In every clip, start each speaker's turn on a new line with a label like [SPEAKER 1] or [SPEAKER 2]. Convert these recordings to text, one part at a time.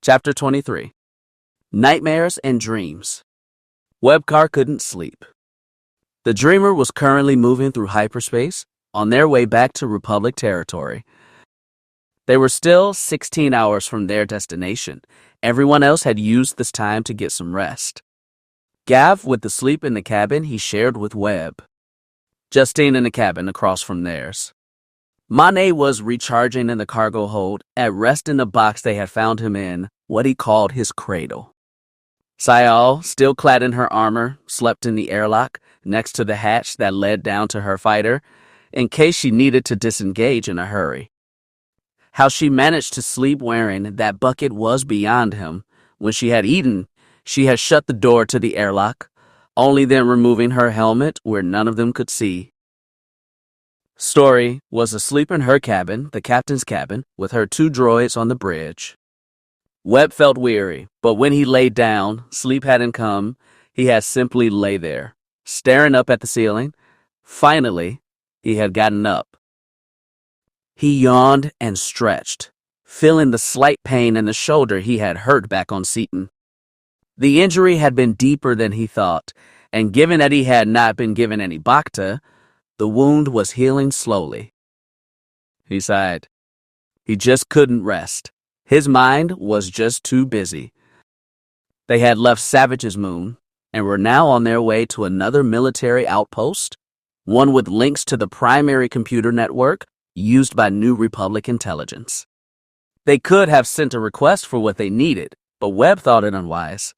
[SPEAKER 1] Chapter 23. Nightmares and Dreams. Webcar couldn't sleep. The Dreamer was currently moving through hyperspace on their way back to Republic territory. They were still 16 hours from their destination. Everyone else had used this time to get some rest. Gav went to sleep in the cabin he shared with Webb. Justine in the cabin across from theirs. Mane was recharging in the cargo hold, at rest in the box they had found him in, what he called his cradle. Sayal, still clad in her armor, slept in the airlock next to the hatch that led down to her fighter, in case she needed to disengage in a hurry. How she managed to sleep wearing that bucket was beyond him. When she had eaten, she had shut the door to the airlock, only then removing her helmet where none of them could see. Story was asleep in her cabin, the captain's cabin, with her 2 droids on the bridge. Webb felt weary, but when he laid down, sleep hadn't come. He had simply lay there, staring up at the ceiling. Finally, he had gotten up. He yawned and stretched, feeling the slight pain in the shoulder he had hurt back on Seaton. The injury had been deeper than he thought, and given that he had not been given any bacta, the wound was healing slowly. He sighed. He just couldn't rest. His mind was just too busy. They had left Savage's moon and were now on their way to another military outpost, one with links to the primary computer network used by New Republic intelligence. They could have sent a request for what they needed, but Webb thought it unwise.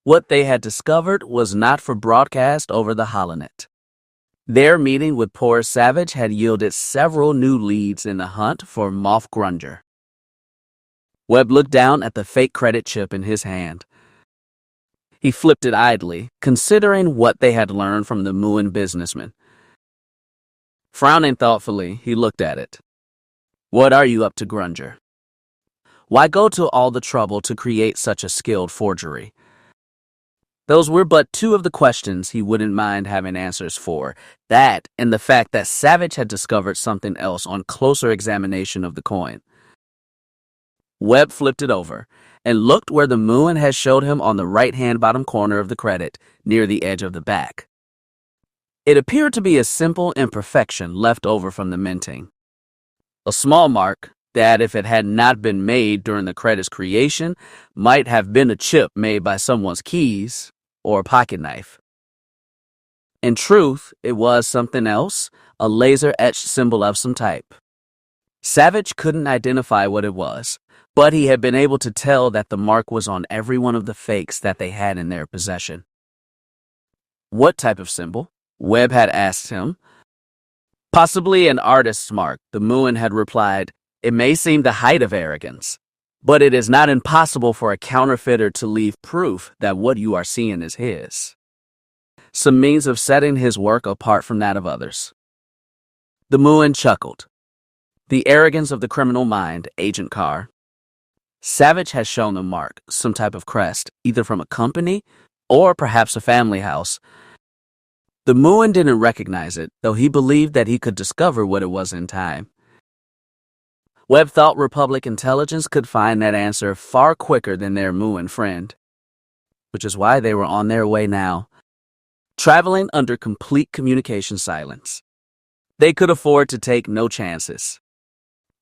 [SPEAKER 1] What they had discovered was not for broadcast over the holonet. Their meeting with poor Savage had yielded several new leads in the hunt for Moff Grunger. Webb looked down at the fake credit chip in his hand. He flipped it idly, considering what they had learned from the Muin businessman. Frowning thoughtfully, he looked at it. What are you up to, Grunger? Why go to all the trouble to create such a skilled forgery? Those were but 2 of the questions he wouldn't mind having answers for. That and the fact that Savage had discovered something else on closer examination of the coin. Webb flipped it over and looked where the Muin had showed him on the right-hand bottom corner of the credit, near the edge of the back. It appeared to be a simple imperfection left over from the minting. A small mark that, if it had not been made during the credit's creation, might have been a chip made by someone's keys or a pocket knife. In truth, it was something else, a laser-etched symbol of some type. Savage couldn't identify what it was, but he had been able to tell that the mark was on every one of the fakes that they had in their possession. What type of symbol? Webb had asked him. Possibly an artist's mark, the Muin had replied. It may seem the height of arrogance, but it is not impossible for a counterfeiter to leave proof that what you are seeing is his. Some means of setting his work apart from that of others. The Muin chuckled. The arrogance of the criminal mind, Agent Carr. Savage has shown the mark, some type of crest, either from a company or perhaps a family house. The Muin didn't recognize it, though he believed that he could discover what it was in time. Webb thought Republic intelligence could find that answer far quicker than their Muin friend, which is why they were on their way now, traveling under complete communication silence. They could afford to take no chances.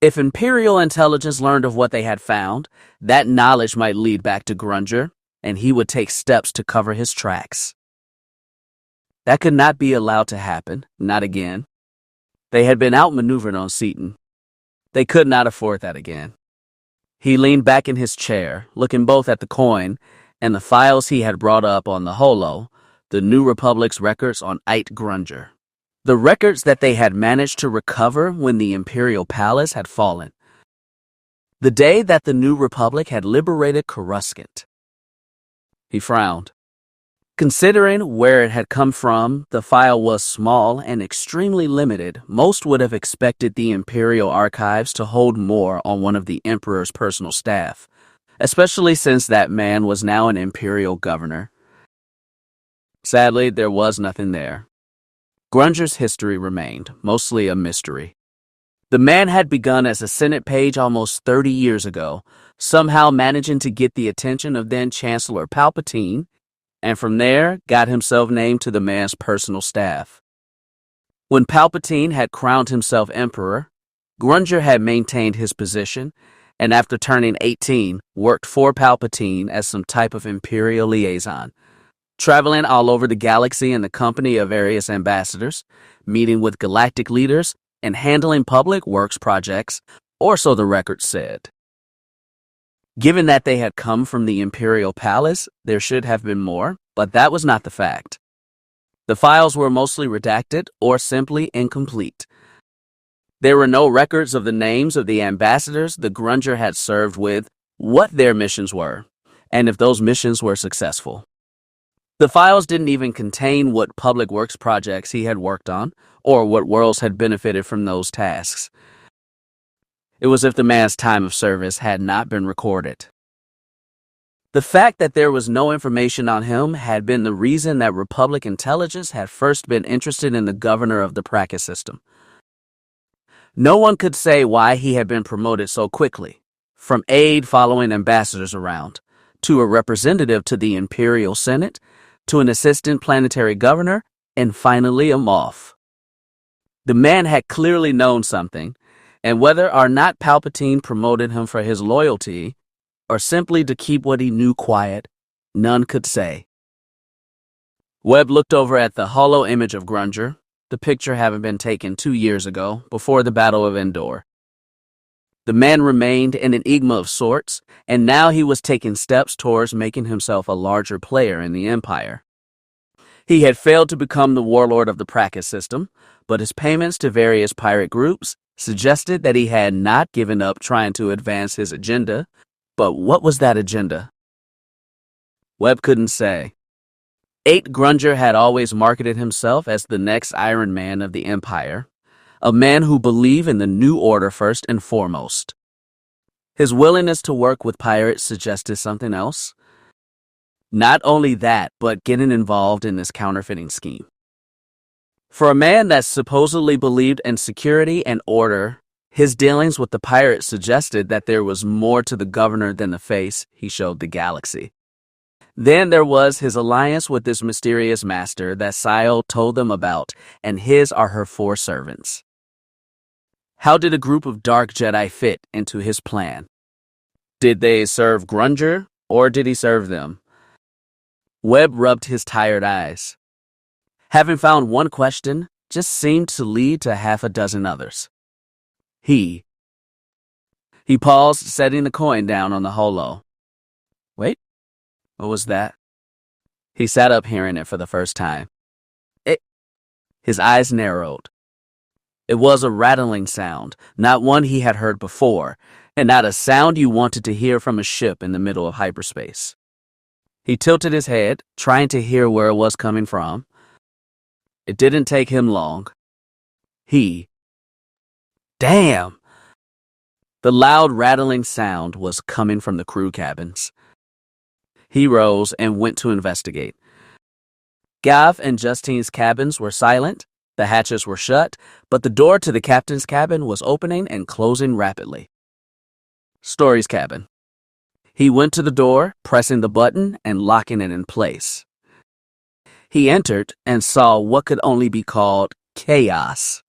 [SPEAKER 1] If Imperial intelligence learned of what they had found, that knowledge might lead back to Grunger, and he would take steps to cover his tracks. That could not be allowed to happen, not again. They had been outmaneuvered on Seaton. They could not afford that again. He leaned back in his chair, looking both at the coin and the files he had brought up on the holo, the New Republic's records on Aite Grunger. The records that they had managed to recover when the Imperial Palace had fallen. The day that the New Republic had liberated Coruscant. He frowned. Considering where it had come from, the file was small and extremely limited. Most would have expected the Imperial archives to hold more on one of the Emperor's personal staff, especially since that man was now an Imperial governor. Sadly, there was nothing there. Grunger's history remained, mostly a mystery. The man had begun as a Senate page almost 30 years ago, somehow managing to get the attention of then Chancellor Palpatine, and from there got himself named to the man's personal staff. When Palpatine had crowned himself emperor, Grunger had maintained his position, and after turning 18, worked for Palpatine as some type of Imperial liaison, traveling all over the galaxy in the company of various ambassadors, meeting with galactic leaders, and handling public works projects, or so the records said. Given that they had come from the Imperial Palace, there should have been more, but that was not the fact. The files were mostly redacted or simply incomplete. There were no records of the names of the ambassadors the Grunger had served with, what their missions were, and if those missions were successful. The files didn't even contain what public works projects he had worked on, or what worlds had benefited from those tasks. It was as if the man's time of service had not been recorded. The fact that there was no information on him had been the reason that Republic intelligence had first been interested in the governor of the Prakus system. No one could say why he had been promoted so quickly, from aide following ambassadors around, to a representative to the Imperial Senate, to an assistant planetary governor, and finally a Moff. The man had clearly known something, and whether or not Palpatine promoted him for his loyalty, or simply to keep what he knew quiet, none could say. Webb looked over at the hollow image of Grunger, the picture having been taken 2 years ago, before the Battle of Endor. The man remained an enigma of sorts, and now he was taking steps towards making himself a larger player in the Empire. He had failed to become the warlord of the Prakus system, but his payments to various pirate groups suggested that he had not given up trying to advance his agenda. But what was that agenda? Webb couldn't say. Aite Grunger had always marketed himself as the next Iron Man of the Empire, a man who believed in the New Order first and foremost. His willingness to work with pirates suggested something else. Not only that, but getting involved in this counterfeiting scheme. For a man that supposedly believed in security and order, his dealings with the pirates suggested that there was more to the governor than the face he showed the galaxy. Then there was his alliance with this mysterious master that Sile told them about, and his or her 4 servants. How did a group of dark Jedi fit into his plan? Did they serve Grunger, or did he serve them? Webb rubbed his tired eyes. Having found one question just seemed to lead to half a dozen others. He paused, setting the coin down on the holo. Wait, what was that? He sat up, hearing it for the first time. His eyes narrowed. It was a rattling sound, not one he had heard before, and not a sound you wanted to hear from a ship in the middle of hyperspace. He tilted his head, trying to hear where it was coming from. It didn't take him long. Damn! The loud rattling sound was coming from the crew cabins. He rose and went to investigate. Gav and Justine's cabins were silent, the hatches were shut, but the door to the captain's cabin was opening and closing rapidly. Story's cabin. He went to the door, pressing the button and locking it in place. He entered and saw what could only be called chaos.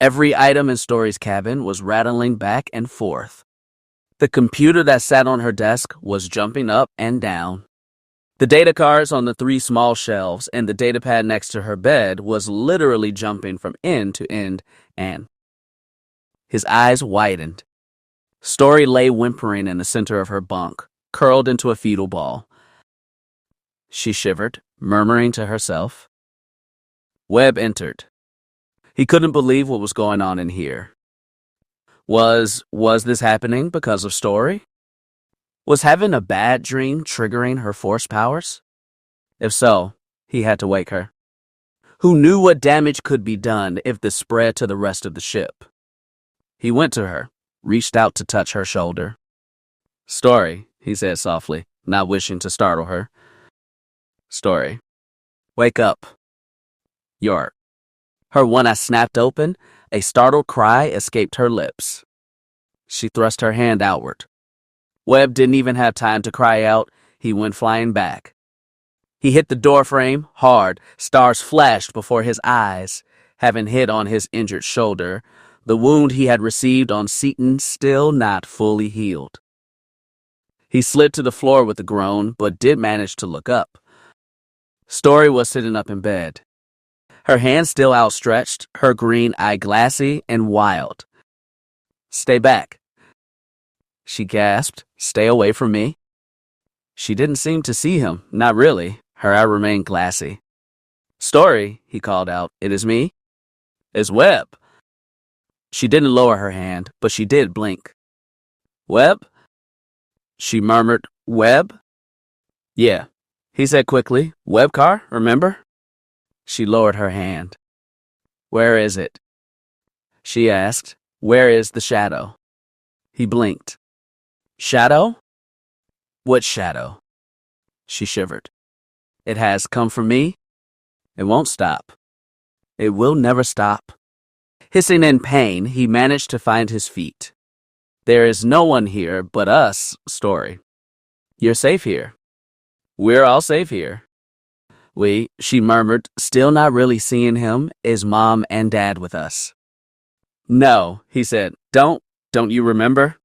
[SPEAKER 1] Every item in Story's cabin was rattling back and forth. The computer that sat on her desk was jumping up and down. The data cards on the 3 small shelves and the datapad next to her bed was literally jumping from end to end, and his eyes widened. Story lay whimpering in the center of her bunk, curled into a fetal ball. She shivered, murmuring to herself. Webb entered. He couldn't believe what was going on in here. Was this happening because of Story? Was having a bad dream triggering her force powers? If so, he had to wake her. Who knew what damage could be done if this spread to the rest of the ship? He went to her, reached out to touch her shoulder. Story, he said softly, not wishing to startle her. Story, wake up. Her one eye snapped open, A startled cry escaped her lips. She thrust her hand outward. Webb didn't even have time to cry out. He went flying back. He hit the doorframe hard. Stars flashed before his eyes, having hit on his injured shoulder, the wound he had received on Seaton still not fully healed. He slid to the floor with a groan, but did manage to look up. Story was sitting up in bed, her hand still outstretched, her green eye glassy and wild. "Stay back," she gasped. "Stay away from me." She didn't seem to see him, not really. Her eye remained glassy. "Story," he called out. "It is me." "It's Webb." She didn't lower her hand, but she did blink. "Webb?" She murmured. "Webb?" "Yeah," he said quickly. "Webb car, remember?" She lowered her hand. "Where is it?" she asked. "Where is the shadow?" He blinked. "Shadow? What shadow?" She shivered. "It has come from me. It won't stop. It will never stop." Hissing in pain, he managed to find his feet. "There is no one here but us, Story. You're safe here. We're all safe here." She murmured, still not really seeing him, "is Mom and Dad with us?" "No," he said. Don't you remember?"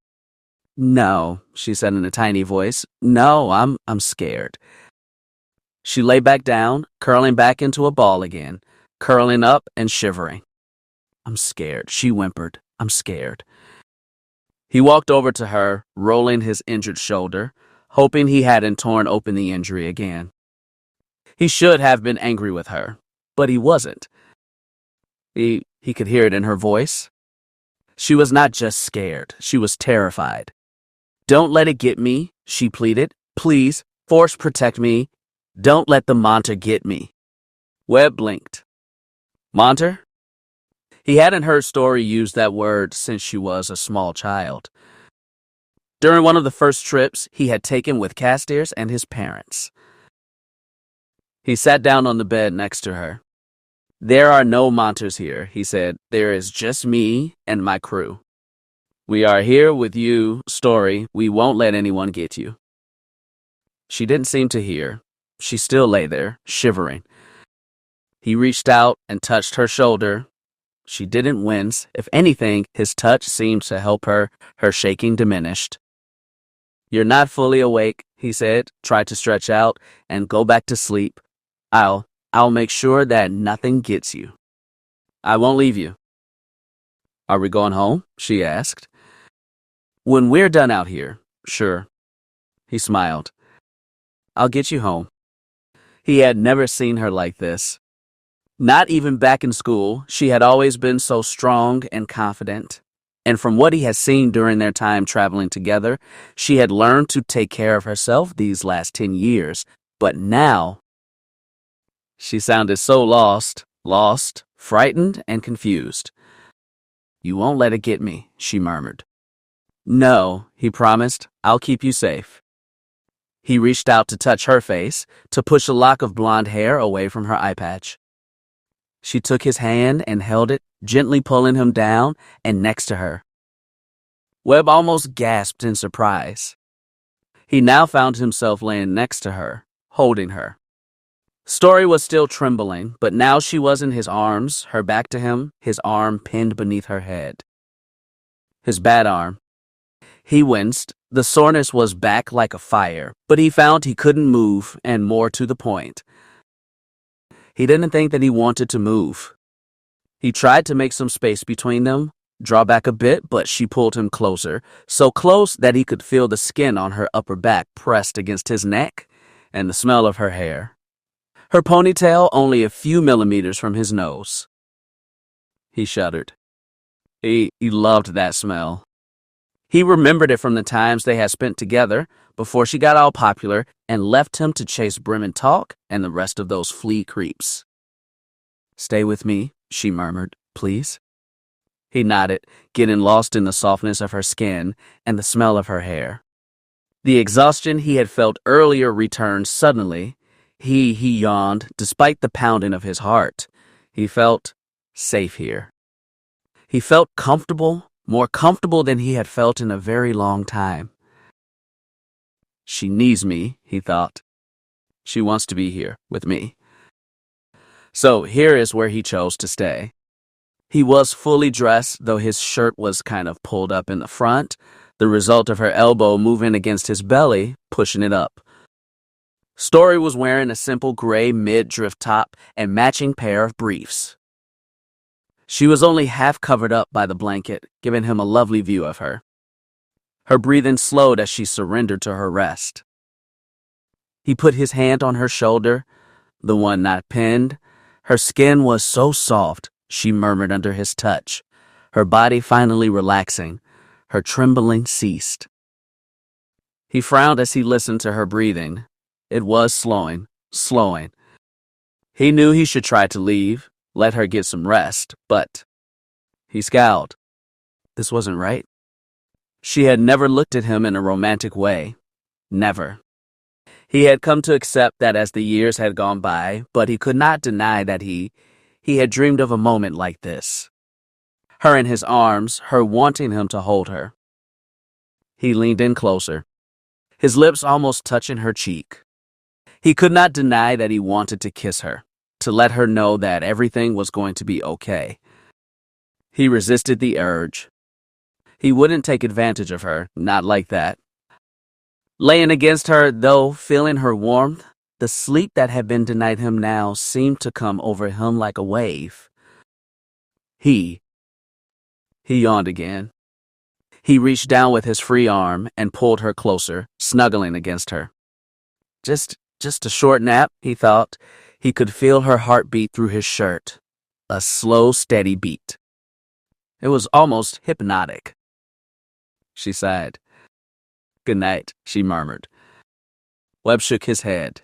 [SPEAKER 1] "No," she said in a tiny voice. "No, I'm scared." She lay back down, curling back into a ball again, curling up and shivering. "I'm scared," she whimpered. "I'm scared." He walked over to her, rolling his injured shoulder, hoping he hadn't torn open the injury again. He should have been angry with her, but he wasn't. He could hear it in her voice. She was not just scared, she was terrified. "Don't let it get me," she pleaded. "Please, Force protect me. Don't let the Monter get me." Webb blinked. "Monter?" He hadn't heard Story use that word since she was a small child. During one of the first trips he had taken with Castiers and his parents. He sat down on the bed next to her. "There are no Monters here," he said. "There is just me and my crew. We are here with you, Story. We won't let anyone get you." She didn't seem to hear. She still lay there, shivering. He reached out and touched her shoulder. She didn't wince. If anything, his touch seemed to help her. Her shaking diminished. "You're not fully awake," he said. "Try to stretch out and go back to sleep. I'll make sure that nothing gets you. I won't leave you." "Are we going home?" she asked. "When we're done out here, sure." He smiled. "I'll get you home." He had never seen her like this. Not even back in school, she had always been so strong and confident. And from what he had seen during their time traveling together, she had learned to take care of herself these last 10 years. But now, she sounded so lost, frightened, and confused. "You won't let it get me," she murmured. "No," he promised. "I'll keep you safe." He reached out to touch her face, to push a lock of blonde hair away from her eye patch. She took his hand and held it, gently pulling him down and next to her. Webb almost gasped in surprise. He now found himself laying next to her, holding her. Story was still trembling, but now she was in his arms, her back to him, his arm pinned beneath her head. His bad arm. He winced. The soreness was back like a fire, but he found he couldn't move, and more to the point, he didn't think that he wanted to move. He tried to make some space between them, draw back a bit, but she pulled him closer, so close that he could feel the skin on her upper back pressed against his neck, and the smell of her hair. Her ponytail only a few millimeters from his nose. He shuddered. He loved that smell. He remembered it from the times they had spent together before she got all popular and left him to chase Bremen Talk and the rest of those flea creeps. "Stay with me," she murmured, "please." He nodded, getting lost in the softness of her skin and the smell of her hair. The exhaustion he had felt earlier returned suddenly. He yawned, despite the pounding of his heart. He felt safe here. He felt comfortable, more comfortable than he had felt in a very long time. She needs me, he thought. She wants to be here with me. So here is where he chose to stay. He was fully dressed, though his shirt was kind of pulled up in the front, the result of her elbow moving against his belly, pushing it up. Story was wearing a simple gray mid-drift top and matching pair of briefs. She was only half covered up by the blanket, giving him a lovely view of her. Her breathing slowed as she surrendered to her rest. He put his hand on her shoulder, the one not pinned. Her skin was so soft, she murmured under his touch, her body finally relaxing. Her trembling ceased. He frowned as he listened to her breathing. It was slowing. He knew he should try to leave, let her get some rest, but he scowled. This wasn't right. She had never looked at him in a romantic way. Never. He had come to accept that as the years had gone by, but he could not deny that he had dreamed of a moment like this. Her in his arms, her wanting him to hold her. He leaned in closer, his lips almost touching her cheek. He could not deny that he wanted to kiss her, to let her know that everything was going to be okay. He resisted the urge. He wouldn't take advantage of her, not like that. Laying against her, though, feeling her warmth, the sleep that had been denied him now seemed to come over him like a wave. He yawned again. He reached down with his free arm and pulled her closer, snuggling against her. Just a short nap, he thought. He could feel her heartbeat through his shirt. A slow, steady beat. It was almost hypnotic. She sighed. Good night, she murmured. Webb shook his head.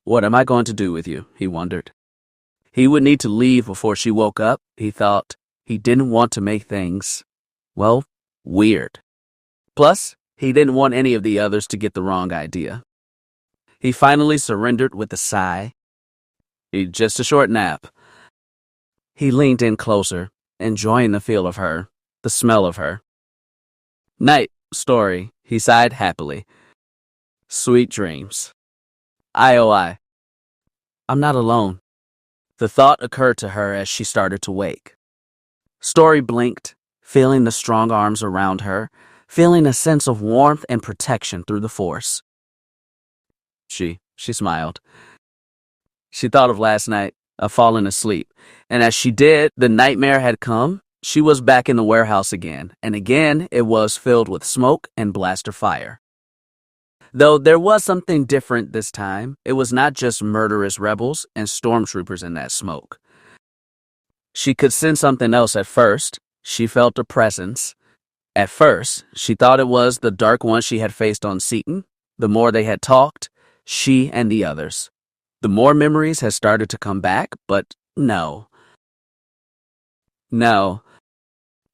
[SPEAKER 1] What am I going to do with you? He wondered. He would need to leave before she woke up, he thought. He didn't want to make things, well, weird. Plus, he didn't want any of the others to get the wrong idea. He finally surrendered with a sigh. Just a short nap. He leaned in closer, enjoying the feel of her, the smell of her. Night, Story, he sighed happily. Sweet dreams. I. I'm not alone. The thought occurred to her as she started to wake. Story blinked, feeling the strong arms around her, feeling a sense of warmth and protection through the force. She smiled. She thought of last night, of falling asleep, and as she did, the nightmare had come. She was back in the warehouse again, and again it was filled with smoke and blaster fire. Though there was something different this time, it was not just murderous rebels and stormtroopers in that smoke. She could sense something else at first. She felt a presence. At first, she thought it was the dark one she had faced on Seaton. The more they had talked, she and the others, the more memories had started to come back, but no. No.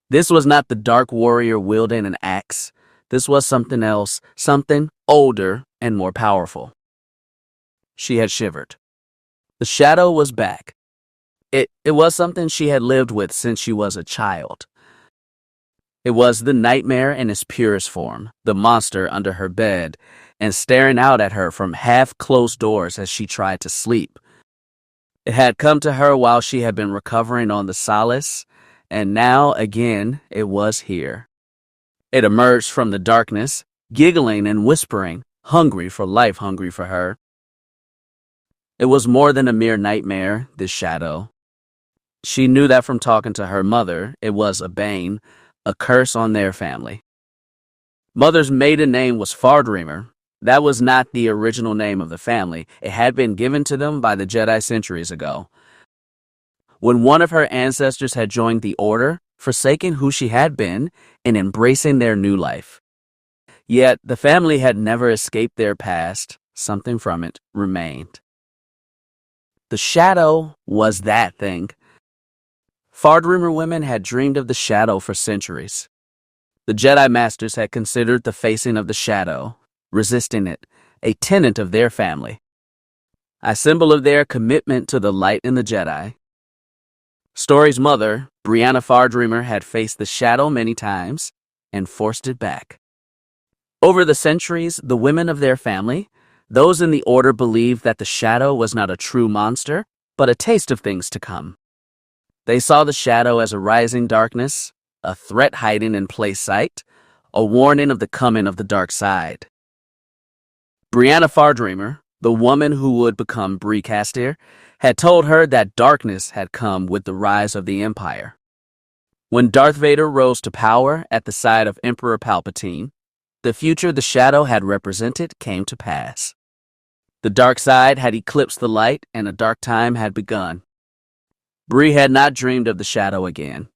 [SPEAKER 1] This was not the dark warrior wielding an axe. This was something else, something older and more powerful. She had shivered. The shadow was back. It was something she had lived with since she was a child. It was the nightmare in its purest form, the monster under her bed, and staring out at her from half-closed doors as she tried to sleep. It had come to her while she had been recovering on the solace, and now, again, it was here. It emerged from the darkness, giggling and whispering, hungry for life, hungry for her. It was more than a mere nightmare, this shadow. She knew that from talking to her mother. It was a bane, a curse on their family. Mother's maiden name was Fardreamer. That was not the original name of the family. It had been given to them by the Jedi centuries ago. When one of her ancestors had joined the Order, forsaking who she had been and embracing their new life. Yet the family had never escaped their past. Something from it remained. The shadow was that thing. Fardreamer women had dreamed of the shadow for centuries. The Jedi Masters had considered the facing of the shadow, resisting it, a tenet of their family, a symbol of their commitment to the light in the Jedi. Story's mother, Brianna Fardreamer, had faced the shadow many times and forced it back. Over the centuries, the women of their family, those in the order, believed that the shadow was not a true monster, but a taste of things to come. They saw the shadow as a rising darkness, a threat hiding in plain sight, a warning of the coming of the dark side. Brianna Fardreamer, the woman who would become Bree Castor, had told her that darkness had come with the rise of the Empire. When Darth Vader rose to power at the side of Emperor Palpatine, the future the shadow had represented came to pass. The dark side had eclipsed the light, and a dark time had begun. Bree had not dreamed of the shadow again,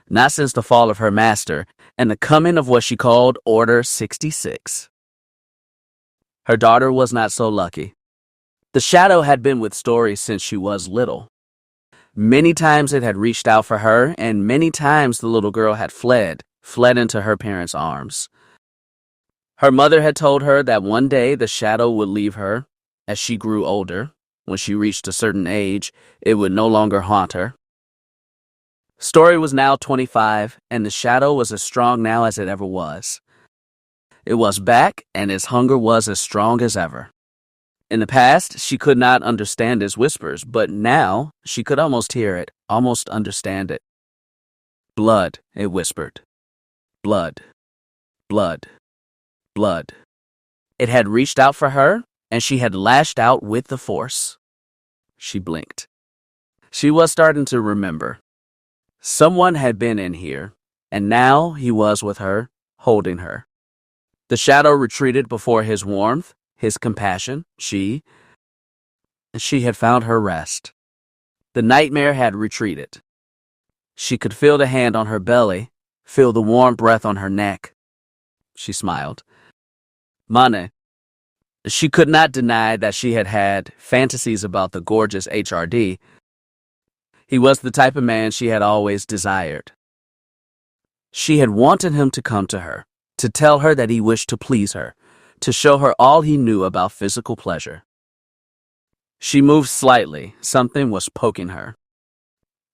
[SPEAKER 1] not since the fall of her master and the coming of what she called Order 66. Her daughter was not so lucky. The shadow had been with Story since she was little. Many times it had reached out for her, and many times the little girl had fled into her parents' arms. Her mother had told her that one day the shadow would leave her. As she grew older, when she reached a certain age, it would no longer haunt her. Story was now 25, and the shadow was as strong now as it ever was. It was back, and its hunger was as strong as ever. In the past, she could not understand its whispers, but now she could almost hear it, almost understand it. Blood, it whispered. Blood. Blood. Blood. It had reached out for her, and she had lashed out with the force. She blinked. She was starting to remember. Someone had been in here, and now he was with her, holding her. The shadow retreated before his warmth, his compassion. She had found her rest. The nightmare had retreated. She could feel the hand on her belly, feel the warm breath on her neck. She smiled. Mane. She could not deny that she had had fantasies about the gorgeous HRD. He was the type of man she had always desired. She had wanted him to come to her, to tell her that he wished to please her, to show her all he knew about physical pleasure. She moved slightly. Something was poking her.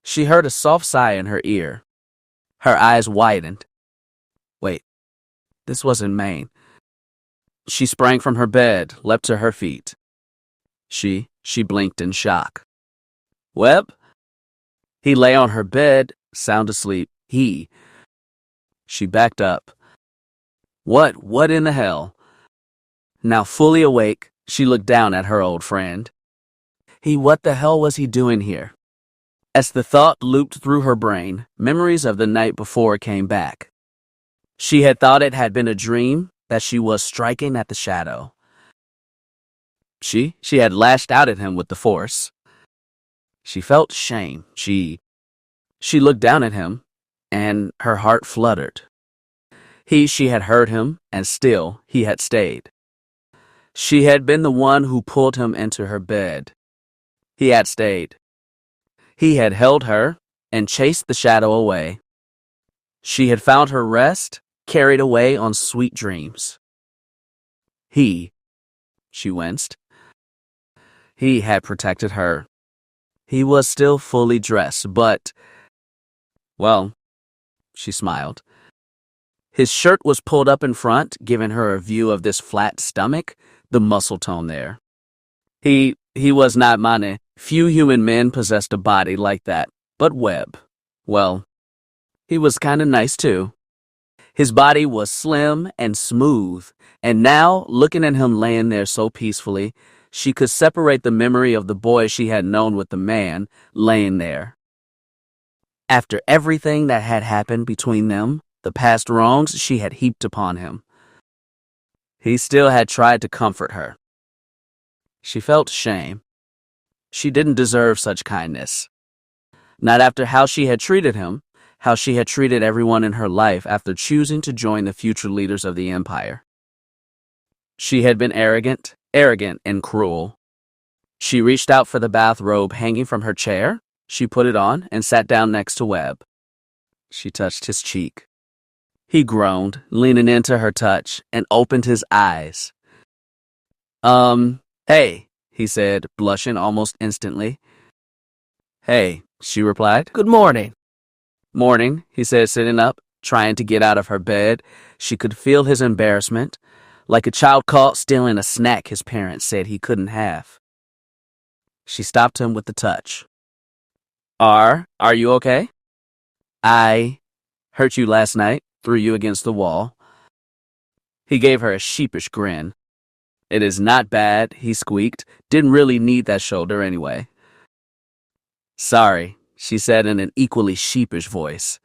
[SPEAKER 1] She heard a soft sigh in her ear. Her eyes widened. Wait, this wasn't Maine. She sprang from her bed, leapt to her feet. She blinked in shock. Webb? He lay on her bed, sound asleep. She backed up. What in the hell? Now fully awake, she looked down at her old friend. What the hell was he doing here? As the thought looped through her brain, memories of the night before came back. She had thought it had been a dream, that she was striking at the shadow. She had lashed out at him with the force. She felt shame. She looked down at him, and her heart fluttered. She had hurt him, and still he had stayed. She had been the one who pulled him into her bed. He had stayed. He had held her and chased the shadow away. She had found her rest, carried away on sweet dreams. She winced. He had protected her. He was still fully dressed, but, well, she smiled. His shirt was pulled up in front, giving her a view of this flat stomach, the muscle tone there. He was not Mane. Few human men possessed a body like that, but Webb, well, he was kinda nice too. His body was slim and smooth, and now, looking at him laying there so peacefully, she could separate the memory of the boy she had known with the man laying there. After everything that had happened between them, the past wrongs she had heaped upon him, he still had tried to comfort her. She felt shame. She didn't deserve such kindness. Not after how she had treated him, how she had treated everyone in her life after choosing to join the future leaders of the Empire. She had been arrogant and cruel. She reached out for the bathrobe hanging from her chair. She put it on and sat down next to Webb. She touched his cheek. He groaned, leaning into her touch, and opened his eyes. Hey, he said, blushing almost instantly. Hey, she replied. Good morning. Morning, he said, sitting up, trying to get out of her bed. She could feel his embarrassment, like a child caught stealing a snack his parents said he couldn't have. She stopped him with a touch. Are you okay? I hurt you last night, threw you against the wall. He gave her a sheepish grin. It is not bad, he squeaked. Didn't really need that shoulder anyway. Sorry, she said in an equally sheepish voice.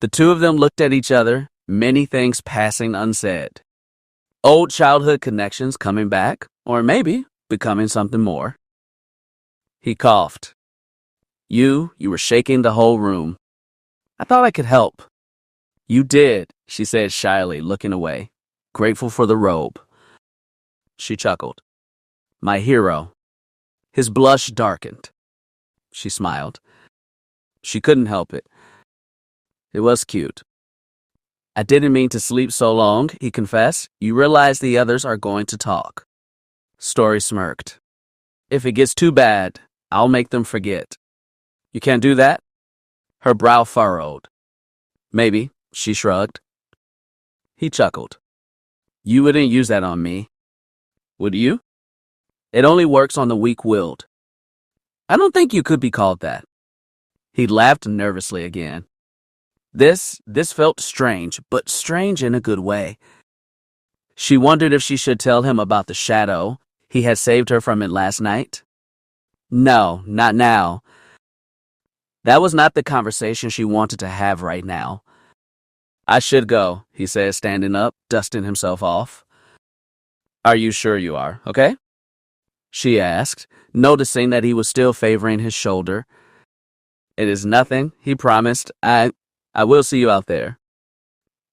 [SPEAKER 1] The two of them looked at each other, many things passing unsaid. Old childhood connections coming back, or maybe becoming something more. He coughed. You were shaking the whole room. I thought I could help. You did, she said shyly, looking away, grateful for the robe. She chuckled. My hero. His blush darkened. She smiled. She couldn't help it. It was cute. I didn't mean to sleep so long, he confessed. You realize the others are going to talk. Story smirked. If it gets too bad, I'll make them forget. You can't do that? Her brow furrowed. Maybe, she shrugged. He chuckled. You wouldn't use that on me. Would you? It only works on the weak-willed. I don't think you could be called that. He laughed nervously again. This felt strange, but strange in a good way. She wondered if she should tell him about the shadow. He had saved her from it last night. No, not now. That was not the conversation she wanted to have right now. I should go, he said, standing up, dusting himself off. Are you sure you are, okay? She asked, noticing that he was still favoring his shoulder. It is nothing, he promised. I will see you out there.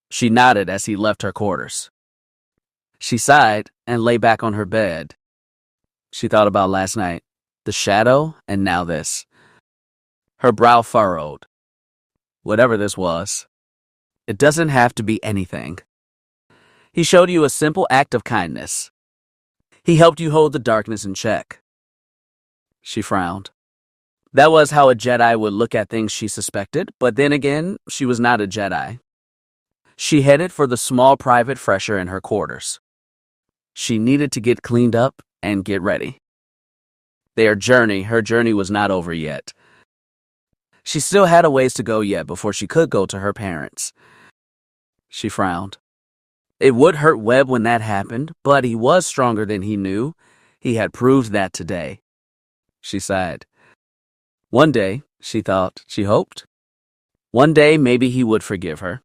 [SPEAKER 1] She nodded as he left her quarters. She sighed and lay back on her bed. She thought about last night, the shadow, and now this. Her brow furrowed. Whatever this was, it doesn't have to be anything. He showed you a simple act of kindness. He helped you hold the darkness in check. She frowned. That was how a Jedi would look at things she suspected, but then again, she was not a Jedi. She headed for the small private fresher in her quarters. She needed to get cleaned up and get ready. Her journey was not over yet. She still had a ways to go yet before she could go to her parents. She frowned. It would hurt Webb when that happened, but he was stronger than he knew. He had proved that today. She sighed. One day, she thought, she hoped. One day, maybe he would forgive her.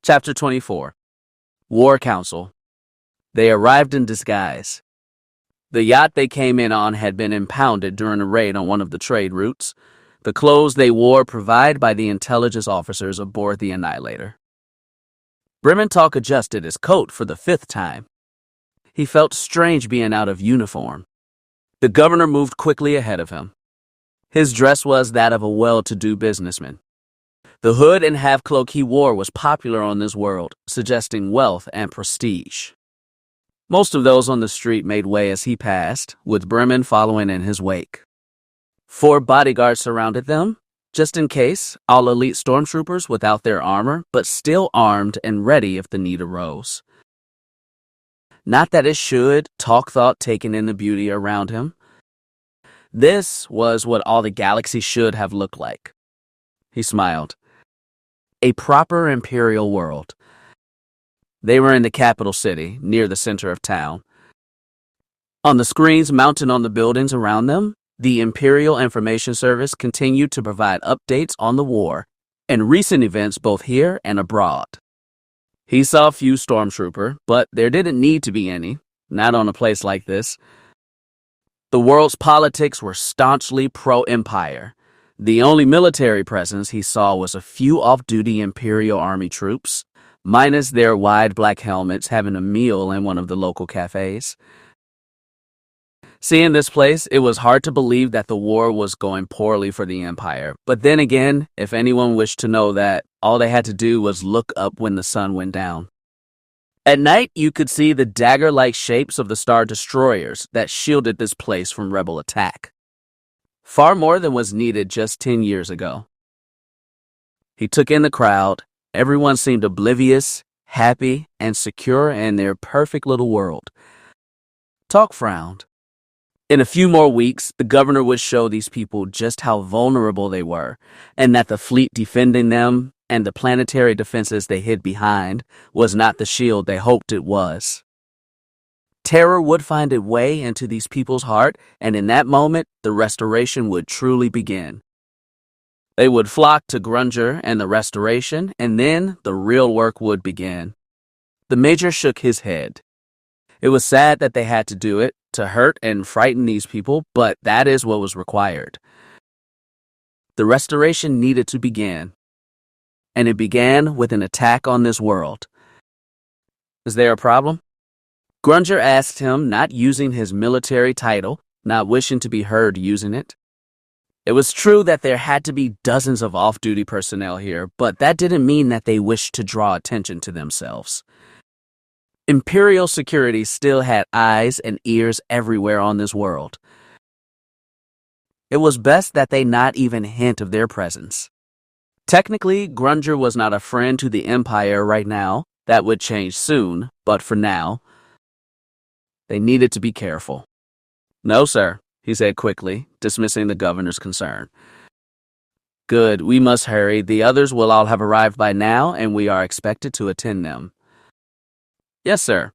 [SPEAKER 1] Chapter 24. War Council. They arrived in disguise. The yacht they came in on had been impounded during a raid on one of the trade routes. The clothes they wore provided by the intelligence officers aboard the Annihilator. Brementalk adjusted his coat for the 5th time. He felt strange being out of uniform. The governor moved quickly ahead of him. His dress was that of a well-to-do businessman. The hood and half-cloak he wore was popular on this world, suggesting wealth and prestige. Most of those on the street made way as he passed, with Bremen following in his wake. 4 bodyguards surrounded them, just in case, all elite stormtroopers without their armor, but still armed and ready if the need arose. Not that it should, Talk thought, taking in the beauty around him. This was what all the galaxy should have looked like. He smiled. A proper Imperial world. They were in the capital city, near the center of town. On the screens mounted on the buildings around them, the Imperial Information Service continued to provide updates on the war and recent events both here and abroad. He saw few stormtrooper, but there didn't need to be any, not on a place like this. The world's politics were staunchly pro-Empire. The only military presence he saw was a few off-duty Imperial Army troops, minus their wide black helmets, having a meal in one of the local cafes. Seeing this place, it was hard to believe that the war was going poorly for the Empire. But then again, if anyone wished to know that, all they had to do was look up when the sun went down. At night, you could see the dagger-like shapes of the Star Destroyers that shielded this place from rebel attack. far more than was needed just 10 years ago. He took in the crowd. Everyone seemed oblivious, happy, and secure in their perfect little world. Talk frowned. In a few more weeks, the governor would show these people just how vulnerable they were, and that the fleet defending them and the planetary defenses they hid behind was not the shield they hoped it was. Terror would find its way into these people's heart, and in that moment, the restoration would truly begin. They would flock to Grunger and the restoration, and then the real work would begin. The major shook his head. It was sad that they had to do it, to hurt and frighten these people, but that is what was required. The restoration needed to begin, and it began with an attack on this world. Is there a problem? Grunger asked him, not using his military title, not wishing to be heard using it. It was true that there had to be dozens of off-duty personnel here, but that didn't mean that they wished to draw attention to themselves. Imperial security still had eyes and ears everywhere on this world. It was best that they not even hint of their presence. Technically, Grunger was not a friend to the Empire right now. That would change soon, but for now, they needed to be careful. No, sir, he said quickly, dismissing the governor's concern. Good, we must hurry. The others will all have arrived by now, and we are expected to attend them. Yes, sir.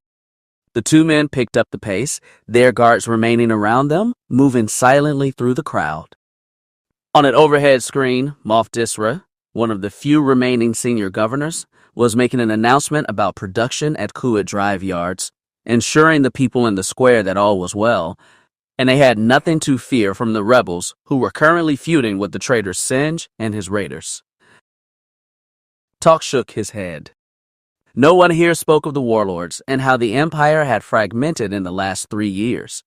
[SPEAKER 1] The two men picked up the pace, their guards remaining around them, moving silently through the crowd. On an overhead screen, Moff Disra, one of the few remaining senior governors, was making an announcement about production at Kuat Drive Yards, ensuring the people in the square that all was well, and they had nothing to fear from the rebels who were currently feuding with the traitor Singe and his raiders. Talk shook his head. No one here spoke of the warlords and how the Empire had fragmented in the last 3 years.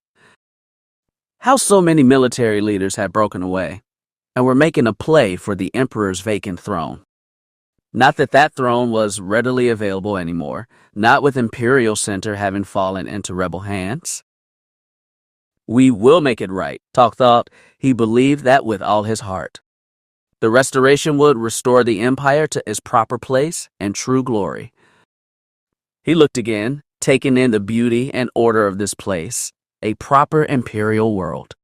[SPEAKER 1] How so many military leaders had broken away and were making a play for the Emperor's vacant throne. Not that that throne was readily available anymore, not with Imperial Center having fallen into rebel hands. We will make it right, Talk thought. He believed that with all his heart. The restoration would restore the Empire to its proper place and true glory. He looked again, taking in the beauty and order of this place, a proper imperial world.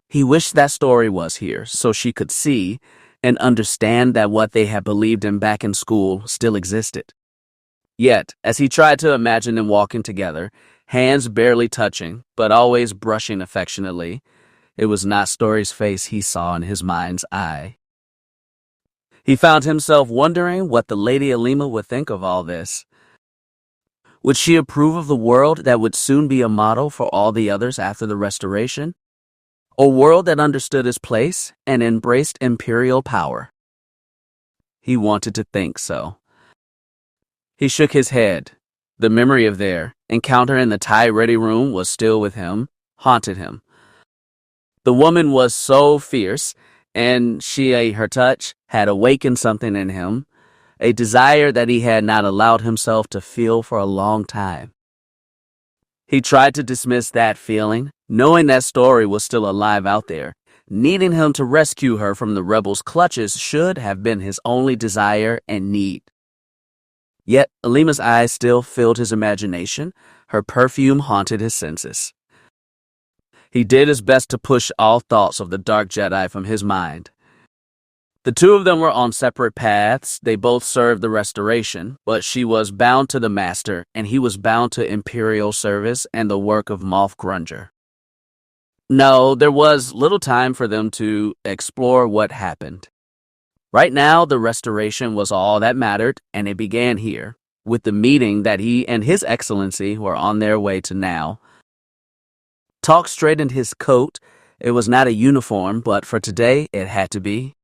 [SPEAKER 1] He wished that story was here so she could see and understand that what they had believed in back in school still existed. Yet, as he tried to imagine them walking together, hands barely touching, but always brushing affectionately, it was not Story's face he saw in his mind's eye. He found himself wondering what the Lady Alima would think of all this. Would she approve of the world that would soon be a model for all the others after the restoration? A world that understood its place and embraced imperial power? He wanted to think so. He shook his head. The memory of their encounter in the tie-ready room was still with him, haunted him. The woman was so fierce, and she, her touch, had awakened something in him, a desire that he had not allowed himself to feel for a long time. He tried to dismiss that feeling, knowing that Story was still alive out there. Needing him to rescue her from the rebels' clutches should have been his only desire and need. Yet Alima's eyes still filled his imagination. Her perfume haunted his senses. He did his best to push all thoughts of the Dark Jedi from his mind. The two of them were on separate paths. They both served the restoration, but she was bound to the Master, and he was bound to Imperial service and the work of Moff Grunger. No, there was little time for them to explore what happened. Right now, the restoration was all that mattered, and it began here, with the meeting that he and His Excellency were on their way to now. Talk straightened his coat. It was not a uniform, but for today, it had to be.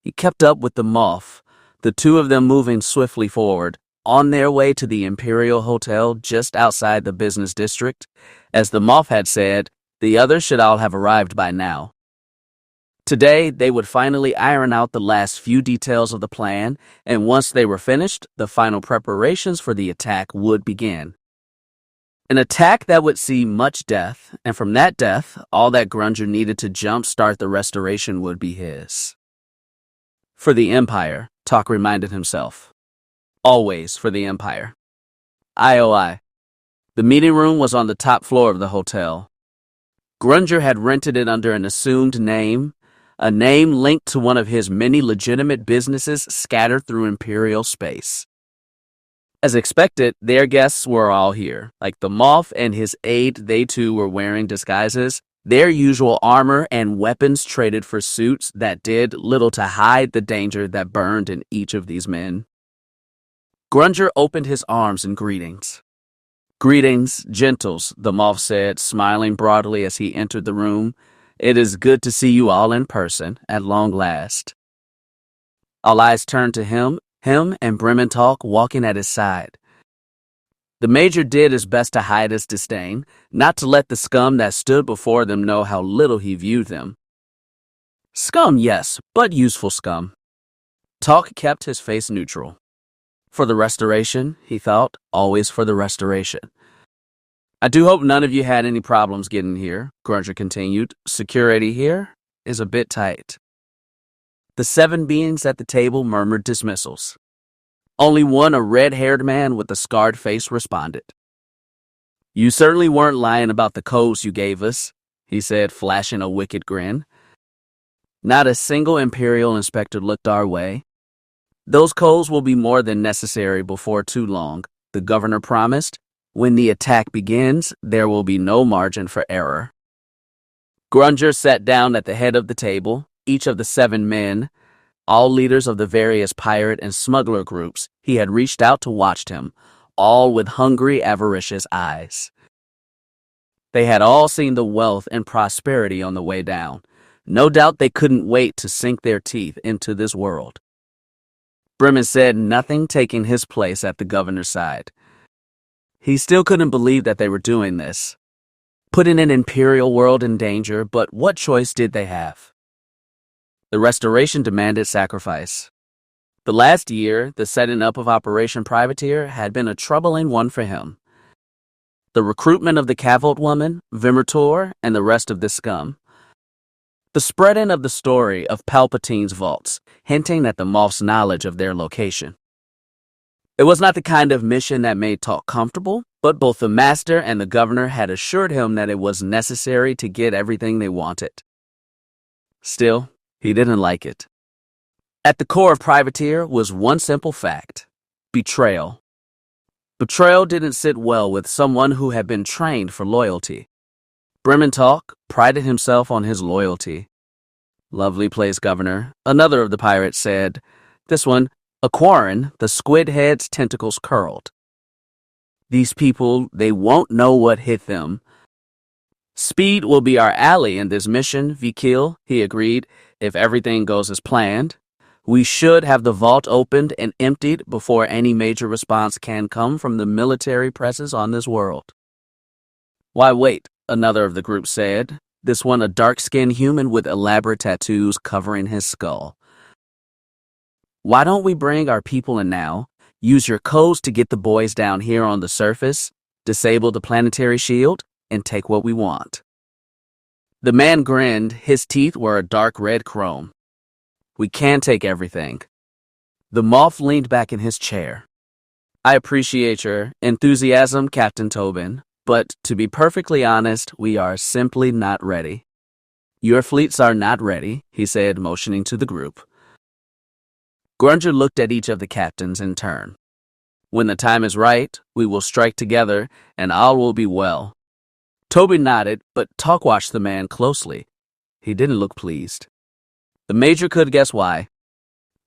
[SPEAKER 1] He kept up with the Moff, the two of them moving swiftly forward, on their way to the Imperial Hotel just outside the business district. As the Moff had said, the others should all have arrived by now. Today, they would finally iron out the last few details of the plan, and once they were finished, the final preparations for the attack would begin. An attack that would see much death, and from that death, all that Grunger needed to jumpstart the restoration would be his. For the Empire, Talk reminded himself. Always for the Empire. IOI. The meeting room was on the top floor of the hotel. Grunger had rented it under an assumed name, a name linked to one of his many legitimate businesses scattered through Imperial space. As expected, their guests were all here. Like the Moff and his aide, they too were wearing disguises, their usual armor and weapons traded for suits that did little to hide the danger that burned in each of these men. Grunger opened his arms in greetings. Greetings, gentles, the Moff said, smiling broadly as he entered the room. It is good to see you all in person, at long last. All eyes turned to him and Brementalk walking at his side. The Major did his best to hide his disdain, not to let the scum that stood before them know how little he viewed them. Scum, yes, but useful scum. Talk kept his face neutral. For the restoration, he thought, always for the restoration. I do hope none of you had any problems getting here, Grunger continued. Security here is a bit tight. The 7 beings at the table murmured dismissals. Only one, a red-haired man with a scarred face, responded. You certainly weren't lying about the codes you gave us, he said, flashing a wicked grin. Not a single Imperial inspector looked our way. Those codes will be more than necessary before too long, the governor promised. When the attack begins, there will be no margin for error. Grunger sat down at the head of the table. Each of the 7 men, all leaders of the various pirate and smuggler groups, he had reached out to watch him, all with hungry, avaricious eyes. They had all seen the wealth and prosperity on the way down. No doubt they couldn't wait to sink their teeth into this world. Bremen said nothing, taking his place at the governor's side. He still couldn't believe that they were doing this, putting an Imperial world in danger, but what choice did they have? The restoration demanded sacrifice. The last year, the setting up of Operation Privateer had been a troubling one for him. The recruitment of the Cavalt woman, Vimertor, and the rest of the scum. The spreading of the story of Palpatine's vaults, hinting at the Moff's knowledge of their location. It was not the kind of mission that made Talk comfortable, but both the master and the governor had assured him that it was necessary to get everything they wanted. Still, he didn't like it. At the core of Privateer was one simple fact: betrayal. Betrayal didn't sit well with someone who had been trained for loyalty. Brementalk prided himself on his loyalty. Lovely place, Governor, another of the pirates said. This one, Aquarin, the squid head's tentacles curled. These people, they won't know what hit them. Speed will be our ally in this mission, Vikil, he agreed, if everything goes as planned. We should have the vault opened and emptied before any major response can come from the military presence on this world. Why wait, another of the group said, this one a dark-skinned human with elaborate tattoos covering his skull. Why don't we bring our people in now, use your codes to get the boys down here on the surface, disable the planetary shield, and take what we want? The man grinned. His teeth were a dark red chrome. We can take everything. The Moff leaned back in his chair. I appreciate your enthusiasm, Captain Tobin, but to be perfectly honest, we are simply not ready. Your fleets are not ready, he said, motioning to the group. Grunger looked at each of the captains in turn. When the time is right, we will strike together, and all will be well. Tobin nodded, but Talk watched the man closely. He didn't look pleased. The Major could guess why.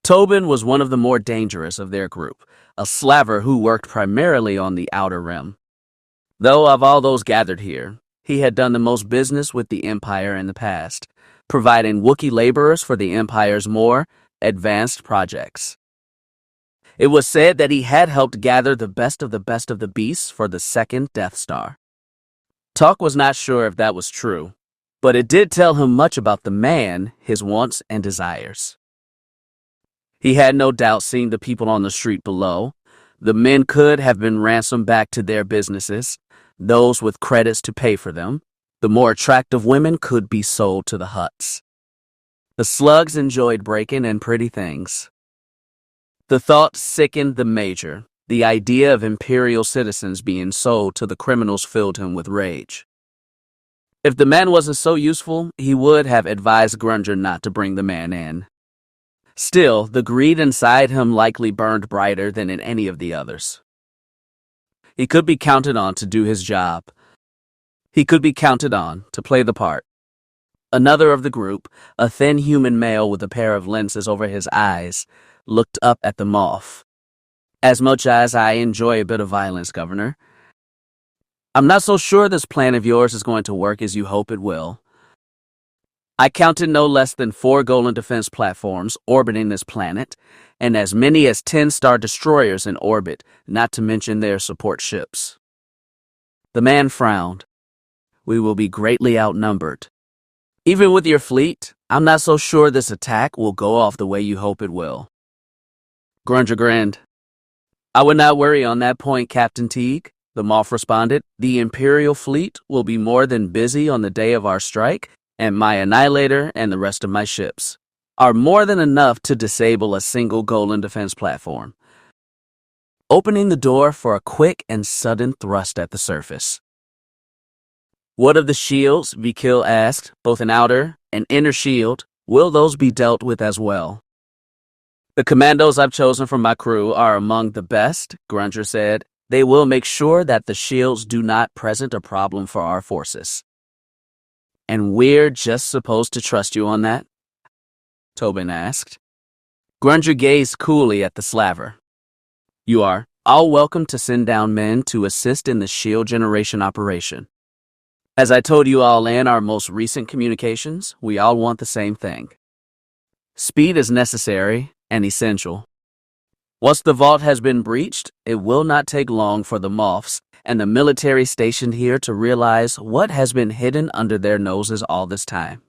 [SPEAKER 1] Tobin was one of the more dangerous of their group, a slaver who worked primarily on the Outer Rim. Though of all those gathered here, he had done the most business with the Empire in the past, providing Wookiee laborers for the Empire's more advanced projects. It was said that he had helped gather the best of the beasts for the second Death Star. Talk was not sure if that was true, but it did tell him much about the man, his wants and desires. He had no doubt seen the people on the street below. The men could have been ransomed back to their businesses. Those with credits to pay for them, the more attractive women could be sold to the huts. The slugs enjoyed breaking and pretty things. The thought sickened the major. The idea of Imperial citizens being sold to the criminals filled him with rage. If the man wasn't so useful, he would have advised Grunger not to bring the man in. Still, the greed inside him likely burned brighter than in any of the others. He could be counted on to do his job. He could be counted on to play the part. Another of the group, a thin human male with a pair of lenses over his eyes, looked up at the Moff. As much as I enjoy a bit of violence, Governor, I'm not so sure this plan of yours is going to work as you hope it will. I counted no less than 4 Golden Defense platforms orbiting this planet, and as many as 10 Star Destroyers in orbit, not to mention their support ships. The man frowned. We will be greatly outnumbered. Even with your fleet, I'm not so sure this attack will go off the way you hope it will. Grunger grinned. I would not worry on that point, Captain Teague, the Moff responded. The Imperial fleet will be more than busy on the day of our strike, and my Annihilator and the rest of my ships are more than enough to disable a single Golden Defense platform, opening the door for a quick and sudden thrust at the surface. What of the shields? Vikil asked, both an outer and inner shield. Will those be dealt with as well? The commandos I've chosen from my crew are among the best, Grunger said. They will make sure that the shields do not present a problem for our forces. And we're just supposed to trust you on that? Tobin asked. Grunger gazed coolly at the slaver. You are all welcome to send down men to assist in the shield generation operation. As I told you all in our most recent communications, we all want the same thing. Speed is necessary and essential. Once the vault has been breached, it will not take long for the Moffs and the military stationed here to realize what has been hidden under their noses all this time.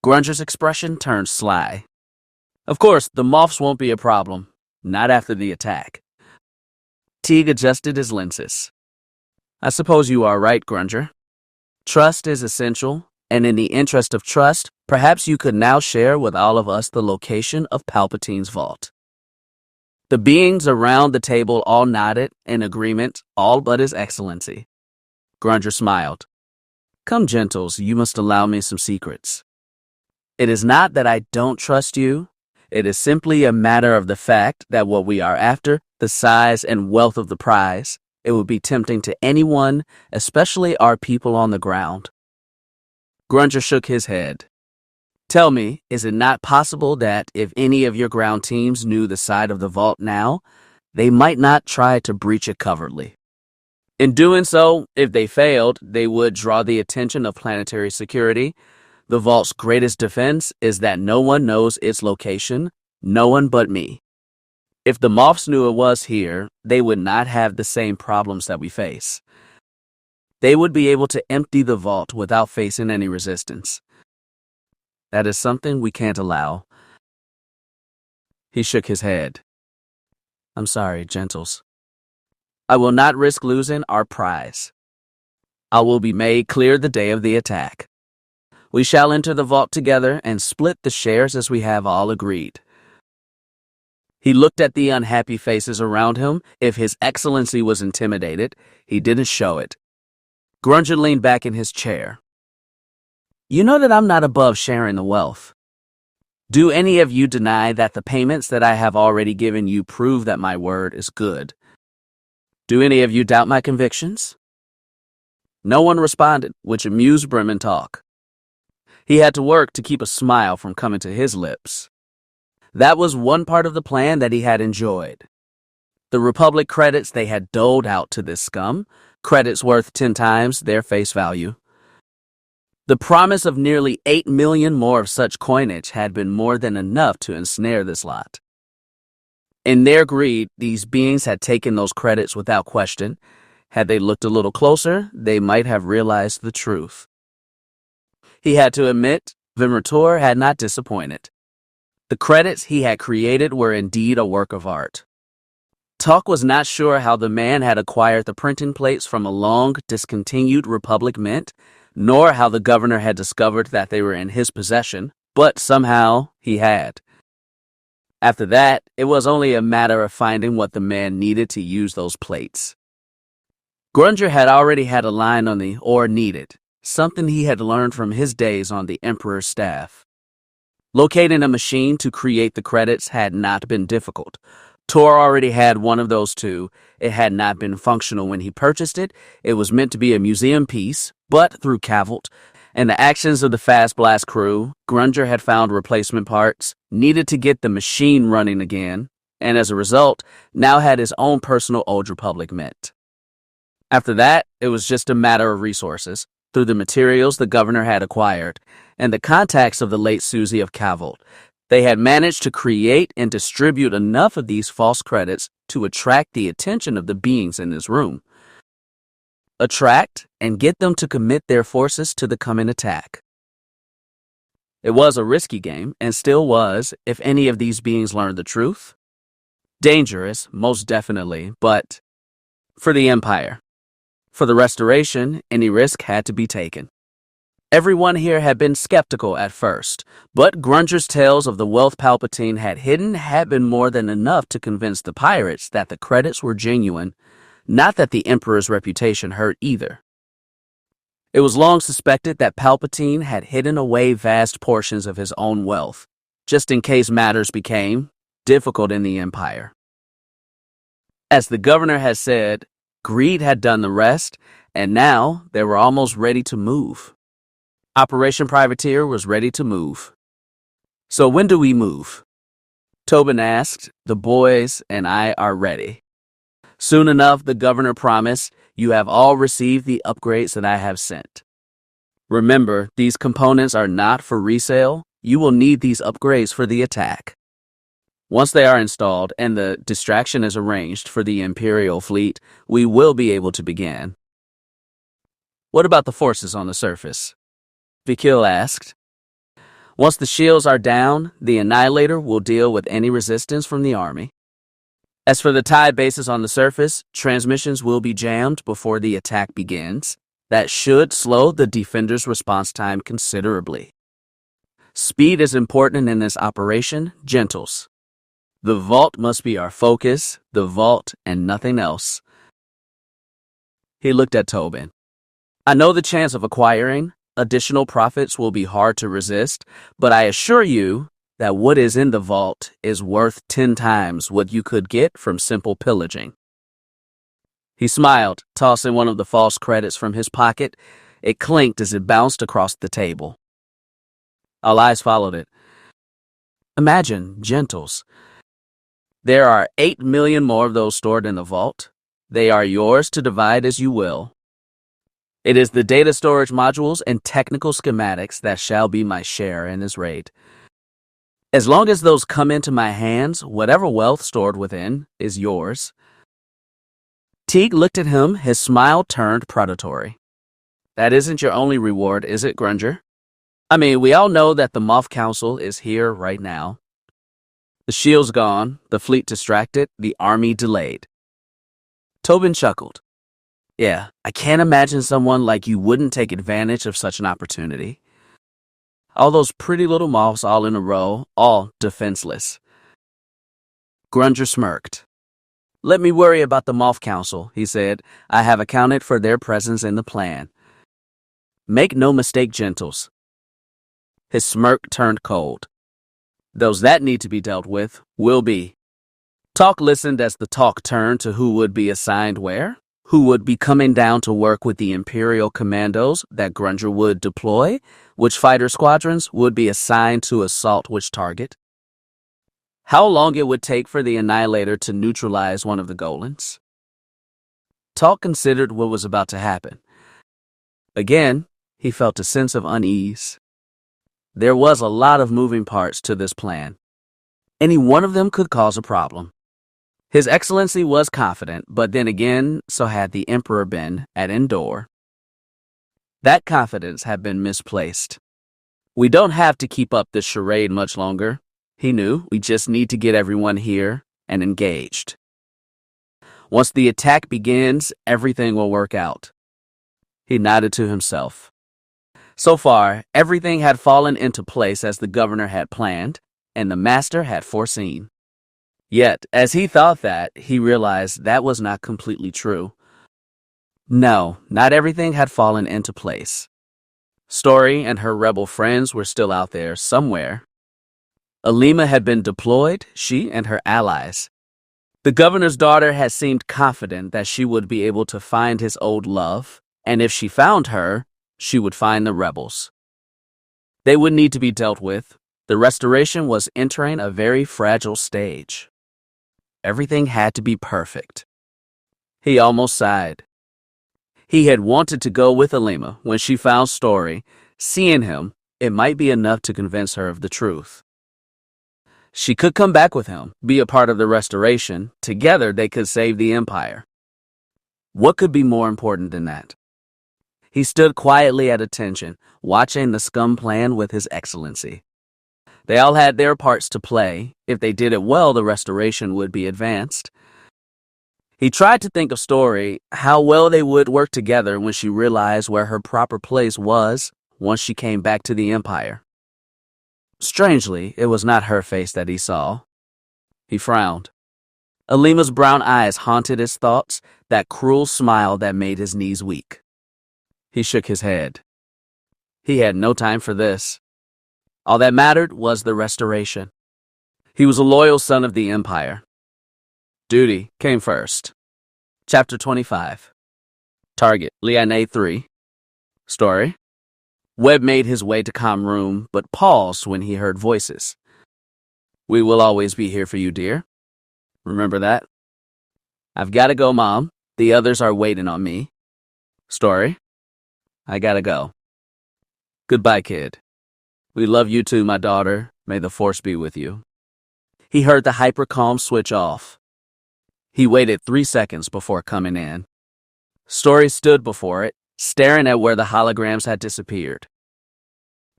[SPEAKER 1] Grunger's expression turned sly. Of course, the Moffs won't be a problem, not after the attack. Teague adjusted his lenses. I suppose you are right, Grunger. Trust is essential, and in the interest of trust, perhaps you could now share with all of us the location of Palpatine's vault. The beings around the table all nodded in agreement, all but His Excellency. Grunger smiled. Come, gentles, you must allow me some secrets. It is not that I don't trust you. It is simply a matter of the fact that what we are after, the size and wealth of the prize, it would be tempting to anyone, especially our people on the ground. Grunger shook his head. Tell me, is it not possible that if any of your ground teams knew the side of the vault now, they might not try to breach it covertly? In doing so, if they failed, they would draw the attention of planetary security. The vault's greatest defense is that no one knows its location, no one but me. If the Moffs knew it was here, they would not have the same problems that we face. They would be able to empty the vault without facing any resistance. That is something we can't allow. He shook his head. I'm sorry, gentles. I will not risk losing our prize. I will be made clear the day of the attack. We shall enter the vault together and split the shares as we have all agreed. He looked at the unhappy faces around him. If His Excellency was intimidated, he didn't show it. Grunger leaned back in his chair. You know that I'm not above sharing the wealth. Do any of you deny that the payments that I have already given you prove that my word is good? Do any of you doubt my convictions? No one responded, which amused Brementalk. He had to work to keep a smile from coming to his lips. That was one part of the plan that he had enjoyed. The Republic credits they had doled out to this scum, credits worth 10 times their face value. The promise of nearly 8 million more of such coinage had been more than enough to ensnare this lot. In their greed, these beings had taken those credits without question. Had they looked a little closer, they might have realized the truth. He had to admit, Vimertor had not disappointed. The credits he had created were indeed a work of art. Talk was not sure how the man had acquired the printing plates from a long discontinued Republic mint, nor how the governor had discovered that they were in his possession, but somehow he had. After that, it was only a matter of finding what the man needed to use those plates. Grunger had already had a line on the "or needed," something he had learned from his days on the Emperor's staff. Locating a machine to create the credits had not been difficult. Tor already had one of those too. It had not been functional when he purchased it. It was meant to be a museum piece, but through Cavalt and the actions of the Fast Blast crew, Grunger had found replacement parts, needed to get the machine running again, and as a result, now had his own personal Old Republic mint. After that, it was just a matter of resources, through the materials the governor had acquired, and the contacts of the late Susie of Cavalt. They had managed to create and distribute enough of these false credits to attract the attention of the beings in this room. Attract and get them to commit their forces to the coming attack. It was a risky game, and still was, if any of these beings learned the truth. Dangerous, most definitely, but for the Empire. For the Restoration, any risk had to be taken. Everyone here had been skeptical at first, but Grunger's tales of the wealth Palpatine had hidden had been more than enough to convince the pirates that the credits were genuine, not that the Emperor's reputation hurt either. It was long suspected that Palpatine had hidden away vast portions of his own wealth, just in case matters became difficult in the Empire. As the governor had said, greed had done the rest, and now they were almost ready to move. Operation Privateer was ready to move. So when do we move? Tobin asked. The boys and I are ready. Soon enough, the governor promised. You have all received the upgrades that I have sent. Remember, these components are not for resale. You will need these upgrades for the attack. Once they are installed and the distraction is arranged for the Imperial fleet, we will be able to begin. What about the forces on the surface? Vikil asked. Once the shields are down, the Annihilator will deal with any resistance from the army. As for the TIE bases on the surface, transmissions will be jammed before the attack begins. That should slow the defenders' response time considerably. Speed is important in this operation, gentles. The vault must be our focus, the vault and nothing else. He looked at Tobin. I know the chance of acquiring additional profits will be hard to resist, but I assure you that what is in the vault is worth 10 times what you could get from simple pillaging. He smiled, tossing one of the false credits from his pocket. It clinked as it bounced across the table. All eyes followed it. Imagine, gentles. There are 8 million more of those stored in the vault. They are yours to divide as you will. It is the data storage modules and technical schematics that shall be my share in this raid. As long as those come into my hands, whatever wealth stored within is yours. Teague looked at him, his smile turned predatory. That isn't your only reward, is it, Grunger? I mean, we all know that the Moff Council is here right now. The shield's gone, the fleet distracted, the army delayed. Tobin chuckled. Yeah, I can't imagine someone like you wouldn't take advantage of such an opportunity. All those pretty little Moffs all in a row, all defenseless. Grunger smirked. Let me worry about the Moff Council, he said. I have accounted for their presence in the plan. Make no mistake, gentles. His smirk turned cold. Those that need to be dealt with will be. Talk listened as the talk turned to who would be assigned where, who would be coming down to work with the Imperial commandos that Grunger would deploy, which fighter squadrons would be assigned to assault which target, how long it would take for the Annihilator to neutralize one of the Golans. Talk considered what was about to happen. Again, he felt a sense of unease. There was a lot of moving parts to this plan. Any one of them could cause a problem. His Excellency was confident, but then again, so had the Emperor been at Endor. That confidence had been misplaced. We don't have to keep up this charade much longer. He knew we just need to get everyone here and engaged. Once the attack begins, everything will work out. He nodded to himself. So far, everything had fallen into place as the governor had planned, and the master had foreseen. Yet, as he thought that, he realized that was not completely true. No, not everything had fallen into place. Story and her rebel friends were still out there somewhere. Alima had been deployed, she and her allies. The governor's daughter had seemed confident that she would be able to find his old love, and if she found her, she would find the rebels. They would need to be dealt with. The restoration was entering a very fragile stage. Everything had to be perfect. He almost sighed. He had wanted to go with Alima when she found Story. Seeing him, it might be enough to convince her of the truth. She could come back with him, be a part of the restoration. Together they could save the Empire. What could be more important than that? He stood quietly at attention, watching the scum plan with His Excellency. They all had their parts to play. If they did it well, the restoration would be advanced. He tried to think of Story, how well they would work together when she realized where her proper place was once she came back to the Empire. Strangely, it was not her face that he saw. He frowned. Alima's brown eyes haunted his thoughts, that cruel smile that made his knees weak. He shook his head. He had no time for this. All that mattered was the restoration. He was a loyal son of the Empire. Duty came first. Chapter 25. Target, Liane 3. Story. Webb made his way to comm room, but paused when he heard voices. We will always be here for you, dear. Remember that? I've got to go, Mom. The others are waiting on me. Story. I gotta go. Goodbye, kid. We love you too, my daughter. May the Force be with you. He heard the hypercom switch off. He waited 3 seconds before coming in. Story stood before it, staring at where the holograms had disappeared.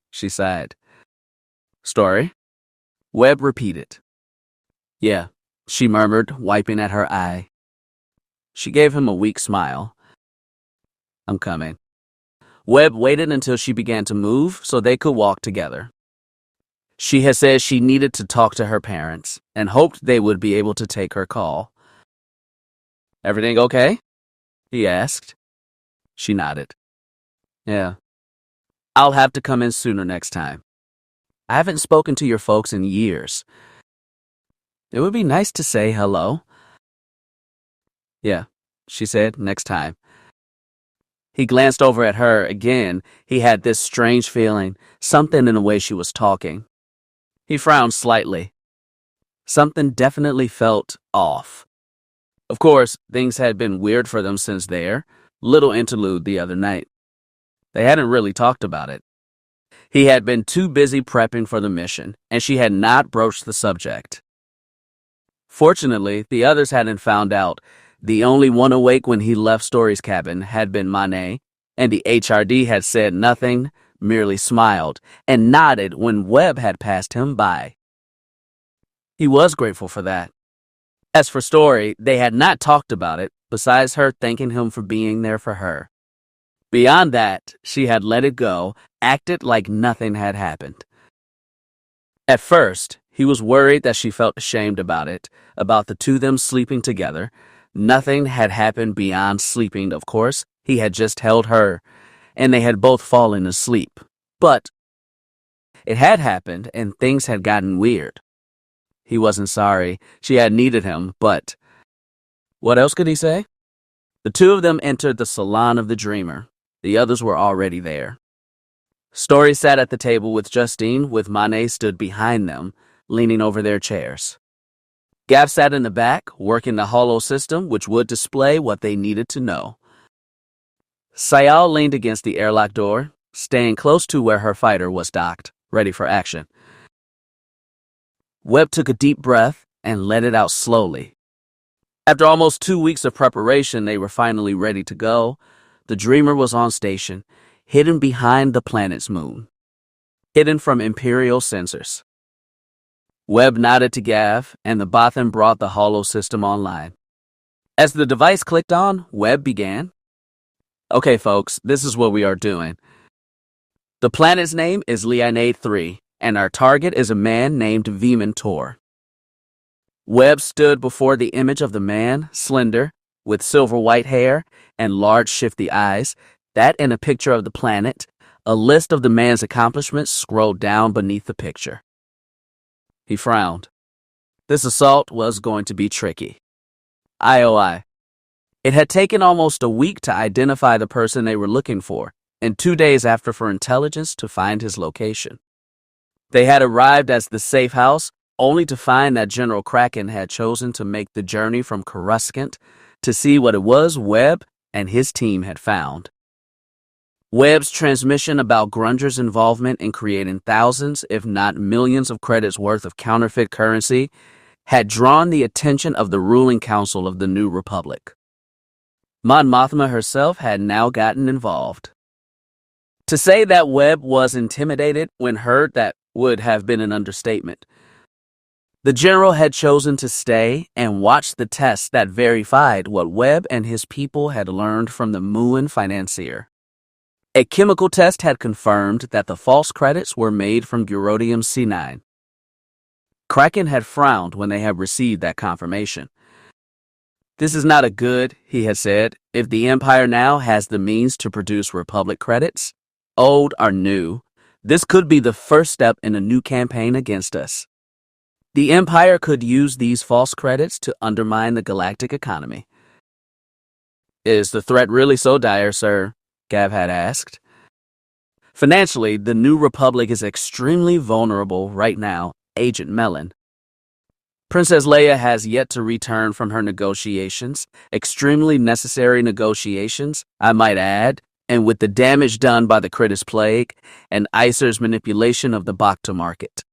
[SPEAKER 1] She sighed. Story? Webb repeated. Yeah, she murmured, wiping at her eye. She gave him a weak smile. I'm coming. Webb waited until she began to move so they could walk together. She had said she needed to talk to her parents and hoped they would be able to take her call. Everything okay? He asked. She nodded. Yeah. I'll have to come in sooner next time. I haven't spoken to your folks in years. It would be nice to say hello. Yeah, she said, next time. He glanced over at her again. He had this strange feeling, something in the way she was talking. He frowned slightly. Something definitely felt off. Of course, things had been weird for them since their little interlude the other night. They hadn't really talked about it. He had been too busy prepping for the mission, and she had not broached the subject. Fortunately, the others hadn't found out. The only one awake when he left Story's cabin had been Manet, and the HRD had said nothing, merely smiled, and nodded when Webb had passed him by. He was grateful for that. As for Story, they had not talked about it, besides her thanking him for being there for her. Beyond that, she had let it go, acted like nothing had happened. At first, he was worried that she felt ashamed about it, about the two of them sleeping together. Nothing had happened beyond sleeping, of course. He had just held her, and they had both fallen asleep. But it had happened, and things had gotten weird. He wasn't sorry. She had needed him, but what else could he say? The two of them entered the salon of the Dreamer. The others were already there. Story sat at the table with Justine, with Manet stood behind them, leaning over their chairs. Gav sat in the back, working the holo system, which would display what they needed to know. Sayal leaned against the airlock door, staying close to where her fighter was docked, ready for action. Webb took a deep breath and let it out slowly. After almost 2 weeks of preparation, they were finally ready to go. The Dreamer was on station, hidden behind the planet's moon, hidden from Imperial sensors. Webb nodded to Gav, and the Bothan brought the holo system online. As the device clicked on, Webb began. Okay, folks, this is what we are doing. The planet's name is Leonade 3, and our target is a man named Veman Tor. Webb stood before the image of the man, slender, with silver white hair and large shifty eyes, that in a picture of the planet. A list of the man's accomplishments scrolled down beneath the picture. He frowned. This assault was going to be tricky. IOI. It had taken almost a week to identify the person they were looking for, and 2 days after for intelligence to find his location. They had arrived at the safe house, only to find that General Kraken had chosen to make the journey from Coruscant to see what it was Webb and his team had found. Webb's transmission about Grunger's involvement in creating thousands, if not millions of credits worth of counterfeit currency had drawn the attention of the ruling council of the New Republic. Mon Mothma herself had now gotten involved. To say that Webb was intimidated when heard that would have been an understatement. The general had chosen to stay and watch the tests that verified what Webb and his people had learned from the Muin financier. A chemical test had confirmed that the false credits were made from Gurodium C9. Kraken had frowned when they had received that confirmation. This is not a good, he had said, if the Empire now has the means to produce Republic credits, old or new. This could be the first step in a new campaign against us. The Empire could use these false credits to undermine the galactic economy. Is the threat really so dire, sir? Gav had asked. Financially, the New Republic is extremely vulnerable right now, Agent Mellon. Princess Leia has yet to return from her negotiations, extremely necessary negotiations, I might add, and with the damage done by the Critis Plague and Icer's manipulation of the Bacta market.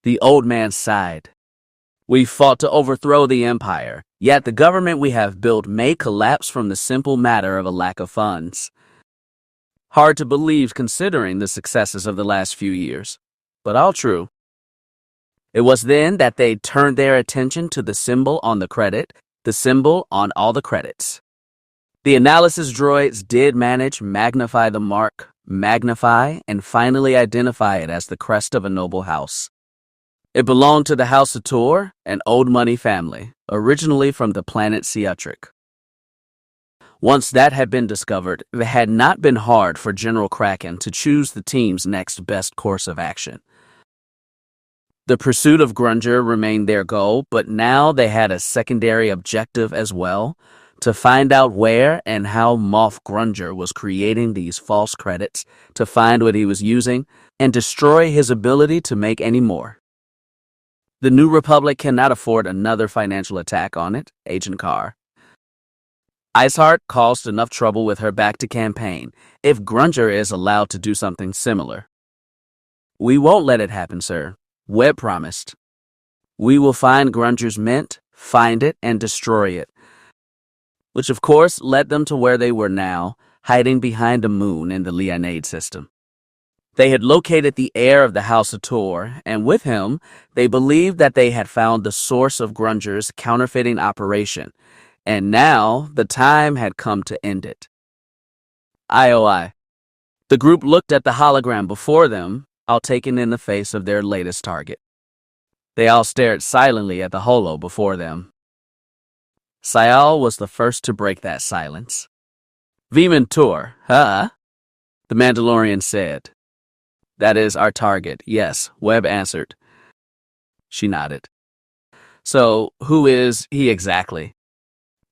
[SPEAKER 1] The old man sighed. We fought to overthrow the Empire, yet the government we have built may collapse from the simple matter of a lack of funds. Hard to believe considering the successes of the last few years, but all true. It was then that they turned their attention to the symbol on the credit, the symbol on all the credits. The analysis droids did manage magnify the mark, magnify, and finally identify it as the crest of a noble house. It belonged to the House of Tor, an old money family, originally from the planet Seatric. Once that had been discovered, it had not been hard for General Kraken to choose the team's next best course of action. The pursuit of Grunger remained their goal, but now they had a secondary objective as well, to find out where and how Moff Grunger was creating these false credits, to find what he was using, and destroy his ability to make any more. The New Republic cannot afford another financial attack on it, Agent Carr. Iceheart caused enough trouble with her back to campaign, if Grunger is allowed to do something similar. We won't let it happen, sir. Webb promised. We will find Grunger's mint, find it, and destroy it. Which of course led them to where they were now, hiding behind a moon in the Leonade system. They had located the heir of the House of Tor, and with him, they believed that they had found the source of Grunger's counterfeiting operation, and now the time had come to end it. IOI. The group looked at the hologram before them, all taken in the face of their latest target. They all stared silently at the holo before them. Sayal was the first to break that silence. Veman Tor, huh? The Mandalorian said. That is our target, yes, Webb answered. She nodded. So, who is he exactly?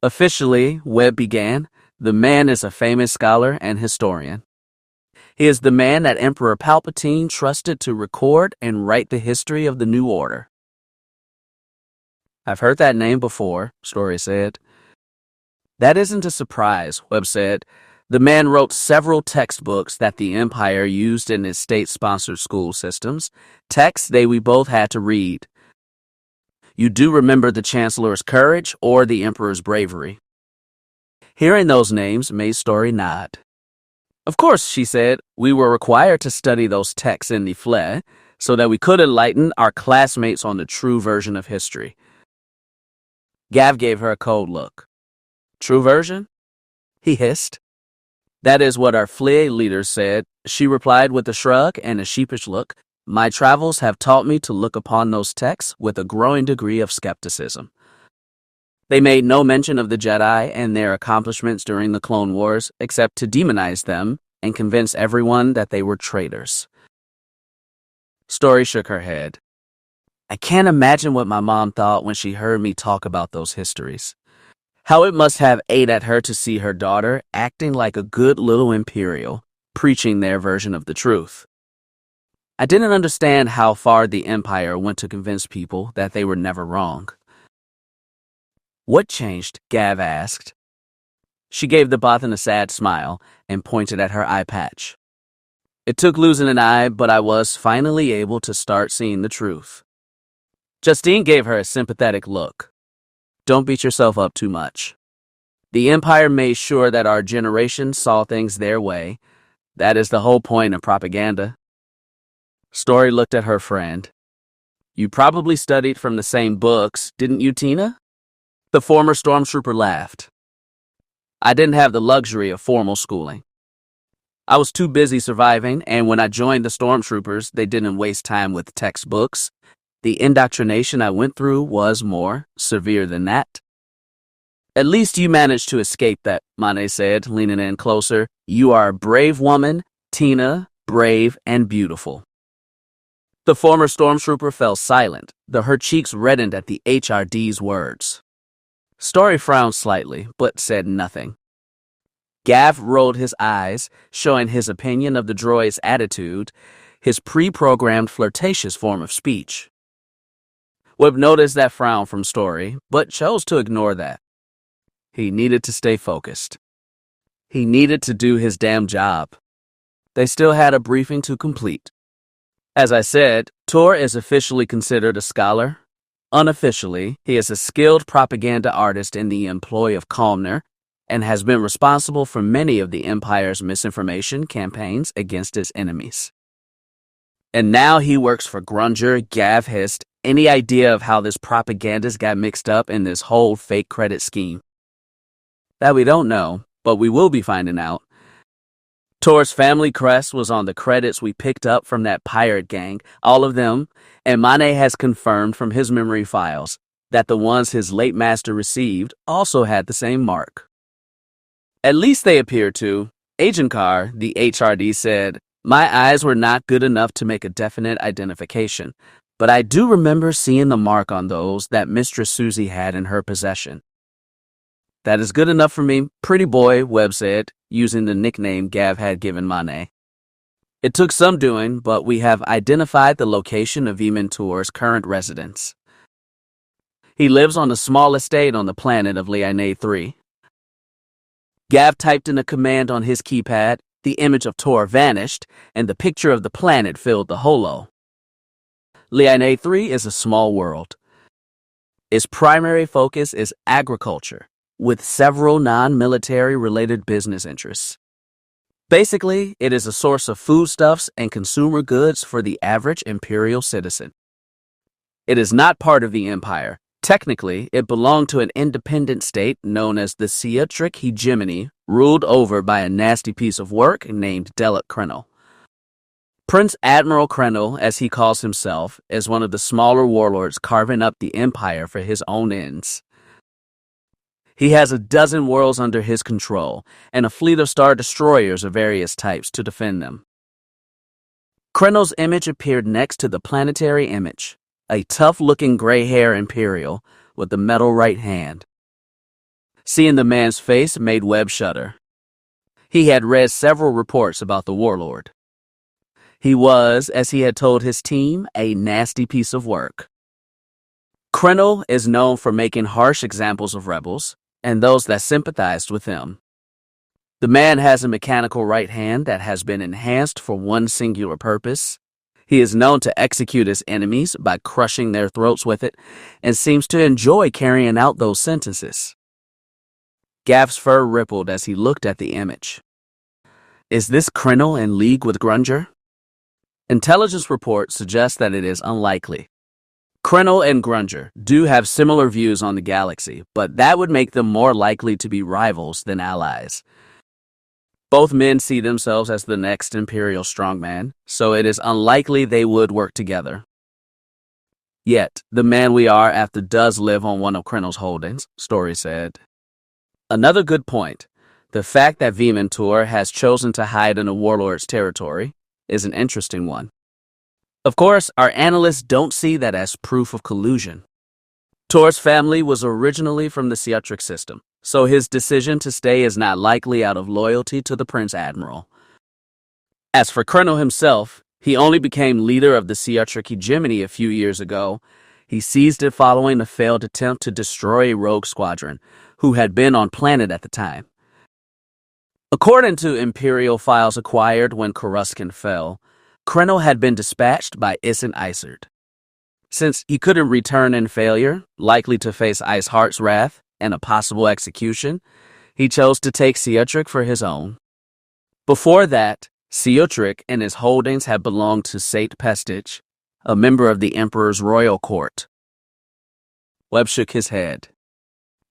[SPEAKER 1] Officially, Webb began, the man is a famous scholar and historian. He is the man that Emperor Palpatine trusted to record and write the history of the New Order. I've heard that name before, Story said. That isn't a surprise, Webb said. The man wrote several textbooks that the Empire used in its state-sponsored school systems, texts we both had to read. You do remember the Chancellor's courage or the Emperor's bravery. Hearing those names made Story nod. Of course, she said, we were required to study those texts in the Flé so that we could enlighten our classmates on the true version of history. Gav gave her a cold look. True version? He hissed. That is what our Fleet leaders said, she replied with a shrug and a sheepish look. My travels have taught me to look upon those texts with a growing degree of skepticism. They made no mention of the Jedi and their accomplishments during the Clone Wars, except to demonize them and convince everyone that they were traitors. Story shook her head. I can't imagine what my mom thought when she heard me talk about those histories. How it must have ate at her to see her daughter acting like a good little Imperial, preaching their version of the truth. I didn't understand how far the Empire went to convince people that they were never wrong. What changed? Gav asked. She gave the Bothan a sad smile and pointed at her eye patch. It took losing an eye, but I was finally able to start seeing the truth. Justine gave her a sympathetic look. Don't beat yourself up too much. The Empire made sure that our generation saw things their way. That is the whole point of propaganda. Story looked at her friend. You probably studied from the same books, didn't you, Tina? The former stormtrooper laughed. I didn't have the luxury of formal schooling. I was too busy surviving, and when I joined the stormtroopers, they didn't waste time with textbooks. The indoctrination I went through was more severe than that. At least you managed to escape that, Mane said, leaning in closer. You are a brave woman, Tina, brave and beautiful. The former stormtrooper fell silent, though her cheeks reddened at the HRD's words. Story frowned slightly, but said nothing. Gav rolled his eyes, showing his opinion of the droid's attitude, his pre-programmed flirtatious form of speech. Webb noticed that frown from Story, but chose to ignore that. He needed to stay focused. He needed to do his damn job. They still had a briefing to complete. As I said, Tor is officially considered a scholar. Unofficially, he is a skilled propaganda artist in the employ of Calmner and has been responsible for many of the Empire's misinformation campaigns against its enemies. And now he works for Grunger. Gav hissed. Any idea of how this propagandist got mixed up in this whole fake credit scheme? That we don't know, but we will be finding out. Tor's family crest was on the credits we picked up from that pirate gang, all of them, and Mane has confirmed from his memory files that the ones his late master received also had the same mark. At least they appear to. Agent Carr, the HRD, said, My eyes were not good enough to make a definite identification, but I do remember seeing the mark on those that Mistress Susie had in her possession. That is good enough for me, pretty boy, Webb said, using the nickname Gav had given Mane. It took some doing, but we have identified the location of Tor's current residence. He lives on a small estate on the planet of Liane 3. Gav typed in a command on his keypad, the image of Tor vanished, and the picture of the planet filled the holo. Liane 3 is a small world. Its primary focus is agriculture, with several non-military related business interests. Basically, it is a source of foodstuffs and consumer goods for the average Imperial citizen. It is not part of the Empire. Technically, it belonged to an independent state known as the Seatric Hegemony, ruled over by a nasty piece of work named Delek Krenel. Prince Admiral Krenel, as he calls himself, is one of the smaller warlords carving up the Empire for his own ends. He has a dozen worlds under his control, and a fleet of star destroyers of various types to defend them. Krenel's image appeared next to the planetary image, a tough-looking gray-hair Imperial with a metal right hand. Seeing the man's face made Webb shudder. He had read several reports about the warlord. He was, as he had told his team, a nasty piece of work. Krenel is known for making harsh examples of rebels, and those that sympathized with him. The man has a mechanical right hand that has been enhanced for one singular purpose. He is known to execute his enemies by crushing their throats with it, and seems to enjoy carrying out those sentences. Gav's fur rippled as he looked at the image. Is this Krenel in league with Grunger? Intelligence reports suggest that it is unlikely. Krennel and Grunger do have similar views on the galaxy, but that would make them more likely to be rivals than allies. Both men see themselves as the next Imperial strongman, so it is unlikely they would work together. Yet, the man we are after does live on one of Krennel's holdings, Story said. Another good point. The fact that Vimentor has chosen to hide in a warlord's territory is an interesting one. Of course, our analysts don't see that as proof of collusion. Tor's family was originally from the Seatric system, so his decision to stay is not likely out of loyalty to the Prince Admiral. As for Krennel himself, he only became leader of the Seatric hegemony a few years ago. He seized it following a failed attempt to destroy a rogue squadron, who had been on planet at the time. According to Imperial files acquired when Coruscant fell, Krennel had been dispatched by Isin Isard. Since he couldn't return in failure, likely to face Iceheart's wrath and a possible execution, he chose to take Seatric for his own. Before that, Seatric and his holdings had belonged to Sate Pestich, a member of the Emperor's royal court. Webb shook his head.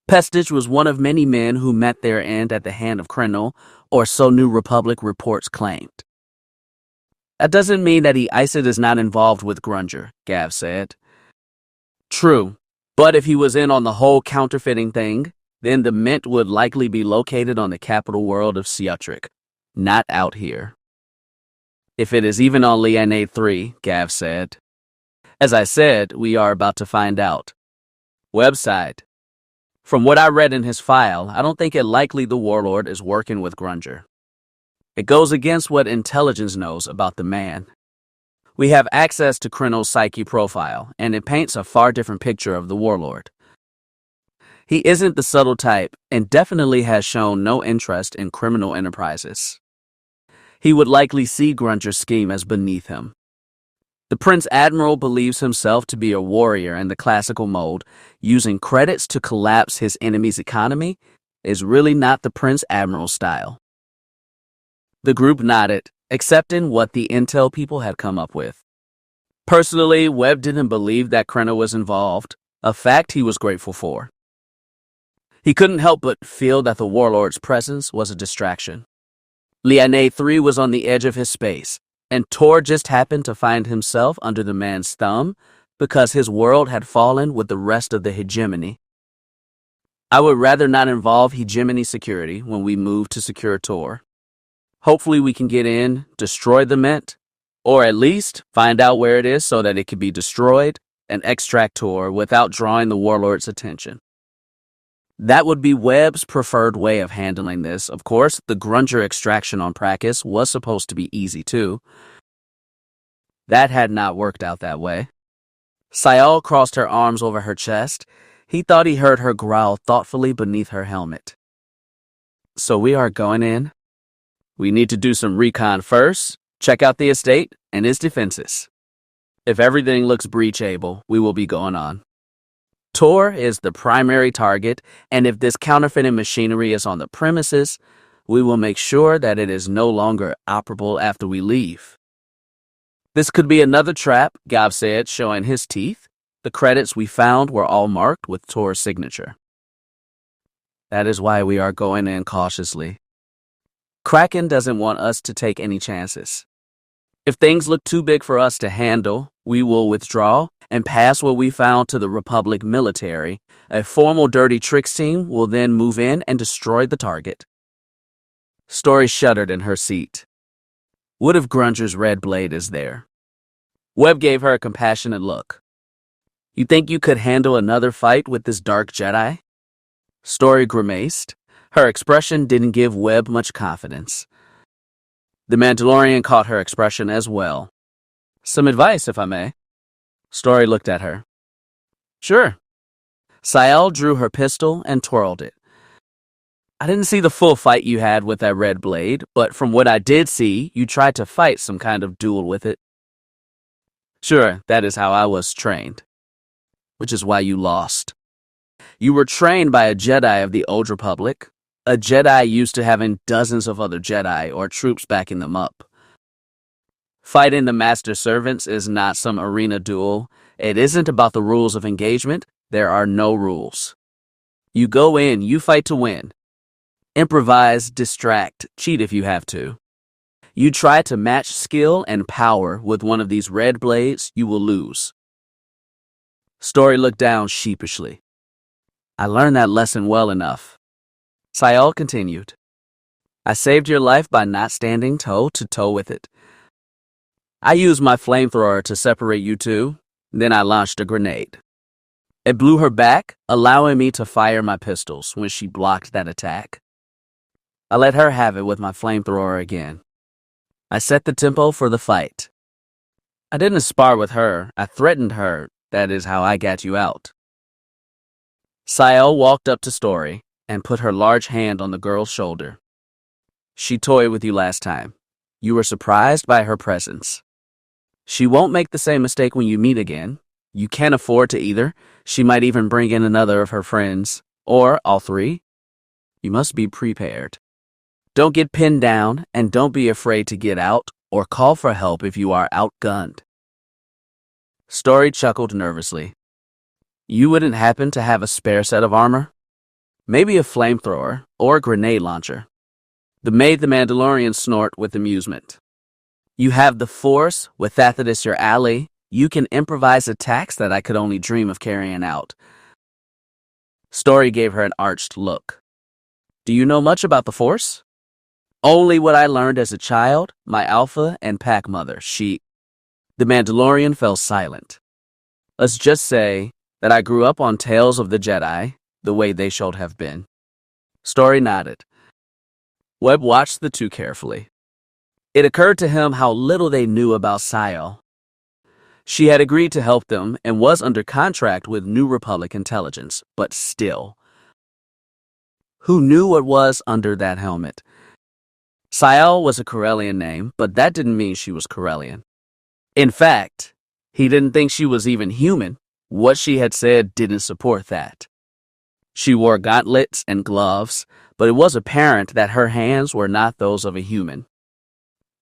[SPEAKER 1] Pestich was one of many men who met their end at the hand of Krennel, or so New Republic reports claimed. That doesn't mean that Isard is not involved with Grunger, Gav said. True, but if he was in on the whole counterfeiting thing, then the mint would likely be located on the capital world of Seatric, not out here. If it is even on Liane 3, Gav said. As I said, we are about to find out. Website. From what I read in his file, I don't think it likely the warlord is working with Grunger. It goes against what intelligence knows about the man. We have access to Krennel's psyche profile, and it paints a far different picture of the warlord. He isn't the subtle type, and definitely has shown no interest in criminal enterprises. He would likely see Grunger's scheme as beneath him. The Prince Admiral believes himself to be a warrior in the classical mode. Using credits to collapse his enemy's economy is really not the Prince Admiral style. The group nodded, accepting what the intel people had come up with. Personally, Webb didn't believe that Krennel was involved, a fact he was grateful for. He couldn't help but feel that the warlord's presence was a distraction. Liane 3 was on the edge of his space, and Tor just happened to find himself under the man's thumb because his world had fallen with the rest of the hegemony. I would rather not involve hegemony security when we move to secure Tor. Hopefully we can get in, destroy the mint, or at least find out where it is so that it can be destroyed and extract Tor without drawing the warlord's attention. That would be Webb's preferred way of handling this. Of course, the Grunger extraction on Prakus was supposed to be easy too. That had not worked out that way. Sayal crossed her arms over her chest. He thought he heard her growl thoughtfully beneath her helmet. So we are going in? We need to do some recon first, check out the estate and its defenses. If everything looks breachable, we will be going on. Tor is the primary target, and if this counterfeiting machinery is on the premises, we will make sure that it is no longer operable after we leave. This could be another trap, Gav said, showing his teeth. The credits we found were all marked with Tor's signature. That is why we are going in cautiously. Kraken doesn't want us to take any chances. If things look too big for us to handle, we will withdraw and pass what we found to the Republic military. A formal dirty tricks team will then move in and destroy the target. Story shuddered in her seat. What if Grunger's red blade is there? Webb gave her a compassionate look. You think you could handle another fight with this dark Jedi? Story grimaced. Her expression didn't give Webb much confidence. The Mandalorian caught her expression as well. Some advice, if I may. Story looked at her. Sure. Sayal drew her pistol and twirled it. I didn't see the full fight you had with that red blade, but from what I did see, you tried to fight some kind of duel with it. Sure, that is how I was trained. Which is why you lost. You were trained by a Jedi of the Old Republic, a Jedi used to having dozens of other Jedi or troops backing them up. Fighting the Master Servants is not some arena duel. It isn't about the rules of engagement. There are no rules. You go in, you fight to win. Improvise, distract, cheat if you have to. You try to match skill and power with one of these red blades, you will lose. Story looked down sheepishly. I learned that lesson well enough. Sayal continued. I saved your life by not standing toe to toe with it. I used my flamethrower to separate you two, then I launched a grenade. It blew her back, allowing me to fire my pistols when she blocked that attack. I let her have it with my flamethrower again. I set the tempo for the fight. I didn't spar with her, I threatened her. That is how I got you out. Sayal walked up to Story and put her large hand on the girl's shoulder. She toyed with you last time. You were surprised by her presence. She won't make the same mistake when you meet again. You can't afford to either. She might even bring in another of her friends, or all three. You must be prepared. Don't get pinned down, and don't be afraid to get out or call for help if you are outgunned. Story chuckled nervously. You wouldn't happen to have a spare set of armor? Maybe a flamethrower or a grenade launcher. That made the Mandalorian snort with amusement. You have the Force, with Thathidus your ally. You can improvise attacks that I could only dream of carrying out. Story gave her an arched look. Do you know much about the Force? Only what I learned as a child, my alpha and pack mother, The Mandalorian fell silent. Let's just say that I grew up on tales of the Jedi, the way they should have been. Story nodded. Webb watched the two carefully. It occurred to him how little they knew about Sayal. She had agreed to help them and was under contract with New Republic intelligence, but still. Who knew what was under that helmet? Sayal was a Corellian name, but that didn't mean she was Corellian. In fact, he didn't think she was even human. What she had said didn't support that. She wore gauntlets and gloves, but it was apparent that her hands were not those of a human.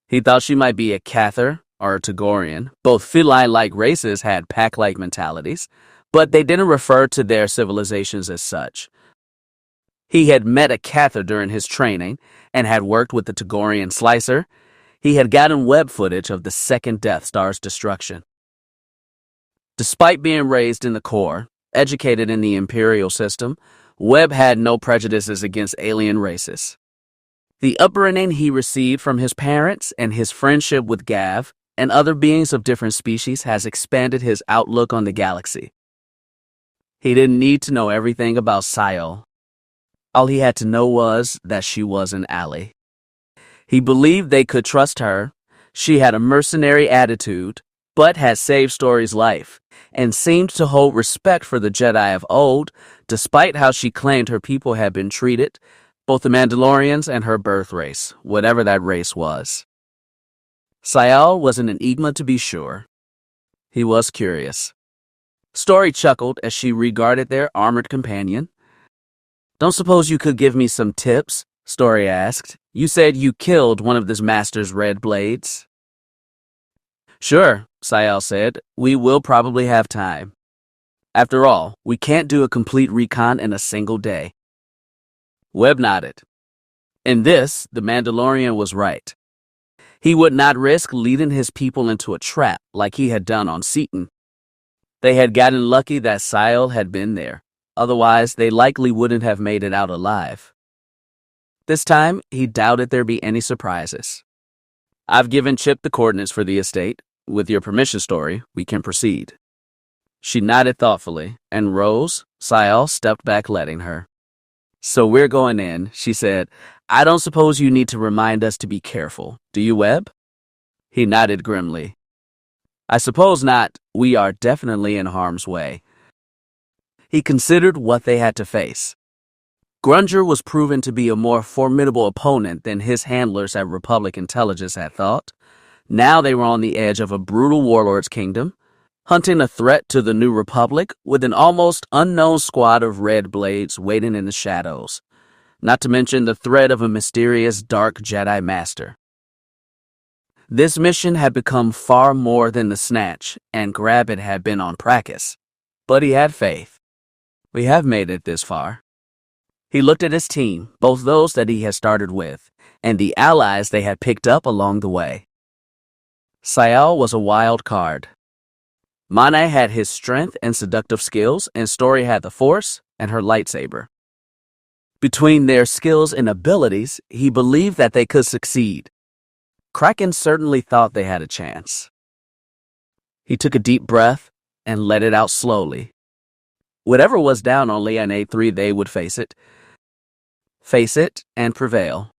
[SPEAKER 1] He thought she might be a Cathar or a Togorian. Both feline-like races had pack-like mentalities, but they didn't refer to their civilizations as such. He had met a Cathar during his training and had worked with the Togorian Slicer. He had gotten web footage of the second Death Star's destruction. Despite being raised in the Corps, educated in the Imperial system, Webb had no prejudices against alien races. The upbringing he received from his parents and his friendship with Gav and other beings of different species has expanded his outlook on the galaxy. He didn't need to know everything about Sayal. All he had to know was that she was an ally. He believed they could trust her. She had a mercenary attitude, but had saved Story's life, and seemed to hold respect for the Jedi of old, despite how she claimed her people had been treated, both the Mandalorians and her birth race, whatever that race was. Sayal was an enigma to be sure. He was curious. Story chuckled as she regarded their armored companion. Don't suppose you could give me some tips? Story asked. You said you killed one of this master's red blades. Sure, Sayal said. We will probably have time. After all, we can't do a complete recon in a single day. Webb nodded. In this, the Mandalorian was right. He would not risk leading his people into a trap like he had done on Seaton. They had gotten lucky that Sayal had been there. Otherwise, they likely wouldn't have made it out alive. This time, he doubted there'd be any surprises. I've given Chip the coordinates for the estate. With your permission, Story, we can proceed. She nodded thoughtfully and rose. Sayal stepped back, letting her. So we're going in, she said. I don't suppose you need to remind us to be careful, do you, Webb? He nodded grimly. I suppose not. We are definitely in harm's way. He considered what they had to face. Grunger was proven to be a more formidable opponent than his handlers at Republic Intelligence had thought. Now they were on the edge of a brutal warlord's kingdom, hunting a threat to the New Republic with an almost unknown squad of red blades waiting in the shadows, not to mention the threat of a mysterious dark Jedi master. This mission had become far more than the snatch, and grab it had been on Prakus. But he had faith. We have made it this far. He looked at his team, both those that he had started with, and the allies they had picked up along the way. Sayal was a wild card. Mane had his strength and seductive skills, and Story had the force and her lightsaber. Between their skills and abilities, he believed that they could succeed. Kraken certainly thought they had a chance. He took a deep breath and let it out slowly. Whatever was down on Leon A3, they would face it. Face it and prevail.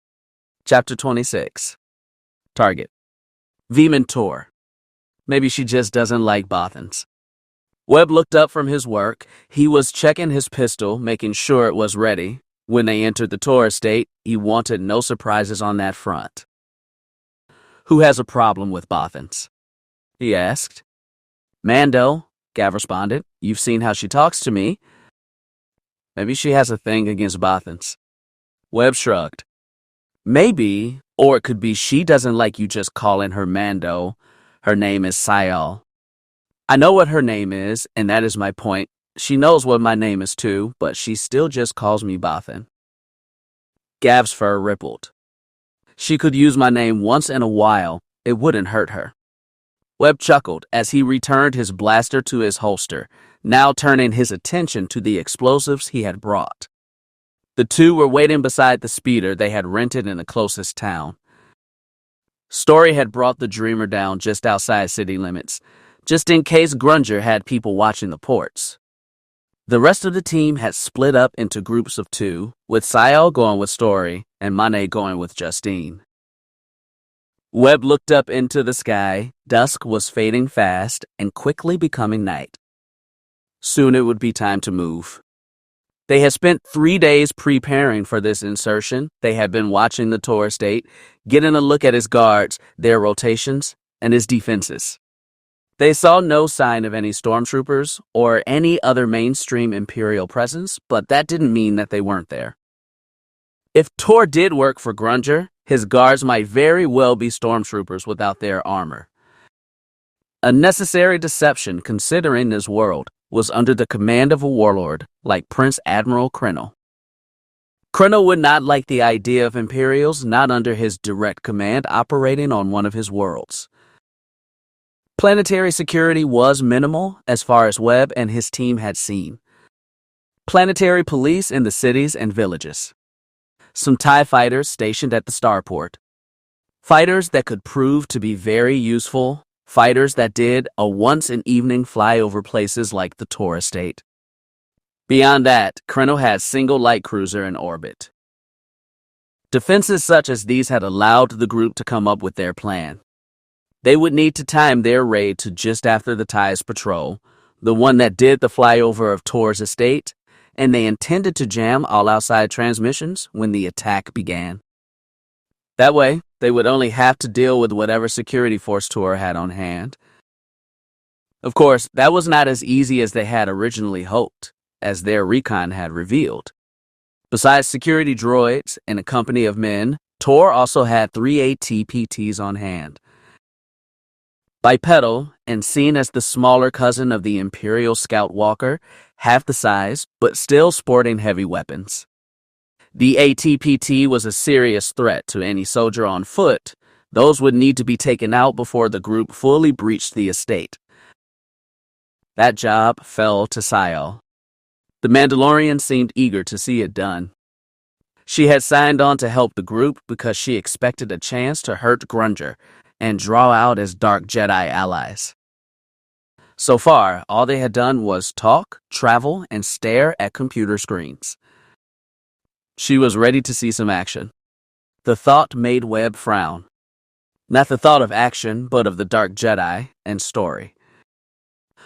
[SPEAKER 1] Chapter 26. Target. V Mentor. Maybe she just doesn't like Bothans. Webb looked up from his work. He was checking his pistol, making sure it was ready. When they entered the Tor estate, he wanted no surprises on that front. Who has a problem with Bothans? He asked. Mando, Gav responded. You've seen how she talks to me. Maybe she has a thing against Bothans. Webb shrugged. Maybe, or it could be she doesn't like you just calling her Mando. Her name is Sayal. I know what her name is, and that is my point. She knows what my name is too, but she still just calls me Bothan. Gav's fur rippled. She could use my name once in a while. It wouldn't hurt her. Webb chuckled as he returned his blaster to his holster, now turning his attention to the explosives he had brought. The two were waiting beside the speeder they had rented in the closest town. Story had brought the Dreamer down just outside city limits, just in case Grunger had people watching the ports. The rest of the team had split up into groups of two, with Sayal going with Story and Mane going with Justine. Webb looked up into the sky. Dusk was fading fast and quickly becoming night. Soon it would be time to move. They had spent 3 days preparing for this insertion. They had been watching the Tor estate, getting a look at his guards, their rotations, and his defenses. They saw no sign of any stormtroopers or any other mainstream Imperial presence, but that didn't mean that they weren't there. If Tor did work for Grunger, his guards might very well be stormtroopers without their armor. A necessary deception considering this world was under the command of a warlord like Prince Admiral Krynl. Krynl would not like the idea of Imperials not under his direct command operating on one of his worlds. Planetary security was minimal as far as Webb and his team had seen. Planetary police in the cities and villages. Some TIE fighters stationed at the starport. Fighters that could prove to be very useful. Fighters that did a once-an-evening fly over places like the Tor estate. Beyond that, Krynl had single light cruiser in orbit. Defenses such as these had allowed the group to come up with their plan. They would need to time their raid to just after the TIE's patrol, the one that did the flyover of Tor's estate, and they intended to jam all outside transmissions when the attack began. That way, they would only have to deal with whatever security force Tor had on hand. Of course, that was not as easy as they had originally hoped, as their recon had revealed. Besides security droids and a company of men, Tor also had 3 ATPTs on hand. Bipedal, and seen as the smaller cousin of the Imperial Scout Walker, half the size, but still sporting heavy weapons. The ATPT was a serious threat to any soldier on foot. Those would need to be taken out before the group fully breached the estate. That job fell to Sayal. The Mandalorian seemed eager to see it done. She had signed on to help the group because she expected a chance to hurt Grunger and draw out as Dark Jedi allies. So far, all they had done was talk, travel, and stare at computer screens. She was ready to see some action. The thought made Webb frown. Not the thought of action, but of the Dark Jedi and Story.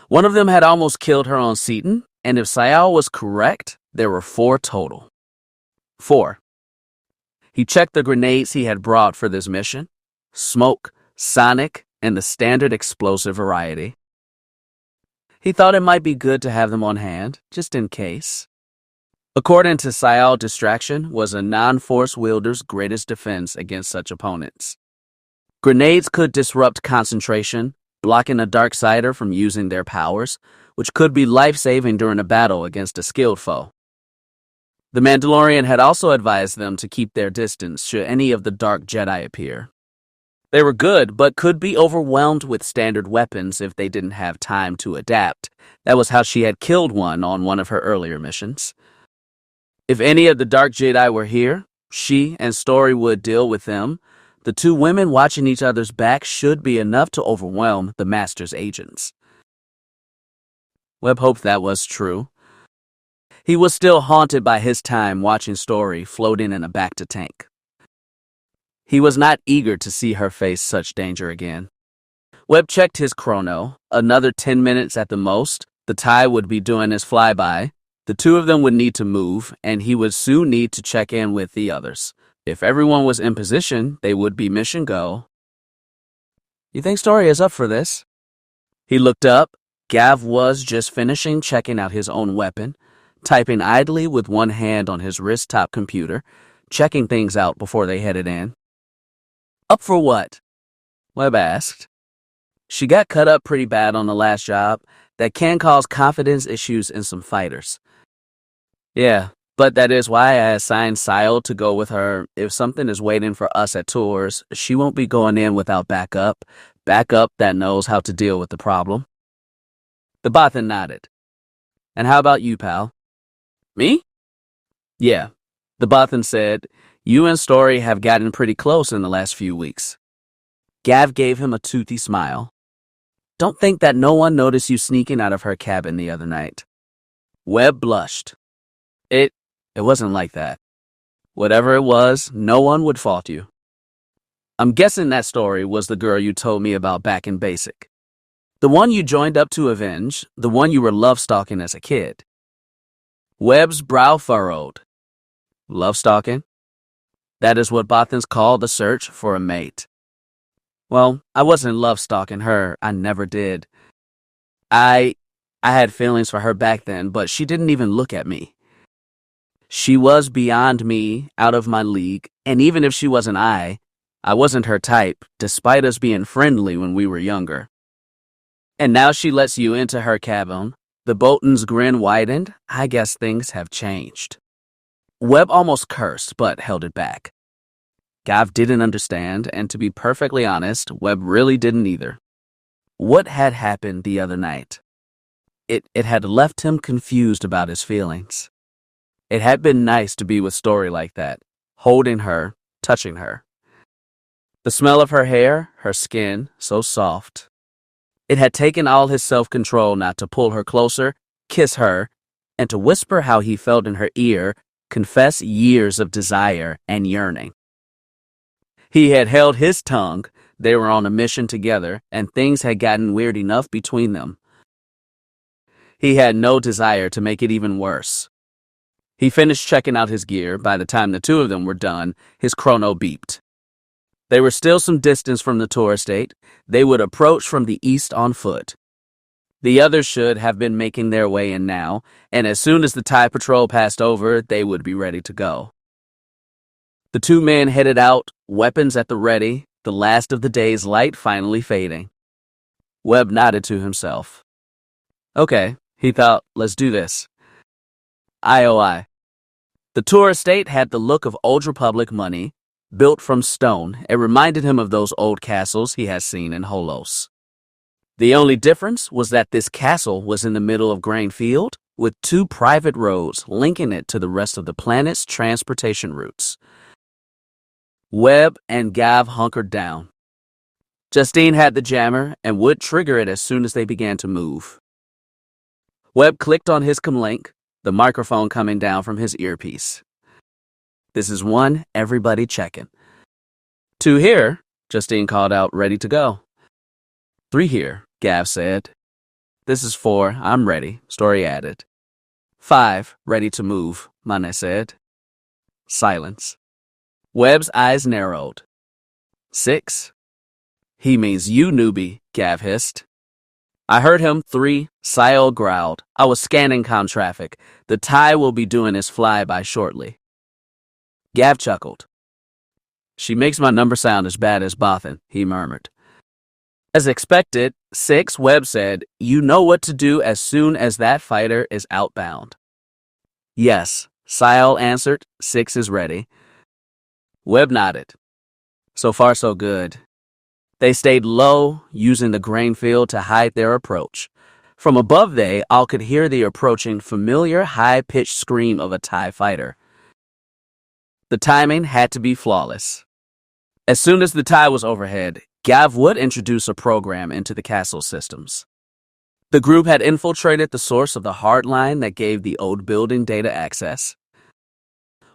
[SPEAKER 1] One of them had almost killed her on Seaton, and if Sayal was correct, there were 4 total. 4. He checked the grenades he had brought for this mission. Smoke, sonic, and the standard explosive variety. He thought it might be good to have them on hand, just in case. According to Sayal, distraction was a non-force wielder's greatest defense against such opponents. Grenades could disrupt concentration, blocking a Darksider from using their powers, which could be life-saving during a battle against a skilled foe. The Mandalorian had also advised them to keep their distance should any of the Dark Jedi appear. They were good, but could be overwhelmed with standard weapons if they didn't have time to adapt. That was how she had killed one on one of her earlier missions. If any of the Dark Jedi were here, she and Story would deal with them. The two women watching each other's back should be enough to overwhelm the Master's agents. Webb hoped that was true. He was still haunted by his time watching Story floating in a Bacta tank. He was not eager to see her face such danger again. Webb checked his chrono. Another 10 minutes at the most, the TIE would be doing his flyby. The two of them would need to move, and he would soon need to check in with the others. If everyone was in position, they would be mission go. You think Story is up for this? He looked up. Gav was just finishing checking out his own weapon, typing idly with one hand on his wrist-top computer, checking things out before they headed in. Up for what? Webb asked. She got cut up pretty bad on the last job. That can cause confidence issues in some fighters. Yeah, but that is why I assigned Sile to go with her. If something is waiting for us at tours, she won't be going in without backup. Backup that knows how to deal with the problem. The Bothan nodded. And how about you, pal? Me? Yeah, the Bothan said. You and Story have gotten pretty close in the last few weeks. Gav gave him a toothy smile. Don't think that no one noticed you sneaking out of her cabin the other night. Webb blushed. It wasn't like that. Whatever it was, no one would fault you. I'm guessing that Story was the girl you told me about back in Basic. The one you joined up to avenge, the one you were love-stalking as a kid. Webb's brow furrowed. Love-stalking? That is what Bothans call the search for a mate. Well, I wasn't love-stalking her. I never did. I had feelings for her back then, but she didn't even look at me. She was beyond me, out of my league, and even if she wasn't I wasn't her type, despite us being friendly when we were younger. And now she lets you into her cabin. The Bolton's grin widened. I guess things have changed. Webb almost cursed, but held it back. Gav didn't understand, and to be perfectly honest, Webb really didn't either. What had happened the other night? It had left him confused about his feelings. It had been nice to be with Story like that, holding her, touching her. The smell of her hair, her skin, so soft. It had taken all his self-control not to pull her closer, kiss her, and to whisper how he felt in her ear, confess years of desire and yearning. He had held his tongue. They were on a mission together, and things had gotten weird enough between them. He had no desire to make it even worse. He finished checking out his gear. By the time the two of them were done, his chrono beeped. They were still some distance from the tour estate. They would approach from the east on foot. The others should have been making their way in now, and as soon as the TIE patrol passed over, they would be ready to go. The two men headed out, weapons at the ready, the last of the day's light finally fading. Webb nodded to himself. Okay, he thought, let's do this. IOI. The tour estate had the look of Old Republic money, built from stone. It reminded him of those old castles he had seen in Holos. The only difference was that this castle was in the middle of grain field, with two private roads linking it to the rest of the planet's transportation routes. Webb and Gav hunkered down. Justine had the jammer and would trigger it as soon as they began to move. Webb clicked on his comlink, the microphone coming down from his earpiece. This is 1, everybody checking. 2 here, Justine called out, ready to go. 3 here, Gav said. This is 4, I'm ready, Story added. 5, ready to move, Mane said. Silence. Webb's eyes narrowed. 6. He means you, newbie, Gav hissed. I heard him. 3, Sile growled. I was scanning comm traffic. The TIE will be doing his flyby shortly. Gav chuckled. She makes my number sound as bad as Bothan, he murmured. As expected, 6, Webb said, "You know what to do as soon as that fighter is outbound." "Yes," Sial answered, "6 is ready." Webb nodded. So far, so good. They stayed low, using the grain field to hide their approach. From above they all could hear the approaching familiar high-pitched scream of a TIE fighter. The timing had to be flawless. As soon as the TIE was overhead, Gav would introduce a program into the castle systems. The group had infiltrated the source of the hardline that gave the old building data access.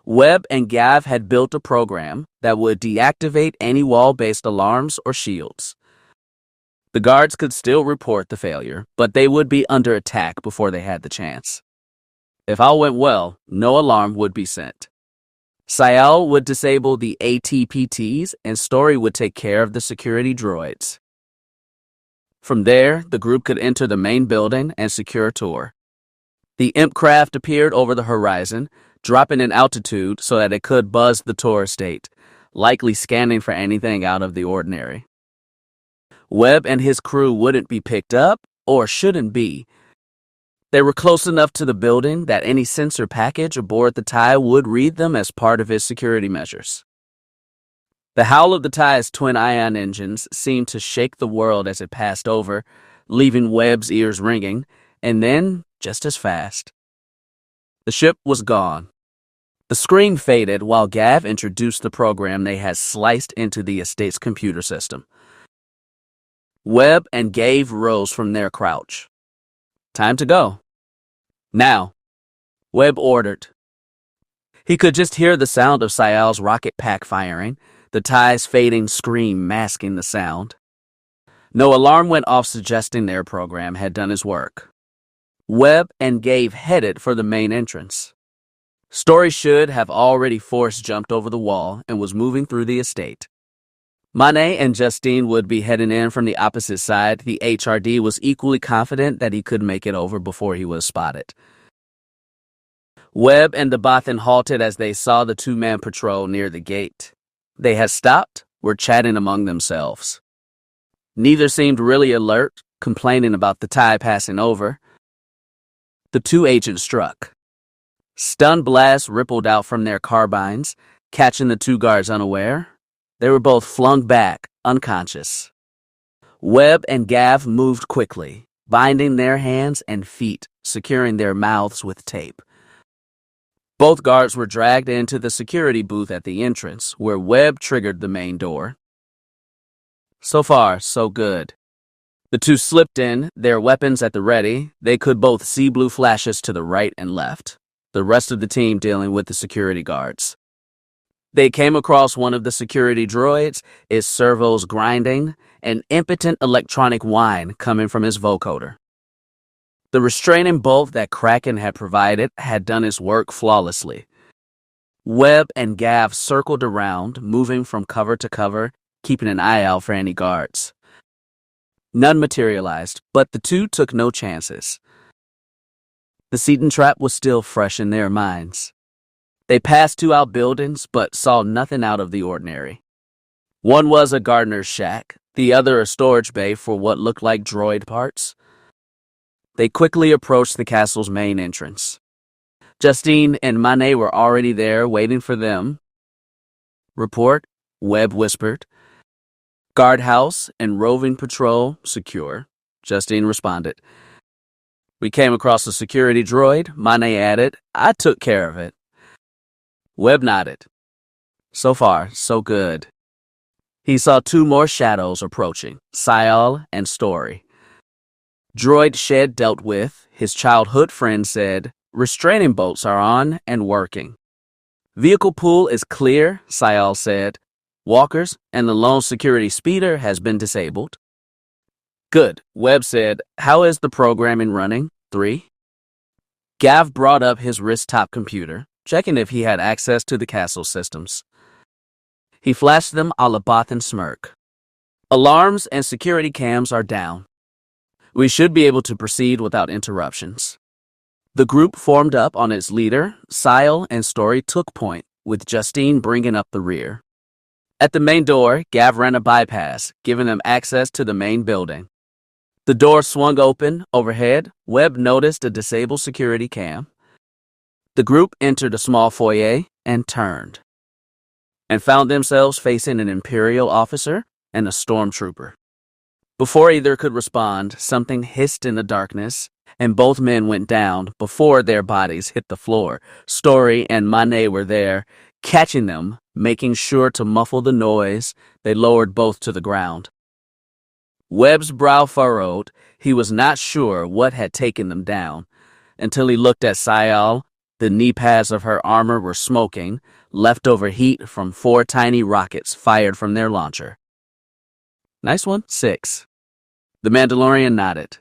[SPEAKER 1] Webb and Gav had built a program that would deactivate any wall-based alarms or shields. The guards could still report the failure, but they would be under attack before they had the chance. If all went well, no alarm would be sent. Sial would disable the ATPTs and Story would take care of the security droids. From there, the group could enter the main building and secure a tour. The imp craft appeared over the horizon, dropping in altitude so that it could buzz the tour estate, likely scanning for anything out of the ordinary. Webb and his crew wouldn't be picked up, or shouldn't be. They were close enough to the building that any sensor package aboard the TIE would read them as part of his security measures. The howl of the TIE's twin ion engines seemed to shake the world as it passed over, leaving Webb's ears ringing, and then, just as fast, the ship was gone. The screen faded while Gav introduced the program they had sliced into the estate's computer system. Webb and Gav rose from their crouch. "Time to go." "Now," Webb ordered. He could just hear the sound of Sial's rocket pack firing, the TIE's fading scream masking the sound. No alarm went off suggesting their program had done its work. Webb and Gav headed for the main entrance. Story should have already force jumped over the wall and was moving through the estate. Mane and Justine would be heading in from the opposite side. The HRD was equally confident that he could make it over before he was spotted. Webb and the Bothan halted as they saw the two-man patrol near the gate. They had stopped, were chatting among themselves. Neither seemed really alert, complaining about the TIE passing over. The two agents struck. Stun blasts rippled out from their carbines, catching the two guards unaware. They were both flung back, unconscious. Webb and Gav moved quickly, binding their hands and feet, securing their mouths with tape. Both guards were dragged into the security booth at the entrance, where Webb triggered the main door. So far, so good. The two slipped in, their weapons at the ready. They could both see blue flashes to the right and left, the rest of the team dealing with the security guards. They came across one of the security droids, its servos grinding, an impotent electronic whine coming from his vocoder. The restraining bolt that Kraken had provided had done its work flawlessly. Webb and Gav circled around, moving from cover to cover, keeping an eye out for any guards. None materialized, but the two took no chances. The Seton trap was still fresh in their minds. They passed two outbuildings, but saw nothing out of the ordinary. One was a gardener's shack, the other a storage bay for what looked like droid parts. They quickly approached the castle's main entrance. Justine and Mane were already there, waiting for them. "Report," Webb whispered. "Guardhouse and roving patrol secure," Justine responded. "We came across a security droid," Mane added. "I took care of it." Webb nodded. So far, so good. He saw two more shadows approaching, Sial and Story. Droid Shed dealt with, his childhood friend said, "Restraining bolts are on and working." "Vehicle pool is clear," Sial said. "Walkers and the lone security speeder has been disabled." "Good," Webb said. "How is the programming running? 3? Gav brought up his wrist-top computer, checking if he had access to the castle systems. He flashed them a la Bothan smirk. "Alarms and security cams are down. We should be able to proceed without interruptions." The group formed up on its leader. Sial and Story took point, with Justine bringing up the rear. At the main door, Gav ran a bypass, giving them access to the main building. The door swung open. Overhead, Webb noticed a disabled security cam. The group entered a small foyer and turned, and found themselves facing an Imperial officer and a stormtrooper. Before either could respond, something hissed in the darkness, and both men went down before their bodies hit the floor. Story and Mane were there, catching them, making sure to muffle the noise. They lowered both to the ground. Webb's brow furrowed. He was not sure what had taken them down, until he looked at Sayal. The knee pads of her armor were smoking, leftover heat from 4 tiny rockets fired from their launcher. Nice one, 6. The Mandalorian nodded.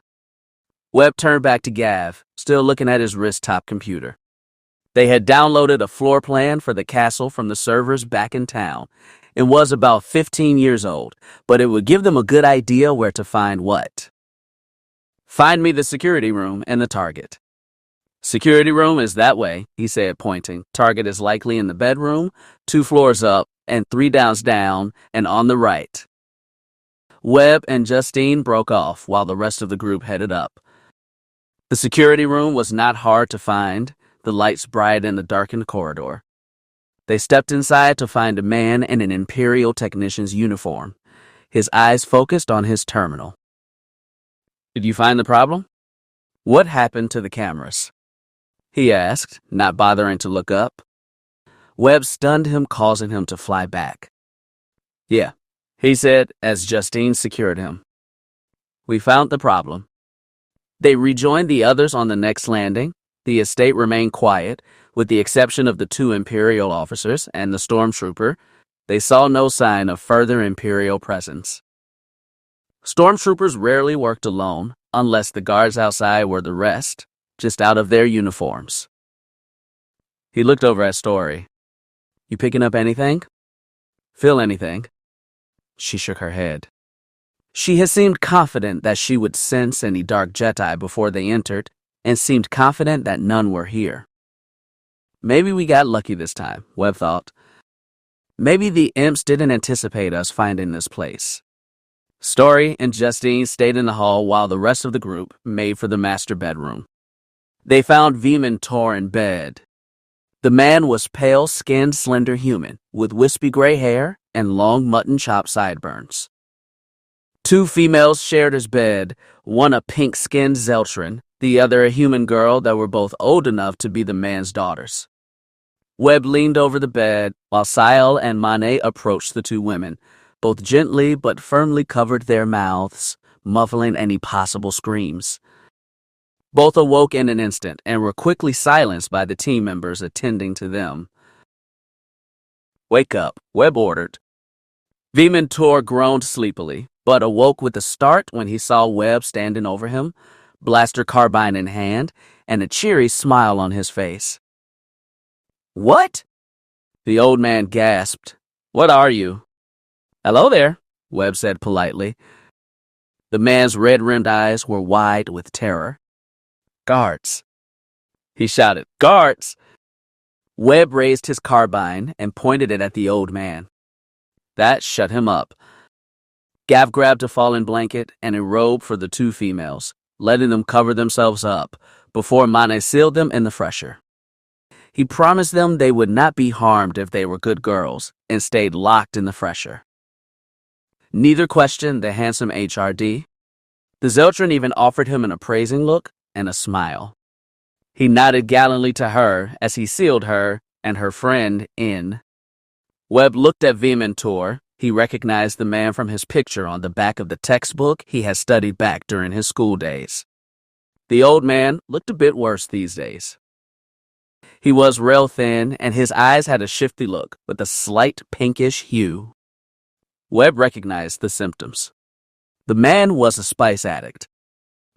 [SPEAKER 1] Webb turned back to Gav, still looking at his wrist-top computer. They had downloaded a floor plan for the castle from the servers back in town. It was about 15 years old, but it would give them a good idea where to find what. Find me the security room and the target. Security room is that way, he said, pointing. Target is likely in the bedroom, 2 floors up, and 3 down, and on the right. Webb and Justine broke off while the rest of the group headed up. The security room was not hard to find, the lights bright in the darkened corridor. They stepped inside to find a man in an Imperial technician's uniform, his eyes focused on his terminal. Did you find the problem? What happened to the cameras? He asked, not bothering to look up. Webb stunned him, causing him to fly back. Yeah, he said as Justine secured him. We found the problem. They rejoined the others on the next landing. The estate remained quiet, with the exception of the 2 Imperial officers and the stormtrooper. They saw no sign of further Imperial presence. Stormtroopers rarely worked alone, unless the guards outside were the rest, just out of their uniforms. He looked over at Story. You picking up anything? Feel anything? She shook her head. She had seemed confident that she would sense any dark Jedi before they entered, and seemed confident that none were here. Maybe we got lucky this time, Webb thought. Maybe the imps didn't anticipate us finding this place. Story and Justine stayed in the hall while the rest of the group made for the master bedroom. They found Veman Tor in bed. The man was pale-skinned, slender human, with wispy gray hair and long mutton-chop sideburns. 2 females shared his bed, one a pink-skinned Zeltran, the other a human girl that were both old enough to be the man's daughters. Webb leaned over the bed, while Sayal and Mane approached the 2 women. Both gently but firmly covered their mouths, muffling any possible screams. Both awoke in an instant and were quickly silenced by the team members attending to them. Wake up, Webb ordered. Veman Tor groaned sleepily, but awoke with a start when he saw Webb standing over him, blaster carbine in hand, and a cheery smile on his face. What? The old man gasped. What are you? Hello there, Webb said politely. The man's red-rimmed eyes were wide with terror. Guards. He shouted, Guards! Webb raised his carbine and pointed it at the old man. That shut him up. Gav grabbed a fallen blanket and a robe for the 2 females, letting them cover themselves up before Mane sealed them in the fresher. He promised them they would not be harmed if they were good girls and stayed locked in the fresher. Neither questioned the handsome HRD. The Zeltran even offered him an appraising look and a smile. He nodded gallantly to her as he sealed her and her friend in. Webb looked at Veman Tor. He recognized the man from his picture on the back of the textbook he had studied back during his school days. The old man looked a bit worse these days. He was rail thin, and his eyes had a shifty look with a slight pinkish hue. Webb recognized the symptoms. The man was a spice addict.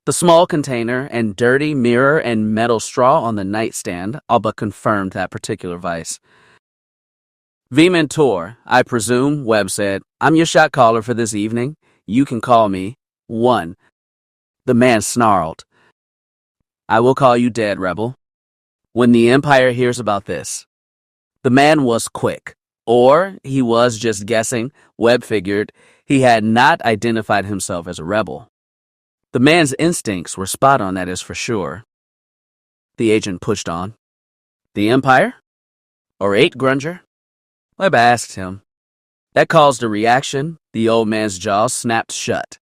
[SPEAKER 1] The small container and dirty mirror and metal straw on the nightstand all but confirmed that particular vice. Veman Tor, I presume, Webb said. I'm your shot caller for this evening. You can call me 1. The man snarled. I will call you dead, rebel. When the Empire hears about this. The man was quick, Or he was just guessing. Webb figured he had not identified himself as a rebel. The man's instincts were spot on, that is for sure. The agent pushed on. The Empire? Or Aite Grunger? Webb asked him. That caused a reaction. The old man's jaw snapped shut.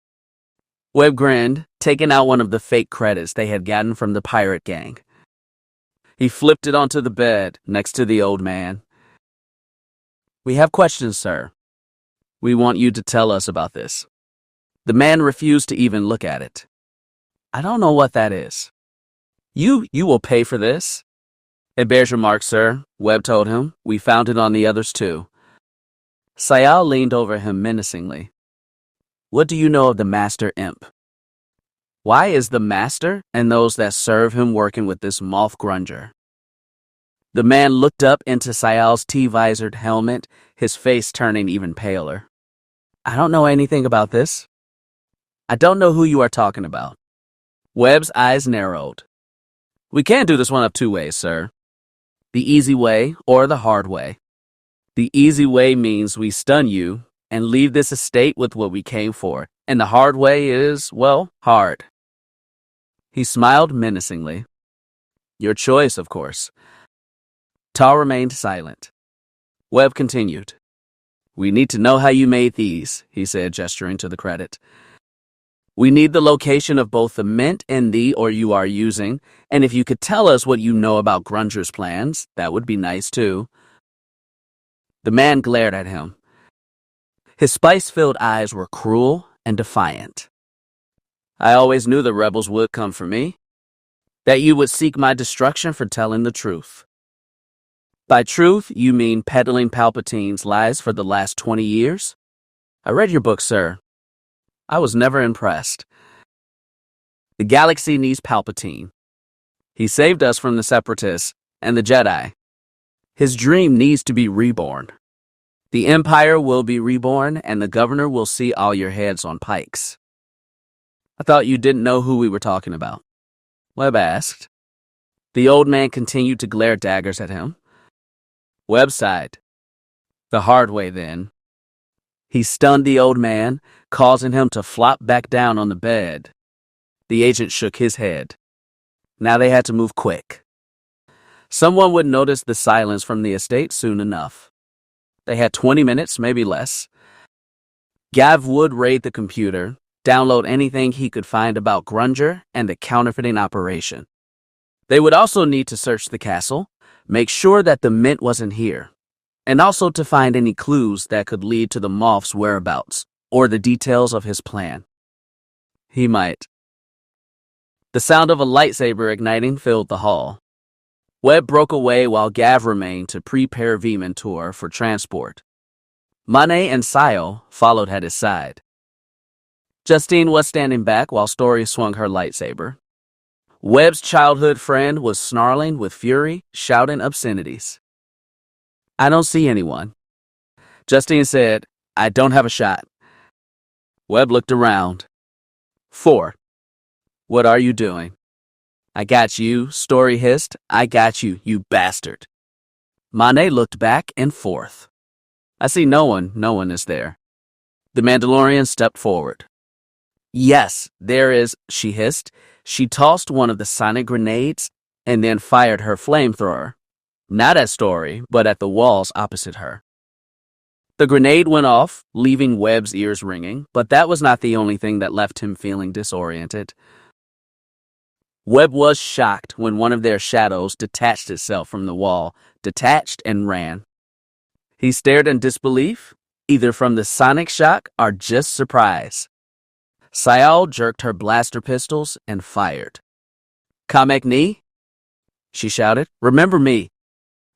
[SPEAKER 1] Webb grinned, taking out one of the fake credits they had gotten from the pirate gang. He flipped it onto the bed next to the old man. We have questions, sir. We want you to tell us about this. The man refused to even look at it. I don't know what that is. You will pay for this? It bears your mark, sir, Webb told him. We found it on the others, too. Sayal leaned over him menacingly. What do you know of the Master Imp? Why is the Master and those that serve him working with this Moff Grunger? The man looked up into Sayal's T-visored helmet, his face turning even paler. I don't know anything about this. I don't know who you are talking about. Webb's eyes narrowed. We can do this one of two ways, sir. The easy way or the hard way. The easy way means we stun you and leave this estate with what we came for, and the hard way is, well, hard. He smiled menacingly. Your choice, of course. Tal remained silent. Webb continued. We need to know how you made these, he said, gesturing to the credit. We need the location of both the mint and the or you are using, and if you could tell us what you know about Grunger's plans, that would be nice too. The man glared at him. His spice-filled eyes were cruel and defiant. I always knew the rebels would come for me, that you would seek my destruction for telling the truth. By truth, you mean peddling Palpatine's lies for the last 20 years? I read your book, sir. I was never impressed. The galaxy needs Palpatine. He saved us from the Separatists and the Jedi. His dream needs to be reborn. The Empire will be reborn, and the governor will see all your heads on pikes. I thought you didn't know who we were talking about. Webb asked. The old man continued to glare daggers at him. Webb sighed. The hard way, then. He stunned the old man, causing him to flop back down on the bed. The agent shook his head. Now they had to move quick. Someone would notice the silence from the estate soon enough. They had 20 minutes, maybe less. Gav would raid the computer, download anything he could find about Grunger and the counterfeiting operation. They would also need to search the castle, make sure that the mint wasn't here, and also to find any clues that could lead to the Moff's whereabouts or the details of his plan. He might. The sound of a lightsaber igniting filled the hall. Webb broke away while Gav remained to prepare V Mentor for transport. Mane and Sayo followed at his side. Justine was standing back while Story swung her lightsaber. Webb's childhood friend was snarling with fury, shouting obscenities. I don't see anyone. Justine said, I don't have a shot. Webb looked around. 4. What are you doing? I got you, Story hissed. I got you, you bastard. Mane looked back and forth. I see no one is there. The Mandalorian stepped forward. Yes, there is, she hissed. She tossed one of the sonic grenades and then fired her flamethrower. Not at Story, but at the walls opposite her. The grenade went off, leaving Webb's ears ringing, but that was not the only thing that left him feeling disoriented. Webb was shocked when one of their shadows detached itself from the wall, detached and ran. He stared in disbelief, either from the sonic shock or just surprise. Sayal jerked her blaster pistols and fired. Kamek Ni? She shouted. Remember me.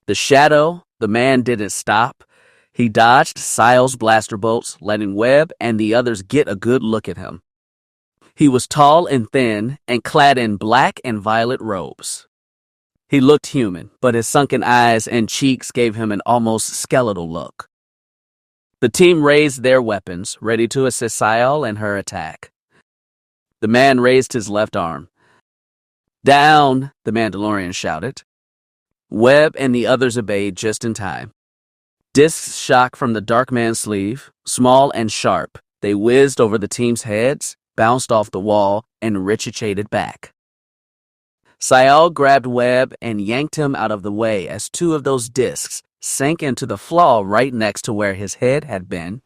[SPEAKER 1] The shadow, the man didn't stop. He dodged Sayal's blaster bolts, letting Webb and the others get a good look at him. He was tall and thin and clad in black and violet robes. He looked human, but his sunken eyes and cheeks gave him an almost skeletal look. The team raised their weapons, ready to assist Sayal in her attack. The man raised his left arm. Down, the Mandalorian shouted. Webb and the others obeyed just in time. Discs shot from the dark man's sleeve, small and sharp. They whizzed over the team's heads, bounced off the wall, and ricocheted back. Sayal grabbed Webb and yanked him out of the way as two of those discs sank into the flaw right next to where his head had been.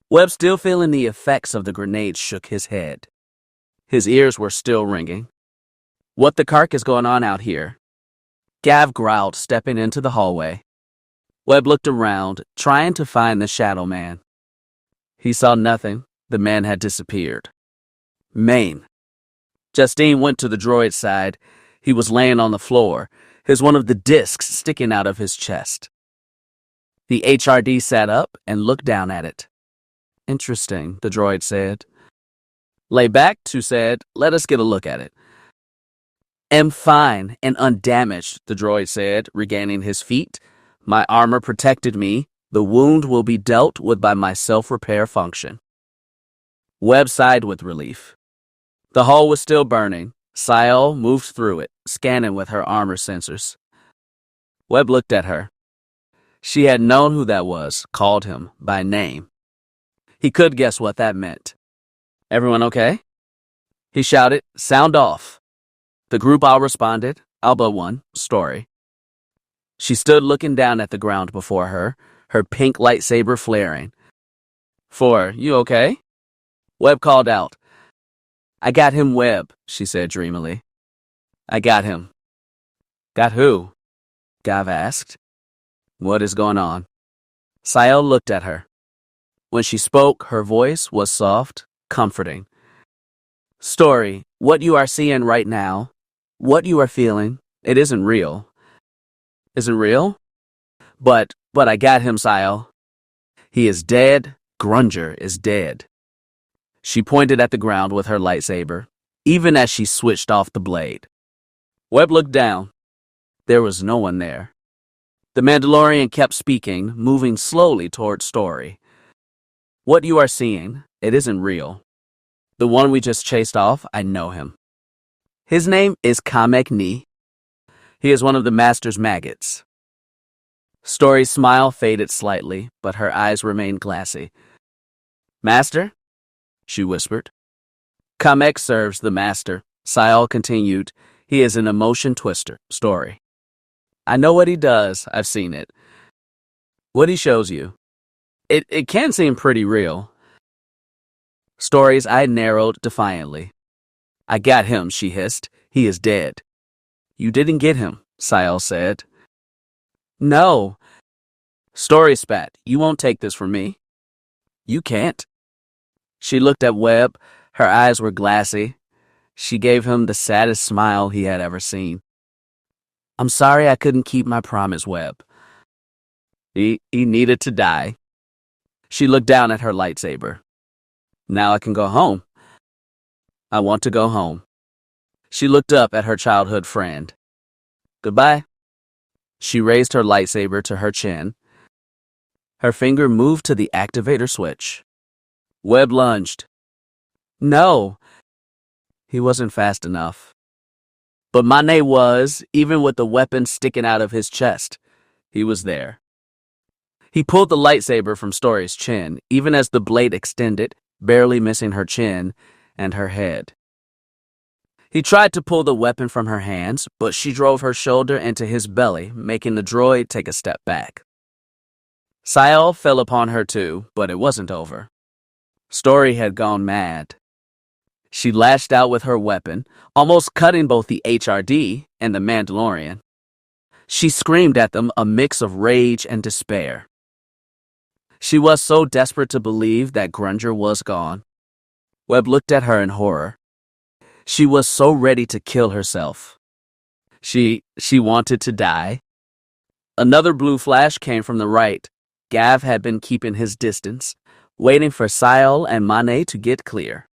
[SPEAKER 1] Webb, still feeling the effects of the grenade, shook his head. His ears were still ringing. "What the cark is going on out here?" Gav growled, stepping into the hallway. Webb looked around, trying to find the shadow man. He saw nothing. The man had disappeared. Maine. Justine went to the droid's side. He was laying on the floor, one of the discs sticking out of his chest. The HRD sat up and looked down at it. "Interesting," the droid said. "Lay back," Tu said. "Let us get a look at it." "Am fine and undamaged," the droid said, regaining his feet. "My armor protected me. The wound will be dealt with by my self-repair function." Webb sighed with relief. The hall was still burning. Sayal moved through it, scanning with her armor sensors. Webb looked at her. She had known who that was, called him by name. He could guess what that meant. "Everyone okay?" He shouted, "Sound off." The group all responded, all but one, Story. She stood looking down at the ground before her, her pink lightsaber flaring. "Four, you okay?" Webb called out. "I got him, Webb," she said dreamily. "I got him." "Got who?" Gav asked. "What is going on?" Sayal looked at her. When she spoke, her voice was soft, comforting. "Story, what you are seeing right now, what you are feeling, it isn't real." "Isn't real?" But I got him, Sayal. He is dead. Grunger is dead." She pointed at the ground with her lightsaber, even as she switched off the blade. Webb looked down. There was no one there. The Mandalorian kept speaking, moving slowly toward Story. "What you are seeing, it isn't real. The one we just chased off, I know him. His name is Kamek Ni. He is one of the Master's maggots." Story's smile faded slightly, but her eyes remained glassy. "Master?" she whispered. "Kamek serves the Master," Sayal continued. "He is an emotion twister, Story. I know what he does. I've seen it. What he shows you. It can seem pretty real." Story's eye narrowed defiantly. "I got him," she hissed. "He is dead." "You didn't get him," Sayal said. "No." Story spat. "You won't take this from me." "You can't." She looked at Webb. Her eyes were glassy. She gave him the saddest smile he had ever seen. "I'm sorry I couldn't keep my promise, Webb." He needed to die. She looked down at her lightsaber. "Now I can go home." "I want to go home." She looked up at her childhood friend. "Goodbye." She raised her lightsaber to her chin. Her finger moved to the activator switch. Webb lunged. "No." He wasn't fast enough. But Mane was, even with the weapon sticking out of his chest. He was there. He pulled the lightsaber from Story's chin, even as the blade extended, barely missing her chin and her head. He tried to pull the weapon from her hands, but she drove her shoulder into his belly, making the droid take a step back. Sayal fell upon her too, but it wasn't over. Story had gone mad. She lashed out with her weapon, almost cutting both the HRD and the Mandalorian. She screamed at them, a mix of rage and despair. She was so desperate to believe that Grunger was gone. Webb looked at her in horror. She was so ready to kill herself. She wanted to die. Another blue flash came from the right. Gav had been keeping his distance, waiting for Sayal and Mane to get clear.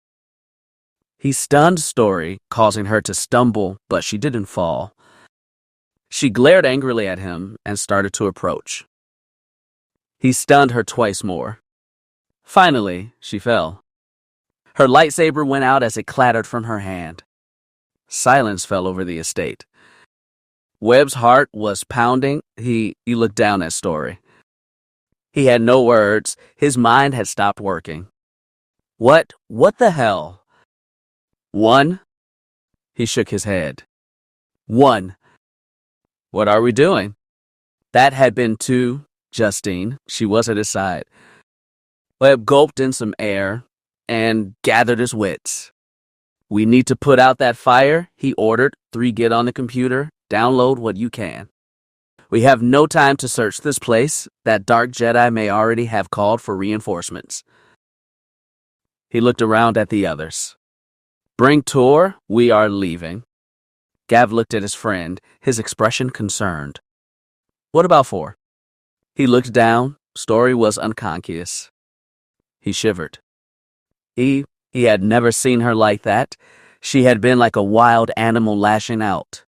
[SPEAKER 1] He stunned Story, causing her to stumble, but she didn't fall. She glared angrily at him and started to approach. He stunned her twice more. Finally, she fell. Her lightsaber went out as it clattered from her hand. Silence fell over the estate. Webb's heart was pounding. He looked down at Story. He had no words. His mind had stopped working. What the hell? One? He shook his head. One. What are we doing? That had been two. Justine, she was at his side. Webb gulped in some air and gathered his wits. We need to put out that fire, he ordered. 3, get on the computer, download what you can. We have no time to search this place. That dark Jedi may already have called for reinforcements. He looked around at the others. Bring Tor, we are leaving. Gav looked at his friend, his expression concerned. What about 4? He looked down. Story was unconscious. He shivered. He had never seen her like that. She had been like a wild animal lashing out.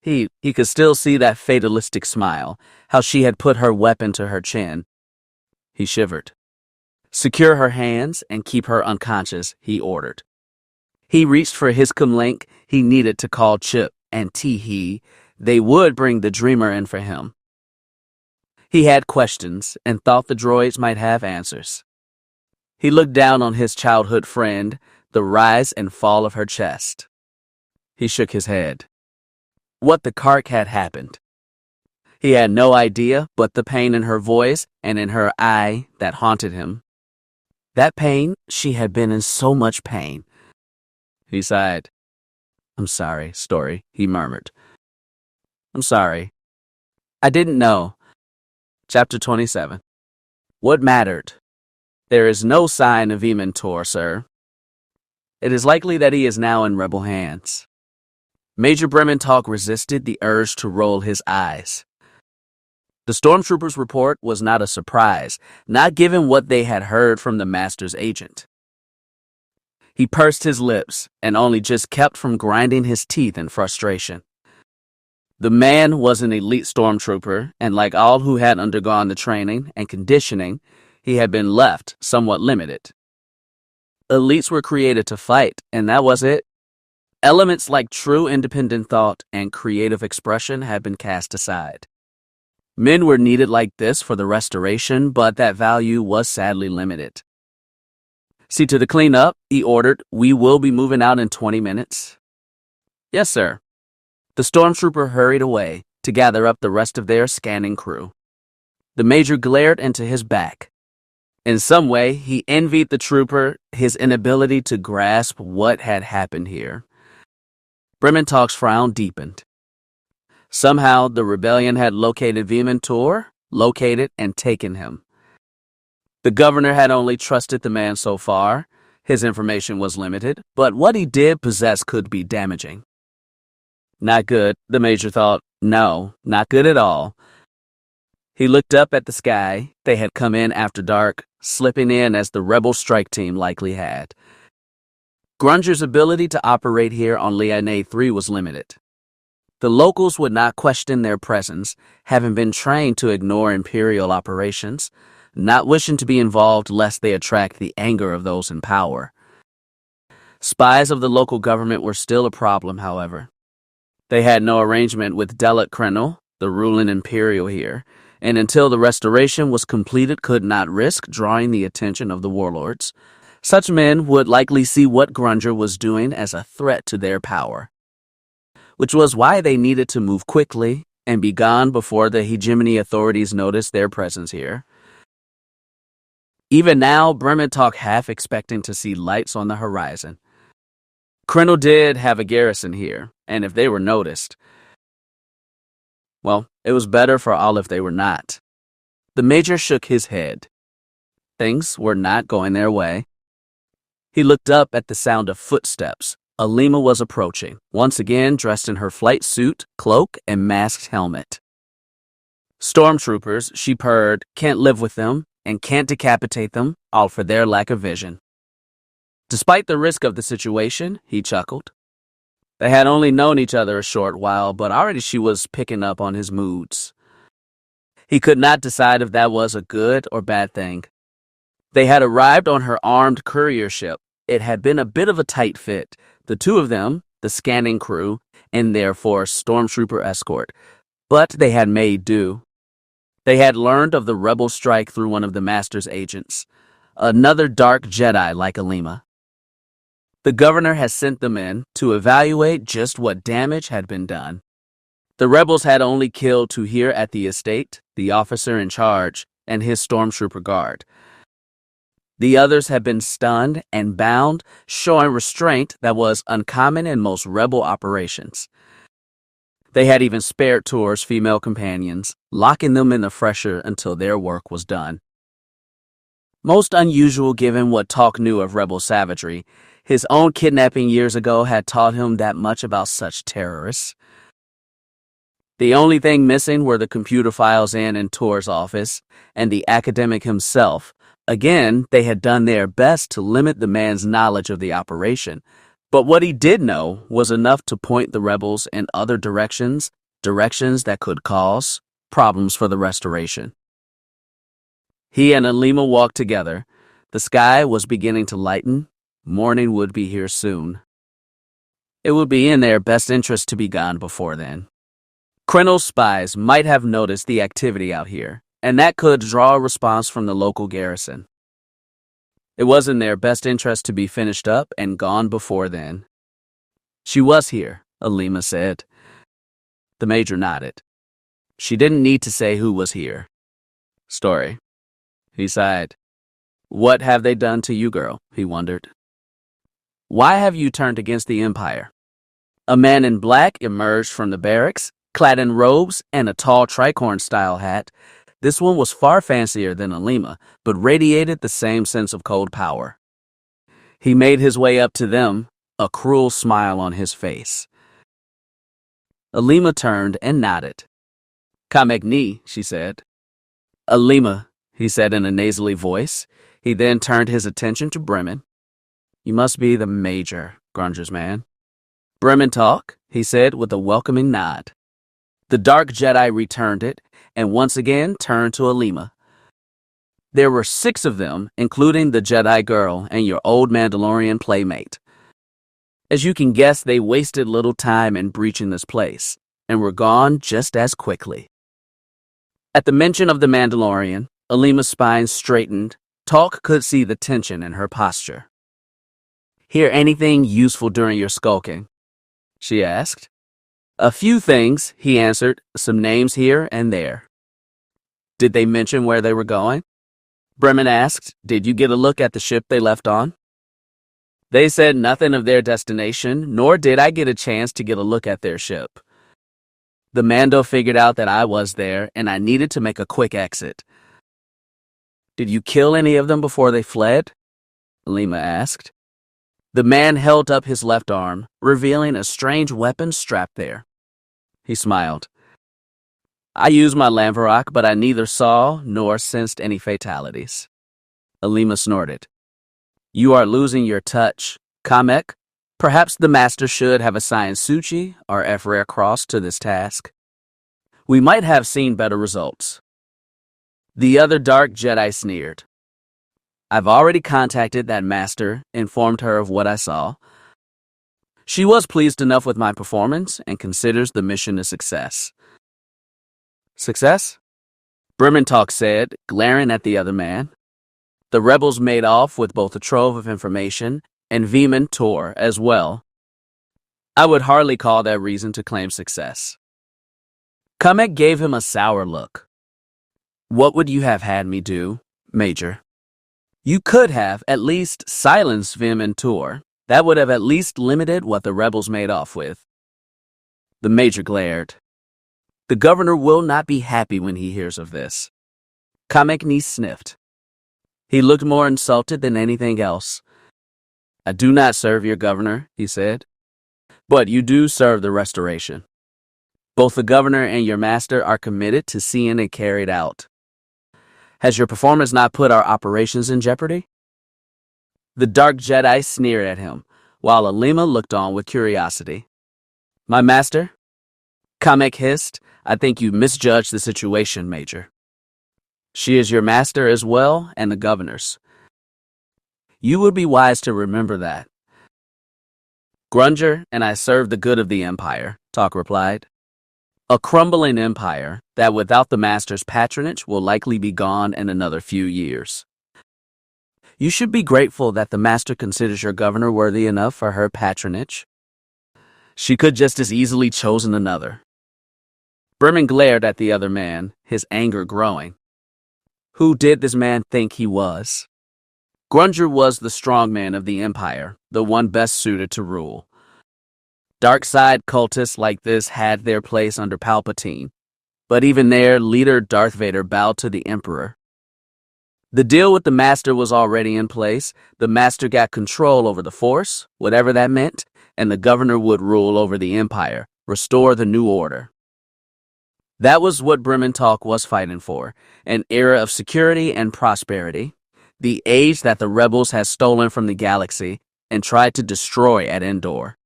[SPEAKER 1] He could still see that fatalistic smile, how she had put her weapon to her chin. He shivered. Secure her hands and keep her unconscious, he ordered. He reached for his comlink. He needed to call Chip and Tee. They would bring the dreamer in for him. He had questions and thought the droids might have answers. He looked down on his childhood friend, the rise and fall of her chest. He shook his head. What the Kark had happened. He had no idea, but the pain in her voice and in her eye that haunted him. That pain, she had been in so much pain. He sighed. I'm sorry, Story, he murmured. I'm sorry. I didn't know. Chapter 27. What mattered? There is no sign of Tor, sir. It is likely that he is now in rebel hands. Major Brementalk resisted the urge to roll his eyes. The stormtroopers' report was not a surprise, not given what they had heard from the Master's agent. He pursed his lips and only just kept from grinding his teeth in frustration. The man was an elite stormtrooper, and like all who had undergone the training and conditioning, he had been left somewhat limited. Elites were created to fight, and that was it. Elements like true independent thought and creative expression had been cast aside. Men were needed like this for the restoration, but that value was sadly limited. See to the cleanup, he ordered. We will be moving out in 20 minutes. Yes, sir. The stormtrooper hurried away to gather up the rest of their scanning crew. The major glared into his back. In some way, he envied the trooper his inability to grasp what had happened here. Brementalk's frown deepened. Somehow, the rebellion had located Tor, located and taken him. The governor had only trusted the man so far. His information was limited, but what he did possess could be damaging. Not good, the major thought. No, not good at all. He looked up at the sky. They had come in after dark, slipping in as the rebel strike team likely had. Grunger's ability to operate here on Liane 3 was limited. The locals would not question their presence, having been trained to ignore Imperial operations, not wishing to be involved lest they attract the anger of those in power. Spies of the local government were still a problem, however. They had no arrangement with Delat Krenel, the ruling Imperial here, and until the restoration was completed could not risk drawing the attention of the warlords. Such men would likely see what Grunger was doing as a threat to their power, which was why they needed to move quickly and be gone before the hegemony authorities noticed their presence here. Even now, Brementalk half expecting to see lights on the horizon. Krenel did have a garrison here, and if they were noticed, well, it was better for all if they were not. The major shook his head. Things were not going their way. He looked up at the sound of footsteps. Alima was approaching, once again dressed in her flight suit, cloak, and masked helmet. Stormtroopers, she purred, can't live with them, and can't decapitate them, all for their lack of vision. Despite the risk of the situation, he chuckled. They had only known each other a short while, but already she was picking up on his moods. He could not decide if that was a good or bad thing. They had arrived on her armed courier ship. It had been a bit of a tight fit, the two of them, the scanning crew, and therefore stormtrooper escort, but they had made do. They had learned of the rebel strike through one of the Master's agents, another dark Jedi like Alima. The governor had sent them in to evaluate just what damage had been done. The rebels had only killed Tuhir at the estate, the officer in charge, and his stormtrooper guard. The others had been stunned and bound, showing restraint that was uncommon in most rebel operations. They had even spared Tor's female companions, locking them in the fresher until their work was done. Most unusual given what Talk knew of rebel savagery, his own kidnapping years ago had taught him that much about such terrorists. The only thing missing were the computer files in Tor's office and the academic himself. Again, they had done their best to limit the man's knowledge of the operation, but what he did know was enough to point the rebels in other directions that could cause problems for the restoration. He and Alima walked together. The sky was beginning to lighten. Morning would be here soon. It would be in their best interest to be gone before then. Krenel's spies might have noticed the activity out here, and that could draw a response from the local garrison. It was in their best interest to be finished up and gone before then. She was here, Alima said. The major nodded. She didn't need to say who was here. Story. He sighed. What have they done to you, girl? He wondered. Why have you turned against the Empire? A man in black emerged from the barracks, clad in robes and a tall tricorn-style hat. This one was far fancier than Alima, but radiated the same sense of cold power. He made his way up to them, a cruel smile on his face. Alima turned and nodded. Kamekni, she said. Alima, he said in a nasally voice. He then turned his attention to Bremen. You must be the Major, Grunger's man. Bremen talk, he said with a welcoming nod. The dark Jedi returned it, and once again turned to Alima. There were 6 of them, including the Jedi girl and your old Mandalorian playmate. As you can guess, they wasted little time in breaching this place, and were gone just as quickly. At the mention of the Mandalorian, Alima's spine straightened. Talk could see the tension in her posture. Hear anything useful during your skulking? She asked. A few things, he answered, some names here and there. Did they mention where they were going? Bremen asked, did you get a look at the ship they left on? They said nothing of their destination, nor did I get a chance to get a look at their ship. The Mando figured out that I was there, and I needed to make a quick exit. Did you kill any of them before they fled? Alima asked. The man held up his left arm, revealing a strange weapon strapped there. He smiled. I used my Lamvarok, but I neither saw nor sensed any fatalities. Alima snorted. You are losing your touch, Kamek. Perhaps the Master should have assigned Suchi or Efrair Cross to this task. We might have seen better results. The other dark Jedi sneered. I've already contacted that Master, informed her of what I saw. She was pleased enough with my performance and considers the mission a success. Success? Brementalk said, glaring at the other man. The rebels made off with both a trove of information and Veman Tor as well. I would hardly call that reason to claim success. Kamek gave him a sour look. What would you have had me do, Major? You could have at least silenced Veman Tor. That would have at least limited what the rebels made off with. The Major glared. The governor will not be happy when he hears of this. Kamekni sniffed. He looked more insulted than anything else. I do not serve your governor, he said, but you do serve the restoration. Both the governor and your master are committed to seeing it carried out. Has your performance not put our operations in jeopardy? The dark Jedi sneered at him, while Alima looked on with curiosity. My master? Kamek hissed, I think you misjudged the situation, Major. She is your master as well, and the governor's. You would be wise to remember that. Grunger and I serve the good of the Empire, Talk replied. A crumbling empire that without the master's patronage will likely be gone in another few years. You should be grateful that the master considers your governor worthy enough for her patronage. She could just as easily chosen another. Bremen glared at the other man, his anger growing. Who did this man think he was? Grunger was the strong man of the empire, the one best suited to rule. Dark side cultists like this had their place under Palpatine, but even their leader Darth Vader bowed to the Emperor. The deal with the Master was already in place. The Master got control over the Force, whatever that meant, and the Governor would rule over the Empire, restore the New Order. That was what Bremen Talk was fighting for, an era of security and prosperity, the age that the rebels had stolen from the galaxy and tried to destroy at Endor.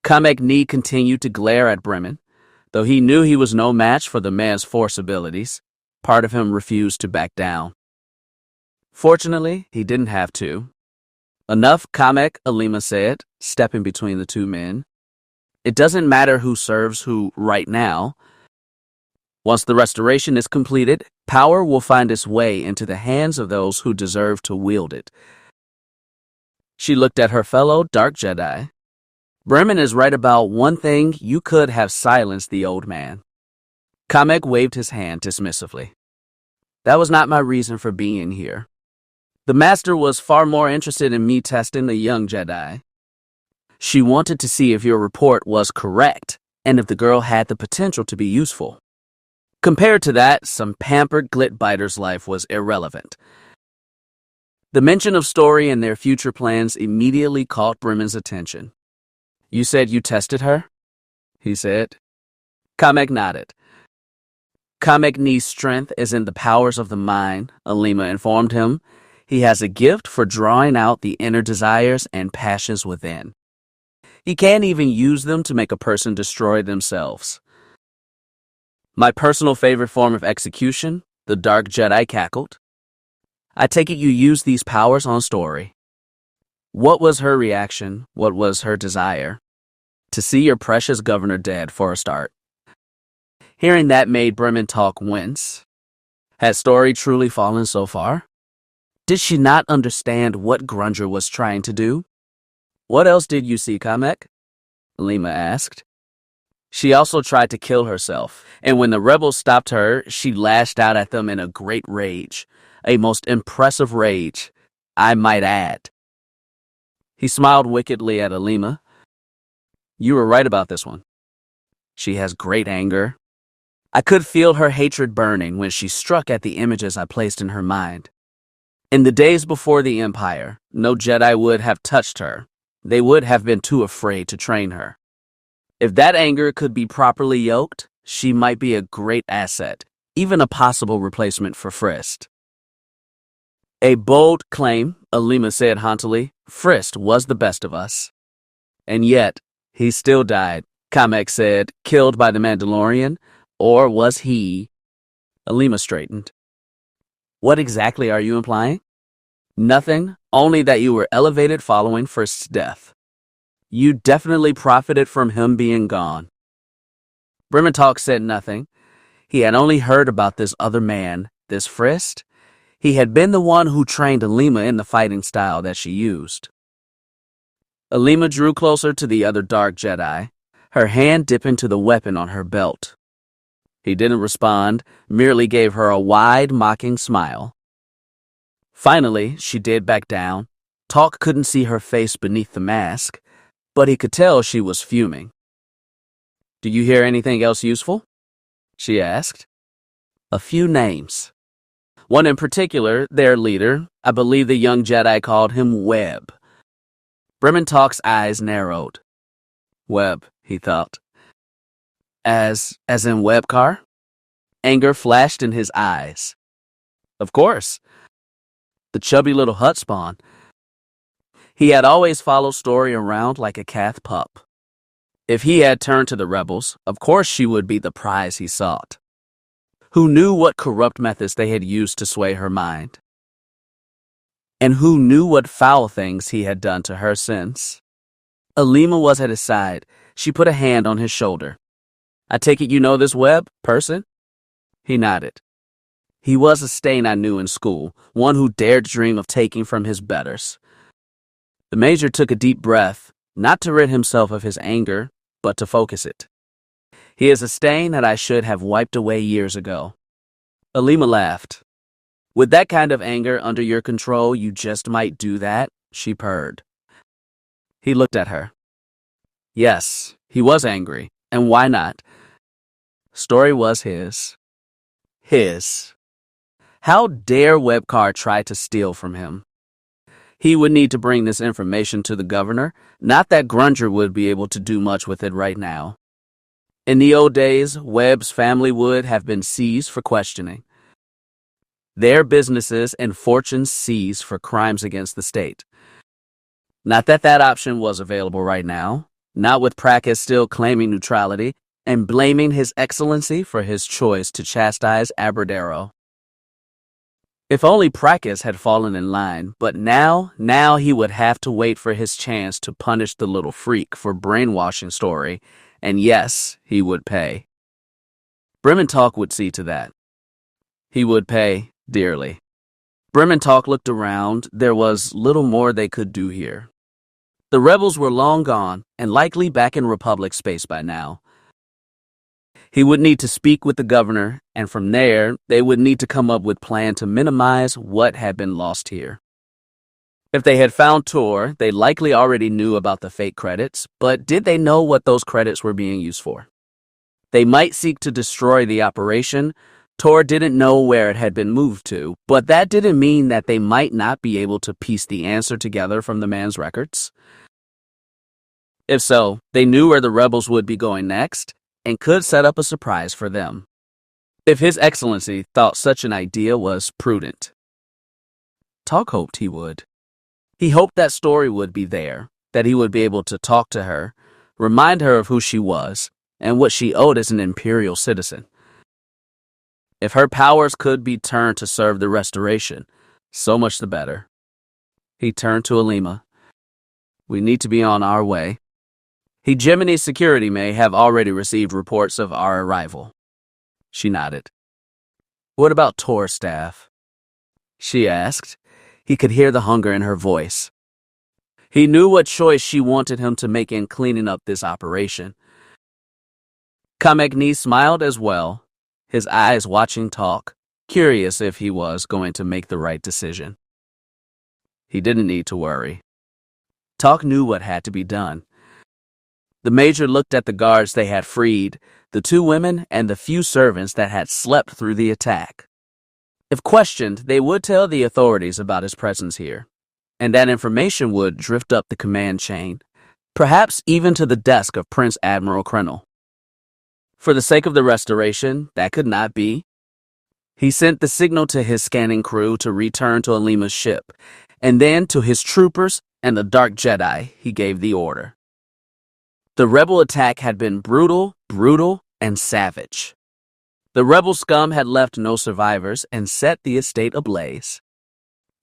[SPEAKER 1] Kamek Ni continued to glare at Bremen, though he knew he was no match for the man's Force abilities. Part of him refused to back down. Fortunately, he didn't have to. Enough, Kamek, Alima said, stepping between the two men. It doesn't matter who serves who right now. Once the restoration is completed, power will find its way into the hands of those who deserve to wield it. She looked at her fellow Dark Jedi. Bremen is right about one thing: you could have silenced the old man. Kamek waved his hand dismissively. That was not my reason for being here. The Master was far more interested in me testing the young Jedi. She wanted to see if your report was correct and if the girl had the potential to be useful. Compared to that, some pampered glitbiter's life was irrelevant. The mention of Story and their future plans immediately caught Bremen's attention. You said you tested her? He said. Kamek nodded. Kamek Ni's strength is in the powers of the mind, Alima informed him. He has a gift for drawing out the inner desires and passions within. He can't even use them to make a person destroy themselves. My personal favorite form of execution, the Dark Jedi cackled. I take it you used these powers on Story. What was her reaction? What was her desire? To see your precious governor dead, for a start. Hearing that made Bremen Talk wince. Had Story truly fallen so far? Did she not understand what Grunger was trying to do? What else did you see, Kamek? Lima asked. She also tried to kill herself, and when the rebels stopped her, she lashed out at them in a great rage. A most impressive rage, I might add. He smiled wickedly at Alima. You were right about this one. She has great anger. I could feel her hatred burning when she struck at the images I placed in her mind. In the days before the Empire, no Jedi would have touched her. They would have been too afraid to train her. If that anger could be properly yoked, she might be a great asset, even a possible replacement for Frist. A bold claim, Alima said haughtily. Frist was the best of us. And yet, he still died, Kamek said, killed by the Mandalorian. Or was he? Alima straightened. What exactly are you implying? Nothing, only that you were elevated following Frist's death. You definitely profited from him being gone. Bremen Talk said nothing. He had only heard about this other man, this Frist. He had been the one who trained Alima in the fighting style that she used. Alima drew closer to the other Dark Jedi, her hand dipping to the weapon on her belt. He didn't respond, merely gave her a wide, mocking smile. Finally, she did back down. Talk couldn't see her face beneath the mask, but he could tell she was fuming. Do you hear anything else useful? She asked. A few names. One in particular, their leader, I believe the young Jedi called him Webb. Bremen Talk's eyes narrowed. Webb, he thought. As in Webcar? Anger flashed in his eyes. Of course. The chubby little hut spawn. He had always followed Story around like a cath pup. If he had turned to the rebels, of course she would be the prize he sought. Who knew what corrupt methods they had used to sway her mind? And who knew what foul things he had done to her since? Alima was at his side. She put a hand on his shoulder. I take it you know this Webb person? He nodded. He was a stain I knew in school, one who dared dream of taking from his betters. The Major took a deep breath, not to rid himself of his anger, but to focus it. He is a stain that I should have wiped away years ago. Alima laughed. With that kind of anger under your control, you just might do that, she purred. He looked at her. Yes, he was angry, and why not? Story was his. His. How dare Webcar try to steal from him? He would need to bring this information to the governor, not that Grunger would be able to do much with it right now. In the old days, Webb's family would have been seized for questioning. Their businesses and fortunes seized for crimes against the state. Not that that option was available right now, not with Prakus still claiming neutrality and blaming His Excellency for his choice to chastise Aberdero. If only Prakus had fallen in line, but now he would have to wait for his chance to punish the little freak for brainwashing Story, and yes, he would pay. Brementalk would see to that. He would pay dearly. Brementalk looked around. There was little more they could do here. The rebels were long gone and likely back in Republic space by now. He would need to speak with the governor, and from there, they would need to come up with a plan to minimize what had been lost here. If they had found Tor, they likely already knew about the fake credits, but did they know what those credits were being used for? They might seek to destroy the operation. Tor didn't know where it had been moved to, but that didn't mean that they might not be able to piece the answer together from the man's records. If so, they knew where the rebels would be going next, and could set up a surprise for them. If His Excellency thought such an idea was prudent. Talk hoped he would. He hoped that Story would be there, that he would be able to talk to her, remind her of who she was, and what she owed as an Imperial citizen. If her powers could be turned to serve the Restoration, so much the better. He turned to Alima. We need to be on our way. Hegemony's security may have already received reports of our arrival. She nodded. What about Tor's staff? She asked. He could hear the hunger in her voice. He knew what choice she wanted him to make in cleaning up this operation. Kamekni smiled as well, his eyes watching Talk, curious if he was going to make the right decision. He didn't need to worry. Talk knew what had to be done. The Major looked at the guards they had freed, the 2 women and the few servants that had slept through the attack. If questioned, they would tell the authorities about his presence here, and that information would drift up the command chain, perhaps even to the desk of Prince Admiral Krenel. For the sake of the Restoration, that could not be. He sent the signal to his scanning crew to return to Alima's ship, and then to his troopers and the Dark Jedi he gave the order. The rebel attack had been brutal, and savage. The rebel scum had left no survivors and set the estate ablaze.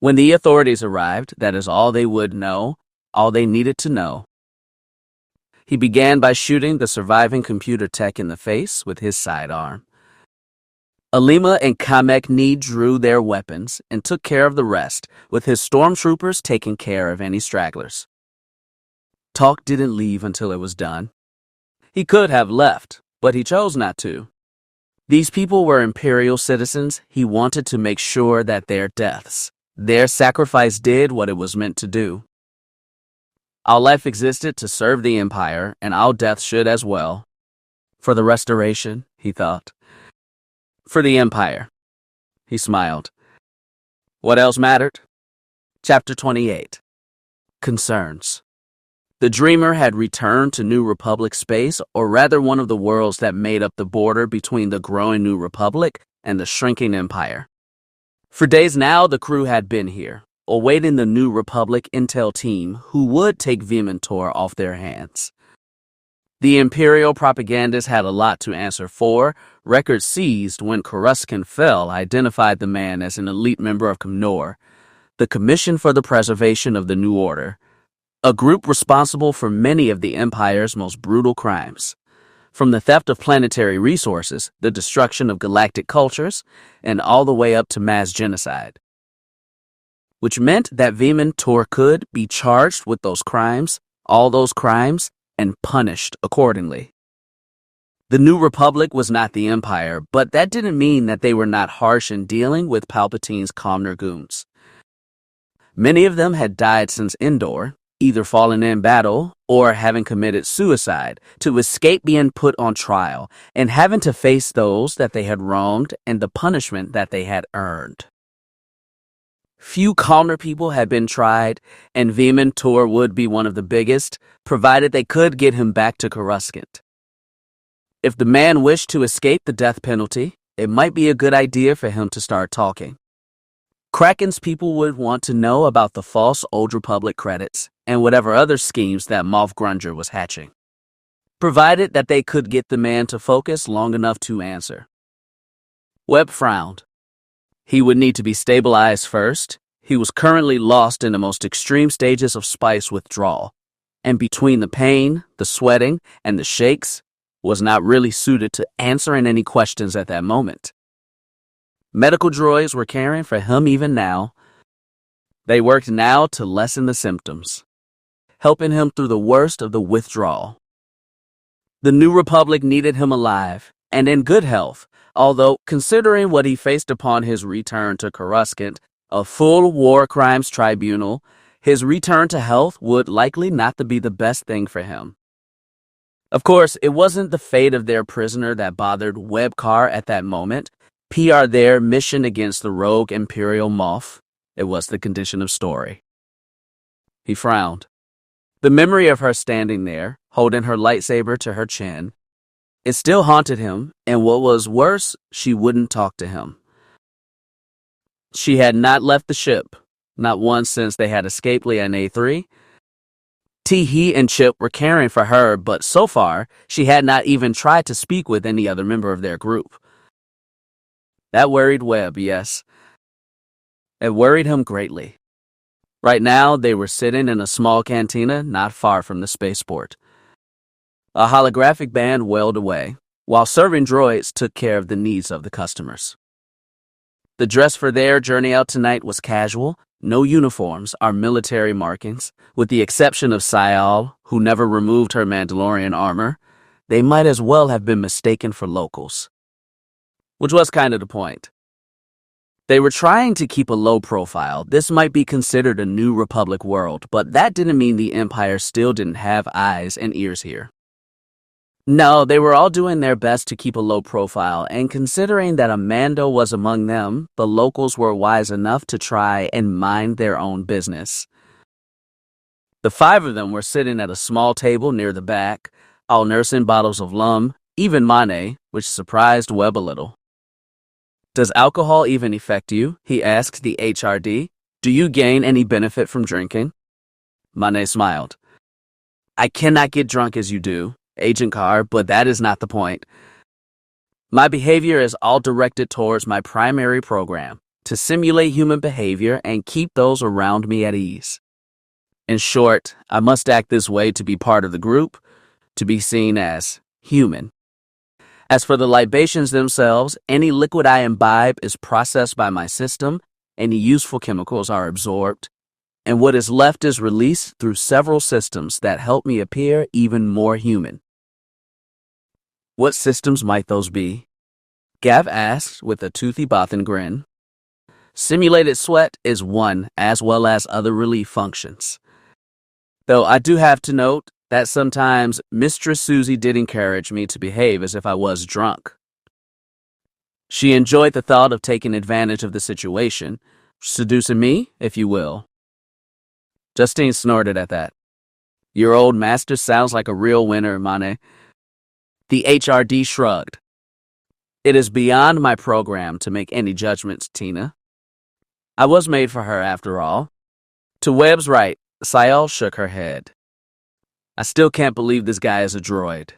[SPEAKER 1] When the authorities arrived, that is all they would know, all they needed to know. He began by shooting the surviving computer tech in the face with his sidearm. Alima and Kamekni drew their weapons and took care of the rest, with his stormtroopers taking care of any stragglers. Talk didn't leave until it was done. He could have left, but he chose not to. These people were Imperial citizens. He wanted to make sure that their deaths, their sacrifice did what it was meant to do. Our life existed to serve the Empire, and our death should as well. For the Restoration, he thought. For the Empire. He smiled. What else mattered? Chapter 28. Concerns. The Dreamer had returned to New Republic space, or rather one of the worlds that made up the border between the growing New Republic and the shrinking Empire. For days now, the crew had been here, awaiting the New Republic intel team who would take Vimentor off their hands. The Imperial propagandists had a lot to answer for. Records seized when Coruscant fell identified the man as an elite member of Comnor, the Commission for the Preservation of the New Order, a group responsible for many of the Empire's most brutal crimes. from the theft of planetary resources, the destruction of galactic cultures, and all the way up to mass genocide. Which meant that Veman Tor could be charged with those crimes, all those crimes, and punished accordingly. The New Republic was not the Empire, but that didn't mean that they were not harsh in dealing with Palpatine's Commoner goons. Many of them had died since Endor, either fallen in battle or having committed suicide to escape being put on trial and having to face those that they had wronged and the punishment that they had earned. Few Commoner people had been tried, and Veman Tor would be one of the biggest, provided they could get him back to Coruscant. If the man wished to escape the death penalty, it might be a good idea for him to start talking. Kraken's people would want to know about the false Old Republic credits and whatever other schemes that Moff Grunger was hatching, provided that they could get the man to focus long enough to answer. Webb frowned. He would need to be stabilized first. He was currently lost in the most extreme stages of spice withdrawal, and between the pain, the sweating, and the shakes, was not really suited to answering any questions at that moment. Medical droids were caring for him even now. They worked now to lessen the symptoms, helping him through the worst of the withdrawal. The New Republic needed him alive and in good health, although considering what he faced upon his return to Coruscant, a full war crimes tribunal, his return to health would likely not be the best thing for him. Of course, it wasn't the fate of their prisoner that bothered Webb Carr at that moment. PR their mission against the rogue Imperial Moff. It was the condition of story. He frowned. The memory of her standing there, holding her lightsaber to her chin, it still haunted him, and what was worse, she wouldn't talk to him. She had not left the ship, not once since they had escaped Liane 3. He and Chip were caring for her, but so far, she had not even tried to speak with any other member of their group. That worried Webb, yes. It worried him greatly. Right now, they were sitting in a small cantina not far from the spaceport. A holographic band wailed away, while serving droids took care of the needs of the customers. The dress for their journey out tonight was casual, no uniforms or military markings, with the exception of Sayal, who never removed her Mandalorian armor. They might as well have been mistaken for locals. Which was kind of the point. They were trying to keep a low profile. This might be considered a New Republic world, but that didn't mean the Empire still didn't have eyes and ears here. No, they were all doing their best to keep a low profile, and considering that a Mando was among them, the locals were wise enough to try and mind their own business. The 5 of them were sitting at a small table near the back, all nursing bottles of lum, even Mane, which surprised Webb a little. Does alcohol even affect you? He asked the HRD. Do you gain any benefit from drinking? Mane smiled. I cannot get drunk as you do, Agent Carr, but that is not the point. My behavior is all directed towards my primary program, to simulate human behavior and keep those around me at ease. In short, I must act this way to be part of the group, to be seen as human. As for the libations themselves, any liquid I imbibe is processed by my system, any useful chemicals are absorbed, and what is left is released through several systems that help me appear even more human. What systems might those be? Gav asked with a toothy Bothan grin. Simulated sweat is one, as well as other relief functions. Though I do have to note that sometimes Mistress Susie did encourage me to behave as if I was drunk. She enjoyed the thought of taking advantage of the situation, seducing me, if you will. Justine snorted at that. Your old master sounds like a real winner, Mane. The HRD shrugged. It is beyond my program to make any judgments, Tina. I was made for her, after all. To Webb's right, Sayal shook her head. I still can't believe this guy is a droid.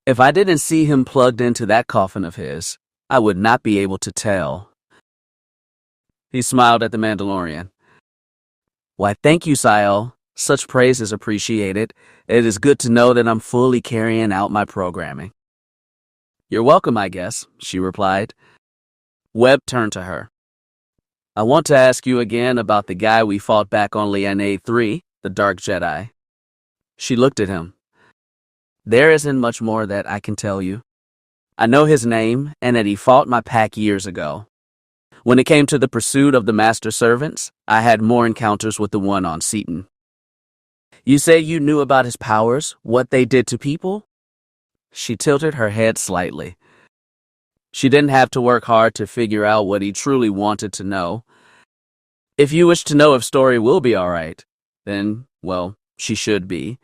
[SPEAKER 1] If I didn't see him plugged into that coffin of his, I would not be able to tell. He smiled at the Mandalorian. Why, thank you, Sayal. Such praise is appreciated. It is good to know that I'm fully carrying out my programming. You're welcome, I guess, she replied. Webb turned to her. I want to ask you again about the guy we fought back on Liane 3, the Dark Jedi. She looked at him. There isn't much more that I can tell you. I know his name and that he fought my pack years ago. When it came to the pursuit of the master servants, I had more encounters with the one on Seaton. You say you knew about his powers, what they did to people? She tilted her head slightly. She didn't have to work hard to figure out what he truly wanted to know. If you wish to know if Story will be all right, then, well, she should be.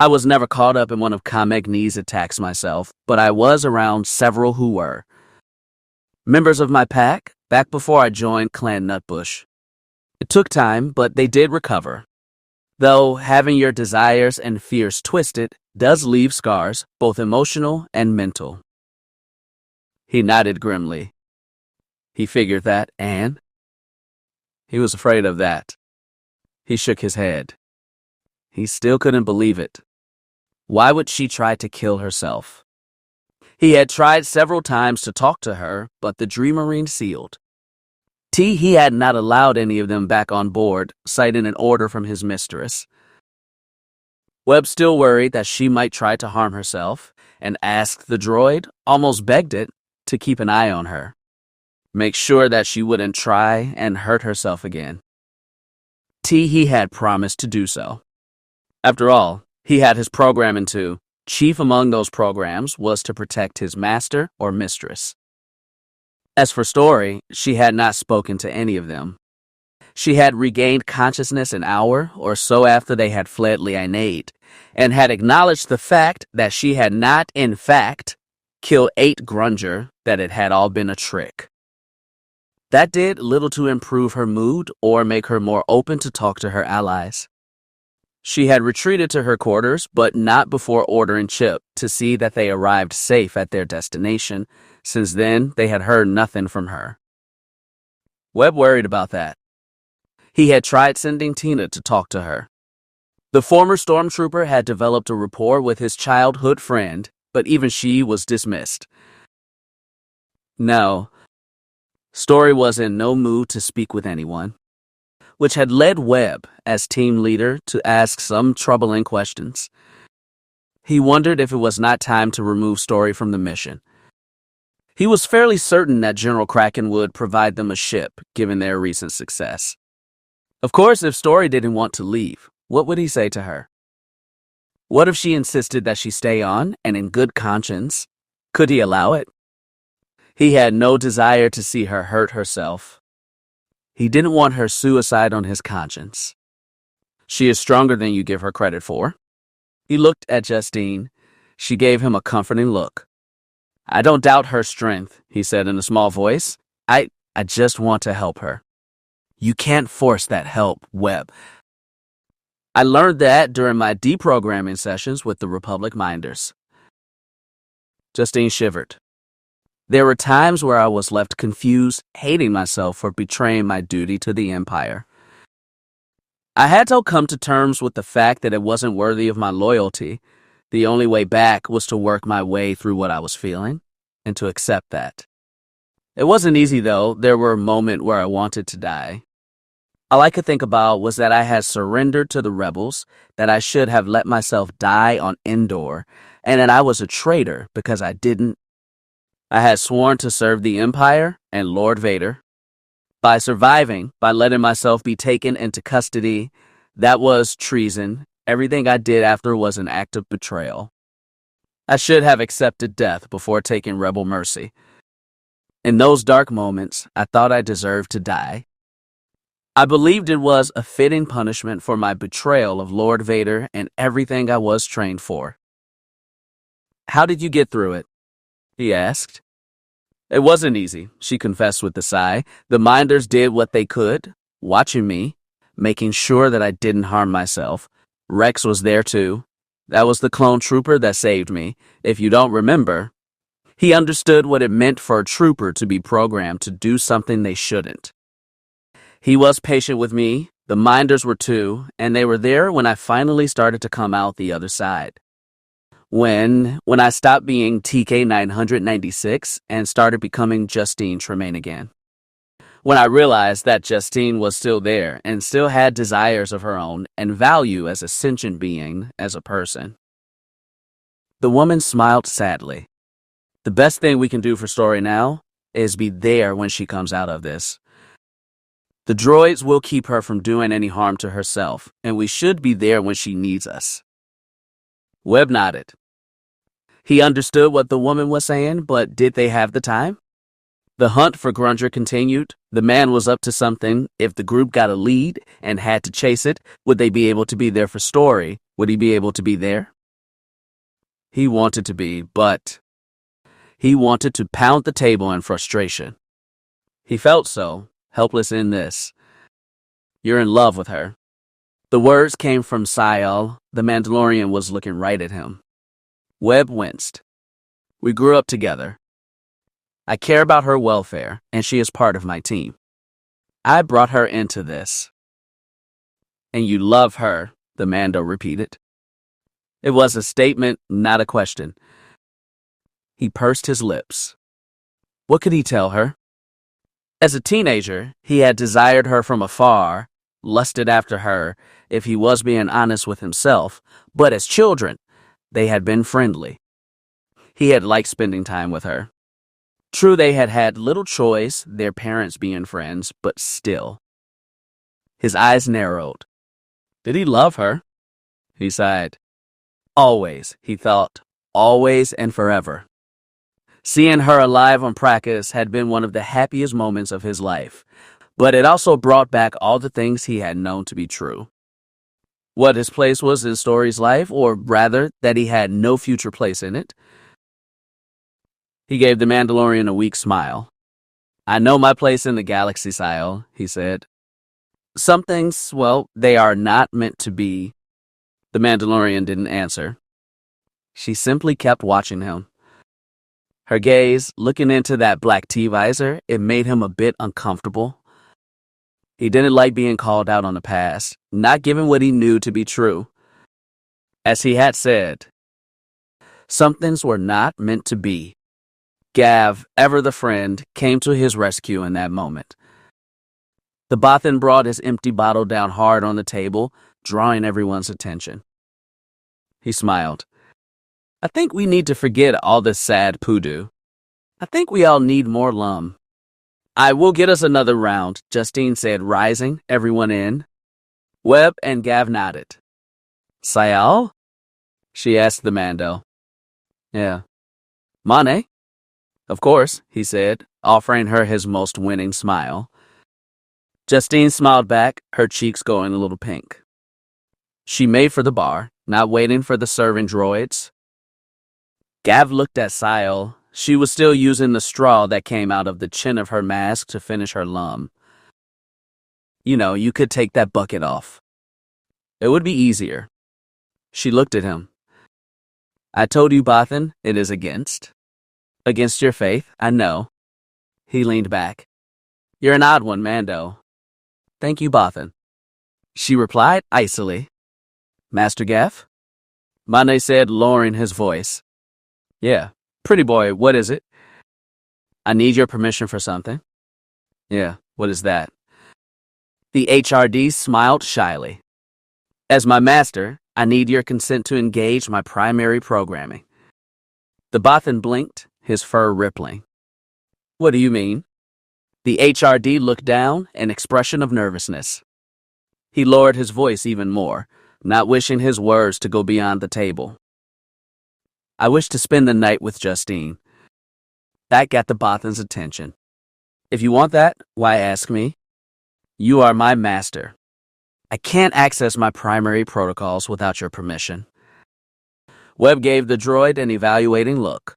[SPEAKER 1] I was never caught up in one of Kamegni's attacks myself, but I was around several who were. Members of my pack, back before I joined Clan Nutbush. It took time, but they did recover. Though having your desires and fears twisted does leave scars, both emotional and mental. He nodded grimly. He figured that, and? He was afraid of that. He shook his head. He still couldn't believe it. Why would she try to kill herself? He had tried several times to talk to her, but the Dreamarine sealed. He had not allowed any of them back on board, citing an order from his mistress. Webb still worried that she might try to harm herself, and asked the droid, almost begged it, to keep an eye on her. Make sure that she wouldn't try and hurt herself again. He had promised to do so. After all, he had his programming too. Chief among those programs was to protect his master or mistress. As for Story, she had not spoken to any of them. She had regained consciousness an hour or so after they had fled Liane, and had acknowledged the fact that she had not, in fact, killed Aite Grunger, that it had all been a trick. That did little to improve her mood or make her more open to talk to her allies. She had retreated to her quarters, but not before ordering Chip to see that they arrived safe at their destination. Since then, they had heard nothing from her. Webb worried about that. He had tried sending Tina to talk to her. The former stormtrooper had developed a rapport with his childhood friend, but even she was dismissed. No, Story was in no mood to speak with anyone, which had led Webb, as team leader, to ask some troubling questions. He wondered if it was not time to remove Story from the mission. He was fairly certain that General Kraken would provide them a ship, given their recent success. Of course, if Story didn't want to leave, what would he say to her? What if she insisted that she stay on, and in good conscience? Could he allow it? He had no desire to see her hurt herself. He didn't want her suicide on his conscience. She is stronger than you give her credit for. He looked at Justine. She gave him a comforting look. I don't doubt her strength, he said in a small voice. I just want to help her. You can't force that help, Webb. I learned that during my deprogramming sessions with the Republic Minders. Justine shivered. There were times where I was left confused, hating myself for betraying my duty to the Empire. I had to come to terms with the fact that it wasn't worthy of my loyalty. The only way back was to work my way through what I was feeling, and to accept that. It wasn't easy, though. There were moments where I wanted to die. All I could think about was that I had surrendered to the rebels, that I should have let myself die on Endor, and that I was a traitor because I didn't. I had sworn to serve the Empire and Lord Vader. By surviving, by letting myself be taken into custody, that was treason. Everything I did after was an act of betrayal. I should have accepted death before taking rebel mercy. In those dark moments, I thought I deserved to die. I believed it was a fitting punishment for my betrayal of Lord Vader and everything I was trained for. How did you get through it? He asked. It wasn't easy, she confessed with a sigh. The Minders did what they could, watching me, making sure that I didn't harm myself. Rex was there too. That was the clone trooper that saved me. If you don't remember, he understood what it meant for a trooper to be programmed to do something they shouldn't. He was patient with me, The minders were too, and they were there when I finally started to come out the other side. When I stopped being TK 996 and started becoming Justine Tremaine again. When I realized that Justine was still there and still had desires of her own and value as a sentient being, as a person. The woman smiled sadly. The best thing we can do for Story now is be there when she comes out of this. The droids will keep her from doing any harm to herself, and we should be there when she needs us. Webb nodded. He understood what the woman was saying, but did they have the time? The hunt for Grunger continued. The man was up to something. If the group got a lead and had to chase it, would they be able to be there for Story? Would he be able to be there? He wanted to be, but he wanted to pound the table in frustration. He felt so, helpless in this. You're in love with her. The words came from Sayal. The Mandalorian was looking right at him. Webb winced. We grew up together. I care about her welfare, and she is part of my team. I brought her into this. And you love her, the Mando repeated. It was a statement, not a question. He pursed his lips. What could he tell her? As a teenager, he had desired her from afar, lusted after her, if he was being honest with himself, but as children, they had been friendly. He had liked spending time with her. True, they had had little choice, their parents being friends, but still. His eyes narrowed. Did he love her? He sighed. Always, he thought, always and forever. Seeing her alive on Prakus had been one of the happiest moments of his life, but it also brought back all the things he had known to be true. What his place was in Story's life, or rather, that he had no future place in it. He gave the Mandalorian a weak smile. I know my place in the galaxy, Sayal, he said. Some things, well, they are not meant to be. The Mandalorian didn't answer. She simply kept watching him. Her gaze, looking into that black T-visor, it made him a bit uncomfortable. He didn't like being called out on the past, not given what he knew to be true. As he had said, some things were not meant to be. Gav, ever the friend, came to his rescue in that moment. The Bothan brought his empty bottle down hard on the table, drawing everyone's attention. He smiled. I think we need to forget all this sad poodoo. I think we all need more lum. I will get us another round, Justine said, rising, everyone in. Webb and Gav nodded. Sayal? She asked the Mando. Yeah. Mane? Of course, he said, offering her his most winning smile. Justine smiled back, her cheeks going a little pink. She made for the bar, not waiting for the serving droids. Gav looked at Sayal. She was still using the straw that came out of the chin of her mask to finish her lum. You know, you could take that bucket off. It would be easier. She looked at him. I told you, Bothan, it is against. Against your faith, I know. He leaned back. You're an odd one, Mando. Thank you, Bothan. She replied icily. Master Gaff? Mane said, lowering his voice. Yeah, pretty boy, what is it? I need your permission for something. Yeah, what is that? The HRD smiled shyly. As my master, I need your consent to engage my primary programming. The Bothan blinked, his fur rippling. What do you mean? The HRD looked down, an expression of nervousness. He lowered his voice even more, not wishing his words to go beyond the table. I wish to spend the night with Justine. That got the Bothan's attention. If you want that, why ask me? You are my master. I can't access my primary protocols without your permission. Webb gave the droid an evaluating look.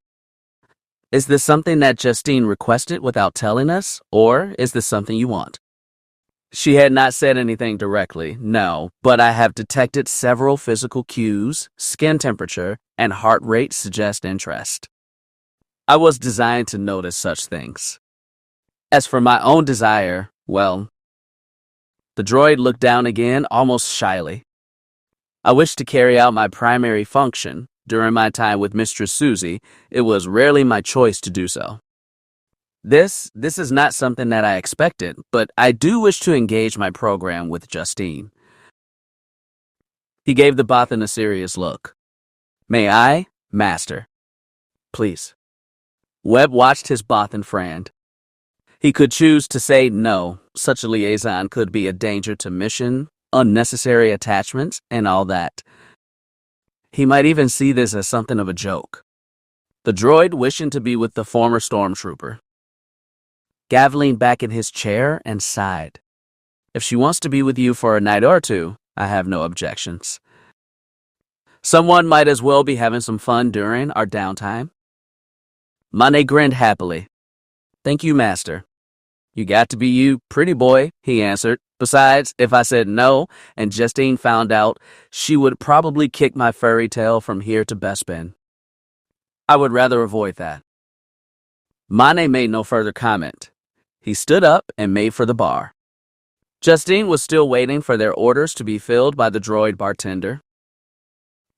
[SPEAKER 1] Is this something that Justine requested without telling us, or is this something you want? She had not said anything directly, no, but I have detected several physical cues, skin temperature, and heart rate suggest interest. I was designed to notice such things. As for my own desire, well, The droid looked down again, almost shyly. I wish to carry out my primary function. During my time with Mistress Susie, it was rarely my choice to do so. This is not something that I expected, but I do wish to engage my program with Justine. He gave the Bothan a serious look. May I, Master? Please. Webb watched his Bothan friend. He could choose to say no. Such a liaison could be a danger to mission, unnecessary attachments, and all that. He might even see this as something of a joke. The droid wishing to be with the former stormtrooper. Gav leaned back in his chair and sighed. If she wants to be with you for a night or two, I have no objections. Someone might as well be having some fun during our downtime. Mane grinned happily. Thank you, Master. You got to be you, pretty boy, he answered. Besides, if I said no and Justine found out, she would probably kick my furry tail from here to Bespin. I would rather avoid that. Mane made no further comment. He stood up and made for the bar. Justine was still waiting for their orders to be filled by the droid bartender.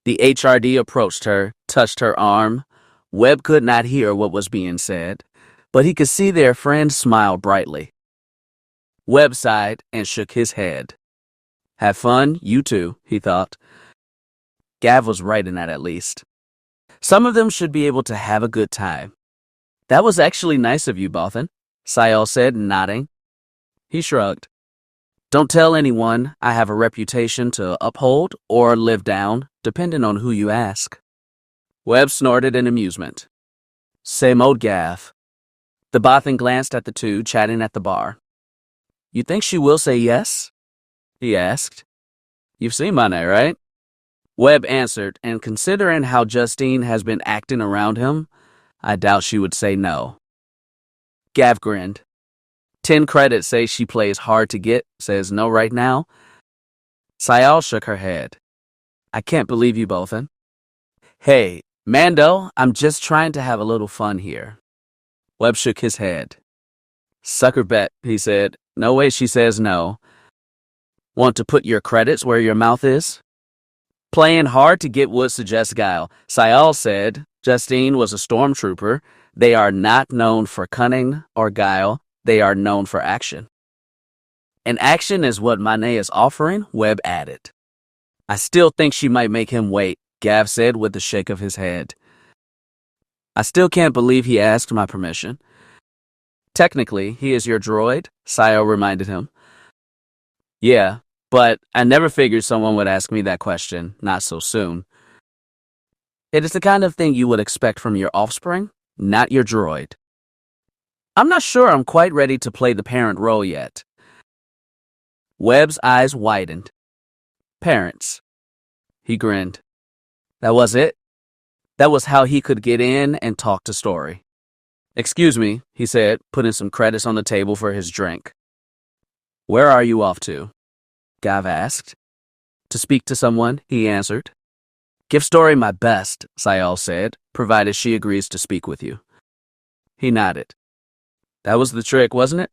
[SPEAKER 1] The HRD approached her, touched her arm. Webb could not hear what was being said, but he could see their friend smile brightly. Webb sighed and shook his head. Have fun, you two, he thought. Gav was right in that at least. Some of them should be able to have a good time. That was actually nice of you, Bothan, Sayal said, nodding. He shrugged. Don't tell anyone. I have a reputation to uphold or live down, depending on who you ask. Webb snorted in amusement. Same old Gav. The Bothan glanced at the two chatting at the bar. You think she will say yes? He asked. You've seen Mane, right? Webb answered, and considering how Justine has been acting around him, I doubt she would say no. Gav grinned. 10 credits say she plays hard to get, says no right now. Sayal shook her head. I can't believe you, Bothan. Hey, Mando, I'm just trying to have a little fun here. Webb shook his head. Sucker bet, he said. No way she says no. Want to put your credits where your mouth is? Playing hard to get would suggest guile. Sayal said Justine was a stormtrooper. They are not known for cunning or guile. They are known for action. And action is what Mane is offering, Webb added. I still think she might make him wait, Gav said with a shake of his head. I still can't believe he asked my permission. Technically, he is your droid, Sayal reminded him. Yeah, but I never figured someone would ask me that question, not so soon. It is the kind of thing you would expect from your offspring, not your droid. I'm not sure I'm quite ready to play the parent role yet. Webb's eyes widened. Parents. He grinned. That was it? That was how he could get in and talk to Story. Excuse me, he said, putting some credits on the table for his drink. Where are you off to? Gav asked. To speak to someone, he answered. Give Story my best, Sayal said, provided she agrees to speak with you. He nodded. That was the trick, wasn't it?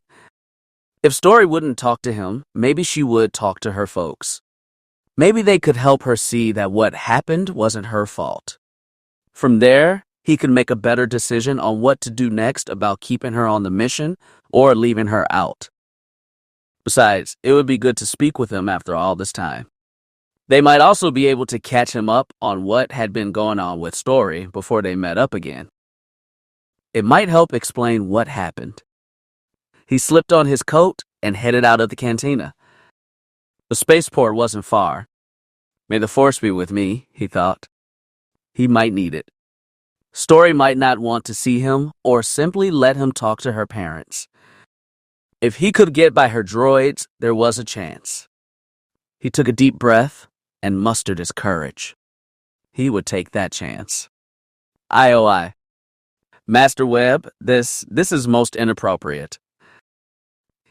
[SPEAKER 1] If Story wouldn't talk to him, maybe she would talk to her folks. Maybe they could help her see that what happened wasn't her fault. From there, he could make a better decision on what to do next about keeping her on the mission or leaving her out. Besides, it would be good to speak with him after all this time. They might also be able to catch him up on what had been going on with Story before they met up again. It might help explain what happened. He slipped on his coat and headed out of the cantina. The spaceport wasn't far. May the Force be with me, he thought. He might need it. Story might not want to see him or simply let him talk to her parents. If he could get by her droids, there was a chance. He took a deep breath and mustered his courage. He would take that chance. IOI. Master Webb, this is most inappropriate.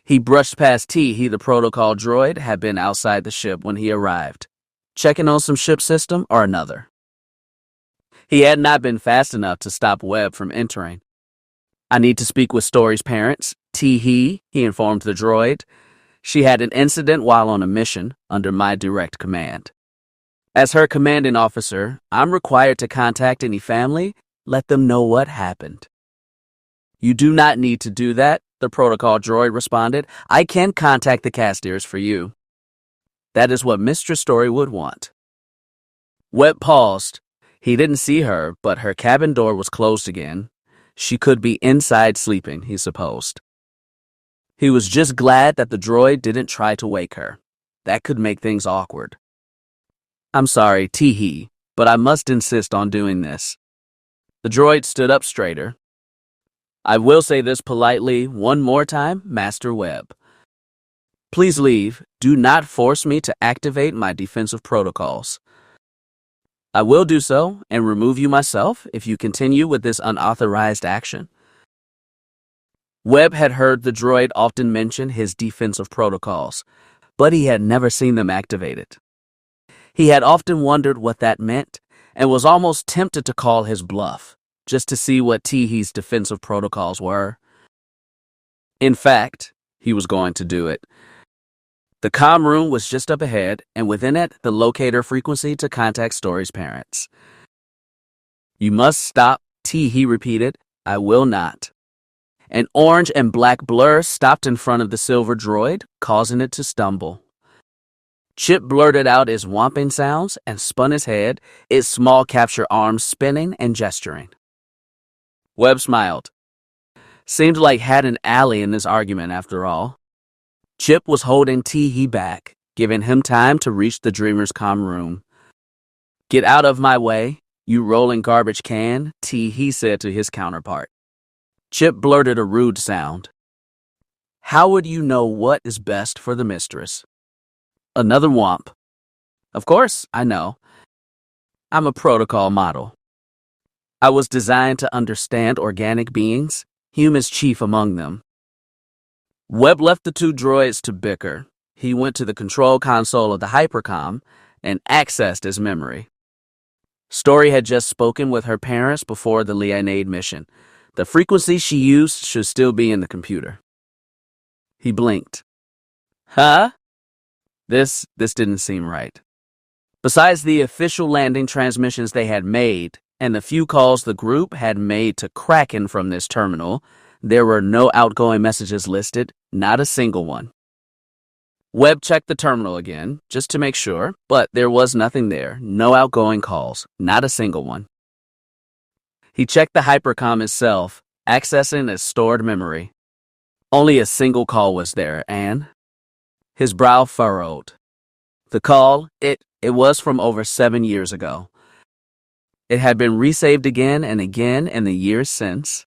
[SPEAKER 1] He brushed past T. The protocol droid, had been outside the ship when he arrived, checking on some ship system or another. He had not been fast enough to stop Webb from entering. I need to speak with Story's parents. He informed the droid. She had an incident while on a mission under my direct command. As her commanding officer, I'm required to contact any family, let them know what happened. You do not need to do that, the protocol droid responded. I can contact the Castiers for you. That is what Mistress Story would want. Webb paused. He didn't see her, but her cabin door was closed again. She could be inside sleeping, he supposed. He was just glad that the droid didn't try to wake her. That could make things awkward. I'm sorry, Teehee, but I must insist on doing this. The droid stood up straighter. I will say this politely one more time, Master Webb. Please leave. Do not force me to activate my defensive protocols. I will do so and remove you myself if you continue with this unauthorized action. Webb had heard the droid often mention his defensive protocols, but he had never seen them activated. He had often wondered what that meant and was almost tempted to call his bluff, just to see what Teehee's defensive protocols were. In fact, he was going to do it. The comm room was just up ahead, and within it, the locator frequency to contact Story's parents. You must stop, Teehee repeated. I will not. An orange and black blur stopped in front of the silver droid, causing it to stumble. Chip blurted out its whomping sounds and spun his head, its small capture arms spinning and gesturing. Webb smiled. Seemed like had an ally in this argument after all. Chip was holding Teehee back, giving him time to reach the Dreamer's comm room. Get out of my way, you rolling garbage can, Teehee said to his counterpart. Chip blurted a rude sound. How would you know what is best for the mistress? Another whomp. Of course, I know. I'm a protocol model. I was designed to understand organic beings, humans chief among them. Webb left the two droids to bicker. He went to the control console of the hypercom and accessed his memory. Story had just spoken with her parents before the Leonade mission. The frequency she used should still be in the computer. He blinked. Huh? This didn't seem right. Besides the official landing transmissions they had made, and the few calls the group had made to Kraken from this terminal, there were no outgoing messages listed, not a single one. Webb checked the terminal again, just to make sure, but there was nothing there, no outgoing calls, not a single one. He checked the hypercom itself, accessing its stored memory. Only a single call was there, and his brow furrowed. The call, it was from over 7 years ago. It had been resaved again and again in the years since.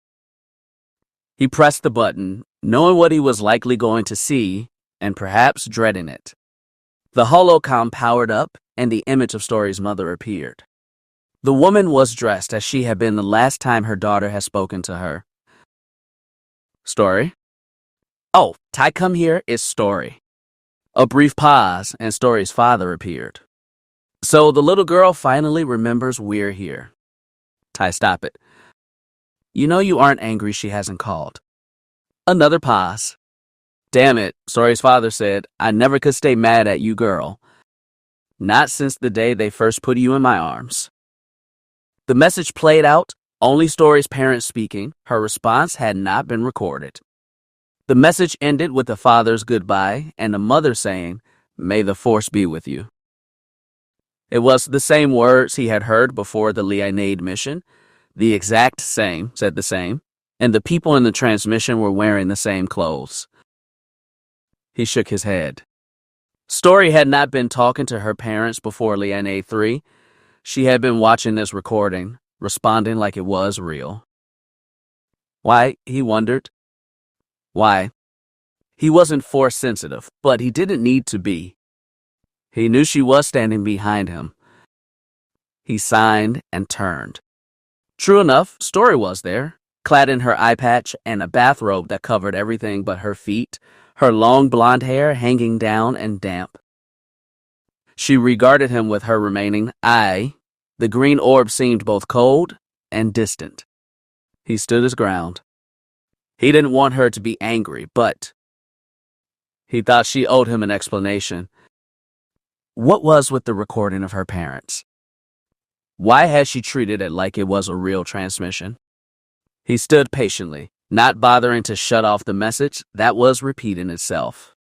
[SPEAKER 1] He pressed the button, knowing what he was likely going to see, and perhaps dreading it. The holocom powered up, and the image of Story's mother appeared. The woman was dressed as she had been the last time her daughter had spoken to her. Story? Oh, Ty, come here, it's Story. A brief pause, and Story's father appeared. So the little girl finally remembers we're here. Ty, stop it. You know you aren't angry she hasn't called. Another pause. Damn it, Story's father said. I never could stay mad at you, girl. Not since the day they first put you in my arms. The message played out, only Story's parents speaking. Her response had not been recorded. The message ended with the father's goodbye and the mother saying, May the Force be with you. It was the same words he had heard before the Leonade mission. The exact same, said the same, and the people in the transmission were wearing the same clothes. He shook his head. Story had not been talking to her parents before Leonade 3. She had been watching this recording, responding like it was real. Why, he wondered. Why? He wasn't Force sensitive, but he didn't need to be. He knew she was standing behind him. He signed and turned. True enough, Story was there, clad in her eye patch and a bathrobe that covered everything but her feet, her long blonde hair hanging down and damp. She regarded him with her remaining eye. The green orb seemed both cold and distant. He stood his ground. He didn't want her to be angry, but He thought she owed him an explanation. What was with the recording of her parents? Why had she treated it like it was a real transmission? He stood patiently, not bothering to shut off the message that was repeating itself.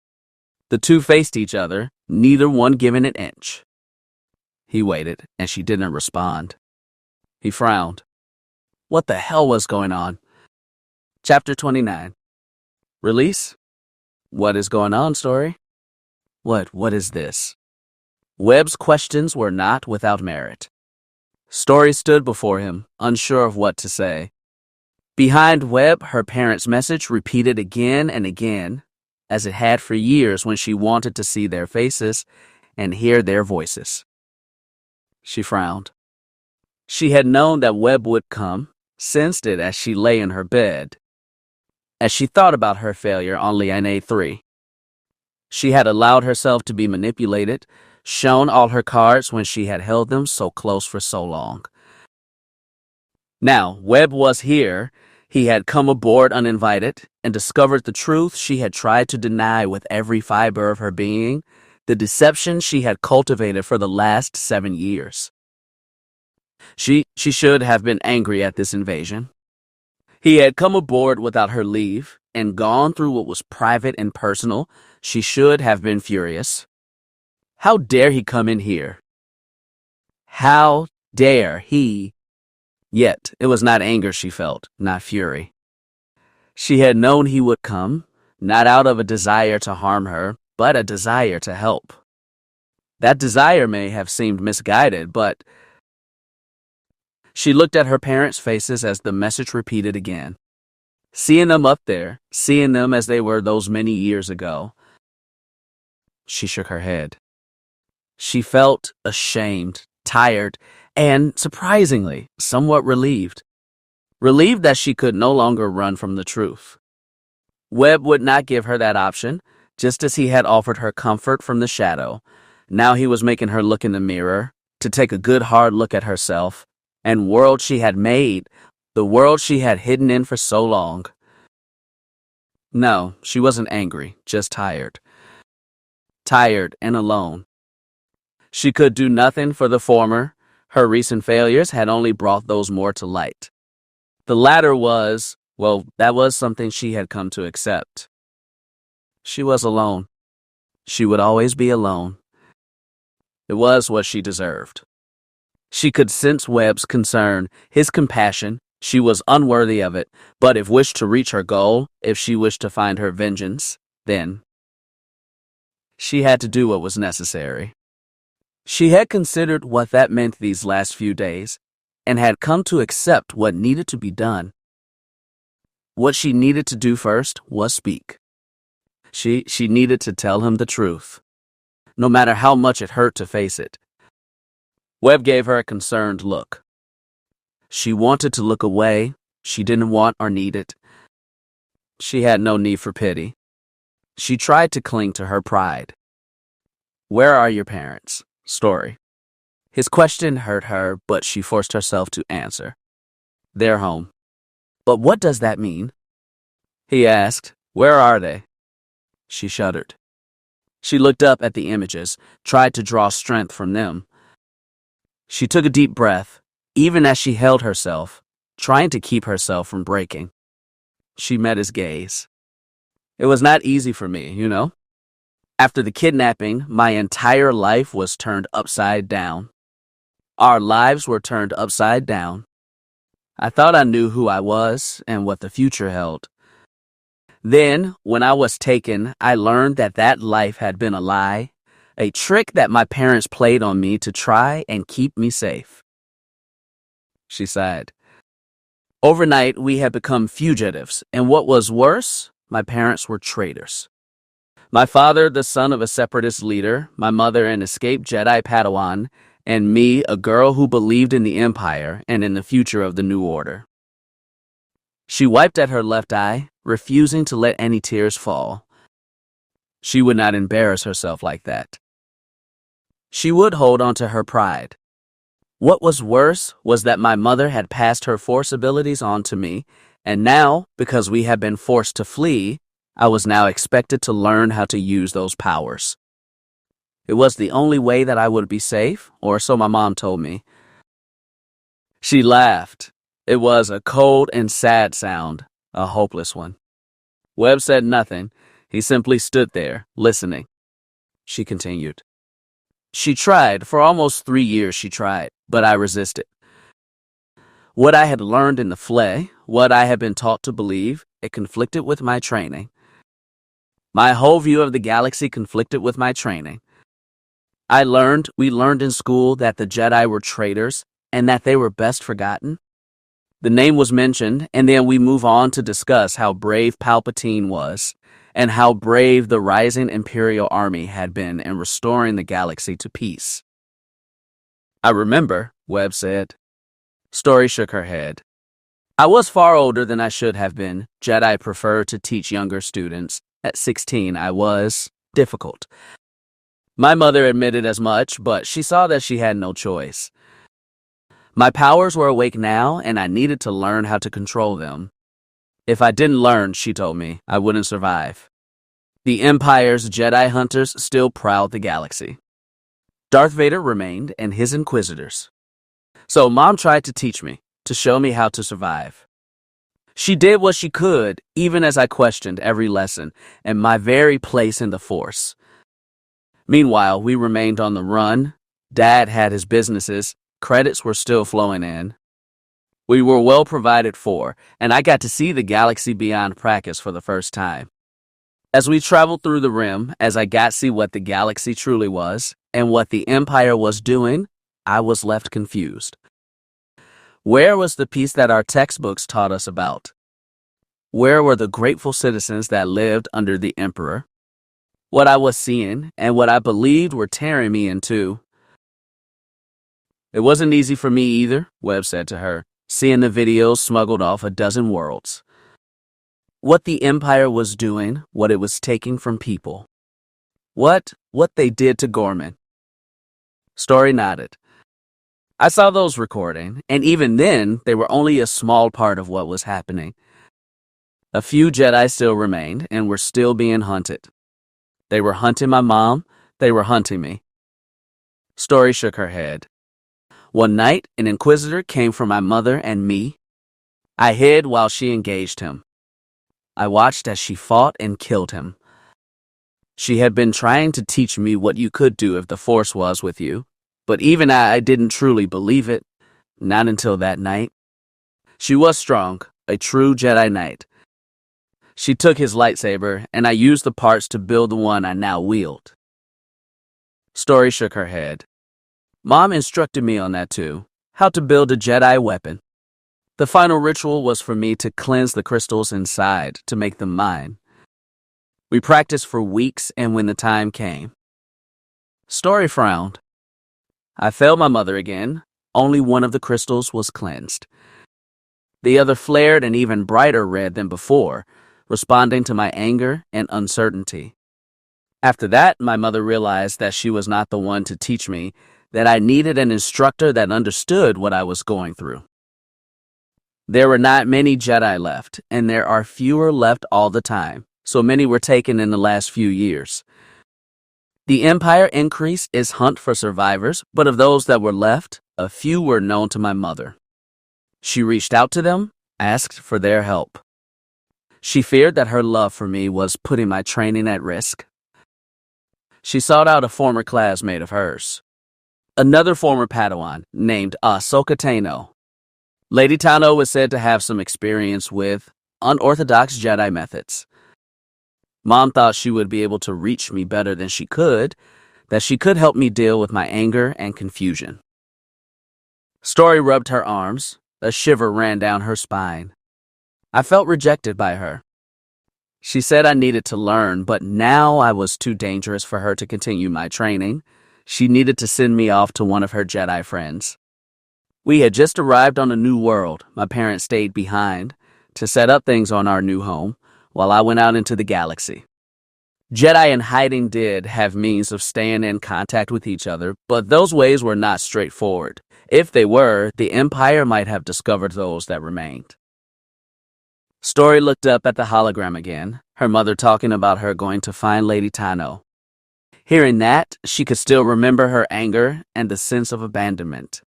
[SPEAKER 1] The two faced each other, neither one giving an inch. He waited, and she didn't respond. He frowned. What the hell was going on? Chapter 29. Release? What is going on, story? What is this? Webb's questions were not without merit. Story stood before him, unsure of what to say. Behind Webb, her parents' message repeated again and again, as it had for years when she wanted to see their faces and hear their voices. She frowned. She had known that Webb would come, sensed it as she lay in her bed, as she thought about her failure on Liane 3. She had allowed herself to be manipulated, shown all her cards when she had held them so close for so long. Now, Webb was here. He had come aboard uninvited and discovered the truth she had tried to deny with every fiber of her being, the deception she had cultivated for the last 7 years. She should have been angry at this invasion. He had come aboard without her leave and gone through what was private and personal. She should have been furious. How dare he come in here? How dare he? Yet it was not anger she felt, not fury. She had known he would come, not out of a desire to harm her, but a desire to help. That desire may have seemed misguided, but she looked at her parents' faces as the message repeated again. Seeing them up there, seeing them as they were those many years ago. She shook her head. She felt ashamed, tired, and, surprisingly, somewhat relieved. Relieved that she could no longer run from the truth. Webb would not give her that option, just as he had offered her comfort from the shadow. Now he was making her look in the mirror, to take a good hard look at herself, and world she had made, the world she had hidden in for so long. No, she wasn't angry, just tired. Tired and alone. She could do nothing for the former. Her recent failures had only brought those more to light. The latter was, well, that was something she had come to accept. She was alone. She would always be alone. It was what she deserved. She could sense Webb's concern, his compassion. She was unworthy of it, but if wished to reach her goal, if she wished to find her vengeance, then she had to do what was necessary. She had considered what that meant these last few days, and had come to accept what needed to be done. What she needed to do first was speak. She needed to tell him the truth, no matter how much it hurt to face it. Webb gave her a concerned look. She wanted to look away. She didn't want or need it. She had no need for pity. She tried to cling to her pride. Where are your parents? Story. His question hurt her, but she forced herself to answer. They're home. But what does that mean? He asked, where are they? She shuddered. She looked up at the images, tried to draw strength from them. She took a deep breath, even as she held herself, trying to keep herself from breaking. She met his gaze. It was not easy for me, you know. After the kidnapping, my entire life was turned upside down. Our lives were turned upside down. I thought I knew who I was and what the future held. Then, when I was taken, I learned that that life had been a lie, a trick that my parents played on me to try and keep me safe. She sighed. Overnight, we had become fugitives, and what was worse, my parents were traitors. My father, the son of a separatist leader, my mother, an escaped Jedi Padawan, and me, a girl who believed in the Empire and in the future of the New Order. She wiped at her left eye, refusing to let any tears fall. She would not embarrass herself like that. She would hold on to her pride. What was worse was that my mother had passed her Force abilities on to me, and now, because we had been forced to flee, I was now expected to learn how to use those powers. It was the only way that I would be safe, or so my mom told me. She laughed. It was a cold and sad sound, a hopeless one. Webb said nothing. He simply stood there, listening. She continued. She tried. For almost 3 years she tried, but I resisted. What I had learned in the Flay, what I had been taught to believe, it conflicted with my training. My whole view of the galaxy conflicted with my training. We learned in school that the Jedi were traitors and that they were best forgotten. The name was mentioned, and then we move on to discuss how brave Palpatine was and how brave the rising Imperial army had been in restoring the galaxy to peace. I remember, Webb said. Story shook her head. I was far older than I should have been. Jedi prefer to teach younger students. At 16, I was difficult. My mother admitted as much, but she saw that she had no choice. My powers were awake now, and I needed to learn how to control them. If I didn't learn, she told me, I wouldn't survive. The Empire's Jedi hunters still prowled the galaxy. Darth Vader remained, and his Inquisitors. So Mom tried to teach me, to show me how to survive. She did what she could, even as I questioned every lesson and my very place in the Force. Meanwhile, we remained on the run. Dad had his businesses. Credits were still flowing in. We were well provided for, and I got to see the galaxy beyond Prakus for the first time. As we traveled through the Rim, as I got to see what the galaxy truly was and what the Empire was doing, I was left confused. Where was the peace that our textbooks taught us about? Where were the grateful citizens that lived under the Emperor? What I was seeing and what I believed were tearing me in two. It wasn't easy for me either, Webb said to her, seeing the videos smuggled off a dozen worlds. What the Empire was doing, what it was taking from people. What they did to Gorman. Story nodded. I saw those recording, and even then, they were only a small part of what was happening. A few Jedi still remained and were still being hunted. They were hunting my mom, they were hunting me. Story shook her head. One night, an Inquisitor came for my mother and me. I hid while she engaged him. I watched as she fought and killed him. She had been trying to teach me what you could do if the Force was with you, but even I didn't truly believe it, not until that night. She was strong, a true Jedi Knight. She took his lightsaber, and I used the parts to build the one I now wield. Story shook her head. Mom instructed me on that too, how to build a Jedi weapon. The final ritual was for me to cleanse the crystals inside to make them mine. We practiced for weeks, and when the time came. Story frowned. I failed my mother again. Only one of the crystals was cleansed. The other flared an even brighter red than before, responding to my anger and uncertainty. After that, my mother realized that she was not the one to teach me, that I needed an instructor that understood what I was going through. There were not many Jedi left, and there are fewer left all the time, so many were taken in the last few years. The Empire increased its hunt for survivors, but of those that were left, a few were known to my mother. She reached out to them, asked for their help. She feared that her love for me was putting my training at risk. She sought out a former classmate of hers, another former Padawan named Ahsoka Tano. Lady Tano was said to have some experience with unorthodox Jedi methods. Mom thought she would be able to reach me better than she could, that she could help me deal with my anger and confusion. Story rubbed her arms. A shiver ran down her spine. I felt rejected by her. She said I needed to learn, but now I was too dangerous for her to continue my training. She needed to send me off to one of her Jedi friends. We had just arrived on a new world. My parents stayed behind to set up things on our new home while I went out into the galaxy. Jedi in hiding did have means of staying in contact with each other, but those ways were not straightforward. If they were, the Empire might have discovered those that remained. Story looked up at the hologram again, her mother talking about her going to find Lady Tano. Hearing that, she could still remember her anger and the sense of abandonment.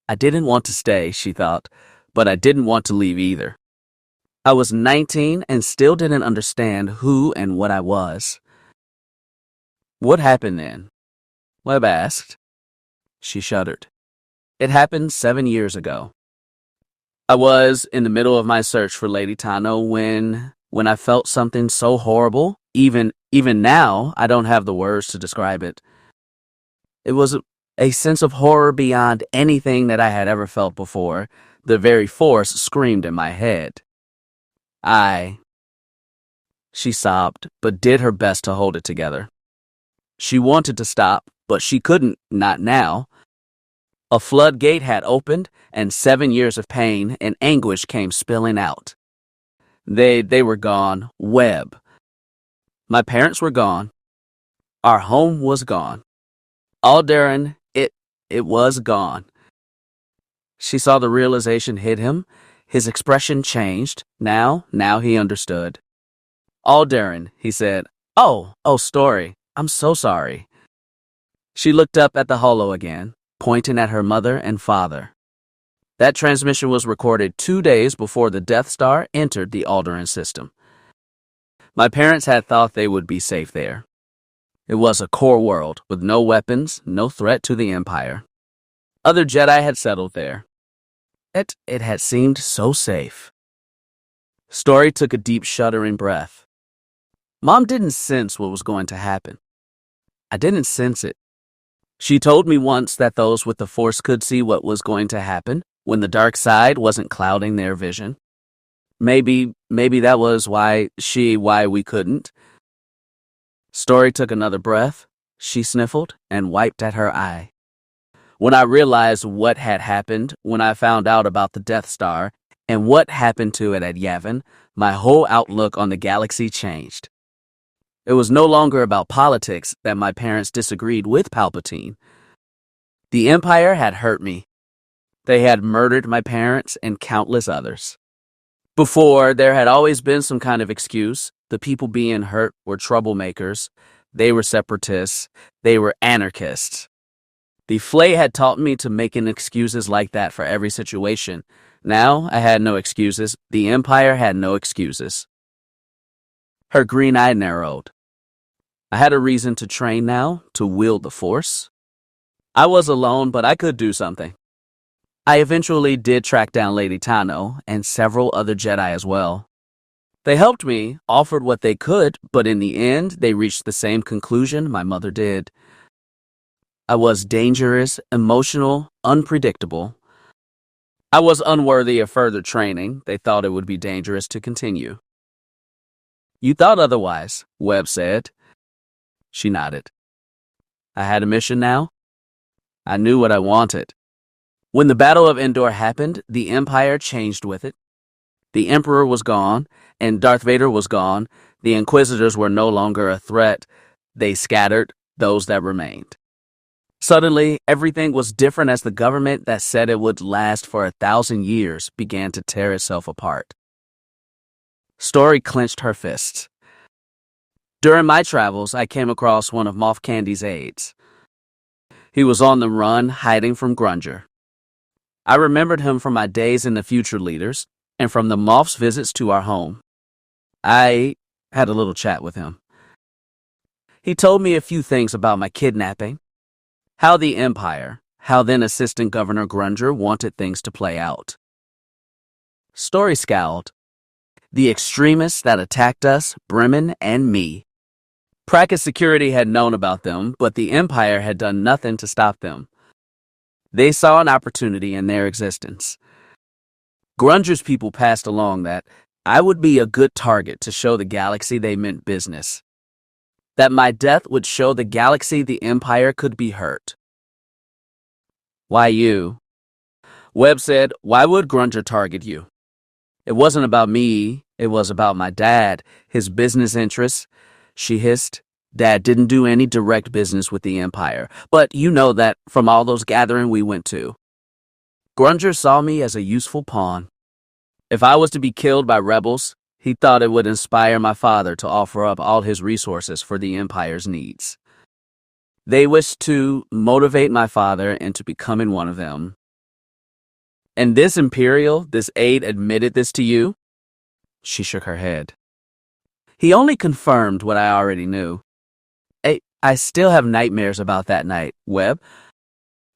[SPEAKER 1] I didn't want to stay, she thought, but I didn't want to leave either. I was 19 and still didn't understand who and what I was. What happened then? Webb asked. She shuddered. It happened 7 years ago. I was in the middle of my search for Lady Tano when I felt something so horrible, even now, I don't have the words to describe it. It was a sense of horror beyond anything that I had ever felt before. The very force screamed in my head. She sobbed, but did her best to hold it together. She wanted to stop, but she couldn't, not now. A floodgate had opened, and 7 years of pain and anguish came spilling out. They were gone. Webb. My parents were gone. Our home was gone. Alderan, it was gone. She saw the realization hit him. His expression changed. Now he understood. Alderan, he said. Oh, Story. I'm so sorry. She looked up at the holo again, pointing at her mother and father. That transmission was recorded 2 days before the Death Star entered the Alderaan system. My parents had thought they would be safe there. It was a core world with no weapons, no threat to the Empire. Other Jedi had settled there. It had seemed so safe. Story took a deep shuddering breath. Mom didn't sense what was going to happen. I didn't sense it. She told me once that those with the Force could see what was going to happen when the dark side wasn't clouding their vision. Maybe that was why we couldn't. Story took another breath. She sniffled and wiped at her eye. When I realized what had happened, when I found out about the Death Star and what happened to it at Yavin, my whole outlook on the galaxy changed. It was no longer about politics that my parents disagreed with Palpatine. The Empire had hurt me. They had murdered my parents and countless others. Before, there had always been some kind of excuse. The people being hurt were troublemakers. They were separatists. They were anarchists. The Flay had taught me to make excuses like that for every situation. Now, I had no excuses. The Empire had no excuses. Her green eye narrowed. I had a reason to train now, to wield the Force. I was alone, but I could do something. I eventually did track down Lady Tano and several other Jedi as well. They helped me, offered what they could, but in the end, they reached the same conclusion my mother did. I was dangerous, emotional, unpredictable. I was unworthy of further training. They thought it would be dangerous to continue. You thought otherwise, Webb said. She nodded. I had a mission now. I knew what I wanted. When the Battle of Endor happened, the Empire changed with it. The Emperor was gone, and Darth Vader was gone. The Inquisitors were no longer a threat. They scattered those that remained. Suddenly, everything was different as the government that said it would last for 1,000 years began to tear itself apart. Story clenched her fists. During my travels, I came across one of Moff Candy's aides. He was on the run, hiding from Grunger. I remembered him from my days in the Future Leaders and from the Moff's visits to our home. I had a little chat with him. He told me a few things about my kidnapping, how the Empire, how then Assistant Governor Grunger wanted things to play out. Story scowled. The extremists that attacked us, Bremen and me. Prakus security had known about them, but the Empire had done nothing to stop them. They saw an opportunity in their existence. Grunger's people passed along that I would be a good target to show the galaxy they meant business. That my death would show the galaxy the Empire could be hurt. Why you? Webb said, why would Grunger target you? It wasn't about me. It was about my dad, his business interests. She hissed. Dad didn't do any direct business with the Empire, but you know that from all those gatherings we went to. Grunger saw me as a useful pawn. If I was to be killed by rebels, he thought it would inspire my father to offer up all his resources for the Empire's needs. They wished to motivate my father into becoming one of them. And this aide admitted this to you? She shook her head. He only confirmed what I already knew. I still have nightmares about that night, Webb.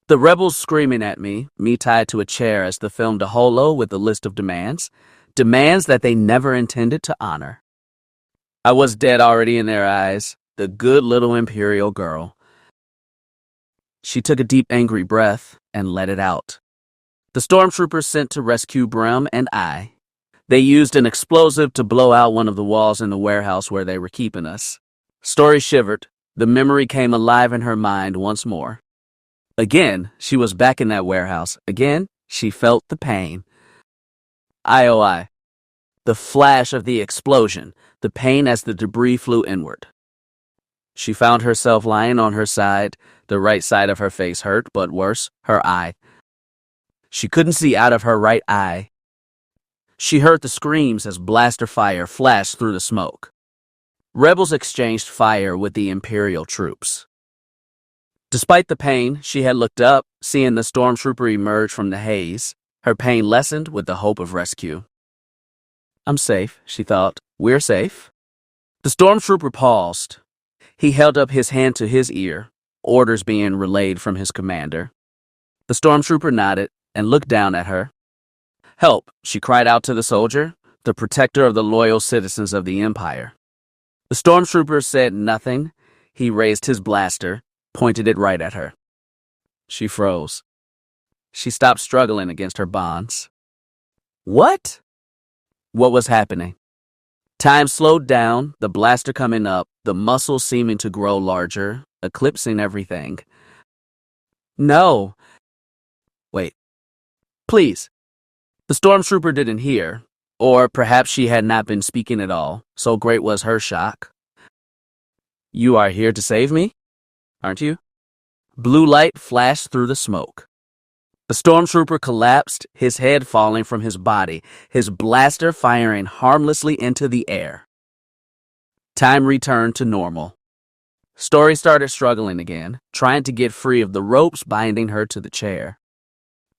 [SPEAKER 1] The rebels screaming at me tied to a chair as the film de holo with a list of demands that they never intended to honor. I was dead already in their eyes, the good little Imperial girl. She took a deep, angry breath and let it out. The stormtroopers sent to rescue Brim and I. They used an explosive to blow out one of the walls in the warehouse where they were keeping us. Story shivered. The memory came alive in her mind once more. Again, she was back in that warehouse. Again, she felt the pain. IOI. The flash of the explosion, the pain as the debris flew inward. She found herself lying on her side. The right side of her face hurt, but worse, her eye. She couldn't see out of her right eye. She heard the screams as blaster fire flashed through the smoke. Rebels exchanged fire with the Imperial troops. Despite the pain, she had looked up, seeing the stormtrooper emerge from the haze. Her pain lessened with the hope of rescue. I'm safe, she thought. We're safe. The stormtrooper paused. He held up his hand to his ear, orders being relayed from his commander. The stormtrooper nodded and looked down at her. Help, she cried out to the soldier, the protector of the loyal citizens of the Empire. The stormtrooper said nothing. He raised his blaster, pointed it right at her. She froze. She stopped struggling against her bonds. What? What was happening? Time slowed down, the blaster coming up, the muscles seeming to grow larger, eclipsing everything. No. Wait. Please. The stormtrooper didn't hear, or perhaps she had not been speaking at all, so great was her shock. You are here to save me, aren't you? Blue light flashed through the smoke. The stormtrooper collapsed, his head falling from his body, his blaster firing harmlessly into the air. Time returned to normal. Story started struggling again, trying to get free of the ropes binding her to the chair.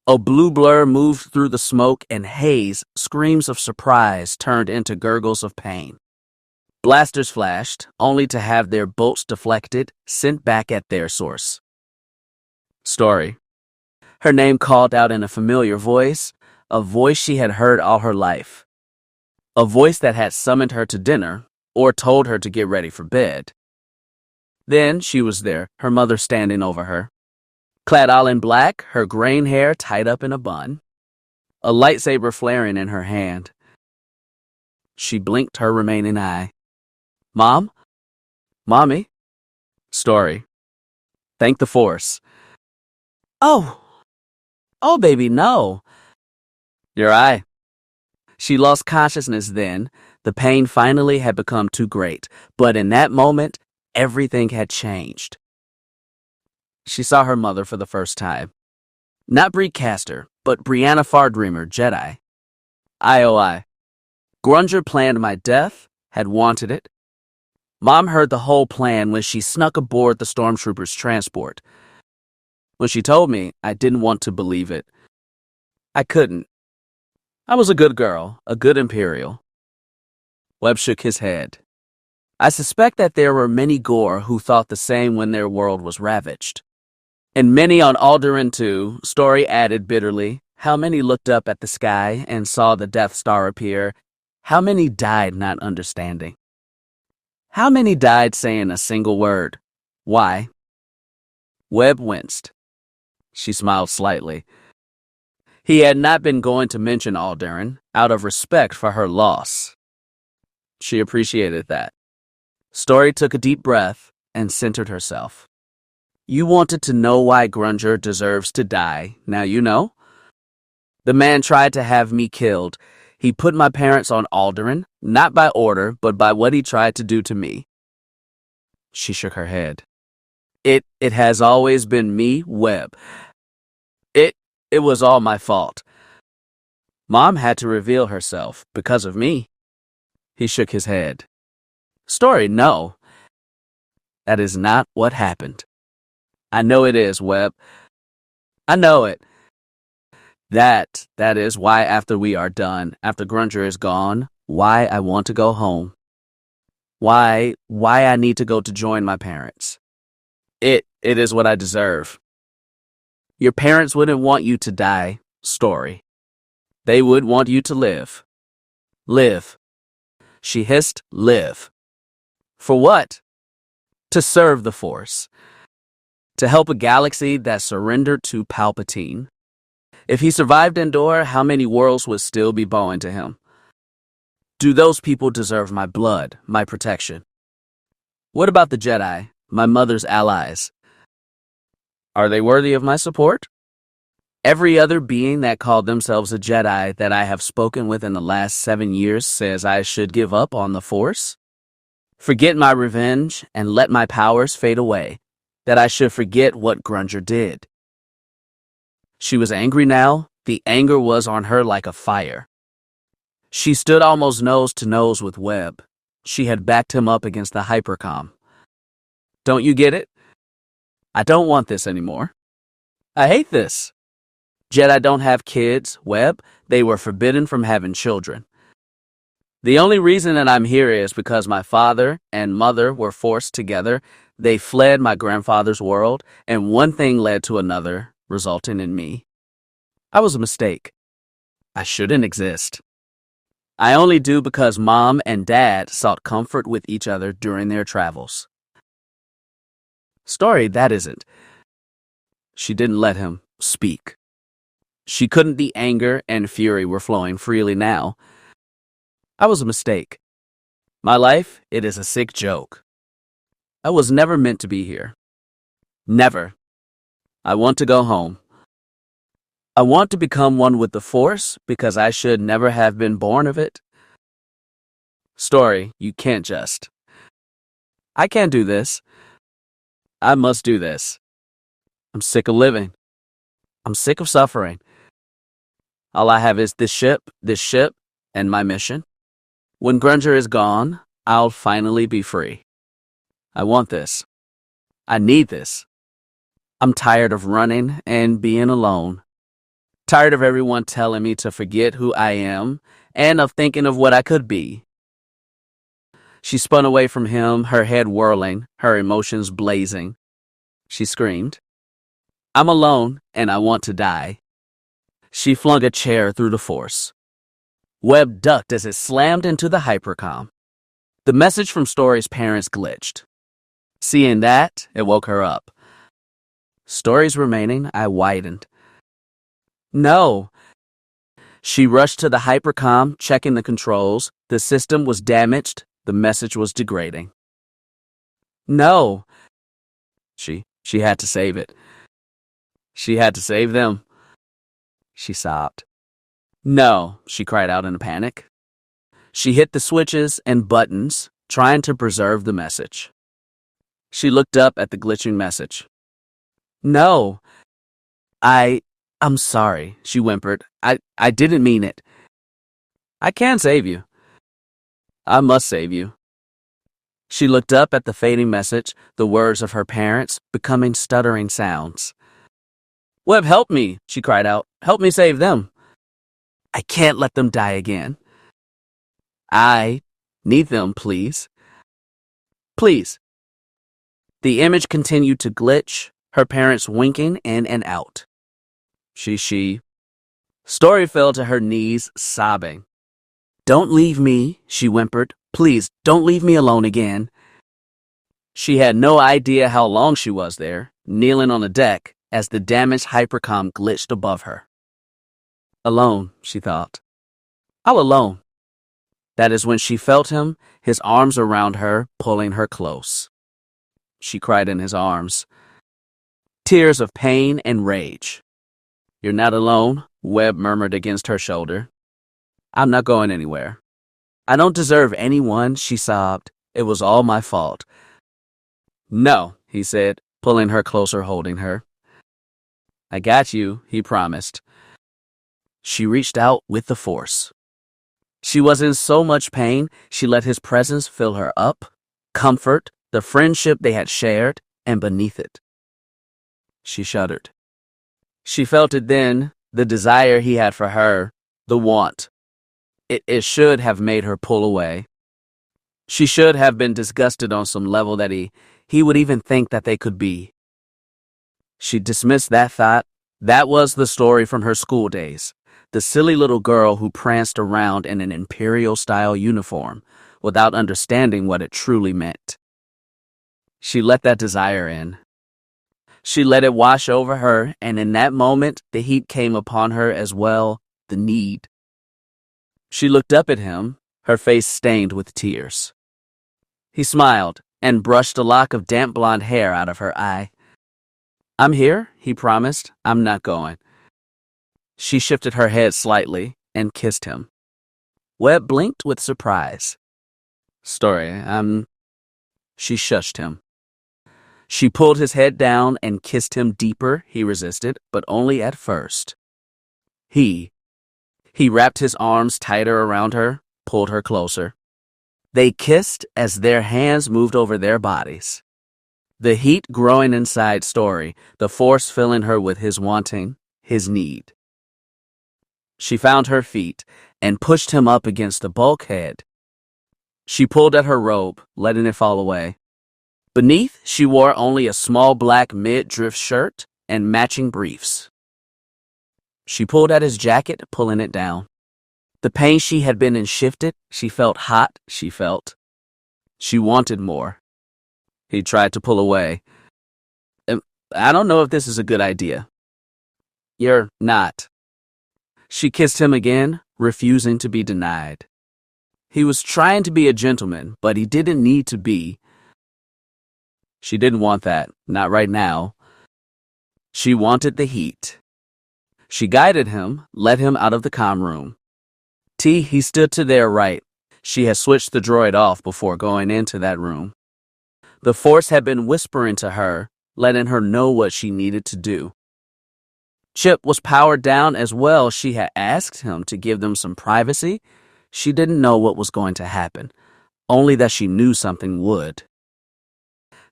[SPEAKER 1] A blue blur moved through the smoke and haze, screams of surprise turned into gurgles of pain. Blasters flashed, only to have their bolts deflected, sent back at their source. Story. Her name called out in a familiar voice, a voice she had heard all her life. A voice that had summoned her to dinner, or told her to get ready for bed. Then she was there, her mother standing over her. Clad all in black, her graying hair tied up in a bun. A lightsaber flaring in her hand. She blinked her remaining eye. Mom? Mommy? Story. Thank the Force. Oh, baby, no. Your eye. She lost consciousness then. The pain finally had become too great, but in that moment, everything had changed. She saw her mother for the first time. Not Bree Castor, but Brianna Fardreamer, Jedi. IOI. Grunger planned my death, had wanted it. Mom heard the whole plan when she snuck aboard the stormtrooper's transport. When she told me, I didn't want to believe it. I couldn't. I was a good girl, a good Imperial. Webb shook his head. I suspect that there were many Gore who thought the same when their world was ravaged. And many on Alderaan too, Story added bitterly. How many looked up at the sky and saw the Death Star appear? How many died not understanding? How many died saying a single word? Why? Webb winced. She smiled slightly. He had not been going to mention Alderaan, out of respect for her loss. She appreciated that. Story took a deep breath and centered herself. You wanted to know why Grunger deserves to die. Now you know. The man tried to have me killed. He put my parents on Alderaan, not by order, but by what he tried to do to me. She shook her head. It has always been me, Webb. It was all my fault. Mom had to reveal herself because of me. He shook his head. Story, no. That is not what happened. I know it is, Webb. I know it. That is why after we are done, after Grunger is gone, why I want to go home. Why I need to go to join my parents. It is what I deserve. Your parents wouldn't want you to die, Story. They would want you to live. Live. She hissed, live. For what? To serve the Force. To help a galaxy that surrendered to Palpatine. If he survived Endor, how many worlds would still be bowing to him? Do those people deserve my blood, my protection? What about the Jedi, my mother's allies? Are they worthy of my support? Every other being that called themselves a Jedi that I have spoken with in the last 7 years says I should give up on the Force? Forget my revenge and let my powers fade away, that I should forget what Grunger did. She was angry now. The anger was on her like a fire. She stood almost nose to nose with Webb. She had backed him up against the hypercom. Don't you get it? I don't want this anymore. I hate this. Jedi don't have kids, Webb. They were forbidden from having children. The only reason that I'm here is because my father and mother were forced together. They fled my grandfather's world, and one thing led to another, resulting in me. I was a mistake. I shouldn't exist. I only do because Mom and Dad sought comfort with each other during their travels. Story, that isn't. She didn't let him speak. She couldn't. The anger and fury were flowing freely now. I was a mistake. My life, it is a sick joke. I was never meant to be here. Never. I want to go home. I want to become one with the Force because I should never have been born of it. Story, you can't just. I can't do this. I must do this. I'm sick of living. I'm sick of suffering. All I have is this ship, and my mission. When Grunger is gone, I'll finally be free. I want this. I need this. I'm tired of running and being alone. Tired of everyone telling me to forget who I am and of thinking of what I could be. She spun away from him, her head whirling, her emotions blazing. She screamed, I'm alone and I want to die. She flung a chair through the Force. Webb ducked as it slammed into the hypercom. The message from Story's parents glitched. Seeing that, it woke her up. Story's remaining, I widened. No. She rushed to the hypercom, checking the controls. The system was damaged. The message was degrading. No. She had to save it. She had to save them. She sobbed. No, she cried out in a panic. She hit the switches and buttons, trying to preserve the message. She looked up at the glitching message. No. I'm sorry, she whimpered. I didn't mean it. I can save you. I must save you. She looked up at the fading message, the words of her parents becoming stuttering sounds. Webb, help me, she cried out. Help me save them. I can't let them die again. I need them, please. Please. The image continued to glitch, her parents winking in and out. She. Story fell to her knees, sobbing. Don't leave me, she whimpered. Please, don't leave me alone again. She had no idea how long she was there, kneeling on the deck, as the damaged hypercom glitched above her. Alone, she thought. All alone. That is when she felt him, his arms around her, pulling her close. She cried in his arms. Tears of pain and rage. You're not alone, Webb murmured against her shoulder. I'm not going anywhere. I don't deserve anyone, she sobbed. It was all my fault. No, he said, pulling her closer, holding her. I got you, he promised. She reached out with the force. She was in so much pain, she let his presence fill her up, comfort, the friendship they had shared, and beneath it, she shuddered. She felt it then, the desire he had for her, the want. It should have made her pull away. She should have been disgusted on some level that he would even think that they could be. She dismissed that thought. That was the story from her school days. The silly little girl who pranced around in an Imperial-style uniform without understanding what it truly meant. She let that desire in. She let it wash over her, and in that moment, the heat came upon her as well, the need. She looked up at him, her face stained with tears. He smiled and brushed a lock of damp blonde hair out of her eye. "I'm here," he promised. "I'm not going." She shifted her head slightly and kissed him. Webb blinked with surprise. "Story, She shushed him. She pulled his head down and kissed him deeper. He resisted, but only at first. He wrapped his arms tighter around her, pulled her closer. They kissed as their hands moved over their bodies. The heat growing inside Story, the force filling her with his wanting, his need. She found her feet and pushed him up against the bulkhead. She pulled at her robe, letting it fall away. Beneath, she wore only a small black mid-drift shirt and matching briefs. She pulled at his jacket, pulling it down. The pain she had been in shifted. She felt hot, she felt. She wanted more. He tried to pull away. "I don't know if this is a good idea." "You're not." She kissed him again, refusing to be denied. He was trying to be a gentleman, but he didn't need to be. She didn't want that, not right now. She wanted the heat. She guided him, led him out of the comm room. He stood to their right. She had switched the droid off before going into that room. The force had been whispering to her, letting her know what she needed to do. Chip was powered down as well. She had asked him to give them some privacy. She didn't know what was going to happen, only that she knew something would.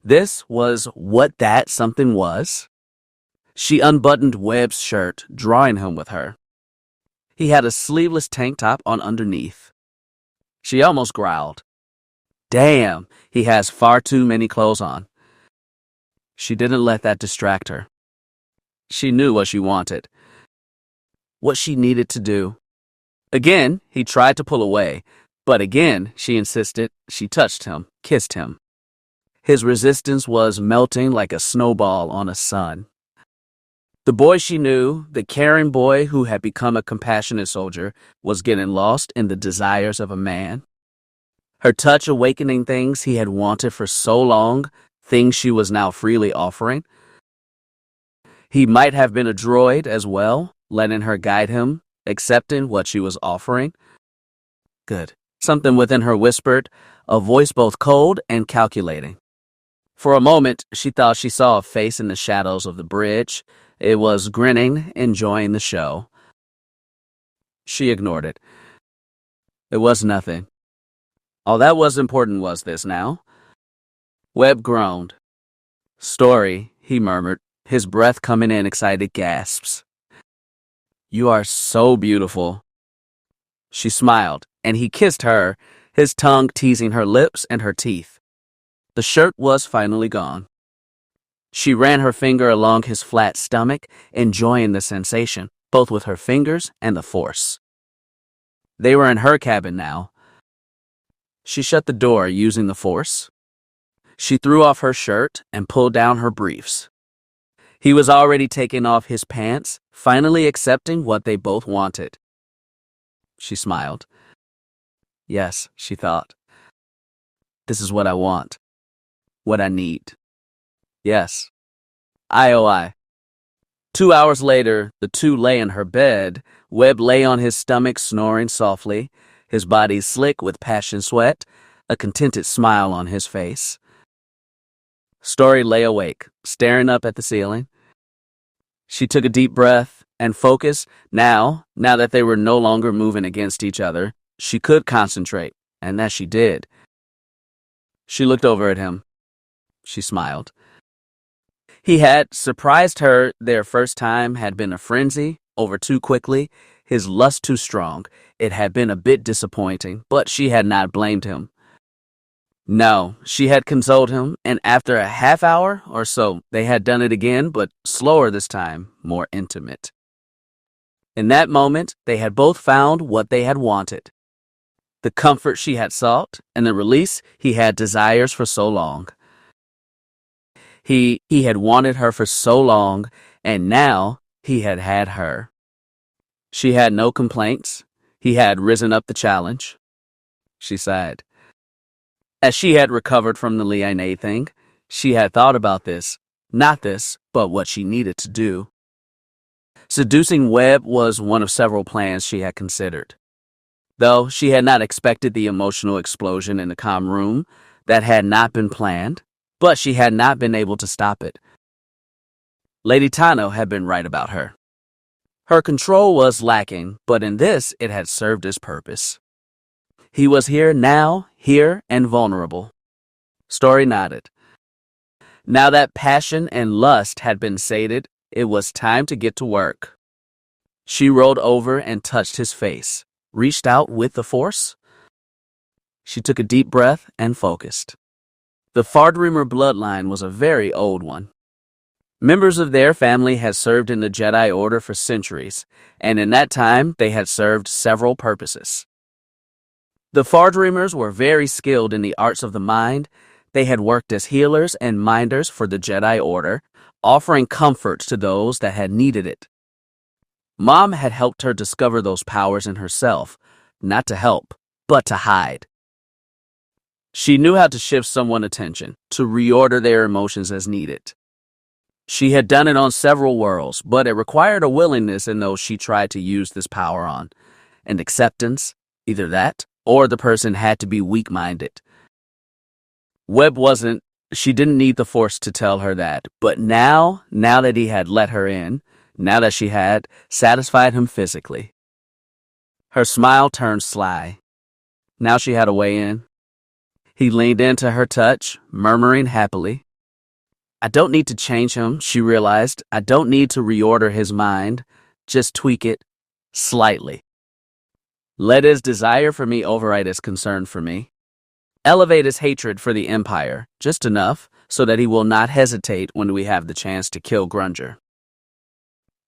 [SPEAKER 1] This was what that something was. She unbuttoned Webb's shirt, drawing him with her. He had a sleeveless tank top on underneath. She almost growled. "Damn, he has far too many clothes on." She didn't let that distract her. She knew what she wanted, what she needed to do. Again, he tried to pull away, but again, she insisted. She touched him, kissed him. His resistance was melting like a snowball on a sun. The boy she knew, the caring boy who had become a compassionate soldier, was getting lost in the desires of a man. Her touch awakening things he had wanted for so long, things she was now freely offering. He might have been a droid as well, letting her guide him, accepting what she was offering. Good. Something within her whispered, a voice both cold and calculating. For a moment, she thought she saw a face in the shadows of the bridge. It was grinning, enjoying the show. She ignored it. It was nothing. All that was important was this now. Webb groaned. "Story," he murmured, his breath coming in excited gasps. "You are so beautiful." She smiled, and he kissed her, his tongue teasing her lips and her teeth. The shirt was finally gone. She ran her finger along his flat stomach, enjoying the sensation, both with her fingers and the force. They were in her cabin now. She shut the door using the force. She threw off her shirt and pulled down her briefs. He was already taking off his pants, finally accepting what they both wanted. She smiled. Yes, she thought. This is what I want. What I need. Yes. IOI. 2 hours later, the two lay in her bed. Webb lay on his stomach, snoring softly, his body slick with passion sweat, a contented smile on his face. Story lay awake, staring up at the ceiling. She took a deep breath, and focus. Now that they were no longer moving against each other, she could concentrate, and that she did. She looked over at him. She smiled. He had surprised her. Their first time had been a frenzy, over too quickly, his lust too strong. It had been a bit disappointing, but she had not blamed him. No, she had consoled him, and after a half hour or so, they had done it again, but slower this time, more intimate. In that moment, they had both found what they had wanted. The comfort she had sought, and the release he had desires for so long. He had wanted her for so long, and now he had had her. She had no complaints. He had risen up the challenge. She sighed. As she had recovered from the Liane thing, she had thought about this, not this, but what she needed to do. Seducing Webb was one of several plans she had considered. Though she had not expected the emotional explosion in the comm room, that had not been planned, but she had not been able to stop it. Lady Tano had been right about her. Her control was lacking, but in this it had served its purpose. He was here now, here and vulnerable. Story nodded. Now that passion and lust had been sated, it was time to get to work. She rolled over and touched his face, reached out with the force. She took a deep breath and focused. The Fardrimer bloodline was a very old one. Members of their family had served in the Jedi Order for centuries, and in that time they had served several purposes. The Fardrimers were very skilled in the arts of the mind. They had worked as healers and minders for the Jedi Order, offering comfort to those that had needed it. Mom had helped her discover those powers in herself, not to help, but to hide. She knew how to shift someone's attention, to reorder their emotions as needed. She had done it on several worlds, but it required a willingness in those she tried to use this power on, and acceptance, either that, or the person had to be weak-minded. Webb wasn't. She didn't need the Force to tell her that, but now that he had let her in, now that she had satisfied him physically. Her smile turned sly. Now she had a way in. He leaned into her touch, murmuring happily. I don't need to change him, she realized. I don't need to reorder his mind, just tweak it slightly. Let his desire for me override his concern for me. Elevate his hatred for the Empire, just enough so that he will not hesitate when we have the chance to kill Grunger.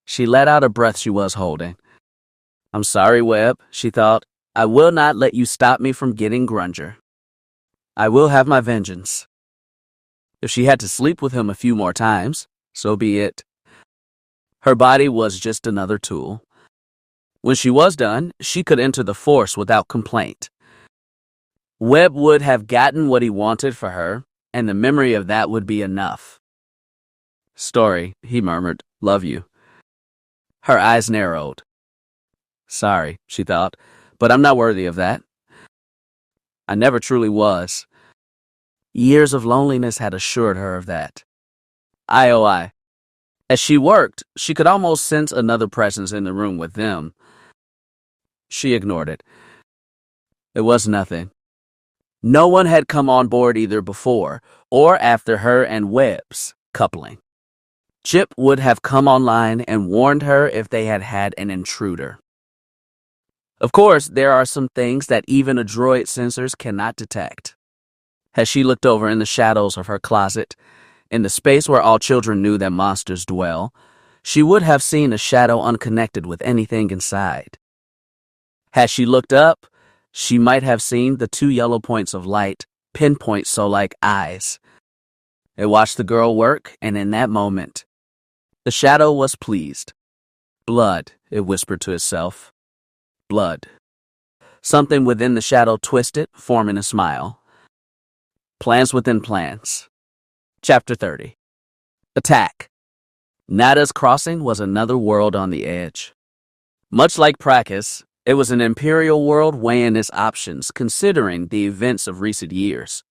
[SPEAKER 1] She let out a breath she was holding. I'm sorry, Webb, she thought. I will not let you stop me from getting Grunger. I will have my vengeance. If she had to sleep with him a few more times, so be it. Her body was just another tool. When she was done, she could enter the Force without complaint. Webb would have gotten what he wanted for her, and the memory of that would be enough. Story, he murmured, love you. Her eyes narrowed. Sorry, she thought, but I'm not worthy of that. I never truly was. Years of loneliness had assured her of that. IOI. As she worked, she could almost sense another presence in the room with them. She ignored it. It was nothing. No one had come on board either before or after her and Webb's coupling. Chip would have come online and warned her if they had had an intruder. Of course, there are some things that even a droid sensors cannot detect. As she looked over in the shadows of her closet, in the space where all children knew that monsters dwell, she would have seen a shadow unconnected with anything inside. Had she looked up, she might have seen the two yellow points of light, pinpoints so like eyes. It watched the girl work, and in that moment, the shadow was pleased. Blood, it whispered to itself. Blood. Something within the shadow twisted, forming a smile. Plans within plans. Chapter 30. Attack. Nada's crossing was another world on the edge. Much like Prakus, it was an Imperial world weighing its options, considering the events of recent years.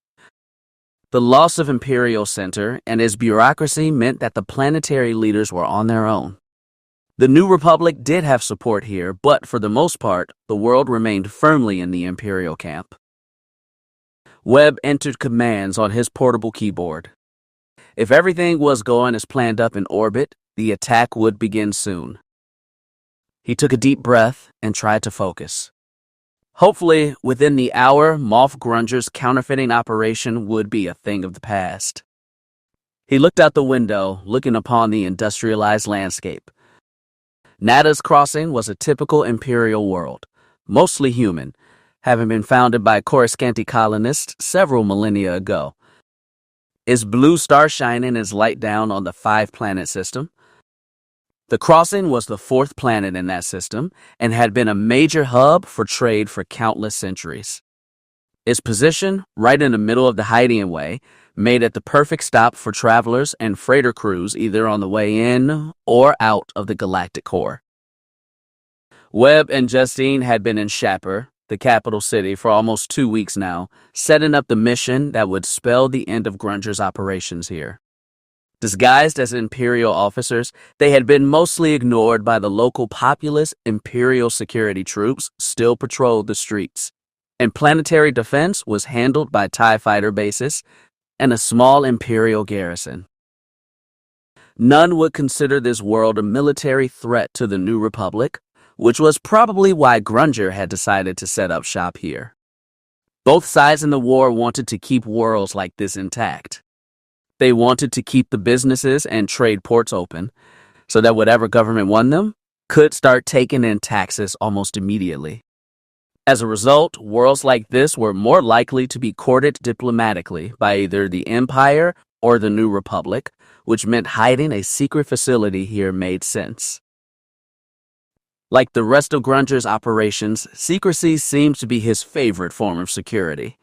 [SPEAKER 1] The loss of Imperial Center and its bureaucracy meant that the planetary leaders were on their own. The New Republic did have support here, but for the most part, the world remained firmly in the Imperial camp. Webb entered commands on his portable keyboard. If everything was going as planned up in orbit, the attack would begin soon. He took a deep breath and tried to focus. Hopefully, within the hour, Moff Grunger's counterfeiting operation would be a thing of the past. He looked out the window, looking upon the industrialized landscape. Nada's Crossing was a typical Imperial world, mostly human, having been founded by Coruscanti colonists several millennia ago. Its blue star shining its light down on the 5-planet system. The Crossing was the 4th planet in that system and had been a major hub for trade for countless centuries. Its position, right in the middle of the Hydian Way, made it the perfect stop for travelers and freighter crews either on the way in or out of the galactic core. Webb and Justine had been in Shapur, the capital city, for almost 2 weeks now, setting up the mission that would spell the end of Grunger's operations here. Disguised as Imperial officers, they had been mostly ignored by the local populace. Imperial security troops still patrolled the streets, and planetary defense was handled by TIE fighter bases and a small Imperial garrison. None would consider this world a military threat to the New Republic, which was probably why Grunger had decided to set up shop here. Both sides in the war wanted to keep worlds like this intact. They wanted to keep the businesses and trade ports open so that whatever government won them could start taking in taxes almost immediately. As a result, worlds like this were more likely to be courted diplomatically by either the Empire or the New Republic, which meant hiding a secret facility here made sense. Like the rest of Grunger's operations, secrecy seemed to be his favorite form of security.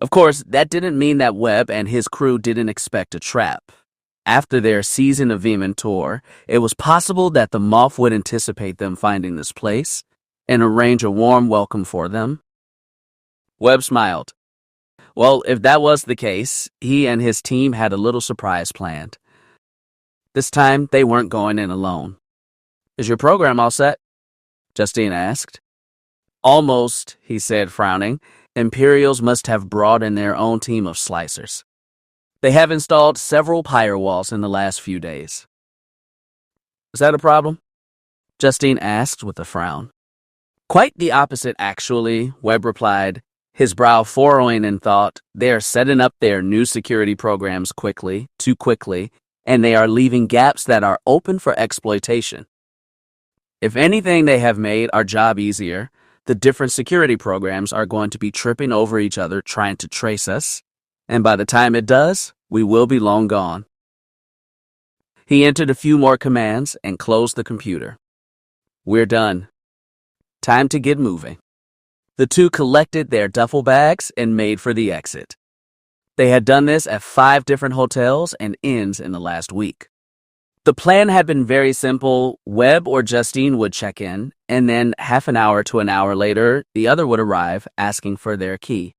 [SPEAKER 1] Of course, that didn't mean that Webb and his crew didn't expect a trap. After their season of Veman tour, it was possible that the Moff would anticipate them finding this place and arrange a warm welcome for them. Webb smiled. Well, if that was the case, he and his team had a little surprise planned. This time, they weren't going in alone. Is your program all set? Justine asked. Almost, he said, frowning. Imperials must have brought in their own team of slicers. They have installed several firewalls in the last few days. Is that a problem? Justine asked with a frown. Quite the opposite, actually, Webb replied, his brow furrowing in thought. They are setting up their new security programs quickly, too quickly, and they are leaving gaps that are open for exploitation. If anything, they have made our job easier. The different security programs are going to be tripping over each other trying to trace us, and by the time it does, we will be long gone. He entered a few more commands and closed the computer. We're done. Time to get moving. The two collected their duffel bags and made for the exit. They had done this at 5 different hotels and inns in the last week. The plan had been very simple. Webb or Justine would check in, and then half an hour to an hour later, the other would arrive asking for their key.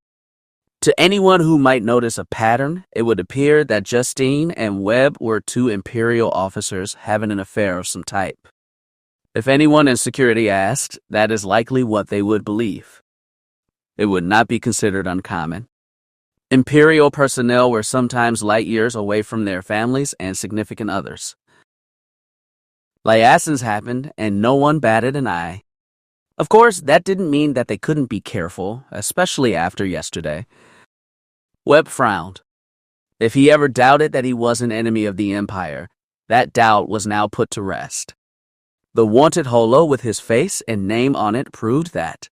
[SPEAKER 1] To anyone who might notice a pattern, it would appear that Justine and Webb were 2 Imperial officers having an affair of some type. If anyone in security asked, that is likely what they would believe. It would not be considered uncommon. Imperial personnel were sometimes light years away from their families and significant others. Liaisons happened, and no one batted an eye. Of course, that didn't mean that they couldn't be careful, especially after yesterday. Webb frowned. If he ever doubted that he was an enemy of the Empire, that doubt was now put to rest. The wanted holo with his face and name on it proved that.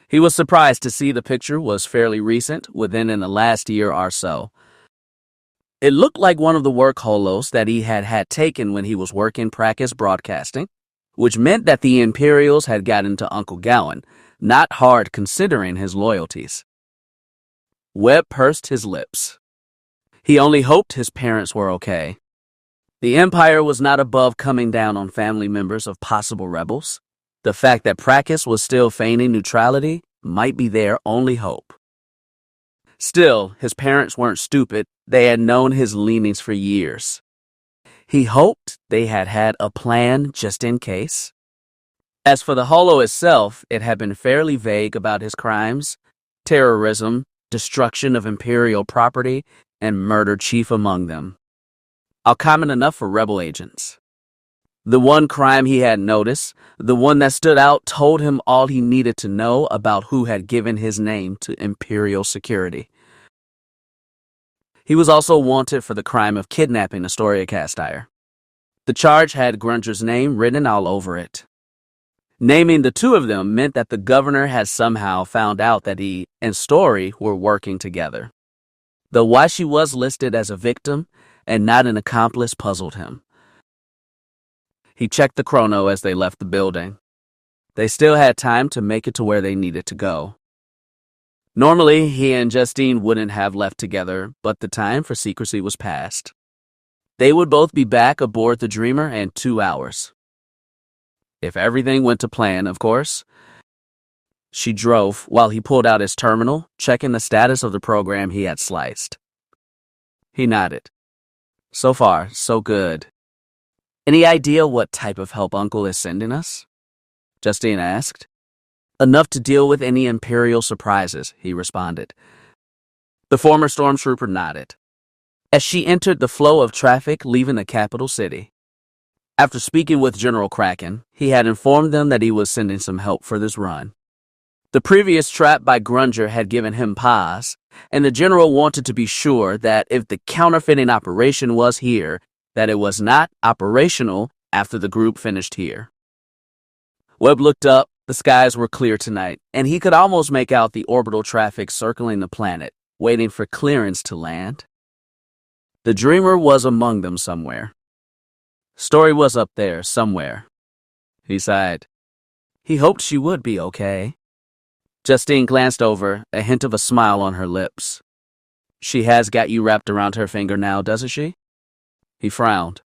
[SPEAKER 1] He was surprised to see the picture was fairly recent, within the last year or so. It looked like one of the work holos that he had taken when he was working Prakus broadcasting, which meant that the Imperials had gotten to Uncle Gowan, not hard considering his loyalties. Webb pursed his lips. He only hoped his parents were okay. The Empire was not above coming down on family members of possible rebels. The fact that Prakus was still feigning neutrality might be their only hope. Still, his parents weren't stupid. They had known his leanings for years. He hoped they had had a plan just in case. As for the holo itself, it had been fairly vague about his crimes: terrorism, destruction of Imperial property, and murder chief among them. All common enough for rebel agents. The one crime he had noticed, the one that stood out, told him all he needed to know about who had given his name to Imperial security. He was also wanted for the crime of kidnapping Astoria Castire. The charge had Grunger's name written all over it. Naming the two of them meant that the governor had somehow found out that he and Story were working together. Though why she was listed as a victim and not an accomplice puzzled him. He checked the chrono as they left the building. They still had time to make it to where they needed to go. Normally, he and Justine wouldn't have left together, but the time for secrecy was past. They would both be back aboard the Dreamer in 2 hours. If everything went to plan, of course. She drove while he pulled out his terminal, checking the status of the program he had sliced. He nodded. So far, so good. Any idea what type of help Uncle is sending us? Justine asked. Enough to deal with any Imperial surprises, he responded. The former stormtrooper nodded. As she entered the flow of traffic leaving the capital city. After speaking with General Kraken, he had informed them that he was sending some help for this run. The previous trap by Grunger had given him pause, and the general wanted to be sure that if the counterfeiting operation was here, that it was not operational after the group finished here. Webb looked up. The skies were clear tonight, and he could almost make out the orbital traffic circling the planet, waiting for clearance to land. The Dreamer was among them somewhere. Story was up there somewhere. He sighed. He hoped she would be okay. Justine glanced over, a hint of a smile on her lips. She has got you wrapped around her finger now, doesn't she? He frowned.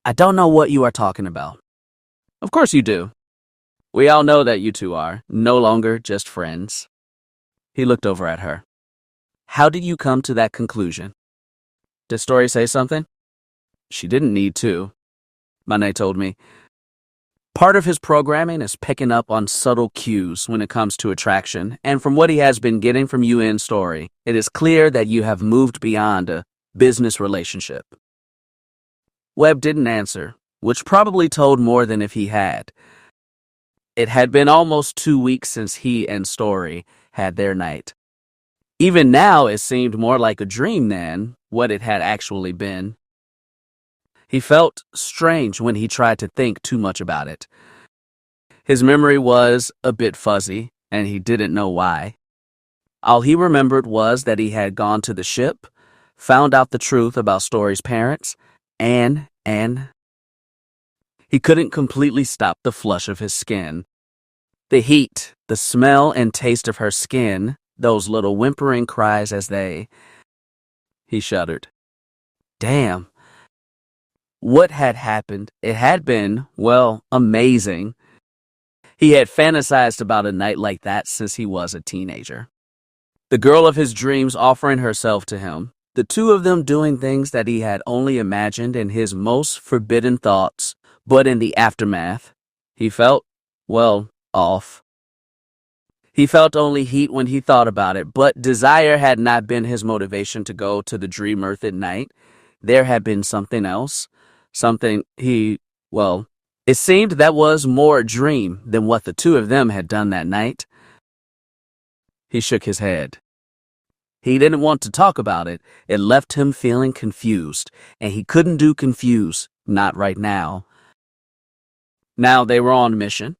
[SPEAKER 1] I don't know what you are talking about. Of course you do. We all know that you two are no longer just friends. He looked over at her. How did you come to that conclusion? Did Story say something? She didn't need to. Manet told me. Part of his programming is picking up on subtle cues when it comes to attraction, and from what he has been getting from you in Story, it is clear that you have moved beyond a business relationship. Webb didn't answer, which probably told more than if he had. It had been almost 2 weeks since he and Story had their night. Even now, it seemed more like a dream than what it had actually been. He felt strange when he tried to think too much about it. His memory was a bit fuzzy, and he didn't know why. All he remembered was that he had gone to the ship, found out the truth about Story's parents, and he couldn't completely stop the flush of his skin. The heat, the smell and taste of her skin, those little whimpering cries as they... He shuddered. Damn. What had happened? It had been, well, amazing. He had fantasized about a night like that since he was a teenager. The girl of his dreams offering herself to him, the two of them doing things that he had only imagined in his most forbidden thoughts, but in the aftermath, he felt, well, off. He felt only heat when he thought about it, but desire had not been his motivation to go to the Dream Earth at night. There had been something else, something it seemed that was more a dream than what the two of them had done that night. He shook his head. He didn't want to talk about it. It left him feeling confused, and he couldn't do confused, not right now. Now they were on mission.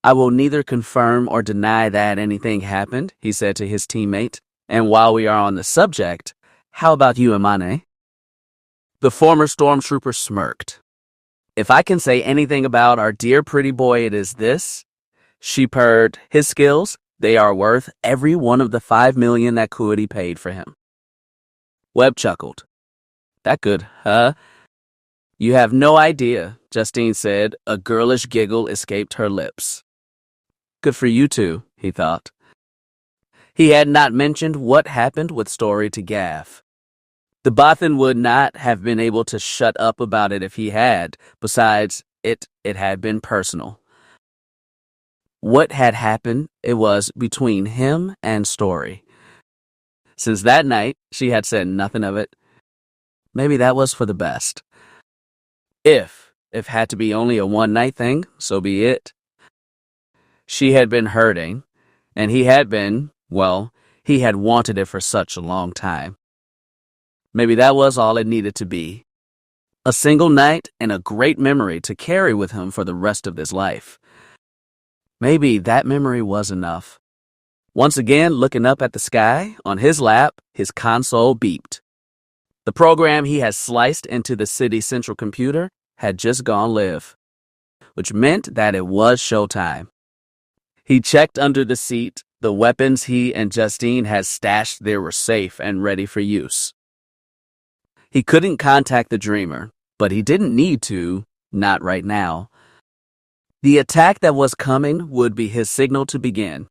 [SPEAKER 1] I will neither confirm or deny that anything happened, he said to his teammate. And while we are on the subject, how about you, Imane? The former stormtrooper smirked. If I can say anything about our dear pretty boy, it is this. She purred. His skills, they are worth every one of the $5 million that Coody paid for him. Webb chuckled. That good, huh? You have no idea, Justine said. A girlish giggle escaped her lips. Good for you two, he thought. He had not mentioned what happened with Story to Gaff. The Bothan would not have been able to shut up about it if he had. Besides, it had been personal. What had happened, it was between him and Story. Since that night, she had said nothing of it. Maybe that was for the best. If had to be only a one-night thing, so be it. She had been hurting, and he had been, well, he had wanted it for such a long time. Maybe that was all it needed to be. A single night and a great memory to carry with him for the rest of his life. Maybe that memory was enough. Once again, looking up at the sky, on his lap, his console beeped. The program he had sliced into the city's central computer had just gone live, which meant that it was showtime. He checked under the seat. The weapons he and Justine had stashed there were safe and ready for use. He couldn't contact the dreamer, but he didn't need to, not right now. The attack that was coming would be his signal to begin.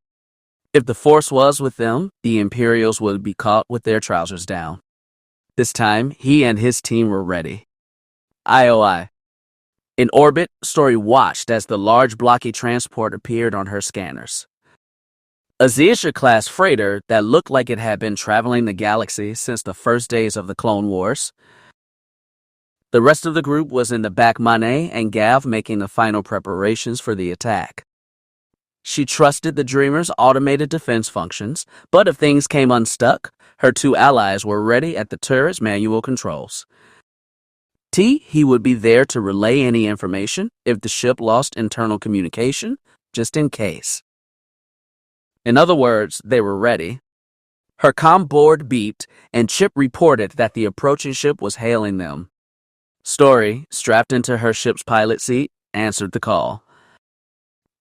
[SPEAKER 1] If the force was with them, the Imperials would be caught with their trousers down. This time, he and his team were ready. IOI. In orbit, Story watched as the large blocky transport appeared on her scanners. A Ziyasha-class freighter that looked like it had been traveling the galaxy since the first days of the Clone Wars. The rest of the group was in the back, Manet and Gav making the final preparations for the attack. She trusted the Dreamer's automated defense functions, but if things came unstuck, her two allies were ready at the turret's manual controls. He would be there to relay any information if the ship lost internal communication, just in case. In other words, they were ready. Her comm board beeped, and Chip reported that the approaching ship was hailing them. Story, strapped into her ship's pilot seat, answered the call.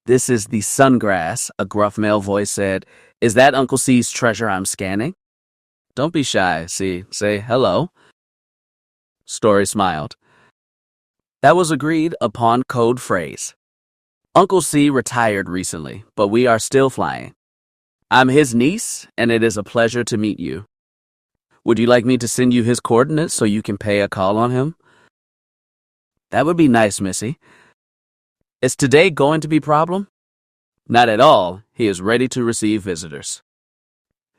[SPEAKER 1] "This is the Sungrass," a gruff male voice said. "Is that Uncle C's treasure I'm scanning?" "Don't be shy, C. Say hello." Story smiled. That was agreed upon code phrase. "Uncle C retired recently, but we are still flying. I'm his niece, and it is a pleasure to meet you. Would you like me to send you his coordinates so you can pay a call on him?" "That would be nice, Missy." "Is today going to be a problem?" "Not at all. He is ready to receive visitors."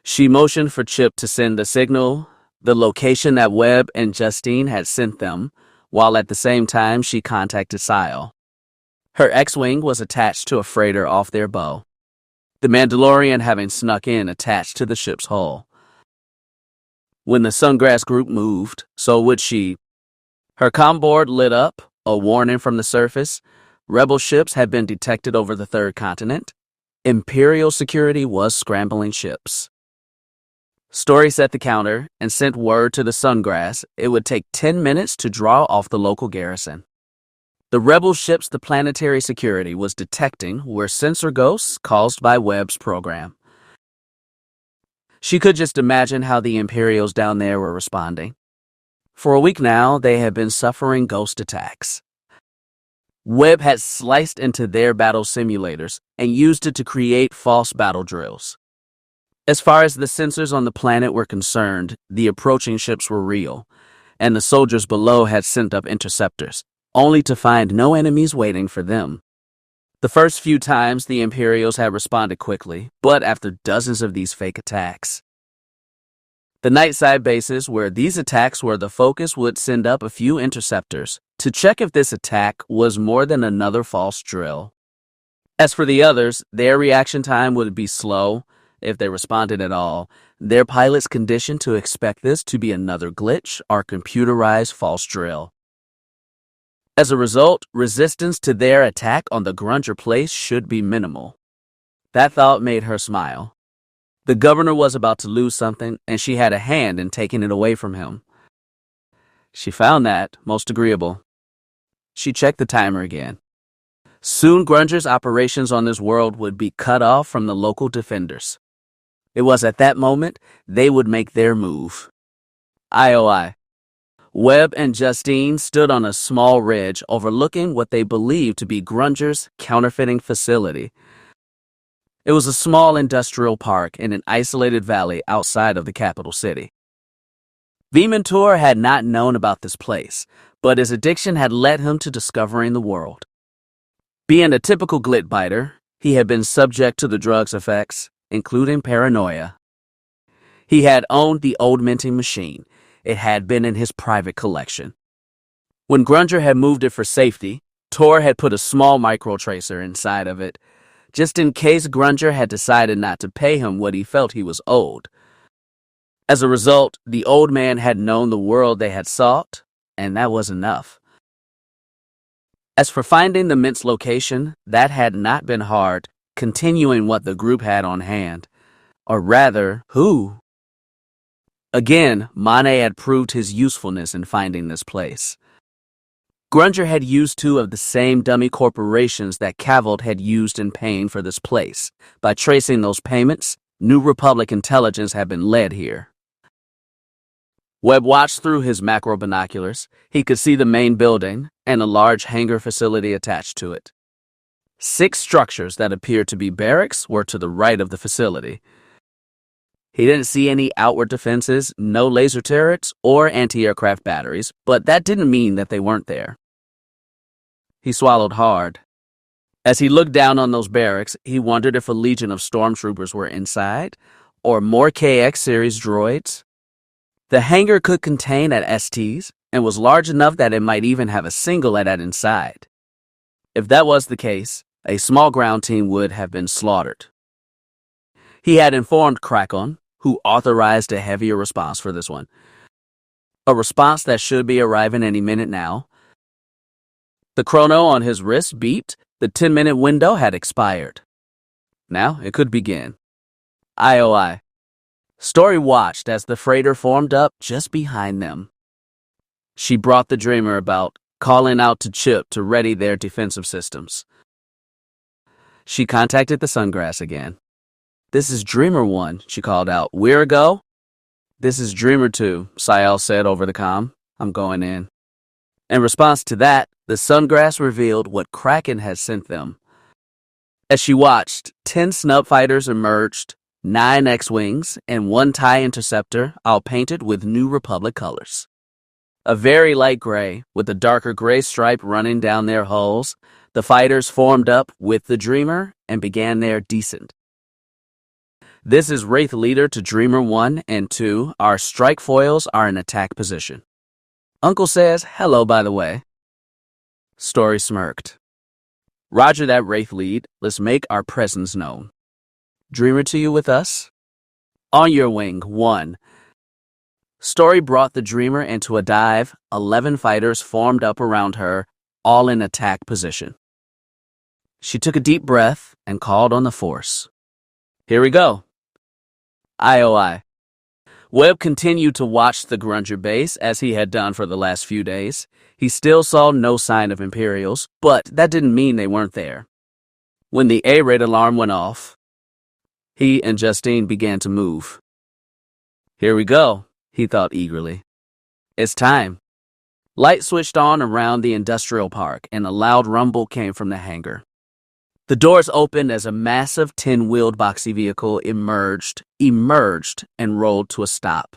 [SPEAKER 1] She motioned for Chip to send the signal, the location that Webb and Justine had sent them, while at the same time she contacted Sile. Her X-Wing was attached to a freighter off their bow, the Mandalorian having snuck in attached to the ship's hull. When the Sungrass group moved, so would she. Her comm board lit up, a warning from the surface. Rebel ships had been detected over the third continent. Imperial security was scrambling ships. Story set the counter and sent word to the Sungrass it would take 10 minutes to draw off the local garrison. The rebel ships the planetary security was detecting were sensor ghosts caused by Webb's program. She could just imagine how the Imperials down there were responding. For a week now, they had been suffering ghost attacks. Webb had sliced into their battle simulators and used it to create false battle drills. As far as the sensors on the planet were concerned, the approaching ships were real, and the soldiers below had sent up interceptors, only to find no enemies waiting for them. The first few times the Imperials had responded quickly, but after dozens of these fake attacks. The nightside bases where these attacks were the focus would send up a few interceptors to check if this attack was more than another false drill. As for the others, their reaction time would be slow, if they responded at all, their pilots conditioned to expect this to be another glitch or computerized false drill. As a result, resistance to their attack on the Grunger place should be minimal. That thought made her smile. The governor was about to lose something, and she had a hand in taking it away from him. She found that most agreeable. She checked the timer again. Soon Grunger's operations on this world would be cut off from the local defenders. It was at that moment they would make their move. IOI. Webb and Justine stood on a small ridge overlooking what they believed to be Grunger's counterfeiting facility. It was a small industrial park in an isolated valley outside of the capital city. Vementor had not known about this place, but his addiction had led him to discovering the world. Being a typical glitbiter, he had been subject to the drug's effects, including paranoia. He had owned the old minting machine. It had been in his private collection. When Grunger had moved it for safety, Tor had put a small microtracer inside of it, just in case Grunger had decided not to pay him what he felt he was owed. As a result, the old man had known the world they had sought, and that was enough. As for finding the mint's location, that had not been hard, continuing what the group had on hand. Or rather, who? Again, Mane had proved his usefulness in finding this place. Grunger had used two of the same dummy corporations that Cavald had used in paying for this place. By tracing those payments, New Republic intelligence had been led here. Webb watched through his macro binoculars. He could see the main building and a large hangar facility attached to it. 6 structures that appeared to be barracks were to the right of the facility. He didn't see any outward defenses, no laser turrets, or anti-aircraft batteries, but that didn't mean that they weren't there. He swallowed hard. As he looked down on those barracks, he wondered if a legion of stormtroopers were inside, or more KX series droids. The hangar could contain at STs, and was large enough that it might even have a single AT-AT inside. If that was the case, a small ground team would have been slaughtered. He had informed Krakon, who authorized a heavier response for this one. A response that should be arriving any minute now. The chrono on his wrist beeped. The 10-minute window had expired. Now it could begin. IOI. Story watched as the freighter formed up just behind them. She brought the dreamer about, calling out to Chip to ready their defensive systems. She contacted the Sungrass again. "This is Dreamer 1, she called out. "We're a go?" "This is Dreamer 2, Sayal said over the comm. "I'm going in." In response to that, the Sungrass revealed what Kraken had sent them. As she watched, 10 snub fighters emerged, 9 X-Wings, and 1 TIE Interceptor, all painted with New Republic colors. A very light gray, with a darker gray stripe running down their hulls, the fighters formed up with the Dreamer and began their descent. "This is Wraith Leader to Dreamer 1 and 2. Our strike foils are in attack position. Uncle says hello, by the way." Story smirked. "Roger that, Wraith Lead. Let's make our presence known. Dreamer to you with us? On your wing, 1. Story brought the Dreamer into a dive. 11 fighters formed up around her, all in attack position. She took a deep breath and called on the Force. "Here we go." IOI. Webb continued to watch the Grunger base as he had done for the last few days. He still saw no sign of Imperials, but that didn't mean they weren't there. When the A-raid alarm went off, he and Justine began to move. "Here we go," he thought eagerly. "It's time." Light switched on around the industrial park, and a loud rumble came from the hangar. The doors opened as a massive 10-wheeled boxy vehicle emerged, and rolled to a stop.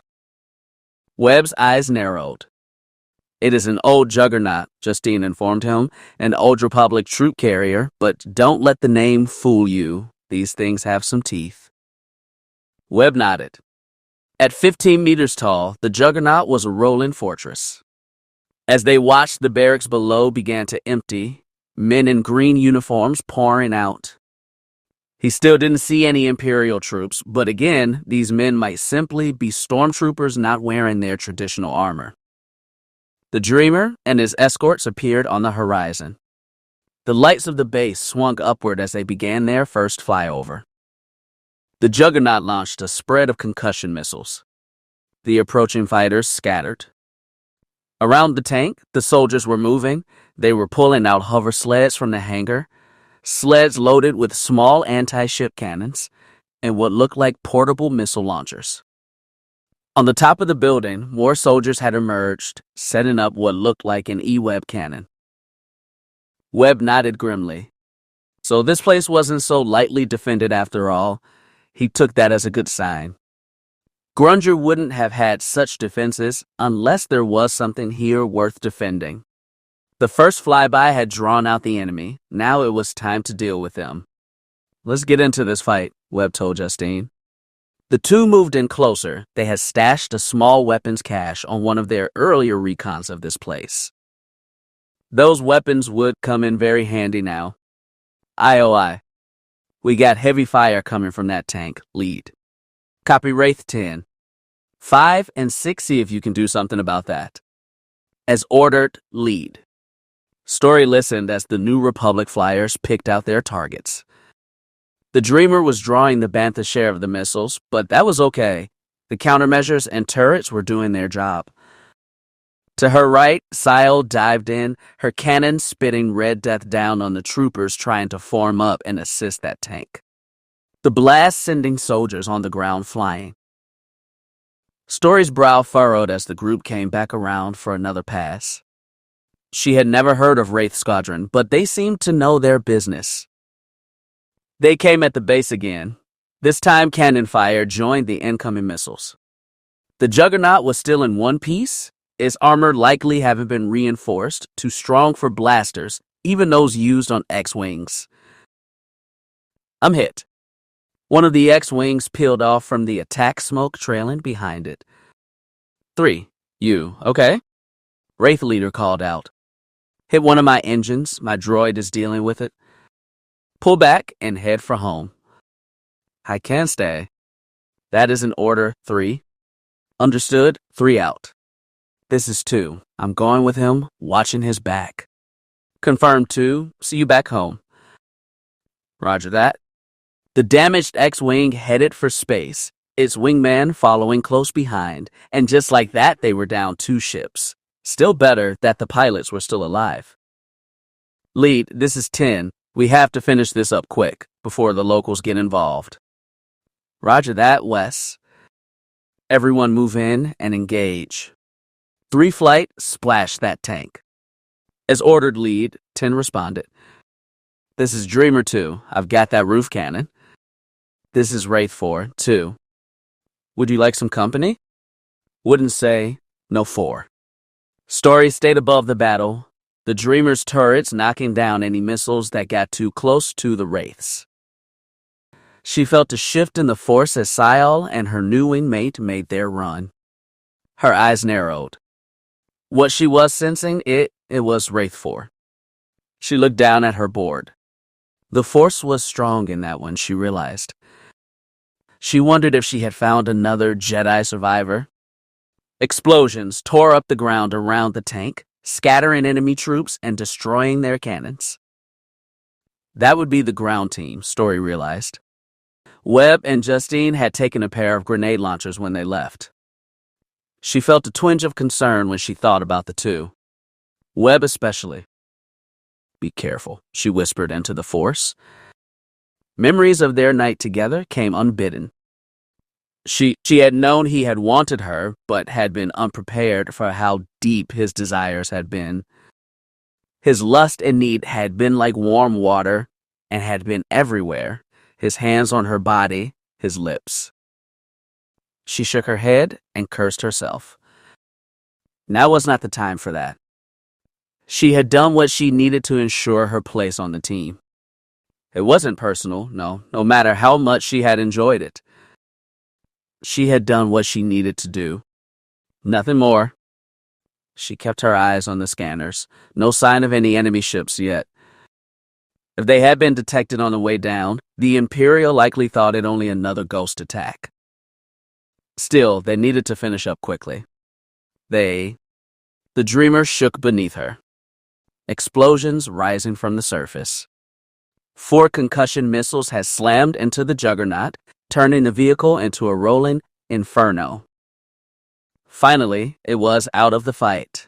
[SPEAKER 1] Webb's eyes narrowed. "It is an old juggernaut," Justine informed him, "an old Republic troop carrier, but don't let the name fool you. These things have some teeth." Webb nodded. At 15 meters tall, the juggernaut was a rolling fortress. As they watched, the barracks below began to empty, men in green uniforms pouring out. He still didn't see any Imperial troops, but again, these men might simply be stormtroopers not wearing their traditional armor. The Dreamer and his escorts appeared on the horizon. The lights of the base swung upward as they began their first flyover. The Juggernaut launched a spread of concussion missiles. The approaching fighters scattered. Around the tank, the soldiers were moving. They were pulling out hover sleds from the hangar, sleds loaded with small anti-ship cannons and what looked like portable missile launchers. On the top of the building, more soldiers had emerged, setting up what looked like an E-Web cannon. Webb nodded grimly. So this place wasn't so lightly defended after all. He took that as a good sign. Grunger wouldn't have had such defenses unless there was something here worth defending. The first flyby had drawn out the enemy. Now it was time to deal with them. Let's get into this fight, Webb told Justine. The two moved in closer. They had stashed a small weapons cache on one of their earlier recons of this place. Those weapons would come in very handy now. IOI. We got heavy fire coming from that tank. Lead. Copy Wraith 10. 5 and 6, see if you can do something about that. As ordered, lead. Story listened as the New Republic flyers picked out their targets. The Dreamer was drawing the Bantha share of the missiles, but that was okay. The countermeasures and turrets were doing their job. To her right, Sile dived in, her cannon spitting red death down on the troopers trying to form up and assist that tank. The blast sending soldiers on the ground flying. Story's brow furrowed as the group came back around for another pass. She had never heard of Wraith Squadron, but they seemed to know their business. They came at the base again. This time cannon fire joined the incoming missiles. The Juggernaut was still in one piece, its armor likely having been reinforced, too strong for blasters, even those used on X-Wings. I'm hit. One of the X-Wings peeled off from the attack smoke trailing behind it. 3. You, okay? Wraith Leader called out. Hit one of my engines, my droid is dealing with it. Pull back and head for home. I can stay. That is an order. 3. Understood. 3 out. This is 2. I'm going with him, watching his back. Confirmed 2. See you back home. Roger that. The damaged X-Wing headed for space, its wingman following close behind, and just like that they were down 2 ships. Still better that the pilots were still alive. Lead, this is 10. We have to finish this up quick, before the locals get involved. Roger that, Wes. Everyone move in and engage. 3 flight, splash that tank. As ordered, Lead, 10 responded. This is Dreamer 2. I've got that roof cannon. This is Wraith 4, 2. Would you like some company? Wouldn't say, no 4. Story stayed above the battle, the Dreamer's turrets knocking down any missiles that got too close to the Wraiths. She felt a shift in the force as Sial and her new wingmate made their run. Her eyes narrowed. What she was sensing, it was Wraith 4. She looked down at her board. The force was strong in that one, she realized. She wondered if she had found another Jedi survivor. Explosions tore up the ground around the tank, scattering enemy troops and destroying their cannons. That would be the ground team, Story realized. Webb and Justine had taken a pair of grenade launchers when they left. She felt a twinge of concern when she thought about the two. Webb especially. Be careful, she whispered into the force. Memories of their night together came unbidden. She had known he had wanted her, but had been unprepared for how deep his desires had been. His lust and need had been like warm water and had been everywhere, his hands on her body, his lips. She shook her head and cursed herself. Now was not the time for that. She had done what she needed to ensure her place on the team. It wasn't personal, no matter how much she had enjoyed it. She had done what she needed to do. Nothing more. She kept her eyes on the scanners. No sign of any enemy ships yet. If they had been detected on the way down, the Imperial likely thought it only another ghost attack. Still, they needed to finish up quickly. The Dreamer shook beneath her. Explosions rising from the surface. 4 concussion missiles had slammed into the Juggernaut, turning the vehicle into a rolling inferno. Finally, it was out of the fight.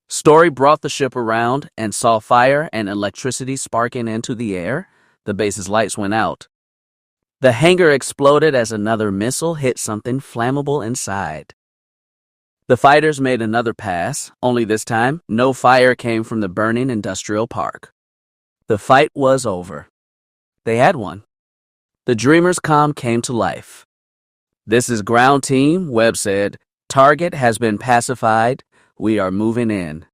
[SPEAKER 1] Story brought the ship around and saw fire and electricity sparking into the air. The base's lights went out. The hangar exploded as another missile hit something flammable inside. The fighters made another pass, only this time, no fire came from the burning industrial park. The fight was over. They had won. The Dreamer's comm came to life. This is ground team, Webb said. Target has been pacified. We are moving in.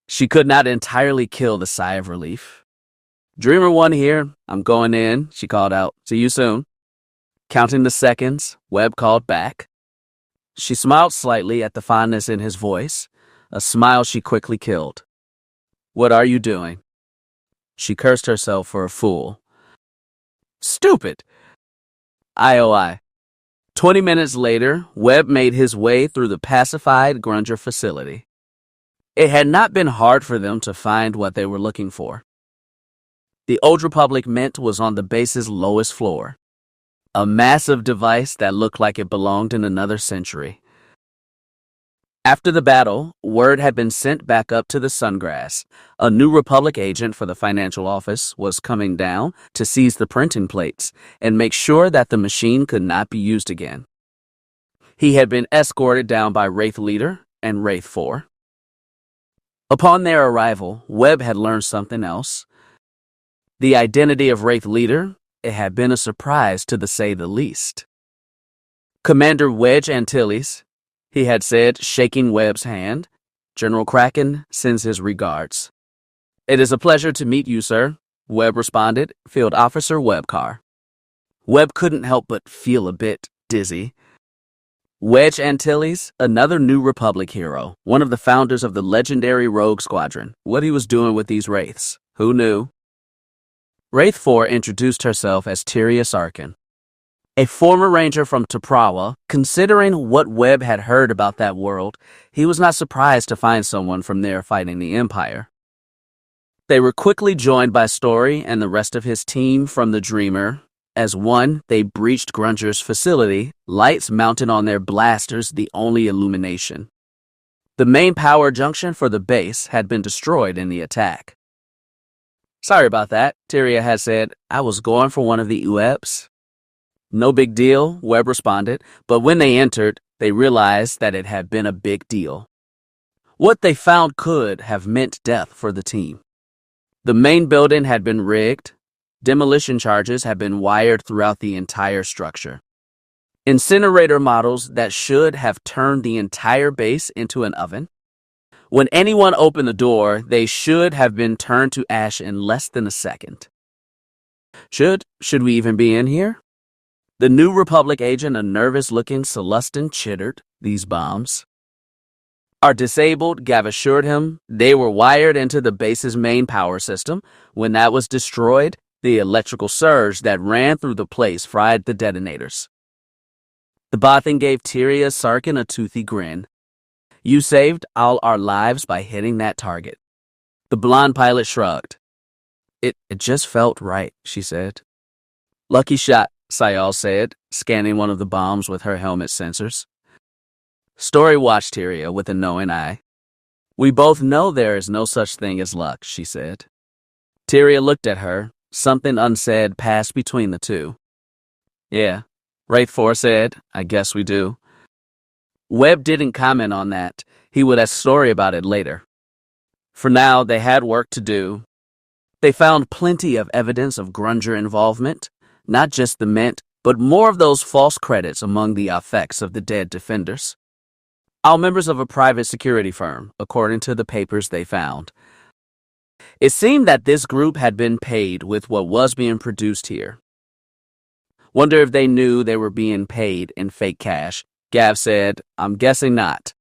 [SPEAKER 1] She could not entirely kill the sigh of relief. Dreamer 1 here. I'm going in, she called out. See you soon. Counting the seconds, Webb called back. She smiled slightly at the fondness in his voice, a smile she quickly killed. What are you doing? She cursed herself for a fool. Stupid! IOI. 20 minutes later, Webb made his way through the pacified Grunger facility. It had not been hard for them to find what they were looking for. The Old Republic Mint was on the base's lowest floor, a massive device that looked like it belonged in another century. After the battle, word had been sent back up to the Sungrass. A New Republic agent for the financial office was coming down to seize the printing plates and make sure that the machine could not be used again. He had been escorted down by Wraith Leader and Wraith 4. Upon their arrival, Webb had learned something else. The identity of Wraith Leader, it had been a surprise to say the least. Commander Wedge Antilles, he had said, shaking Webb's hand. General Kraken sends his regards. It is a pleasure to meet you, sir, Webb responded, Field Officer Webbcar. Webb couldn't help but feel a bit dizzy. Wedge Antilles, another New Republic hero, one of the founders of the legendary Rogue Squadron. What he was doing with these Wraiths, who knew? Wraith 4 introduced herself as Tyria Sarkin, a former ranger from Taprawa. Considering what Webb had heard about that world, he was not surprised to find someone from there fighting the Empire. They were quickly joined by Story and the rest of his team from the Dreamer. As one, they breached Grunger's facility, lights mounted on their blasters the only illumination. The main power junction for the base had been destroyed in the attack. Sorry about that, Tyria had said. I was going for one of the UEPs. No big deal, Webb responded, but when they entered, they realized that it had been a big deal. What they found could have meant death for the team. The main building had been rigged. Demolition charges had been wired throughout the entire structure. Incinerator models that should have turned the entire base into an oven. When anyone opened the door, they should have been turned to ash in less than a second. Should we even be in here? The New Republic agent, a nervous-looking Celestin, chittered. These bombs are disabled, Gav assured him. They were wired into the base's main power system. When that was destroyed, the electrical surge that ran through the place fried the detonators. The Bothan gave Tyria Sarkin a toothy grin. You saved all our lives by hitting that target. The blonde pilot shrugged. It just felt right, she said. Lucky shot, Sayal said, scanning one of the bombs with her helmet sensors. Story watched Tyria with a knowing eye. We both know there is no such thing as luck, she said. Tyria looked at her. Something unsaid passed between the two. Yeah, Wraith 4 said, I guess we do. Webb didn't comment on that. He would ask Story about it later. For now, they had work to do. They found plenty of evidence of Grunger involvement, not just the Mint, but more of those false credits among the effects of the dead defenders. All members of a private security firm, according to the papers they found. It seemed that this group had been paid with what was being produced here. Wonder if they knew they were being paid in fake cash. Gav said, I'm guessing not.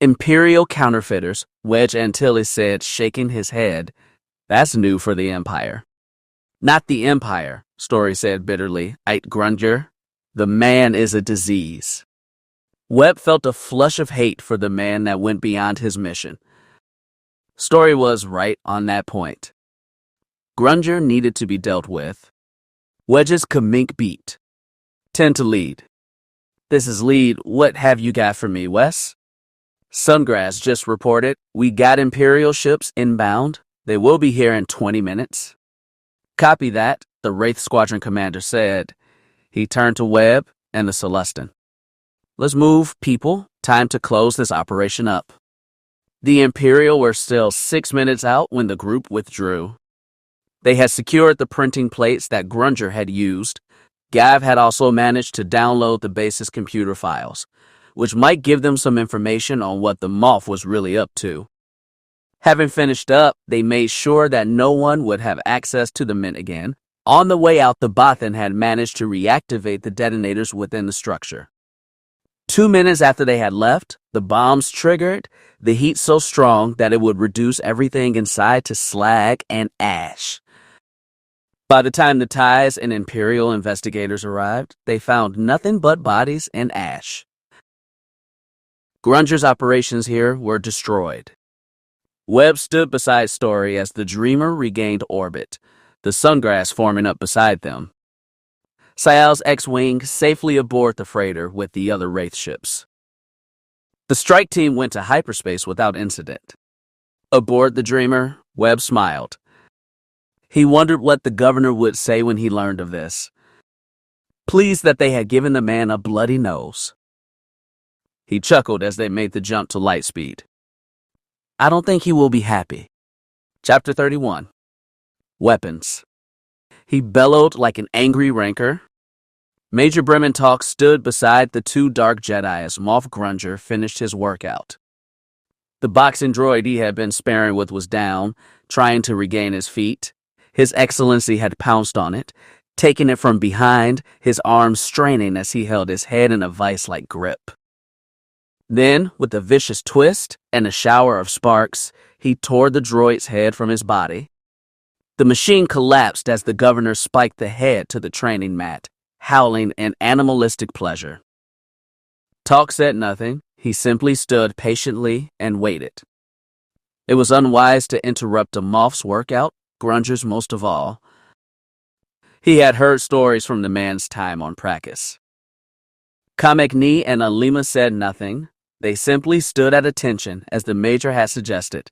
[SPEAKER 1] Imperial counterfeiters, Wedge Antilles said, shaking his head. That's new for the Empire. Not the Empire, Story said bitterly. Aite Grunger. The man is a disease. Webb felt a flush of hate for the man that went beyond his mission. Story was right on that point. Grunger needed to be dealt with. Wedge's Kamink beat. 10 to lead. This is lead. What have you got for me, Wes? Sungrass just reported. We got Imperial ships inbound. They will be here in 20 minutes. Copy that, the Wraith Squadron commander said. He turned to Webb and the Celestin. Let's move, people. Time to close this operation up. The Imperial were still 6 minutes out when the group withdrew. They had secured the printing plates that Grunger had used. Gav had also managed to download the base's computer files, which might give them some information on what the Moff was really up to. Having finished up, they made sure that no one would have access to the mint again. On the way out, the Bothan had managed to reactivate the detonators within the structure. 2 minutes after they had left, the bombs triggered, the heat so strong that it would reduce everything inside to slag and ash. By the time the Ties and Imperial investigators arrived, they found nothing but bodies and ash. Grunger's operations here were destroyed. Webb stood beside Story as the Dreamer regained orbit, the sungrass forming up beside them. Sayal's X-Wing safely aboard the freighter with the other Wraith ships. The strike team went to hyperspace without incident. Aboard the Dreamer, Webb smiled. He wondered what the governor would say when he learned of this. Pleased that they had given the man a bloody nose. He chuckled as they made the jump to light speed. I don't think he will be happy. Chapter 31. Weapons. He bellowed like an angry rancor. Major Brementalk stood beside the 2 dark Jedi as Moff Grunger finished his workout. The boxing droid he had been sparring with was down, trying to regain his feet. His Excellency had pounced on it, taking it from behind, his arms straining as he held his head in a vice-like grip. Then, with a vicious twist and a shower of sparks, he tore the droid's head from his body. The machine collapsed as the governor spiked the head to the training mat, howling in animalistic pleasure. Talk said nothing. He simply stood patiently and waited. It was unwise to interrupt a Moff's workout, Grunger's most of all. He had heard stories from the man's time on Prakus. Kamekni and Alima said nothing. They simply stood at attention as the Major had suggested.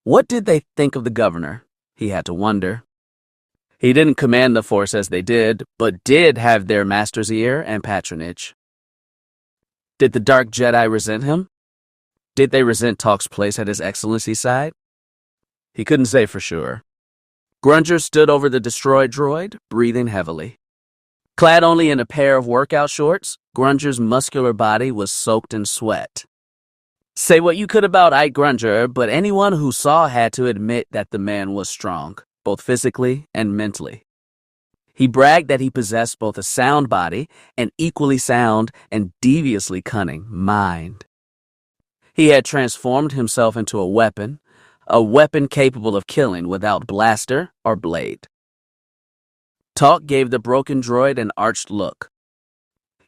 [SPEAKER 1] What did they think of the governor? He had to wonder. He didn't command the force as they did, but did have their master's ear and patronage. Did the Dark Jedi resent him? Did they resent Talk's place at His Excellency's side? He couldn't say for sure. Grunger stood over the destroyed droid, breathing heavily. Clad only in a pair of workout shorts, Grunger's muscular body was soaked in sweat. Say what you could about Aite Grunger, but anyone who saw had to admit that the man was strong, both physically and mentally. He bragged that he possessed both a sound body and equally sound and deviously cunning mind. He had transformed himself into a weapon capable of killing without blaster or blade. Talk gave the broken droid an arched look.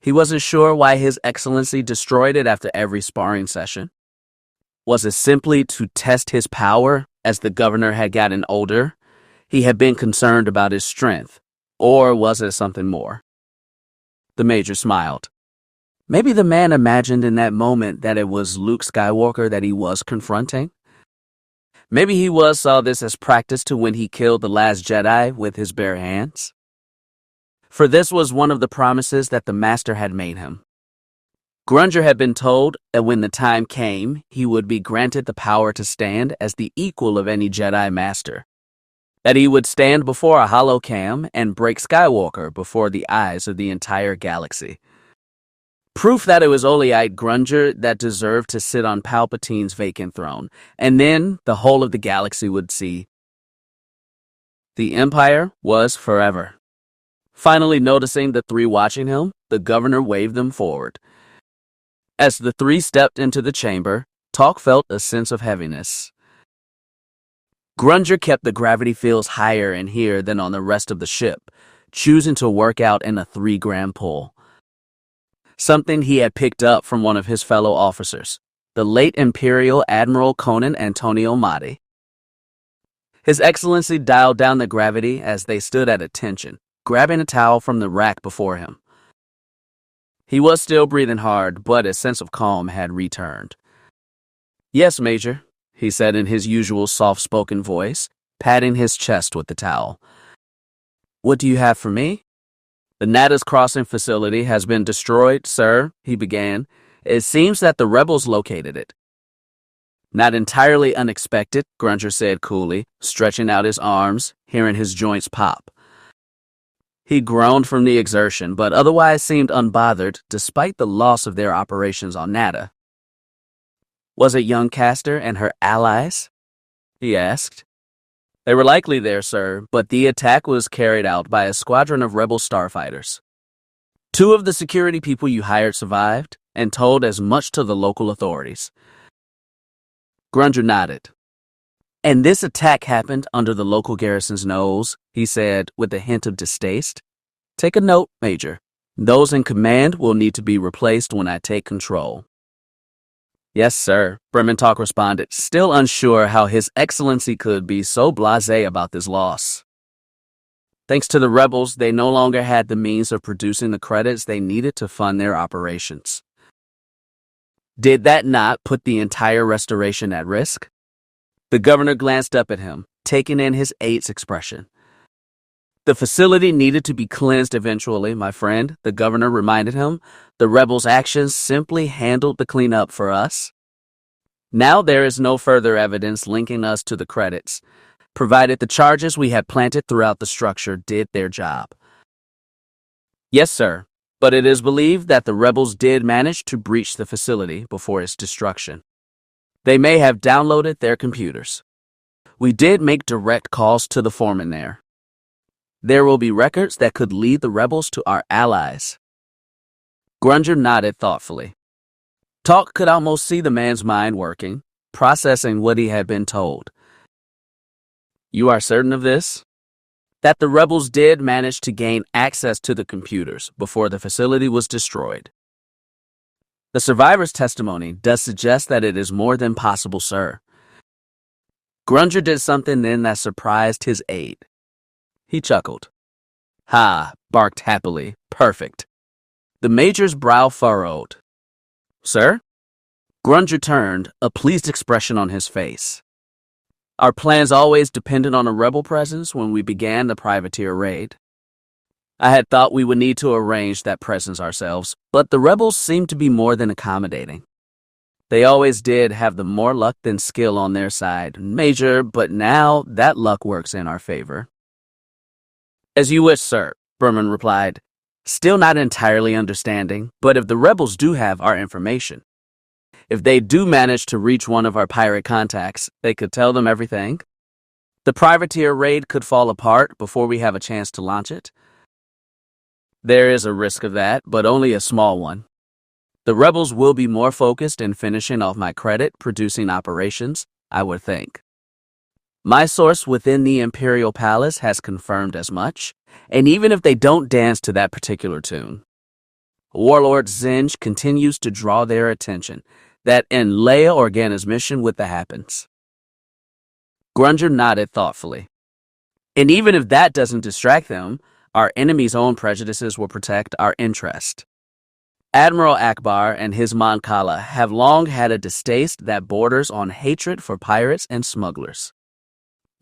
[SPEAKER 1] He wasn't sure why His Excellency destroyed it after every sparring session. Was it simply to test his power as the governor had gotten older? He had been concerned about his strength. Or was it something more? The Major smiled. Maybe the man imagined in that moment that it was Luke Skywalker that he was confronting. Maybe he saw this as practice to when he killed the last Jedi with his bare hands. For this was one of the promises that the Master had made him. Grunger had been told that when the time came, he would be granted the power to stand as the equal of any Jedi Master. That he would stand before a holocam and break Skywalker before the eyes of the entire galaxy. Proof that it was only Aite Grunger that deserved to sit on Palpatine's vacant throne, and then the whole of the galaxy would see. The Empire was forever. Finally noticing the 3 watching him, the governor waved them forward. As the 3 stepped into the chamber, Talk felt a sense of heaviness. Grunger kept the gravity fields higher in here than on the rest of the ship, choosing to work out in a 3-gram pull. Something he had picked up from one of his fellow officers, the late Imperial Admiral Conan Antonio Madi. His Excellency dialed down the gravity as they stood at attention, grabbing a towel from the rack before him. He was still breathing hard, but his sense of calm had returned. Yes, Major, he said in his usual soft-spoken voice, patting his chest with the towel. What do you have for me? The Nadas Crossing facility has been destroyed, sir, he began. It seems that the rebels located it. Not entirely unexpected, Grunger said coolly, stretching out his arms, hearing his joints pop. He groaned from the exertion, but otherwise seemed unbothered despite the loss of their operations on Nada. Was it young Castor and her allies? He asked. They were likely there, sir, but the attack was carried out by a squadron of rebel starfighters. 2 of the security people you hired survived and told as much to the local authorities. Grunger nodded. And this attack happened under the local garrison's nose, he said with a hint of distaste. Take a note, Major. Those in command will need to be replaced when I take control. Yes, sir, Brementalk responded, still unsure how His Excellency could be so blasé about this loss. Thanks to the rebels, they no longer had the means of producing the credits they needed to fund their operations. Did that not put the entire restoration at risk? The governor glanced up at him, taking in his aide's expression. The facility needed to be cleansed eventually, my friend, the governor reminded him. The rebels' actions simply handled the cleanup for us. Now there is no further evidence linking us to the credits, provided the charges we had planted throughout the structure did their job. Yes, sir, but it is believed that the rebels did manage to breach the facility before its destruction. They may have downloaded their computers. We did make direct calls to the foreman there. There will be records that could lead the rebels to our allies. Grunger nodded thoughtfully. Talk could almost see the man's mind working, processing what he had been told. You are certain of this? That the rebels did manage to gain access to the computers before the facility was destroyed. The survivor's testimony does suggest that it is more than possible, sir. Grunger did something then that surprised his aide. He chuckled. Ha, barked happily. Perfect. The major's brow furrowed. Sir? Grunger turned, a pleased expression on his face. Our plans always depended on a rebel presence when we began the privateer raid. I had thought we would need to arrange that presence ourselves, but the rebels seemed to be more than accommodating. They always did have the more luck than skill on their side, Major, but now that luck works in our favor. As you wish, sir, Berman replied, still not entirely understanding, but if the rebels do have our information, if they do manage to reach one of our pirate contacts, they could tell them everything. The privateer raid could fall apart before we have a chance to launch it. There is a risk of that, but only a small one. The rebels will be more focused in finishing off my credit-producing operations, I would think. My source within the Imperial Palace has confirmed as much, and even if they don't dance to that particular tune, Warlord Zinj continues to draw their attention that in Leia Organa's mission with the Happens. Grunger nodded thoughtfully. And even if that doesn't distract them, our enemy's own prejudices will protect our interest. Admiral Akbar and his Mancala have long had a distaste that borders on hatred for pirates and smugglers.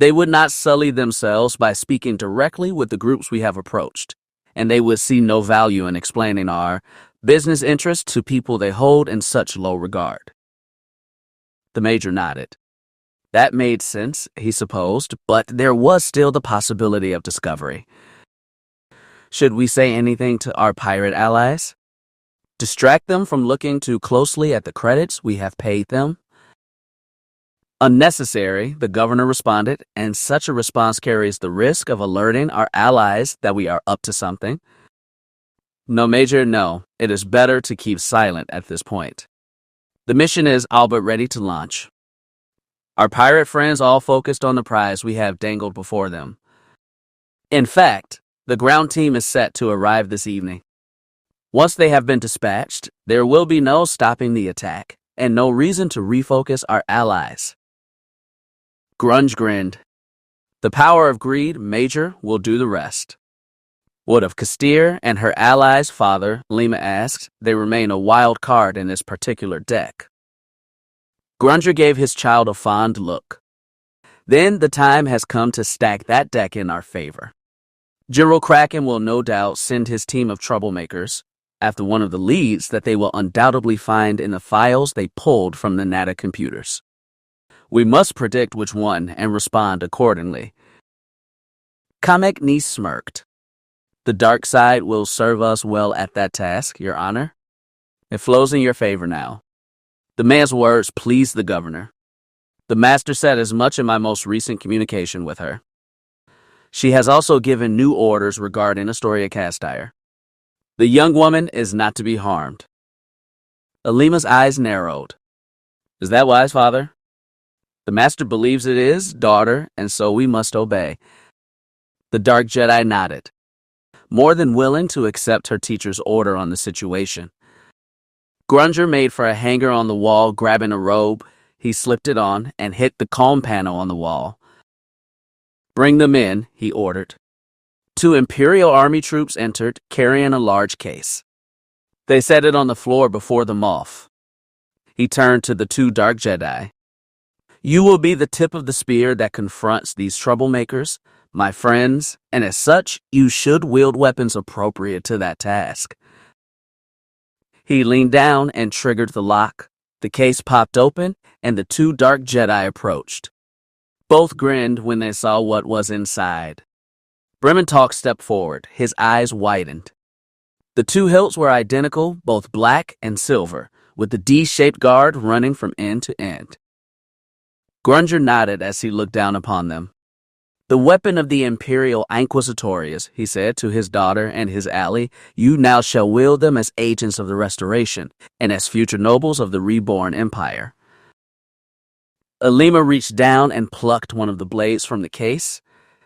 [SPEAKER 1] They would not sully themselves by speaking directly with the groups we have approached, and they would see no value in explaining our business interests to people they hold in such low regard. The Major nodded. That made sense, he supposed, but there was still the possibility of discovery. Should we say anything to our pirate allies? Distract them from looking too closely at the credits we have paid them? Unnecessary, the governor responded, and such a response carries the risk of alerting our allies that we are up to something. No, Major, no. It is better to keep silent at this point. The mission is all but ready to launch. Our pirate friends all focused on the prize we have dangled before them. In fact, the ground team is set to arrive this evening. Once they have been dispatched, there will be no stopping the attack, and no reason to refocus our allies. Grunge grinned. The power of greed, Major, will do the rest. What of Castir and her allies, Father? Lima asked. They remain a wild card in this particular deck. Grunger gave his child a fond look. Then the time has come to stack that deck in our favor. General Kraken will no doubt send his team of troublemakers after one of the leads that they will undoubtedly find in the files they pulled from the Nada computers. We must predict which one and respond accordingly. Kamek Ni smirked. The dark side will serve us well at that task, Your Honor. It flows in your favor now. The man's words pleased the governor. The master said as much in my most recent communication with her. She has also given new orders regarding Astoria Castire. The young woman is not to be harmed. Alima's eyes narrowed. Is that wise, father? The master believes it is, daughter, and so we must obey. The dark Jedi nodded, more than willing to accept her teacher's order on the situation. Grunger made for a hanger on the wall, grabbing a robe. He slipped it on and hit the calm panel on the wall. Bring them in, he ordered. 2 Imperial Army troops entered, carrying a large case. They set it on the floor before the Moff. He turned to the 2 Dark Jedi. You will be the tip of the spear that confronts these troublemakers, my friends, and as such, you should wield weapons appropriate to that task. He leaned down and triggered the lock. The case popped open, and the 2 Dark Jedi approached. Both grinned when they saw what was inside. Brementalk stepped forward, his eyes widened. The 2 hilts were identical, both black and silver, with the D-shaped guard running from end to end. Grunger nodded as he looked down upon them. The weapon of the Imperial Inquisitorius, he said to his daughter and his ally, you now shall wield them as agents of the Restoration and as future nobles of the reborn Empire. Alima reached down and plucked one of the blades from the case.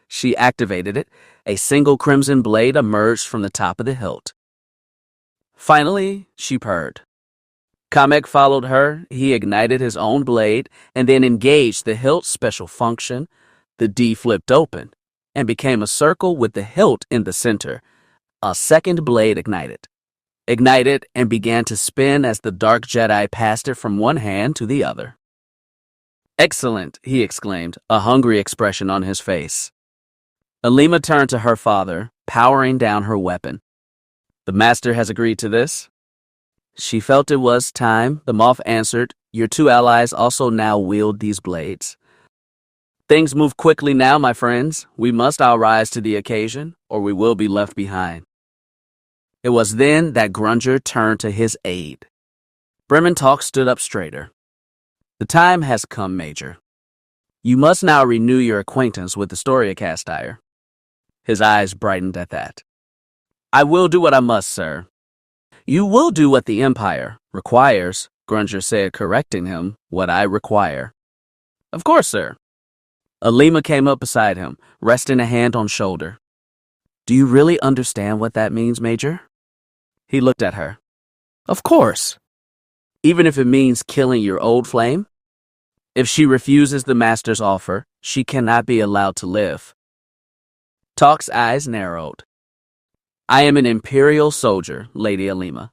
[SPEAKER 1] She activated it. A single crimson blade emerged from the top of the hilt. Finally, she purred. Kamek followed her. He ignited his own blade and then engaged the hilt's special function. The D flipped open and became a circle with the hilt in the center. A second blade ignited and began to spin as the Dark Jedi passed it from one hand to the other. Excellent, he exclaimed, a hungry expression on his face. Alima turned to her father, powering down her weapon. The master has agreed to this? She felt it was time. The Moff answered, your 2 allies also now wield these blades. Things move quickly now, my friends. We must all rise to the occasion, or we will be left behind. It was then that Grunger turned to his aide. Brementalk stood up straighter. The time has come, Major. You must now renew your acquaintance with Astoria Castire. His eyes brightened at that. I will do what I must, sir. You will do what the Empire requires, Grunger said, correcting him, what I require. Of course, sir. Alima came up beside him, resting a hand on shoulder. Do you really understand what that means, Major? He looked at her. Of course. Even if it means killing your old flame? If she refuses the master's offer, she cannot be allowed to live. Talk's eyes narrowed. I am an Imperial soldier, Lady Alima.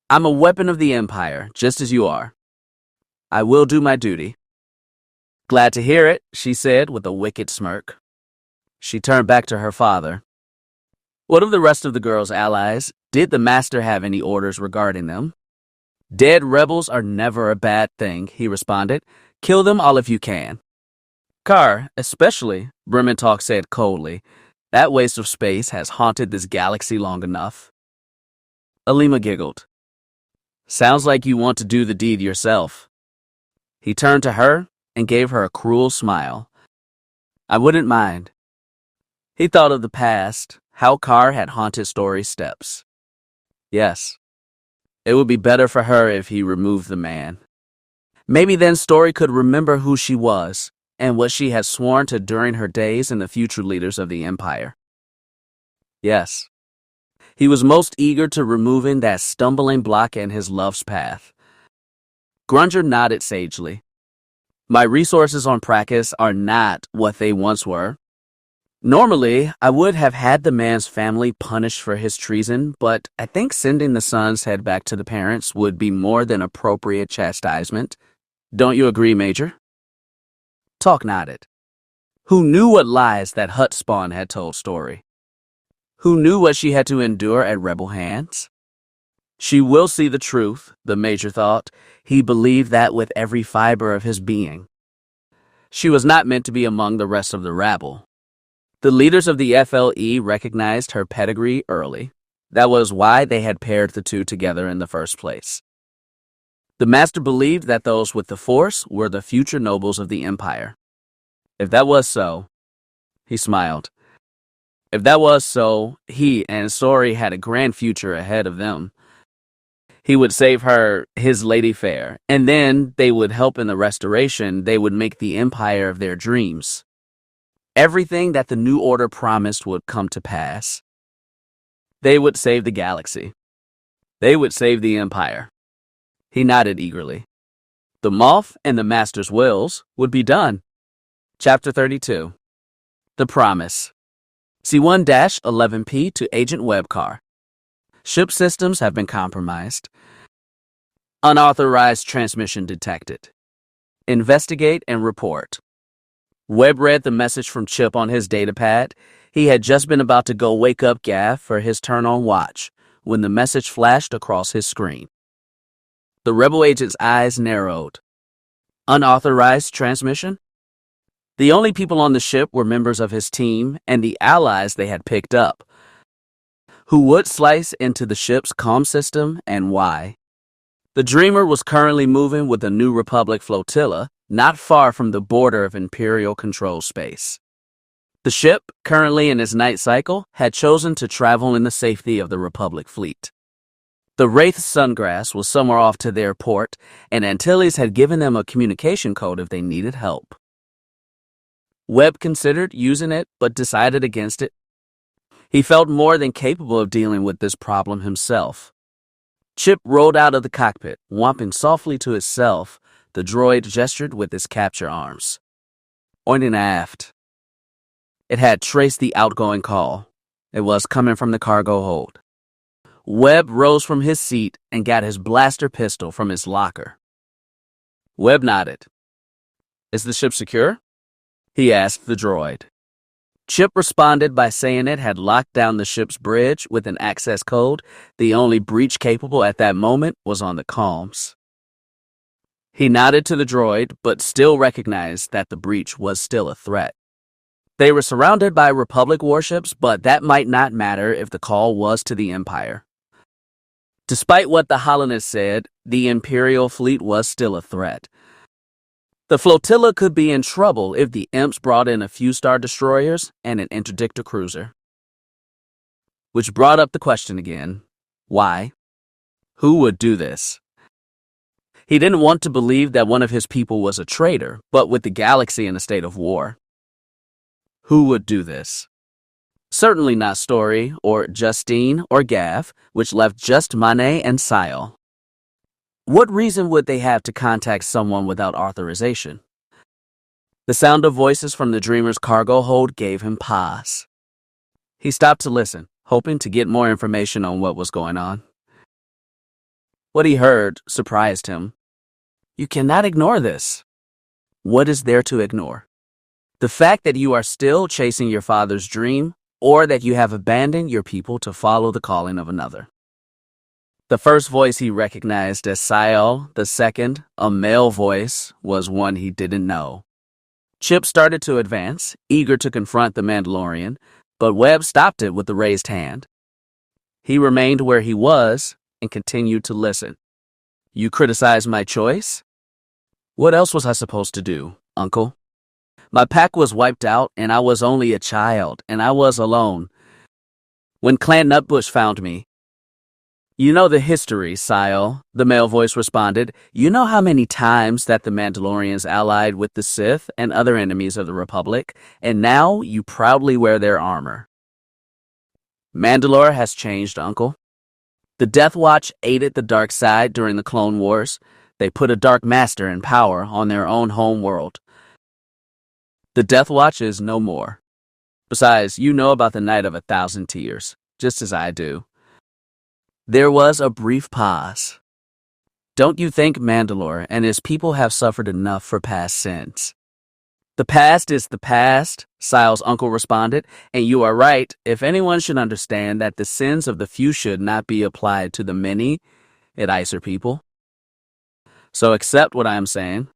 [SPEAKER 1] I'm a weapon of the Empire, just as you are. I will do my duty. Glad to hear it, she said with a wicked smirk. She turned back to her father. What of the rest of the girl's allies? Did the master have any orders regarding them? Dead rebels are never a bad thing, he responded. Kill them all if you can. Kar, especially, Brementalk said coldly. That waste of space has haunted this galaxy long enough. Alima giggled. Sounds like you want to do the deed yourself. He turned to her and gave her a cruel smile. I wouldn't mind. He thought of the past, how Kar had haunted Story's steps. Yes, it would be better for her if he removed the man. Maybe then Story could remember who she was and what she had sworn to during her days in the future leaders of the Empire. Yes, he was most eager to removing that stumbling block in his love's path. Grunger nodded sagely. My resources on Prakus are not what they once were. Normally, I would have had the man's family punished for his treason, but I think sending the son's head back to the parents would be more than appropriate chastisement. Don't you agree, Major? Talk nodded. Who knew what lies that Hutt spawn had told Story? Who knew what she had to endure at rebel hands? She will see the truth, the Major thought. He believed that with every fiber of his being. She was not meant to be among the rest of the rabble. The leaders of the FLE recognized her pedigree early. That was why they had paired the two together in the first place. The master believed that those with the Force were the future nobles of the Empire. If that was so, he smiled. If that was so, he and Sori had a grand future ahead of them. He would save her, his lady fair, and then they would help in the restoration. They would make the empire of their dreams. Everything that the New Order promised would come to pass. They would save the galaxy. They would save the empire. He nodded eagerly. The Moff and the Master's wills would be done. Chapter 32. The Promise. C1-11P to Agent Webcar. Ship systems have been compromised. Unauthorized transmission detected. Investigate and report. Webb read the message from Chip on his datapad. He had just been about to go wake up Gav for his turn on watch when the message flashed across his screen. The rebel agent's eyes narrowed. Unauthorized transmission? The only people on the ship were members of his team and the allies they had picked up. Who would slice into the ship's comm system and why? The Dreamer was currently moving with the New Republic flotilla, not far from the border of Imperial control space. The ship, currently in its night cycle, had chosen to travel in the safety of the Republic fleet. The Wraith Sungrass was somewhere off to their port, and Antilles had given them a communication code if they needed help. Webb considered using it, but decided against it. He felt more than capable of dealing with this problem himself. Chip rolled out of the cockpit, whomping softly to itself. The droid gestured with his capture arms. Pointing aft. It had traced the outgoing call. It was coming from the cargo hold. Webb rose from his seat and got his blaster pistol from his locker. Webb nodded. Is the ship secure? He asked the droid. Chip responded by saying it had locked down the ship's bridge with an access code. The only breach capable at that moment was on the comms. He nodded to the droid, but still recognized that the breach was still a threat. They were surrounded by Republic warships, but that might not matter if the call was to the Empire. Despite what the Holonist said, the Imperial fleet was still a threat. The flotilla could be in trouble if the Imps brought in a few Star Destroyers and an interdictor cruiser. Which brought up the question again. Why? Who would do this? He didn't want to believe that one of his people was a traitor, but with the galaxy in a state of war. Who would do this? Certainly not Story, or Justine, or Gav, which left just Mane and Sile. What reason would they have to contact someone without authorization? The sound of voices from the Dreamer's cargo hold gave him pause. He stopped to listen, hoping to get more information on what was going on. What he heard surprised him. You cannot ignore this. What is there to ignore? The fact that you are still chasing your father's dream, or that you have abandoned your people to follow the calling of another. The first voice he recognized as Sile, the second, a male voice, was one he didn't know. Chip started to advance, eager to confront the Mandalorian, but Webb stopped it with a raised hand. He remained where he was and continued to listen. You criticized my choice? What else was I supposed to do, Uncle? My pack was wiped out, and I was only a child, and I was alone. When Clan Nutbush found me, You know the history, Sile, the male voice responded. You know how many times that the Mandalorians allied with the Sith and other enemies of the Republic, and now you proudly wear their armor. Mandalore has changed, Uncle. The Death Watch aided the dark side during the Clone Wars. They put a Dark Master in power on their own home world. The Death Watch is no more. Besides, you know about the Night of 1,000 Tears, just as I do. There was a brief pause. Don't you think Mandalore and his people have suffered enough for past sins? The past is the past, Sile's uncle responded, and you are right. If anyone should understand that the sins of the few should not be applied to the many, it Icer people. So accept what I am saying.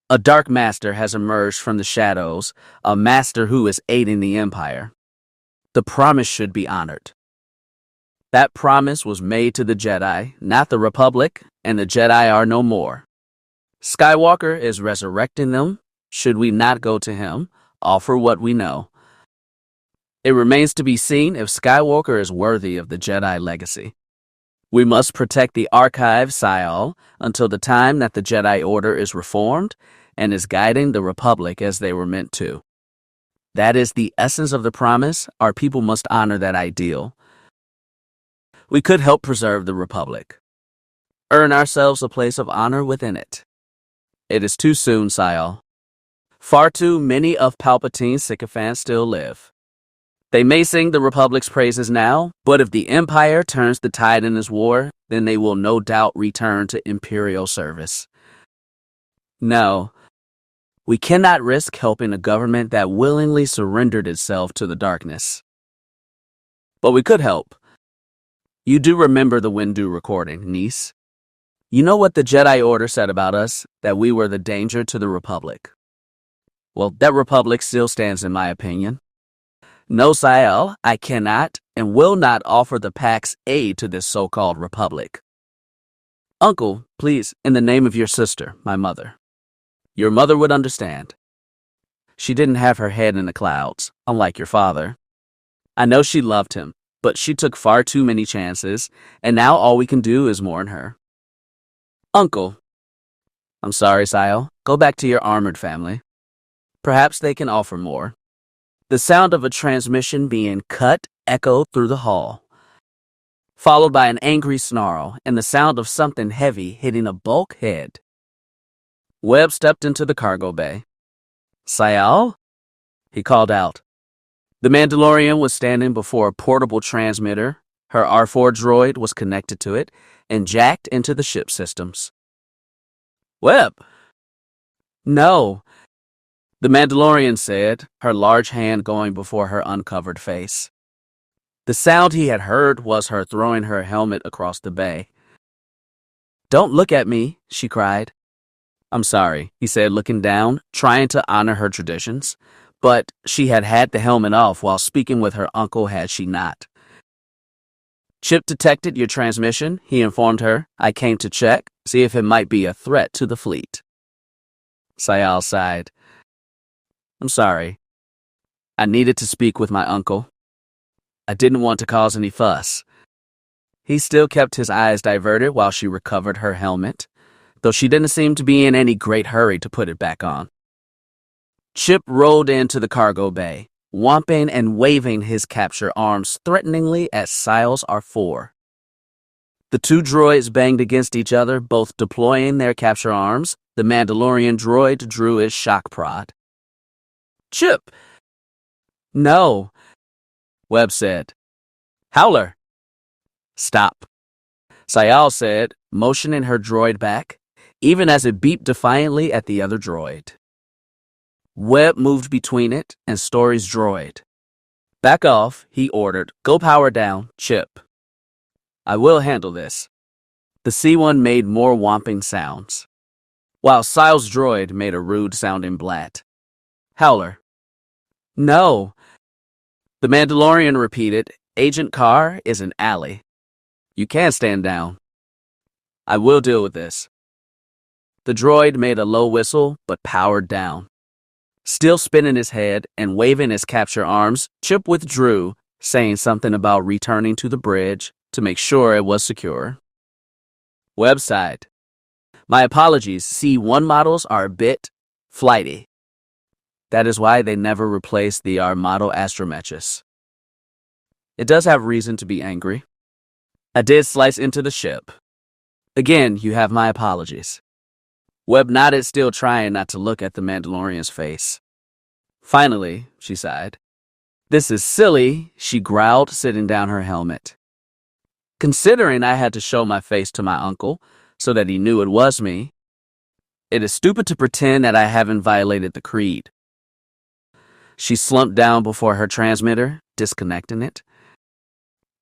[SPEAKER 1] A dark master has emerged from the shadows, a master who is aiding the Empire. The promise should be honored. That promise was made to the Jedi, not the Republic, and the Jedi are no more. Skywalker is resurrecting them. Should we not go to him, offer what we know? It remains to be seen if Skywalker is worthy of the Jedi legacy. We must protect the archive, Sayal, until the time that the Jedi Order is reformed and is guiding the Republic as they were meant to. That is the essence of the promise. Our people must honor that ideal. We could help preserve the Republic. Earn ourselves a place of honor within it. It is too soon, Sayal. Far too many of Palpatine's sycophants still live. They may sing the Republic's praises now, but if the Empire turns the tide in this war, then they will no doubt return to Imperial service. No, we cannot risk helping a government that willingly surrendered itself to the darkness. But we could help. You do remember the Windu recording, niece. You know what the Jedi Order said about us, that we were the danger to the Republic. Well, that Republic still stands in my opinion. No, Sayal, I cannot and will not offer the Pack's aid to this so-called Republic. Uncle, please, in the name of your sister, my mother. Your mother would understand. She didn't have her head in the clouds, unlike your father. I know she loved him, but she took far too many chances, and now all we can do is mourn her. Uncle. I'm sorry, Sayal. Go back to your armored family. Perhaps they can offer more. The sound of a transmission being cut echoed through the hall, followed by an angry snarl and the sound of something heavy hitting a bulkhead. Webb stepped into the cargo bay. Sayal? He called out. The Mandalorian was standing before a portable transmitter. Her R4 droid was connected to it and jacked into the ship systems. Webb! No. The Mandalorian said, her large hand going before her uncovered face. The sound he had heard was her throwing her helmet across the bay. Don't look at me, she cried. I'm sorry, he said, looking down, trying to honor her traditions. But she had had the helmet off while speaking with her uncle, had she not? Chip detected your transmission, he informed her. I came to check, see if it might be a threat to the fleet. Sayal sighed. I'm sorry. I needed to speak with my uncle. I didn't want to cause any fuss. He still kept his eyes diverted while she recovered her helmet, though she didn't seem to be in any great hurry to put it back on. Chip rolled into the cargo bay, whomping and waving his capture arms threateningly at Sayal's R4. The two droids banged against each other, both deploying their capture arms. The Mandalorian droid drew his shock prod. Chip! No, Webb said. Howler! Stop, Sayal said, motioning her droid back, even as it beeped defiantly at the other droid. Webb moved between it and Story's droid. Back off, he ordered. Go power down, Chip. I will handle this. The C1 made more whomping sounds, while Sayal's droid made a rude-sounding blat. Howler. No. The Mandalorian repeated, Agent Carr is an ally. You can't stand down. I will deal with this. The droid made a low whistle, but powered down. Still spinning his head and waving his capture arms, Chip withdrew, saying something about returning to the bridge to make sure it was secure. Webb sighed. My apologies, C1 models are a bit flighty. That is why they never replaced the Armado Astromechus. It does have reason to be angry. I did slice into the ship. Again, you have my apologies. Webb nodded, still trying not to look at the Mandalorian's face. Finally, she sighed. This is silly, she growled, sitting down her helmet. Considering I had to show my face to my uncle so that he knew it was me, it is stupid to pretend that I haven't violated the creed. She slumped down before her transmitter, disconnecting it.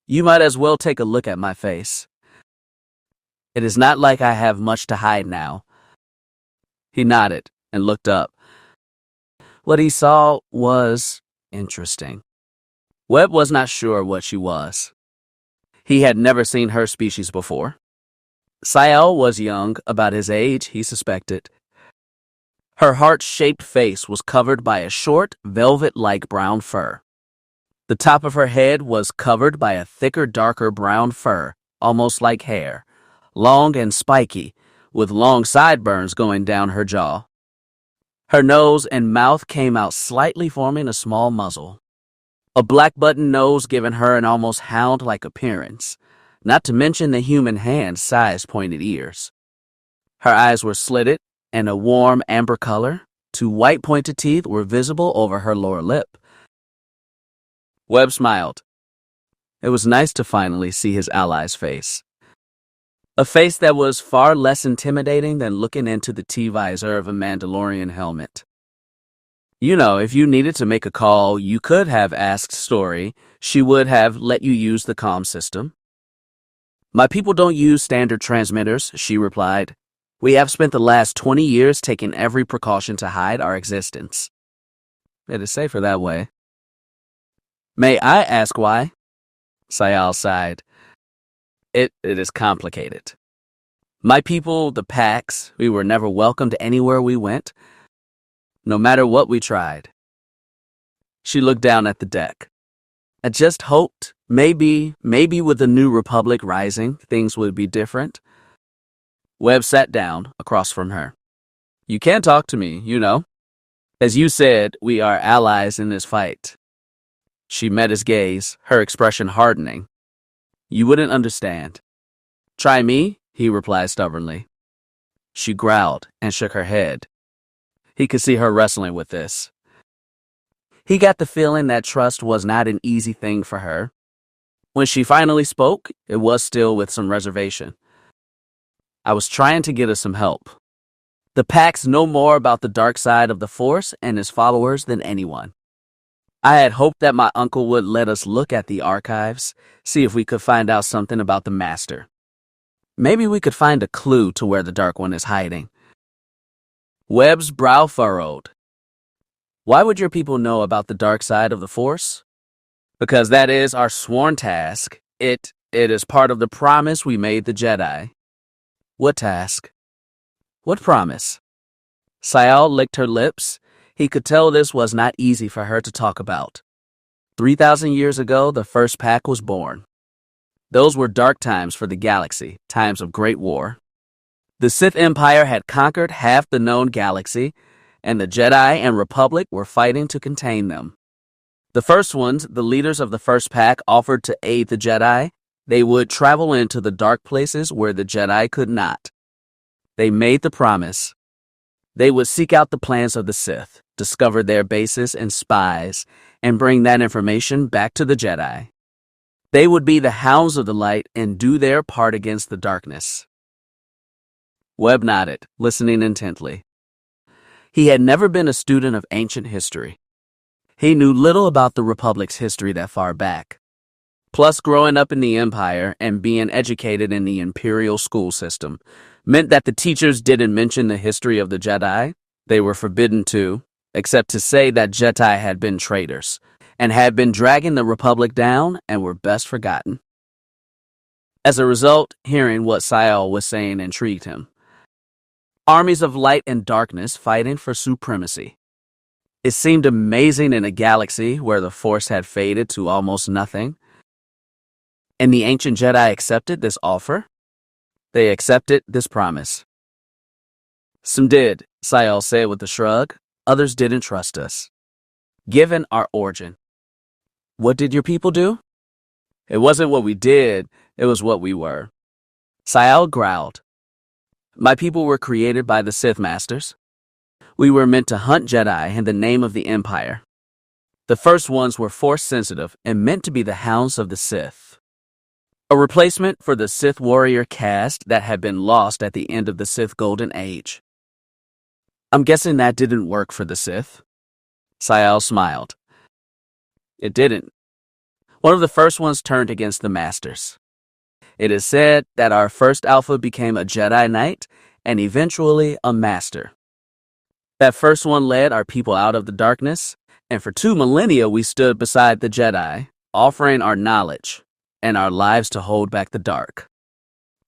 [SPEAKER 1] You might as well take a look at my face. It is not like I have much to hide now. He nodded, and looked up. What he saw was interesting. Webb was not sure what she was. He had never seen her species before. Sayal was young, about his age, he suspected. Her heart-shaped face was covered by a short, velvet-like brown fur. The top of her head was covered by a thicker, darker brown fur, almost like hair, long and spiky, with long sideburns going down her jaw. Her nose and mouth came out slightly, forming a small muzzle. A black button nose giving her an almost hound-like appearance, not to mention the human hand-sized pointed ears. Her eyes were slitted and a warm amber color. 2 white pointed teeth were visible over her lower lip. Webb smiled. It was nice to finally see his ally's face. A face that was far less intimidating than looking into the T-visor of a Mandalorian helmet. You know, if you needed to make a call, you could have asked Story. She would have let you use the comm system. My people don't use standard transmitters, she replied. We have spent the last 20 years taking every precaution to hide our existence. It is safer that way. May I ask why? Sayal sighed. It is complicated. My people, the Pax, we were never welcomed anywhere we went, no matter what we tried. She looked down at the deck. I just hoped, maybe with the New Republic rising, things would be different. Webb sat down across from her. You can talk to me, you know. As you said, we are allies in this fight. She met his gaze, her expression hardening. You wouldn't understand. Try me, he replied stubbornly. She growled and shook her head. He could see her wrestling with this. He got the feeling that trust was not an easy thing for her. When she finally spoke, it was still with some reservation. I was trying to get us some help. The Pax know more about the dark side of the Force and his followers than anyone. I had hoped that my uncle would let us look at the archives, see if we could find out something about the Master. Maybe we could find a clue to where the Dark One is hiding. Webb's brow furrowed. Why would your people know about the dark side of the Force? Because that is our sworn task. It is part of the promise we made the Jedi. What task? What promise? Sayal licked her lips. He could tell this was not easy for her to talk about. 3,000 years ago, the first pack was born. Those were dark times for the galaxy, times of great war. The Sith Empire had conquered half the known galaxy, and the Jedi and Republic were fighting to contain them. The first ones, the leaders of the first pack, offered to aid the Jedi. They would travel into the dark places where the Jedi could not. They made the promise. They would seek out the plans of the Sith, discover their bases and spies, and bring that information back to the Jedi. They would be the hounds of the light and do their part against the darkness. Webb nodded, listening intently. He had never been a student of ancient history. He knew little about the Republic's history that far back. Plus, growing up in the Empire and being educated in the Imperial school system meant that the teachers didn't mention the history of the Jedi. They were forbidden to, except to say that Jedi had been traitors and had been dragging the Republic down and were best forgotten. As a result, hearing what Sayal was saying intrigued him. Armies of light and darkness fighting for supremacy. It seemed amazing in a galaxy where the Force had faded to almost nothing. And the ancient Jedi accepted this offer? They accepted this promise. Some did, Sayal said with a shrug. Others didn't trust us. Given our origin. What did your people do? It wasn't what we did, it was what we were. Sayal growled. My people were created by the Sith Masters. We were meant to hunt Jedi in the name of the Empire. The first ones were Force-sensitive and meant to be the hounds of the Sith. A replacement for the Sith warrior caste that had been lost at the end of the Sith Golden Age. I'm guessing that didn't work for the Sith. Sayal smiled. It didn't. One of the first ones turned against the Masters. It is said that our first Alpha became a Jedi Knight and eventually a Master. That first one led our people out of the darkness, and for 2 millennia we stood beside the Jedi, offering our knowledge and our lives to hold back the dark.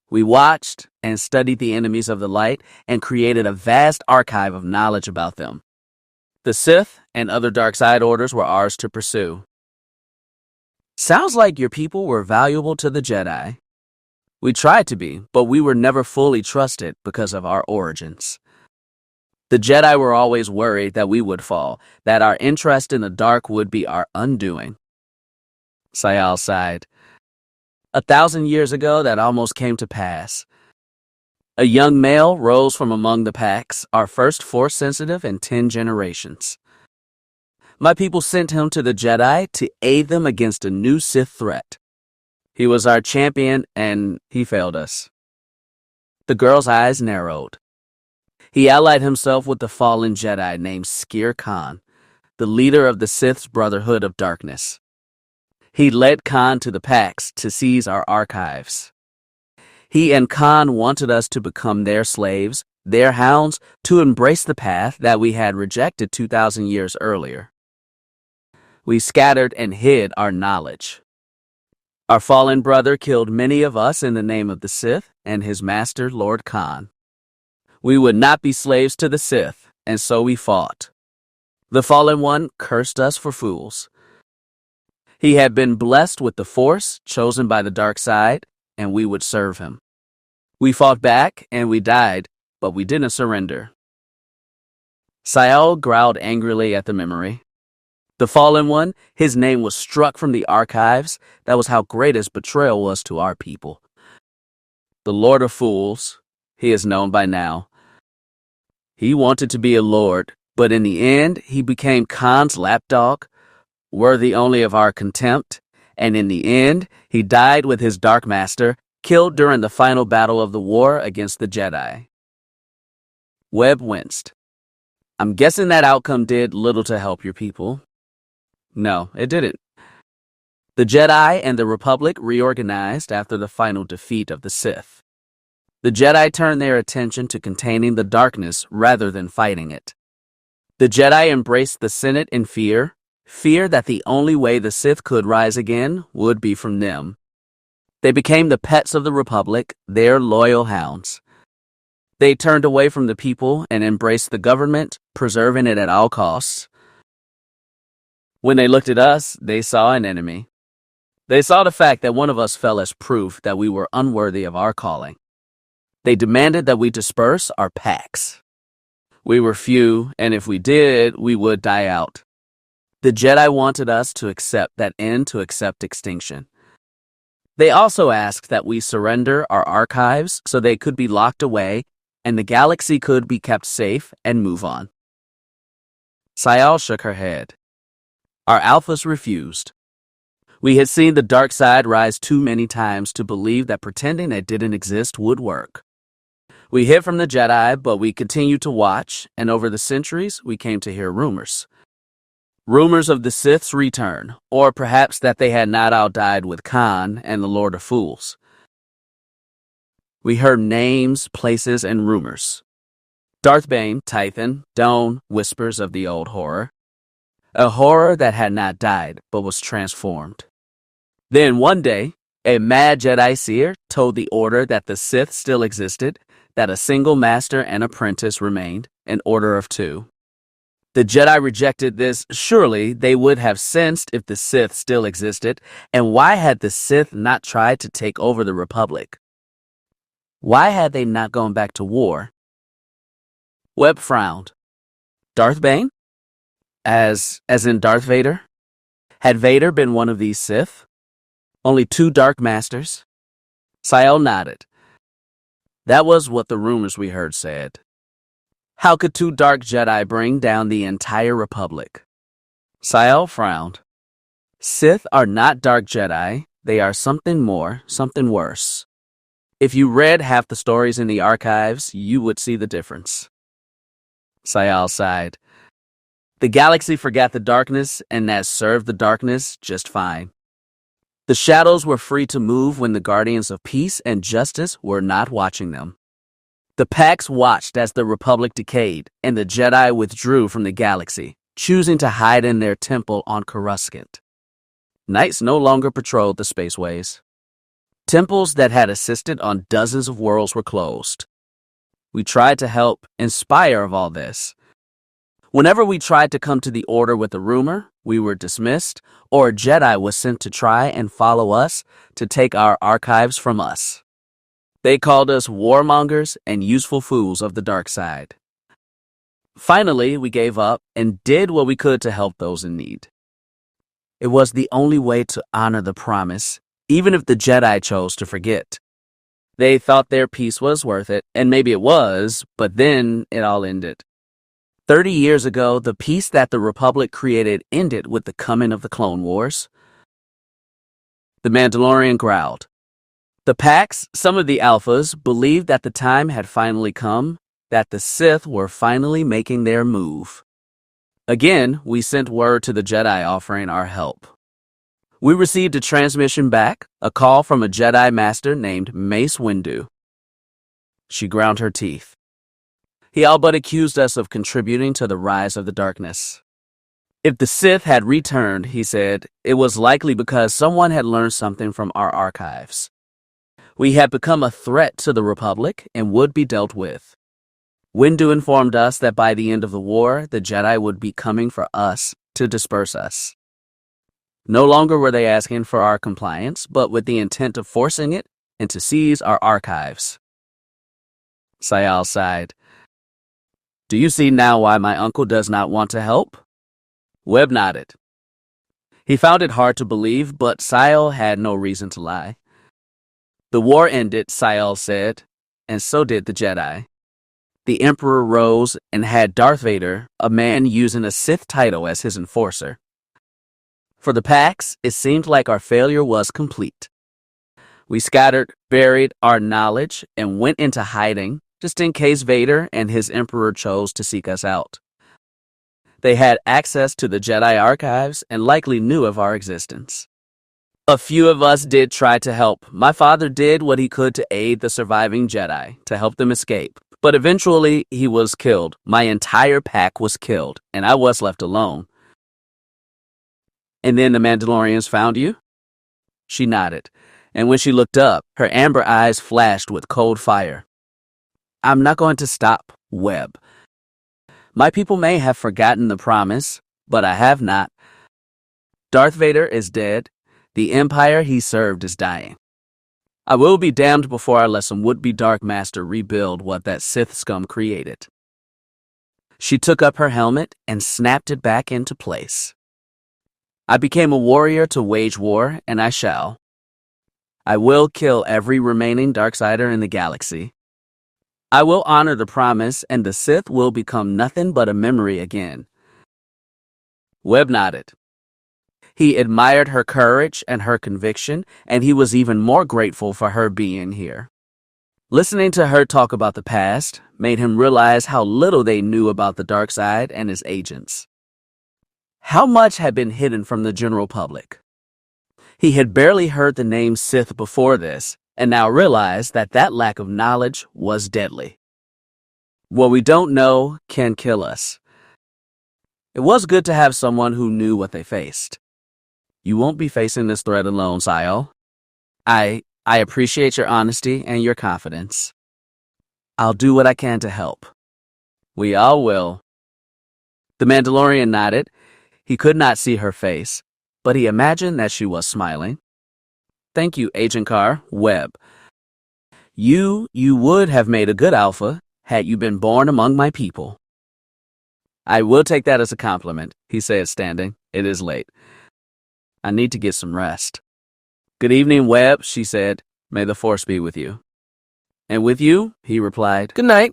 [SPEAKER 1] We watched and studied the enemies of the light and created a vast archive of knowledge about them. The Sith and other dark side orders were ours to pursue. Sounds like your people were valuable to the Jedi. We tried to be, but we were never fully trusted because of our origins. The Jedi were always worried that we would fall, that our interest in the dark would be our undoing. Sayal sighed. 1,000 years ago, that almost came to pass. A young male rose from among the packs, our first Force-sensitive in 10 generations. My people sent him to the Jedi to aid them against a new Sith threat. He was our champion, and he failed us. The girl's eyes narrowed. He allied himself with the fallen Jedi named Skir Khan, the leader of the Sith's Brotherhood of Darkness. He led Khan to the packs to seize our archives. He and Khan wanted us to become their slaves, their hounds, to embrace the path that we had rejected 2,000 years earlier. We scattered and hid our knowledge. Our fallen brother killed many of us in the name of the Sith and his master, Lord Khan. We would not be slaves to the Sith, and so we fought. The fallen one cursed us for fools. He had been blessed with the Force, chosen by the dark side, and we would serve him. We fought back, and we died, but we didn't surrender. Sayal growled angrily at the memory. The fallen one, his name was struck from the archives. That was how great his betrayal was to our people. The Lord of Fools, he is known by now. He wanted to be a lord, but in the end, he became Khan's lapdog, worthy only of our contempt, and in the end, he died with his Dark Master, killed during the final battle of the war against the Jedi. Webb winced. I'm guessing that outcome did little to help your people. No, it didn't. The Jedi and the Republic reorganized after the final defeat of the Sith. The Jedi turned their attention to containing the darkness rather than fighting it. The Jedi embraced the Senate in fear that the only way the Sith could rise again would be from them. They became the pets of the Republic, their loyal hounds. They turned away from the people and embraced the government, preserving it at all costs. When they looked at us, they saw an enemy. They saw the fact that one of us fell as proof that we were unworthy of our calling. They demanded that we disperse our packs. We were few, and if we did, we would die out. The Jedi wanted us to accept that end to accept extinction. They also asked that we surrender our archives so they could be locked away and the galaxy could be kept safe and move on. Sayal shook her head. Our alphas refused. We had seen the dark side rise too many times to believe that pretending it didn't exist would work. We hid from the Jedi, but we continued to watch, and over the centuries, we came to hear rumors. Rumors of the Sith's return, or perhaps that they had not all died with Khan and the Lord of Fools. We heard names, places, and rumors. Darth Bane, Tython, Doan, whispers of the old horror. A horror that had not died, but was transformed. Then one day, a mad Jedi seer told the Order that the Sith still existed, that a single master and apprentice remained, an order of 2. The Jedi rejected this. Surely they would have sensed if the Sith still existed, and why had the Sith not tried to take over the Republic? Why had they not gone back to war? Webb frowned. Darth Bane? As in Darth Vader? Had Vader been one of these Sith? Only 2 Dark Masters? Sayal nodded. That was what the rumors we heard said. How could 2 Dark Jedi bring down the entire Republic? Sayal frowned. Sith are not Dark Jedi. They are something more, something worse. If you read half the stories in the archives, you would see the difference. Sayal sighed. The galaxy forgot the darkness, and that served the darkness just fine. The shadows were free to move when the guardians of peace and justice were not watching them. The Pax watched as the Republic decayed, and the Jedi withdrew from the galaxy, choosing to hide in their temple on Coruscant. Knights no longer patrolled the spaceways. Temples that had assisted on dozens of worlds were closed. We tried to help in spite of all this. Whenever we tried to come to the Order with a rumor, we were dismissed, or a Jedi was sent to try and follow us to take our archives from us. They called us warmongers and useful fools of the dark side. Finally, we gave up and did what we could to help those in need. It was the only way to honor the promise, even if the Jedi chose to forget. They thought their peace was worth it, and maybe it was, but then it all ended. 30 years ago, the peace that the Republic created ended with the coming of the Clone Wars. The Mandalorian growled. The Pax, some of the Alphas, believed that the time had finally come, that the Sith were finally making their move. Again, we sent word to the Jedi offering our help. We received a transmission back, a call from a Jedi Master named Mace Windu. She ground her teeth. He all but accused us of contributing to the rise of the darkness. If the Sith had returned, he said, it was likely because someone had learned something from our archives. We had become a threat to the Republic and would be dealt with. Windu informed us that by the end of the war, the Jedi would be coming for us to disperse us. No longer were they asking for our compliance, but with the intent of forcing it and to seize our archives. Sayal sighed. Do you see now why my uncle does not want to help? Webb nodded. He found it hard to believe, but Sayal had no reason to lie. The war ended, Sayal said, and so did the Jedi. The Emperor rose and had Darth Vader, a man using a Sith title, as his enforcer. For the Pax, it seemed like our failure was complete. We scattered, buried our knowledge, and went into hiding, just in case Vader and his Emperor chose to seek us out. They had access to the Jedi archives and likely knew of our existence. A few of us did try to help. My father did what he could to aid the surviving Jedi, to help them escape. But eventually, he was killed. My entire pack was killed, and I was left alone. And then the Mandalorians found you? She nodded, and when she looked up, her amber eyes flashed with cold fire. I'm not going to stop, Webb. My people may have forgotten the promise, but I have not. Darth Vader is dead. The Empire he served is dying. I will be damned before I let some would-be Dark Master rebuild what that Sith scum created. She took up her helmet and snapped it back into place. I became a warrior to wage war, and I shall. I will kill every remaining Darksider in the galaxy. I will honor the promise, and the Sith will become nothing but a memory again. Webb nodded. He admired her courage and her conviction, and he was even more grateful for her being here. Listening to her talk about the past made him realize how little they knew about the dark side and his agents. How much had been hidden from the general public? He had barely heard the name Sith before this, and now realized that that lack of knowledge was deadly. What we don't know can kill us. It was good to have someone who knew what they faced. You won't be facing this threat alone, Sayal. I appreciate your honesty and your confidence. I'll do what I can to help. We all will. The Mandalorian nodded. He could not see her face, but he imagined that she was smiling. Thank you, Agent Carr, Webb. You would have made a good alpha had you been born among my people. I will take that as a compliment, he said, standing. It is late. I need to get some rest. Good evening, Webb, she said. May the Force be with you. And with you, he replied. Good night.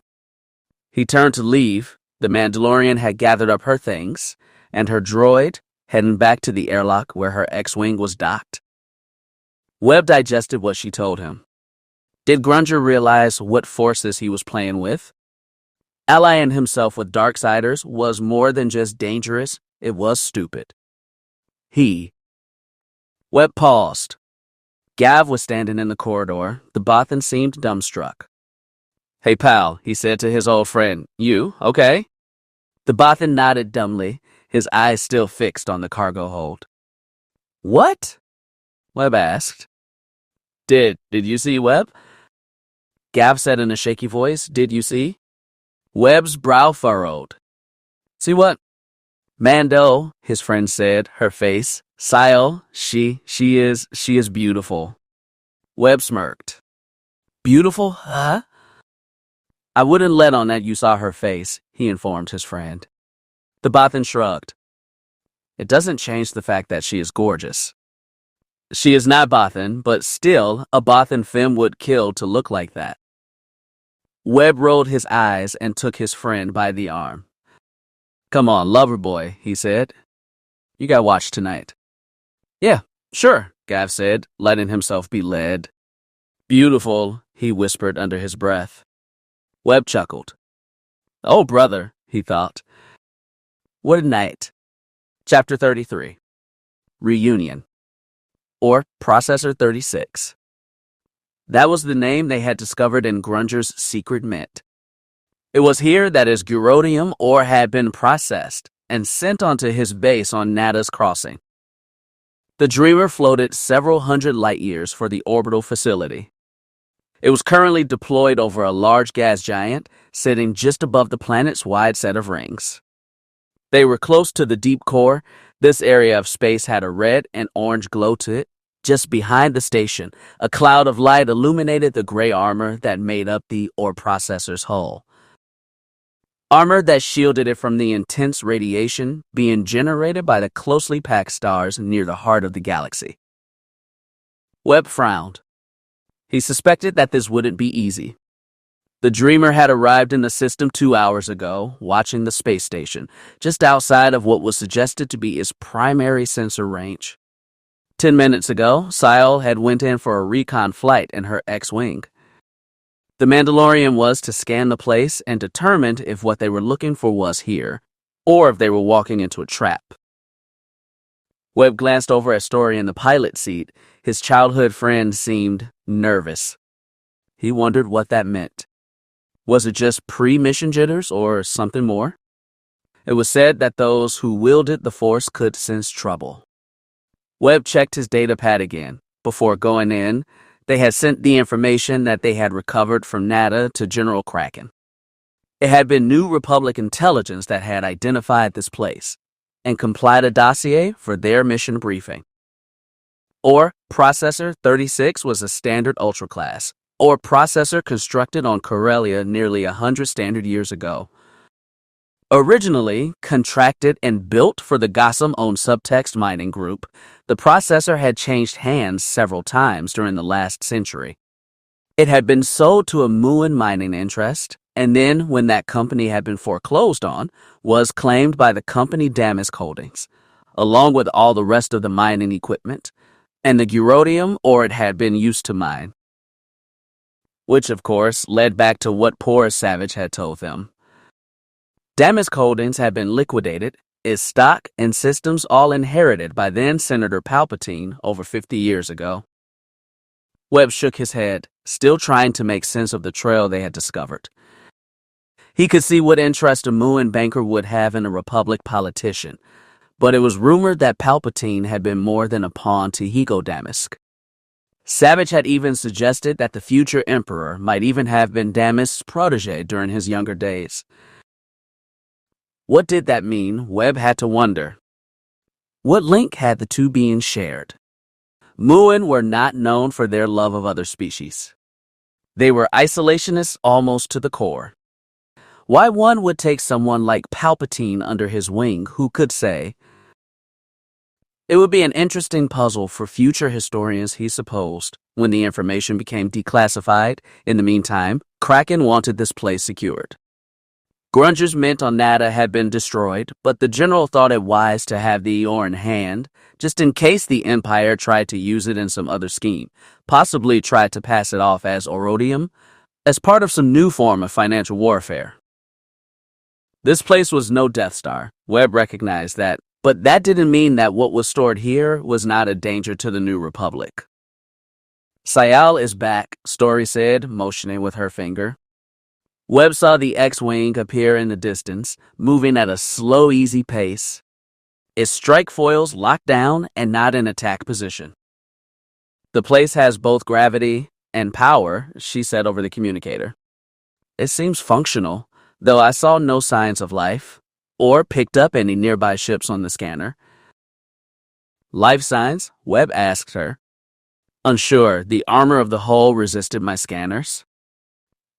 [SPEAKER 1] He turned to leave. The Mandalorian had gathered up her things, and her droid, heading back to the airlock where her X-Wing was docked. Webb digested what she told him. Did Grunger realize what forces he was playing with? Allying himself with Darksiders was more than just dangerous, it was stupid. Webb paused. Gav was standing in the corridor. The Bothan seemed dumbstruck. Hey, pal, he said to his old friend. You, okay? The Bothan nodded dumbly, his eyes still fixed on the cargo hold. What? Webb asked. Did you see Webb? Gav said in a shaky voice. Did you see? Webb's brow furrowed. See what? Mando, his friend said, her face. Sile, she is beautiful. Webb smirked. Beautiful, huh? I wouldn't let on that you saw her face, he informed his friend. The Bothan shrugged. It doesn't change the fact that she is gorgeous. She is not Bothan, but still, a Bothan femme would kill to look like that. Webb rolled his eyes and took his friend by the arm. Come on, lover boy, he said. You got watch tonight. Yeah, sure, Gav said, letting himself be led. Beautiful, he whispered under his breath. Webb chuckled. Oh, brother, he thought. What a night. Chapter 33. Reunion. Or Processor 36. That was the name they had discovered in Grunger's secret mint. It was here that his Gurodium ore had been processed and sent onto his base on Nada's crossing. The Dreamer floated several hundred light years for the orbital facility. It was currently deployed over a large gas giant sitting just above the planet's wide set of rings. They were close to the deep core. This area of space had a red and orange glow to it. Just behind the station, a cloud of light illuminated the gray armor that made up the ore processor's hull. Armor that shielded it from the intense radiation being generated by the closely packed stars near the heart of the galaxy. Webb frowned. He suspected that this wouldn't be easy. The Dreamer had arrived in the system 2 hours ago, watching the space station, just outside of what was suggested to be its primary sensor range. 10 minutes ago, Sile had went in for a recon flight in her X-Wing. The Mandalorian was to scan the place and determined if what they were looking for was here, or if they were walking into a trap. Webb glanced over at Story in the pilot seat. His childhood friend seemed nervous. He wondered what that meant. Was it just pre-mission jitters or something more? It was said that those who wielded the Force could sense trouble. Webb checked his data pad again. Before going in, they had sent the information that they had recovered from Nada to General Kraken. It had been New Republic intelligence that had identified this place and compiled a dossier for their mission briefing. Or Processor 36 was a standard ultra-class, or processor constructed on Corellia nearly 100 standard years ago. Originally contracted and built for the Gossam-owned Subtext Mining Group, the processor had changed hands several times during the last century. It had been sold to a Muin mining interest, and then, when that company had been foreclosed on, was claimed by the company Damask Holdings, along with all the rest of the mining equipment, and the Gurodium ore it had been used to mine. Which, of course, led back to what poor Savage had told them. Damask Holdings had been liquidated, its stock and systems all inherited by then-Senator Palpatine over 50 years ago. Webb shook his head, still trying to make sense of the trail they had discovered. He could see what interest a Muin banker would have in a Republic politician, but it was rumored that Palpatine had been more than a pawn to Higo Damask. Savage had even suggested that the future Emperor might even have been Damask's protege during his younger days. What did that mean? Webb had to wonder. What link had the two beings shared? Muin were not known for their love of other species. They were isolationists almost to the core. Why one would take someone like Palpatine under his wing who could say? It would be an interesting puzzle for future historians, he supposed, when the information became declassified. In the meantime, Kraken wanted this place secured. Grunger's mint on Nada had been destroyed, but the general thought it wise to have the ore in hand, just in case the Empire tried to use it in some other scheme, possibly tried to pass it off as orodium, as part of some new form of financial warfare. This place was no Death Star. Webb recognized that, but that didn't mean that what was stored here was not a danger to the New Republic. Sayal is back, Story said, motioning with her finger. Webb saw the X-Wing appear in the distance, moving at a slow, easy pace. Its strike foils locked down and not in attack position. "The place has both gravity and power," she said over the communicator. "It seems functional, though I saw no signs of life, or picked up any nearby ships on the scanner." "Life signs?" Webb asked her. "Unsure. The armor of the hull resisted my scanners.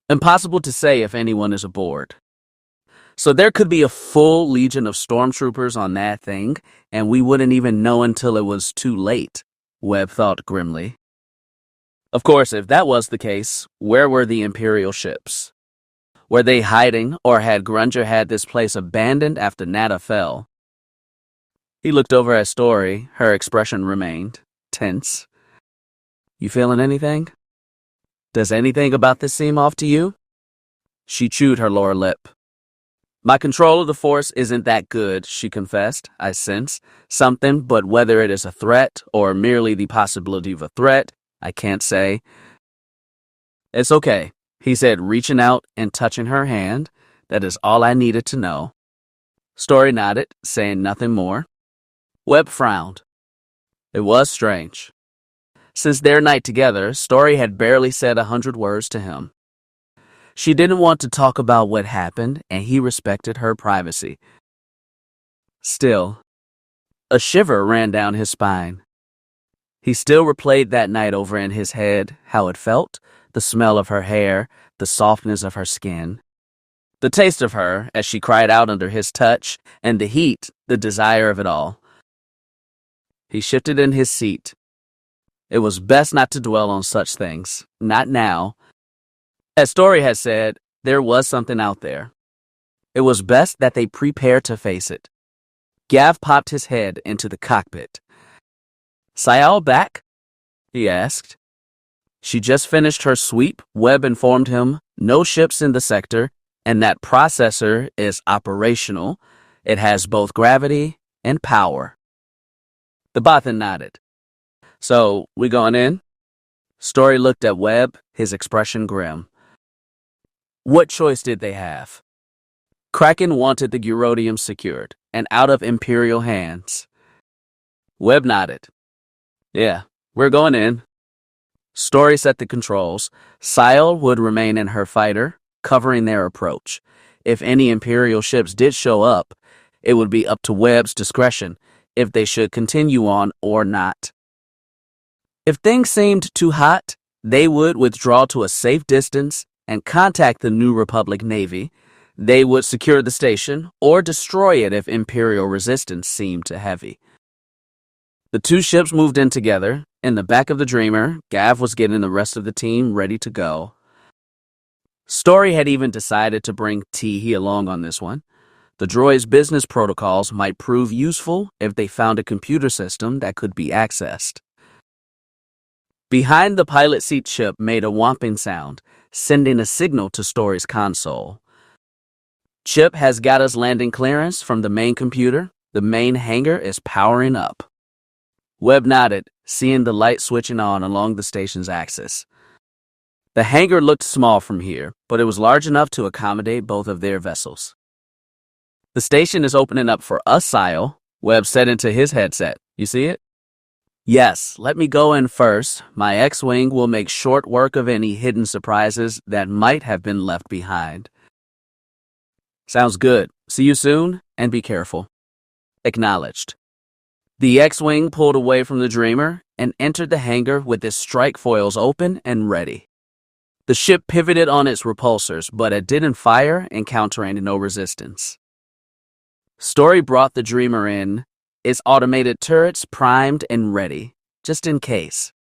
[SPEAKER 1] Impossible to say if anyone is aboard. So there could be a full legion of stormtroopers on that thing, and we wouldn't even know until it was too late," Webb thought grimly. Of course, if that was the case, where were the Imperial ships? Were they hiding, or had Grunger had this place abandoned after Nata fell? He looked over at Story. Her expression remained tense. "You feeling anything? Does anything about this seem off to you?" She chewed her lower lip. "My control of the Force isn't that good," she confessed. "I sense something, but whether it is a threat or merely the possibility of a threat, I can't say." "It's okay," he said, reaching out and touching her hand. "That is all I needed to know." Story nodded, saying nothing more. Webb frowned. It was strange. Since their night together, Story had barely said 100 words to him. She didn't want to talk about what happened, and he respected her privacy. Still, a shiver ran down his spine. He still replayed that night over in his head, how it felt, the smell of her hair, the softness of her skin, the taste of her as she cried out under his touch, and the heat, the desire of it all. He shifted in his seat. It was best not to dwell on such things, not now. As Story had said, there was something out there. It was best that they prepare to face it. Gav popped his head into the cockpit. "Sayal back?" he asked. She just finished her sweep. Webb informed him no ships in the sector, and that processor is operational. It has both gravity and power. The Bothan nodded. "So, we going in?" Story looked at Webb, his expression grim. What choice did they have? Kraken wanted the Eurodium secured and out of Imperial hands. Webb nodded. "Yeah, we're going in." Story set the controls. Sayal would remain in her fighter, covering their approach. If any Imperial ships did show up, it would be up to Webb's discretion if they should continue on or not. If things seemed too hot, they would withdraw to a safe distance and contact the New Republic Navy. They would secure the station or destroy it if Imperial resistance seemed too heavy. The two ships moved in together. In the back of the Dreamer, Gav was getting the rest of the team ready to go. Story had even decided to bring Teehee along on this one. The droid's business protocols might prove useful if they found a computer system that could be accessed. Behind the pilot seat, Chip made a whomping sound, sending a signal to Story's console. "Chip has got us landing clearance from the main computer. The main hangar is powering up." Webb nodded, seeing the light switching on along the station's axis. The hangar looked small from here, but it was large enough to accommodate both of their vessels. "The station is opening up for us, Sayal," Webb said into his headset. "You see it?" "Yes, let me go in first. My X-Wing will make short work of any hidden surprises that might have been left behind." "Sounds good. See you soon, and be careful." Acknowledged. The X-Wing pulled away from the Dreamer and entered the hangar with its strike foils open and ready. The ship pivoted on its repulsors, but it didn't fire, encountering no resistance. Story brought the Dreamer in, its automated turrets primed and ready, just in case.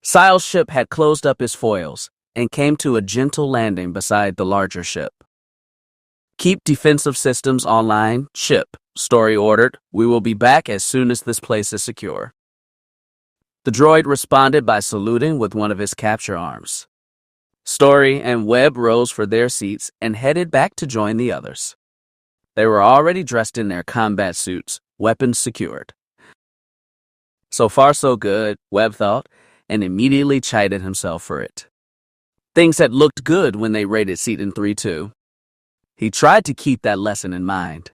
[SPEAKER 1] Sayal's ship had closed up its foils and came to a gentle landing beside the larger ship. "Keep defensive systems online, Chip," Story ordered. "We will be back as soon as this place is secure." The droid responded by saluting with one of his capture arms. Story and Webb rose for their seats and headed back to join the others. They were already dressed in their combat suits, weapons secured. So far so good, Webb thought, and immediately chided himself for it. Things had looked good when they raided Seaton 3-2. He tried to keep that lesson in mind.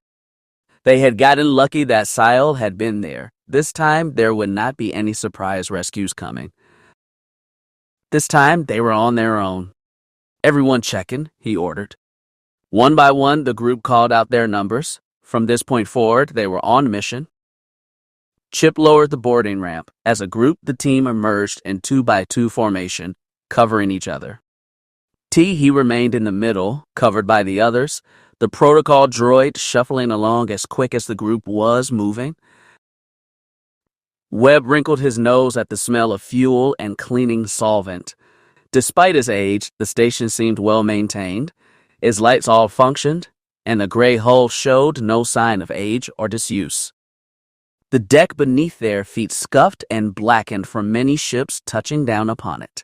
[SPEAKER 1] They had gotten lucky that Syal had been there. This time, there would not be any surprise rescues coming. This time, they were on their own. Everyone checking, he ordered. One by one, the group called out their numbers. From this point forward, they were on mission. Chip lowered the boarding ramp. As a group, the team emerged in 2-by-2 formation, covering each other. He remained in the middle, covered by the others, the protocol droid shuffling along as quick as the group was moving. Webb wrinkled his nose at the smell of fuel and cleaning solvent. Despite his age, the station seemed well maintained. Its lights all functioned, and the gray hull showed no sign of age or disuse. The deck beneath their feet scuffed and blackened from many ships touching down upon it.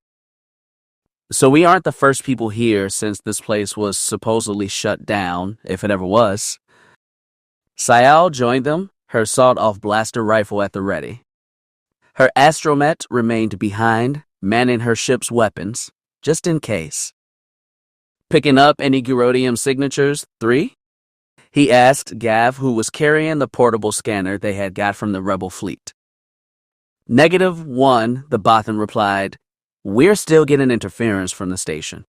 [SPEAKER 1] So we aren't the first people here since this place was supposedly shut down, if it ever was. Syal joined them, her sawed-off blaster rifle at the ready. Her astromet remained behind, manning her ship's weapons, just in case. Picking up any Gerodium signatures, 3? He asked Gav, who was carrying the portable scanner they had got from the rebel fleet. -1, the Bothan replied. We're still getting interference from the station.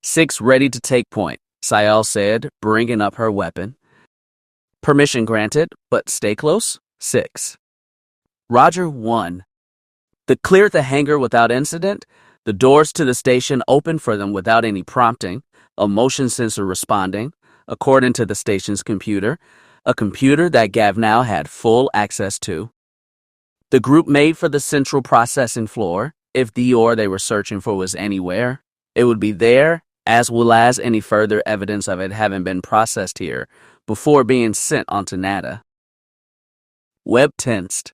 [SPEAKER 1] 6 ready to take point, Syal said, bringing up her weapon. Permission granted, but stay close, 6. Roger, 1. They cleared the hangar without incident. The doors to the station opened for them without any prompting, a motion sensor responding, according to the station's computer, a computer that Gav now had full access to. The group made for the central processing floor. If the ore they were searching for was anywhere, it would be there, as well as any further evidence of it having been processed here before being sent onto Nada. Webb tensed.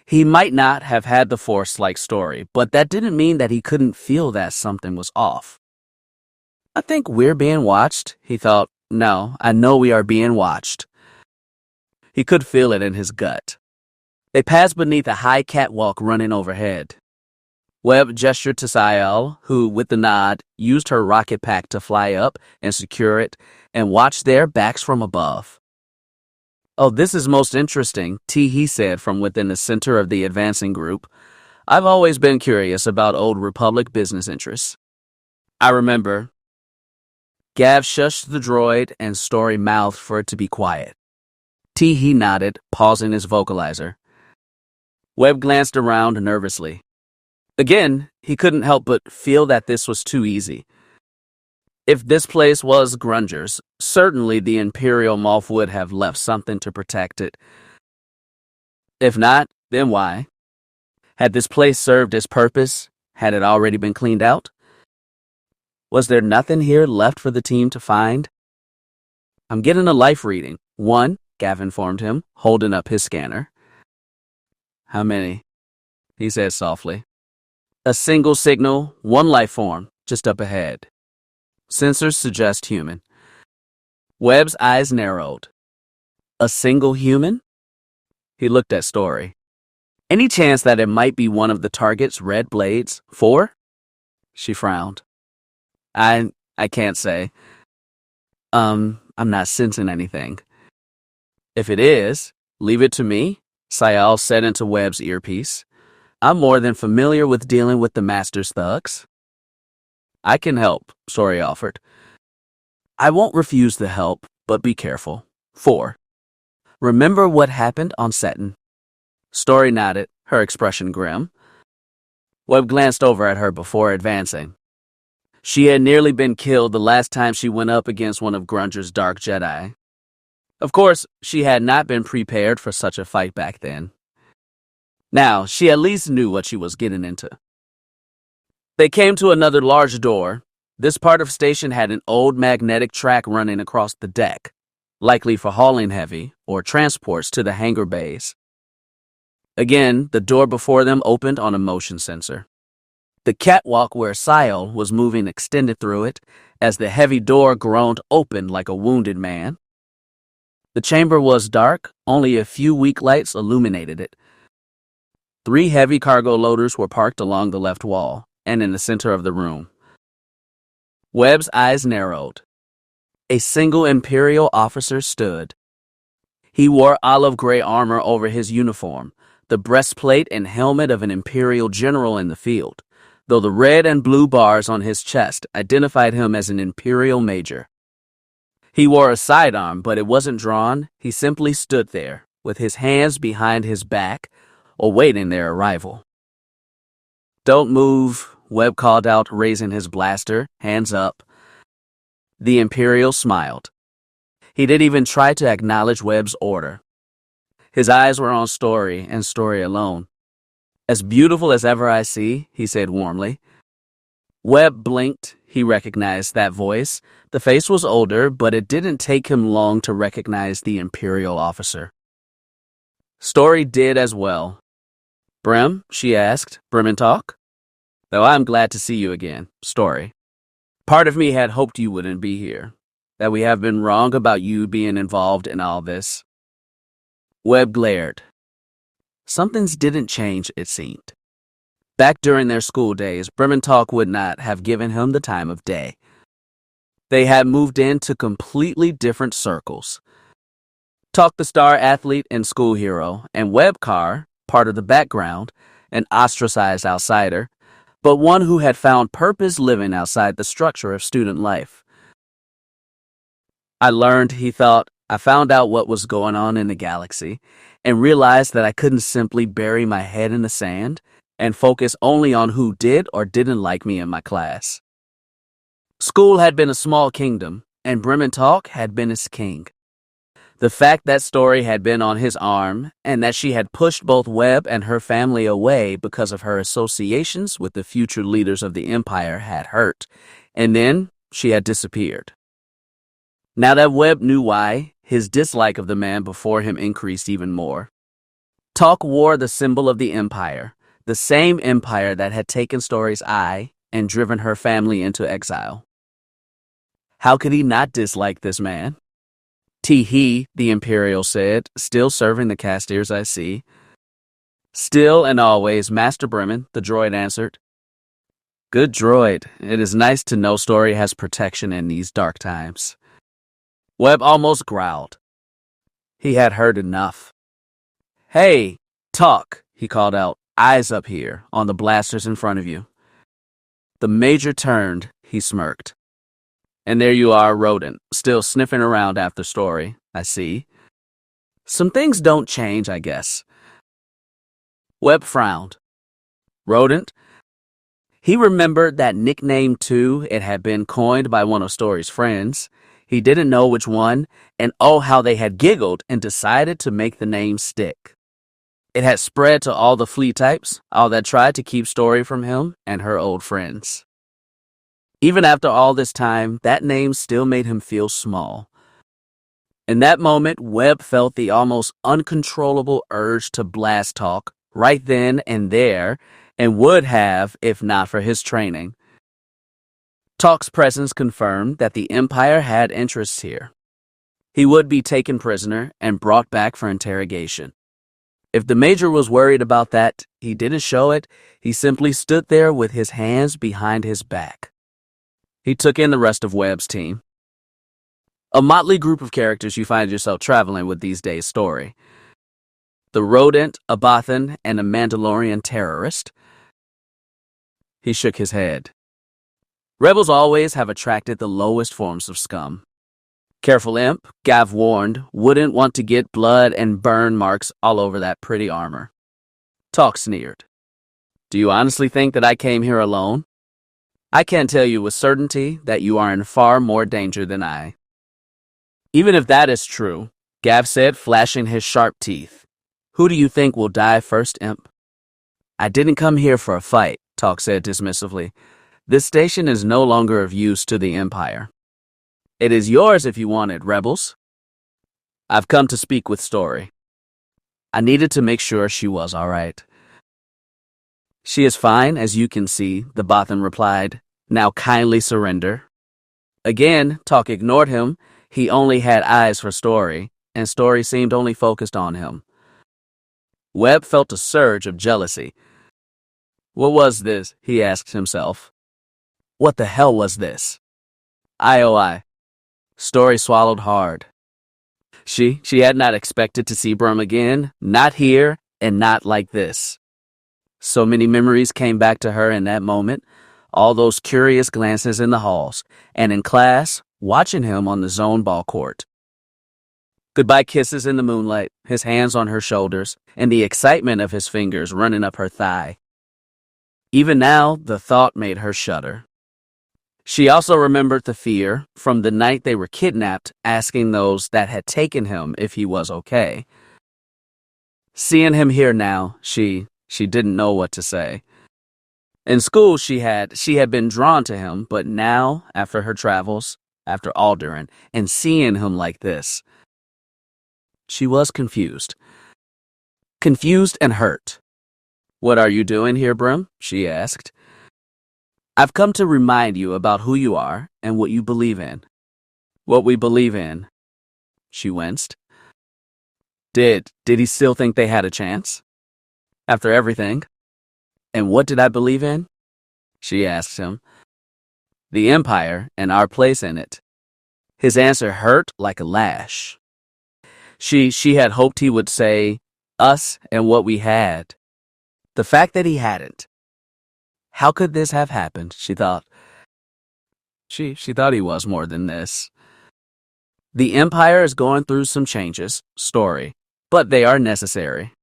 [SPEAKER 1] He might not have had the Force-like story, but that didn't mean that he couldn't feel that something was off. I think we're being watched, he thought. No, I know we are being watched. He could feel it in his gut. They passed beneath a high catwalk running overhead. Webb gestured to Syal, who, with the nod, used her rocket pack to fly up and secure it, and watched their backs from above. Oh, this is most interesting, he said from within the center of the advancing group. I've always been curious about Old Republic business interests. I remember. Gav shushed the droid, and Story mouthed for it to be quiet. He nodded, pausing his vocalizer. Webb glanced around nervously. Again, he couldn't help but feel that this was too easy. If this place was Grunger's, certainly the Imperial Moff would have left something to protect it. If not, then why? Had this place served its purpose? Had it already been cleaned out? Was there nothing here left for the team to find? I'm getting a life reading. 1, Gav informed him, holding up his scanner. How many? He said softly. A single signal, 1 life form, just up ahead. Sensors suggest human. Webb's eyes narrowed. A single human? He looked at Story. Any chance that it might be one of the target's red blades? 4? She frowned. I can't say. I'm not sensing anything. If it is, leave it to me, Syal said into Webb's earpiece. I'm more than familiar with dealing with the Master's thugs. I can help, Story offered. I won't refuse the help, but be careful. 4. Remember what happened on Seton? Story nodded, her expression grim. Webb glanced over at her before advancing. She had nearly been killed the last time she went up against one of Grunger's Dark Jedi. Of course, she had not been prepared for such a fight back then. Now, she at least knew what she was getting into. They came to another large door. This part of station had an old magnetic track running across the deck, likely for hauling heavy or transports to the hangar bays. Again, the door before them opened on a motion sensor. The catwalk where Syal was moving extended through it as the heavy door groaned open like a wounded man. The chamber was dark, only a few weak lights illuminated it. 3 heavy cargo loaders were parked along the left wall and in the center of the room. Webb's eyes narrowed. A single Imperial officer stood. He wore olive gray armor over his uniform, the breastplate and helmet of an Imperial general in the field, though the red and blue bars on his chest identified him as an Imperial major. He wore a sidearm, but it wasn't drawn. He simply stood there, with his hands behind his back, awaiting their arrival. "Don't move," Webb called out, raising his blaster, hands up. The Imperial smiled. He didn't even try to acknowledge Webb's order. His eyes were on Story and Story alone. "As beautiful as ever I see," he said warmly. Webb blinked. He recognized that voice. The face was older, but it didn't take him long to recognize the Imperial officer. Story did as well. "Brim?" she asked. "Brimmentalk?" "Though I'm glad to see you again, Story. Part of me had hoped you wouldn't be here, that we have been wrong about you being involved in all this." Webb glared. Something's didn't change, it seemed. Back during their school days, Brimmentalk would not have given him the time of day. They had moved into completely different circles. Talk the star athlete and school hero, and Webb Carr, part of the background, an ostracized outsider, but one who had found purpose living outside the structure of student life. "I learned," he thought, "I found out what was going on in the galaxy and realized that I couldn't simply bury my head in the sand and focus only on who did or didn't like me in my class." School had been a small kingdom, and Brimmentalk had been its king. The fact that Story had been on his arm and that she had pushed both Webb and her family away because of her associations with the future leaders of the Empire had hurt, and then she had disappeared. Now that Webb knew why, his dislike of the man before him increased even more. Talk wore the symbol of the Empire, the same Empire that had taken Story's eye and driven her family into exile. How could he not dislike this man? "Tee-hee," the Imperial said, "still serving the Castirs, I see." "Still and always, Master Bremen," the droid answered. "Good droid. It is nice to know Story has protection in these dark times." Webb almost growled. He had heard enough. "Hey, Talk," he called out. "Eyes up here, on the blasters in front of you." The Major turned. He smirked. "And there you are, Rodent, still sniffing around after Story, I see. Some things don't change, I guess." Webb frowned. "Rodent?" He remembered that nickname too. It had been coined by one of Story's friends. He didn't know which one, and oh, how they had giggled and decided to make the name stick. It had spread to all the flea types, all that tried to keep Story from him and her old friends. Even after all this time, that name still made him feel small. In that moment, Webb felt the almost uncontrollable urge to blast Talk right then and there, and would have if not for his training. Talk's presence confirmed that the Empire had interests here. He would be taken prisoner and brought back for interrogation. If the Major was worried about that, he didn't show it. He simply stood there with his hands behind his back. He took in the rest of Webb's team. A motley group of characters you find yourself traveling with these days, Story. The Rodent, a Bothan, and a Mandalorian terrorist. He shook his head. Rebels always have attracted the lowest forms of scum. Careful imp, Gav warned, wouldn't want to get blood and burn marks all over that pretty armor. Talk sneered. "Do you honestly think that I came here alone? I can tell you with certainty that you are in far more danger than I." "Even if that is true," Gav said, flashing his sharp teeth, "who do you think will die first, imp?" "I didn't come here for a fight," Talk said dismissively. "This station is no longer of use to the Empire. It is yours if you want it, rebels. I've come to speak with Story." I needed to make sure she was all right. "She is fine, as you can see," the Bothan replied. "Now kindly surrender." Again, Talk ignored him. He only had eyes for Story, and Story seemed only focused on him. Webb felt a surge of jealousy. What was this? He asked himself. What the hell was this? IOI. Story swallowed hard. She had not expected to see Brum again, not here, and not like this. So many memories came back to her in that moment, all those curious glances in the halls, and in class, watching him on the zone ball court. Goodbye kisses in the moonlight, his hands on her shoulders, and the excitement of his fingers running up her thigh. Even now, the thought made her shudder. She also remembered the fear from the night they were kidnapped, asking those that had taken him if he was okay. Seeing him here now, she didn't know what to say. In school, she had been drawn to him, but now, after her travels, after Alderaan, and seeing him like this, she was confused. Confused and hurt. "What are you doing here, Brum?" she asked. "I've come to remind you about who you are and what you believe in." "What we believe in." She winced. Did he still think they had a chance? After everything? "And what did I believe in?" she asked him. "The Empire and our place in it." His answer hurt like a lash. She had hoped he would say, "us and what we had." The fact that he hadn't. How could this have happened, she thought. She thought he was more than this. The Empire is going through some changes, story, but they are necessary.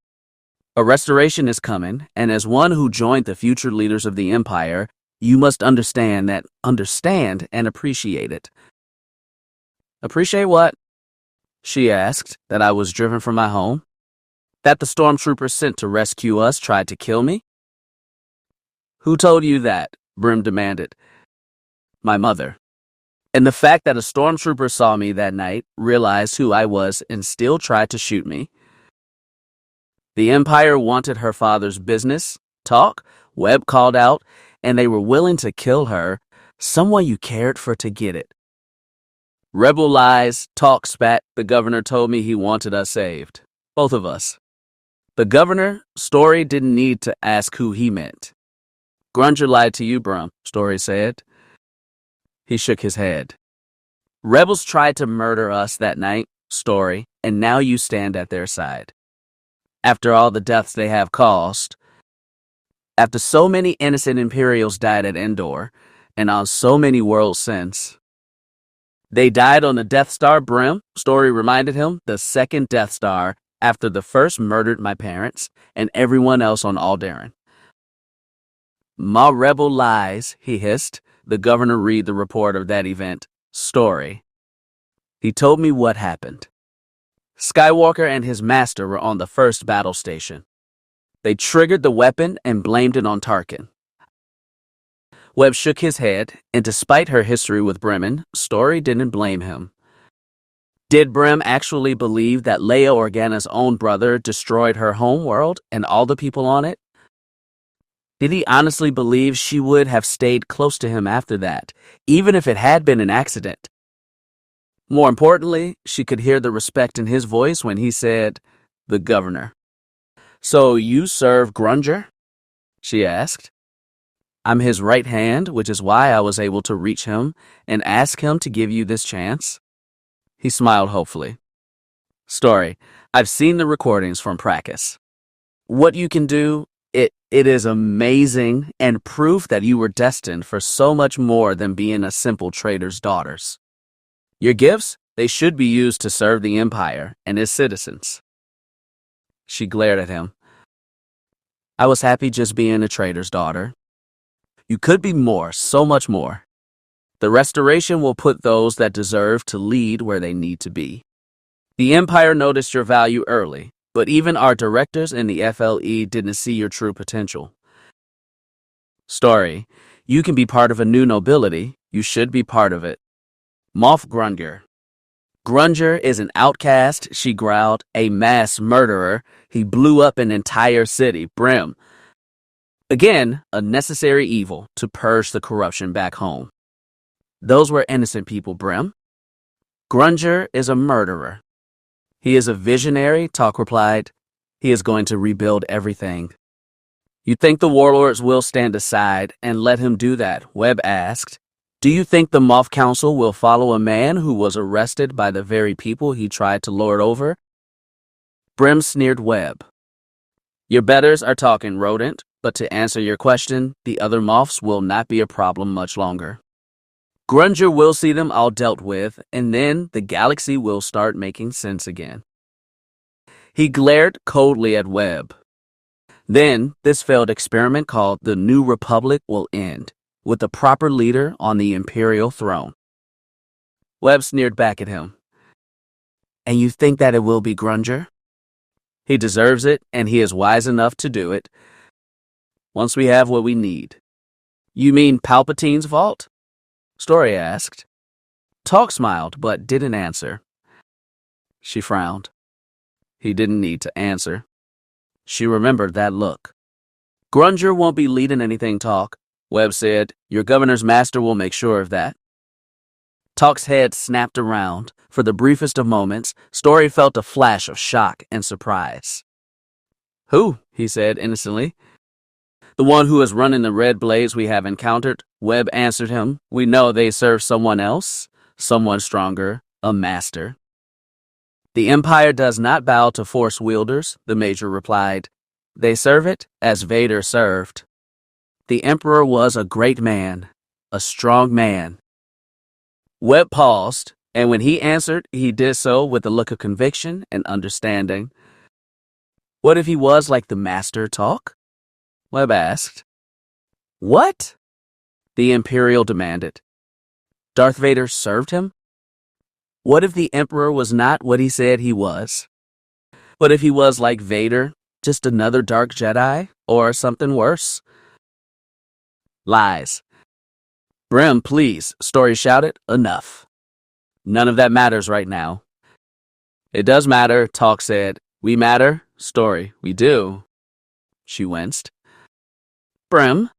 [SPEAKER 1] A restoration is coming, and as one who joined the future leaders of the Empire, you must understand and appreciate it. Appreciate what? She asked. That I was driven from my home? That the stormtroopers sent to rescue us tried to kill me? Who told you that? Brim demanded. My mother. And the fact that a stormtrooper saw me that night, realized who I was, and still tried to shoot me. The Empire wanted her father's business, talk, Webb called out, and they were willing to kill her, someone you cared for, to get it. Rebel lies, talk spat, the governor told me he wanted us saved. Both of us. The governor, Story, didn't need to ask who he meant. Grunger lied to you, Brum, Story said. He shook his head. Rebels tried to murder us that night, Story, and now you stand at their side. After all the deaths they have caused, after so many innocent Imperials died at Endor, and on so many worlds since. They died on the Death Star, Brim, Story reminded him, the second Death Star, after the first murdered my parents and everyone else on Alderaan. Ma rebel lies, he hissed. The governor read the report of that event. Story. He told me what happened. Skywalker and his master were on the first battle station. They triggered the weapon and blamed it on Tarkin. Webb shook his head, and despite her history with Bremen, Story didn't blame him. Did Brim actually believe that Leia Organa's own brother destroyed her home world and all the people on it? Did he honestly believe she would have stayed close to him after that, even if it had been an accident? More importantly, she could hear the respect in his voice when he said, the governor. So you serve Grunger? She asked. I'm his right hand, which is why I was able to reach him and ask him to give you this chance. He smiled hopefully. Story, I've seen the recordings from Prakus. What you can do, it is amazing and proof that you were destined for so much more than being a simple trader's daughters. Your gifts, they should be used to serve the Empire and its citizens. She glared at him. I was happy just being a trader's daughter. You could be more, so much more. The restoration will put those that deserve to lead where they need to be. The Empire noticed your value early, but even our directors in the FLE didn't see your true potential. Story, you can be part of a new nobility. You should be part of it. Moff Grunger. Grunger is an outcast, she growled, a mass murderer. He blew up an entire city, Brim. Again, a necessary evil to purge the corruption back home. Those were innocent people, Brim. Grunger is a murderer. He is a visionary, Talk replied. He is going to rebuild everything. You think the warlords will stand aside and let him do that? Webb asked. Do you think the Moff Council will follow a man who was arrested by the very people he tried to lord over? Brim sneered Webb. Your betters are talking, Rodent, but to answer your question, the other Moffs will not be a problem much longer. Grunger will see them all dealt with, and then the galaxy will start making sense again. He glared coldly at Webb. Then, this failed experiment called the New Republic will end, with a proper leader on the Imperial throne. Webb sneered back at him. And you think that it will be Grunger? He deserves it, and he is wise enough to do it. Once we have what we need. You mean Palpatine's vault? Story asked. Talk smiled, but didn't answer. She frowned. He didn't need to answer. She remembered that look. Grunger won't be leading anything, Talk, Webb said. Your governor's master will make sure of that. Talk's head snapped around. For the briefest of moments, Story felt a flash of shock and surprise. Who? He said innocently. The one who is running the red blades we have encountered, Webb answered him. We know they serve someone else, someone stronger, a master. The Empire does not bow to Force wielders, the Major replied. They serve it as Vader served. The Emperor was a great man, a strong man. Webb paused, and when he answered, he did so with a look of conviction and understanding. What if he was like the Master, Talk? Webb asked. What? The Imperial demanded. Darth Vader served him? What if the Emperor was not what he said he was? What if he was like Vader, just another dark Jedi, or something worse? Lies. Brim, please, Story shouted. Enough. None of that matters right now. It does matter, Talk said. We matter, Story, we do. She winced. Brim,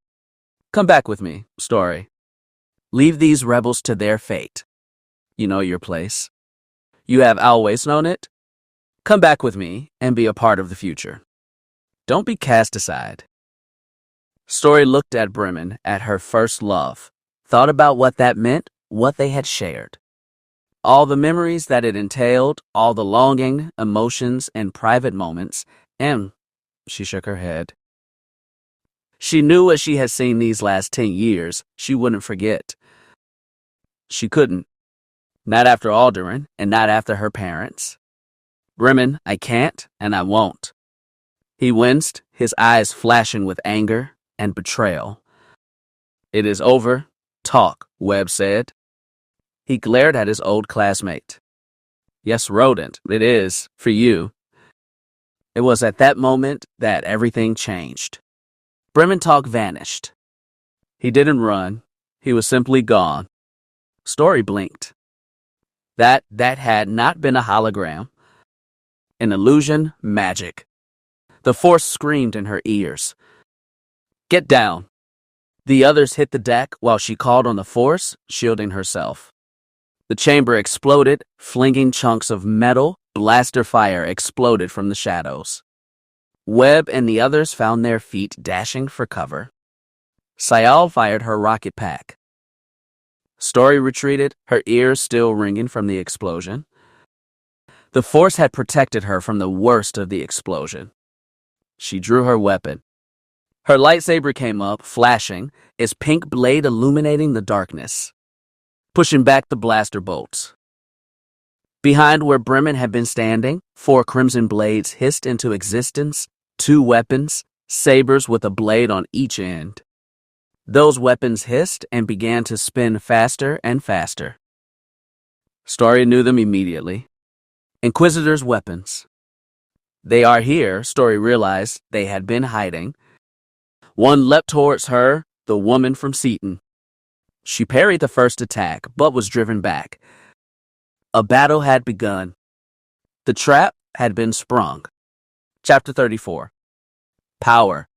[SPEAKER 1] come back with me, Story. Leave these rebels to their fate. You know your place. You have always known it. Come back with me and be a part of the future. Don't be cast aside. Story looked at Bremen, at her first love, thought about what that meant, what they had shared. All the memories that it entailed, all the longing, emotions, and private moments, and she shook her head. She knew what she had seen these last 10 years, she wouldn't forget. She couldn't. Not after Alderaan, and not after her parents. Bremen, I can't, and I won't. He winced, his eyes flashing with anger and betrayal. It is over. Talk, Webb said. He glared at his old classmate. Yes, Rodent, it is, for you. It was at that moment that everything changed. Bremen Talk vanished. He didn't run. He was simply gone. Story blinked. That had not been a hologram. An illusion, magic. The Force screamed in her ears. Get down. The others hit the deck while she called on the Force, shielding herself. The chamber exploded, flinging chunks of metal. Blaster fire exploded from the shadows. Webb and the others found their feet dashing for cover. Sayal fired her rocket pack. Story retreated, her ears still ringing from the explosion. The Force had protected her from the worst of the explosion. She drew her weapon. Her lightsaber came up, flashing, its pink blade illuminating the darkness, pushing back the blaster bolts. Behind where Bremen had been standing, 4 crimson blades hissed into existence, 2 weapons, sabers with a blade on each end. Those weapons hissed and began to spin faster and faster. Story knew them immediately. Inquisitor's weapons. They are here, Story realized they had been hiding. One leapt towards her, the woman from Seaton. She parried the first attack, but was driven back. A battle had begun. The trap had been sprung. Chapter 34. Power.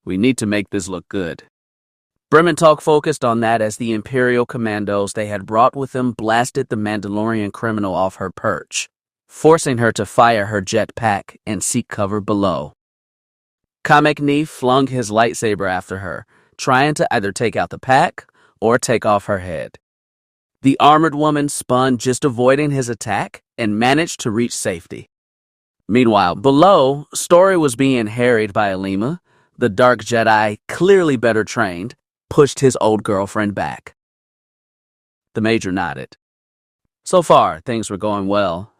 [SPEAKER 1] We need to make this look good. Bremen Talk focused on that as the Imperial commandos they had brought with them blasted the Mandalorian criminal off her perch, forcing her to fire her jetpack and seek cover below. Kamek Ni flung his lightsaber after her, trying to either take out the pack or take off her head. The armored woman spun, just avoiding his attack, and managed to reach safety. Meanwhile, below, Story was being harried by Alima. The Dark Jedi, clearly better trained, pushed his old girlfriend back. The Major nodded. So far, things were going well.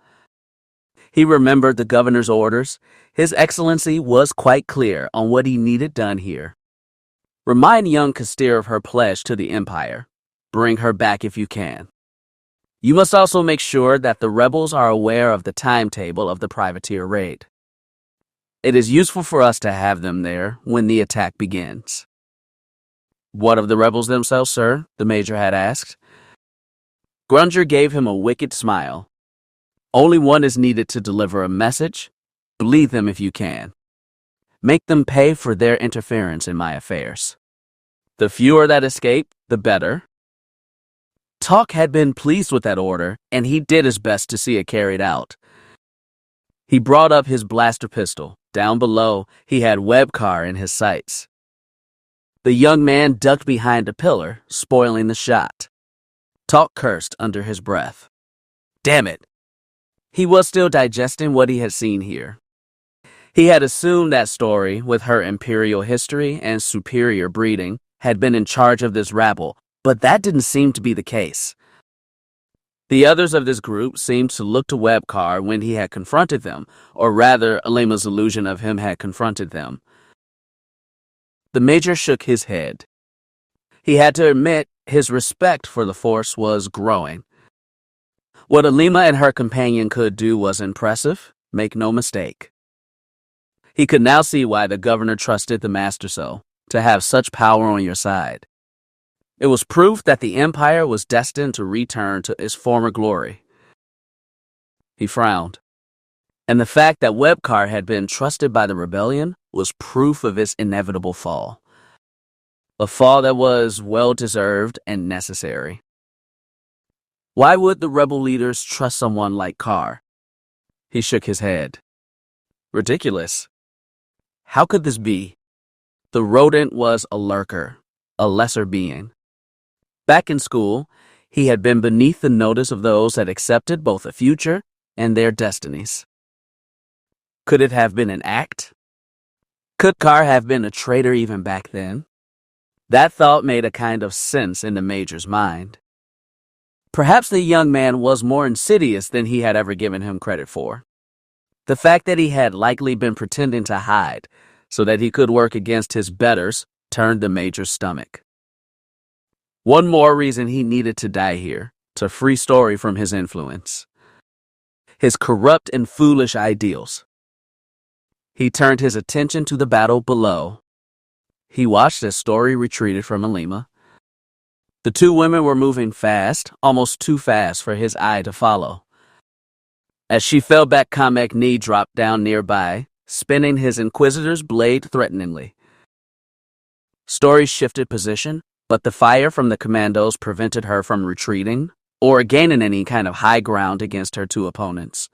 [SPEAKER 1] He remembered the governor's orders. His Excellency was quite clear on what he needed done here. Remind young Castir of her pledge to the Empire. Bring her back if you can. You must also make sure that the rebels are aware of the timetable of the privateer raid. It is useful for us to have them there when the attack begins. What of the rebels themselves, sir? The Major had asked. Grunger gave him a wicked smile. Only one is needed to deliver a message. Bleed them if you can. Make them pay for their interference in my affairs. The fewer that escape, the better. Talk had been pleased with that order, and he did his best to see it carried out. He brought up his blaster pistol. Down below, he had Webcar in his sights. The young man ducked behind a pillar, spoiling the shot. Talk cursed under his breath. Damn it! He was still digesting what he had seen here. He had assumed that Story, with her imperial history and superior breeding, had been in charge of this rabble, but that didn't seem to be the case. The others of this group seemed to look to Webcar when he had confronted them, or rather, Alima's illusion of him had confronted them. The Major shook his head. He had to admit his respect for the Force was growing. What Alima and her companion could do was impressive, make no mistake. He could now see why the governor trusted the Master so, to have such power on your side. It was proof that the Empire was destined to return to its former glory. He frowned. And the fact that Webcar had been trusted by the rebellion was proof of its inevitable fall. A fall that was well-deserved and necessary. Why would the rebel leaders trust someone like Carr? He shook his head. Ridiculous. How could this be? The rodent was a lurker, a lesser being. Back in school, he had been beneath the notice of those that accepted both a future and their destinies. Could it have been an act? Could Carr have been a traitor even back then? That thought made a kind of sense in the Major's mind. Perhaps the young man was more insidious than he had ever given him credit for. The fact that he had likely been pretending to hide so that he could work against his betters turned the Major's stomach. One more reason he needed to die here, to free Story from his influence. His corrupt and foolish ideals. He turned his attention to the battle below. He watched as Story retreated from Alima. The two women were moving fast, almost too fast for his eye to follow. As she fell back, Kamek's knee dropped down nearby, spinning his Inquisitor's blade threateningly. Story shifted position, but the fire from the commandos prevented her from retreating or gaining any kind of high ground against her two opponents.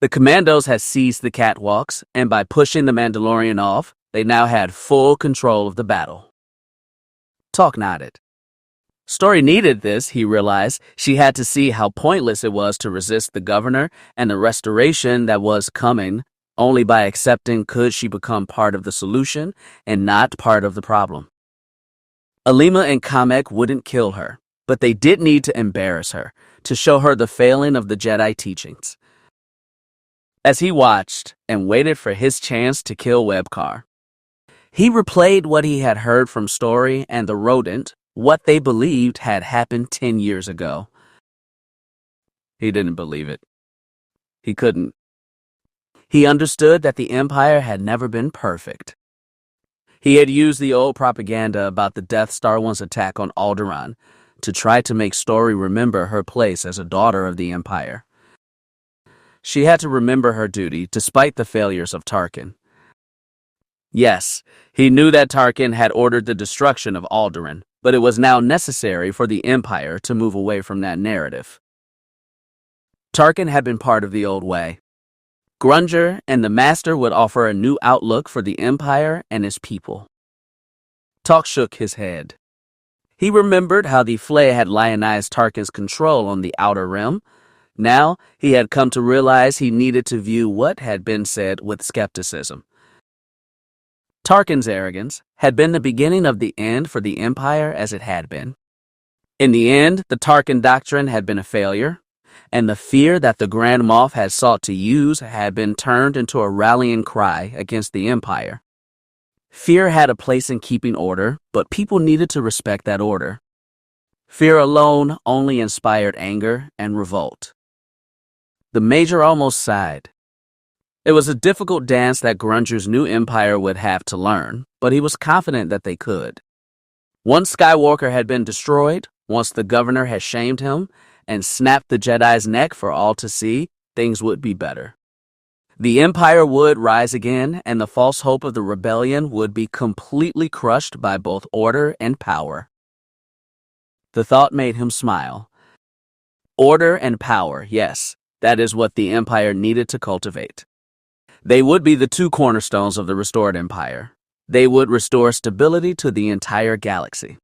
[SPEAKER 1] The commandos had seized the catwalks, and by pushing the Mandalorian off, they now had full control of the battle. Talk nodded. Story needed this, he realized. She had to see how pointless it was to resist the governor and the restoration that was coming. Only by accepting could she become part of the solution and not part of the problem. Alima and Kamek wouldn't kill her, but they did need to embarrass her, to show her the failing of the Jedi teachings. As he watched and waited for his chance to kill Webcar, he replayed what he had heard from Story and the rodent, what they believed had happened 10 years ago. He didn't believe it. He couldn't. He understood that the Empire had never been perfect. He had used the old propaganda about the Death Star One's attack on Alderaan to try to make Story remember her place as a daughter of the Empire. She had to remember her duty despite the failures of Tarkin. Yes, he knew that Tarkin had ordered the destruction of Alderaan, but it was now necessary for the Empire to move away from that narrative. Tarkin had been part of the old way. Grunger and the Master would offer a new outlook for the Empire and its people. Talk shook his head. He remembered how the Flay had lionized Tarkin's control on the Outer Rim. Now, he had come to realize he needed to view what had been said with skepticism. Tarkin's arrogance had been the beginning of the end for the Empire as it had been. In the end, the Tarkin doctrine had been a failure, and the fear that the Grand Moff had sought to use had been turned into a rallying cry against the Empire. Fear had a place in keeping order, but people needed to respect that order. Fear alone only inspired anger and revolt. The Major almost sighed. It was a difficult dance that Grunger's new empire would have to learn, but he was confident that they could. Once Skywalker had been destroyed, once the governor had shamed him and snapped the Jedi's neck for all to see, things would be better. The Empire would rise again, and the false hope of the rebellion would be completely crushed by both order and power. The thought made him smile. Order and power, yes, that is what the Empire needed to cultivate. They would be the two cornerstones of the restored Empire. They would restore stability to the entire galaxy.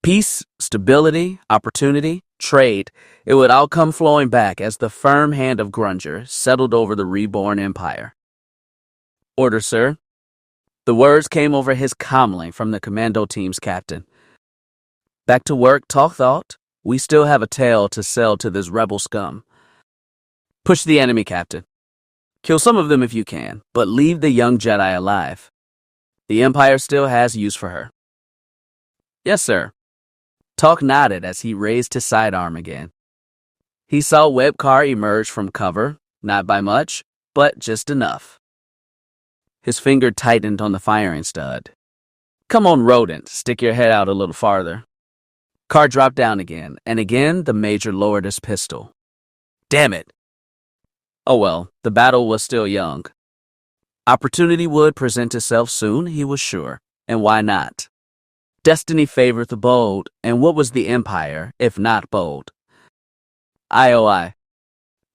[SPEAKER 1] Peace, stability, opportunity, trade, it would all come flowing back as the firm hand of Grunger settled over the reborn Empire. Order, sir. The words came over his calmly from the commando team's captain. Back to work, talk thought. We still have a tale to sell to this rebel scum. Push the enemy, Captain. Kill some of them if you can, but leave the young Jedi alive. The Empire still has use for her. Yes, sir. Talk nodded as he raised his sidearm again. He saw Webcar emerge from cover, not by much, but just enough. His finger tightened on the firing stud. Come on, rodent, stick your head out a little farther. Carr dropped down again, and again the Major lowered his pistol. Damn it! Oh well, the battle was still young. Opportunity would present itself soon, he was sure, and why not? Destiny favored the bold, and what was the Empire, if not bold? I.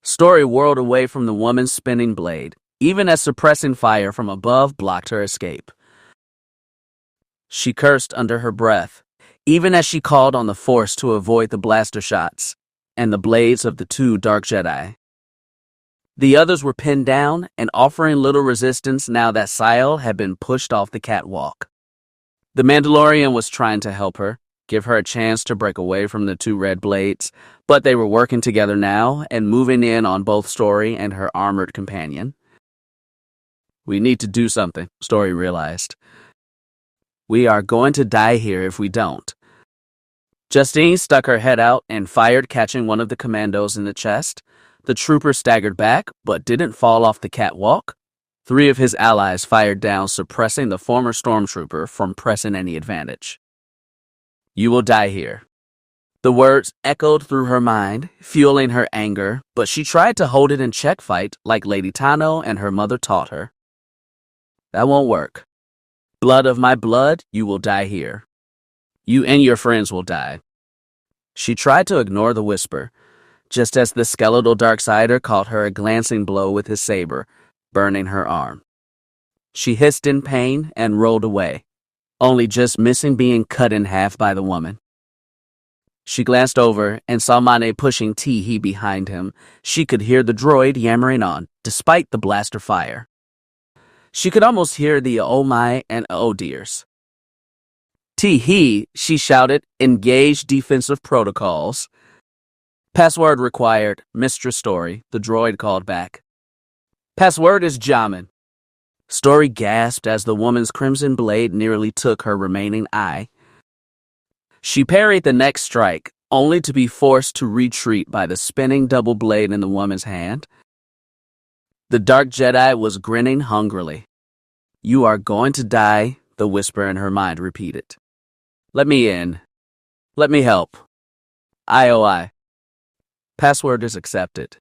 [SPEAKER 1] Story whirled away from the woman's spinning blade, even as suppressing fire from above blocked her escape. She cursed under her breath, even as she called on the Force to avoid the blaster shots and the blades of the two Dark Jedi. The others were pinned down and offering little resistance now that Sile had been pushed off the catwalk. The Mandalorian was trying to help her, give her a chance to break away from the two red blades, but they were working together now and moving in on both Story and her armored companion. We need to do something, Story realized. We are going to die here if we don't. Justine stuck her head out and fired, catching one of the commandos in the chest. The trooper staggered back, but didn't fall off the catwalk. 3 of his allies fired down, suppressing the former stormtrooper from pressing any advantage. You will die here. The words echoed through her mind, fueling her anger, but she tried to hold it in check fight like Lady Tano and her mother taught her. That won't work. Blood of my blood, you will die here. You and your friends will die. She tried to ignore the whisper, just as the skeletal Darksider caught her a glancing blow with his saber, burning her arm. She hissed in pain and rolled away, only just missing being cut in half by the woman. She glanced over and saw Mane pushing Tee behind him. She could hear the droid yammering on, despite the blaster fire. She could almost hear the oh my and oh dears. Tee, she shouted, engage defensive protocols. Password required, Mistress Story, the droid called back. Password is Jamin. Story gasped as the woman's crimson blade nearly took her remaining eye. She parried the next strike, only to be forced to retreat by the spinning double blade in the woman's hand. The Dark Jedi was grinning hungrily. You are going to die, the whisper in her mind repeated. Let me in. Let me help. IOI. Password is accepted.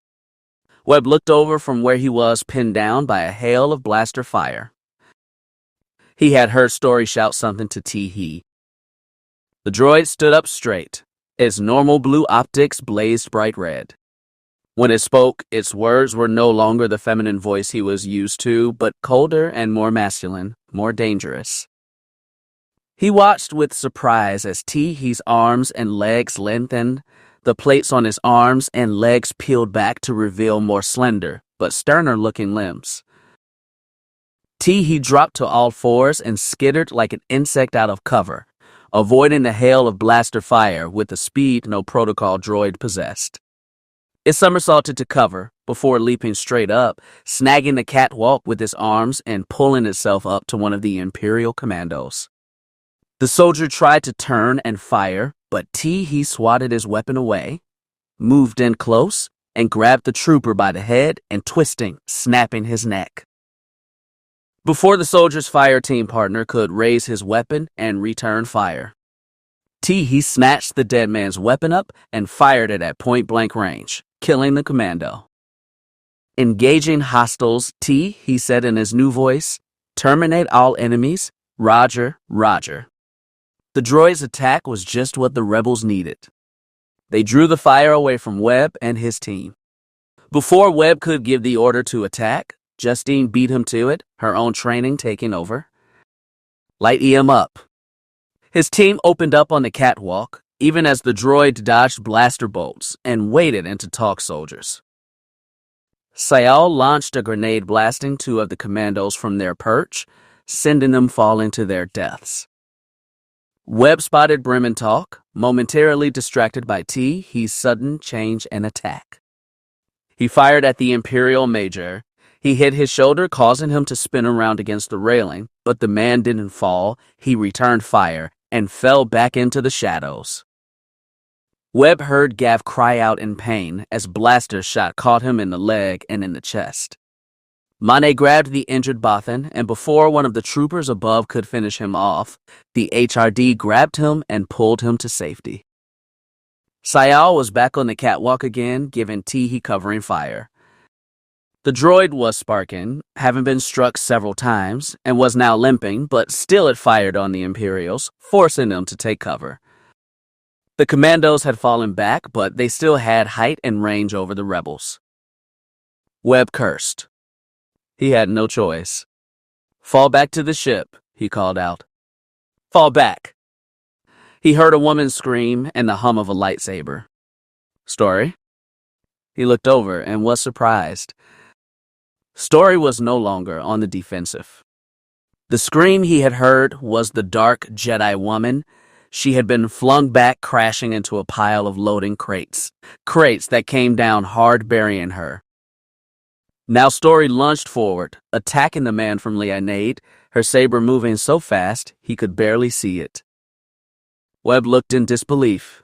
[SPEAKER 1] Webb looked over from where he was pinned down by a hail of blaster fire. He had heard Story shout something to Tee. The droid stood up straight. Its normal blue optics blazed bright red. When it spoke, its words were no longer the feminine voice he was used to, but colder and more masculine, more dangerous. He watched with surprise as Teehee's arms and legs lengthened. The plates on his arms and legs peeled back to reveal more slender, but sterner-looking limbs. Teehee dropped to all fours and skittered like an insect out of cover, avoiding the hail of blaster fire with the speed no protocol droid possessed. It somersaulted to cover before leaping straight up, snagging the catwalk with its arms and pulling itself up to one of the Imperial commandos. The soldier tried to turn and fire, but Teehee swatted his weapon away, moved in close, and grabbed the trooper by the head and twisting, snapping his neck. Before the soldier's fire team partner could raise his weapon and return fire, Teehee snatched the dead man's weapon up and fired it at point-blank range, killing the commando. Engaging hostiles, he said in his new voice, "Terminate all enemies. Roger, roger." The droid's attack was just what the rebels needed. They drew the fire away from Webb and his team. Before Webb could give the order to attack, Justine beat him to it, her own training taking over. Light EM up. His team opened up on the catwalk, even as the droid dodged blaster bolts and waded into talk soldiers. Sayal launched a grenade blasting two of the commandos from their perch, sending them falling to their deaths. Webb spotted Brementalk, momentarily distracted by Teehee's sudden change and attack. He fired at the Imperial Major. He hit his shoulder, causing him to spin around against the railing, but the man didn't fall. He returned fire and fell back into the shadows. Webb heard Gav cry out in pain as blaster shot caught him in the leg and in the chest. Mane grabbed the injured Bothan, and before one of the troopers above could finish him off, the HRD grabbed him and pulled him to safety. Sayal was back on the catwalk again, giving Teehee covering fire. The droid was sparking, having been struck several times, and was now limping, but still it fired on the Imperials, forcing them to take cover. The commandos had fallen back, but they still had height and range over the rebels. Webb cursed. He had no choice. "Fall back to the ship," he called out. "Fall back." He heard a woman scream and the hum of a lightsaber. "Story?" He looked over and was surprised. Story was no longer on the defensive. The scream he had heard was the dark Jedi woman. She had been flung back, crashing into a pile of loading crates that came down hard, burying her. Now Story lunged forward, attacking the man from Leonade, her saber moving so fast he could barely see it. Webb looked in disbelief.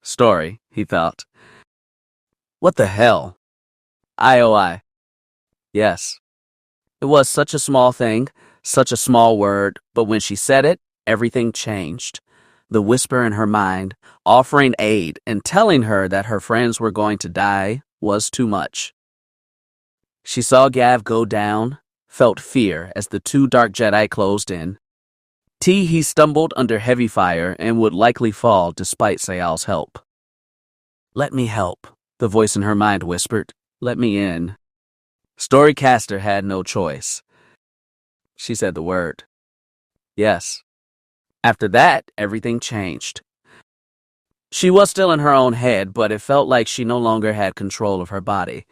[SPEAKER 1] Story, he thought. What the hell? IOI. Yes. It was such a small thing, such a small word, but when she said it, everything changed. The whisper in her mind, offering aid and telling her that her friends were going to die, was too much. She saw Gav go down, felt fear as the two dark Jedi closed in. He stumbled under heavy fire and would likely fall despite Sayal's help. "Let me help," the voice in her mind whispered. "Let me in." Storycaster had no choice. She said the word. Yes. After that, everything changed. She was still in her own head, but it felt like she no longer had control of her body.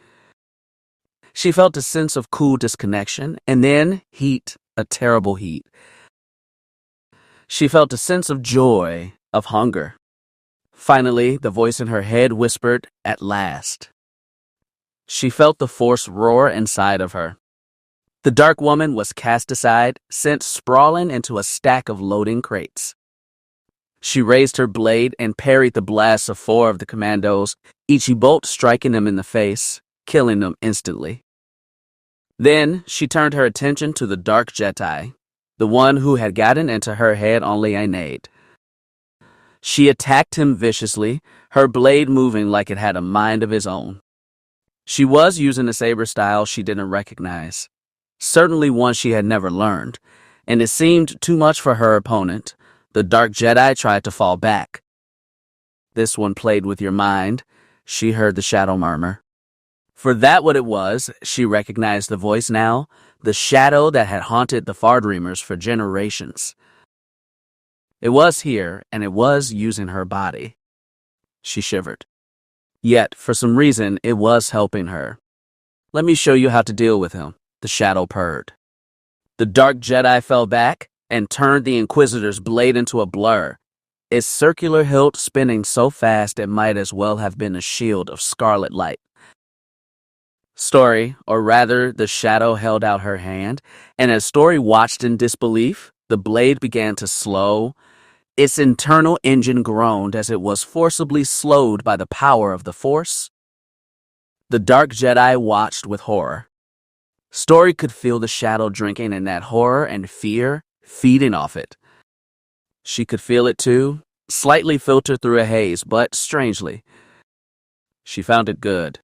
[SPEAKER 1] She felt a sense of cool disconnection, and then heat, a terrible heat. She felt a sense of joy, of hunger. Finally, the voice in her head whispered, "At last." She felt the force roar inside of her. The dark woman was cast aside, sent sprawling into a stack of loading crates. She raised her blade and parried the blasts of 4 of the commandos, each bolt striking them in the face, killing them instantly. Then she turned her attention to the dark Jedi, the one who had gotten into her head on Leonade. She attacked him viciously, her blade moving like it had a mind of its own. She was using a saber style she didn't recognize, certainly one she had never learned, and it seemed too much for her opponent. The dark Jedi tried to fall back. "This one played with your mind," she heard the shadow murmur. For that what it was, she recognized the voice now, the shadow that had haunted the Fardreamers for generations. It was here, and it was using her body. She shivered. Yet, for some reason, it was helping her. Let me show you how to deal with him, the shadow purred. The dark Jedi fell back and turned the Inquisitor's blade into a blur, its circular hilt spinning so fast it might as well have been a shield of scarlet light. Story, or rather, the shadow held out her hand, and as Story watched in disbelief, the blade began to slow. Its internal engine groaned as it was forcibly slowed by the power of the Force. The dark Jedi watched with horror. Story could feel the shadow drinking in that horror and fear, feeding off it. She could feel it too, slightly filtered through a haze, but strangely, she found it good.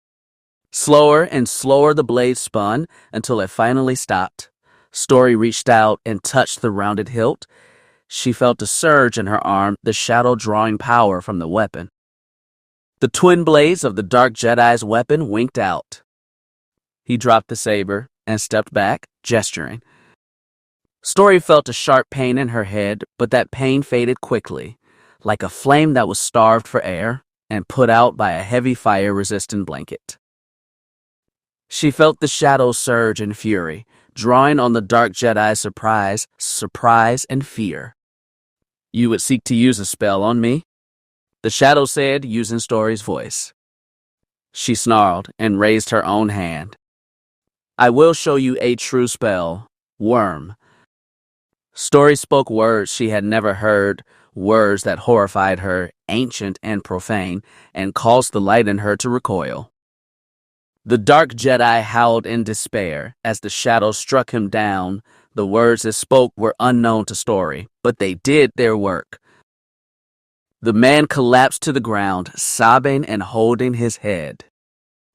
[SPEAKER 1] Slower and slower the blade spun until it finally stopped. Story reached out and touched the rounded hilt. She felt a surge in her arm, the shadow drawing power from the weapon. The twin blades of the dark Jedi's weapon winked out. He dropped the saber and stepped back, gesturing. Story felt a sharp pain in her head, but that pain faded quickly, like a flame that was starved for air and put out by a heavy fire-resistant blanket. She felt the shadow surge in fury, drawing on the dark Jedi's surprise and fear. You would seek to use a spell on me? The shadow said, using Story's voice. She snarled and raised her own hand. I will show you a true spell, Worm. Story spoke words she had never heard, words that horrified her, ancient and profane, and caused the light in her to recoil. The dark Jedi howled in despair as the shadow struck him down. The words it spoke were unknown to Story, but they did their work. The man collapsed to the ground, sobbing and holding his head.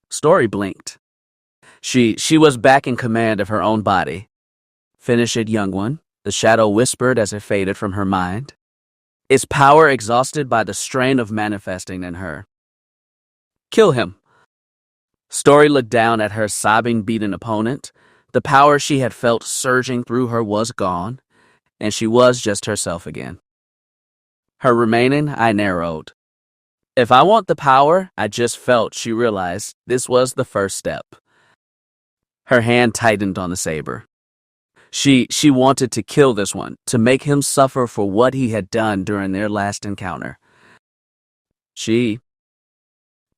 [SPEAKER 1] Story blinked. She was back in command of her own body. Finish it, young one, the shadow whispered as it faded from her mind, its power exhausted by the strain of manifesting in her. Kill him. Story looked down at her sobbing, beaten opponent. The power she had felt surging through her was gone, and she was just herself again. Her remaining eye narrowed. If I want the power I just felt, she realized this was the first step. Her hand tightened on the saber. She wanted to kill this one, to make him suffer for what he had done during their last encounter.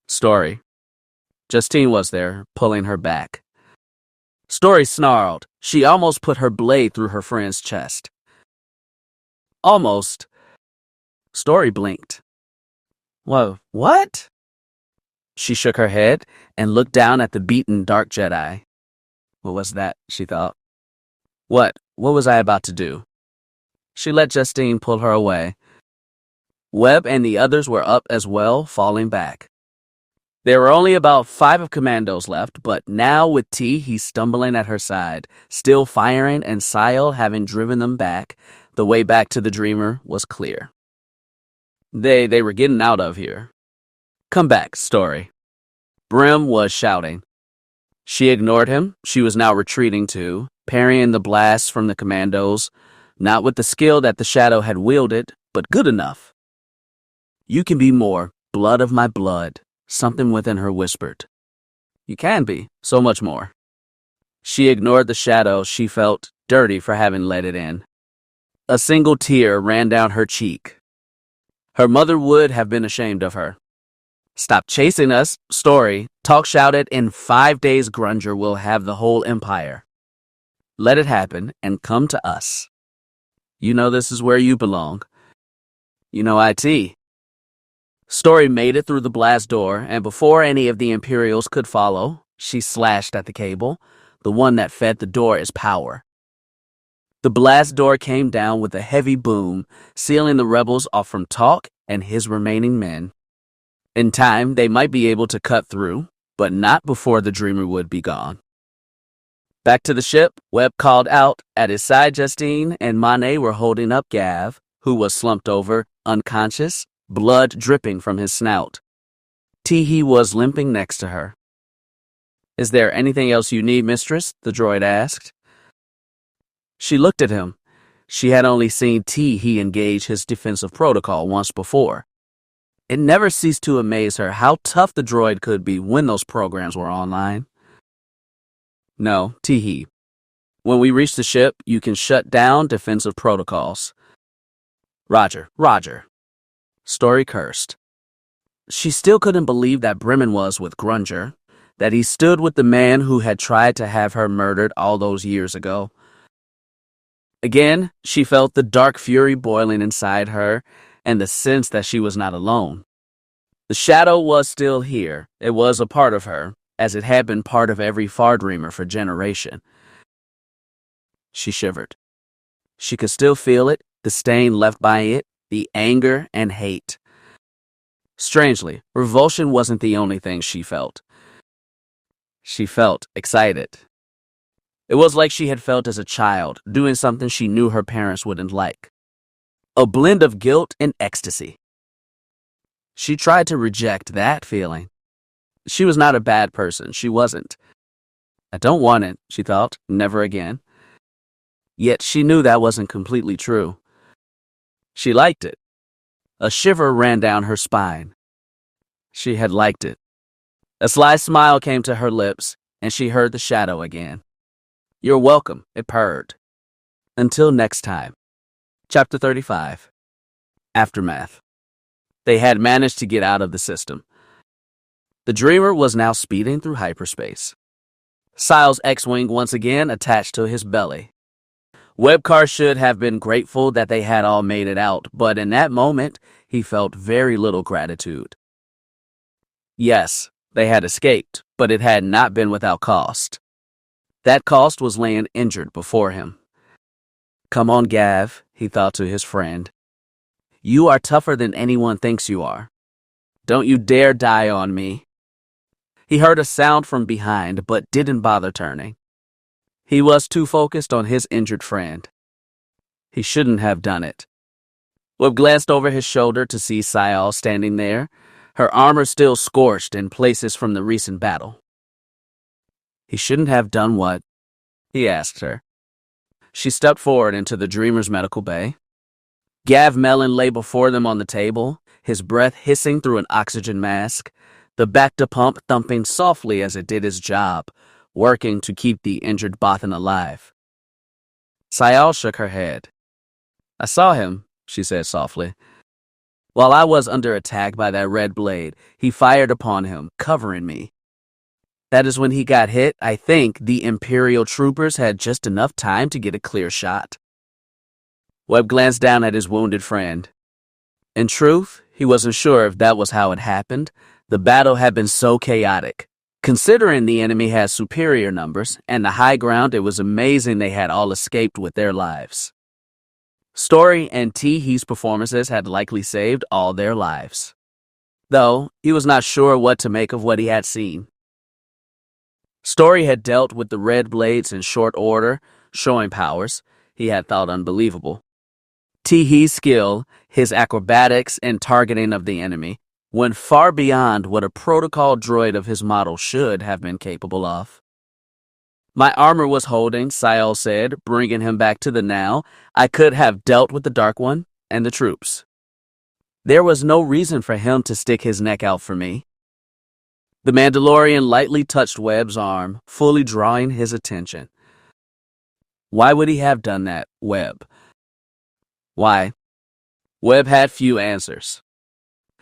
[SPEAKER 1] Story. Justine was there, pulling her back. Story snarled. She almost put her blade through her friend's chest. Almost. Story blinked. Whoa, what? She shook her head and looked down at the beaten dark Jedi. What was that, she thought. What was I about to do? She let Justine pull her away. Webb and the others were up as well, falling back. There were only about 5 of Commandos left, but now with T, he's stumbling at her side, still firing, and Sile having driven them back, the way back to the Dreamer was clear. They were getting out of here. Come back, Story. Brim was shouting. She ignored him. She was now retreating too, parrying the blasts from the Commandos, not with the skill that the Shadow had wielded, but good enough. You can be more, blood of my blood, something within her whispered. You can be, so much more. She ignored the Shadow. She felt dirty for having let it in. A single tear ran down her cheek. Her mother would have been ashamed of her. Stop chasing us, Story. Talk shouted, in 5 days Grunger will have the whole empire. Let it happen and come to us. You know this is where you belong. You know IT. Story made it through the blast door, and before any of the Imperials could follow, she slashed at the cable, the one that fed the door its power. The blast door came down with a heavy boom, sealing the rebels off from Talk and his remaining men. In time, they might be able to cut through, but not before the Dreamer would be gone. Back to the ship, Webb called out. At his side, Justine and Monet were holding up Gav, who was slumped over, unconscious, blood dripping from his snout. Teehee was limping next to her. Is there anything else you need, mistress? The droid asked. She looked at him. She had only seen He engage his defensive protocol once before. It never ceased to amaze her how tough the droid could be when those programs were online. No, He. When we reach the ship, you can shut down defensive protocols. Roger, Roger. Story cursed. She still couldn't believe that Bremen was with Grunger, that he stood with the man who had tried to have her murdered all those years ago. Again, she felt the dark fury boiling inside her and the sense that she was not alone. The shadow was still here. It was a part of her, as it had been part of every Far Dreamer for generation. She shivered. She could still feel it, the stain left by it, the anger and hate. Strangely, revulsion wasn't the only thing she felt. She felt excited. It was like she had felt as a child, doing something she knew her parents wouldn't like. A blend of guilt and ecstasy. She tried to reject that feeling. She was not a bad person. She wasn't. I don't want it, she thought, never again. Yet she knew that wasn't completely true. She liked it. A shiver ran down her spine. She had liked it. A sly smile came to her lips, and she heard the shadow again. You're welcome, it purred. Until next time. Chapter 35. Aftermath. They had managed to get out of the system. The Dreamer was now speeding through hyperspace. Sile's X-Wing once again attached to his belly. Webcar should have been grateful that they had all made it out, but in that moment, he felt very little gratitude. Yes, they had escaped, but it had not been without cost. That cost was laying injured before him. Come on, Gav, he thought to his friend. You are tougher than anyone thinks you are. Don't you dare die on me. He heard a sound from behind, but didn't bother turning. He was too focused on his injured friend. He shouldn't have done it. Webb glanced over his shoulder to see Sial standing there, her armor still scorched in places from the recent battle. He shouldn't have done what? He asked her. She stepped forward into the Dreamer's medical bay. Gav Melon lay before them on the table, his breath hissing through an oxygen mask, the Bacta pump thumping softly as it did its job, working to keep the injured Bothan alive. Sial shook her head. I saw him, she said softly. While I was under attack by that red blade, he fired upon him, covering me. That is when he got hit. I think the Imperial troopers had just enough time to get a clear shot. Webb glanced down at his wounded friend. In truth, he wasn't sure if that was how it happened. The battle had been so chaotic. Considering the enemy had superior numbers and the high ground, it was amazing they had all escaped with their lives. Story and He's performances had likely saved all their lives. Though, he was not sure what to make of what he had seen. Story had dealt with the red blades in short order, showing powers he had thought unbelievable. He's skill, his acrobatics and targeting of the enemy, went far beyond what a protocol droid of his model should have been capable of. My armor was holding, Sial said, bringing him back to the now. I could have dealt with the Dark One and the troops. There was no reason for him to stick his neck out for me. The Mandalorian lightly touched Webb's arm, fully drawing his attention. Why would he have done that, Webb? Why? Webb had few answers.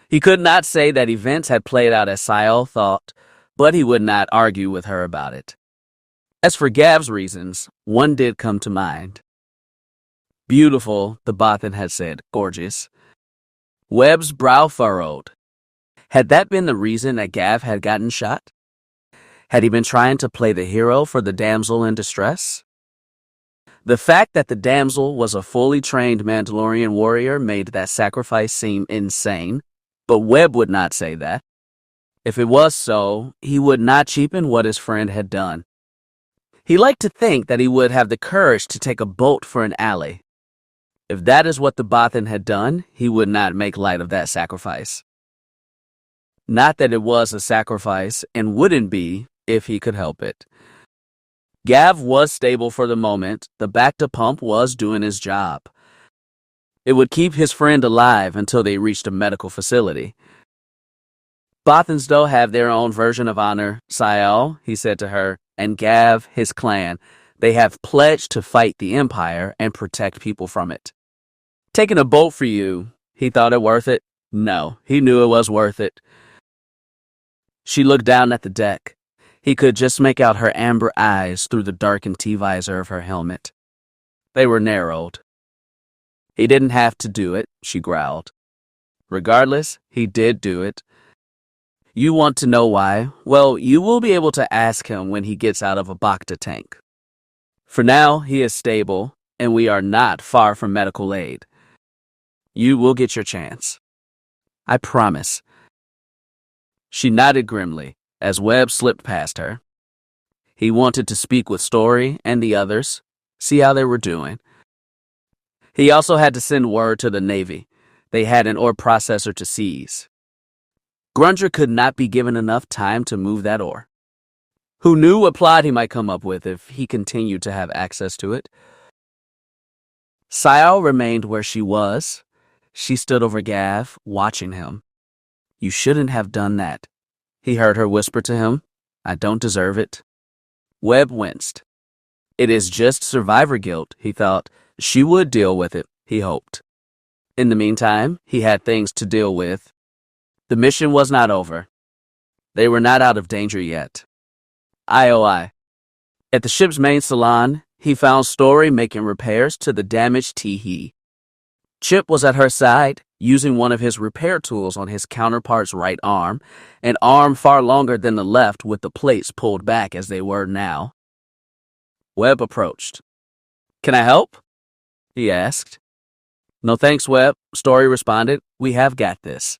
[SPEAKER 1] He could not say that events had played out as Sial thought, but he would not argue with her about it. As for Gav's reasons, one did come to mind. Beautiful, the Bothan had said, gorgeous. Webb's brow furrowed. Had that been the reason that Gav had gotten shot? Had he been trying to play the hero for the damsel in distress? The fact that the damsel was a fully trained Mandalorian warrior made that sacrifice seem insane, but Webb would not say that. If it was so, he would not cheapen what his friend had done. He liked to think that he would have the courage to take a bolt for an ally. If that is what the Bothan had done, he would not make light of that sacrifice. Not that it was a sacrifice and wouldn't be if he could help it. Gav was stable for the moment. The Bacta pump was doing his job. It would keep his friend alive until they reached a medical facility. Bothans, though, have their own version of honor, Sayal, he said to her, and Gav, his clan. They have pledged to fight the Empire and protect people from it. Taking a boat for you, he thought it worth it? No, he knew it was worth it. She looked down at the deck. He could just make out her amber eyes through the darkened T-visor of her helmet. They were narrowed. He didn't have to do it, she growled. Regardless, he did do it. You want to know why? Well, you will be able to ask him when he gets out of a Bacta tank. For now, he is stable, and we are not far from medical aid. You will get your chance. I promise. She nodded grimly as Webb slipped past her. He wanted to speak with Story and the others, see how they were doing. He also had to send word to the Navy. They had an ore processor to seize. Grunger could not be given enough time to move that ore. Who knew what plot he might come up with if he continued to have access to it? Sayal remained where she was. She stood over Gav, watching him. You shouldn't have done that. He heard her whisper to him, I don't deserve it. Webb winced. It is just survivor guilt, he thought. She would deal with it, he hoped. In the meantime, he had things to deal with. The mission was not over. They were not out of danger yet. IOI. At the ship's main salon, he found Story making repairs to the damaged Teehee. Chip was at her side, using one of his repair tools on his counterpart's right arm, an arm far longer than the left with the plates pulled back as they were now. Webb approached. Can I help? He asked. No thanks, Webb, Story responded. We have got this.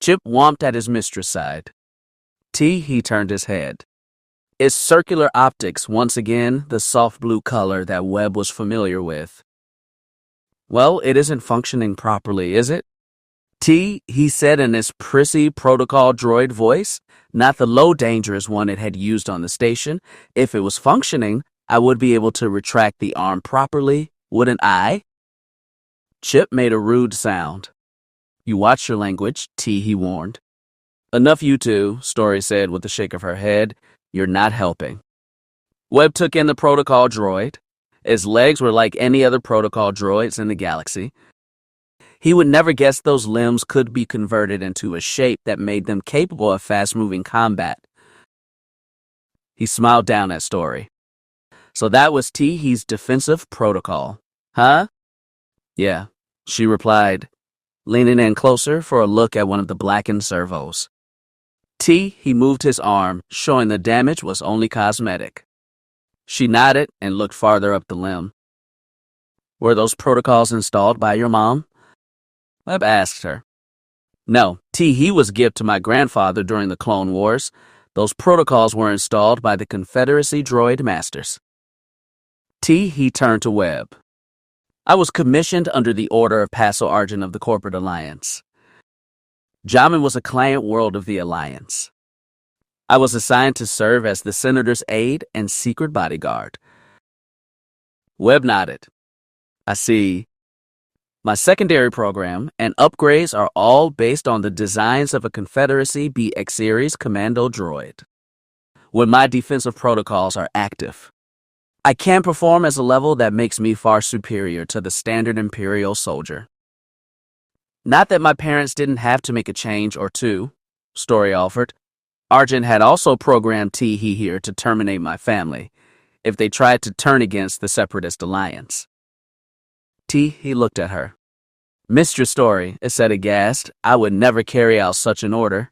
[SPEAKER 1] Chip womped at his mistress' side. He turned his head. Its circular optics, once again, the soft blue color that Webb was familiar with. Well, it isn't functioning properly, is it? He said in his prissy protocol droid voice, not the low dangerous one it had used on the station. If it was functioning, I would be able to retract the arm properly, wouldn't I? Chip made a rude sound. You watch your language, he warned. Enough you two, Story said with a shake of her head. You're not helping. Webb took in the protocol droid. His legs were like any other protocol droids in the galaxy. He would never guess those limbs could be converted into a shape that made them capable of fast-moving combat. He smiled down at Story. So that was Teehee's defensive protocol, huh? Yeah, she replied, leaning in closer for a look at one of the blackened servos. He moved his arm, showing the damage was only cosmetic. She nodded and looked farther up the limb. Were those protocols installed by your mom? Webb asked her. No, he was given to my grandfather during the Clone Wars. Those protocols were installed by the Confederacy droid masters. He turned to Webb. I was commissioned under the order of Paso Argent of the Corporate Alliance. Jamin was a client world of the Alliance. I was assigned to serve as the Senator's aide and secret bodyguard. Webb nodded. I see. My secondary program and upgrades are all based on the designs of a Confederacy BX Series commando droid. When my defensive protocols are active, I can perform as a level that makes me far superior to the standard Imperial soldier. Not that my parents didn't have to make a change or two, Story offered. Argent had also programmed Teehee here to terminate my family if they tried to turn against the Separatist Alliance. He looked at her. Mistress Story, it said aghast, I would never carry out such an order.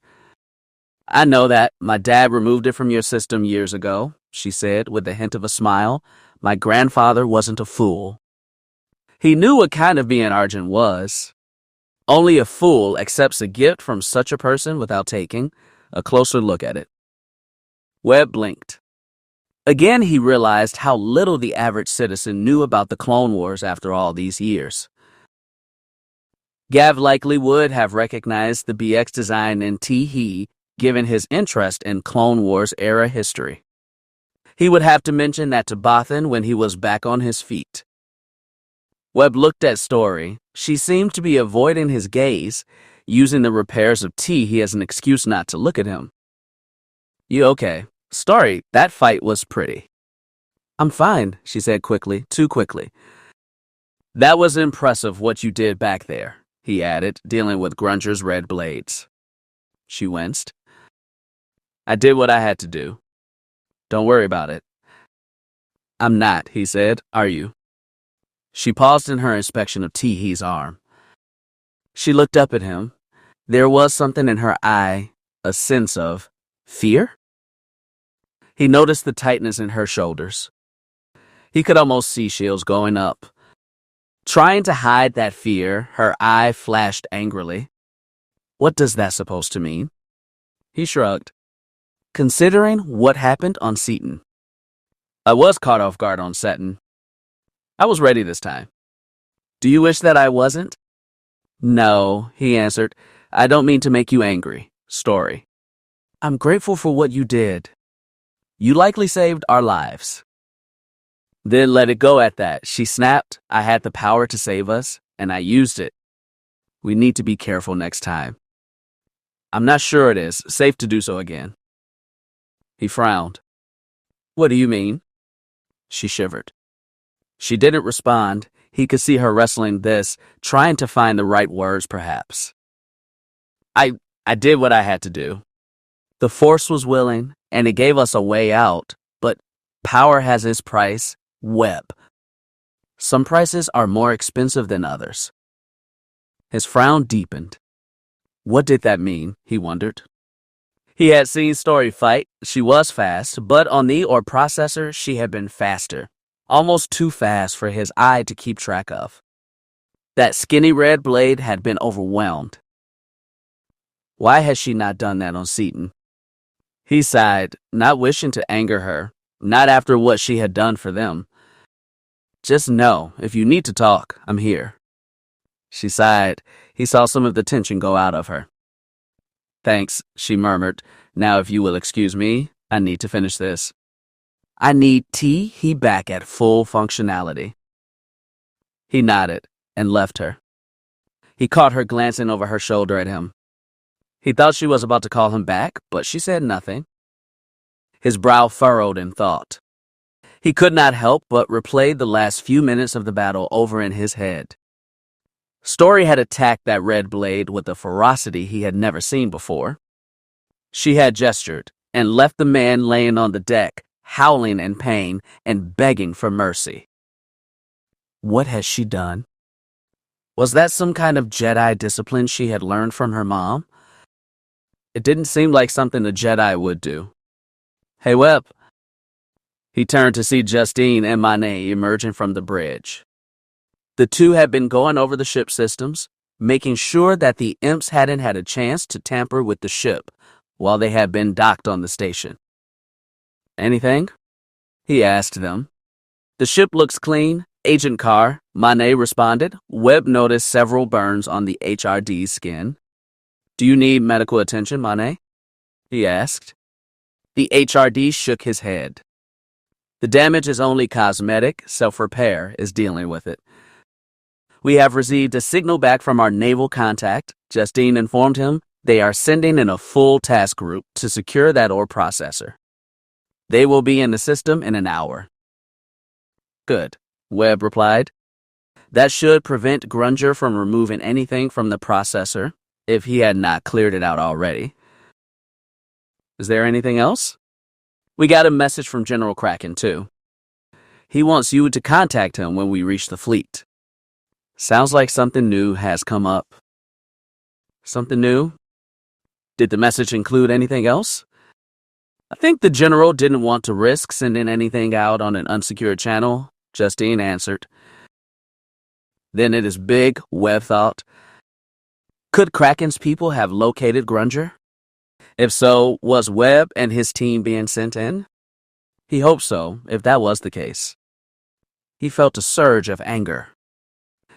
[SPEAKER 1] I know that. My dad removed it from your system years ago, she said with a hint of a smile. My grandfather wasn't a fool. He knew what kind of being Argent was. Only a fool accepts a gift from such a person without taking a closer look at it. Webb blinked. Again, he realized how little the average citizen knew about the Clone Wars after all these years. Gav likely would have recognized the BX design in Teehee, given his interest in Clone Wars era history. He would have to mention that to Bothan when he was back on his feet. Webb looked at Story. She seemed to be avoiding his gaze, using the repairs of tea as an excuse not to look at him. "You okay? Story, that fight was pretty." "I'm fine," she said quickly, too quickly. "That was impressive what you did back there," he added, dealing with Grunger's red blades. She winced. "I did what I had to do. Don't worry about it." "I'm not," he said. "Are you?" She paused in her inspection of Teehee's arm. She looked up at him. There was something in her eye, a sense of fear. He noticed the tightness in her shoulders. He could almost see shields going up. Trying to hide that fear, her eye flashed angrily. "What does that supposed to mean?" He shrugged. "Considering what happened on Seaton." "I was caught off guard on Seton. I was ready this time." "Do you wish that I wasn't?" "No," he answered. "I don't mean to make you angry. Story. I'm grateful for what you did. You likely saved our lives." "Then let it go at that," she snapped. "I had the power to save us, and I used it. We need to be careful next time." "I'm not sure it is safe to do so again." He frowned. "What do you mean?" She shivered. She didn't respond. He could see her wrestling this, trying to find the right words, perhaps. I did what I had to do. The Force was willing, and it gave us a way out, but power has its price. Webb. Some prices are more expensive than others. His frown deepened. What did that mean, he wondered. He had seen Story fight. She was fast, but on the ore processor, she had been faster. Almost too fast for his eye to keep track of. That skinny red blade had been overwhelmed. Why had she not done that on Seaton? He sighed, not wishing to anger her, not after what she had done for them. "Just know, if you need to talk, I'm here." She sighed. He saw some of the tension go out of her. "Thanks," she murmured. "Now if you will excuse me, I need to finish this." "I need Teehee back at full functionality." He nodded and left her. He caught her glancing over her shoulder at him. He thought she was about to call him back, but she said nothing. His brow furrowed in thought. He could not help but replayed the last few minutes of the battle over in his head. Story had attacked that red blade with a ferocity he had never seen before. She had gestured and left the man laying on the deck, howling in pain and begging for mercy. What had she done? Was that some kind of Jedi discipline she had learned from her mom? It didn't seem like something a Jedi would do. "Hey, Webb." He turned to see Justine and Monet emerging from the bridge. The two had been going over the ship systems, making sure that the imps hadn't had a chance to tamper with the ship while they had been docked on the station. "Anything?" he asked them. "The ship looks clean. Agent Carr," Monet responded. Webb noticed several burns on the HRD's skin. "Do you need medical attention, Monet?" he asked. The HRD shook his head. "The damage is only cosmetic. Self-repair is dealing with it." "We have received a signal back from our naval contact," Justine informed him. "They are sending in a full task group to secure that ore processor. They will be in the system in an hour." "Good," Webb replied. "That should prevent Grunger from removing anything from the processor, if he had not cleared it out already." "Is there anything else?" "We got a message from General Kraken, too. He wants you to contact him when we reach the fleet." Sounds like something new has come up. Something new? Did the message include anything else? "I think the general didn't want to risk sending anything out on an unsecured channel," Justine answered. "Then it is big," Webb thought. Could Kraken's people have located Grunger? If so, was Webb and his team being sent in? He hoped so, if that was the case. He felt a surge of anger.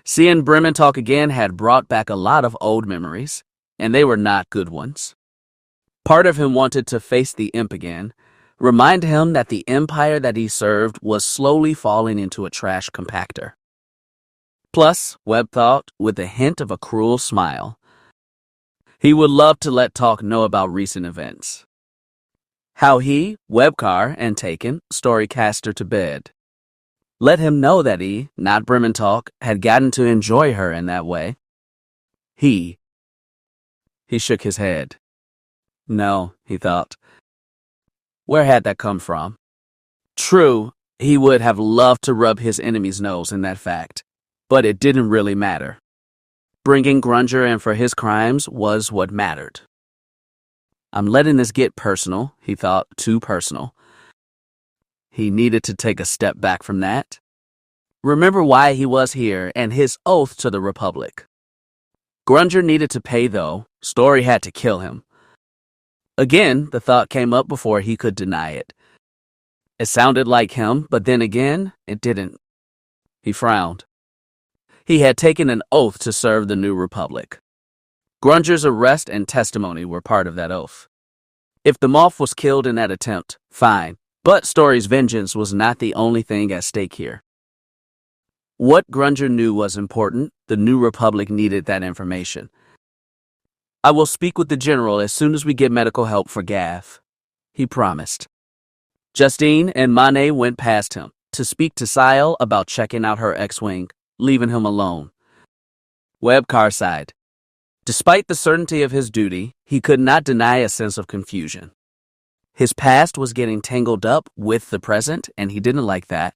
[SPEAKER 1] Seeing Bremen talk again had brought back a lot of old memories, and they were not good ones. Part of him wanted to face the imp again, Remind him that the empire that he served was slowly falling into a trash compactor. Plus, Webb thought, with a hint of a cruel smile, he would love to let Talk know about recent events. How he, Webcar, and Taken, Story cast her to bed. Let him know that he, not Bremen Talk, had gotten to enjoy her in that way. He shook his head. No, he thought. Where had that come from? True, he would have loved to rub his enemy's nose in that fact, but it didn't really matter. Bringing Grunger in for his crimes was what mattered. I'm letting this get personal, he thought, too personal. He needed to take a step back from that. Remember why he was here and his oath to the Republic. Grunger needed to pay, though. Story had to kill him. Again, the thought came up before he could deny it. It sounded like him, but then again, it didn't. He frowned. He had taken an oath to serve the New Republic. Grunger's arrest and testimony were part of that oath. If the Moff was killed in that attempt, fine, but Story's vengeance was not the only thing at stake here. What Grunger knew was important. The New Republic needed that information. I will speak with the general as soon as we get medical help for Gav, he promised. Justine and Mane went past him to speak to Sile about checking out her X-Wing, leaving him alone. Webcar sighed. Despite the certainty of his duty, he could not deny a sense of confusion. His past was getting tangled up with the present, and he didn't like that.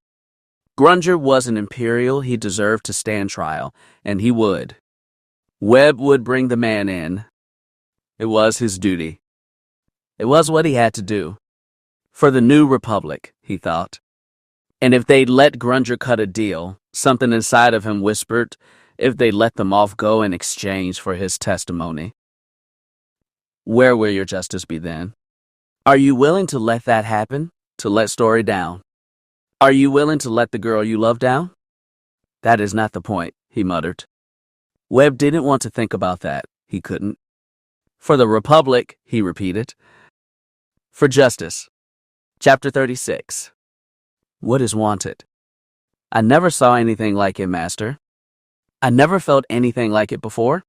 [SPEAKER 1] Grunger was an Imperial. He deserved to stand trial, and he would. Webb would bring the man in. It was his duty. It was what he had to do. For the New Republic, he thought. And if they'd let Grunger cut a deal, something inside of him whispered, if they let them off go in exchange for his testimony. Where will your justice be then? Are you willing to let that happen? To let Story down? Are you willing to let the girl you love down? That is not the point, he muttered. Webb didn't want to think about that. He couldn't. For the Republic, he repeated. For justice. Chapter 36. What is wanted? I never saw anything like it, Master. I never felt anything like it before.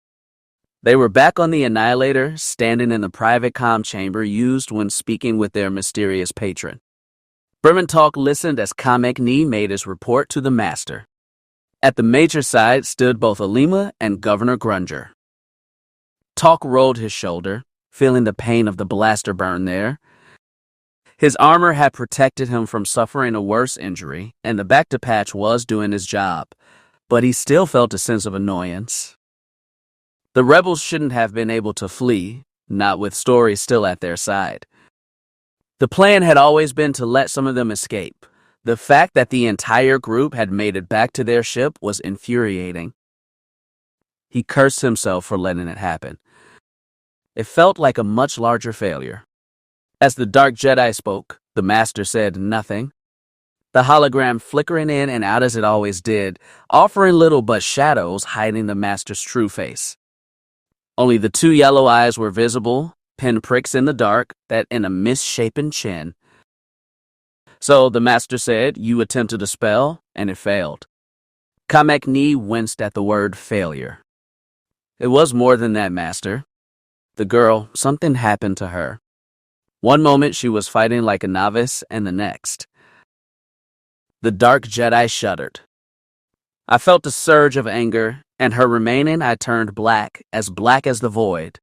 [SPEAKER 1] They were back on the Annihilator, standing in the private comm chamber used when speaking with their mysterious patron. Bremen Talk listened as Kamek Ni made his report to the Master. At the Major's side stood both Alima and Governor Grunger. Talk rolled his shoulder, feeling the pain of the blaster burn there. His armor had protected him from suffering a worse injury, and the back-to-patch was doing his job, but he still felt a sense of annoyance. The rebels shouldn't have been able to flee, not with Story still at their side. The plan had always been to let some of them escape. The fact that the entire group had made it back to their ship was infuriating. He cursed himself for letting it happen. It felt like a much larger failure. As the Dark Jedi spoke, the Master said nothing. The hologram flickering in and out as it always did, offering little but shadows hiding the Master's true face. Only the two yellow eyes were visible, pinpricks in the dark that in a misshapen chin. So the Master said, you attempted a spell, and it failed. Kamek Ni winced at the word failure. It was more than that, Master. The girl, something happened to her. One moment she was fighting like a novice, and the next. The Dark Jedi shuddered. I felt a surge of anger, and her remaining I turned black as the void.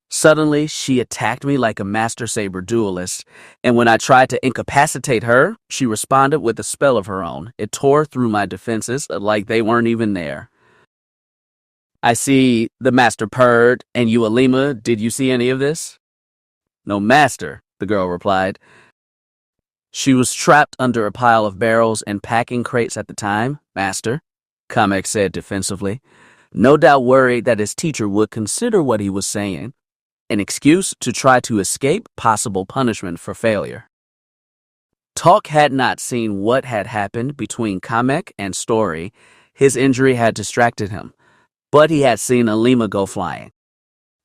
[SPEAKER 1] Suddenly, she attacked me like a Master Saber duelist, and when I tried to incapacitate her, she responded with a spell of her own. It tore through my defenses like they weren't even there. I see, the Master purred, and you, Alima, did you see any of this? No, Master, the girl replied. She was trapped under a pile of barrels and packing crates at the time, Master, Kamek said defensively, no doubt worried that his teacher would consider what he was saying an excuse to try to escape possible punishment for failure. Talk had not seen what had happened between Kamek and Story. His injury had distracted him, but he had seen Alima go flying.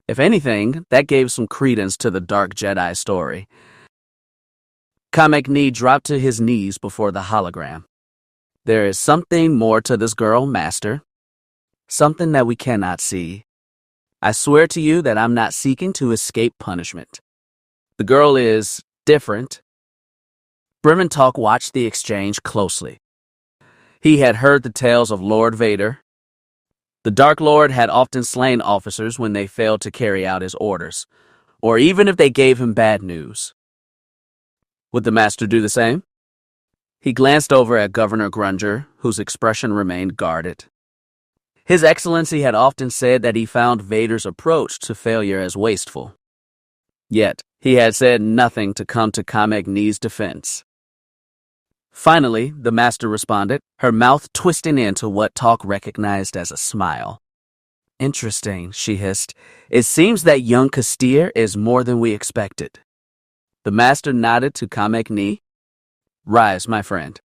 [SPEAKER 1] If anything, that gave some credence to the Dark Jedi story. Kamek-ni dropped to his knees before the hologram. There is something more to this girl, Master. Something that we cannot see. I swear to you that I'm not seeking to escape punishment. The girl is different. Brementalk watched the exchange closely. He had heard the tales of Lord Vader. The Dark Lord had often slain officers when they failed to carry out his orders, or even if they gave him bad news. Would the Master do the same? He glanced over at Governor Grunger, whose expression remained guarded. His Excellency had often said that he found Vader's approach to failure as wasteful. Yet, he had said nothing to come to Kamek-ni's defense. Finally, the Master responded, her mouth twisting into what Talk recognized as a smile. Interesting, she hissed. It seems that young Castir is more than we expected. The Master nodded to Kamek-ni. Rise, my friend.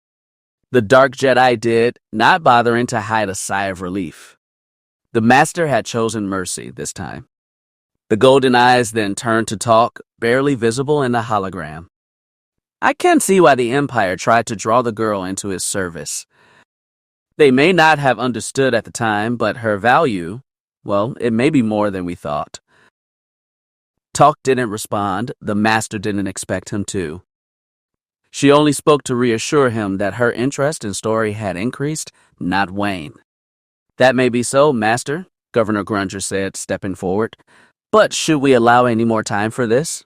[SPEAKER 1] The Dark Jedi did, not bothering to hide a sigh of relief. The Master had chosen mercy this time. The golden eyes then turned to Talk, barely visible in the hologram. I can see why the Empire tried to draw the girl into his service. They may not have understood at the time, but her value, well, it may be more than we thought. Talk didn't respond. The Master didn't expect him to. She only spoke to reassure him that her interest in story had increased, not waned. That may be so, Master, Governor Grunger said, stepping forward. But should we allow any more time for this?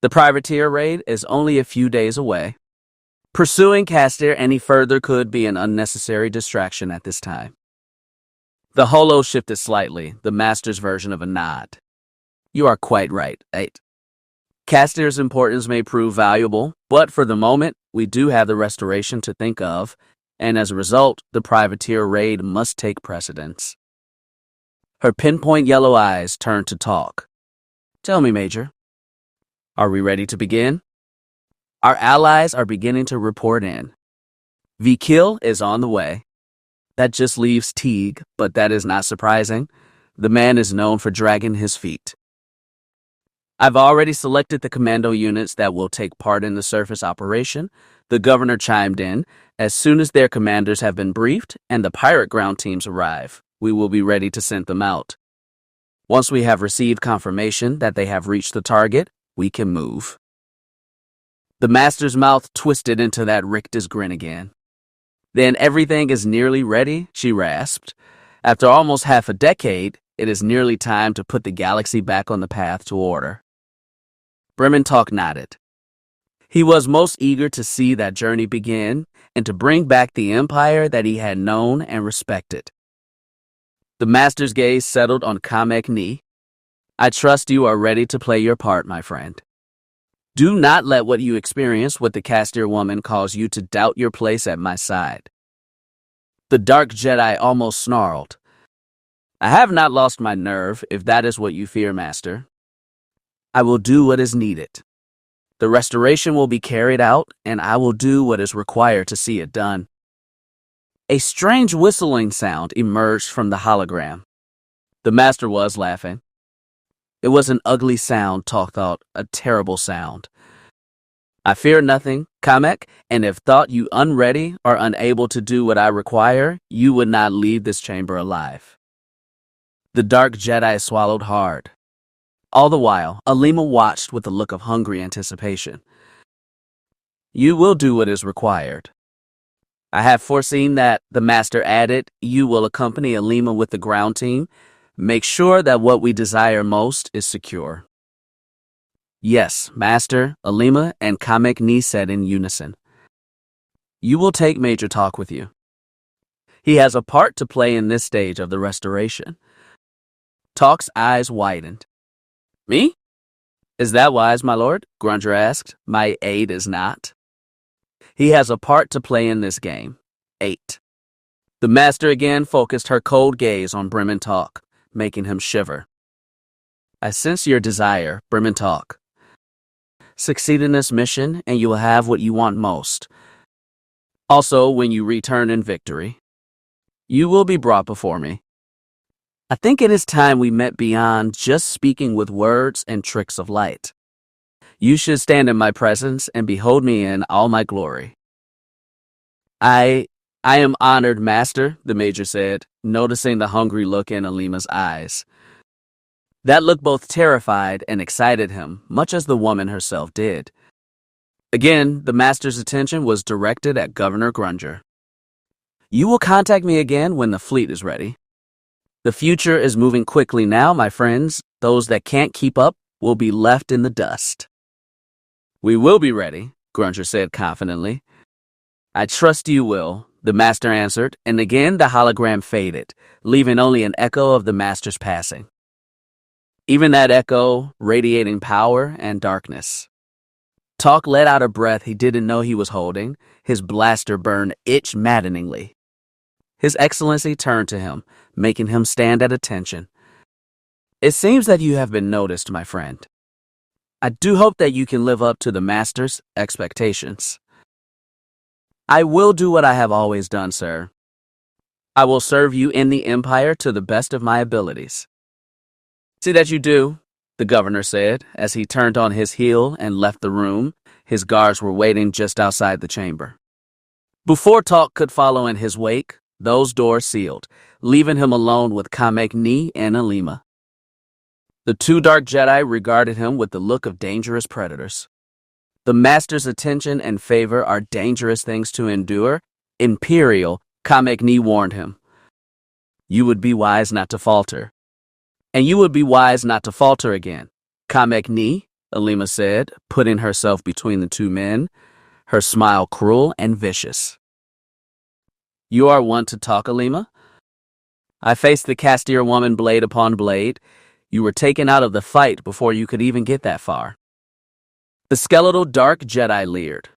[SPEAKER 1] The privateer raid is only a few days away. Pursuing Castir any further could be an unnecessary distraction at this time. The holo shifted slightly, the Master's version of a nod. You are quite right, Aite. Castir's importance may prove valuable, but for the moment, we do have the restoration to think of, and as a result, the privateer raid must take precedence. Her pinpoint yellow eyes turned to Talk. Tell me, Major, are we ready to begin? Our allies are beginning to report in. Vikil is on the way. That just leaves Teague, but that is not surprising. The man is known for dragging his feet. I've already selected the commando units that will take part in the surface operation, the governor chimed in. As soon as their commanders have been briefed and the pirate ground teams arrive, we will be ready to send them out. Once we have received confirmation that they have reached the target, we can move. The Master's mouth twisted into that rictus grin again. Then everything is nearly ready, she rasped. After almost half a decade, it is nearly time to put the galaxy back on the path to order. Brementalk nodded. He was most eager to see that journey begin and to bring back the Empire that he had known and respected. The Master's gaze settled on Kamek-ni. I trust you are ready to play your part, my friend. Do not let what you experienced with the Castir woman cause you to doubt your place at my side. The Dark Jedi almost snarled. I have not lost my nerve, if that is what you fear, Master. I will do what is needed. The restoration will be carried out, and I will do what is required to see it done. A strange whistling sound emerged from the hologram. The Master was laughing. It was an ugly sound, Talk thought, a terrible sound. I fear nothing, Kamek, and if thought you unready or unable to do what I require, you would not leave this chamber alive. The Dark Jedi swallowed hard. All the while, Alima watched with a look of hungry anticipation. You will do what is required. I have foreseen that, the Master added. You will accompany Alima with the ground team. Make sure that what we desire most is secure. Yes, Master, Alima and Kamek-ni said in unison. You will take Major Talk with you. He has a part to play in this stage of the restoration. Talk's eyes widened. Me? Is that wise, my lord? Grunger asked. My aide is not. He has a part to play in this game. 8. The Master again focused her cold gaze on Brementalk, making him shiver. I sense your desire, Brementalk. Succeed in this mission, and you will have what you want most. Also, when you return in victory, you will be brought before me. I think it is time we met beyond just speaking with words and tricks of light. You should stand in my presence and behold me in all my glory. I am honored, master, the major said, noticing the hungry look in Alima's eyes. That look both terrified and excited him, much as the woman herself did. Again, the master's attention was directed at Governor Grunger. You will contact me again when the fleet is ready. The future is moving quickly now, my friends. Those that can't keep up will be left in the dust. We will be ready, Grunger said confidently. I trust you will, the master answered, and again the hologram faded, leaving only an echo of the master's passing. Even that echo radiating power and darkness. Talk let out a breath he didn't know he was holding. His blaster burn itched maddeningly. His Excellency turned to him, making him stand at attention. It seems that you have been noticed, my friend. I do hope that you can live up to the master's expectations. I will do what I have always done, sir. I will serve you in the Empire to the best of my abilities. See that you do, the governor said, as he turned on his heel and left the room. His guards were waiting just outside the chamber. Before talk could follow in his wake, those doors sealed, leaving him alone with Kamek Ni and Alima. The two dark Jedi regarded him with the look of dangerous predators. The master's attention and favor are dangerous things to endure. Imperial, Kamek Ni warned him. You would be wise not to falter. And you would be wise not to falter again. Kamek Ni, Alima said, putting herself between the two men, her smile cruel and vicious. You are one to talk, Alima? I faced the Castier woman blade upon blade. You were taken out of the fight before you could even get that far. The skeletal dark Jedi leered.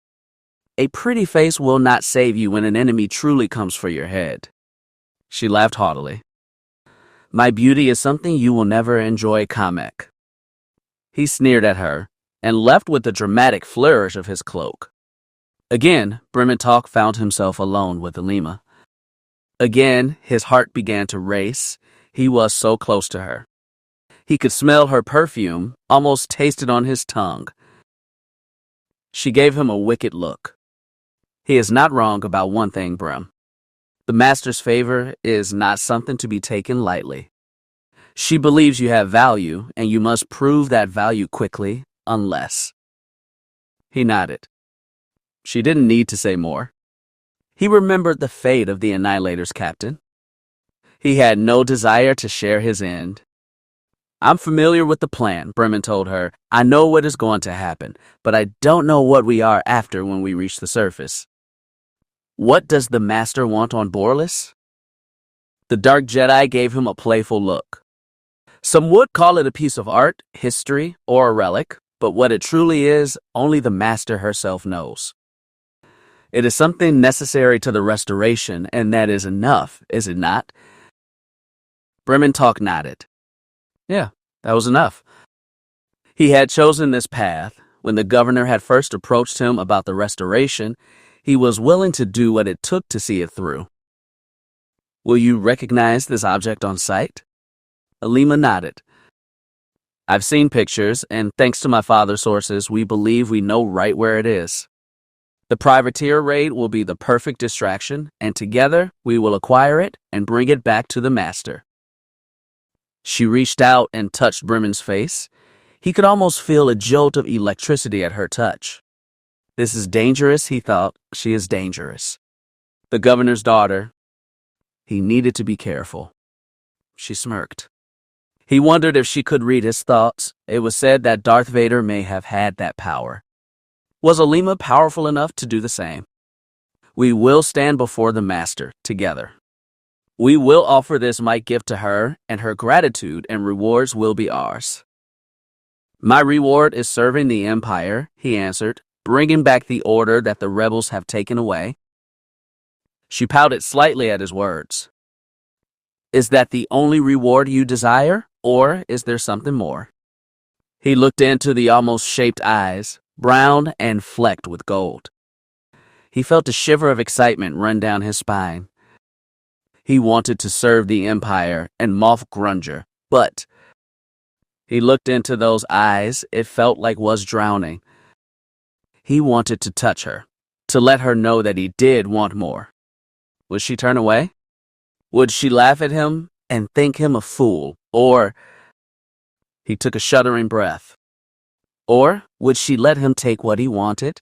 [SPEAKER 1] A pretty face will not save you when an enemy truly comes for your head. She laughed haughtily. My beauty is something you will never enjoy, Kamek. He sneered at her and left with a dramatic flourish of his cloak. Again, Brementalk found himself alone with Alima. Again, his heart began to race. He was so close to her. He could smell her perfume, almost taste it on his tongue. She gave him a wicked look. He is not wrong about one thing, Brim. The master's favor is not something to be taken lightly. She believes you have value, and you must prove that value quickly, unless. He nodded. She didn't need to say more. He remembered the fate of the Annihilator's captain. He had no desire to share his end. I'm familiar with the plan, Bremen told her. I know what is going to happen, but I don't know what we are after when we reach the surface. What does the master want on Borlus? The Dark Jedi gave him a playful look. Some would call it a piece of art, history, or a relic, but what it truly is, only the master herself knows. It is something necessary to the restoration, and that is enough, is it not? Brementalk nodded. Yeah, that was enough. He had chosen this path. When the governor had first approached him about the restoration, he was willing to do what it took to see it through. Will you recognize this object on sight? Alima nodded. I've seen pictures, and thanks to my father's sources, we believe we know right where it is. The privateer raid will be the perfect distraction, and together we will acquire it and bring it back to the master. She reached out and touched Bremen's face. He could almost feel a jolt of electricity at her touch. This is dangerous, he thought. She is dangerous. The governor's daughter. He needed to be careful. She smirked. He wondered if she could read his thoughts. It was said that Darth Vader may have had that power. Was Alima powerful enough to do the same? We will stand before the master together. We will offer this might gift to her, and her gratitude and rewards will be ours. My reward is serving the Empire, he answered, bringing back the order that the rebels have taken away. She pouted slightly at his words. Is that the only reward you desire, or is there something more? He looked into the almost shaped eyes, brown and flecked with gold. He felt a shiver of excitement run down his spine. He wanted to serve the Empire and Moff Grunger, but He looked into those eyes it felt like was drowning. He wanted to touch her, to let her know that he did want more. Would she turn away? Would she laugh at him and think him a fool? Or he took a shuddering breath. Or would she let him take what he wanted?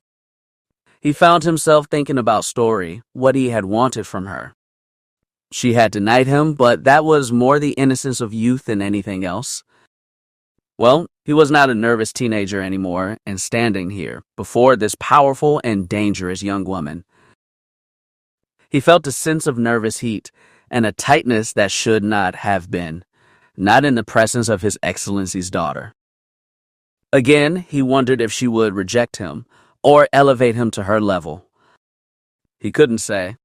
[SPEAKER 1] He found himself thinking about Story, what he had wanted from her. She had denied him, but that was more the innocence of youth than anything else. Well, he was not a nervous teenager anymore, and standing here, before this powerful and dangerous young woman. He felt a sense of nervous heat, and a tightness that should not have been, not in the presence of His Excellency's daughter. Again, he wondered if she would reject him, or elevate him to her level. He couldn't say.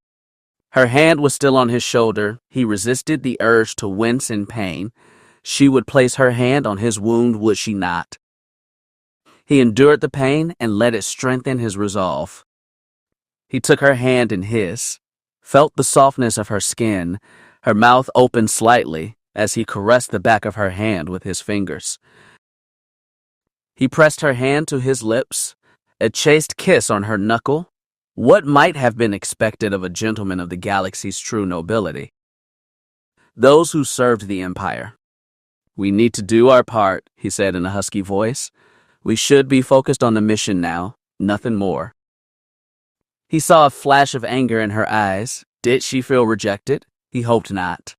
[SPEAKER 1] Her hand was still on his shoulder. He resisted the urge to wince in pain. She would place her hand on his wound, would she not? He endured the pain and let it strengthen his resolve. He took her hand in his, felt the softness of her skin. Her mouth opened slightly as he caressed the back of her hand with his fingers. He pressed her hand to his lips, a chaste kiss on her knuckle, what might have been expected of a gentleman of the galaxy's true nobility. Those who served the Empire. "We need to do our part," he said in a husky voice. "We should be focused on the mission now, nothing more." He saw a flash of anger in her eyes. Did she feel rejected? He hoped not.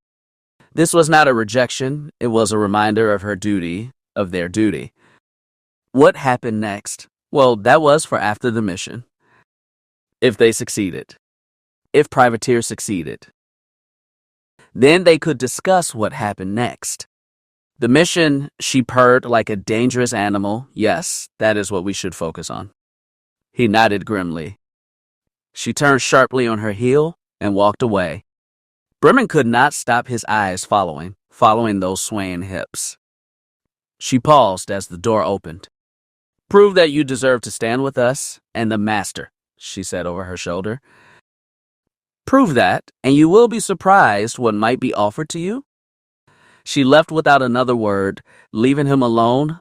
[SPEAKER 1] This was not a rejection. It was a reminder of her duty, of their duty. What happened next? Well, that was for after the mission. If they succeeded. If Privateer succeeded. Then they could discuss what happened next. The mission, she purred like a dangerous animal. Yes, that is what we should focus on. He nodded grimly. She turned sharply on her heel and walked away. Bremen could not stop his eyes following those swaying hips. She paused as the door opened. "Prove that you deserve to stand with us and the Master," she said over her shoulder. "Prove that, and you will be surprised what might be offered to you." She left without another word, leaving him alone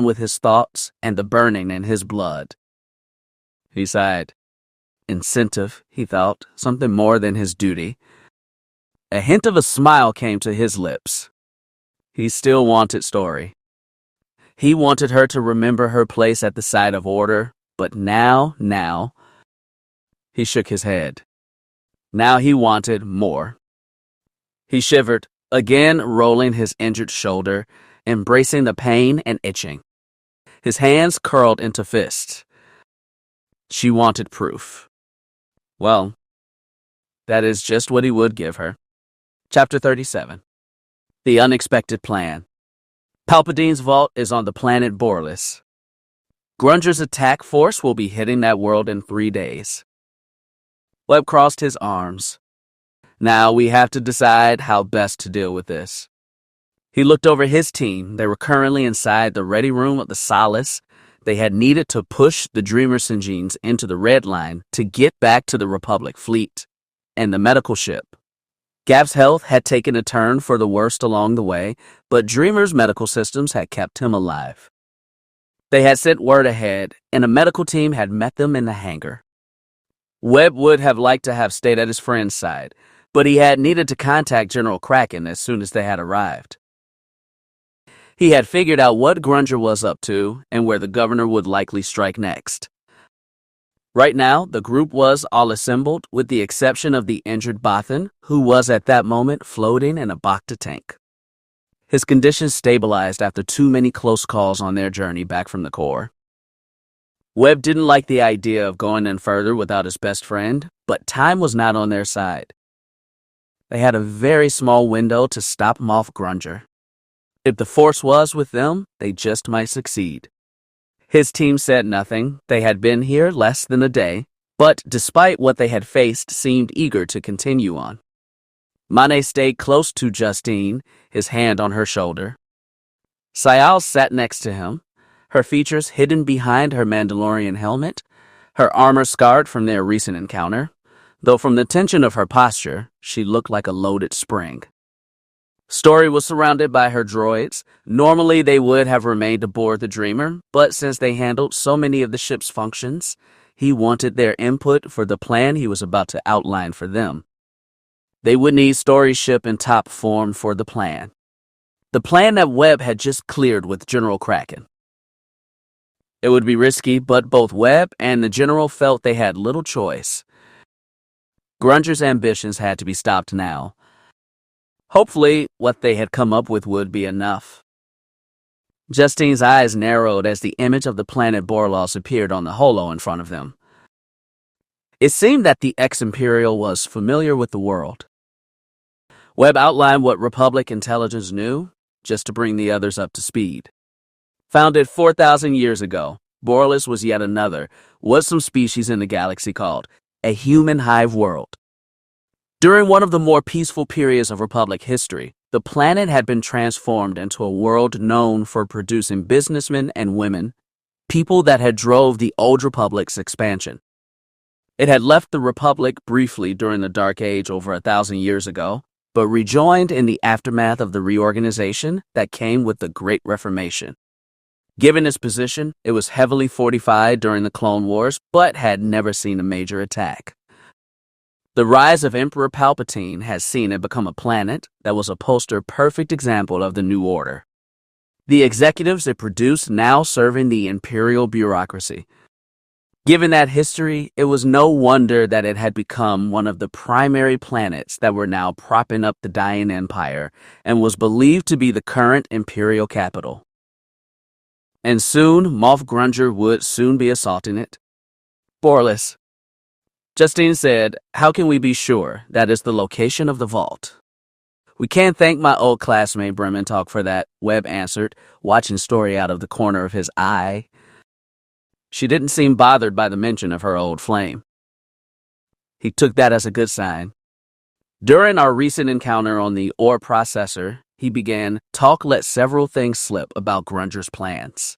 [SPEAKER 1] with his thoughts and the burning in his blood. He sighed. Incentive, he thought, something more than his duty. A hint of a smile came to his lips. He still wanted Story. He wanted her to remember her place at the side of order, but now, he shook his head. Now he wanted more. He shivered, again rolling his injured shoulder, embracing the pain and itching. His hands curled into fists. She wanted proof. Well, that is just what he would give her. Chapter 37. The Unexpected Plan. Palpatine's vault is on the planet Borlis. Grunger's attack force will be hitting that world in 3 days. Webb crossed his arms. Now we have to decide how best to deal with this. He looked over his team. They were currently inside the ready room of the Solace. They had needed to push the Dreamer Singeens into the Red Line to get back to the Republic fleet and the medical ship. Gav's health had taken a turn for the worst along the way, but Dreamer's medical systems had kept him alive. They had sent word ahead, and a medical team had met them in the hangar. Webb would have liked to have stayed at his friend's side, but he had needed to contact General Kraken as soon as they had arrived. He had figured out what Grunger was up to and where the governor would likely strike next. Right now, the group was all assembled, with the exception of the injured Bothan, who was at that moment floating in a Bacta tank. His condition stabilized after too many close calls on their journey back from the core. Webb didn't like the idea of going in further without his best friend, but time was not on their side. They had a very small window to stop Moff Grunger. If the Force was with them, they just might succeed. His team said nothing. They had been here less than a day, but despite what they had faced, seemed eager to continue on. Mane stayed close to Justine, his hand on her shoulder. Sayal sat next to him, her features hidden behind her Mandalorian helmet, her armor scarred from their recent encounter, though from the tension of her posture, she looked like a loaded spring. Story was surrounded by her droids. Normally, they would have remained aboard the Dreamer, but since they handled so many of the ship's functions, he wanted their input for the plan he was about to outline for them. They would need Story's ship in top form for the plan. The plan that Webb had just cleared with General Kraken. It would be risky, but both Webb and the General felt they had little choice. Grunger's ambitions had to be stopped now. Hopefully, what they had come up with would be enough. Justine's eyes narrowed as the image of the planet Borlos appeared on the holo in front of them. It seemed that the ex-Imperial was familiar with the world. Webb outlined what Republic intelligence knew, just to bring the others up to speed. Founded 4,000 years ago, Borlos was yet another, some species in the galaxy called a human hive world. During one of the more peaceful periods of Republic history, the planet had been transformed into a world known for producing businessmen and women, people that had drove the old Republic's expansion. It had left the Republic briefly during the Dark Age over 1,000 years ago, but rejoined in the aftermath of the reorganization that came with the Great Reformation. Given its position, it was heavily fortified during the Clone Wars, but had never seen a major attack. The rise of Emperor Palpatine has seen it become a planet that was a poster-perfect example of the New Order. The executives it produced now serving the Imperial bureaucracy. Given that history, it was no wonder that it had become one of the primary planets that were now propping up the dying empire and was believed to be the current Imperial capital. And soon, Moff Grunger would soon be assaulting it. Borlos. Justine said, "How can we be sure that is the location of the vault?" "We can't thank my old classmate Bremen Talk for that," Webb answered, watching Story out of the corner of his eye. She didn't seem bothered by the mention of her old flame. He took that as a good sign. During our recent encounter on the ore processor, he began, Talk let several things slip about Grunger's plans.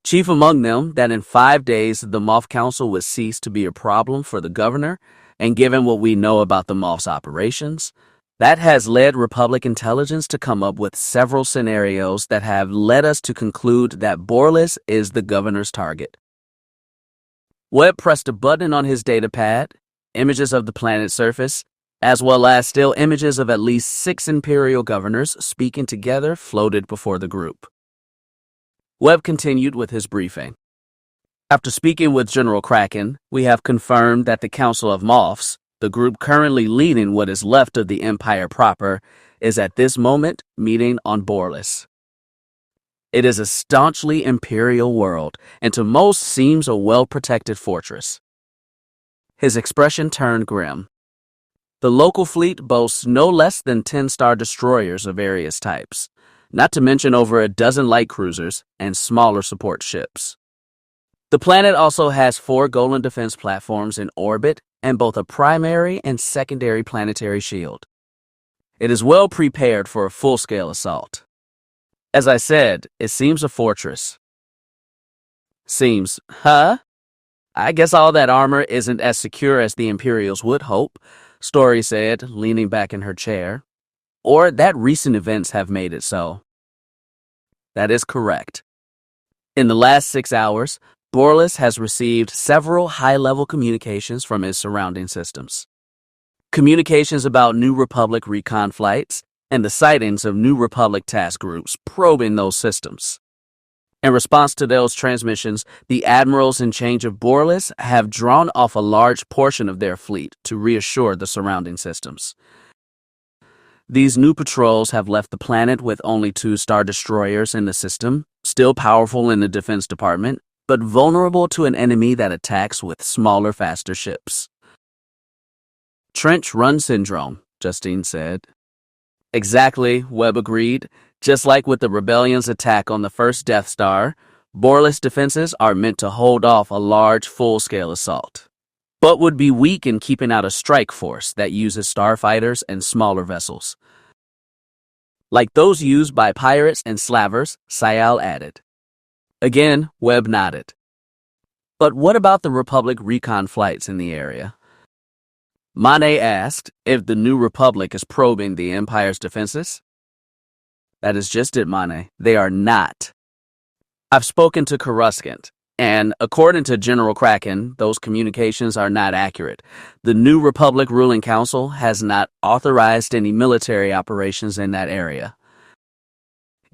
[SPEAKER 1] Chief among them, that in 5 days the Moff Council would cease to be a problem for the governor, and given what we know about the Moff's operations, that has led Republic intelligence to come up with several scenarios that have led us to conclude that Borlos is the governor's target. Webb pressed a button on his datapad. Images of the planet's surface, as well as still images of at least 6 Imperial governors speaking together, floated before the group. Webb continued with his briefing. After speaking with General Kraken, we have confirmed that the Council of Moffs, the group currently leading what is left of the Empire proper, is at this moment meeting on Borlos. It is a staunchly Imperial world, and to most seems a well-protected fortress. His expression turned grim. The local fleet boasts no less than 10 star destroyers of various types, not to mention over a dozen light cruisers and smaller support ships. The planet also has 4 Golan defense platforms in orbit and both a primary and secondary planetary shield. It is well prepared for a full-scale assault. As I said, it seems a fortress. Seems, huh? I guess all that armor isn't as secure as the Imperials would hope, Story said, leaning back in her chair. Or that recent events have made it so. That is correct. In the last 6 hours, Borlos has received several high-level communications from his surrounding systems. Communications about New Republic recon flights and the sightings of New Republic task groups probing those systems. In response to those transmissions, the admirals in charge of Borlos have drawn off a large portion of their fleet to reassure the surrounding systems. These new patrols have left the planet with only 2 star destroyers in the system, still powerful in the defense department, but vulnerable to an enemy that attacks with smaller, faster ships. Trench run syndrome, Justine said. Exactly, Webb agreed. Just like with the Rebellion's attack on the first Death Star, Borlos defenses are meant to hold off a large, full-scale assault, but would be weak in keeping out a strike force that uses starfighters and smaller vessels. Like those used by pirates and slavers, Sayal added. Again, Webb nodded. But what about the Republic recon flights in the area? Mane asked if the New Republic is probing the Empire's defenses. That is just it, Mane. They are not. I've spoken to Coruscant, and according to General Kraken, those communications are not accurate. The New Republic Ruling Council has not authorized any military operations in that area.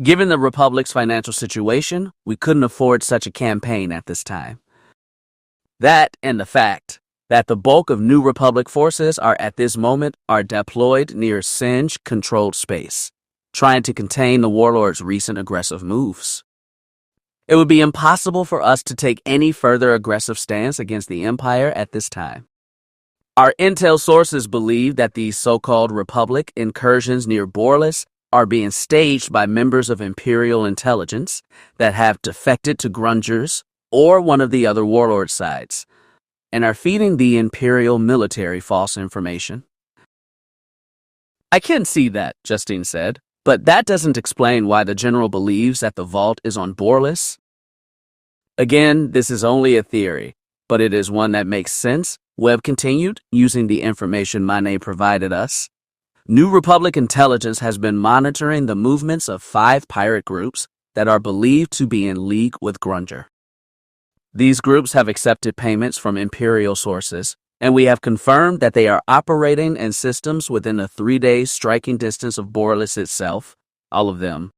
[SPEAKER 1] Given the Republic's financial situation, we couldn't afford such a campaign at this time. That and the fact that the bulk of New Republic forces at this moment are deployed near Singe-controlled space, trying to contain the warlord's recent aggressive moves. It would be impossible for us to take any further aggressive stance against the Empire at this time. Our intel sources believe that these so-called Republic incursions near Borlis are being staged by members of Imperial intelligence that have defected to Grunger's or one of the other warlord sides, and are feeding the Imperial military false information. I can see that, Justine said, but that doesn't explain why the General believes that the vault is on Borlis. Again, this is only a theory, but it is one that makes sense, Webb continued, using the information Mane provided us. New Republic intelligence has been monitoring the movements of 5 pirate groups that are believed to be in league with Grunger. These groups have accepted payments from Imperial sources, and we have confirmed that they are operating in systems within a 3-day striking distance of Borlis itself, all of them.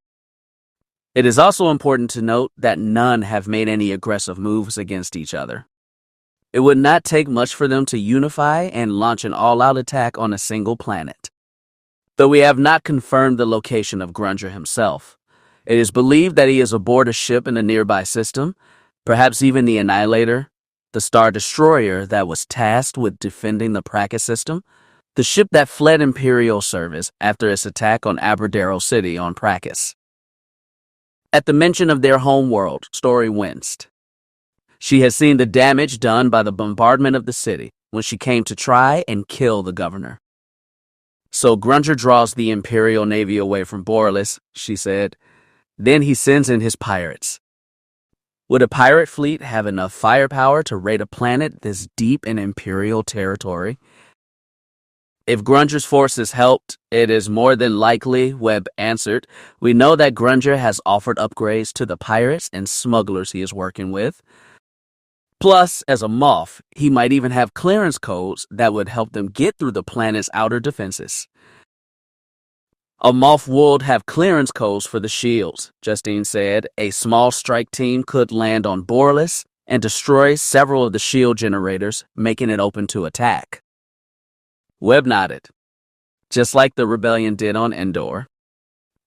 [SPEAKER 1] It is also important to note that none have made any aggressive moves against each other. It would not take much for them to unify and launch an all-out attack on a single planet. Though we have not confirmed the location of Grunger himself, it is believed that he is aboard a ship in a nearby system, perhaps even the Annihilator, the Star Destroyer that was tasked with defending the Prakus system, the ship that fled Imperial service after its attack on Aberdero City on Prakus. At the mention of their home world, Story winced. She had seen the damage done by the bombardment of the city when she came to try and kill the governor. So Grunger draws the Imperial Navy away from Borlis, she said. Then he sends in his pirates. Would a pirate fleet have enough firepower to raid a planet this deep in Imperial territory? If Grunger's forces helped, it is more than likely, Webb answered. We know that Grunger has offered upgrades to the pirates and smugglers he is working with. Plus, as a Moff, he might even have clearance codes that would help them get through the planet's outer defenses. A Moff would have clearance codes for the shields, Justine said. A small strike team could land on Borlis and destroy several of the shield generators, making it open to attack. Webb nodded, just like the rebellion did on Endor.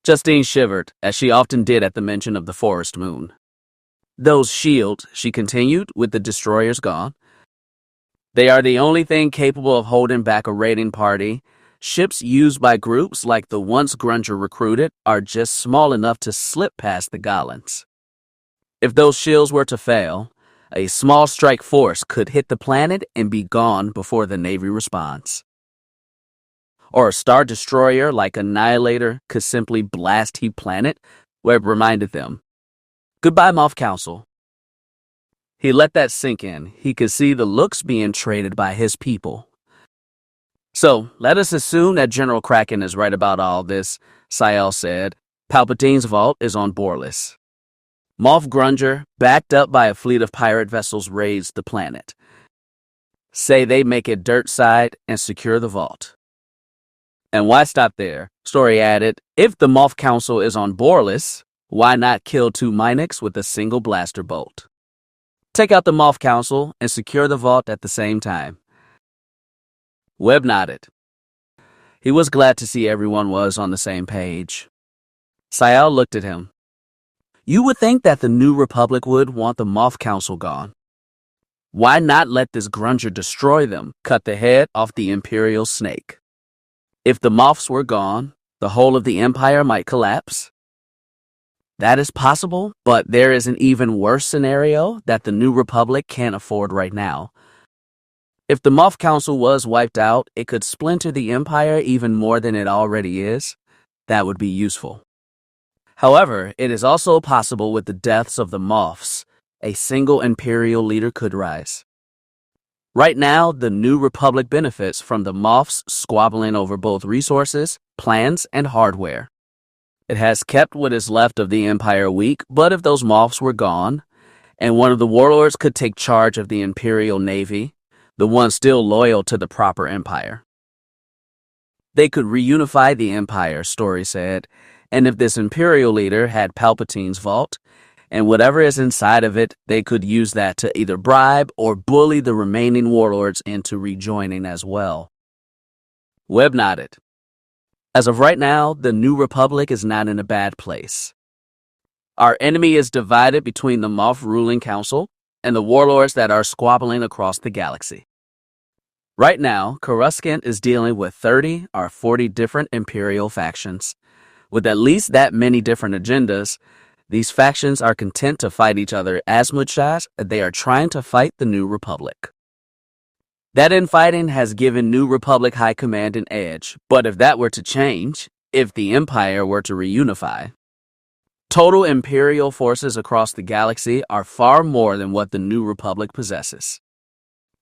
[SPEAKER 1] Justine shivered, as she often did at the mention of the forest moon. Those shields, she continued, with the destroyers gone. They are the only thing capable of holding back a raiding party. Ships used by groups like the ones Grunger recruited are just small enough to slip past the Gollans. If those shields were to fail, a small strike force could hit the planet and be gone before the Navy responds. Or a Star Destroyer like Annihilator could simply blast the planet, Webb reminded them. Goodbye, Moff Council. He let that sink in. He could see the looks being traded by his people. So, let us assume that General Kraken is right about all this, Sayel said. Palpatine's vault is on Borlis. Moff Grunger, backed up by a fleet of pirate vessels, raids the planet. Say they make it dirt side and secure the vault. And why stop there? Story added, if the Moff Council is on Borlis, why not kill 2 Minics with a single blaster bolt? Take out the Moff Council and secure the vault at the same time. Webb nodded. He was glad to see everyone was on the same page. Sayel looked at him. You would think that the New Republic would want the Moff Council gone. Why not let this Grunger destroy them, cut the head off the Imperial snake? If the Moffs were gone, the whole of the Empire might collapse. That is possible, but there is an even worse scenario that the New Republic can't afford right now. If the Moff Council was wiped out, it could splinter the Empire even more than it already is. That would be useful. However, it is also possible with the deaths of the Moffs, a single Imperial leader could rise. Right now, the New Republic benefits from the Moffs squabbling over both resources, plans, and hardware. It has kept what is left of the Empire weak, but if those Moffs were gone, and one of the warlords could take charge of the Imperial Navy, the one still loyal to the proper Empire, they could reunify the Empire, Story said, and if this Imperial leader had Palpatine's vault, and whatever is inside of it, they could use that to either bribe or bully the remaining warlords into rejoining as well. Webb nodded. As of right now, the New Republic is not in a bad place. Our enemy is divided between the Moff ruling council and the warlords that are squabbling across the galaxy. Right now, Coruscant is dealing with 30 or 40 different Imperial factions. With at least that many different agendas, these factions are content to fight each other as much as they are trying to fight the New Republic. That infighting has given New Republic High Command an edge, but if that were to change, if the Empire were to reunify, total Imperial forces across the galaxy are far more than what the New Republic possesses.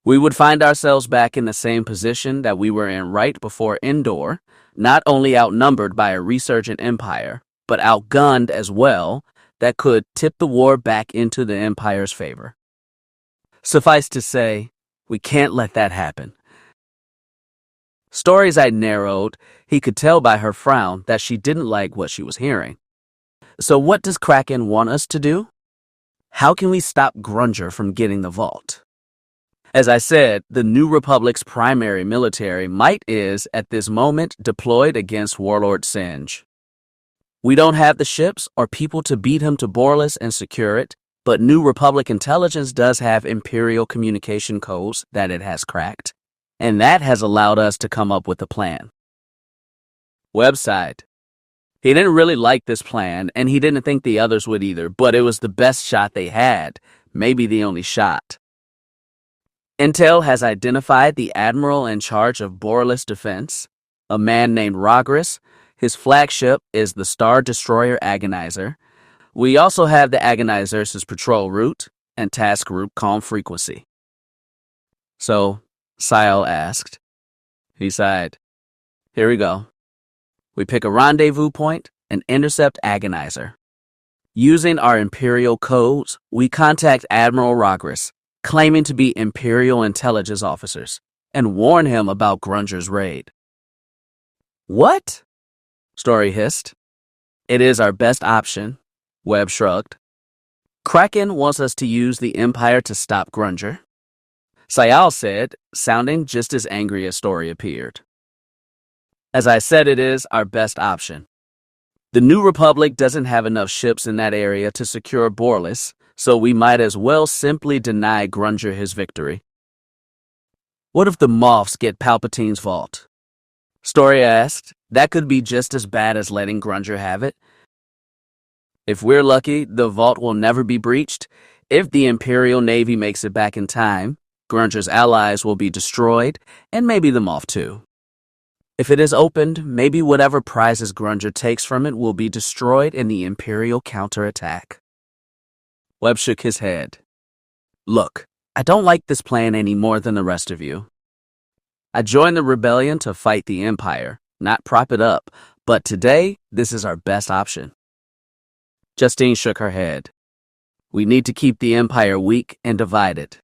[SPEAKER 1] We would find ourselves back in the same position that we were in right before Endor, not only outnumbered by a resurgent Empire, but outgunned as well, that could tip the war back into the Empire's favor. Suffice to say, we can't let that happen. Story's eye narrowed. He could tell by her frown that she didn't like what she was hearing. So what does Kraken want us to do? How can we stop Grunger from getting the vault? As I said, the New Republic's primary military might is, at this moment, deployed against Warlord Singe. We don't have the ships or people to beat him to Borlus and secure it, but New Republic intelligence does have Imperial communication codes that it has cracked, and that has allowed us to come up with a plan. Website. He didn't really like this plan, and he didn't think the others would either, but it was the best shot they had, maybe the only shot. Intel has identified the admiral in charge of Borlus defense, a man named Rogris. His flagship is the Star Destroyer Agonizer. We also have the Agonizer's patrol route and task route calm frequency. So, Sile asked. He sighed. Here we go. We pick a rendezvous point and intercept Agonizer. Using our Imperial codes, we contact Admiral Rogris, claiming to be Imperial intelligence officers, and warn him about Grunger's raid. What? Story hissed. It is our best option, Webb shrugged. Kraken wants us to use the Empire to stop Grunger, Sayal said, sounding just as angry as Story appeared. As I said, it is our best option. The New Republic doesn't have enough ships in that area to secure Borlus, so we might as well simply deny Grunger his victory. What if the Moffs get Palpatine's vault? Story asked. That could be just as bad as letting Grunger have it. If we're lucky, the vault will never be breached. If the Imperial Navy makes it back in time, Grunger's allies will be destroyed, and maybe the Moff too. If it is opened, maybe whatever prizes Grunger takes from it will be destroyed in the Imperial counterattack. Webb shook his head. Look, I don't like this plan any more than the rest of you. I joined the rebellion to fight the Empire, not prop it up, but today, this is our best option. Justine shook her head. We need to keep the Empire weak and divided.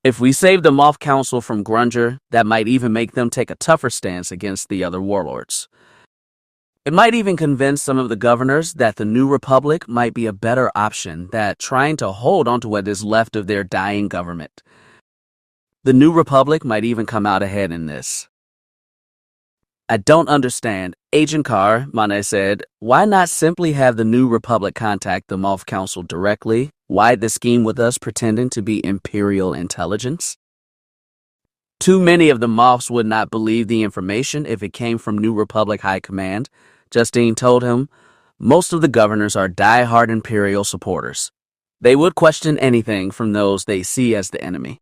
[SPEAKER 1] If we save the Moff Council from Grunger, that might even make them take a tougher stance against the other warlords. It might even convince some of the governors that the New Republic might be a better option than trying to hold onto what is left of their dying government. The New Republic might even come out ahead in this. I don't understand. Agent Carr, Mane said, why not simply have the New Republic contact the Moff Council directly? Why the scheme with us pretending to be Imperial intelligence? Too many of the Moffs would not believe the information if it came from New Republic High Command, Justine told him. Most of the governors are die-hard Imperial supporters. They would question anything from those they see as the enemy.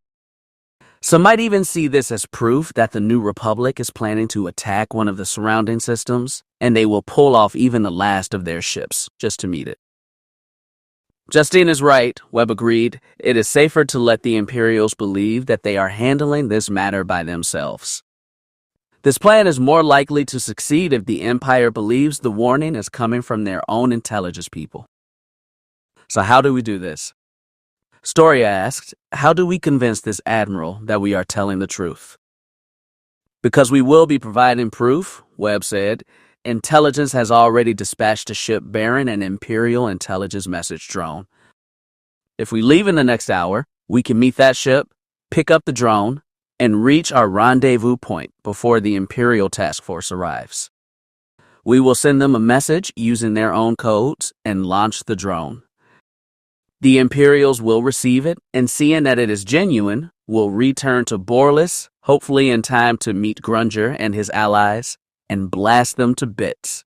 [SPEAKER 1] Some might even see this as proof that the New Republic is planning to attack one of the surrounding systems, and they will pull off even the last of their ships just to meet it. Justine is right, Webb agreed. It is safer to let the Imperials believe that they are handling this matter by themselves. This plan is more likely to succeed if the Empire believes the warning is coming from their own intelligence people. So how do we do this? Storia asked, how do we convince this admiral that we are telling the truth? Because we will be providing proof, Webb said. Intelligence has already dispatched a ship bearing an Imperial intelligence message drone. If we leave in the next hour, we can meet that ship, pick up the drone, and reach our rendezvous point before the Imperial task force arrives. We will send them a message using their own codes and launch the drone. The Imperials will receive it, and seeing that it is genuine, will return to Borlis, hopefully in time to meet Grunger and his allies, and blast them to bits.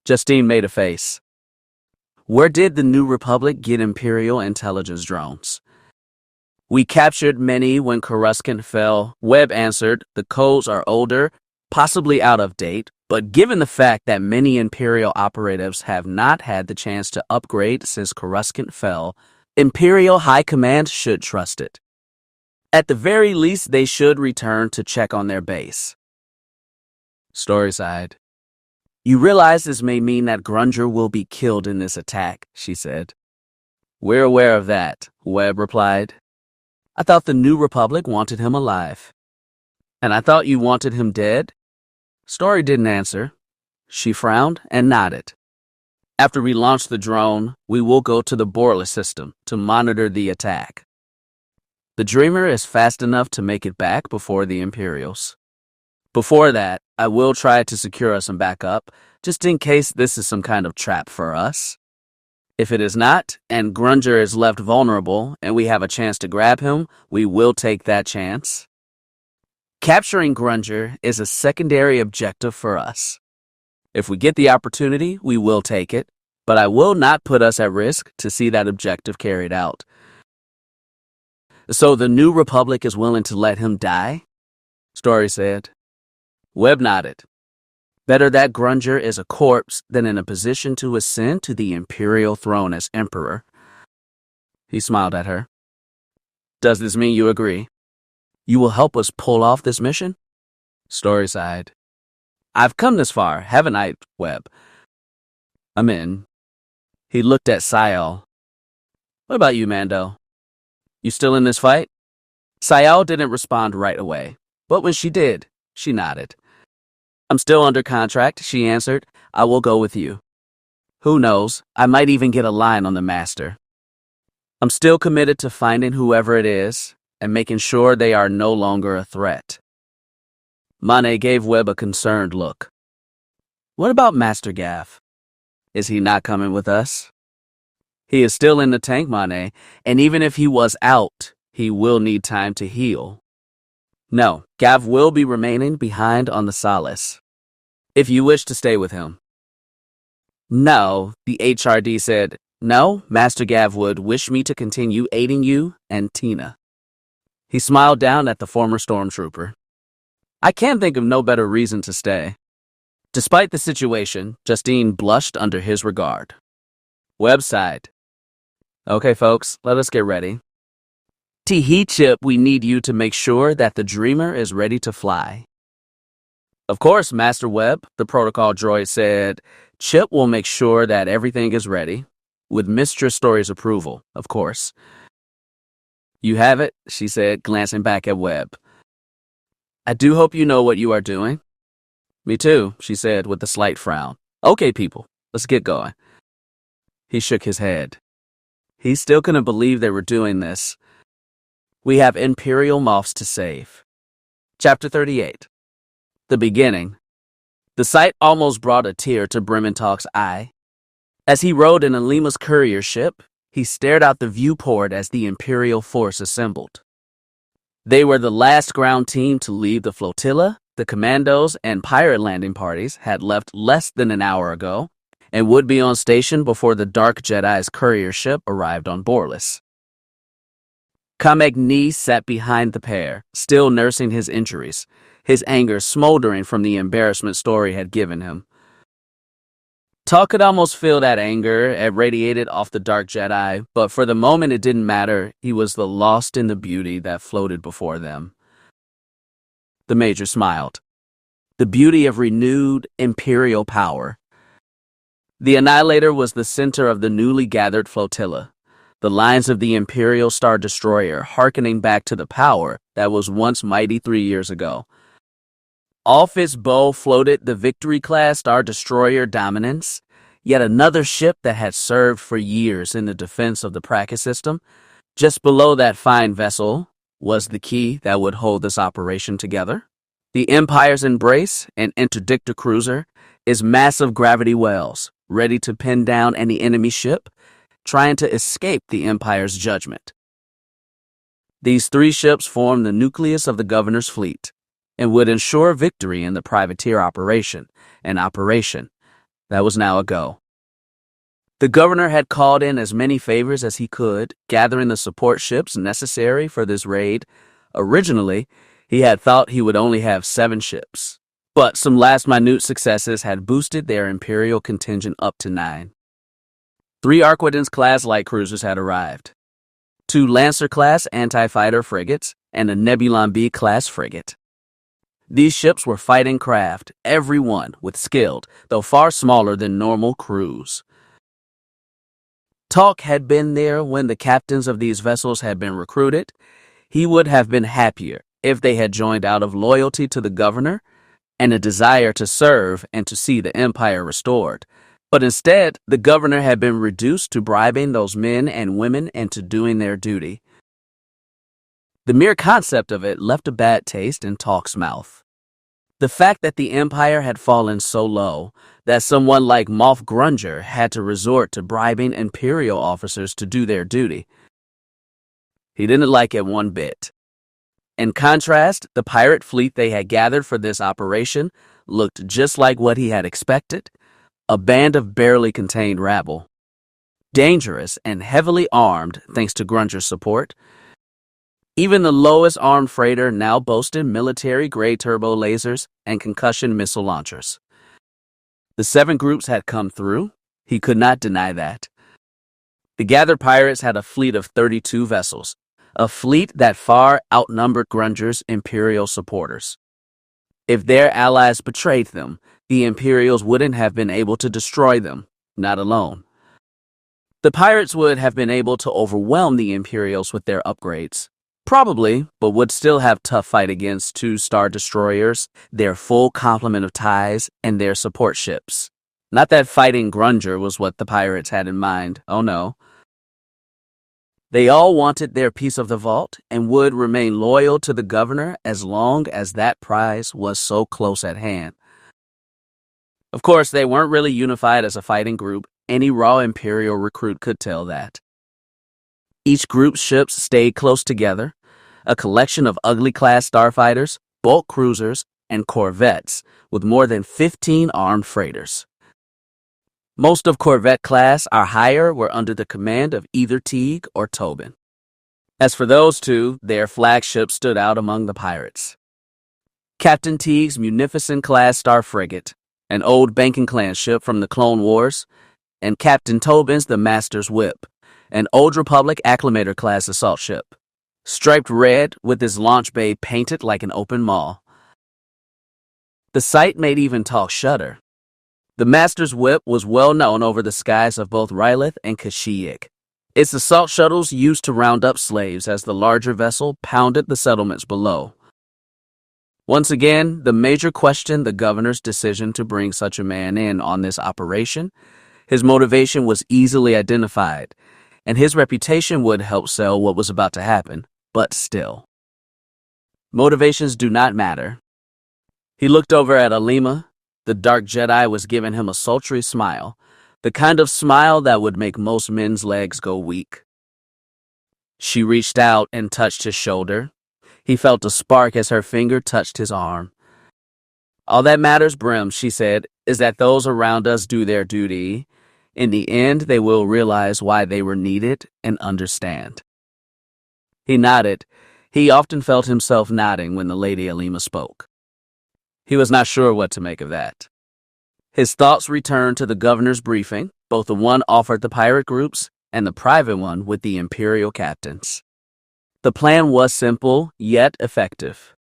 [SPEAKER 1] Justine made a face. Where did the New Republic get Imperial intelligence drones? We captured many when Coruscant fell. Webb answered, the codes are older, possibly out of date, but given the fact that many Imperial operatives have not had the chance to upgrade since Coruscant fell, Imperial High Command should trust it. At the very least, they should return to check on their base. Story sighed. You realize this may mean that Grunger will be killed in this attack, she said. We're aware of that, Webb replied. I thought the New Republic wanted him alive. And I thought you wanted him dead? Story didn't answer. She frowned and nodded. After we launch the drone, we will go to the Borla system to monitor the attack. The Dreamer is fast enough to make it back before the Imperials. Before that, I will try to secure us some backup, just in case this is some kind of trap for us. If it is not, and Grunger is left vulnerable, and we have a chance to grab him, we will take that chance. Capturing Grunger is a secondary objective for us. If we get the opportunity, we will take it, but I will not put us at risk to see that objective carried out. So the New Republic is willing to let him die? Story said. Webb nodded. Better that Grunger is a corpse than in a position to ascend to the Imperial throne as Emperor. He smiled at her. Does this mean you agree? You will help us pull off this mission? Story sighed. I've come this far, haven't I, Webb? I'm in. He looked at Sayal. What about you, Mando? You still in this fight? Sayal didn't respond right away, but when she did, she nodded. I'm still under contract, she answered. I will go with you. Who knows, I might even get a line on the Master. I'm still committed to finding whoever it is and making sure they are no longer a threat. Mane gave Webb a concerned look. What about Master Gaff? Is he not coming with us? He is still in the tank, Mane, and even if he was out, he will need time to heal. No, Gav will be remaining behind on the Solace. If you wish to stay with him. No, the HRD said. No, Master Gav would wish me to continue aiding you and Tina. He smiled down at the former stormtrooper. I can think of no better reason to stay. Despite the situation, Justine blushed under his regard. Webb sighed. Okay, folks, let us get ready. Tee Chip, we need you to make sure that the Dreamer is ready to fly. Of course, Master Webb, the protocol droid said. Chip will make sure that everything is ready. With Mistress Story's approval, of course. You have it, she said, glancing back at Webb. I do hope you know what you are doing. Me too, she said with a slight frown. Okay, people, let's get going. He shook his head. He still couldn't believe they were doing this. We have Imperial Moffs to save. Chapter 38. The beginning. The sight almost brought a tear to Brementalk's eye. As he rode in Alima's courier ship, he stared out the viewport as the Imperial force assembled. They were the last ground team to leave the flotilla. The commandos and pirate landing parties had left less than an hour ago and would be on station before the Dark Jedi's courier ship arrived on Borlis. Kamegni sat behind the pair, still nursing his injuries, his anger smoldering from the embarrassment Story had given him. Tal could almost feel that anger it radiated off the Dark Jedi, but for the moment it didn't matter. He was lost in the beauty that floated before them. The major smiled. The beauty of renewed imperial power. The Annihilator was the center of the newly gathered flotilla, the lines of the Imperial Star Destroyer hearkening back to the power that was once mighty 3 years ago. Off its bow floated the Victory-class Star Destroyer Dominance, yet another ship that had served for years in the defense of the Prakus system. Just below that fine vessel was the key that would hold this operation together. The Empire's Embrace, an interdictor cruiser, is massive gravity wells, ready to pin down any enemy ship trying to escape the Empire's judgment. These 3 ships formed the nucleus of the governor's fleet and would ensure victory in the privateer operation, an operation that was now a go. The governor had called in as many favors as he could, gathering the support ships necessary for this raid. Originally, he had thought he would only have 7 ships, but some last-minute successes had boosted their Imperial contingent up to 9. 3 Arquitens-class light cruisers had arrived, 2 Lancer-class anti-fighter frigates, and a Nebulon B-class frigate. These ships were fighting craft, every one with skilled, though far smaller than normal crews. Talk had been there when the captains of these vessels had been recruited. He would have been happier if they had joined out of loyalty to the governor and a desire to serve and to see the empire restored. But instead, the governor had been reduced to bribing those men and women into doing their duty. The mere concept of it left a bad taste in Talk's mouth. The fact that the empire had fallen so low that someone like Moff Grunger had to resort to bribing Imperial officers to do their duty. He didn't like it one bit. In contrast, the pirate fleet they had gathered for this operation looked just like what he had expected, a band of barely contained rabble. Dangerous and heavily armed thanks to Grunger's support. Even the lowest armed freighter now boasted military-grade turbo lasers and concussion missile launchers. The 7 groups had come through. He could not deny that. The gathered pirates had a fleet of 32 vessels, a fleet that far outnumbered Grunger's Imperial supporters. If their allies betrayed them, the Imperials wouldn't have been able to destroy them, not alone. The pirates would have been able to overwhelm the Imperials with their upgrades. Probably, but would still have tough fight against 2 Star Destroyers, their full complement of ties, and their support ships. Not that fighting Grunger was what the pirates had in mind, oh no. They all wanted their piece of the vault and would remain loyal to the governor as long as that prize was so close at hand. Of course, they weren't really unified as a fighting group. Any raw Imperial recruit could tell that. Each group's ships stayed close together, a collection of ugly-class starfighters, bulk cruisers, and corvettes with more than 15 armed freighters. Most of Corvette class or higher were under the command of either Teague or Tobin. As for those 2, their flagship stood out among the pirates. Captain Teague's Munificent-class star frigate, an old banking clan ship from the Clone Wars, and Captain Tobin's the Master's Whip, an Old Republic Acclimator-class assault ship, striped red with its launch bay painted like an open maw. The sight made even Talk shudder. The Master's Whip was well known over the skies of both Rylith and Kashyyyk. Its assault shuttles used to round up slaves as the larger vessel pounded the settlements below. Once again, the major questioned the governor's decision to bring such a man in on this operation. His motivation was easily identified, and his reputation would help sell what was about to happen, but still. Motivations do not matter. He looked over at Alima. The Dark Jedi was giving him a sultry smile, the kind of smile that would make most men's legs go weak. She reached out and touched his shoulder. He felt a spark as her finger touched his arm. All that matters, Brim, she said, is that those around us do their duty. In the end, they will realize why they were needed and understand. He nodded. He often felt himself nodding when the Lady Alima spoke. He was not sure what to make of that. His thoughts returned to the governor's briefing, both the one offered the pirate groups and the private one with the Imperial captains. The plan was simple, yet effective.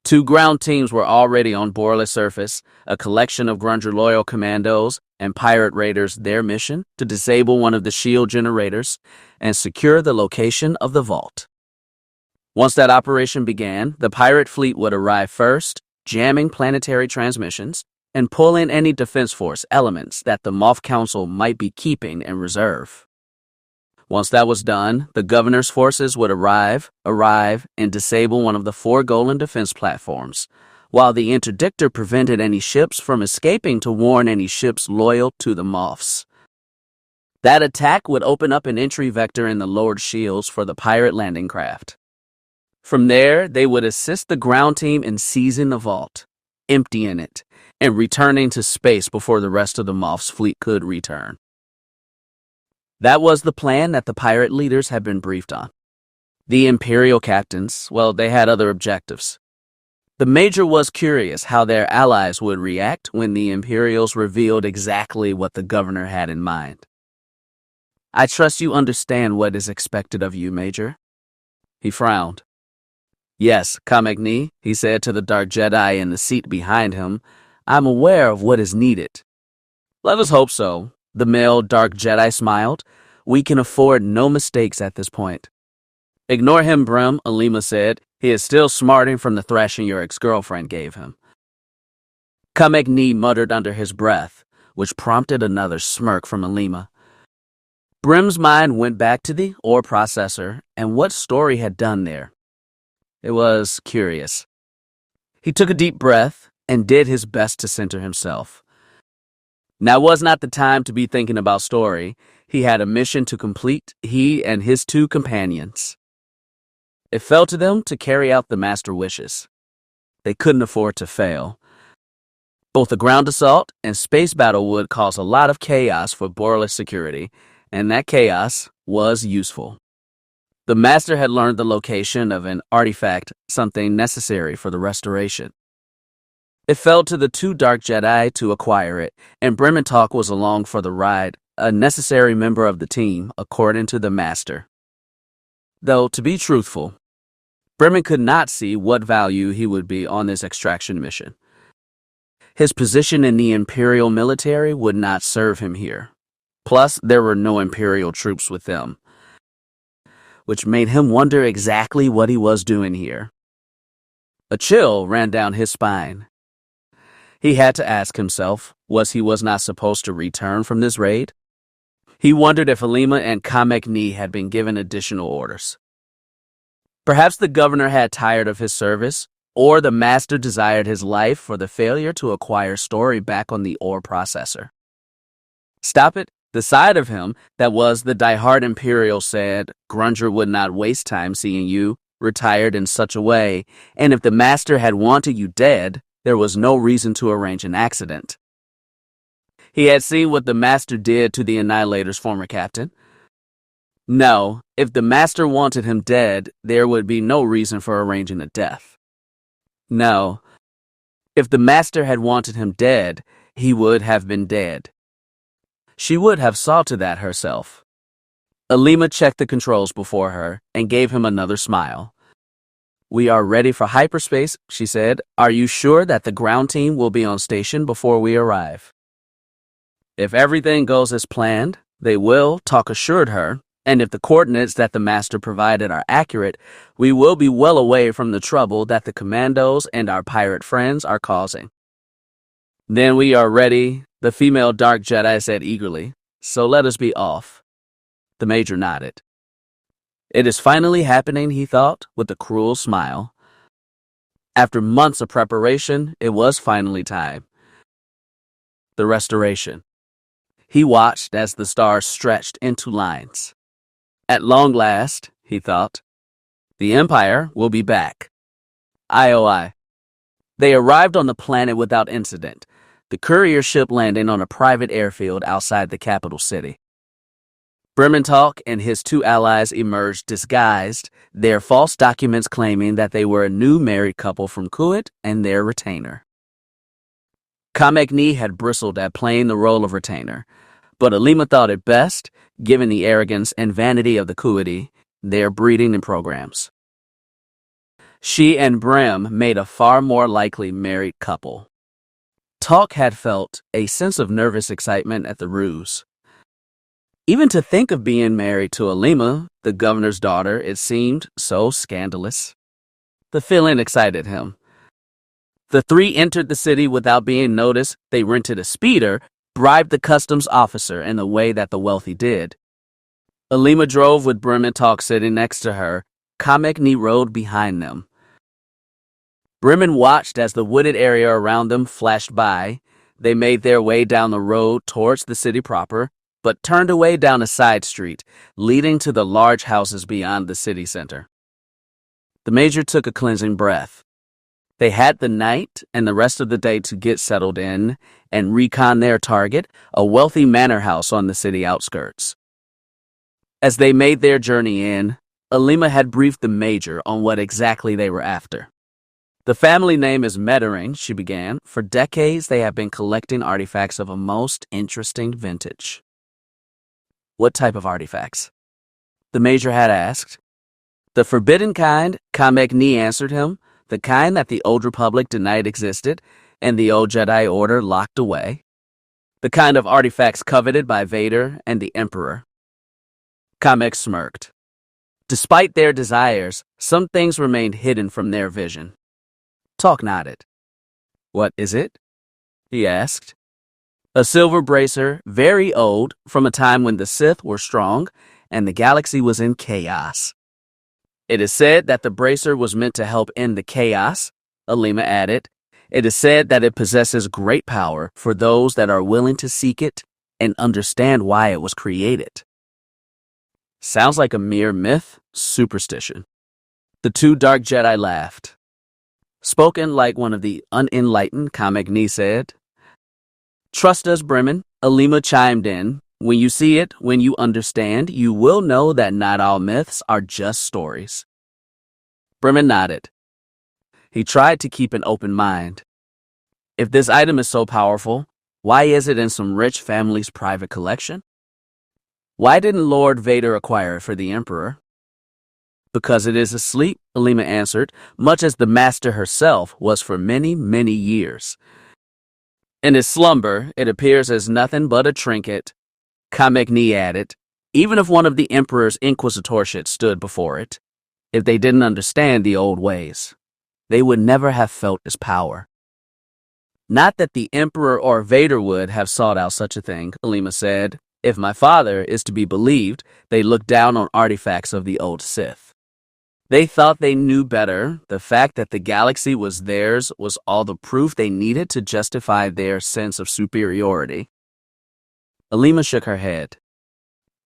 [SPEAKER 1] 2 ground teams were already on Borla's surface, a collection of Grunger loyal commandos and pirate raiders, their mission to disable one of the shield generators and secure the location of the vault. Once that operation began, the pirate fleet would arrive first, jamming planetary transmissions and pull in any Defense Force elements that the Moff Council might be keeping in reserve. Once that was done, the governor's forces would arrive, and disable one of the 4 Golan defense platforms, while the interdictor prevented any ships from escaping to warn any ships loyal to the Moffs. That attack would open up an entry vector in the lowered shields for the pirate landing craft. From there, they would assist the ground team in seizing the vault, emptying it, and returning to space before the rest of the Moff's fleet could return. That was the plan that the pirate leaders had been briefed on. The Imperial captains, well, they had other objectives. The Major was curious how their allies would react when the Imperials revealed exactly what the governor had in mind. "I trust you understand what is expected of you, Major." He frowned. "Yes, Kamekni," he said to the Dark Jedi in the seat behind him, "I'm aware of what is needed." "Let us hope so." The male Dark Jedi smiled. "We can afford no mistakes at this point." "Ignore him, Brim," Alima said. "He is still smarting from the thrashing your ex-girlfriend gave him." Kamekni muttered under his breath, which prompted another smirk from Alima. Brim's mind went back to the ore processor and what Story had done there. It was curious. He took a deep breath and did his best to center himself. Now was not the time to be thinking about Story. He had a mission to complete, he and his 2 companions. It fell to them to carry out the master wishes. They couldn't afford to fail. Both the ground assault and space battle would cause a lot of chaos for Borla's security, and that chaos was useful. The master had learned the location of an artifact, something necessary for the restoration. It fell to the 2 Dark Jedi to acquire it, and Brementalk was along for the ride, a necessary member of the team, according to the master. Though, to be truthful, Bremen could not see what value he would be on this extraction mission. His position in the Imperial military would not serve him here. Plus, there were no Imperial troops with them, which made him wonder exactly what he was doing here. A chill ran down his spine. He had to ask himself, was he not supposed to return from this raid? He wondered if Alima and Kamekni had been given additional orders. Perhaps the governor had tired of his service, or the master desired his life for the failure to acquire Story back on the ore processor. Stop it. The side of him that was the diehard Imperial said Grunger would not waste time seeing you retired in such a way, and if the master had wanted you dead, there was no reason to arrange an accident. He had seen what the master did to the Annihilator's former captain. No, if the master wanted him dead, there would be no reason for arranging a death. No, if the master had wanted him dead, he would have been dead. She would have saw to that herself. Alima checked the controls before her and gave him another smile. "We are ready for hyperspace," she said. "Are you sure that the ground team will be on station before we arrive?" "If everything goes as planned, they will," Talk assured her, "and if the coordinates that the master provided are accurate, we will be well away from the trouble that the commandos and our pirate friends are causing." "Then we are ready," the female Dark Jedi said eagerly. "So let us be off." The Major nodded. It is finally happening, he thought, with a cruel smile. After months of preparation, it was finally time. The restoration. He watched as the stars stretched into lines. At long last, he thought, the Empire will be back. IOI. They arrived on the planet without incident, the courier ship landing on a private airfield outside the capital city. Brementalk and his 2 allies emerged disguised, their false documents claiming that they were a new married couple from Kuwait and their retainer. Kamekni had bristled at playing the role of retainer, but Alima thought it best, given the arrogance and vanity of the Kuwaiti, their breeding and programs. She and Brim made a far more likely married couple. Talk had felt a sense of nervous excitement at the ruse. Even to think of being married to Alima, the governor's daughter, it seemed so scandalous. The feeling excited him. The three entered the city without being noticed. They rented a speeder, bribed the customs officer in the way that the wealthy did. Alima drove with Brim and Talk sitting next to her. Kamekni rode behind them. Brimmen watched as the wooded area around them flashed by. They made their way down the road towards the city proper, but turned away down a side street, leading to the large houses beyond the city center. The major took a cleansing breath. They had the night and the rest of the day to get settled in and recon their target, a wealthy manor house on the city outskirts. As they made their journey in, Alima had briefed the major on what exactly they were after. The family name is Mettering, she began. For decades, they have been collecting artifacts of a most interesting vintage. What type of artifacts? The major had asked. The forbidden kind, Kamekni answered him, the kind that the Old Republic denied existed and the old Jedi Order locked away. The kind of artifacts coveted by Vader and the Emperor. Kamek smirked. Despite their desires, some things remained hidden from their vision. Talk nodded. What is it? He asked. A silver bracer, very old, from a time when the Sith were strong and the galaxy was in chaos. It is said that the bracer was meant to help end the chaos, Alima added. It is said that it possesses great power for those that are willing to seek it and understand why it was created. Sounds like a mere myth, superstition. The two dark Jedi laughed. Spoken like one of the unenlightened, Kamekni said. Trust us, Bremen, Alima chimed in. When you see it, when you understand, you will know that not all myths are just stories. Bremen nodded. He tried to keep an open mind. If this item is so powerful, why is it in some rich family's private collection? Why didn't Lord Vader acquire it for the Emperor? Because it is asleep, Alima answered, much as the Master herself was for many, many years. In his slumber, it appears as nothing but a trinket, Kamekni added, even if one of the Emperor's inquisitorship stood before it. If they didn't understand the old ways, they would never have felt its power. Not that the Emperor or Vader would have sought out such a thing, Alima said. If my father is to be believed, they looked down on artifacts of the old Sith. They thought they knew better. The fact that the galaxy was theirs was all the proof they needed to justify their sense of superiority. Alima shook her head.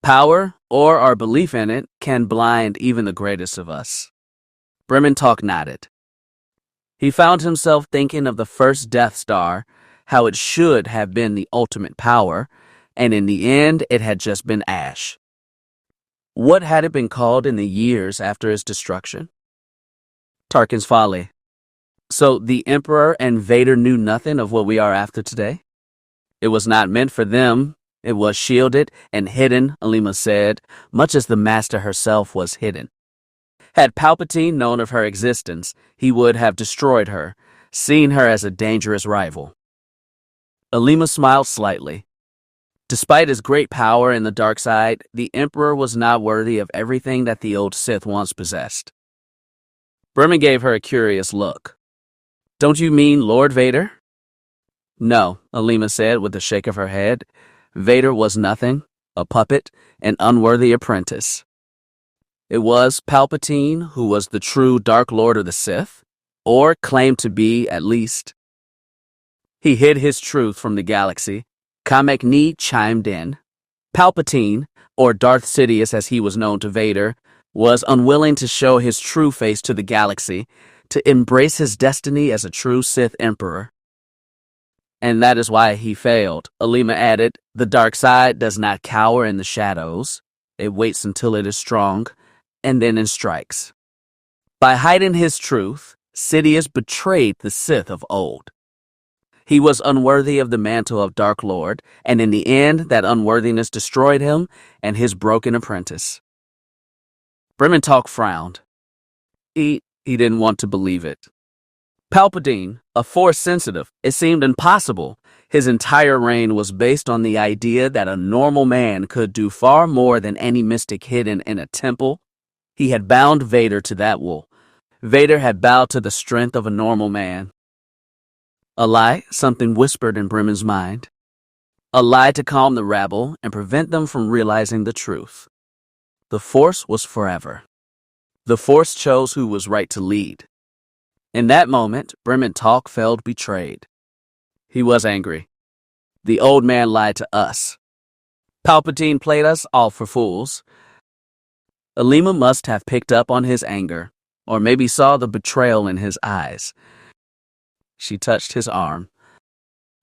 [SPEAKER 1] Power, or our belief in it, can blind even the greatest of us. Bremen Talk nodded. He found himself thinking of the first Death Star, how it should have been the ultimate power, and in the end it had just been ash. What had it been called in the years after its destruction? Tarkin's Folly. So the Emperor and Vader knew nothing of what we are after today? It was not meant for them. It was shielded and hidden, Alima said, much as the Master herself was hidden. Had Palpatine known of her existence, he would have destroyed her, seeing her as a dangerous rival. Alima smiled slightly. Despite his great power in the dark side, the Emperor was not worthy of everything that the old Sith once possessed. Bremen gave her a curious look. Don't you mean Lord Vader? No, Alima said with a shake of her head. Vader was nothing, a puppet, an unworthy apprentice. It was Palpatine who was the true Dark Lord of the Sith, or claimed to be at least. He hid his truth from the galaxy. Kamekni chimed in. Palpatine, or Darth Sidious as he was known to Vader, was unwilling to show his true face to the galaxy, to embrace his destiny as a true Sith Emperor. And that is why he failed, Alima added. The dark side does not cower in the shadows. It waits until it is strong, and then it strikes. By hiding his truth, Sidious betrayed the Sith of old. He was unworthy of the mantle of Dark Lord, and in the end, that unworthiness destroyed him and his broken apprentice. Bremen Talk frowned. He He didn't want to believe it. Palpatine, a Force sensitive, it seemed impossible. His entire reign was based on the idea that a normal man could do far more than any mystic hidden in a temple. He had bound Vader to that wool. Vader had bowed to the strength of a normal man. A lie, something whispered in Bremen's mind. A lie to calm the rabble and prevent them from realizing the truth. The Force was forever. The Force chose who was right to lead. In that moment, Bremen Talk felt betrayed. He was angry. The old man lied to us. Palpatine played us all for fools. Alima must have picked up on his anger, or maybe saw the betrayal in his eyes. She touched his arm.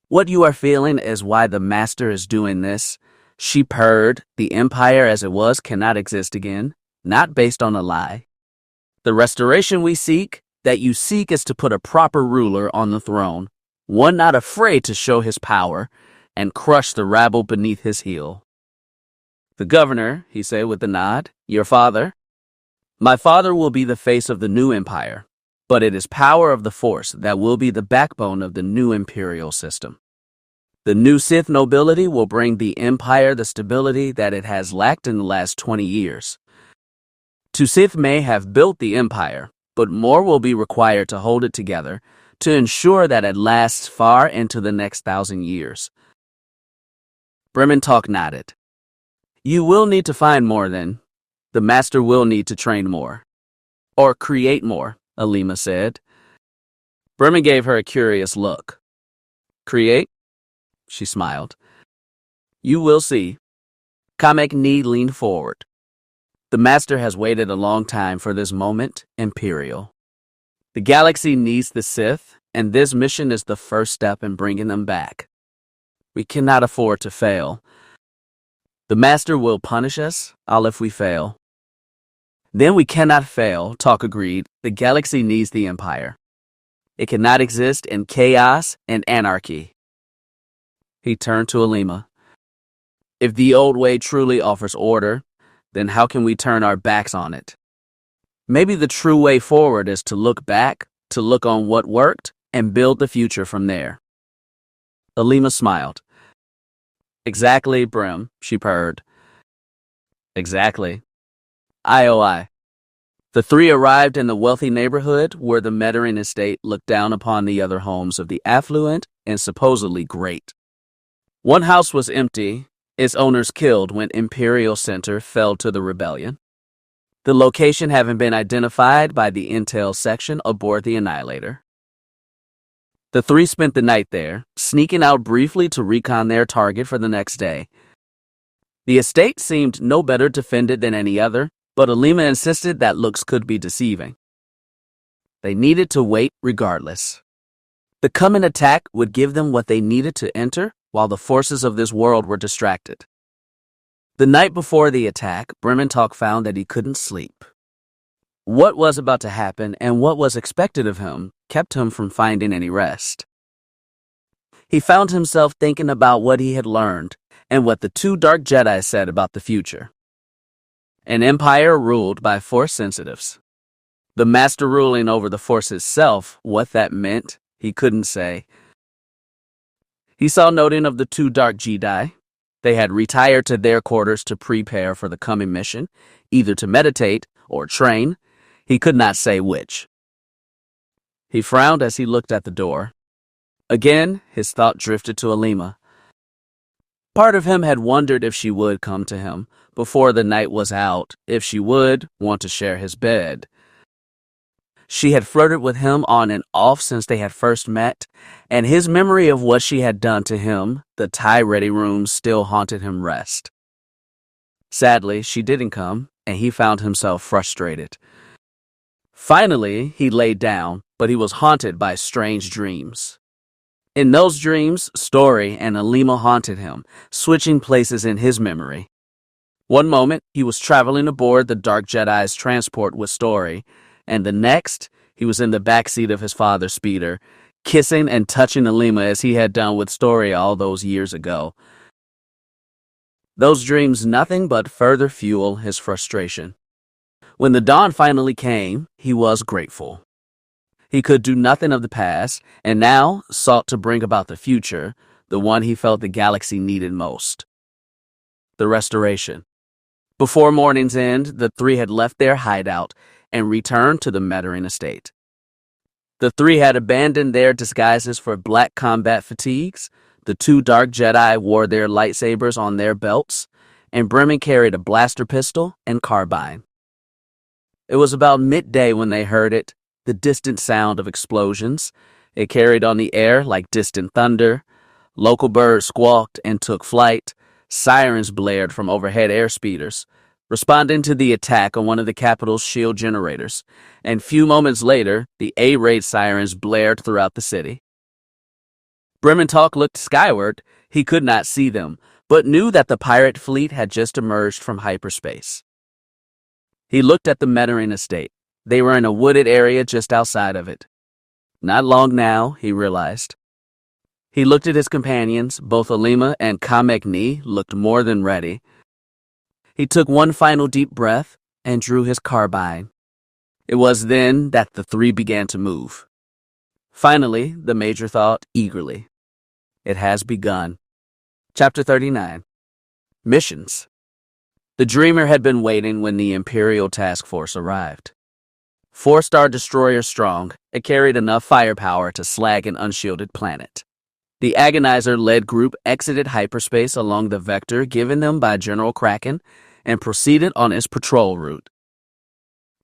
[SPEAKER 1] What you are feeling is why the Master is doing this. She purred. The Empire as it was cannot exist again, not based on a lie. The restoration we seek, that you seek, is to put a proper ruler on the throne, one not afraid to show his power and crush the rabble beneath his heel. The governor, he said with a nod, your father? My father will be the face of the new empire, but it is power of the Force that will be the backbone of the new imperial system. The new Sith nobility will bring the empire the stability that it has lacked in the last 20 years. Two Sith may have built the empire, but more will be required to hold it together, to ensure that it lasts far into the next 1,000 years. Bremen Talk nodded. You will need to find more then. The Master will need to train more. Or create more, Alima said. Bremen gave her a curious look. Create? She smiled. You will see. Kamek Ni leaned forward. The Master has waited a long time for this moment, Imperial. The galaxy needs the Sith, and this mission is the first step in bringing them back. We cannot afford to fail. The Master will punish us, all if we fail. Then we cannot fail, Talk agreed. The galaxy needs the Empire. It cannot exist in chaos and anarchy. He turned to Alima. If the old way truly offers order, then how can we turn our backs on it? Maybe the true way forward is to look back, to look on what worked, and build the future from there. Alima smiled. Exactly, Brim, she purred. Exactly. I. The three arrived in the wealthy neighborhood where the Mettering estate looked down upon the other homes of the affluent and supposedly great. One house was empty, its owners killed when Imperial Center fell to the rebellion. The location having been identified by the intel section aboard the Annihilator. The three spent the night there, sneaking out briefly to recon their target for the next day. The estate seemed no better defended than any other, but Alima insisted that looks could be deceiving. They needed to wait regardless. The coming attack would give them what they needed to enter while the forces of this world were distracted. The night before the attack, Bremen Talk found that he couldn't sleep. What was about to happen and what was expected of him kept him from finding any rest. He found himself thinking about what he had learned and what the two Dark Jedi said about the future. An empire ruled by Force sensitives. The Master ruling over the Force itself, what that meant, he couldn't say. He saw noting of the two Dark Jedi. They had retired to their quarters to prepare for the coming mission, either to meditate or train. He could not say which. He frowned as he looked at the door. Again, his thought drifted to Alima. Part of him had wondered if she would come to him before the night was out, if she would want to share his bed. She had flirted with him on and off since they had first met, and his memory of what she had done to him, the tie-ready room, still haunted him rest. Sadly, she didn't come, and he found himself frustrated. Finally, he laid down, but he was haunted by strange dreams. In those dreams, Story and Alima haunted him, switching places in his memory. One moment, he was traveling aboard the Dark Jedi's transport with Story, and the next, he was in the backseat of his father's speeder, kissing and touching Alima as he had done with Story all those years ago. Those dreams nothing but further fuel his frustration. When the dawn finally came, he was grateful. He could do nothing of the past, and now sought to bring about the future, the one he felt the galaxy needed most. The restoration. Before morning's end, the three had left their hideout and returned to the Mettering estate. The three had abandoned their disguises for black combat fatigues. The two dark Jedi wore their lightsabers on their belts, and Bremen carried a blaster pistol and carbine. It was about midday when they heard it, the distant sound of explosions. It carried on the air like distant thunder. Local birds squawked and took flight. Sirens blared from overhead airspeeders, responding to the attack on one of the capital's shield generators, and few moments later, the A-raid sirens blared throughout the city. Brementalk looked skyward. He could not see them, but knew that the pirate fleet had just emerged from hyperspace. He looked at the Mettering estate. They were in a wooded area just outside of it. Not long now, he realized. He looked at his companions. Both Alima and Kamekni looked more than ready. He took one final deep breath and drew his carbine. It was then that the three began to move. Finally, the Major thought eagerly. It has begun. Chapter 39. Missions. The Dreamer had been waiting when the Imperial Task Force arrived. 4-star destroyer strong, it carried enough firepower to slag an unshielded planet. The Agonizer-led group exited hyperspace along the vector given them by General Kraken and proceeded on its patrol route.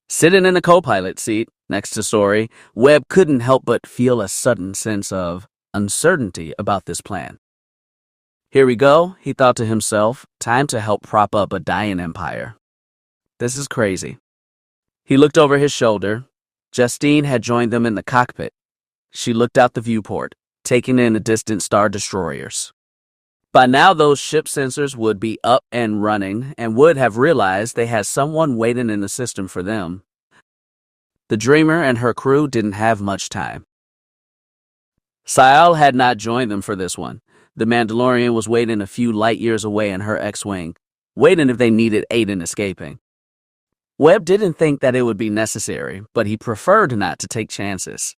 [SPEAKER 1] Sitting in the co-pilot seat, next to Story, Webb couldn't help but feel a sudden sense of uncertainty about this plan. Here we go, he thought to himself, time to help prop up a dying empire. This is crazy. He looked over his shoulder. Justine had joined them in the cockpit. She looked out the viewport, taking in the distant star destroyers. By now those ship sensors would be up and running and would have realized they had someone waiting in the system for them. The Dreamer and her crew didn't have much time. Sayal had not joined them for this one. The Mandalorian was waiting a few light years away in her X-Wing, waiting if they needed aid in escaping. Webb didn't think that it would be necessary, but he preferred not to take chances.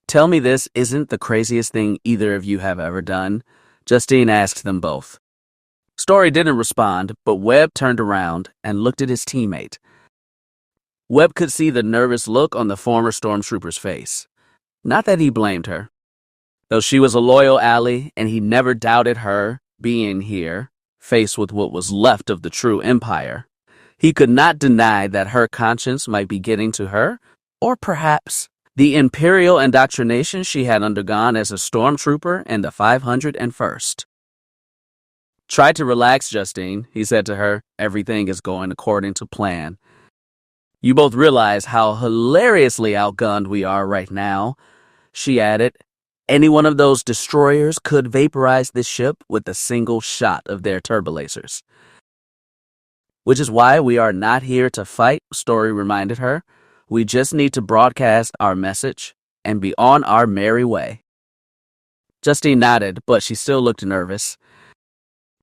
[SPEAKER 1] Tell me this isn't the craziest thing either of you have ever done, Justine asked them both. Story didn't respond, but Webb turned around and looked at his teammate. Webb could see the nervous look on the former stormtrooper's face. Not that he blamed her. Though she was a loyal ally and he never doubted her being here, faced with what was left of the true empire, he could not deny that her conscience might be getting to her, or perhaps the imperial indoctrination she had undergone as a stormtrooper in the 501st. Try to relax, Justine, he said to her. Everything is going according to plan. You both realize how hilariously outgunned we are right now, she added. Any one of those destroyers could vaporize this ship with a single shot of their turbolasers. Which is why we are not here to fight, Story reminded her. We just need to broadcast our message and be on our merry way. Justine nodded, but she still looked nervous.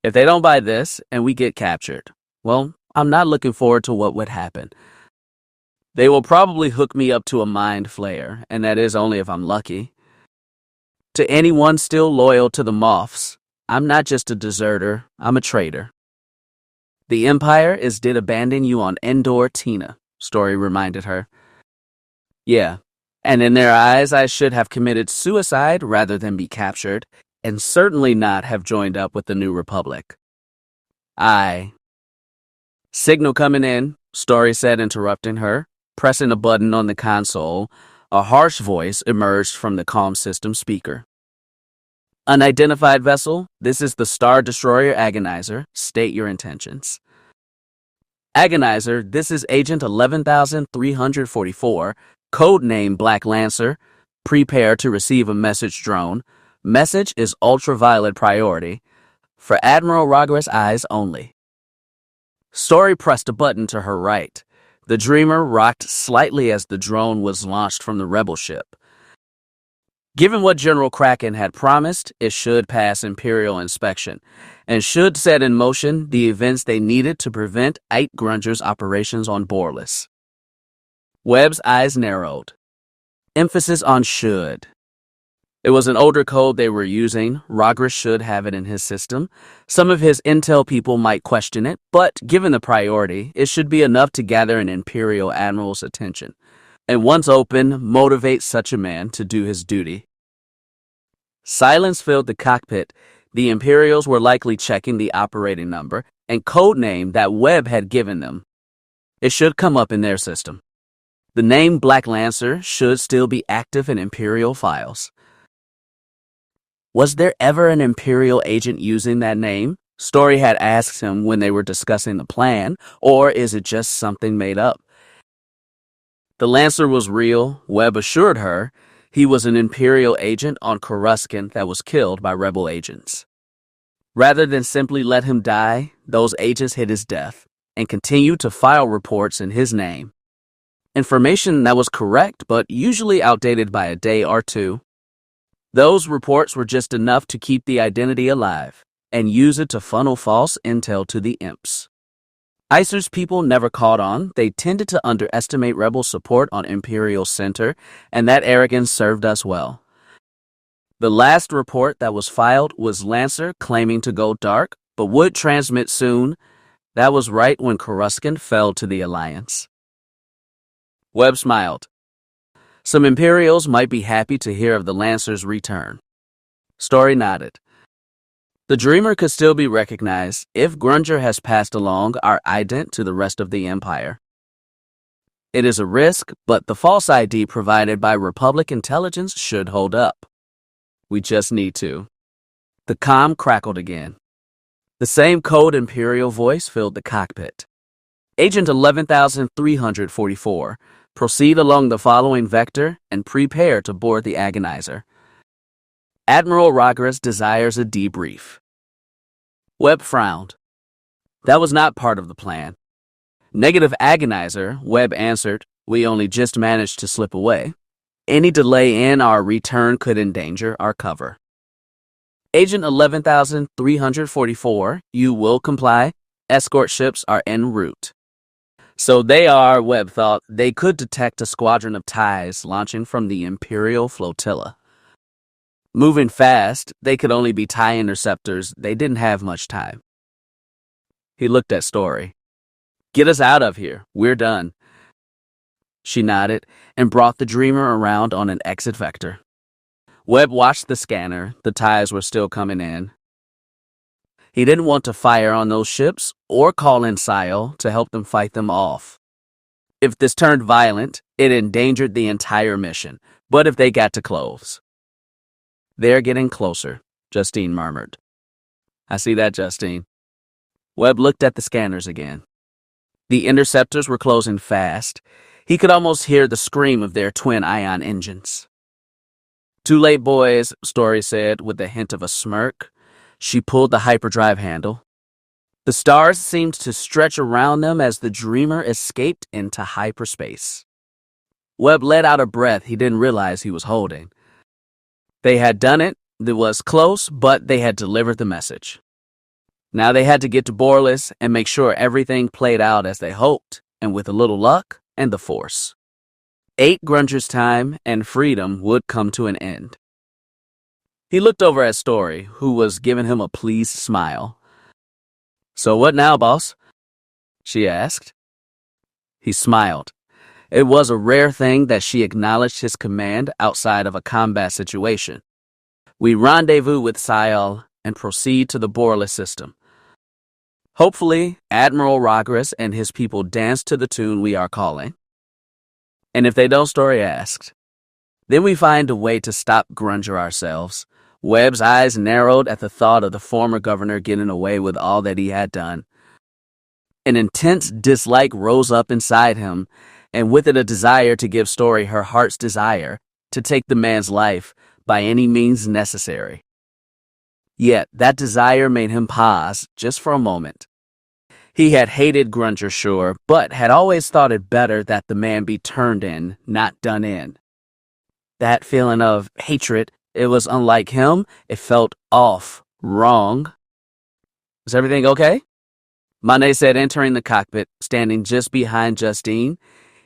[SPEAKER 1] If they don't buy this and we get captured, well, I'm not looking forward to what would happen. They will probably hook me up to a mind flayer, and that is only if I'm lucky. To anyone still loyal to the Moffs, I'm not just a deserter, I'm a traitor. The Empire did abandon you on Endor, Tina, Story reminded her. Yeah, and in their eyes I should have committed suicide rather than be captured, and certainly not have joined up with the New Republic. Signal coming in, Story said, interrupting her. Pressing a button on the console, a harsh voice emerged from the comm system speaker. Unidentified vessel, this is the Star Destroyer Agonizer. State your intentions. Agonizer, this is Agent 11344, codename Black Lancer. Prepare to receive a message drone. Message is ultraviolet priority. For Admiral Rogers' eyes only. Story pressed a button to her right. The Dreamer rocked slightly as the drone was launched from the rebel ship. Given what General Kraken had promised, it should pass Imperial inspection, and should set in motion the events they needed to prevent Aite Grunger's operations on Borlis. Webb's eyes narrowed. Emphasis on should. It was an older code they were using. Rogers should have it in his system. Some of his intel people might question it, but given the priority, it should be enough to gather an Imperial Admiral's attention, and once open, motivate such a man to do his duty. Silence filled the cockpit. The Imperials were likely checking the operating number and code name that Webb had given them. It should come up in their system. The name Black Lancer should still be active in Imperial files. Was there ever an Imperial agent using that name? Story had asked him when they were discussing the plan, or is it just something made up? The Lancer was real, Webb assured her. He was an Imperial agent on Coruscant that was killed by rebel agents. Rather than simply let him die, those agents hid his death and continued to file reports in his name. Information that was correct, but usually outdated by a day or two. Those reports were just enough to keep the identity alive and use it to funnel false intel to the imps. Icer's people never caught on. They tended to underestimate rebel support on Imperial Center, and that arrogance served us well. The last report that was filed was Lancer claiming to go dark, but would transmit soon. That was right when Coruscant fell to the Alliance. Webb smiled. Some Imperials might be happy to hear of the Lancer's return. Story nodded. The Dreamer could still be recognized if Grunger has passed along our ident to the rest of the Empire. It is a risk, but the false ID provided by Republic intelligence should hold up. We just need to. The comm crackled again. The same code Imperial voice filled the cockpit. Agent 11,344, proceed along the following vector and prepare to board the Agonizer. Admiral Rogers desires a debrief. Webb frowned. That was not part of the plan. Negative Agonizer, Webb answered. We only just managed to slip away. Any delay in our return could endanger our cover. Agent 11,344, you will comply. Escort ships are en route. So they are, Webb thought. They could detect a squadron of TIEs launching from the Imperial flotilla. Moving fast, they could only be TIE interceptors. They didn't have much time. He looked at Story. Get us out of here. We're done. She nodded and brought the Dreamer around on an exit vector. Webb watched the scanner. The TIEs were still coming in. He didn't want to fire on those ships or call in Sile to help them fight them off. If this turned violent, it endangered the entire mission. But if they got to close... They're getting closer, Justine murmured. I see that, Justine. Webb looked at the scanners again. The interceptors were closing fast. He could almost hear the scream of their twin ion engines. Too late, boys, Story said with a hint of a smirk. She pulled the hyperdrive handle. The stars seemed to stretch around them as the Dreamer escaped into hyperspace. Webb let out a breath he didn't realize he was holding. They had done it. It was close, but they had delivered the message. Now they had to get to Borlis and make sure everything played out as they hoped, and with a little luck and the Force. Aite Grunger's time and freedom would come to an end. He looked over at Story, who was giving him a pleased smile. So what now, boss? She asked. He smiled. It was a rare thing that she acknowledged his command outside of a combat situation. We rendezvous with Sile and proceed to the Borlis system. Hopefully, Admiral Rogers and his people dance to the tune we are calling. And if they don't, Story asked. Then we find a way to stop Grunger ourselves. Webb's eyes narrowed at the thought of the former governor getting away with all that he had done. An intense dislike rose up inside him, and with it a desire to give Story her heart's desire, to take the man's life by any means necessary. Yet that desire made him pause just for a moment. He had hated Grunger, sure, but had always thought it better that the man be turned in, not done in. That feeling of hatred, it was unlike him. It felt off, wrong. Is everything okay? Mane said, entering the cockpit, standing just behind Justine.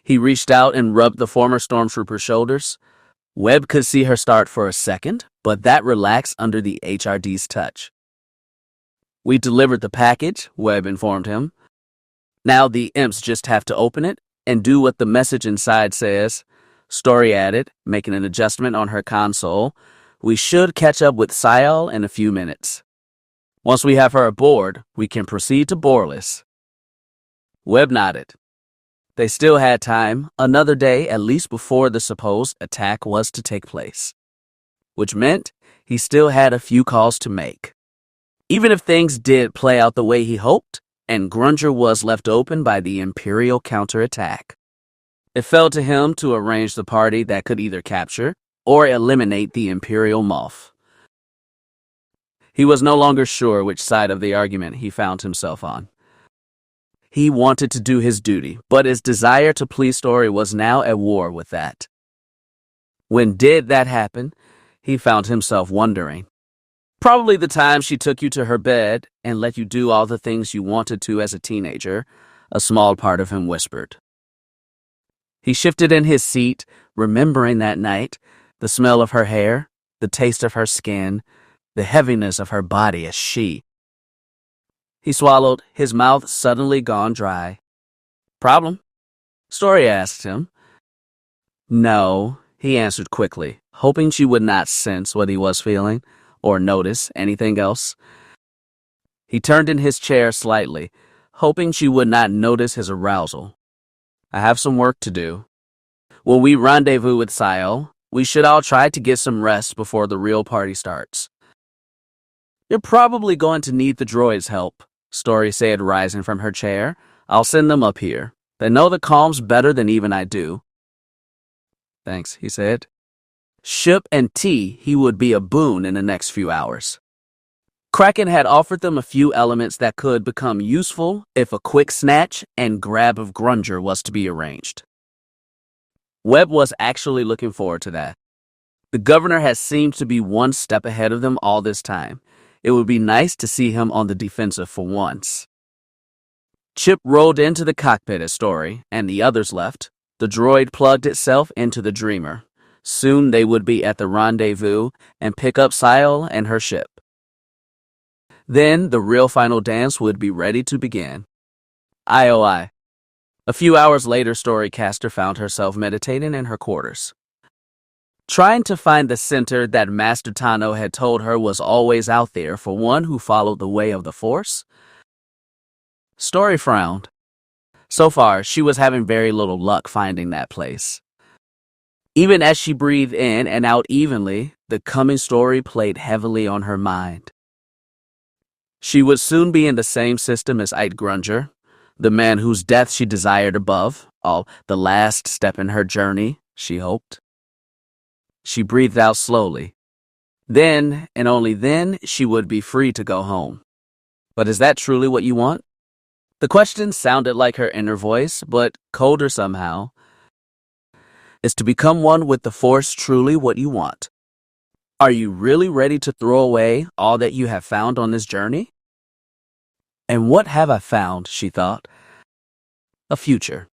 [SPEAKER 1] He reached out and rubbed the former stormtrooper's shoulders. Webb could see her start for a second, but that relaxed under the HRD's touch. We delivered the package, Webb informed him. Now the imps just have to open it and do what the message inside says. Story added, making an adjustment on her console. We should catch up with Syal in a few minutes. Once we have her aboard, we can proceed to Borlis. Webb nodded. They still had time, another day at least before the supposed attack was to take place. Which meant he still had a few calls to make. Even if things did play out the way he hoped, and Grunger was left open by the Imperial counterattack. It fell to him to arrange the party that could either capture or eliminate the Imperial Moff. He was no longer sure which side of the argument he found himself on. He wanted to do his duty, but his desire to please Story was now at war with that. When did that happen? He found himself wondering. Probably the time she took you to her bed and let you do all the things you wanted to as a teenager, a small part of him whispered. He shifted in his seat, remembering that night, the smell of her hair, the taste of her skin, the heaviness of her body as she. He swallowed, his mouth suddenly gone dry. Problem? Story asked him. No, he answered quickly, hoping she would not sense what he was feeling or notice anything else. He turned in his chair slightly, hoping she would not notice his arousal. I have some work to do. When we rendezvous with Syal, we should all try to get some rest before the real party starts. You're probably going to need the droid's help, Story said, rising from her chair. I'll send them up here. They know the comms better than even I do. Thanks, he said. Ship and tea, he would be a boon in the next few hours. Kraken had offered them a few elements that could become useful if a quick snatch and grab of Grunger was to be arranged. Webb was actually looking forward to that. The governor has seemed to be one step ahead of them all this time. It would be nice to see him on the defensive for once. Chip rolled into the cockpit as Story and the others left. The droid plugged itself into the Dreamer. Soon they would be at the rendezvous and pick up Syal and her ship. Then the real final dance would be ready to begin. IOI. A few hours later, Storycaster found herself meditating in her quarters. Trying to find the center that Master Tano had told her was always out there for one who followed the way of the Force. Story frowned. So far, she was having very little luck finding that place. Even as she breathed in and out evenly, the coming story played heavily on her mind. She would soon be in the same system as Aite Grunger, the man whose death she desired above, all the last step in her journey, she hoped. She breathed out slowly. Then, and only then, she would be free to go home. But is that truly what you want? The question sounded like her inner voice, but colder somehow. Is to become one with the Force truly what you want? Are you really ready to throw away all that you have found on this journey? And what have I found, she thought. A future.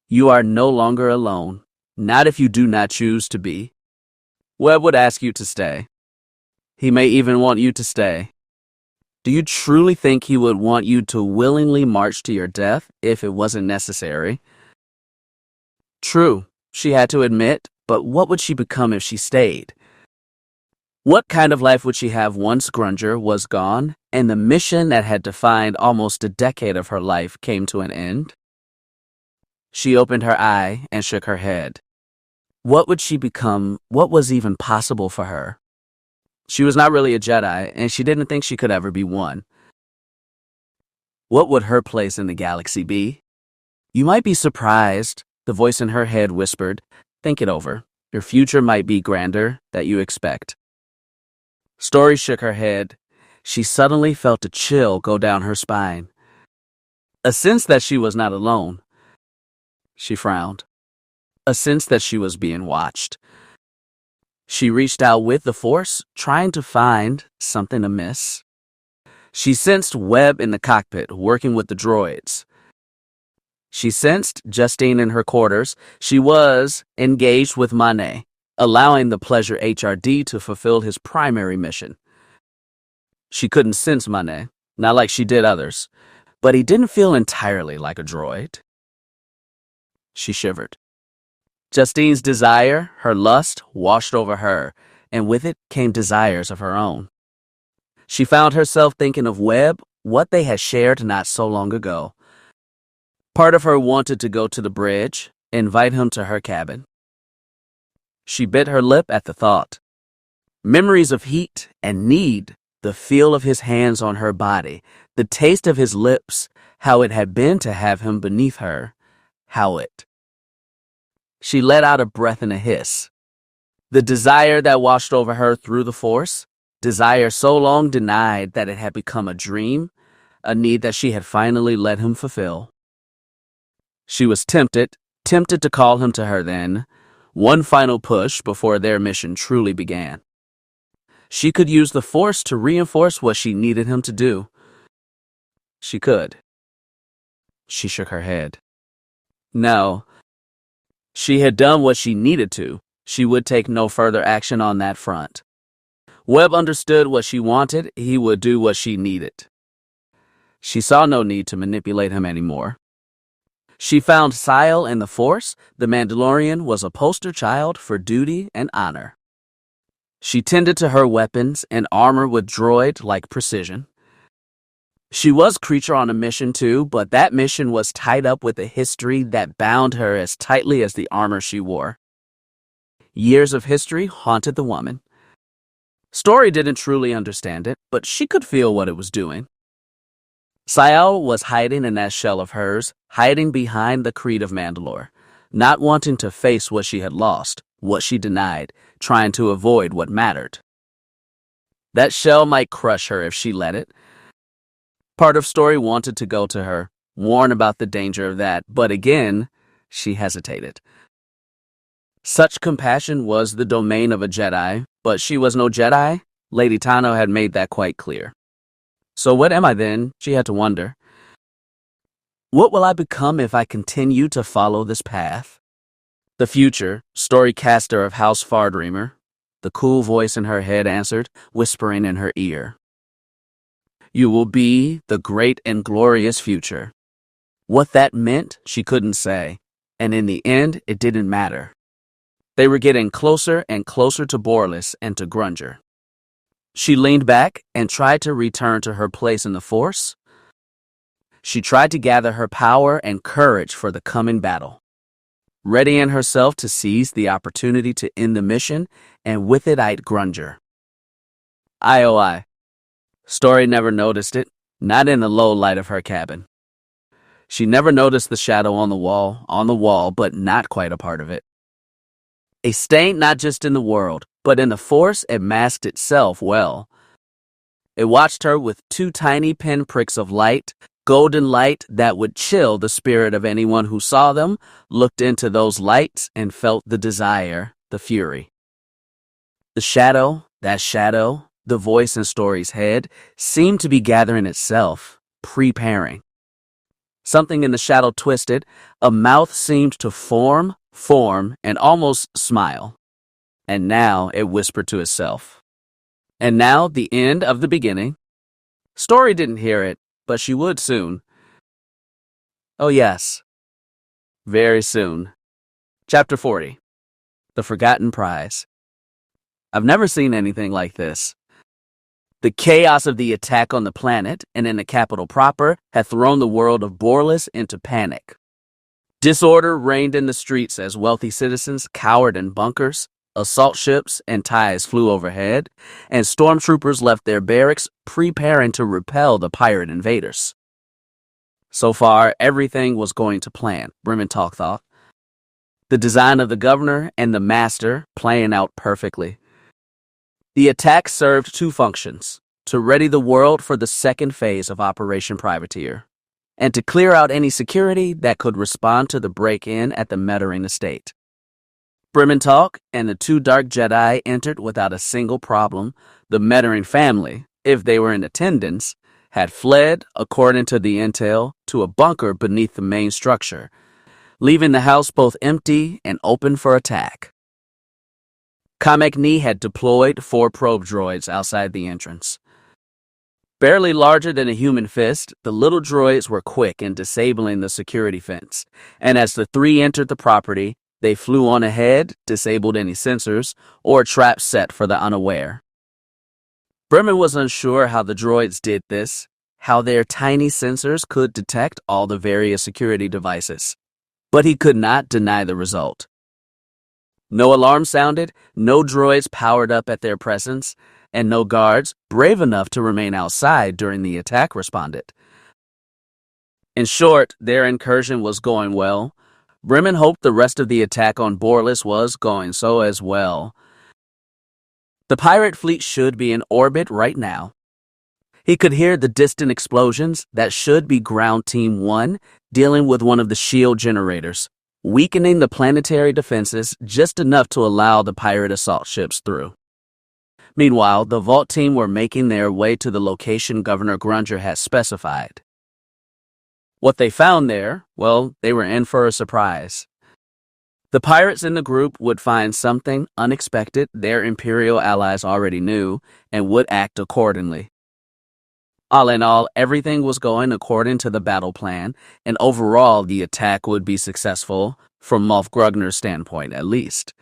[SPEAKER 1] You are no longer alone, not if you do not choose to be. Webb would ask you to stay. He may even want you to stay. Do you truly think he would want you to willingly march to your death if it wasn't necessary? True, she had to admit, but what would she become if she stayed? What kind of life would she have once Grunger was gone and the mission that had defined almost a decade of her life came to an end? She opened her eye and shook her head. What would she become? What was even possible for her? She was not really a Jedi, and she didn't think she could ever be one. What would her place in the galaxy be? You might be surprised, the voice in her head whispered. Think it over. Your future might be grander than you expect. Story shook her head. She suddenly felt a chill go down her spine. A sense that she was not alone. She frowned. A sense that she was being watched. She reached out with the force, trying to find something amiss. She sensed Webb in the cockpit, working with the droids. She sensed Justine in her quarters. She was engaged with Manet, allowing the Pleasure HRD to fulfill his primary mission. She couldn't sense Manet, not like she did others, but he didn't feel entirely like a droid. She shivered. Justine's desire, her lust, washed over her, and with it came desires of her own. She found herself thinking of Webb, what they had shared not so long ago. Part of her wanted to go to the bridge, invite him to her cabin. She bit her lip at the thought. Memories of heat and need, the feel of his hands on her body, the taste of his lips, how it had been to have him beneath her, how it. She let out a breath and a hiss. The desire that washed over her through the force, desire so long denied that it had become a dream, a need that she had finally let him fulfill. She was tempted to call him to her then, one final push before their mission truly began. She could use the force to reinforce what she needed him to do. She could. She shook her head. No. She had done what she needed to. She would take no further action on that front. Webb understood what she wanted. He would do what she needed. She saw no need to manipulate him anymore. She found Sile in the Force. The Mandalorian was a poster child for duty and honor. She tended to her weapons and armor with droid-like precision. She was creature on a mission too, but that mission was tied up with a history that bound her as tightly as the armor she wore. Years of history haunted the woman. Story didn't truly understand it, but she could feel what it was doing. Sile was hiding in that shell of hers, hiding behind the creed of Mandalore, not wanting to face what she had lost, what she denied, trying to avoid what mattered. That shell might crush her if she let it. Part of Story wanted to go to her, warn about the danger of that, but again, she hesitated. Such compassion was the domain of a Jedi, but she was no Jedi. Lady Tano had made that quite clear. So what am I then? She had to wonder. What will I become if I continue to follow this path? The future, storycaster of House Fardreamer, the cool voice in her head answered, whispering in her ear. You will be the great and glorious future. What that meant, she couldn't say, and in the end, it didn't matter. They were getting closer and closer to Borlis and to Grunger. She leaned back and tried to return to her place in the Force. She tried to gather her power and courage for the coming battle, readying herself to seize the opportunity to end the mission, and with it Aite Grunger. IOI. Story never noticed it, not in the low light of her cabin. She never noticed the shadow on the wall, but not quite a part of it. A stain not just in the world, but in the Force it masked itself well. It watched her with two tiny pinpricks of light, golden light that would chill the spirit of anyone who saw them, looked into those lights, and felt the desire, the fury. The shadow, the voice in Story's head, seemed to be gathering itself, preparing. Something in the shadow twisted, a mouth seemed to form, and almost smile. And now it whispered to itself. And now the end of the beginning. Story didn't hear it, but she would soon. Oh yes, very soon. Chapter 40. The Forgotten Prize. I've never seen anything like this. The chaos of the attack on the planet and in the capital proper had thrown the world of Borlis into panic. Disorder reigned in the streets as wealthy citizens cowered in bunkers, assault ships and ties flew overhead, and stormtroopers left their barracks preparing to repel the pirate invaders. So far, everything was going to plan, Brimmentalk thought. The design of the governor and the master playing out perfectly. The attack served two functions: to ready the world for the second phase of Operation Privateer, and to clear out any security that could respond to the break-in at the Mettering estate. Brementalk and the two Dark Jedi entered without a single problem. The Mettering family, if they were in attendance, had fled, according to the intel, to a bunker beneath the main structure, leaving the house both empty and open for attack. Kamek-Ni had deployed 4 probe droids outside the entrance. Barely larger than a human fist, the little droids were quick in disabling the security fence, and as the 3 entered the property, they flew on ahead, disabled any sensors, or traps set for the unaware. Bremen was unsure how the droids did this, how their tiny sensors could detect all the various security devices, but he could not deny the result. No alarm sounded, no droids powered up at their presence, and no guards brave enough to remain outside during the attack responded. In short, their incursion was going well. Bremen hoped the rest of the attack on Borlis was going so as well. The pirate fleet should be in orbit right now. He could hear the distant explosions. That should be Ground Team 1 dealing with one of the shield generators, weakening the planetary defenses just enough to allow the pirate assault ships through. Meanwhile, the Vault team were making their way to the location Governor Grunger had specified. What they found there, well, they were in for a surprise. The pirates in the group would find something unexpected their Imperial allies already knew and would act accordingly. All in all, everything was going according to the battle plan, and overall the attack would be successful, from Moff Grunger's standpoint at least.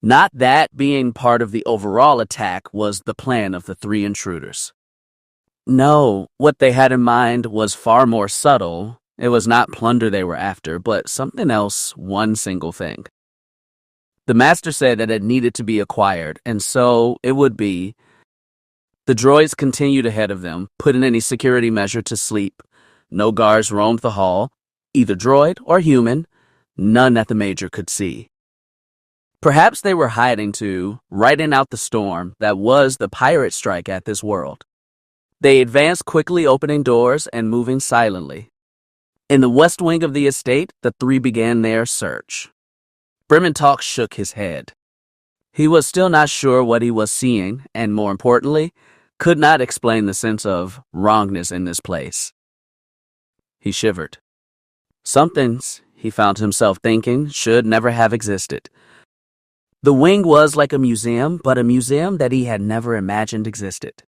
[SPEAKER 1] Not that being part of the overall attack was the plan of the 3 intruders. No, what they had in mind was far more subtle. It was not plunder they were after, but something else, one single thing. The master said that it needed to be acquired, and so it would be. The droids continued ahead of them, putting any security measure to sleep. No guards roamed the hall, either droid or human, none that the major could see. Perhaps they were hiding to, riding out the storm that was the pirate strike at this world. They advanced quickly, opening doors and moving silently. In the west wing of the estate, the 3 began their search. Brementalk shook his head. He was still not sure what he was seeing, and more importantly, could not explain the sense of wrongness in this place. He shivered. Some things, he found himself thinking, should never have existed. The wing was like a museum, but a museum that he had never imagined existed.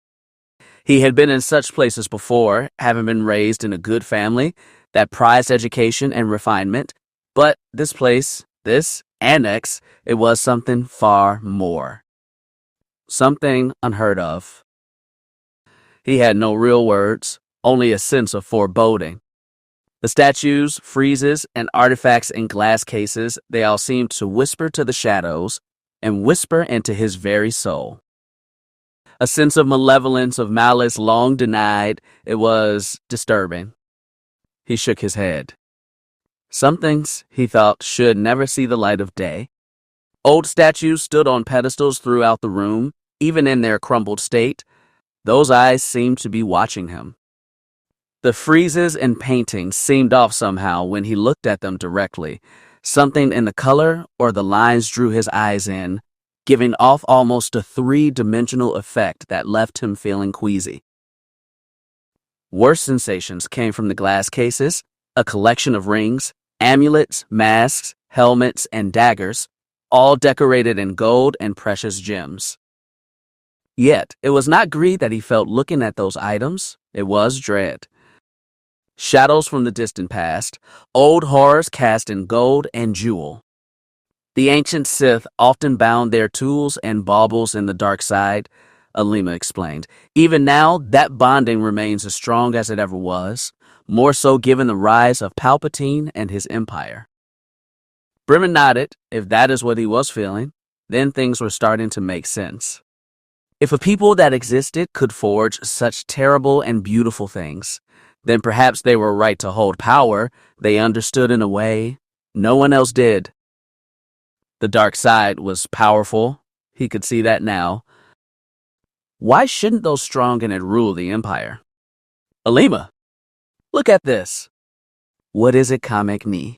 [SPEAKER 1] He had been in such places before, having been raised in a good family that prized education and refinement, but this place, this annex, it was something far more. Something unheard of. He had no real words, only a sense of foreboding. The statues, friezes, and artifacts in glass cases, they all seemed to whisper to the shadows and whisper into his very soul. A sense of malevolence, of malice long denied, it was disturbing. He shook his head. Some things, he thought, should never see the light of day. Old statues stood on pedestals throughout the room, even in their crumbled state. Those eyes seemed to be watching him. The friezes and paintings seemed off somehow when he looked at them directly. Something in the color or the lines drew his eyes in, giving off almost a 3-dimensional effect that left him feeling queasy. Worse sensations came from the glass cases, a collection of rings, amulets, masks, helmets, and daggers, all decorated in gold and precious gems. Yet, it was not greed that he felt looking at those items, it was dread. Shadows from the distant past, old horrors cast in gold and jewel. The ancient Sith often bound their tools and baubles in the dark side, Alima explained. Even now, that bonding remains as strong as it ever was, more so given the rise of Palpatine and his empire. Bremen nodded. If that is what he was feeling, then things were starting to make sense. If a people that existed could forge such terrible and beautiful things, then perhaps they were right to hold power they understood in a way no one else did. The dark side was powerful. He could see that now. Why shouldn't those strong in it rule the empire? Alima, look at this. What is it, Kamek-Ni?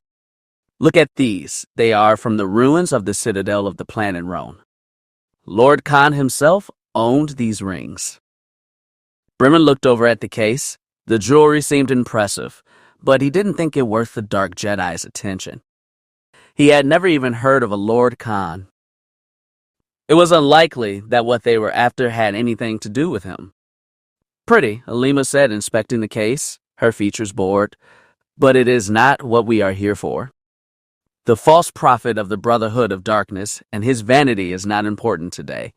[SPEAKER 1] Look at these. They are from the ruins of the citadel of the planet Rhone. Lord Khan himself owned these rings. Bremen looked over at the case. The jewelry seemed impressive, but he didn't think it worth the Dark Jedi's attention. He had never even heard of a Lord Khan. It was unlikely that what they were after had anything to do with him. Pretty, Alima said, inspecting the case, her features bored, but it is not what we are here for. The false prophet of the Brotherhood of Darkness and his vanity is not important today.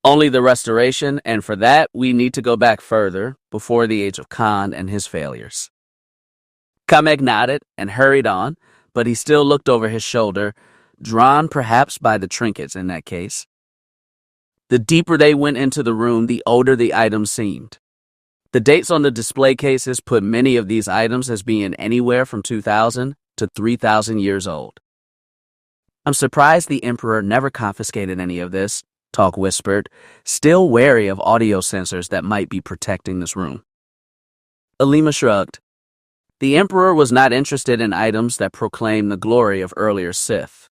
[SPEAKER 1] Only the restoration, and for that we need to go back further, before the age of Khan and his failures. Kamek nodded and hurried on, but he still looked over his shoulder, drawn perhaps by the trinkets in that case. The deeper they went into the room, the older the items seemed. The dates on the display cases put many of these items as being anywhere from 2,000 to 3,000 years old. I'm surprised the Emperor never confiscated any of this, Talk whispered, still wary of audio sensors that might be protecting this room. Alima shrugged. The Emperor was not interested in items that proclaim the glory of earlier Sith.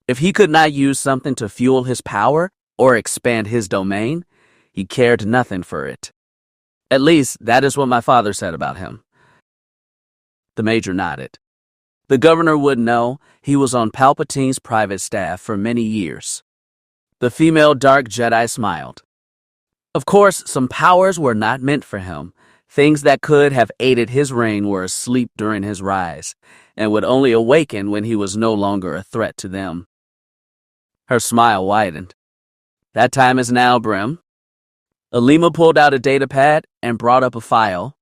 [SPEAKER 1] If he could not use something to fuel his power or expand his domain, he cared nothing for it. At least, that is what my father said about him. The Major nodded. The governor would know. He was on Palpatine's private staff for many years. The female Dark Jedi smiled. Of course, some powers were not meant for him. Things that could have aided his reign were asleep during his rise, and would only awaken when he was no longer a threat to them. Her smile widened. That time is now, Brim. Alima pulled out a datapad and brought up a file.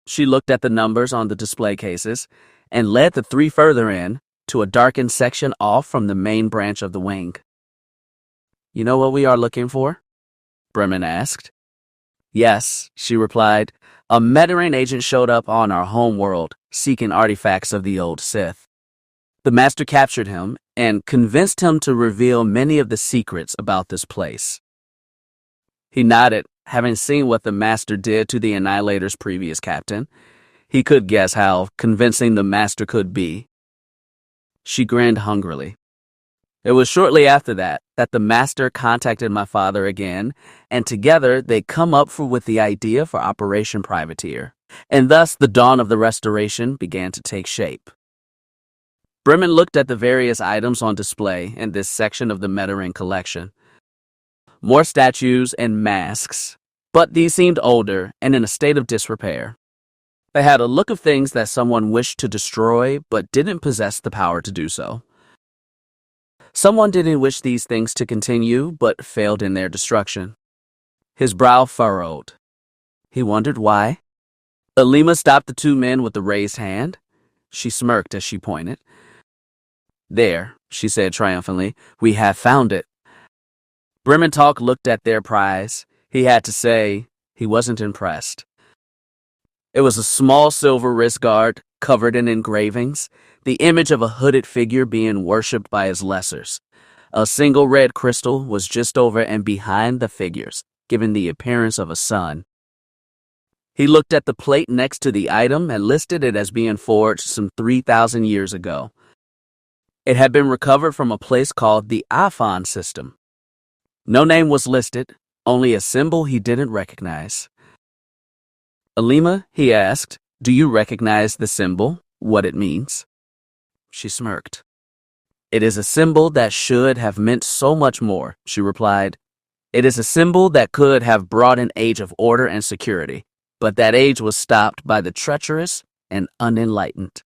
[SPEAKER 1] She looked at the numbers on the display cases and led the three further in to a darkened section off from the main branch of the wing. You know what we are looking for? Bremen asked. Yes, she replied. A Mettering agent showed up on our home world, seeking artifacts of the old Sith. The Master captured him and convinced him to reveal many of the secrets about this place. He nodded, having seen what the Master did to the Annihilator's previous captain. He could guess how convincing the Master could be. She grinned hungrily. It was shortly after that the Master contacted my father again, and together they come up with the idea for Operation Privateer, and thus the dawn of the Restoration began to take shape. Bremen looked at the various items on display in this section of the Mettering collection. More statues and masks, but these seemed older and in a state of disrepair. They had a look of things that someone wished to destroy but didn't possess the power to do so. Someone didn't wish these things to continue, but failed in their destruction. His brow furrowed. He wondered why. Alima stopped the two men with the raised hand. She smirked as she pointed. There, she said triumphantly, we have found it. Brementalk looked at their prize. He had to say he wasn't impressed. It was a small silver wrist guard covered in engravings, the image of a hooded figure being worshipped by his lessers. A single red crystal was just over and behind the figures, giving the appearance of a sun. He looked at the plate next to the item and listed it as being forged some 3,000 years ago. It had been recovered from a place called the Afon system. No name was listed, only a symbol he didn't recognize. Alima, he asked, do you recognize the symbol, what it means? She smirked. It is a symbol that should have meant so much more, she replied. It is a symbol that could have brought an age of order and security, but that age was stopped by the treacherous and unenlightened.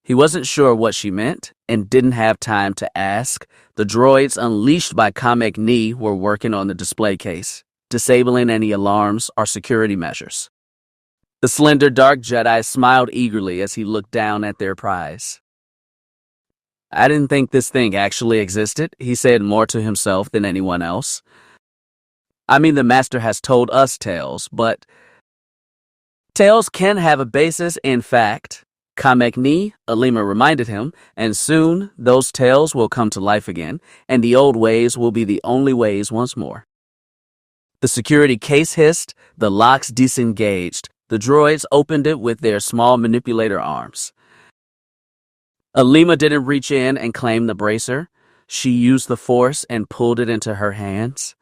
[SPEAKER 1] He wasn't sure what she meant and didn't have time to ask. The droids unleashed by Kamek Ni were working on the display case, disabling any alarms or security measures. The slender Dark Jedi smiled eagerly as he looked down at their prize. I didn't think this thing actually existed, he said more to himself than anyone else. I mean, the Master has told us tales, but tales can have a basis in fact. Kamek Ni, Alima reminded him, and soon those tales will come to life again, and the old ways will be the only ways once more. The security case hissed, the locks disengaged. The droids opened it with their small manipulator arms. Alima didn't reach in and claim the bracer. She used the force and pulled it into her hands.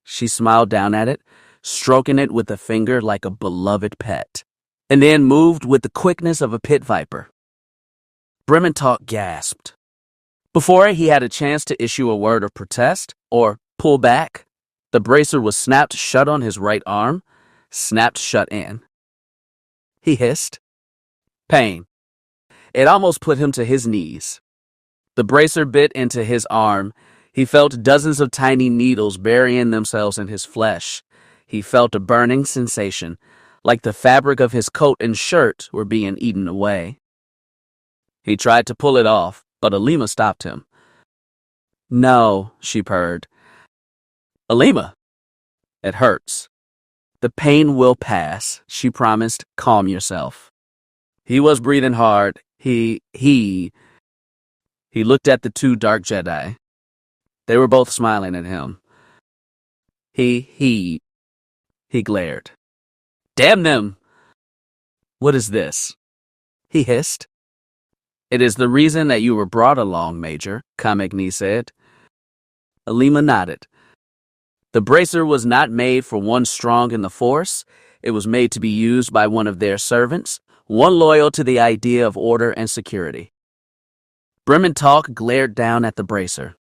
[SPEAKER 1] She smiled down at it, stroking it with a finger like a beloved pet, and then moved with the quickness of a pit viper. Brementalk gasped. Before he had a chance to issue a word of protest or pull back, the bracer was snapped shut on his right arm, snapped shut in. He hissed. Pain. It almost put him to his knees. The bracer bit into his arm. He felt dozens of tiny needles burying themselves in his flesh. He felt a burning sensation, like the fabric of his coat and shirt were being eaten away. He tried to pull it off, but Alima stopped him. No, she purred. Alima, it hurts. The pain will pass, she promised. Calm yourself. He was breathing hard. He looked at the two dark Jedi. They were both smiling at him. He glared. Damn them! What is this? He hissed. It is the reason that you were brought along, Major, Kamekni said. Alima nodded. The bracer was not made for one strong in the Force. It was made to be used by one of their servants, one loyal to the idea of order and security. Brementalk glared down at the bracer.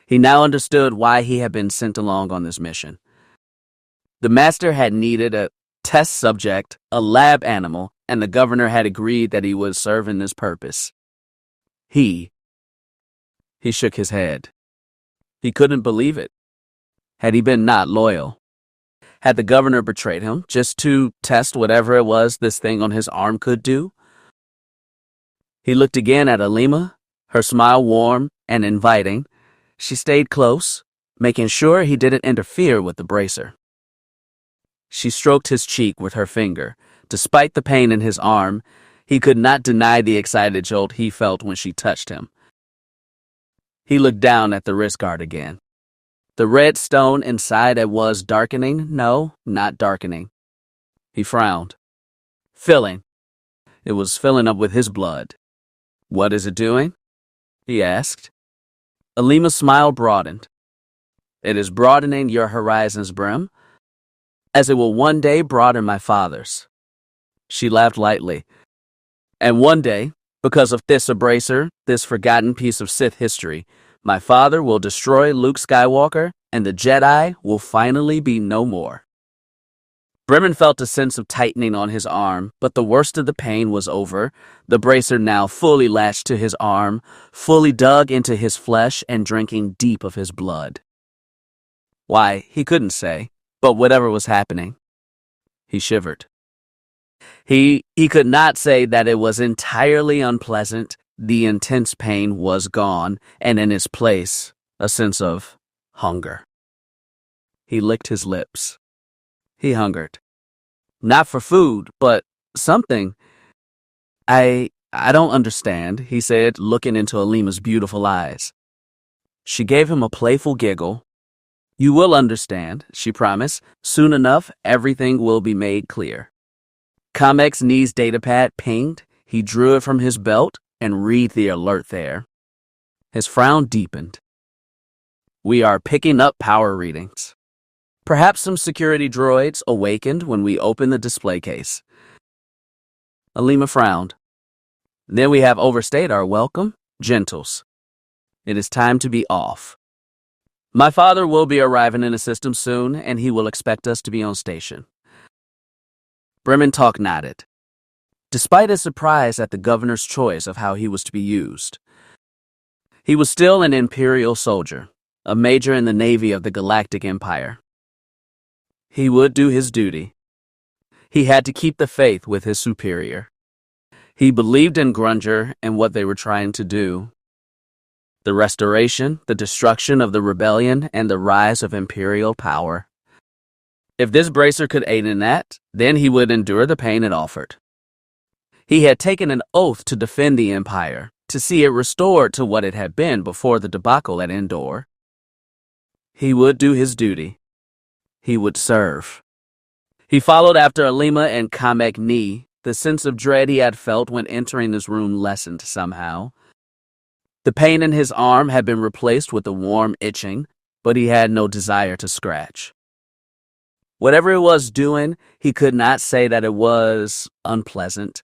[SPEAKER 1] He now understood why he had been sent along on this mission. The master had needed a test subject, a lab animal, and the governor had agreed that he would serve in this purpose. He shook his head. He couldn't believe it. Had he been not loyal? Had the governor betrayed him just to test whatever it was this thing on his arm could do? He looked again at Alima, her smile warm and inviting. She stayed close, making sure he didn't interfere with the bracer. She stroked his cheek with her finger. Despite the pain in his arm, he could not deny the excited jolt he felt when she touched him. He looked down at the wrist guard again. The red stone inside it was darkening. No, not darkening. He frowned. Filling. It was filling up with his blood. What is it doing? He asked. Alima's smile broadened. It is broadening your horizons, Brim, as it will one day broaden my father's. She laughed lightly. And one day, because of this bracer, this forgotten piece of Sith history, my father will destroy Luke Skywalker, and the Jedi will finally be no more. Bremen felt a sense of tightening on his arm, but the worst of the pain was over. The bracer now fully latched to his arm, fully dug into his flesh and drinking deep of his blood. Why, he couldn't say, but whatever was happening. He shivered. He could not say that it was entirely unpleasant. The intense pain was gone, and in its place, a sense of hunger. He licked his lips. He hungered. Not for food, but something. I don't understand, he said, looking into Alima's beautiful eyes. She gave him a playful giggle. You will understand, she promised. Soon enough, everything will be made clear. Kamek's knees datapad pinged. He drew it from his belt and read the alert there. His frown deepened. We are picking up power readings. Perhaps some security droids awakened when we opened the display case. Alima frowned. Then we have overstayed our welcome. Gentles. It is time to be off. My father will be arriving in the system soon, and he will expect us to be on station. Brementalk nodded. Despite his surprise at the governor's choice of how he was to be used, he was still an Imperial soldier, a major in the Navy of the Galactic Empire. He would do his duty. He had to keep the faith with his superior. He believed in Grunger and what they were trying to do. The restoration, the destruction of the rebellion, and the rise of Imperial power. If this bracer could aid in that, then he would endure the pain it offered. He had taken an oath to defend the Empire, to see it restored to what it had been before the debacle at Endor. He would do his duty. He would serve. He followed after Alima and Kamekni, The sense of dread he had felt when entering this room lessened somehow. The pain in his arm had been replaced with a warm itching, but he had no desire to scratch. Whatever it was doing, he could not say that it was unpleasant.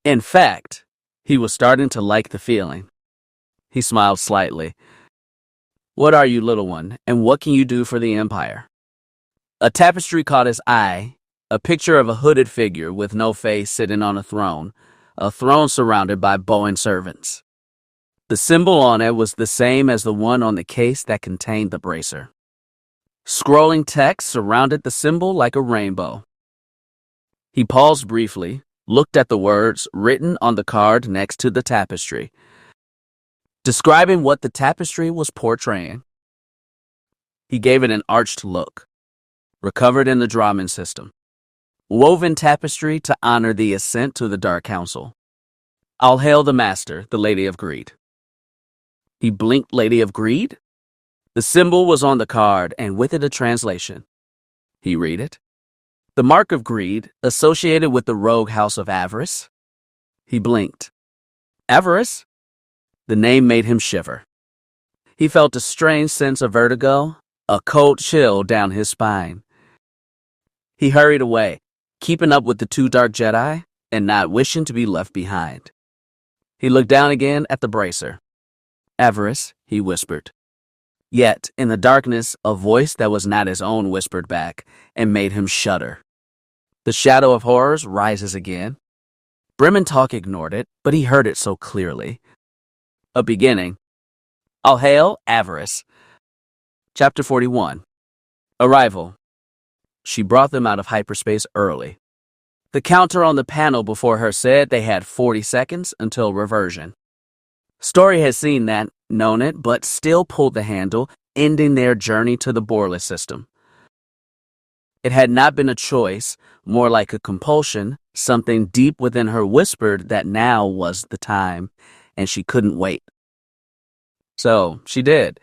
[SPEAKER 1] In fact, he was starting to like the feeling. He smiled slightly. "What are you, little one, and what can you do for the Empire?" A tapestry caught his eye, a picture of a hooded figure with no face sitting on a throne surrounded by bowing servants. The symbol on it was the same as the one on the case that contained the bracer. Scrolling text surrounded the symbol like a rainbow. He paused briefly, looked at the words written on the card next to the tapestry, describing what the tapestry was portraying. He gave it an arched look. Recovered in the Draman system. Woven tapestry to honor the ascent to the Dark Council. I'll hail the master, the Lady of Greed. He blinked. Lady of Greed? The symbol was on the card, and with it a translation. He read it. The mark of greed, associated with the rogue house of Avarice. He blinked. Avarice? The name made him shiver. He felt a strange sense of vertigo, a cold chill down his spine. He hurried away, keeping up with the two dark Jedi, and not wishing to be left behind. He looked down again at the bracer. Avarice, he whispered. Yet, in the darkness, a voice that was not his own whispered back and made him shudder. The shadow of horrors rises again. Bremen Talk ignored it, but he heard it so clearly. A beginning. I'll hail Avarice. Chapter 41. Arrival. She brought them out of hyperspace early. The counter on the panel before her said they had 40 seconds until reversion. Story had seen that, known it, but still pulled the handle, ending their journey to the Borless system. It had not been a choice, more like a compulsion. Something deep within her whispered that now was the time, and she couldn't wait. So, she did.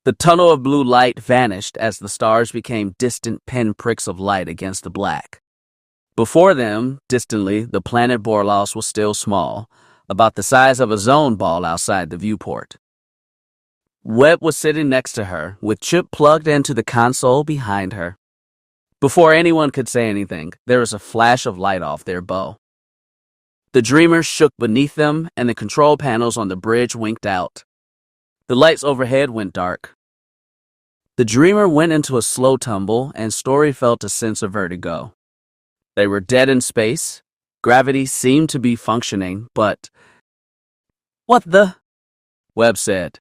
[SPEAKER 1] The tunnel of blue light vanished as the stars became distant pinpricks of light against the black. Before them, distantly, the planet Borlos was still small, about the size of a zone ball outside the viewport. Webb was sitting next to her, with Chip plugged into the console behind her. Before anyone could say anything, there was a flash of light off their bow. The Dreamer shook beneath them, and the control panels on the bridge winked out. The lights overhead went dark. The Dreamer went into a slow tumble, and Story felt a sense of vertigo. They were dead in space. Gravity seemed to be functioning, but... What the? Webb said.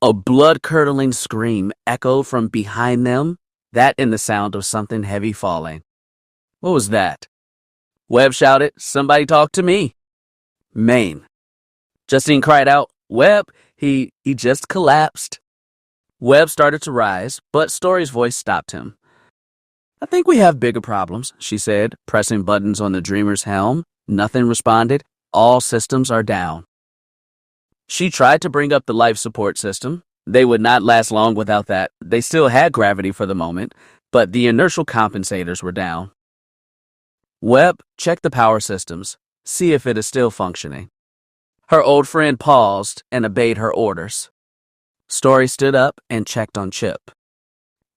[SPEAKER 1] A blood-curdling scream echoed from behind them, that and the sound of something heavy falling. What was that? Webb shouted, Somebody talk to me. Maine. Justine cried out, Webb, he just collapsed. Webb started to rise, but Story's voice stopped him. I think we have bigger problems, she said, pressing buttons on the Dreamer's helm. Nothing responded. All systems are down. She tried to bring up the life support system. They would not last long without that. They still had gravity for the moment, but the inertial compensators were down. Webb, check the power systems. See if it is still functioning. Her old friend paused and obeyed her orders. Story stood up and checked on Chip.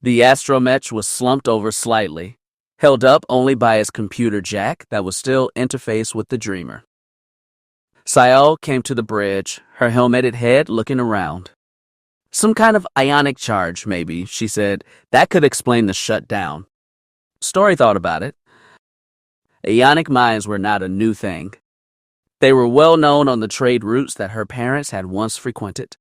[SPEAKER 1] The astromech was slumped over slightly, held up only by his computer jack that was still interfaced with the Dreamer. Sayal came to the bridge, her helmeted head looking around. Some kind of ionic charge, maybe, she said. That could explain the shutdown. Story thought about it. Ionic mines were not a new thing. They were well known on the trade routes that her parents had once frequented.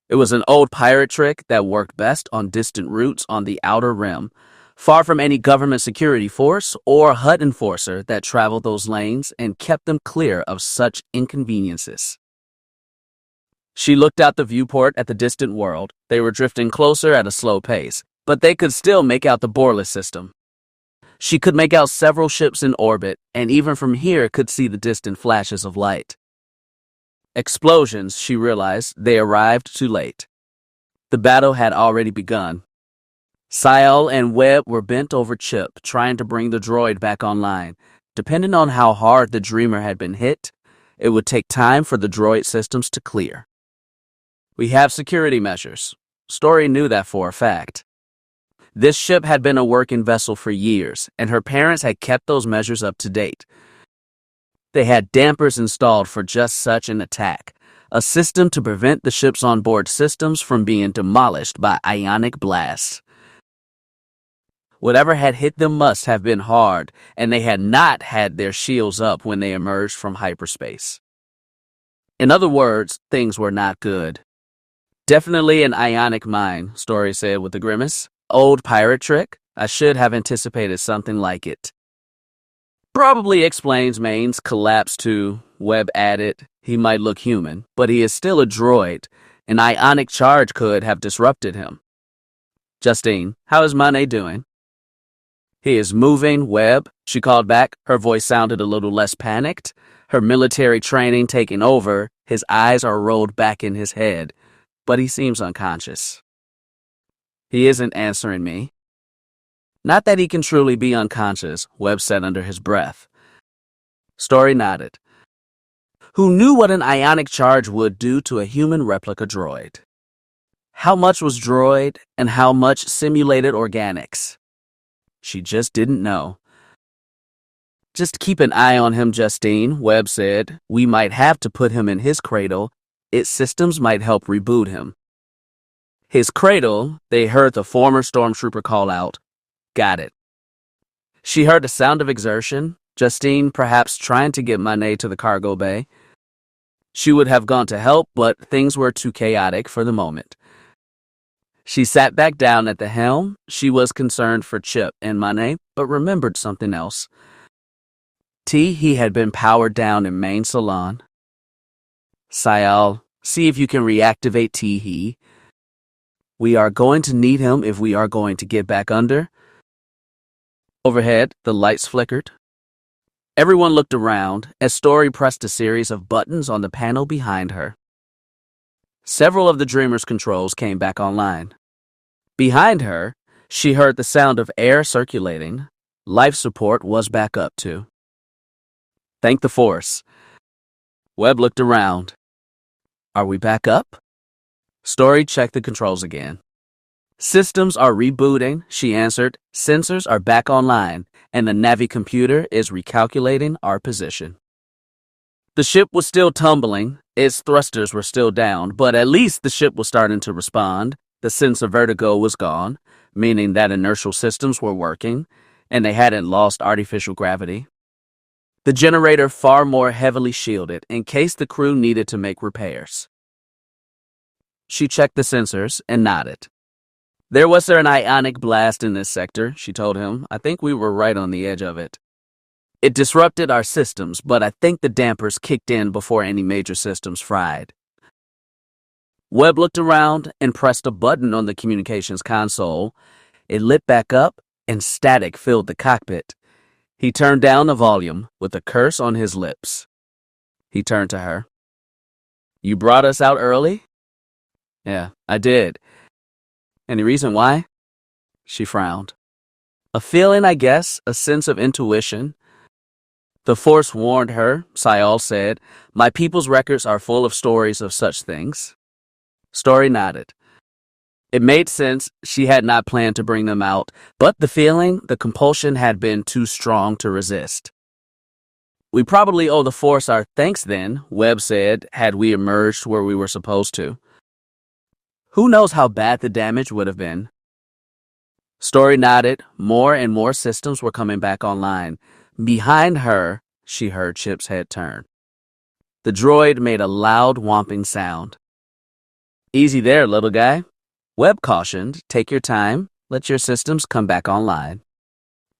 [SPEAKER 1] It was an old pirate trick that worked best on distant routes on the Outer Rim, far from any government security force or HUD enforcer that traveled those lanes and kept them clear of such inconveniences. She looked out the viewport at the distant world. They were drifting closer at a slow pace, but they could still make out the Borless system. She could make out several ships in orbit, and even from here could see the distant flashes of light. Explosions, she realized. They arrived too late. The battle had already begun. Sayal and Webb were bent over Chip, trying to bring the droid back online. depending on how hard the Dreamer had been hit, it would take time for the droid systems to clear. We have security measures. Story knew that for a fact. This ship had been a working vessel for years, and her parents had kept those measures up to date. They had dampers installed for just such an attack, a system to prevent the ship's onboard systems from being demolished by ionic blasts. Whatever had hit them must have been hard, and they had not had their shields up when they emerged from hyperspace. In other words, things were not good. Definitely an ionic mine, Story said with a grimace. Old pirate trick. I should have anticipated something like it. Probably explains Maine's collapse too, Webb added. He might look human, but he is still a droid. An ionic charge could have disrupted him. Justine, how is Mane doing? He is moving, Webb, she called back. Her voice sounded a little less panicked. Her military training taking over, his eyes are rolled back in his head, but he seems unconscious. He isn't answering me. Not that he can truly be unconscious, Webb said under his breath. Story nodded. Who knew what an ionic charge would do to a human replica droid? How much was droid and how much simulated organics? She just didn't know. Just keep an eye on him, Justine, Webb said. We might have to put him in his cradle. Its systems might help reboot him. His cradle, they heard the former stormtrooper call out. Got it. She heard the sound of exertion, Justine perhaps trying to get Mane to the cargo bay. She would have gone to help, but things were too chaotic for the moment. She sat back down at the helm. She was concerned for Chip and Mane, but remembered something else. He had been powered down in main salon. Sayal, see if you can reactivate He. We are going to need him if we are going to get back under. Overhead, the lights flickered. Everyone looked around as Story pressed a series of buttons on the panel behind her. Several of the Dreamer's controls came back online. Behind her, she heard the sound of air circulating. Life support was back up too. Thank the Force. Webb looked around. Are we back up? Story checked the controls again. Systems are rebooting, she answered. Sensors are back online, and the Navi computer is recalculating our position. The ship was still tumbling. Its thrusters were still down, but at least the ship was starting to respond. The sense of vertigo was gone, meaning that inertial systems were working, and they hadn't lost artificial gravity. The generator far more heavily shielded in case the crew needed to make repairs. She checked the sensors and nodded. There was an ionic blast in this sector, she told him. I think we were right on the edge of it. It disrupted our systems, but I think the dampers kicked in before any major systems fried. Webb looked around and pressed a button on the communications console. It lit back up and static filled the cockpit. He turned down the volume with a curse on his lips. He turned to her. You brought us out early? Yeah, I did. Any reason why? She frowned. A feeling, I guess, a sense of intuition. The Force warned her, Sayal said. My people's records are full of stories of such things. Story nodded. It made sense. She had not planned to bring them out, but the feeling, the compulsion had been too strong to resist. We probably owe the Force our thanks then, Webb said, had we emerged where we were supposed to. Who knows how bad the damage would have been? Story nodded. More and more systems were coming back online. Behind her, she heard Chip's head turn. The droid made a loud whomping sound. Easy there, little guy. Webb cautioned, take your time, let your systems come back online.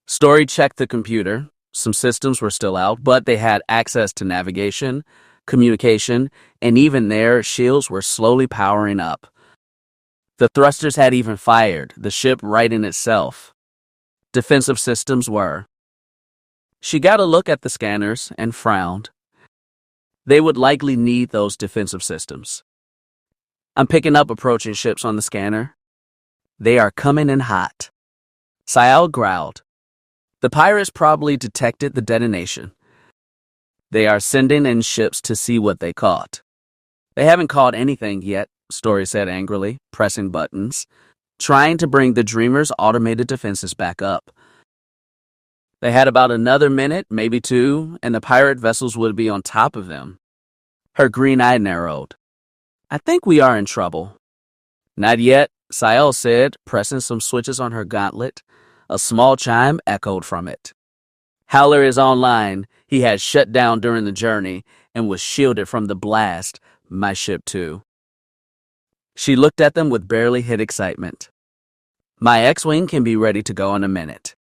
[SPEAKER 1] Story checked the computer. Some systems were still out, but they had access to navigation, communication, and even their shields were slowly powering up. The thrusters had even fired, the ship righting itself. Defensive systems were. She got a look at the scanners and frowned. They would likely need those defensive systems. I'm picking up approaching ships on the scanner. They are coming in hot. Sayal growled. The pirates probably detected the detonation. They are sending in ships to see what they caught. They haven't caught anything yet, Story said angrily, pressing buttons, trying to bring the Dreamer's automated defenses back up. They had about another minute, maybe two, and the pirate vessels would be on top of them. Her green eye narrowed. I think we are in trouble. Not yet, Sael said, pressing some switches on her gauntlet. A small chime echoed from it. Howler is online. He had shut down during the journey and was shielded from the blast. My ship, too. She looked at them with barely hid excitement. My X-Wing can be ready to go in a minute.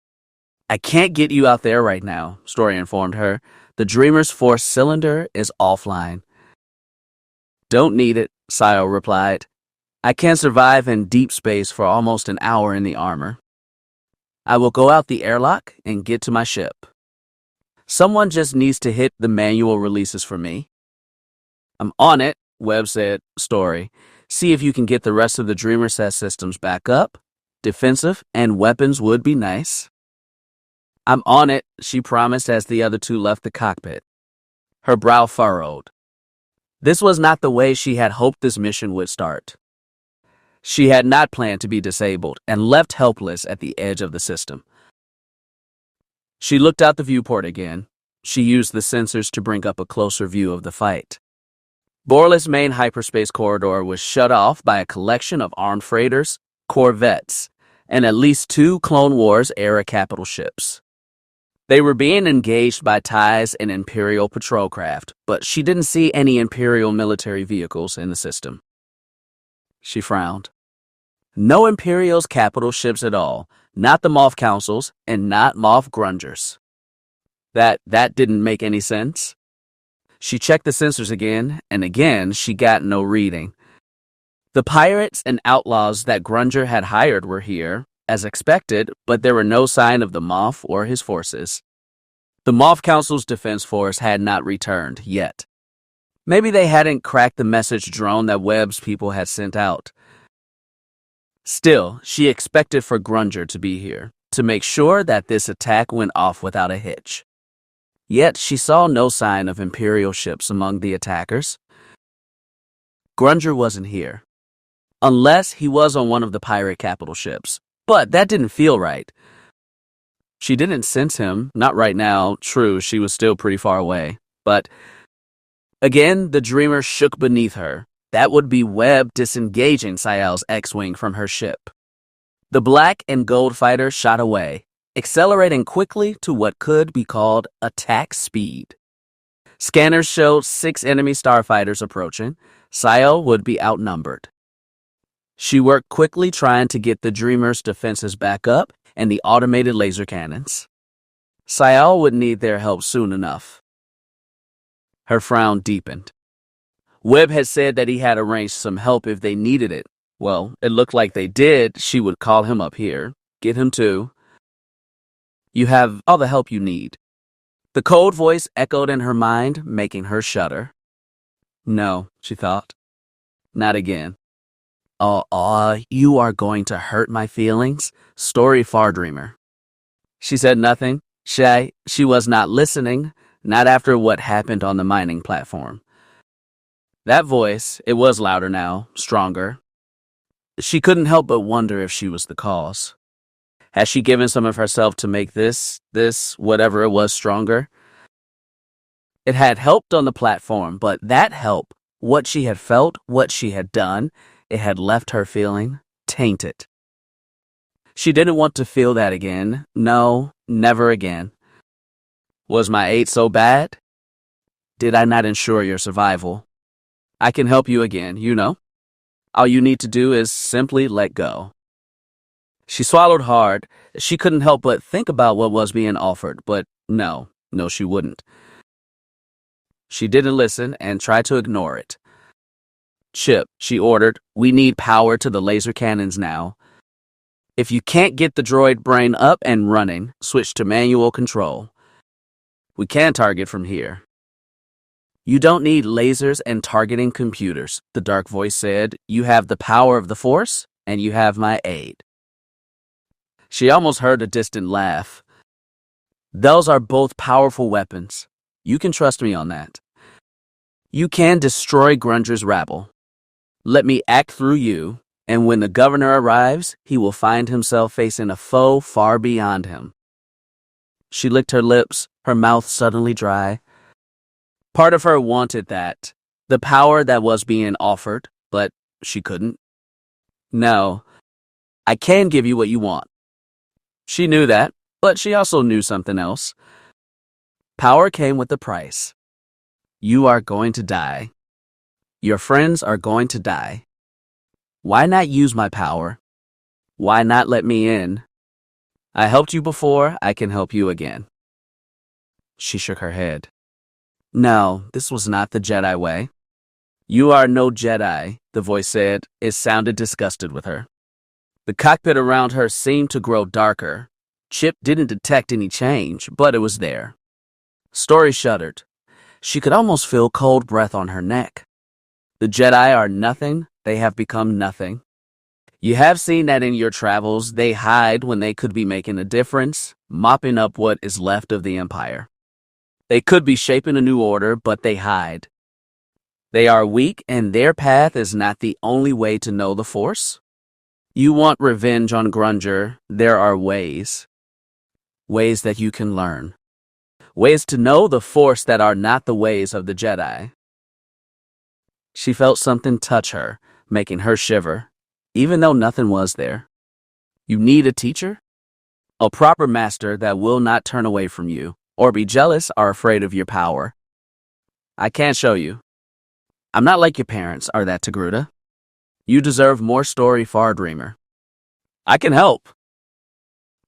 [SPEAKER 1] I can't get you out there right now, Story informed her. The Dreamer's force cylinder is offline. Don't need it, Sael replied. I can survive in deep space for almost an hour in the armor. I will go out the airlock and get to my ship. Someone just needs to hit the manual releases for me. I'm on it, Webb said, Story. See if you can get the rest of the Dreamer set systems back up. Defensive and weapons would be nice. I'm on it, she promised as the other two left the cockpit. Her brow furrowed. This was not the way she had hoped this mission would start. She had not planned to be disabled and left helpless at the edge of the system. She looked out the viewport again. She used the sensors to bring up a closer view of the fight. Borla's main hyperspace corridor was shut off by a collection of armed freighters, corvettes, and at least 2 Clone Wars-era capital ships. They were being engaged by TIEs and Imperial patrol craft, but she didn't see any Imperial military vehicles in the system. She frowned. No Imperial's capital ships at all, not the Moff Councils, and not Moff Grungers. That didn't make any sense. She checked the sensors again, and again she got no reading. The pirates and outlaws that Grunger had hired were here, as expected, but there were no sign of the Moff or his forces. The Moff Council's defense force had not returned yet. Maybe they hadn't cracked the message drone that Webb's people had sent out. Still, she expected for Grunger to be here, to make sure that this attack went off without a hitch. Yet she saw no sign of Imperial ships among the attackers. Grunger wasn't here. Unless he was on one of the pirate capital ships. But that didn't feel right. She didn't sense him, not right now. True, she was still pretty far away. But again, the Dreamer shook beneath her. That would be Webb disengaging Sael's X-Wing from her ship. The black and gold fighter shot away, accelerating quickly to what could be called attack speed. Scanners showed 6 enemy starfighters approaching. Sael would be outnumbered. She worked quickly trying to get the Dreamer's defenses back up and the automated laser cannons. Sael would need their help soon enough. Her frown deepened. Webb had said that he had arranged some help if they needed it. Well, it looked like they did. She would call him up here. Get him too. You have all the help you need. The cold voice echoed in her mind, making her shudder. No, she thought. Not again. You are going to hurt my feelings? Story Fardreamer. She said nothing. She was not listening, not after what happened on the mining platform. That voice, it was louder now, stronger. She couldn't help but wonder if she was the cause. Had she given some of herself to make this, whatever it was, stronger? It had helped on the platform, but that help, what she had felt, what she had done, it had left her feeling tainted. She didn't want to feel that again. No, never again. Was my aid so bad? Did I not ensure your survival? I can help you again, you know. All you need to do is simply let go. She swallowed hard. She couldn't help but think about what was being offered, but no, she wouldn't. She didn't listen and tried to ignore it. Chip, she ordered, we need power to the laser cannons now. If you can't get the droid brain up and running, switch to manual control. We can target from here. You don't need lasers and targeting computers, the dark voice said. You have the power of the Force, and you have my aid. She almost heard a distant laugh. Those are both powerful weapons. You can trust me on that. You can destroy Grunger's rabble. Let me act through you, and when the governor arrives, he will find himself facing a foe far beyond him. She licked her lips, her mouth suddenly dry. Part of her wanted that, the power that was being offered, but she couldn't. No, I can give you what you want. She knew that, but she also knew something else. Power came with a price. You are going to die. Your friends are going to die. Why not use my power? Why not let me in? I helped you before, I can help you again. She shook her head. No, this was not the Jedi way. You are no Jedi, the voice said. It sounded disgusted with her. The cockpit around her seemed to grow darker. Chip didn't detect any change, but it was there. Story shuddered. She could almost feel cold breath on her neck. The Jedi are nothing, they have become nothing. You have seen that in your travels, they hide when they could be making a difference, mopping up what is left of the Empire. They could be shaping a new order, but they hide. They are weak, and their path is not the only way to know the Force. You want revenge on Grunger, there are ways. Ways that you can learn. Ways to know the Force that are not the ways of the Jedi. She felt something touch her, making her shiver, even though nothing was there. You need a teacher? A proper master that will not turn away from you, or be jealous or afraid of your power. I can't show you. I'm not like your parents, are that Togruta? You deserve more story, Far Dreamer. I can help.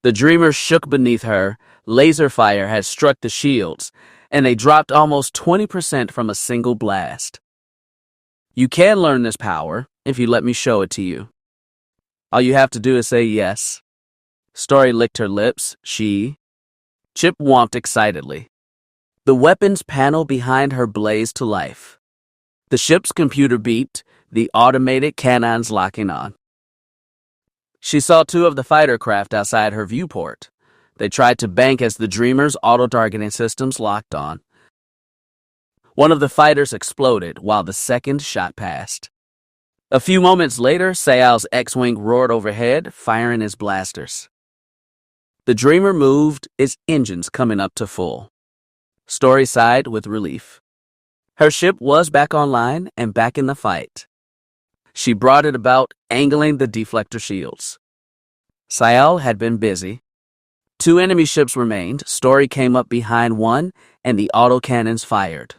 [SPEAKER 1] The Dreamer shook beneath her. Laser fire had struck the shields, and they dropped almost 20% from a single blast. You can learn this power if you let me show it to you. All you have to do is say yes. Story licked her lips. Chip womped excitedly. The weapons panel behind her blazed to life. The ship's computer beeped, the automated cannons locking on. She saw two of the fighter craft outside her viewport. They tried to bank as the Dreamer's auto-targeting systems locked on. One of the fighters exploded while the second shot past. A few moments later, Sayal's X-Wing roared overhead, firing his blasters. The Dreamer moved, its engines coming up to full. Story sighed with relief. Her ship was back online and back in the fight. She brought it about, angling the deflector shields. Sayal had been busy. Two enemy ships remained. Story came up behind one, and the autocannons fired.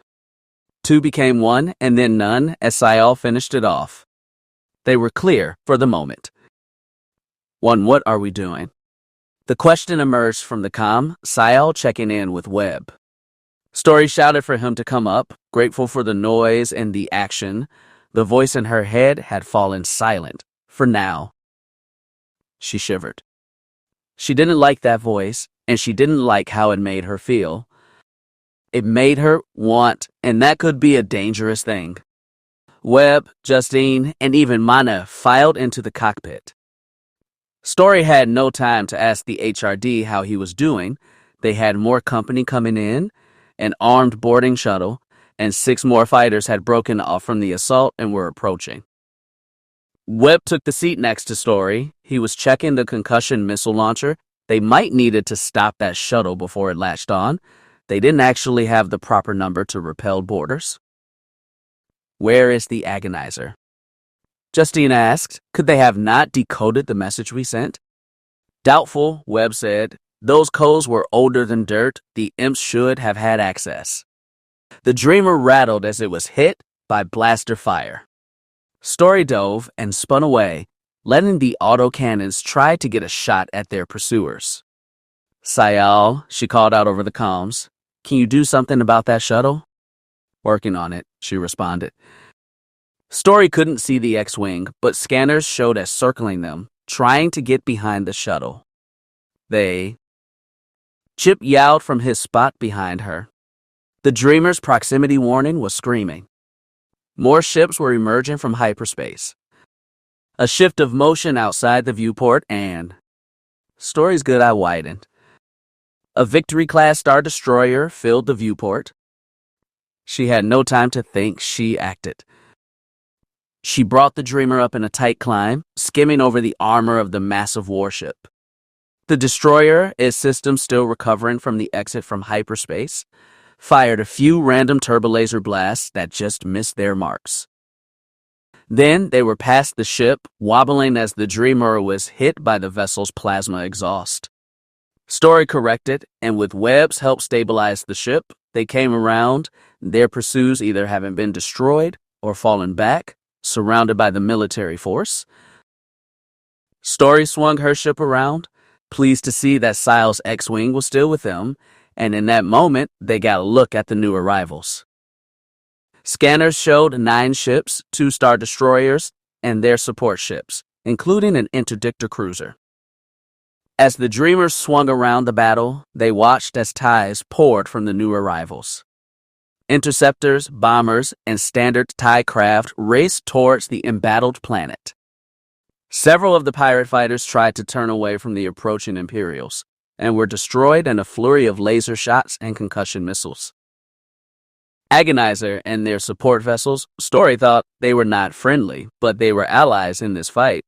[SPEAKER 1] Two became one, and then none, as Sayal finished it off. They were clear for the moment. One, what are we doing? The question emerged from the comm, Sayal checking in with Webb. Story shouted for him to come up, grateful for the noise and the action. The voice in her head had fallen silent, for now. She shivered. She didn't like that voice, and she didn't like how it made her feel. It made her want, and that could be a dangerous thing. Webb, Justine, and even Mana filed into the cockpit. Story had no time to ask the HRD how he was doing. They had more company coming in, an armed boarding shuttle, and 6 more fighters had broken off from the assault and were approaching. Webb took the seat next to Story. He was checking the concussion missile launcher. They might needed to stop that shuttle before it latched on. They didn't actually have the proper number to repel boarders. Where is the agonizer? Justine asked. Could they have not decoded the message we sent? Doubtful, Webb said. Those codes were older than dirt. The imps should have had access. The Dreamer rattled as it was hit by blaster fire. Story dove and spun away, letting the autocannons try to get a shot at their pursuers. Sayal, she called out over the comms. Can you do something about that shuttle? Working on it, she responded. Story couldn't see the X-Wing, but scanners showed us circling them, trying to get behind the shuttle. Chip yowled from his spot behind her. The Dreamer's proximity warning was screaming. More ships were emerging from hyperspace. A shift of motion outside the viewport and... Story's good eye widened. A Victory-class Star Destroyer filled the viewport. She had no time to think, she acted. She brought the Dreamer up in a tight climb, skimming over the armor of the massive warship. The destroyer, its system still recovering from the exit from hyperspace, fired a few random turbolaser blasts that just missed their marks. Then they were past the ship, wobbling as the Dreamer was hit by the vessel's plasma exhaust. Story corrected, and with Webb's help stabilize the ship, they came around, their pursuers either having been destroyed or fallen back, surrounded by the military force. Story swung her ship around, pleased to see that Sile's X-Wing was still with them, and in that moment, they got a look at the new arrivals. Scanners showed 9 ships, 2 Star Destroyers, and their support ships, including an interdictor cruiser. As the Dreamers swung around the battle, they watched as TIEs poured from the new arrivals. Interceptors, bombers, and standard TIE craft raced towards the embattled planet. Several of the pirate fighters tried to turn away from the approaching Imperials, and were destroyed in a flurry of laser shots and concussion missiles. Agonizer and their support vessels, Story thought they were not friendly, but they were allies in this fight.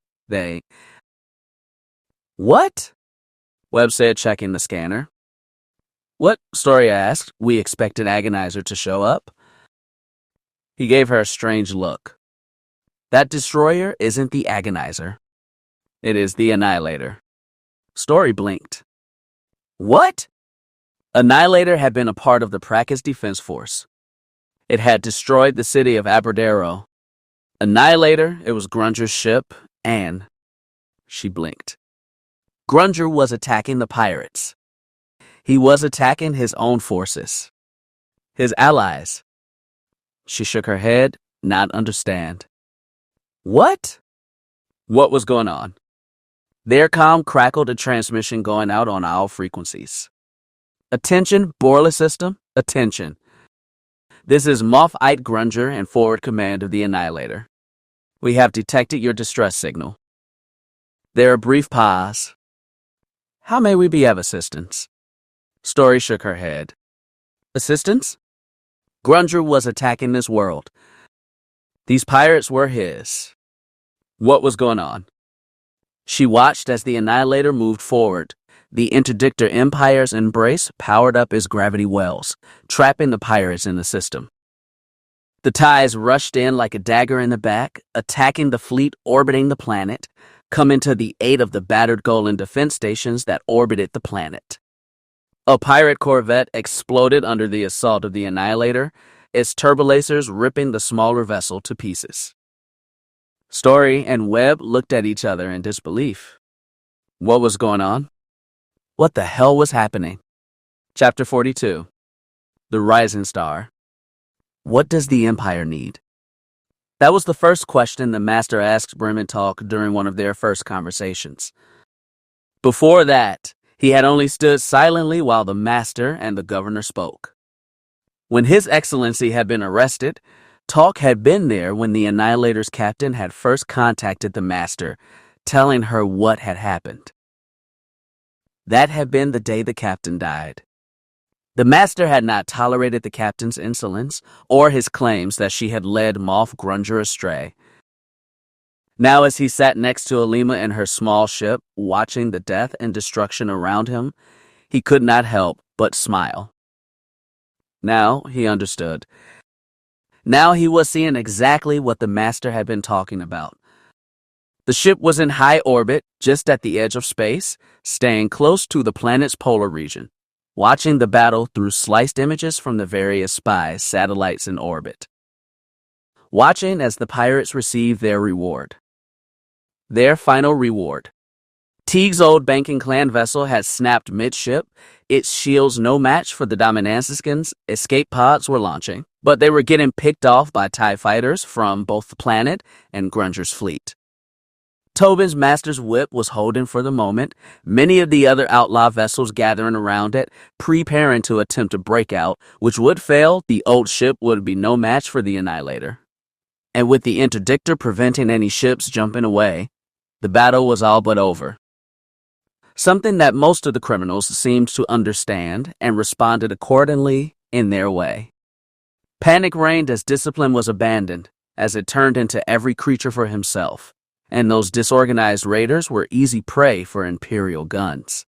[SPEAKER 1] What? Webb said, checking the scanner. What? Story asked. We expected Agonizer to show up. He gave her a strange look. That destroyer isn't the Agonizer. It is the Annihilator. Story blinked. What? Annihilator had been a part of the Prakus Defense Force. It had destroyed the city of Aberdero. Annihilator, it was Grunger's ship, and she blinked. Grunger was attacking the pirates. He was attacking his own forces. His allies. She shook her head, not understand. What? What was going on? Their comm crackled a transmission going out on all frequencies. Attention, Borla system, attention. This is Moff Aite Grunger and forward command of the Annihilator. We have detected your distress signal. There a brief pause. How may we be of assistance? Story shook her head. Assistance? Grunger was attacking this world. These pirates were his. What was going on? She watched as the Annihilator moved forward. The interdictor Empire's embrace powered up its gravity wells, trapping the pirates in the system. The TIEs rushed in like a dagger in the back, attacking the fleet orbiting the planet, coming to the aid of the battered Golan defense stations that orbited the planet. A pirate corvette exploded under the assault of the Annihilator, its turbolasers ripping the smaller vessel to pieces. Story and Webb looked at each other in disbelief. What was going on? What the hell was happening? Chapter 42. The Rising Star. What does the Empire need? That was the first question the Master asked Bremen Talk during one of their first conversations. Before that, he had only stood silently while the Master and the Governor spoke. When His Excellency had been arrested, Talk had been there when the Annihilator's captain had first contacted the Master, telling her what had happened. That had been the day the captain died. The Master had not tolerated the captain's insolence or his claims that she had led Moff Grunger astray. Now, as he sat next to Alima in her small ship, watching the death and destruction around him, he could not help but smile. Now he understood. Now he was seeing exactly what the Master had been talking about. The ship was in high orbit, just at the edge of space, staying close to the planet's polar region, watching the battle through sliced images from the various spy satellites in orbit. Watching as the pirates received their reward. Their final reward. Teague's old banking clan vessel had snapped midship, its shields no match for the Dominansiskin's escape pods were launching, but they were getting picked off by TIE fighters from both the planet and Grunger's fleet. Tobin's Master's whip was holding for the moment, many of the other outlaw vessels gathering around it, preparing to attempt a breakout, which would fail, the old ship would be no match for the Annihilator. And with the interdictor preventing any ships jumping away, the battle was all but over. something that most of the criminals seemed to understand and responded accordingly in their way. Panic reigned as discipline was abandoned, as it turned into every creature for himself, and those disorganized raiders were easy prey for Imperial guns.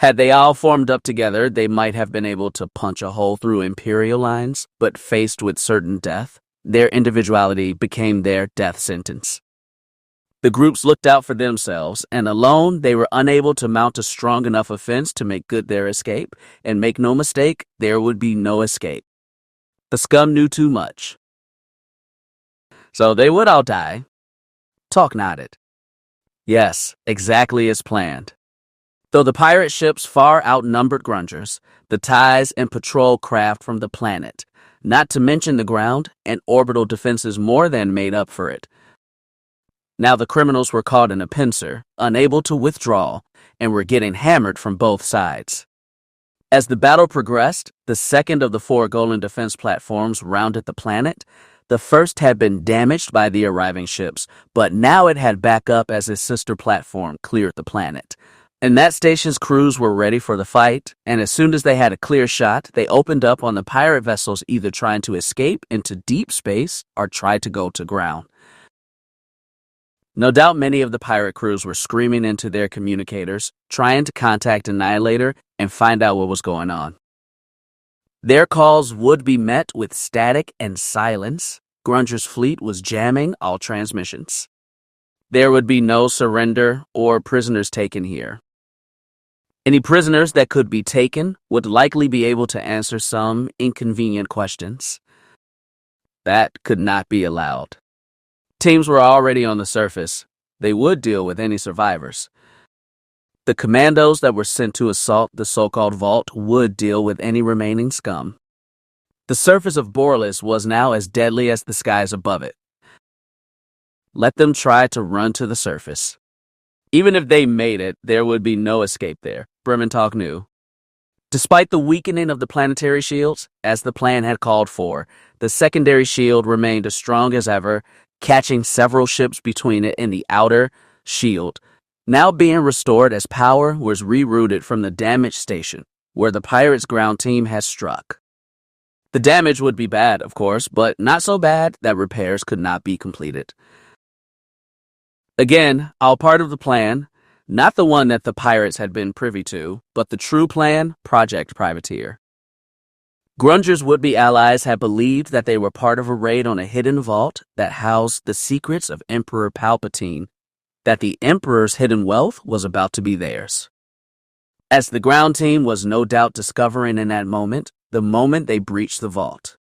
[SPEAKER 1] Had they all formed up together, they might have been able to punch a hole through Imperial lines, but faced with certain death, their individuality became their death sentence. The groups looked out for themselves, and alone they were unable to mount a strong enough offense to make good their escape, and make no mistake, there would be no escape. The scum knew too much. So they would all die. Talk nodded. Yes, exactly as planned. Though the pirate ships far outnumbered Grungers, the ties and patrol craft from the planet, not to mention the ground and orbital defenses more than made up for it. Now the criminals were caught in a pincer, unable to withdraw, and were getting hammered from both sides. As the battle progressed, the second of the 4 golden defense platforms rounded the planet. The first had been damaged by the arriving ships, but now it had backup as its sister platform cleared the planet. And that station's crews were ready for the fight, and as soon as they had a clear shot, they opened up on the pirate vessels either trying to escape into deep space or try to go to ground. No doubt many of the pirate crews were screaming into their communicators, trying to contact Annihilator and find out what was going on. Their calls would be met with static and silence. Grunger's fleet was jamming all transmissions. There would be no surrender or prisoners taken here. Any prisoners that could be taken would likely be able to answer some inconvenient questions. That could not be allowed. Teams were already on the surface. They would deal with any survivors. The commandos that were sent to assault the so-called vault would deal with any remaining scum. The surface of Borlis was now as deadly as the skies above it. Let them try to run to the surface. Even if they made it, there would be no escape there, Brementalk knew. Despite the weakening of the planetary shields, as the plan had called for, the secondary shield remained as strong as ever, catching several ships between it and the outer shield, now being restored as power was rerouted from the damaged station, where the pirates' ground team had struck. The damage would be bad, of course, but not so bad that repairs could not be completed. Again, all part of the plan, not the one that the pirates had been privy to, but the true plan, Project Privateer. Grunger's would-be allies had believed that they were part of a raid on a hidden vault that housed the secrets of Emperor Palpatine, that the Emperor's hidden wealth was about to be theirs. As the ground team was no doubt discovering in that moment, the moment they breached the vault.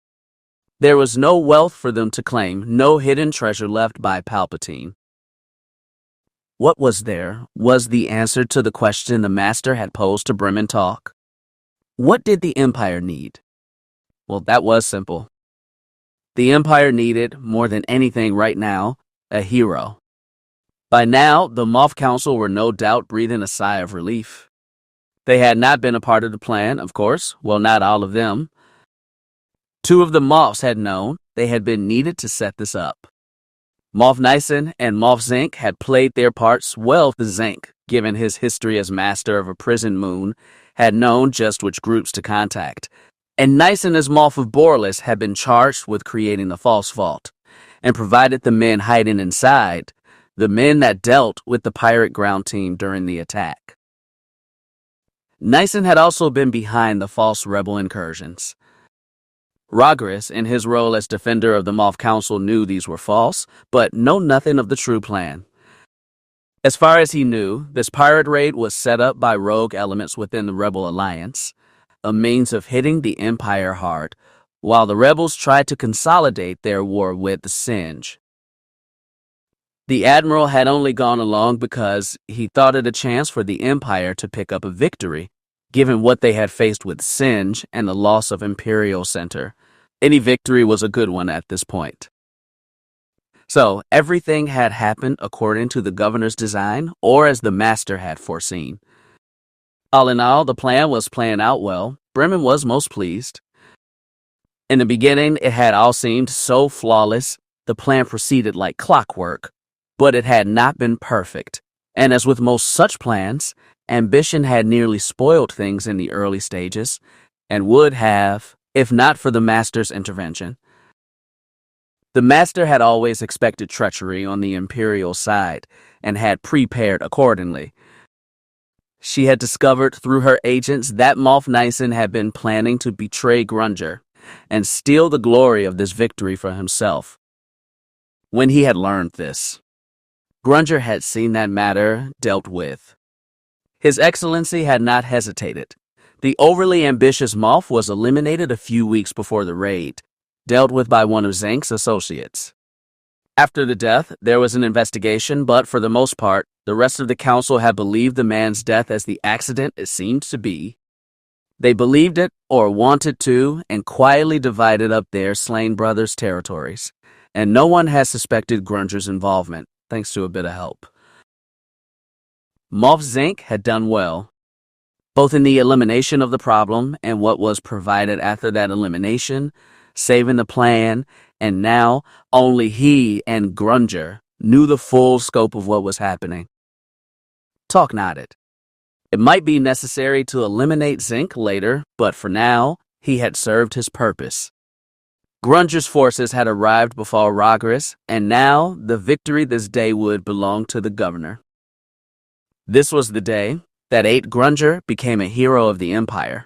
[SPEAKER 1] There was no wealth for them to claim, no hidden treasure left by Palpatine. What was there was the answer to the question the Master had posed to Brementalk. What did the Empire need? Well, that was simple. The Empire needed, more than anything right now, a hero. By now, the Moff Council were no doubt breathing a sigh of relief. They had not been a part of the plan, of course, well, not all of them. 2 of the Moffs had known they had been needed to set this up. Moff Nyson and Moff Zink had played their parts well. The Zink, given his history as master of a prison moon, had known just which groups to contact. And Nyson as Moff of Borlis had been charged with creating the false vault, and provided the men hiding inside, the men that dealt with the pirate ground team during the attack. Nyson had also been behind the false rebel incursions. Ragris, in his role as defender of the Moff Council, knew these were false, but know nothing of the true plan. As far as he knew, this pirate raid was set up by rogue elements within the Rebel Alliance, a means of hitting the Empire hard, while the rebels tried to consolidate their war with the Singe. The Admiral had only gone along because he thought it a chance for the Empire to pick up a victory, given what they had faced with Singe and the loss of Imperial Center. Any victory was a good one at this point. So, everything had happened according to the Governor's design, or as the Master had foreseen. All in all, the plan was playing out well. Bremen was most pleased. In the beginning, it had all seemed so flawless. The plan proceeded like clockwork, but it had not been perfect, And as with most such plans, ambition had nearly spoiled things in the early stages, and would have, if not for the Master's intervention. The Master had always expected treachery on the Imperial side, and had prepared accordingly. She had discovered through her agents that Moff Nyson had been planning to betray Grunger, and steal the glory of this victory for himself. When he had learned this, Grunger had seen that matter dealt with. His Excellency had not hesitated. The overly ambitious Moff was eliminated a few weeks before the raid, dealt with by one of Zank's associates. After the death, there was an investigation, but for the most part, the rest of the council had believed the man's death as the accident it seemed to be. They believed it, or wanted to, and quietly divided up their slain brothers' territories, and no one had suspected Grunger's involvement, thanks to a bit of help. Moff Zank had done well, both in the elimination of the problem and what was provided after that elimination, saving the plan, and now only he and Grunger knew the full scope of what was happening. Talk nodded. It might be necessary to eliminate Zinc later, but for now, he had served his purpose. Grunger's forces had arrived before Ragris, and now the victory this day would belong to the governor. This was the day that Aite Grunger became a hero of the Empire.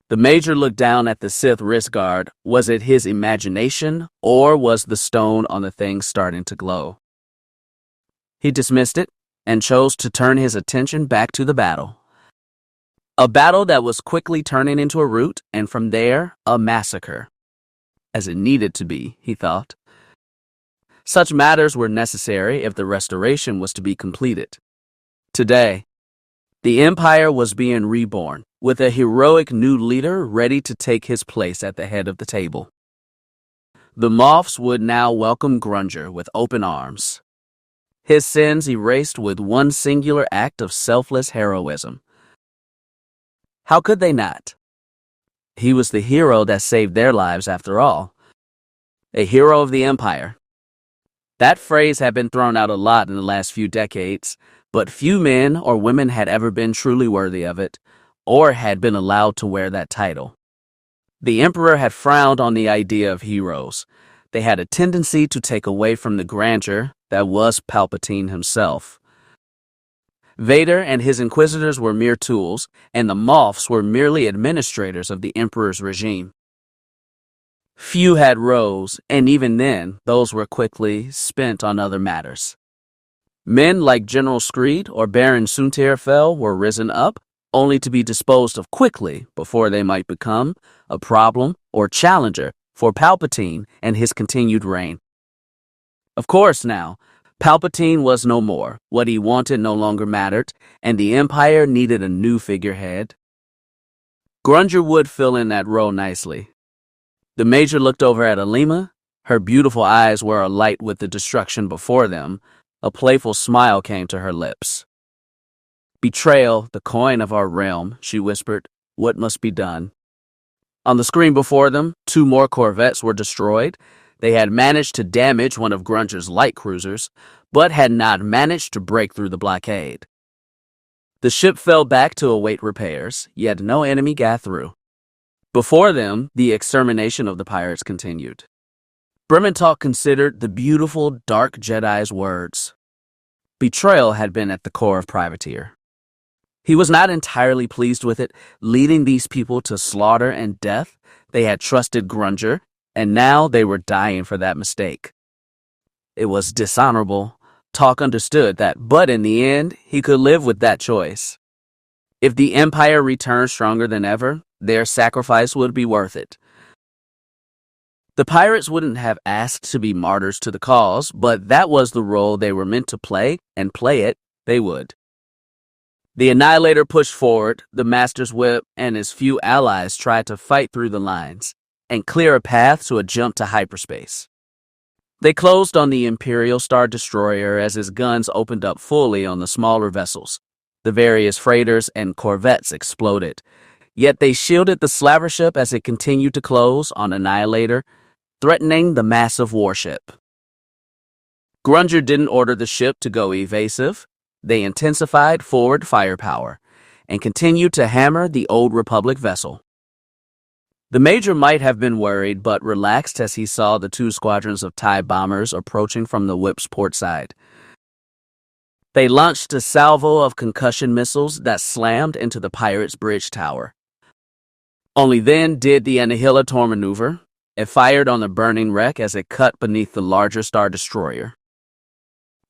[SPEAKER 1] The Major looked down at the Sith wrist guard. Was it his imagination, or was the stone on the thing starting to glow? He dismissed it and chose to turn his attention back to the battle. A battle that was quickly turning into a rout, and from there, a massacre. As it needed to be, he thought. Such matters were necessary if the restoration was to be completed. Today, the Empire was being reborn, with a heroic new leader ready to take his place at the head of the table. The Moffs would now welcome Grunger with open arms. His sins erased with one singular act of selfless heroism. How could they not? He was the hero that saved their lives after all. A hero of the Empire. That phrase had been thrown out a lot in the last few decades, but few men or women had ever been truly worthy of it, or had been allowed to wear that title. The Emperor had frowned on the idea of heroes. They had a tendency to take away from the grandeur that was Palpatine himself. Vader and his Inquisitors were mere tools, and the Moffs were merely administrators of the Emperor's regime. Few had roles, and even then, those were quickly spent on other matters. Men like General Screed or Baron Sunterfell were risen up, only to be disposed of quickly before they might become a problem or challenger for Palpatine and his continued reign. Of course now, Palpatine was no more, what he wanted no longer mattered, and the Empire needed a new figurehead. Grunger would fill in that role nicely. The Major looked over at Alima. Her beautiful eyes were alight with the destruction before them. A playful smile came to her lips. "Betrayal, the coin of our realm," she whispered. "What must be done?" On the screen before them, 2 more corvettes were destroyed. They had managed to damage one of Grunger's light cruisers, but had not managed to break through the blockade. The ship fell back to await repairs, yet no enemy got through. Before them, the extermination of the pirates continued. Brementalk considered the beautiful Dark Jedi's words. Betrayal had been at the core of Privateer. He was not entirely pleased with it, leading these people to slaughter and death. They had trusted Grunger, and now they were dying for that mistake. It was dishonorable. Talk understood that, but in the end, he could live with that choice. If the Empire returned stronger than ever, their sacrifice would be worth it. The pirates wouldn't have asked to be martyrs to the cause, but that was the role they were meant to play, and play it they would. The Annihilator pushed forward. The Master's Whip and his few allies tried to fight through the lines and clear a path to a jump to hyperspace. They closed on the Imperial Star Destroyer as his guns opened up fully on the smaller vessels. The various freighters and corvettes exploded, yet they shielded the slaver ship as it continued to close on Annihilator, threatening the massive warship. Grunger didn't order the ship to go evasive. they intensified forward firepower and continued to hammer the Old Republic vessel. The Major might have been worried but relaxed as he saw the 2 squadrons of TIE bombers approaching from the whip's port side. They launched a salvo of concussion missiles that slammed into the pirates' bridge tower. Only then did the Annihilator maneuver. It fired on the burning wreck as it cut beneath the larger Star Destroyer.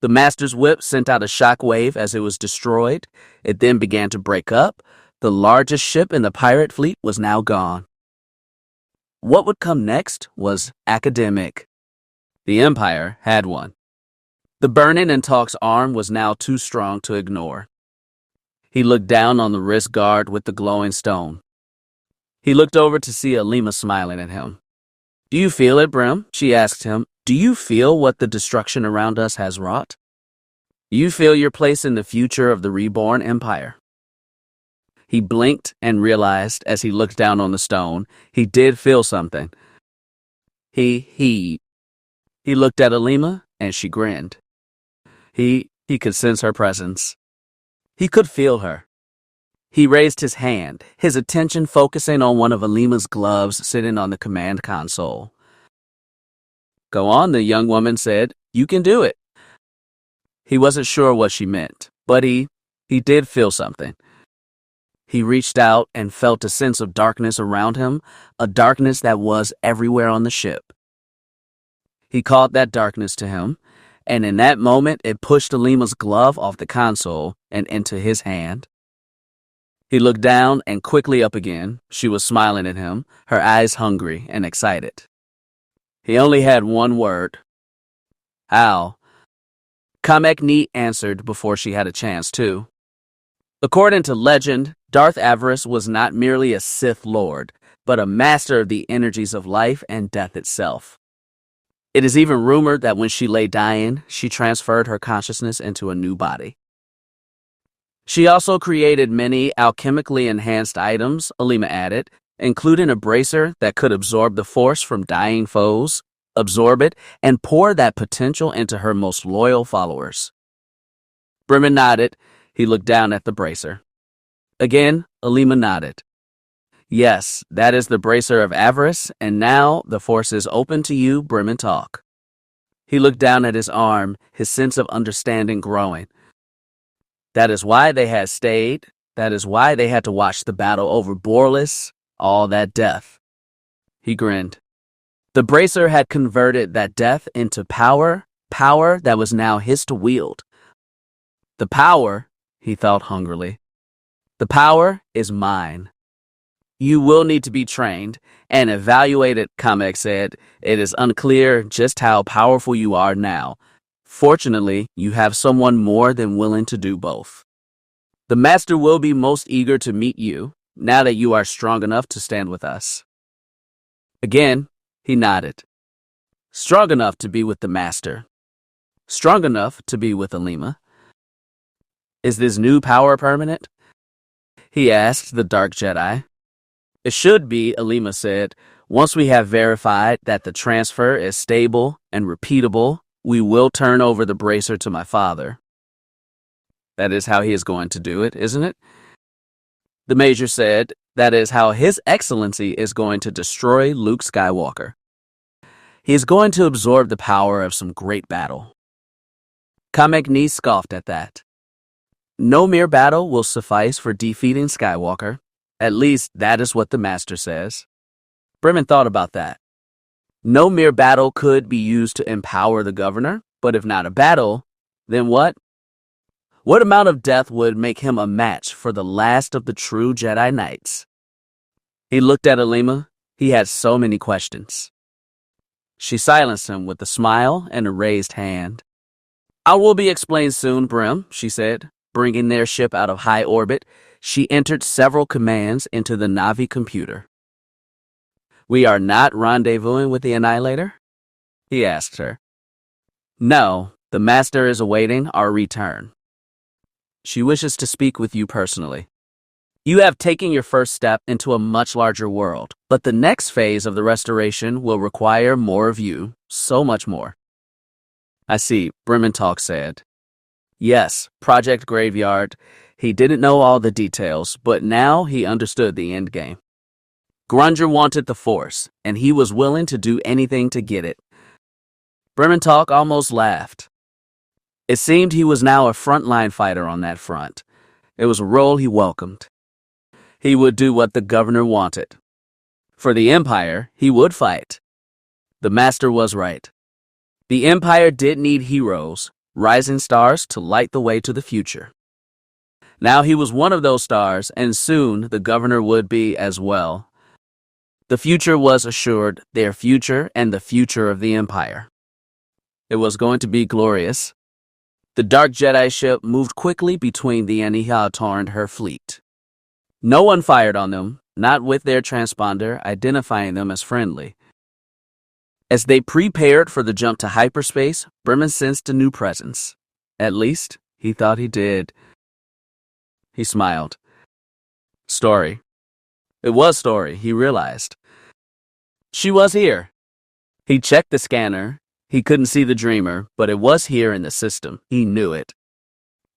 [SPEAKER 1] The Master's whip sent out a shock wave as it was destroyed. It then began to break up. The largest ship in the pirate fleet was now gone. What would come next was academic. The Empire had one. The burning in Talk's arm was now too strong to ignore. He looked down on the wrist guard with the glowing stone. He looked over to see Alima smiling at him. "Do you feel it, Brim?" she asked him. "Do you feel what the destruction around us has wrought? You feel your place in the future of the reborn Empire?" He blinked and realized as he looked down on the stone, he did feel something. He looked at Alima and she grinned. He could sense her presence. He could feel her. He raised his hand, his attention focusing on one of Alima's gloves sitting on the command console. "Go on," the young woman said. "You can do it." He wasn't sure what she meant, but he did feel something. He reached out and felt a sense of darkness around him, a darkness that was everywhere on the ship. He called that darkness to him, and in that moment it pushed Alima's glove off the console and into his hand. He looked down and quickly up again. She was smiling at him, her eyes hungry and excited. He only had one word. "How?" Kamek Ni answered before she had a chance to. According to legend, Darth Avarice was not merely a Sith Lord, but a master of the energies of life and death itself. It is even rumored that when she lay dying, she transferred her consciousness into a new body. She also created many alchemically enhanced items, Alima added, including a bracer that could absorb the force from dying foes, absorb it, and pour that potential into her most loyal followers. Bremen nodded. He looked down at the bracer. Again, Alima nodded. "Yes, that is the bracer of avarice, and now the force is open to you, Bremen talk." He looked down at his arm, his sense of understanding growing. That is why they had stayed. That is why they had to watch the battle over Borlis, all that death. He grinned. The bracer had converted that death into power that was now his to wield. The power, he thought hungrily, the power is mine. "You will need to be trained and evaluated," Kamek said. "It is unclear just how powerful you are now. Fortunately, you have someone more than willing to do both. The Master will be most eager to meet you, now that you are strong enough to stand with us." Again, he nodded. Strong enough to be with the Master. Strong enough to be with Alima. "Is this new power permanent?" he asked the Dark Jedi. "It should be," Alima said. "Once we have verified that the transfer is stable and repeatable, we will turn over the bracer to my father." "That is how he is going to do it, isn't it?" The Major said. "That is how His Excellency is going to destroy Luke Skywalker. He is going to absorb the power of some great battle." Kamek Ni scoffed at that. "No mere battle will suffice for defeating Skywalker. At least that is what the Master says." Bremen thought about that. No mere battle could be used to empower the governor, but if not a battle, then what? What amount of death would make him a match for the last of the true Jedi Knights? He looked at Alima. He had so many questions. She silenced him with a smile and a raised hand. "I will be explained soon, Brim," she said. Bringing their ship out of high orbit, she entered several commands into the Navi computer. "We are not rendezvousing with the Annihilator?" he asked her. "No, the Master is awaiting our return. She wishes to speak with you personally. You have taken your first step into a much larger world, but the next phase of the restoration will require more of you, so much more." "I see," Bremen Talk said. Yes, Project Graveyard. He didn't know all the details, but now he understood the endgame. Grunger wanted the Force, and he was willing to do anything to get it. Brementalk almost laughed. It seemed he was now a frontline fighter on that front. It was a role he welcomed. He would do what the governor wanted. For the Empire, he would fight. The Master was right. The Empire did need heroes, rising stars to light the way to the future. Now he was one of those stars, and soon the governor would be as well. The future was assured, their future and the future of the Empire. It was going to be glorious. The Dark Jedi ship moved quickly between the Anihiltar and her fleet. No one fired on them, not with their transponder identifying them as friendly. As they prepared for the jump to hyperspace, Bremen sensed a new presence. At least, he thought he did. He smiled. Story. It was Story, he realized. She was here. He checked the scanner. He couldn't see the dreamer, but it was here in the system. He knew it.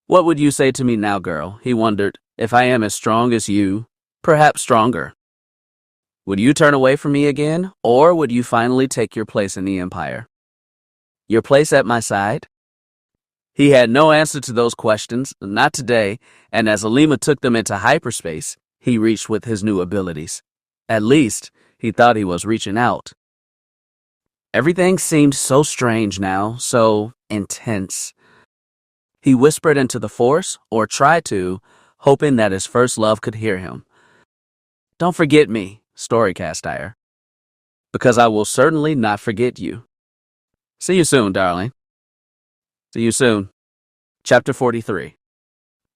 [SPEAKER 1] What would you say to me now, girl? He wondered. If I am as strong as you, perhaps stronger. Would you turn away from me again, or would you finally take your place in the Empire? Your place at my side? He had no answer to those questions, not today, and as Alima took them into hyperspace, he reached with his new abilities. At least, he thought he was reaching out. Everything seemed so strange now, so intense. He whispered into the Force, or tried to, hoping that his first love could hear him. Don't forget me, Storycast Ire, because I will certainly not forget you. See you soon, darling. See you soon. Chapter 43.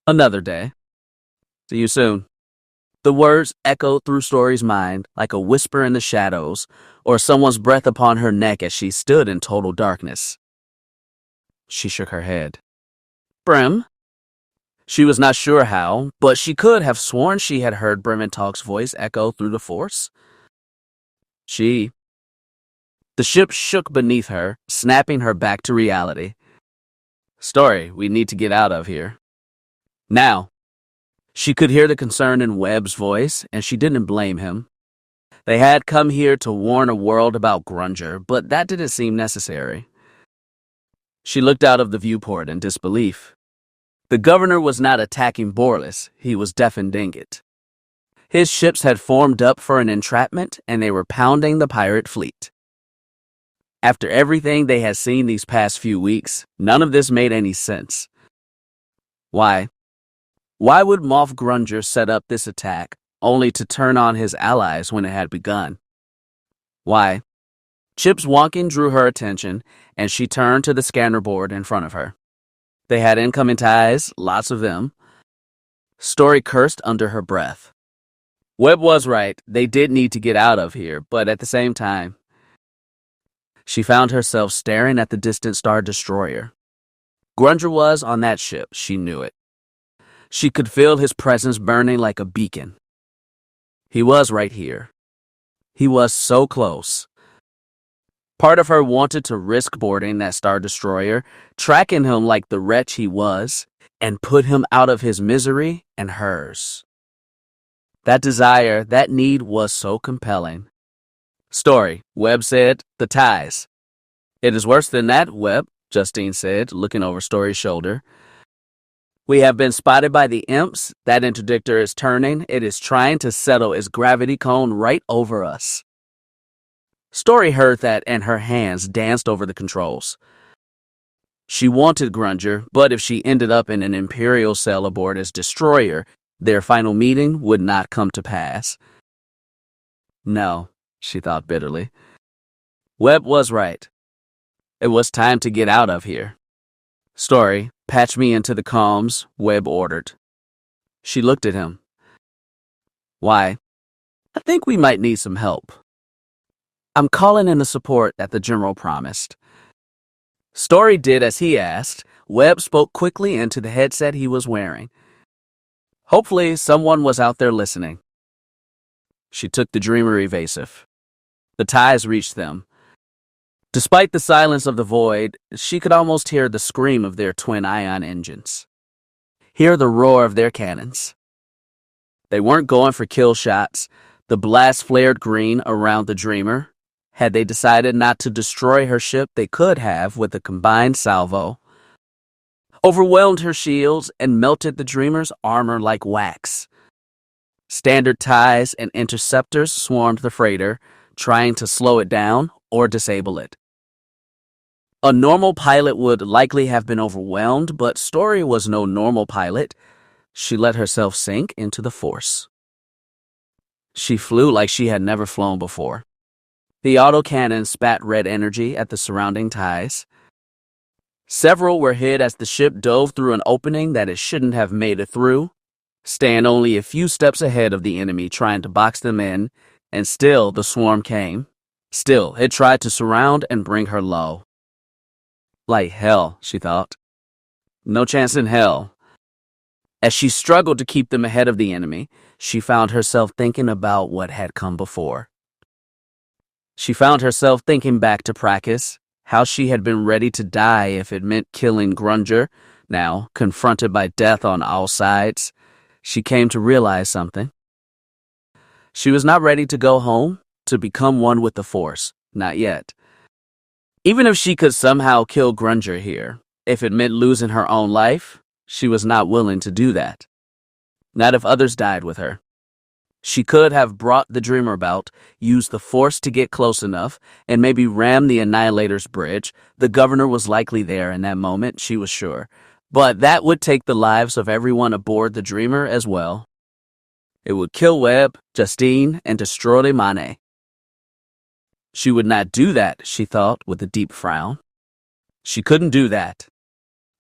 [SPEAKER 1] Another day. See you soon. The words echoed through Story's mind like a whisper in the shadows, or someone's breath upon her neck as she stood in total darkness. She shook her head. Brem? She was not sure how, but she could have sworn she had heard Brementalk's voice echo through the Force. The ship shook beneath her, snapping her back to reality. Story, we need to get out of here. Now. She could hear the concern in Webb's voice, and she didn't blame him. They had come here to warn a world about Grunger, but that didn't seem necessary. She looked out of the viewport in disbelief. The governor was not attacking Borlis, he was defending it. His ships had formed up for an entrapment, and they were pounding the pirate fleet. After everything they had seen these past few weeks, none of this made any sense. Why? Why would Moff Grunger set up this attack, only to turn on his allies when it had begun? Why? Chip's wonking drew her attention, and she turned to the scanner board in front of her. They had incoming ties, lots of them. Story cursed under her breath. Webb was right, they did need to get out of here, but at the same time, she found herself staring at the distant Star Destroyer. Grunger was on that ship, she knew it. She could feel his presence burning like a beacon. He was right here. He was so close. Part of her wanted to risk boarding that Star Destroyer, tracking him like the wretch he was, and put him out of his misery and hers. That desire, that need was so compelling. Story, Webb said, the ties. It is worse than that, Webb, Justine said, looking over Story's shoulder. We have been spotted by the imps. That interdictor is turning. It is trying to settle its gravity cone right over us. Story heard that, and her hands danced over the controls. She wanted Grunger, but if she ended up in an Imperial cell aboard as Destroyer, their final meeting would not come to pass. No, she thought bitterly. Webb was right. It was time to get out of here. Story, patch me into the comms, Webb ordered. She looked at him. Why? I think we might need some help. I'm calling in the support that the General promised. Story did as he asked. Webb spoke quickly into the headset he was wearing. Hopefully someone was out there listening. She took the dreamer evasive. The ties reached them. Despite the silence of the void, she could almost hear the scream of their twin ion engines. Hear the roar of their cannons. They weren't going for kill shots. The blast flared green around the Dreamer. Had they decided not to destroy her ship, they could have with a combined salvo. Overwhelmed her shields and melted the Dreamer's armor like wax. Standard ties and interceptors swarmed the freighter, trying to slow it down or disable it. A normal pilot would likely have been overwhelmed, but Story was no normal pilot. She let herself sink into the Force. She flew like she had never flown before. The autocannon spat red energy at the surrounding ties. Several were hit as the ship dove through an opening that it shouldn't have made it through, staying only a few steps ahead of the enemy trying to box them in, and still the swarm came. Still, it tried to surround and bring her low. Like hell, she thought. No chance in hell. As she struggled to keep them ahead of the enemy, she found herself thinking about what had come before. She found herself thinking back to Prakus, how she had been ready to die if it meant killing Grunger. Now, confronted by death on all sides, she came to realize something. She was not ready to go home, to become one with the Force. Not yet. Even if she could somehow kill Grunger here, if it meant losing her own life, she was not willing to do that. Not if others died with her. She could have brought the Dreamer about, used the Force to get close enough, and maybe ram the Annihilator's bridge. The governor was likely there in that moment, she was sure. But that would take the lives of everyone aboard the Dreamer as well. It would kill Webb, Justine, and destroy Mane. She would not do that, she thought with a deep frown. She couldn't do that.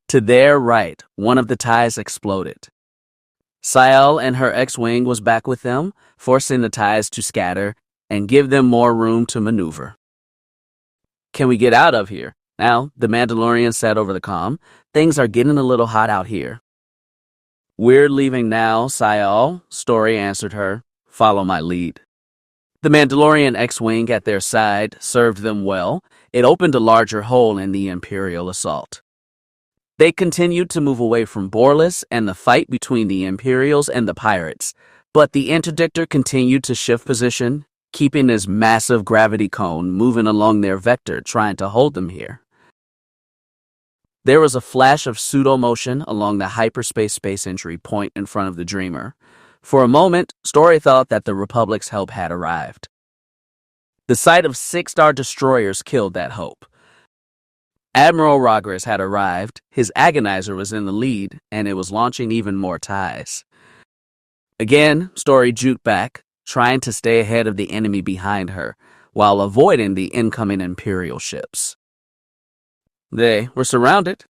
[SPEAKER 1] To their right, one of the ties exploded. Sael and her X-Wing was back with them, forcing the ties to scatter and give them more room to maneuver. Can we get out of here? Now, the Mandalorian said over the comm, things are getting a little hot out here. We're leaving now, Sael, Story answered her. Follow my lead. The Mandalorian X-Wing at their side served them well. It opened a larger hole in the Imperial assault. They continued to move away from Borlus and the fight between the Imperials and the pirates, but the interdictor continued to shift position, keeping his massive gravity cone moving along their vector, trying to hold them here. There was a flash of pseudo-motion along the hyperspace space entry point in front of the Dreamer. For a moment, Story thought that the Republic's help had arrived. The sight of 6-star destroyers killed that hope. Admiral Rogers had arrived, his Agonizer was in the lead, and it was launching even more ties. Again, Story juked back, trying to stay ahead of the enemy behind her, while avoiding the incoming Imperial ships. They were surrounded.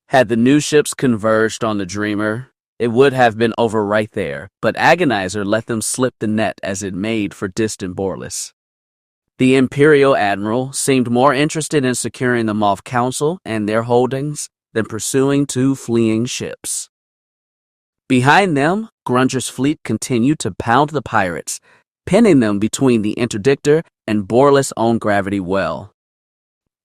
[SPEAKER 1] Had the new ships converged on the Dreamer, it would have been over right there, but Agonizer let them slip the net as it made for distant Borlus. The Imperial Admiral seemed more interested in securing the Moff Council and their holdings than pursuing 2 fleeing ships. Behind them, Grunger's fleet continued to pound the pirates, pinning them between the Interdictor and Borlus' own gravity well.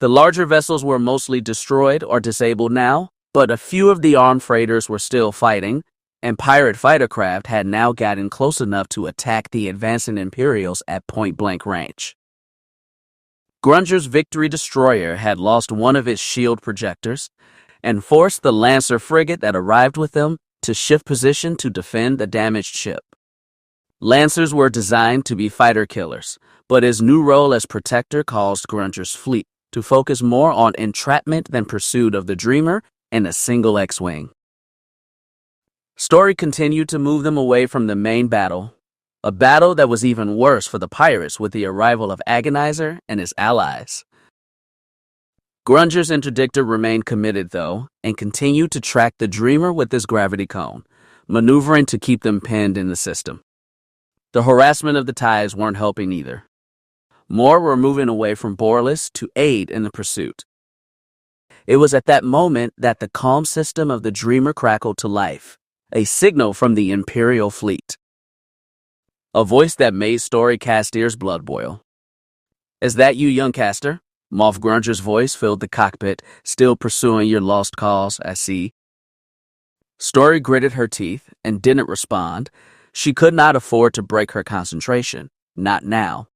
[SPEAKER 1] The larger vessels were mostly destroyed or disabled now, but a few of the armed freighters were still fighting, and pirate fighter craft had now gotten close enough to attack the advancing Imperials at point-blank range. Grunger's Victory Destroyer had lost one of its shield projectors and forced the Lancer frigate that arrived with them to shift position to defend the damaged ship. Lancers were designed to be fighter killers, but his new role as protector caused Grunger's fleet to focus more on entrapment than pursuit of the Dreamer and a single X-Wing. Story continued to move them away from the main battle, a battle that was even worse for the pirates with the arrival of Agonizer and his allies. Grunger's Interdictor remained committed, though, and continued to track the Dreamer with his gravity cone, maneuvering to keep them pinned in the system. The harassment of the ties weren't helping either. More were moving away from Borlus to aid in the pursuit. It was at that moment that the comm system of the Dreamer crackled to life, a signal from the Imperial fleet. A voice that made Story Castier's blood boil. "Is that you, young caster?" Moff Grunger's voice filled the cockpit. Still pursuing your lost cause, I see. Story gritted her teeth and didn't respond. She could not afford to break her concentration. Not now.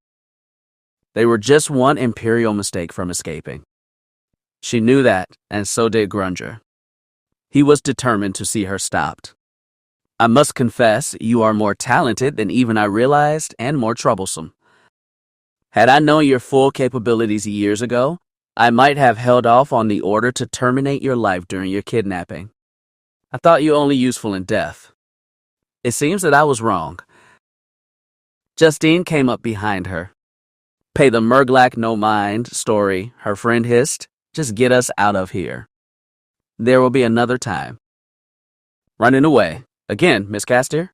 [SPEAKER 1] They were just one Imperial mistake from escaping. She knew that, and so did Grunger. He was determined to see her stopped. I must confess, you are more talented than even I realized, and more troublesome. Had I known your full capabilities years ago, I might have held off on the order to terminate your life during your kidnapping. I thought you only useful in death. It seems that I was wrong. Justine came up behind her. Pay the Murglak no mind, Story, her friend hissed. Just get us out of here. There will be another time. Running away. Again, Miss Castier?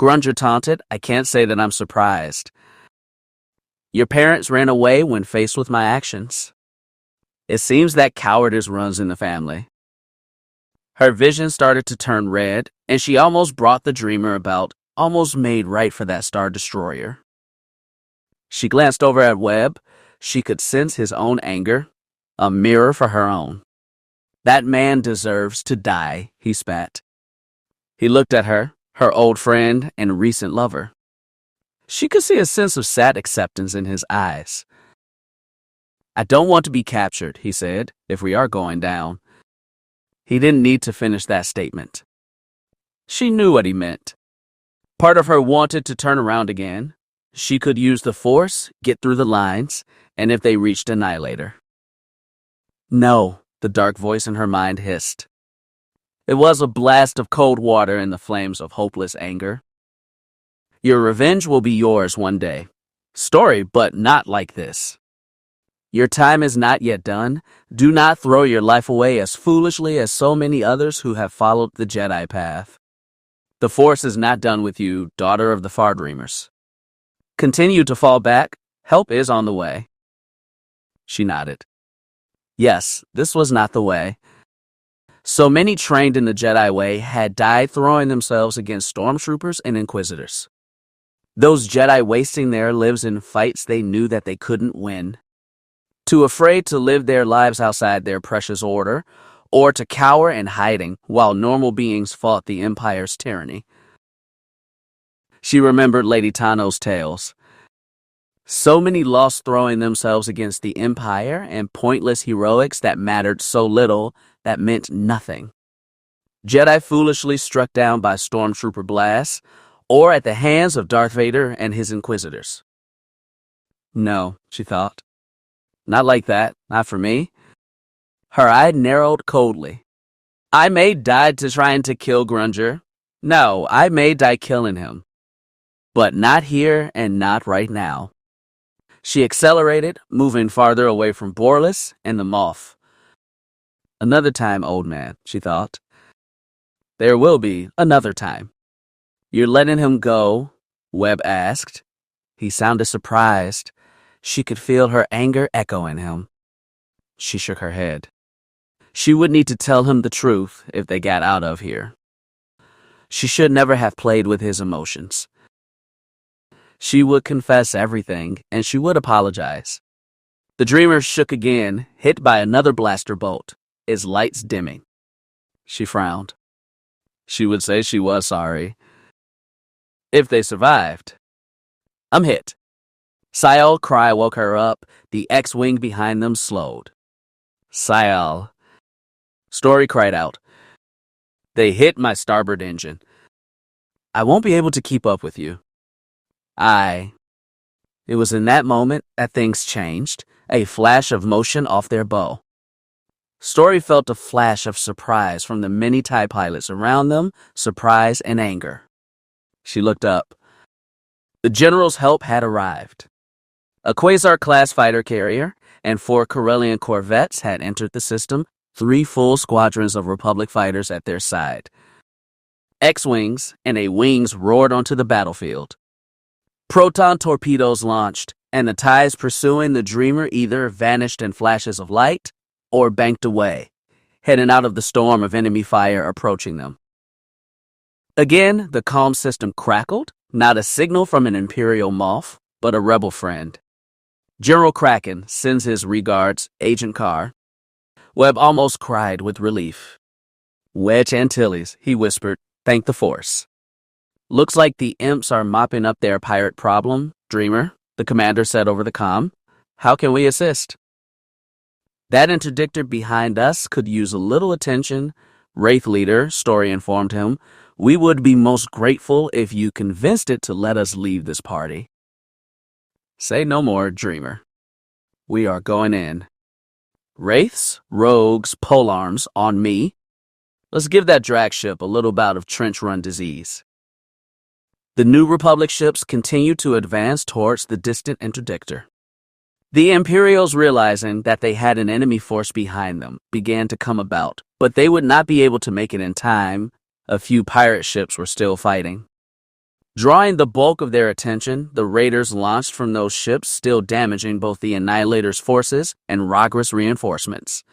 [SPEAKER 1] Grunger taunted. I can't say that I'm surprised. Your parents ran away when faced with my actions. It seems that cowardice runs in the family. Her vision started to turn red, and she almost brought the dreamer about, almost made right for that Star Destroyer. She glanced over at Webb. She could sense his own anger, a mirror for her own. That man deserves to die, he spat. He looked at her old friend and recent lover. She could see a sense of sad acceptance in his eyes. I don't want to be captured, he said, if we are going down. He didn't need to finish that statement. She knew what he meant. Part of her wanted to turn around again. She could use the Force, get through the lines, and if they reached Annihilator. No, the dark voice in her mind hissed. It was a blast of cold water in the flames of hopeless anger. Your revenge will be yours one day. Story, but not like this. Your time is not yet done. Do not throw your life away as foolishly as so many others who have followed the Jedi path. The Force is not done with you, daughter of the Far Dreamers. Continue to fall back. Help is on the way. She nodded. Yes, this was not the way. So many trained in the Jedi way had died throwing themselves against stormtroopers and inquisitors. Those Jedi wasting their lives in fights they knew that they couldn't win. Too afraid to live their lives outside their precious order, or to cower in hiding while normal beings fought the Empire's tyranny. She remembered Lady Tano's tales. So many lost throwing themselves against the Empire and pointless heroics that mattered so little that meant nothing. Jedi foolishly struck down by stormtrooper blasts, or at the hands of Darth Vader and his inquisitors. No, she thought. Not like that, not for me. Her eye narrowed coldly. I may die to trying to kill Grunger. No, I may die killing him. But not here and not right now. She accelerated, moving farther away from Borlis and the Moff. Another time, old man, she thought. There will be another time. You're letting him go? Webb asked. He sounded surprised. She could feel her anger echo in him. She shook her head. She would need to tell him the truth if they got out of here. She should never have played with his emotions. She would confess everything, and she would apologize. The dreamer shook again, hit by another blaster bolt, its lights dimming. She frowned. She would say she was sorry. If they survived. I'm hit. Sayal's cry woke her up. The X-wing behind them slowed. Sayal. Story cried out. They hit my starboard engine. I won't be able to keep up with you. It was in that moment that things changed, a flash of motion off their bow. Story felt a flash of surprise from the many TIE pilots around them, surprise and anger. She looked up. The general's help had arrived. A Quasar-class fighter carrier and 4 Corellian corvettes had entered the system, 3 full squadrons of Republic fighters at their side. X-wings and A wings roared onto the battlefield. Proton torpedoes launched, and the TIEs pursuing the Dreamer either vanished in flashes of light or banked away, heading out of the storm of enemy fire approaching them. Again, the comm system crackled, not a signal from an Imperial Moff, but a rebel friend. General Kraken sends his regards, Agent Carr. Webb almost cried with relief. Wedge Antilles, he whispered, thank the Force. Looks like the imps are mopping up their pirate problem, Dreamer, the commander said over the comm. How can we assist? That interdictor behind us could use a little attention. Wraith leader, Story informed him. We would be most grateful if you convinced it to let us leave this party. Say no more, Dreamer. We are going in. Wraiths, rogues, polearms, on me. Let's give that drag ship a little bout of trench run disease. The New Republic ships continued to advance towards the distant interdictor. The Imperials, realizing that they had an enemy force behind them, began to come about, but they would not be able to make it in time. A few pirate ships were still fighting. Drawing the bulk of their attention, the raiders launched from those ships, still damaging both the Annihilator's forces and Rogris reinforcements.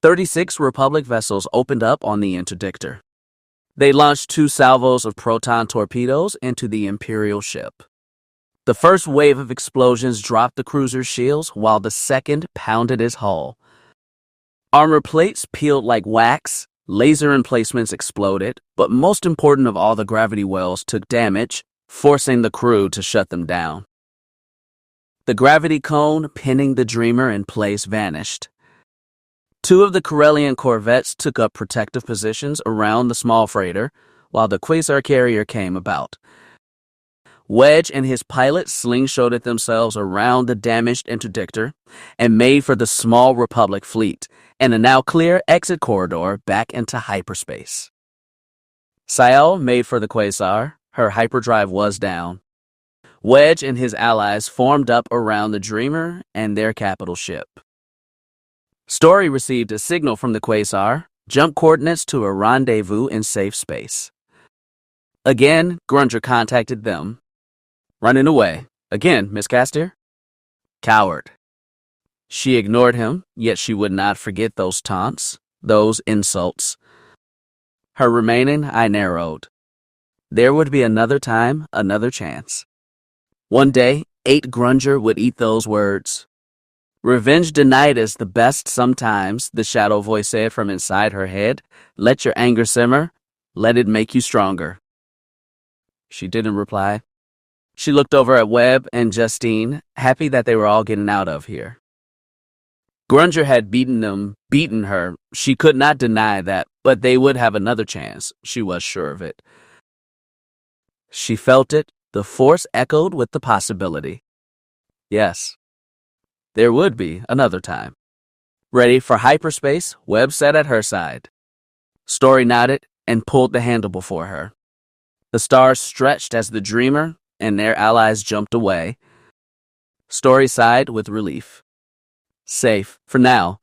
[SPEAKER 1] 36 Republic vessels opened up on the interdictor. They launched 2 salvos of proton torpedoes into the Imperial ship. The first wave of explosions dropped the cruiser's shields, while the second pounded its hull. Armor plates peeled like wax, laser emplacements exploded, but most important of all, the gravity wells took damage, forcing the crew to shut them down. The gravity cone pinning the Dreamer in place vanished. 2 of the Corellian corvettes took up protective positions around the small freighter, while the Quasar carrier came about. Wedge and his pilot slingshotted themselves around the damaged interdictor and made for the small Republic fleet and a now clear exit corridor back into hyperspace. Sael made for the Quasar. Her hyperdrive was down. Wedge and his allies formed up around the Dreamer and their capital ship. Story received a signal from the Quasar, jump coordinates to a rendezvous in safe space. Again, Grunger contacted them. Running away. Again, Miss Castier? Coward. She ignored him, yet she would not forget those taunts, those insults. Her remaining eye narrowed. There would be another time, another chance. One day, Aite Grunger would eat those words. Revenge denied is the best sometimes, the shadow voice said from inside her head. Let your anger simmer. Let it make you stronger. She didn't reply. She looked over at Webb and Justine, happy that they were all getting out of here. Grunger had beaten her. She could not deny that, but they would have another chance. She was sure of it. She felt it. The Force echoed with the possibility. Yes. There would be another time. Ready for hyperspace, Webb sat at her side. Story nodded and pulled the handle before her. The stars stretched as the Dreamer and their allies jumped away. Story sighed with relief. Safe, for now.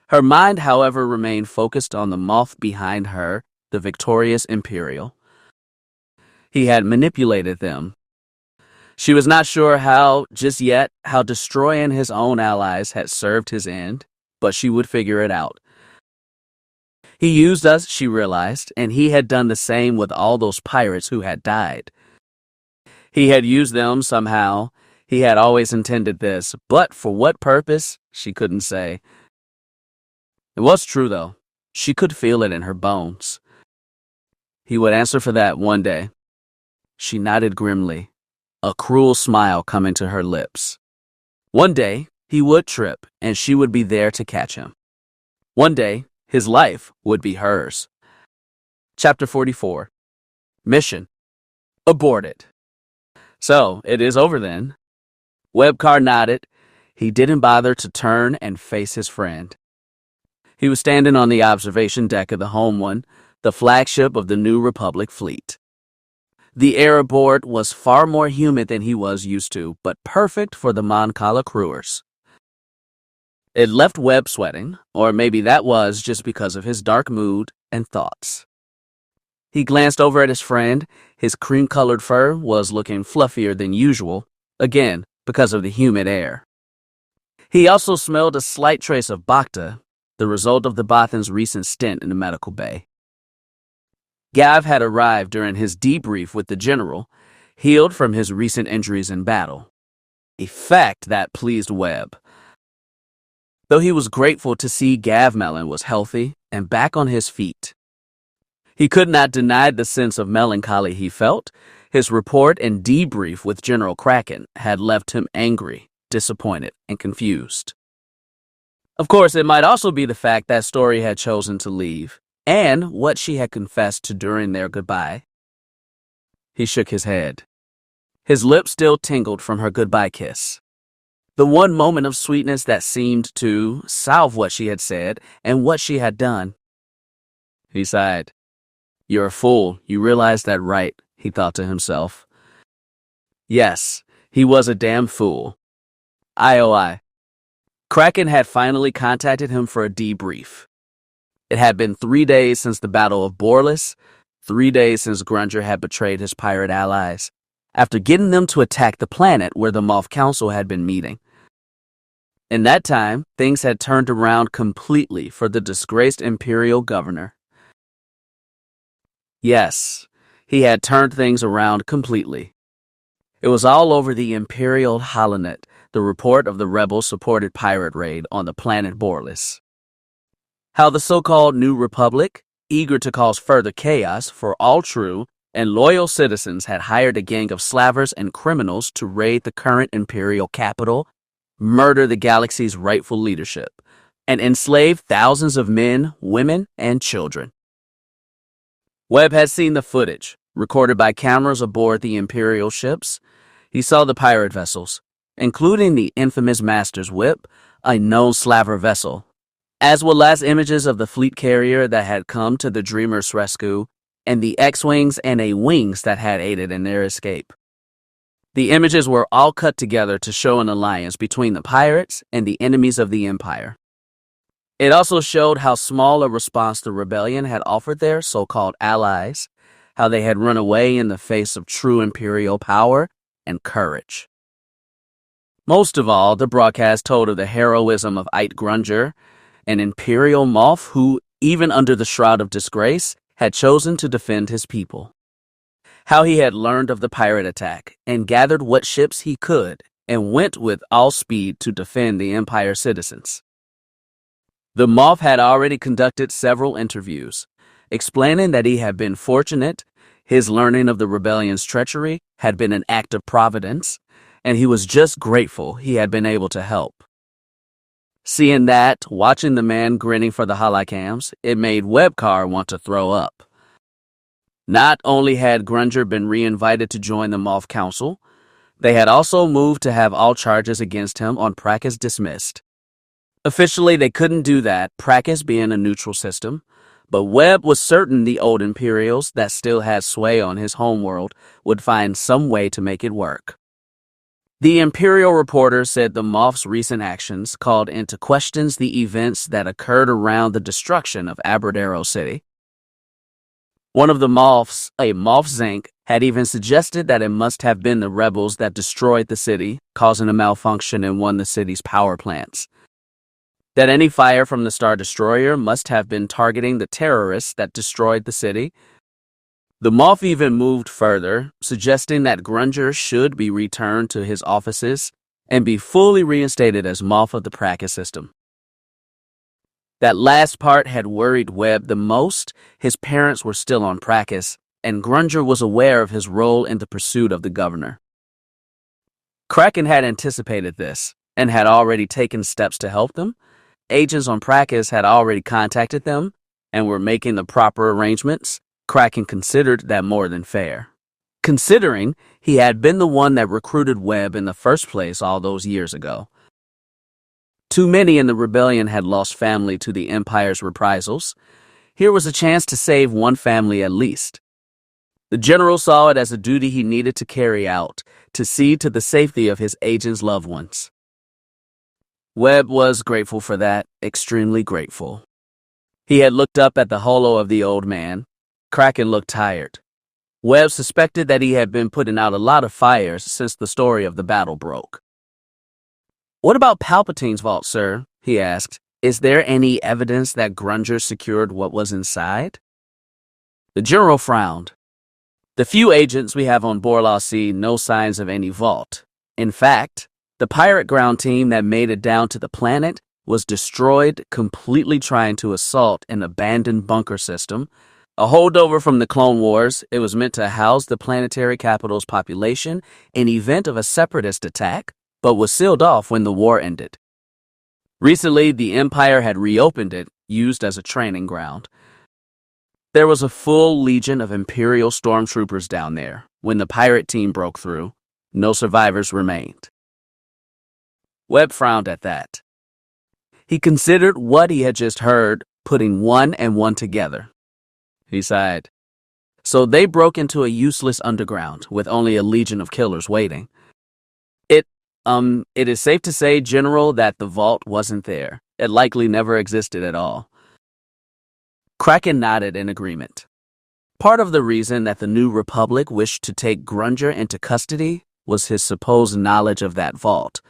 [SPEAKER 1] Her mind, however, remained focused on the Moff behind her, the victorious Imperial. He had manipulated them. She was not sure how, just yet, how destroying his own allies had served his end, but she would figure it out. He used us, she realized, and he had done the same with all those pirates who had died. He had used them somehow. He had always intended this, but for what purpose, she couldn't say. It was true, though. She could feel it in her bones. He would answer for that one day. She nodded grimly, a cruel smile coming to her lips. One day, he would trip, and she would be there to catch him. One day, his life would be hers. Chapter 44. Mission. Aborted. So, it is over then. Webcar nodded. He didn't bother to turn and face his friend. He was standing on the observation deck of the Home One, the flagship of the New Republic fleet. The air aboard was far more humid than he was used to, but perfect for the Mon Cala crewers. It left Webb sweating, or maybe that was just because of his dark mood and thoughts. He glanced over at his friend. His cream-colored fur was looking fluffier than usual, again because of the humid air. He also smelled a slight trace of Bacta, the result of the Bothan's recent stint in the medical bay. Gav had arrived during his debrief with the general, healed from his recent injuries in battle. a fact that pleased Webb. Though he was grateful to see Gavmelin was healthy and back on his feet. He could not deny the sense of melancholy he felt. His report and debrief with General Kraken had left him angry, disappointed, and confused. Of course, it might also be the fact that Story had chosen to leave, and what she had confessed to during their goodbye. He shook his head. His lips still tingled from her goodbye kiss. The one moment of sweetness that seemed to salve what she had said and what she had done. He sighed. "You're a fool. You realize that, right?" he thought to himself. Yes, he was a damn fool. I. Kraken had finally contacted him for a debrief. It had been 3 days since the Battle of Borlis, 3 days since Grunger had betrayed his pirate allies, after getting them to attack the planet where the Moff Council had been meeting. In that time, things had turned around completely for the disgraced Imperial governor. Yes, he had turned things around completely. It was all over the Imperial Holonet, the report of the rebel-supported pirate raid on the planet Borlis. How the so-called New Republic, eager to cause further chaos for all true and loyal citizens, had hired a gang of slavers and criminals to raid the current Imperial capital, murder the galaxy's rightful leadership, and enslave thousands of men, women, and children. Webb had seen the footage, recorded by cameras aboard the Imperial ships. He saw the pirate vessels, including the infamous Master's Whip, a known slaver vessel, as well as images of the fleet carrier that had come to the Dreamer's rescue and the X-Wings and A-Wings that had aided in their escape. The images were all cut together to show an alliance between the pirates and the enemies of the Empire. It also showed how small a response the rebellion had offered their so-called allies, how they had run away in the face of true Imperial power and courage. Most of all, the broadcast told of the heroism of Aite Grunger, an Imperial Moff who, even under the shroud of disgrace, had chosen to defend his people. How he had learned of the pirate attack and gathered what ships he could and went with all speed to defend the Empire citizens. The Moff had already conducted several interviews, explaining that he had been fortunate, his learning of the rebellion's treachery had been an act of providence, and he was just grateful he had been able to help. Seeing that, watching the man grinning for the holocams, it made Webcar want to throw up. Not only had Grunger been reinvited to join the Moff Council, they had also moved to have all charges against him on Prakus dismissed. Officially, they couldn't do that, Prakus being a neutral system, but Webb was certain the old Imperials that still had sway on his homeworld would find some way to make it work. The Imperial reporter said the Moff's recent actions called into questions the events that occurred around the destruction of Abradero City. One of the Moffs, a Moff Zank, had even suggested that it must have been the rebels that destroyed the city, causing a malfunction in one of the city's power plants. That any fire from the Star Destroyer must have been targeting the terrorists that destroyed the city. The Moff even moved further, suggesting that Grunger should be returned to his offices and be fully reinstated as Moff of the Prakus system. That last part had worried Webb the most. His parents were still on Prakus, and Grunger was aware of his role in the pursuit of the governor. Kraken had anticipated this and had already taken steps to help them. Agents on Prakus had already contacted them and were making the proper arrangements. Kraken considered that more than fair, considering he had been the one that recruited Webb in the first place all those years ago. Too many in the rebellion had lost family to the Empire's reprisals. Here was a chance to save one family at least. The general saw it as a duty he needed to carry out, to see to the safety of his agents' loved ones. Webb was grateful for that, extremely grateful. He had looked up at the holo of the old man. Kraken looked tired. Webb suspected that he had been putting out a lot of fires since the story of the battle broke. "What about Palpatine's vault, sir?" he asked. "Is there any evidence that Grunger secured what was inside?" The general frowned. "The few agents we have on Borlaw see no signs of any vault. In fact, The pirate ground team that made it down to the planet was destroyed, completely trying to assault an abandoned bunker system. A holdover from the Clone Wars, it was meant to house the planetary capital's population in event of a separatist attack, but was sealed off when the war ended. Recently, the Empire had reopened it, used as a training ground. There was a full legion of Imperial stormtroopers down there when the pirate team broke through. No survivors remained. Webb frowned at that. He considered what he had just heard, putting one and one together. He sighed. So they broke into a useless underground with only a legion of killers waiting. It is safe to say, General, that the vault wasn't there. It likely never existed at all. Kraken nodded in agreement. Part of the reason that the New Republic wished to take Grunger into custody was his supposed knowledge of that vault.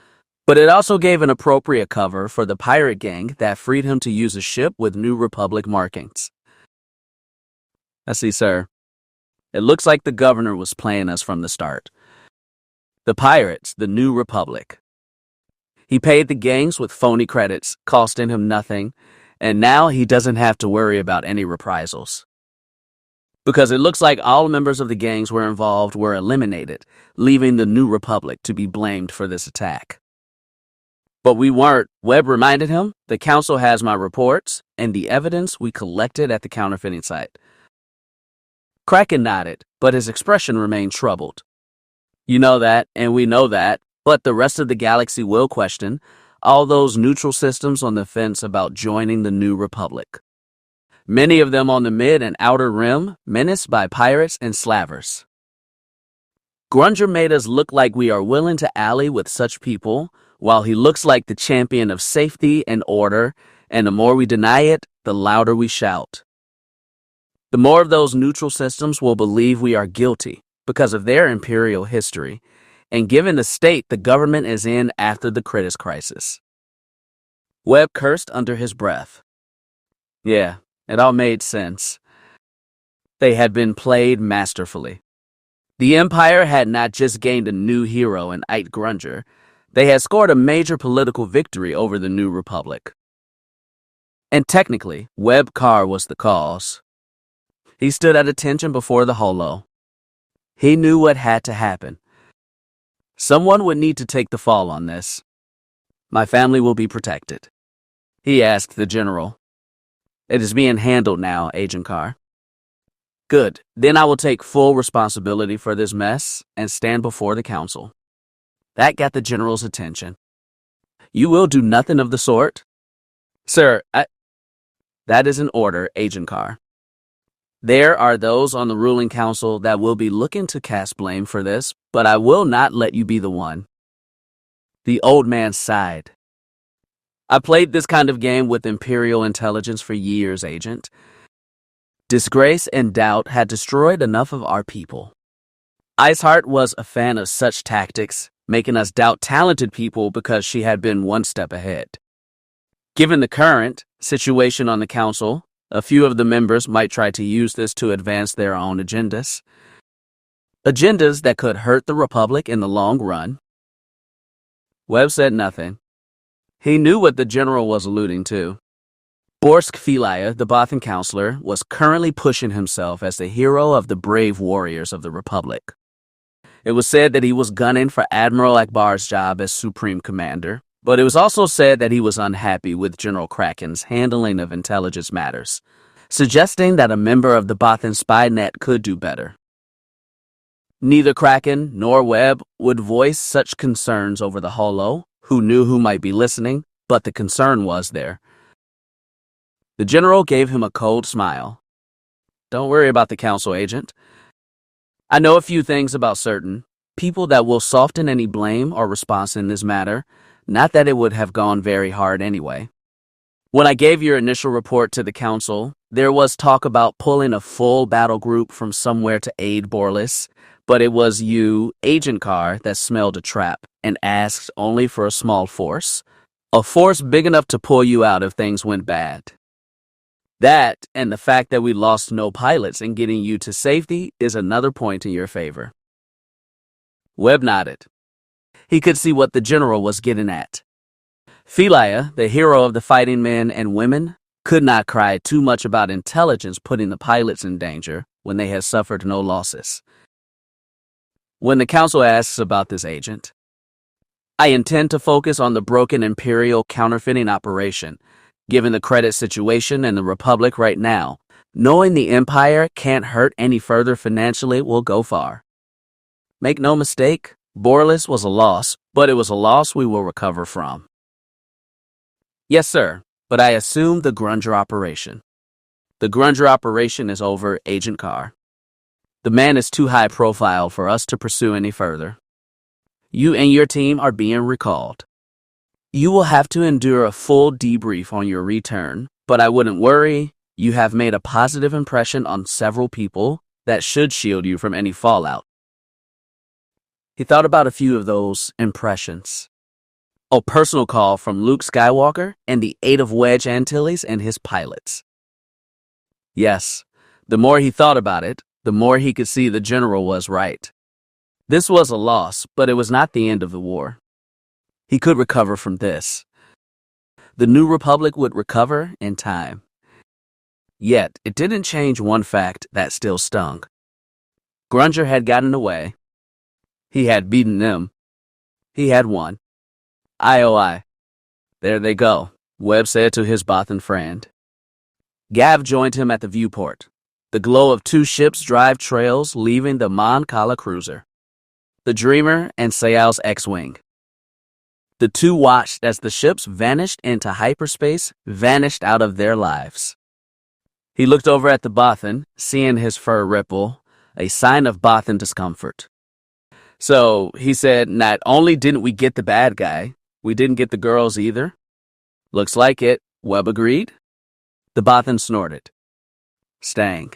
[SPEAKER 1] But it also gave an appropriate cover for the pirate gang that freed him to use a ship with New Republic markings. I see, sir. It looks like the governor was playing us from the start. The pirates, the New Republic. He paid the gangs with phony credits, costing him nothing, and now he doesn't have to worry about any reprisals. Because it looks like all members of the gangs were involved were eliminated, leaving the New Republic to be blamed for this attack. But we weren't, Webb reminded him. The council has my reports and the evidence we collected at the counterfeiting site. Kraken nodded, but his expression remained troubled. You know that, and we know that, but the rest of the galaxy will question all those neutral systems on the fence about joining the New Republic. Many of them on the mid and outer rim, menaced by pirates and slavers. Grunger made us look like we are willing to ally with such people, while he looks like the champion of safety and order, and the more we deny it, the louder we shout. The more of those neutral systems will believe we are guilty because of their imperial history, and given the state the government is in after the Critis crisis. Webb cursed under his breath. Yeah, it all made sense. They had been played masterfully. The Empire had not just gained a new hero in Aite Grunger, they had scored a major political victory over the New Republic. And technically, Webb Carr was the cause. He stood at attention before the holo. He knew what had to happen. Someone would need to take the fall on this. My family will be protected. He asked the general. It is being handled now, Agent Carr. Good. Then I will take full responsibility for this mess and stand before the council. That got the general's attention. You will do nothing of the sort? Sir, that is an order, Agent Carr. There are those on the ruling council that will be looking to cast blame for this, but I will not let you be the one. The old man sighed. I played this kind of game with Imperial intelligence for years, Agent. Disgrace and doubt had destroyed enough of our people. Iceheart was a fan of such tactics, making us doubt talented people because she had been one step ahead. Given the current situation on the council, a few of the members might try to use this to advance their own agendas. Agendas that could hurt the Republic in the long run. Webb said nothing. He knew what the general was alluding to. Borsk Felia, the Bothan counselor, was currently pushing himself as the hero of the brave warriors of the Republic. It was said that he was gunning for Admiral Akbar's job as Supreme Commander, but it was also said that he was unhappy with General Kraken's handling of intelligence matters, suggesting that a member of the Bothan spy net could do better. Neither Kraken nor Webb would voice such concerns over the holo, who knew who might be listening, but the concern was there. The general gave him a cold smile. Don't worry about the council, Agent. I know a few things about certain people that will soften any blame or response in this matter, not that it would have gone very hard anyway. When I gave your initial report to the council, there was talk about pulling a full battle group from somewhere to aid Borlis, but it was you, Agent Carr, that smelled a trap and asked only for a small force. A force big enough to pull you out if things went bad. That, and the fact that we lost no pilots in getting you to safety, is another point in your favor. Webb nodded. He could see what the general was getting at. Philia, the hero of the fighting men and women, could not cry too much about intelligence putting the pilots in danger when they had suffered no losses. When the council asks about this agent, I intend to focus on the broken Imperial counterfeiting operation. Given the credit situation in the Republic right now, knowing the Empire can't hurt any further financially will go far. Make no mistake, Borlis was a loss, but it was a loss we will recover from. Yes, sir, but I assume the Grunger operation. The Grunger operation is over, Agent Carr. The man is too high profile for us to pursue any further. You and your team are being recalled. You will have to endure a full debrief on your return, but I wouldn't worry. You have made a positive impression on several people that should shield you from any fallout. He thought about a few of those impressions. A personal call from Luke Skywalker and the 8 of Wedge Antilles and his pilots. Yes, the more he thought about it, the more he could see the general was right. This was a loss, but it was not the end of the war. He could recover from this. The New Republic would recover in time. Yet, it didn't change one fact that still stung. Grunger had gotten away. He had beaten them. He had won. IOI. There they go, Webb said to his Bothan friend. Gav joined him at the viewport. The glow of 2 ships drive trails leaving the Mon Cala cruiser. The Dreamer and Sayal's X-Wing. The two watched as the ships vanished into hyperspace, vanished out of their lives. He looked over at the Bothan, seeing his fur ripple, a sign of Bothan discomfort. So, he said, not only didn't we get the bad guy, we didn't get the girls either. Looks like it, Webb agreed. The Bothan snorted. Stang.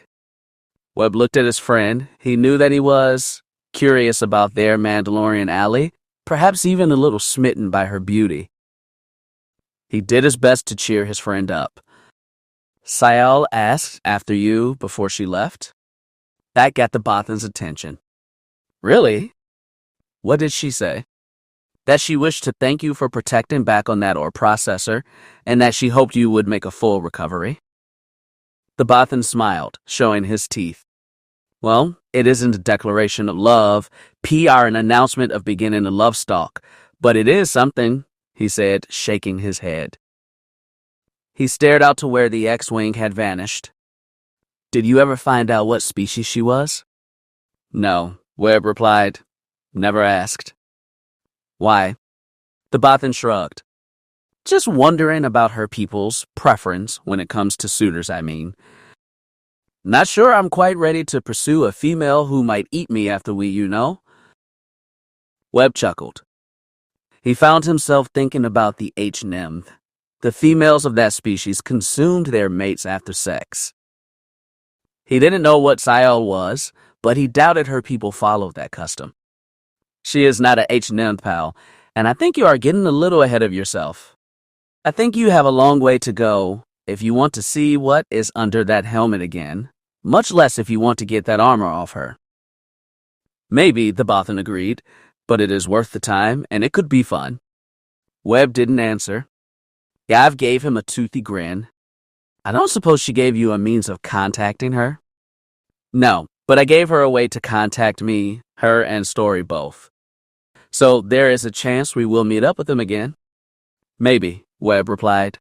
[SPEAKER 1] Webb looked at his friend. He knew that he was curious about their Mandalorian ally, perhaps even a little smitten by her beauty. He did his best to cheer his friend up. Sayal asked after you before she left. That got the Bothan's attention. Really? What did she say? That she wished to thank you for protecting back on that ore processor, and that she hoped you would make a full recovery. The Bothan smiled, showing his teeth. Well, it isn't a declaration of love, PR an announcement of beginning a love stalk, but it is something, he said, shaking his head. He stared out to where the X-Wing had vanished. Did you ever find out what species she was? No, Webb replied. Never asked. Why? The Bothan shrugged. Just wondering about her people's preference when it comes to suitors, I mean. Not sure I'm quite ready to pursue a female who might eat me after we, you know. Webb chuckled. He found himself thinking about the H-nymph. The females of that species consumed their mates after sex. He didn't know what Sayal was, but he doubted her people followed that custom. She is not a H-nymph, pal, and I think you are getting a little ahead of yourself. I think you have a long way to go if you want to see what is under that helmet again, much less if you want to get that armor off her. Maybe, the Bothan agreed, but it is worth the time, and it could be fun. Webb didn't answer. Gav gave him a toothy grin. I don't suppose she gave you a means of contacting her? No, but I gave her a way to contact me, her and Story both. So there is a chance we will meet up with them again? Maybe, Webb replied.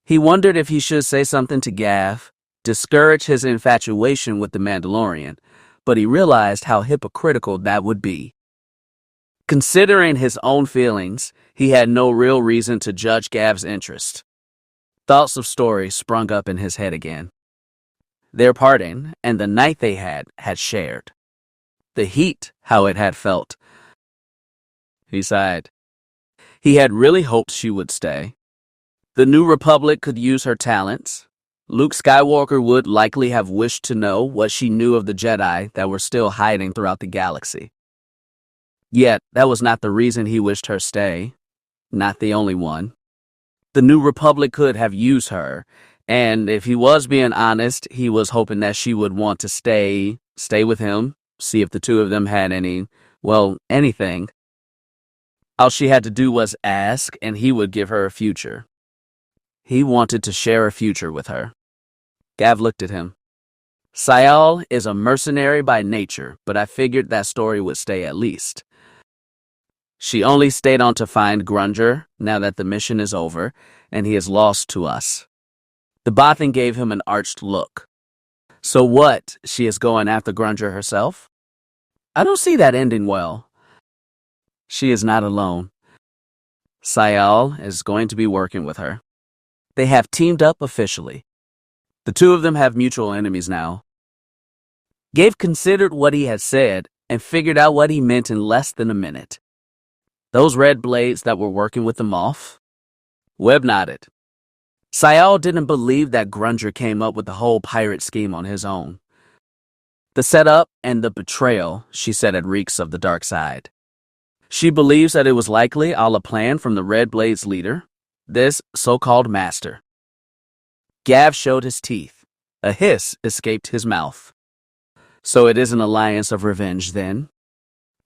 [SPEAKER 1] He wondered if he should say something to Gav, discourage his infatuation with the Mandalorian, but he realized how hypocritical that would be. Considering his own feelings, he had no real reason to judge Gav's interest. Thoughts of Story sprung up in his head again. Their parting and the night they had shared. The heat, how it had felt. He sighed. He had really hoped she would stay. The New Republic could use her talents. Luke Skywalker would likely have wished to know what she knew of the Jedi that were still hiding throughout the galaxy. Yet, that was not the reason he wished her stay. Not the only one. The New Republic could have used her, and if he was being honest, he was hoping that she would want to stay with him, see if the two of them had anything. All she had to do was ask, and he would give her a future. He wanted to share a future with her. Gav looked at him. Sayal is a mercenary by nature, but I figured that story would stay at least. She only stayed on to find Grunger now that the mission is over, and he is lost to us. The Bothan gave him an arched look. So what? She is going after Grunger herself? I don't see that ending well. She is not alone. Sayal is going to be working with her. They have teamed up officially. The two of them have mutual enemies now. Gabe considered what he had said and figured out what he meant in less than a minute. Those red blades that were working with the Moff? Webb nodded. Sayal didn't believe that Grunger came up with the whole pirate scheme on his own. The setup and the betrayal, she said, it reeks of the dark side. She believes that it was likely all a plan from the Red Blade's leader, this so-called master. Gav showed his teeth. A hiss escaped his mouth. So it is an alliance of revenge, then?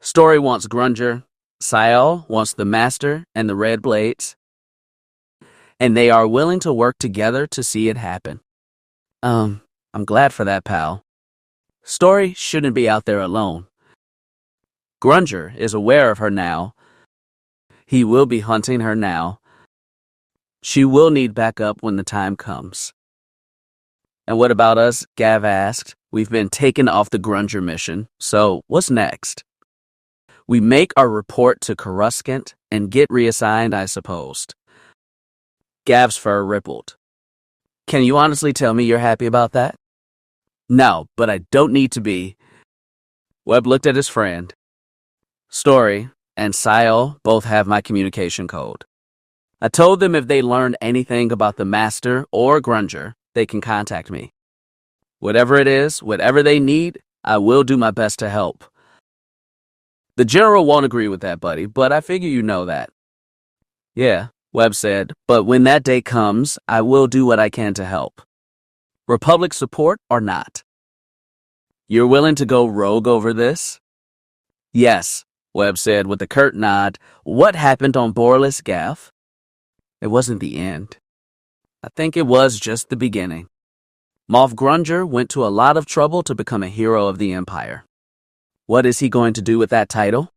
[SPEAKER 1] Story wants Grunger, Sayal wants the master and the Red Blades, and they are willing to work together to see it happen. I'm glad for that, pal. Story shouldn't be out there alone. Grunger is aware of her now. He will be hunting her now. She will need backup when the time comes. And what about us? Gav asked. We've been taken off the Grunger mission, so what's next? We make our report to Coruscant and get reassigned, I suppose. Gav's fur rippled. Can you honestly tell me you're happy about that? No, but I don't need to be. Webb looked at his friend. Story and Sayal both have my communication code. I told them if they learned anything about the Master or Grunger, they can contact me. Whatever it is, whatever they need, I will do my best to help. The General won't agree with that, buddy, but I figure you know that. Yeah, Webb said, but when that day comes, I will do what I can to help. Republic support or not. You're willing to go rogue over this? Yes, Webb said with a curt nod. What happened on Borlis, Gav? It wasn't the end. I think it was just the beginning. Moff Grunger went to a lot of trouble to become a hero of the Empire. What is he going to do with that title?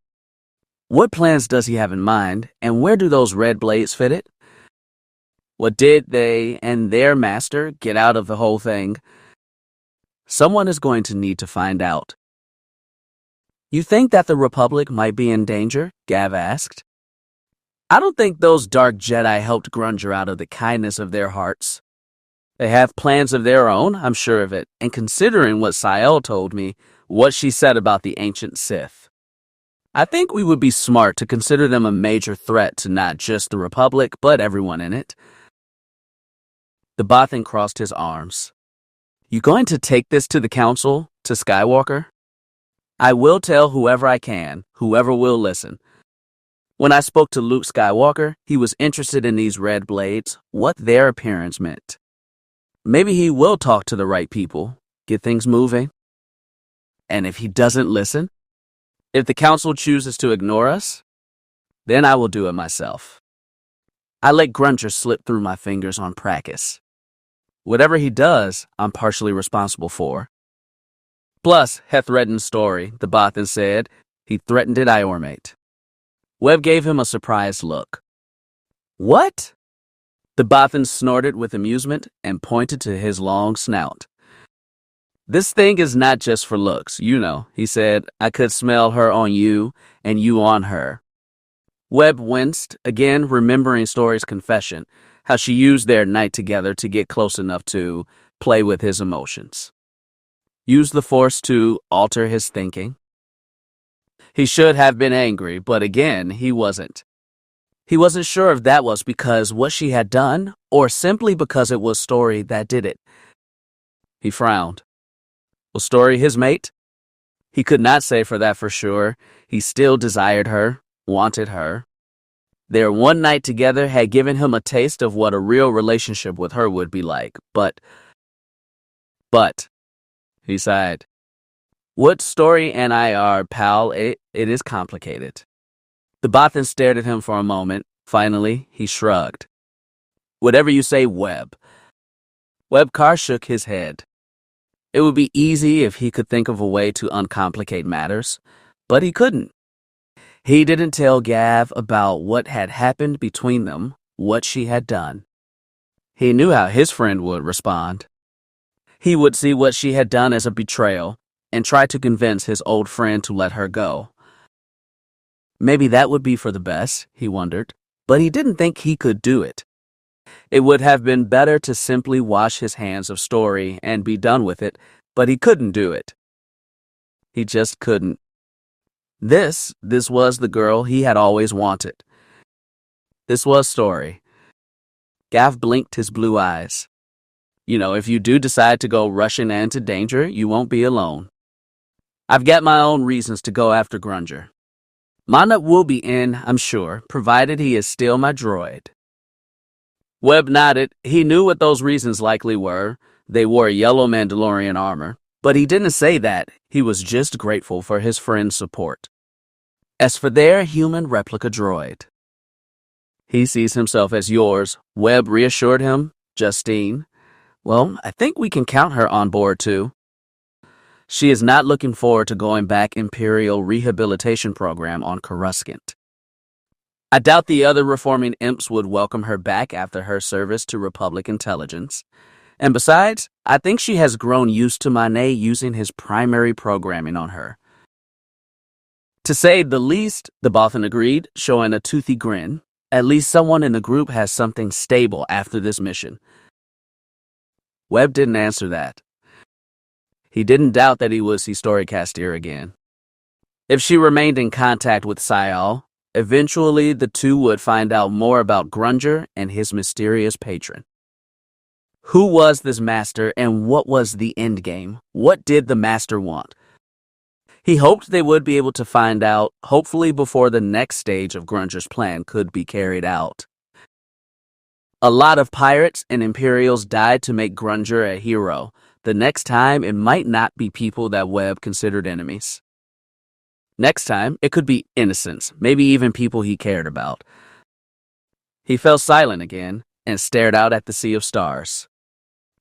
[SPEAKER 1] What plans does he have in mind, and where do those red blades fit it? What did they and their master get out of the whole thing? Someone is going to need to find out. You think that the Republic might be in danger? Gav asked. I don't think those dark Jedi helped Grunger out of the kindness of their hearts. They have plans of their own, I'm sure of it, and considering what Sayal told me, what she said about the ancient Sith, I think we would be smart to consider them a major threat to not just the Republic, but everyone in it. The Bothan crossed his arms. You going to take this to the Council, to Skywalker? I will tell whoever I can, whoever will listen. When I spoke to Luke Skywalker, he was interested in these red blades, what their appearance meant. Maybe he will talk to the right people, get things moving. And if he doesn't listen, if the Council chooses to ignore us, then I will do it myself. I let Grunger slip through my fingers on Prakus. Whatever he does, I'm partially responsible for. Plus, Hethredden's story, the Bothan said, he threatened it Iormate. Webb gave him a surprised look. What? The Bothan snorted with amusement and pointed to his long snout. This thing is not just for looks, you know, he said. I could smell her on you and you on her. Webb winced, again remembering Story's confession, how she used their night together to get close enough to play with his emotions. Use the Force to alter his thinking. He should have been angry, but again, he wasn't. He wasn't sure if that was because what she had done, or simply because it was Story that did it. He frowned. Was Story his mate? He could not say for that for sure. He still desired her, wanted her. Their one night together had given him a taste of what a real relationship with her would be like, but, he sighed. What Story and I are, pal, it is complicated. The Bothan stared at him for a moment. Finally, he shrugged. Whatever you say, Webb. Webcar shook his head. It would be easy if he could think of a way to uncomplicate matters, but he couldn't. He didn't tell Gav about what had happened between them, what she had done. He knew how his friend would respond. He would see what she had done as a betrayal and try to convince his old friend to let her go. Maybe that would be for the best, he wondered, but he didn't think he could do it. It would have been better to simply wash his hands of Story and be done with it, but he couldn't do it. He just couldn't. This was the girl he had always wanted. This was Story. Gav blinked his blue eyes. If you do decide to go rushing into danger, you won't be alone. I've got my own reasons to go after Grunger. Monut will be in, I'm sure, provided he is still my droid. Webb nodded. He knew what those reasons likely were. They wore yellow Mandalorian armor, but he didn't say that. He was just grateful for his friend's support. As for their human replica droid, he sees himself as yours, Webb reassured him. Justine. Well, I think we can count her on board, too. She is not looking forward to going back Imperial rehabilitation program on Coruscant. I doubt the other reforming imps would welcome her back after her service to Republic intelligence. And besides, I think she has grown used to Manet using his primary programming on her. To say the least, the Bothan agreed, showing a toothy grin. At least someone in the group has something stable after this mission. Webb didn't answer that. He didn't doubt that he would see Story Castir again. If she remained in contact with Sayal, eventually the two would find out more about Grunger and his mysterious patron. Who was this master and what was the endgame? What did the master want? He hoped they would be able to find out, hopefully before the next stage of Grunger's plan could be carried out. A lot of pirates and Imperials died to make Grunger a hero. The next time, it might not be people that Webb considered enemies. Next time, it could be innocents, maybe even people he cared about. He fell silent again and stared out at the sea of stars.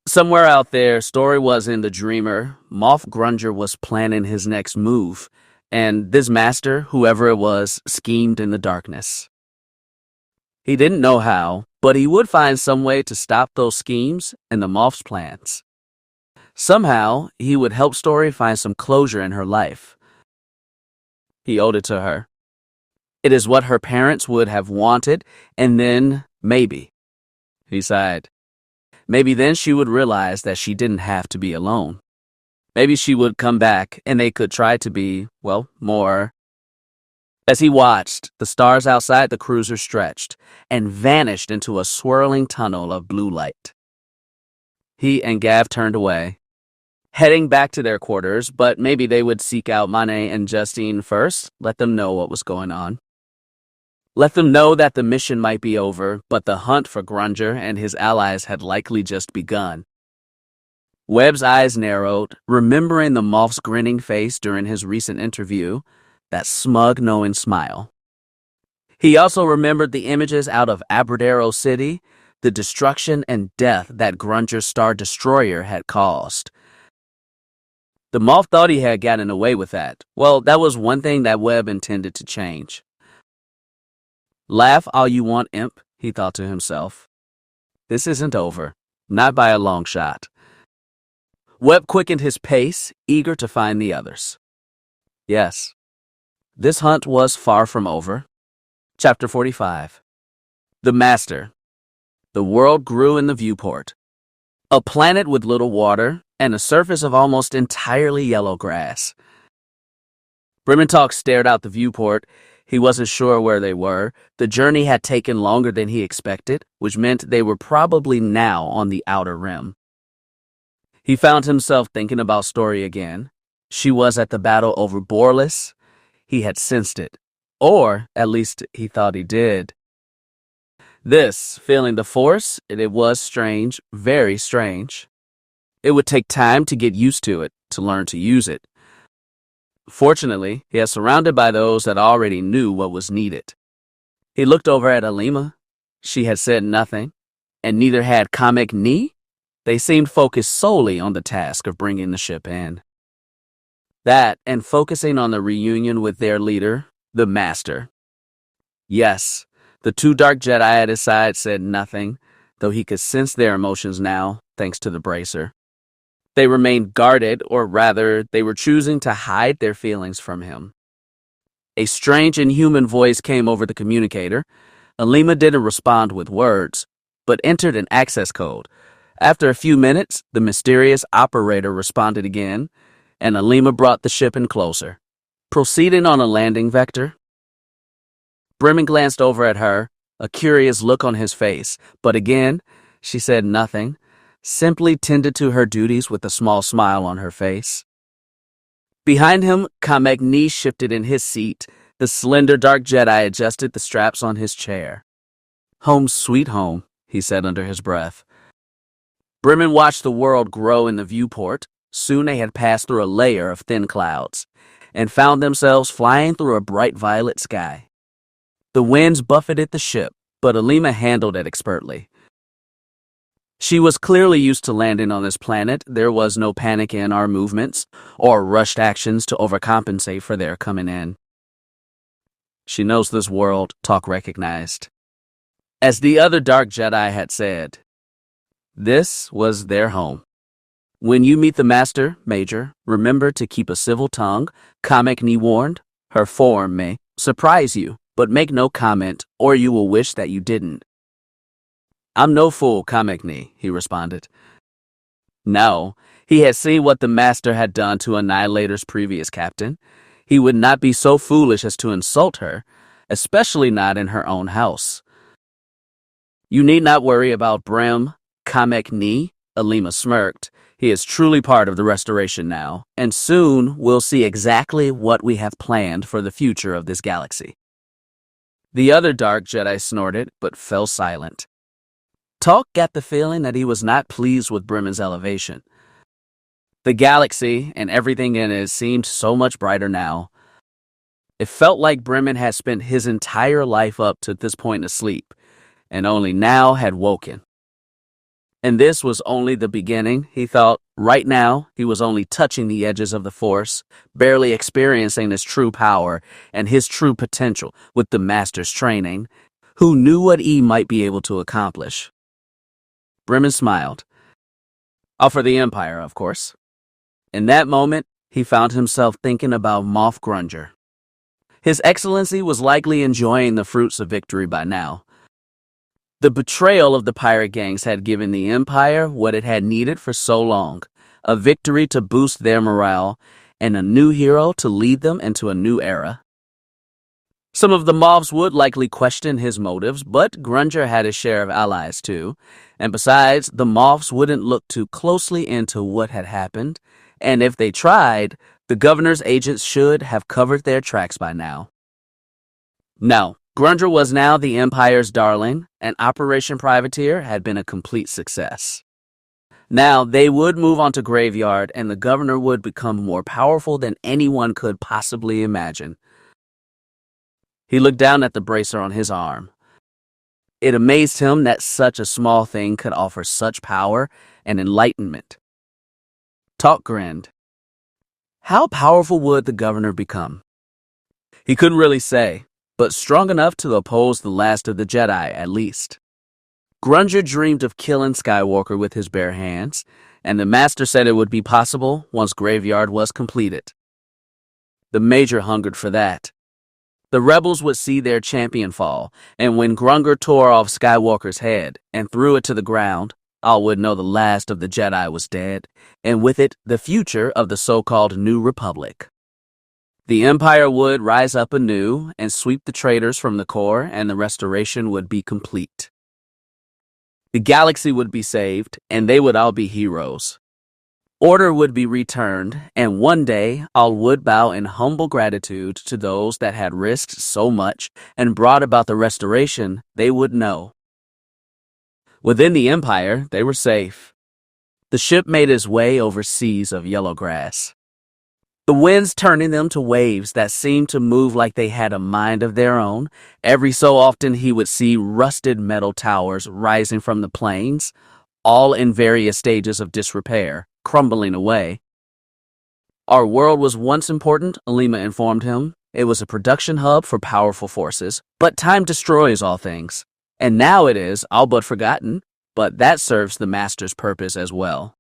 [SPEAKER 1] Somewhere out there, Story was in the dreamer. Moff Grunger was planning his next move, and this master, whoever it was, schemed in the darkness. He didn't know how, but he would find some way to stop those schemes and the Moff's plans. Somehow, he would help Story find some closure in her life. He owed it to her. It is what her parents would have wanted, and then, maybe, he sighed, maybe then she would realize that she didn't have to be alone. Maybe she would come back, and they could try to be, more. As he watched, the stars outside the cruiser stretched and vanished into a swirling tunnel of blue light. He and Gav turned away, heading back to their quarters, but maybe they would seek out Manet and Justine first, let them know what was going on. Let them know that the mission might be over, but the hunt for Grunger and his allies had likely just begun. Webb's eyes narrowed, remembering the Moff's grinning face during his recent interview, that smug, knowing smile. He also remembered the images out of Abradero City, the destruction and death that Grunger's Star Destroyer had caused. The Moff thought he had gotten away with that. Well, that was one thing that Webb intended to change. Laugh all you want, imp, he thought to himself. This isn't over, not by a long shot. Webb quickened his pace, eager to find the others. Yes, this hunt was far from over. Chapter 45. The Master. The world grew in the viewport. A planet with little water and a surface of almost entirely yellow grass. Brimmentalk stared out the viewport. He wasn't sure where they were. The journey had taken longer than he expected, which meant they were probably now on the outer rim. He found himself thinking about Story again. She was at the battle over Borlis. He had sensed it. Or, at least, he thought he did. This, feeling the Force, it was strange, very strange. It would take time to get used to it, to learn to use it. Fortunately, he was surrounded by those that already knew what was needed. He looked over at Alima. She had said nothing, and neither had Kamek Ni. They seemed focused solely on the task of bringing the ship in. That, and focusing on the reunion with their leader, the Master. Yes, the two Dark Jedi at his side said nothing, though he could sense their emotions now, thanks to the bracer. They remained guarded, or rather, they were choosing to hide their feelings from him. A strange inhuman voice came over the communicator. Alima didn't respond with words, but entered an access code. After a few minutes, the mysterious operator responded again, and Alima brought the ship in closer, proceeding on a landing vector. Bremen glanced over at her, a curious look on his face, but again, she said nothing, simply tended to her duties with a small smile on her face. Behind him, Kamek Ni shifted in his seat. The slender Dark Jedi adjusted the straps on his chair. "Home sweet home," he said under his breath. Bremen watched the world grow in the viewport. Soon they had passed through a layer of thin clouds and found themselves flying through a bright violet sky. The winds buffeted the ship, but Alima handled it expertly. She was clearly used to landing on this planet. There was no panic in our movements or rushed actions to overcompensate for their coming in. She knows this world, Talk recognized. As the other Dark Jedi had said, this was their home. When you meet the Master, Major, remember to keep a civil tongue, Kamek Ni warned. Her form may surprise you, but make no comment, or you will wish that you didn't. "I'm no fool, Kamek Ni," he responded. No, he had seen what the Master had done to Annihilator's previous captain. He would not be so foolish as to insult her, especially not in her own house. "You need not worry about Brem, Kamek Ni," Alima smirked. "He is truly part of the Restoration now, and soon we'll see exactly what we have planned for the future of this galaxy." The other Dark Jedi snorted, but fell silent. Talk got the feeling that he was not pleased with Bremen's elevation. The galaxy and everything in it seemed so much brighter now. It felt like Bremen had spent his entire life up to this point asleep, and only now had woken. And this was only the beginning, he thought. Right now, he was only touching the edges of the Force, barely experiencing his true power and his true potential with the Master's training. Who knew what he might be able to accomplish? Bremen smiled. All for the Empire, of course. In that moment, he found himself thinking about Moff Grunger. His Excellency was likely enjoying the fruits of victory by now. The betrayal of the pirate gangs had given the Empire what it had needed for so long, a victory to boost their morale, and a new hero to lead them into a new era. Some of the Moffs would likely question his motives, but Grunger had his share of allies too, and besides, the Moffs wouldn't look too closely into what had happened, and if they tried, the governor's agents should have covered their tracks by now. No. Grunger was now the Empire's darling, and Operation Privateer had been a complete success. Now they would move on to Graveyard, and the governor would become more powerful than anyone could possibly imagine. He looked down at the bracer on his arm. It amazed him that such a small thing could offer such power and enlightenment. Talk grinned. How powerful would the governor become? He couldn't really say, but strong enough to oppose the last of the Jedi, at least. Grunger dreamed of killing Skywalker with his bare hands, and the Master said it would be possible once Graveyard was completed. The Major hungered for that. The rebels would see their champion fall, and when Grunger tore off Skywalker's head and threw it to the ground, all would know the last of the Jedi was dead, and with it, the future of the so-called New Republic. The Empire would rise up anew and sweep the traitors from the core, and the restoration would be complete. The galaxy would be saved, and they would all be heroes. Order would be returned, and one day all would bow in humble gratitude to those that had risked so much and brought about the restoration they would know. Within the Empire, they were safe. The ship made its way over seas of yellow grass. the winds turning them to waves that seemed to move like they had a mind of their own. Every so often he would see rusted metal towers rising from the plains, all in various stages of disrepair, crumbling away. Our world was once important, Alima informed him. It was a production hub for powerful forces, but time destroys all things. And now it is, all but forgotten, but that serves the master's purpose as well.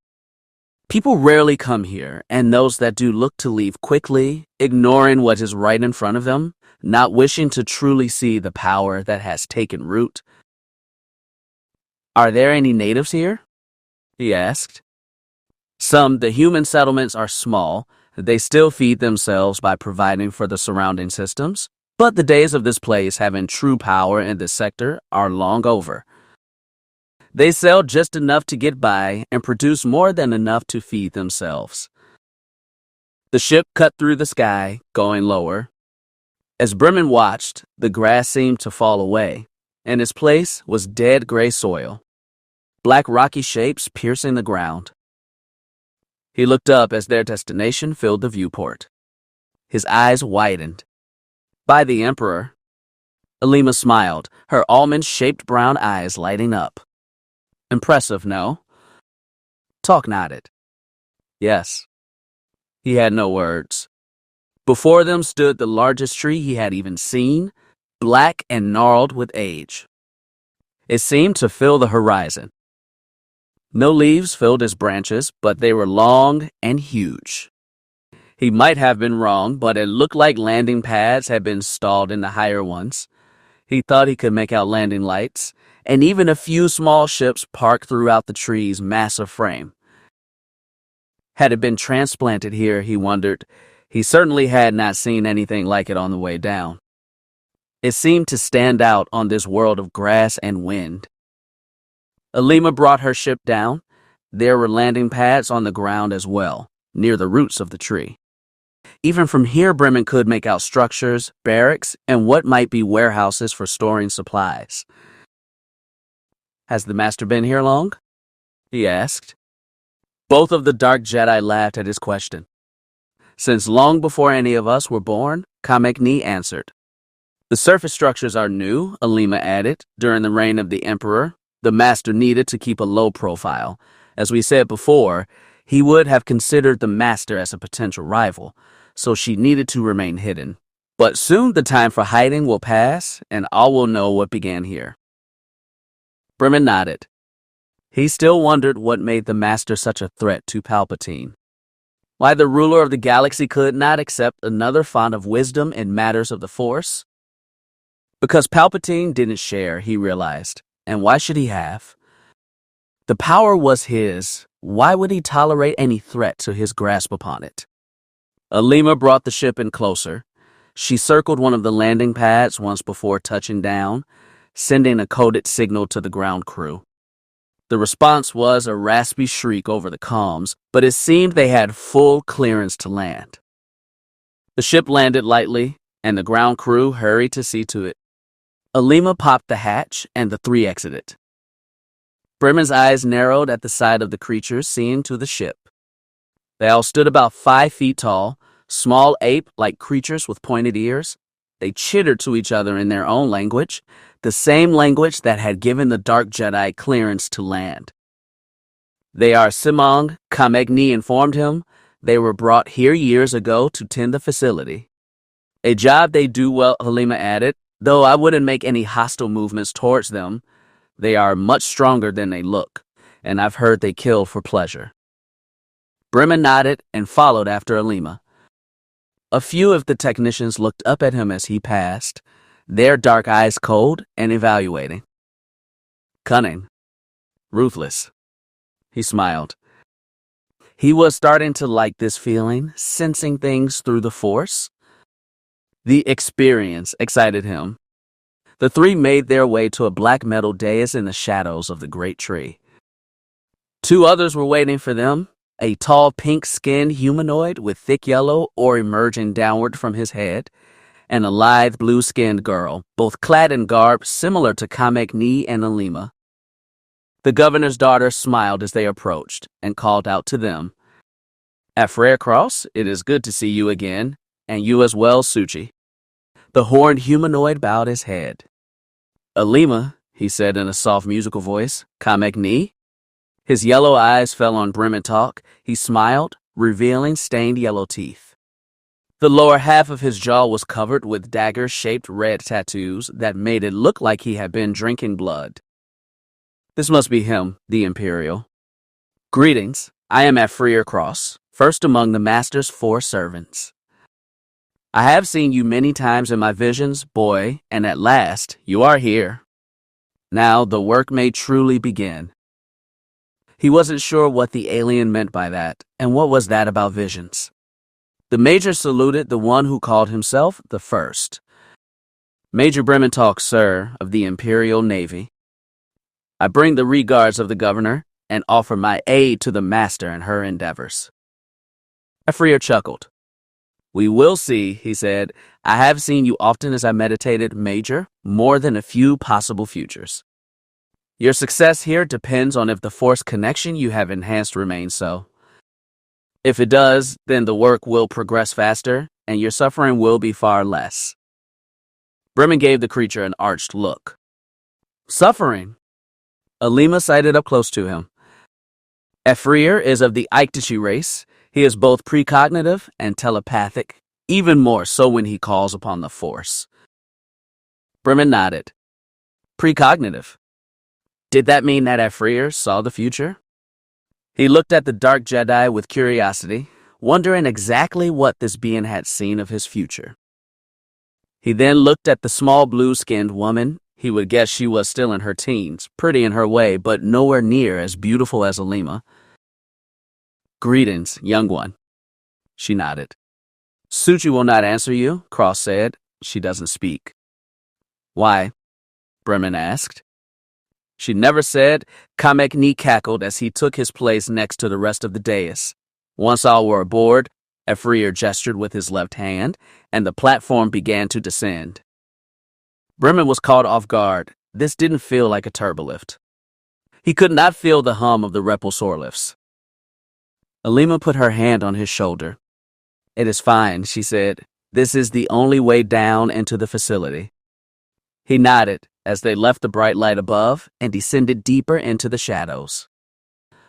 [SPEAKER 1] People rarely come here, and those that do look to leave quickly, ignoring what is right in front of them, not wishing to truly see the power that has taken root. Are there any natives here? He asked. The human settlements are small. They still feed themselves by providing for the surrounding systems, but the days of this place having true power in this sector are long over. They sell just enough to get by and produce more than enough to feed themselves. The ship cut through the sky, going lower. As Bremen watched, the grass seemed to fall away, and its place was dead gray soil, black rocky shapes piercing the ground. He looked up as their destination filled the viewport. His eyes widened. By the Emperor. Alima smiled, her almond-shaped brown eyes lighting up. Impressive, no? Talk nodded. Yes. He had no words. Before them stood the largest tree he had even seen, black and gnarled with age. It seemed to fill the horizon. No leaves filled its branches, but they were long and huge. He might have been wrong, but it looked like landing pads had been installed in the higher ones. He thought he could make out landing lights, and even a few small ships parked throughout the tree's massive frame. Had it been transplanted here, he wondered. He certainly had not seen anything like it on the way down. It seemed to stand out on this world of grass and wind. Alima brought her ship down. There were landing pads on the ground as well, near the roots of the tree. Even from here, Bremen could make out structures, barracks, and what might be warehouses for storing supplies. Has the master been here long? He asked. Both of the Dark Jedi laughed at his question. Since long before any of us were born, Kamekni answered. The surface structures are new, Alima added. During the reign of the Emperor, the master needed to keep a low profile. As we said before, he would have considered the master as a potential rival, so she needed to remain hidden. But soon the time for hiding will pass, and all will know what began here. Bremen nodded. He still wondered what made the master such a threat to Palpatine. Why the ruler of the galaxy could not accept another font of wisdom in matters of the Force? Because Palpatine didn't share, he realized. And why should he have? The power was his. Why would he tolerate any threat to his grasp upon it? Alima brought the ship in closer. She circled one of the landing pads once before touching down, sending a coded signal to the ground crew. The response was a raspy shriek over the comms, but it seemed they had full clearance to land. The ship landed lightly, and the ground crew hurried to see to it. Alima popped the hatch, and the three exited. Bremen's eyes narrowed at the sight of the creatures seeing to the ship. They all stood about 5 feet tall, small ape-like creatures with pointed ears. They chittered to each other in their own language, the same language that had given the Dark Jedi clearance to land. They are Simong, Kamekni informed him. They were brought here years ago to tend the facility. A job they do well, Halima added, though I wouldn't make any hostile movements towards them. They are much stronger than they look, and I've heard they kill for pleasure. Bremen nodded and followed after Alima. A few of the technicians looked up at him as he passed, their dark eyes cold and evaluating. Cunning. Ruthless. He smiled. He was starting to like this feeling, sensing things through the Force. The experience excited him. The three made their way to a black metal dais in the shadows of the great tree. 2 others were waiting for them, a tall pink-skinned humanoid with thick yellow or emerging downward from his head, and a lithe blue-skinned girl, both clad in garb similar to Kamekni and Alima. The governor's daughter smiled as they approached and called out to them. At Frere Cross, it is good to see you again, and you as well, Suchi. The horned humanoid bowed his head. Alima, he said in a soft musical voice, Kamek Ni? His yellow eyes fell on Brementalk. He smiled, revealing stained yellow teeth. The lower half of his jaw was covered with dagger-shaped red tattoos that made it look like he had been drinking blood. This must be him, the Imperial. Greetings, I am at Frere Cross, first among the Master's 4 servants. I have seen you many times in my visions, boy, and at last you are here. Now the work may truly begin. He wasn't sure what the alien meant by that, and what was that about visions. The Major saluted the one who called himself the First. Major Brementalk, sir, of the Imperial Navy. I bring the regards of the Governor and offer my aid to the Master in her endeavors. Frere chuckled. We will see, he said. I have seen you often as I meditated, Major, more than a few possible futures. Your success here depends on if the force connection you have enhanced remains so. If it does, then the work will progress faster, and your suffering will be far less. Bremen gave the creature an arched look. Suffering? Alima sided up close to him. Frere is of the Aite race. He is both precognitive and telepathic, even more so when he calls upon the force. Bremen nodded. Precognitive. Did that mean that Frere saw the future? He looked at the dark Jedi with curiosity, wondering exactly what this being had seen of his future. He then looked at the small blue-skinned woman. He would guess she was still in her teens, pretty in her way, but nowhere near as beautiful as Alima. Greetings, young one. She nodded. Suchi will not answer you, Cross said. She doesn't speak. Why? Bremen asked. She never said. Kamek Ni cackled as he took his place next to the rest of the dais. Once all were aboard, Frere gestured with his left hand, and the platform began to descend. Bremen was caught off guard. This didn't feel like a turbolift. He could not feel the hum of the repulsor lifts. Alima put her hand on his shoulder. It is fine, she said. This is the only way down into the facility. He nodded as they left the bright light above and descended deeper into the shadows.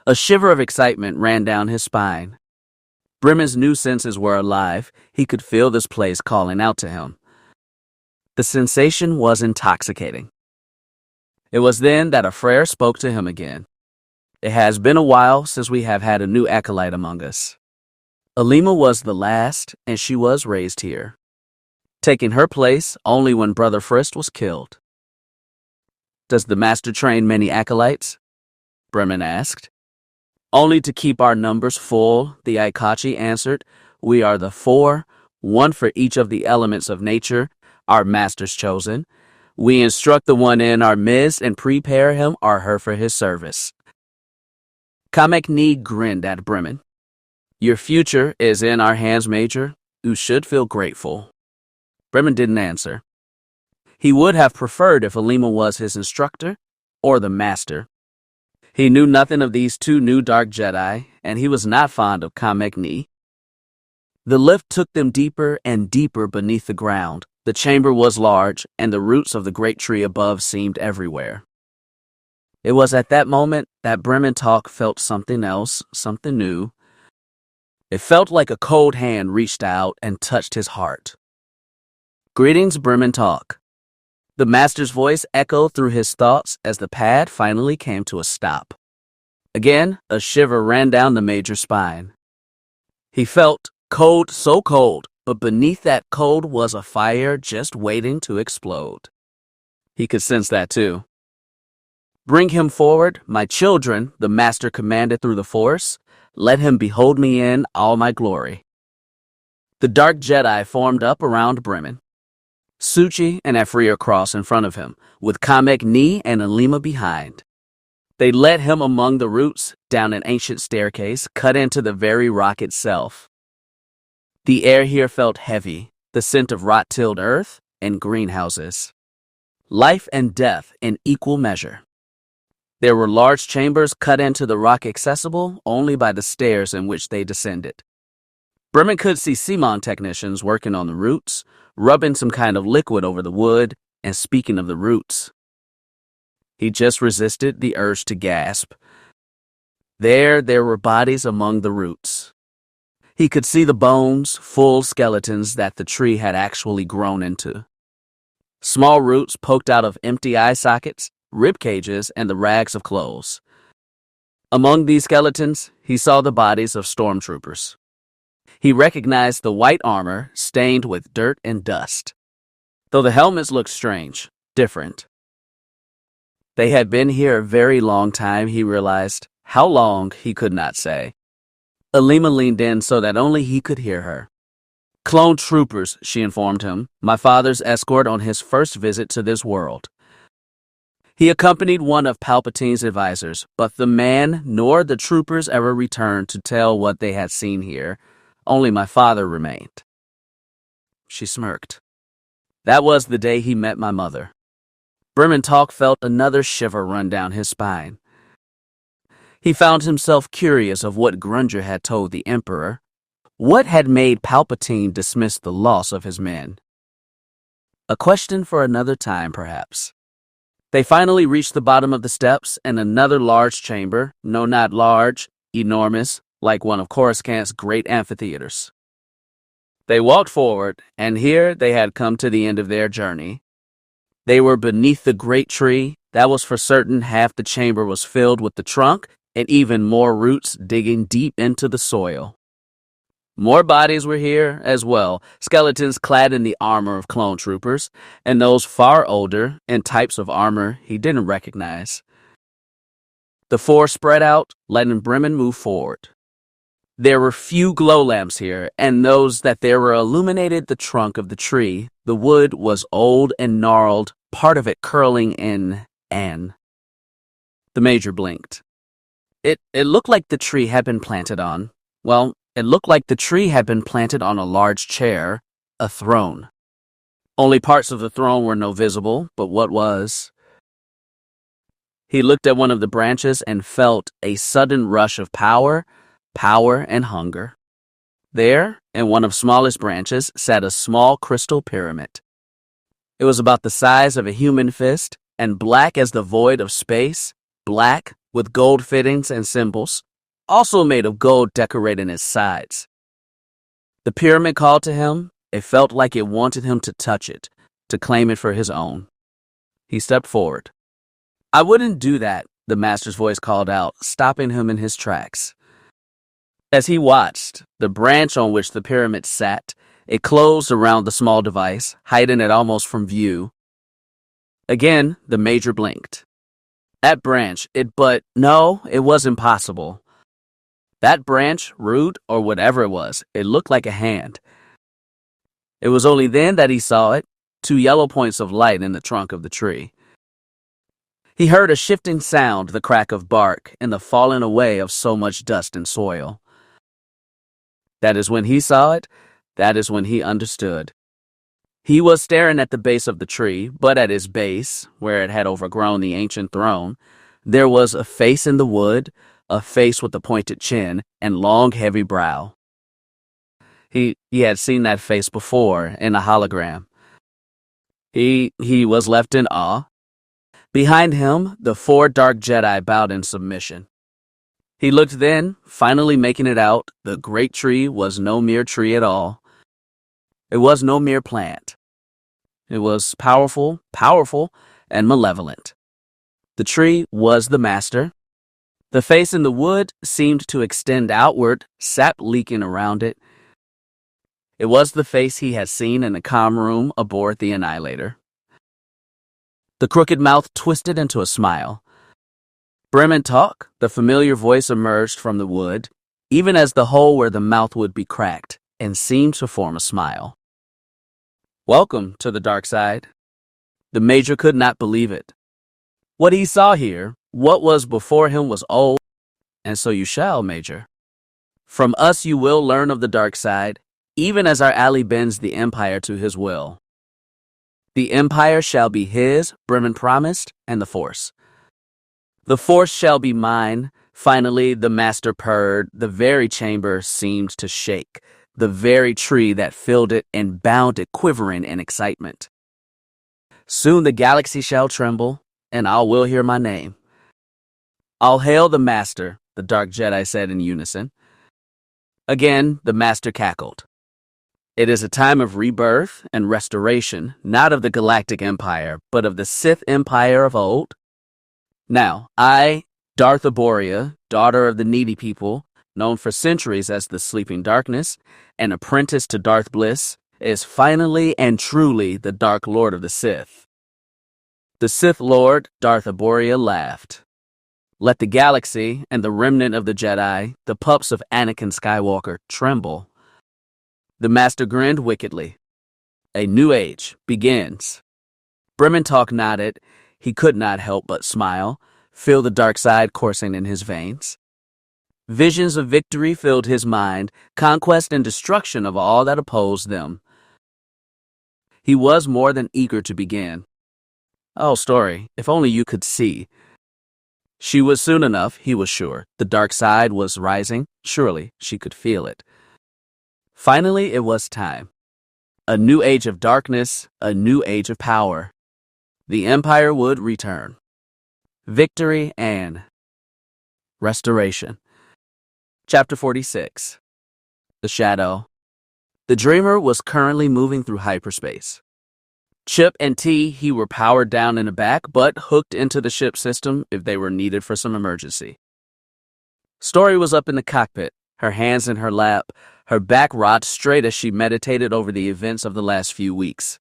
[SPEAKER 1] A shiver of excitement ran down his spine. Bremen's new senses were alive. He could feel this place calling out to him. The sensation was intoxicating. It was then that Frere spoke to him again. It has been a while since we have had a new acolyte among us. Alima was the last, and she was raised here, taking her place only when Brother Frist was killed. Does the Master train many acolytes? Bremen asked. Only to keep our numbers full, the Aikachi answered. We are the 4, one for each of the elements of nature, our Master's chosen. We instruct the one in our midst and prepare him or her for his service. Kamek Ni grinned at Bremen. Your future is in our hands, Major. You should feel grateful. Bremen didn't answer. He would have preferred if Alima was his instructor or the Master. He knew nothing of these 2 new dark Jedi, and he was not fond of Kamek Ni. The lift took them deeper and deeper beneath the ground. The chamber was large, and the roots of the great tree above seemed everywhere. It was at that moment that Brementalk felt something else, something new. It felt like a cold hand reached out and touched his heart. Greetings, Brementalk. The Master's voice echoed through his thoughts as the pad finally came to a stop. Again, a shiver ran down the Major's spine. He felt cold, so cold, but beneath that cold was a fire just waiting to explode. He could sense that too. Bring him forward, my children, the Master commanded through the Force. Let him behold me in all my glory. The dark Jedi formed up around Bremen. Suchi and Frere crossed in front of him, with Kamek Ni and Alima behind. They led him among the roots, down an ancient staircase cut into the very rock itself. The air here felt heavy, the scent of rot-tilled earth and greenhouses. Life and death in equal measure. There were large chambers cut into the rock accessible only by the stairs in which they descended. Bremen could see Simon technicians working on the roots, rubbing some kind of liquid over the wood, and speaking of the roots. He just resisted the urge to gasp. There were bodies among the roots. He could see the bones, full skeletons that the tree had actually grown into. Small roots poked out of empty eye sockets, rib cages, and the rags of clothes. Among these skeletons, he saw the bodies of stormtroopers. He recognized the white armor stained with dirt and dust, though the helmets looked strange, different. They had been here a very long time, he realized. How long, he could not say. Alima leaned in so that only he could hear her. Clone troopers, she informed him, my father's escort on his first visit to this world. He accompanied one of Palpatine's advisors, but the man nor the troopers ever returned to tell what they had seen here. Only my father remained. She smirked. That was the day he met my mother. Bremen Talk felt another shiver run down his spine. He found himself curious of what Grunger had told the Emperor. What had made Palpatine dismiss the loss of his men? A question for another time, perhaps. They finally reached the bottom of the steps and another large chamber, no, not large, enormous, like one of Coruscant's great amphitheaters. They walked forward, and here they had come to the end of their journey. They were beneath the great tree. That was for certain. Half the chamber was filled with the trunk, and even more roots digging deep into the soil. More bodies were here as well, skeletons clad in the armor of clone troopers, and those far older in types of armor he didn't recognize. The four spread out, letting Bremen move forward. There were few glow lamps here, and those that there were illuminated the trunk of the tree. The wood was old and gnarled, part of it curling in an. The Major blinked. It looked like the tree had been planted on. Well, it looked like the tree had been planted on a large chair, a throne. Only parts of the throne were no visible, but what was? He looked at one of the branches and felt a sudden rush of power and hunger. There, in one of smallest branches, sat a small crystal pyramid. It was about the size of a human fist and black as the void of space, black with gold fittings and symbols, also made of gold decorating its sides. The pyramid called to him. It felt like it wanted him to touch it, to claim it for his own. He stepped forward. I wouldn't do that, the master's voice called out, stopping him in his tracks. As he watched, the branch on which the pyramid sat, it closed around the small device, hiding it almost from view. Again, the Major blinked. That branch, no, it was impossible. That branch, root, or whatever it was, it looked like a hand. It was only then that he saw it, two yellow points of light in the trunk of the tree. He heard a shifting sound, the crack of bark, and the falling away of so much dust and soil. That is when he saw it. That is when he understood. He was staring at the base of the tree, but at its base, where it had overgrown the ancient throne, there was a face in the wood, a face with a pointed chin and long, heavy brow. He had seen that face before in a hologram. He was left in awe. Behind him, the four dark Jedi bowed in submission. He looked then, finally making it out. The great tree was no mere tree at all. It was no mere plant. It was powerful, and malevolent. The tree was the master. The face in the wood seemed to extend outward, sap leaking around it. It was the face he had seen in the comm room aboard the Annihilator. The crooked mouth twisted into a smile. Bremen Talk, the familiar voice emerged from the wood, even as the hole where the mouth would be cracked, and seemed to form a smile. Welcome to the dark side. The Major could not believe it. What he saw here, what was before him was old, and so you shall, Major. From us you will learn of the dark side, even as our ally bends the Empire to his will. The Empire shall be his, Bremen promised, and the Force. The Force shall be mine. Finally, the Master purred. The very chamber seemed to shake. the very tree that filled it and bound it quivering in excitement. Soon the galaxy shall tremble, and all will hear my name. All hail the Master, the Dark Jedi said in unison. Again, the Master cackled. It is a time of rebirth and restoration, not of the Galactic Empire, but of the Sith Empire of old. Now, I, Darth Arborea, daughter of the Needy People, known for centuries as the Sleeping Darkness, and apprentice to Darth Bliss, is finally and truly the Dark Lord of the Sith. The Sith Lord, Darth Arborea, laughed. Let the galaxy and the remnant of the Jedi, the pups of Anakin Skywalker, tremble. The Master grinned wickedly. A new age begins. Brementalk nodded. He could not help but smile, feel the dark side coursing in his veins. Visions of victory filled his mind, conquest and destruction of all that opposed them. He was more than eager to begin. Oh, story, if only you could see. She was soon enough, he was sure. The dark side was rising. Surely she could feel it. Finally, it was time. A new age of darkness, a new age of power. The Empire would return. Victory and restoration. Chapter 46. The Shadow. The Dreamer was currently moving through hyperspace. Chip and He were powered down in the back, but hooked into the ship system if they were needed for some emergency. Story was up in the cockpit, her hands in her lap, her back rocked straight as she meditated over the events of the last few weeks.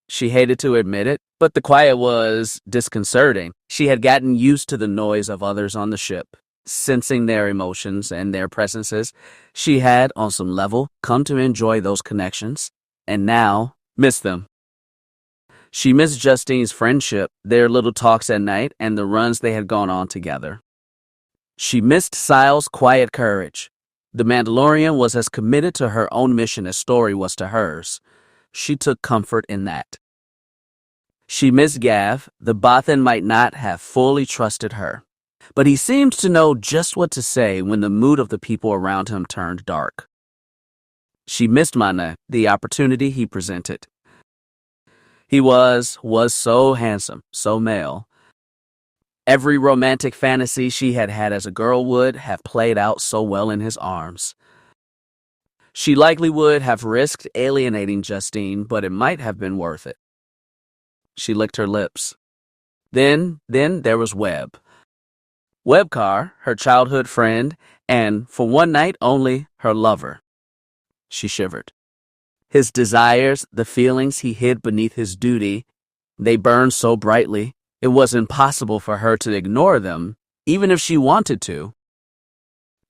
[SPEAKER 1] She hated to admit it, but the quiet was disconcerting. She had gotten used to the noise of others on the ship, sensing their emotions and their presences. She had, on some level, come to enjoy those connections, and now missed them. She missed Justine's friendship, their little talks at night, and the runs they had gone on together. She missed Sile's quiet courage. The Mandalorian was as committed to her own mission as Story was to hers. She took comfort in that. She missed Gav. The Bothan might not have fully trusted her, but he seemed to know just what to say when the mood of the people around him turned dark. She missed Mana, the opportunity he presented. He was so handsome, so male. Every romantic fantasy she had had as a girl would have played out so well in his arms. She likely would have risked alienating Justine, but it might have been worth it. She licked her lips. Then there was Webb. Webcar, her childhood friend, and, for one night only, her lover. She shivered. His desires, the feelings he hid beneath his duty, they burned so brightly, it was impossible for her to ignore them, even if she wanted to.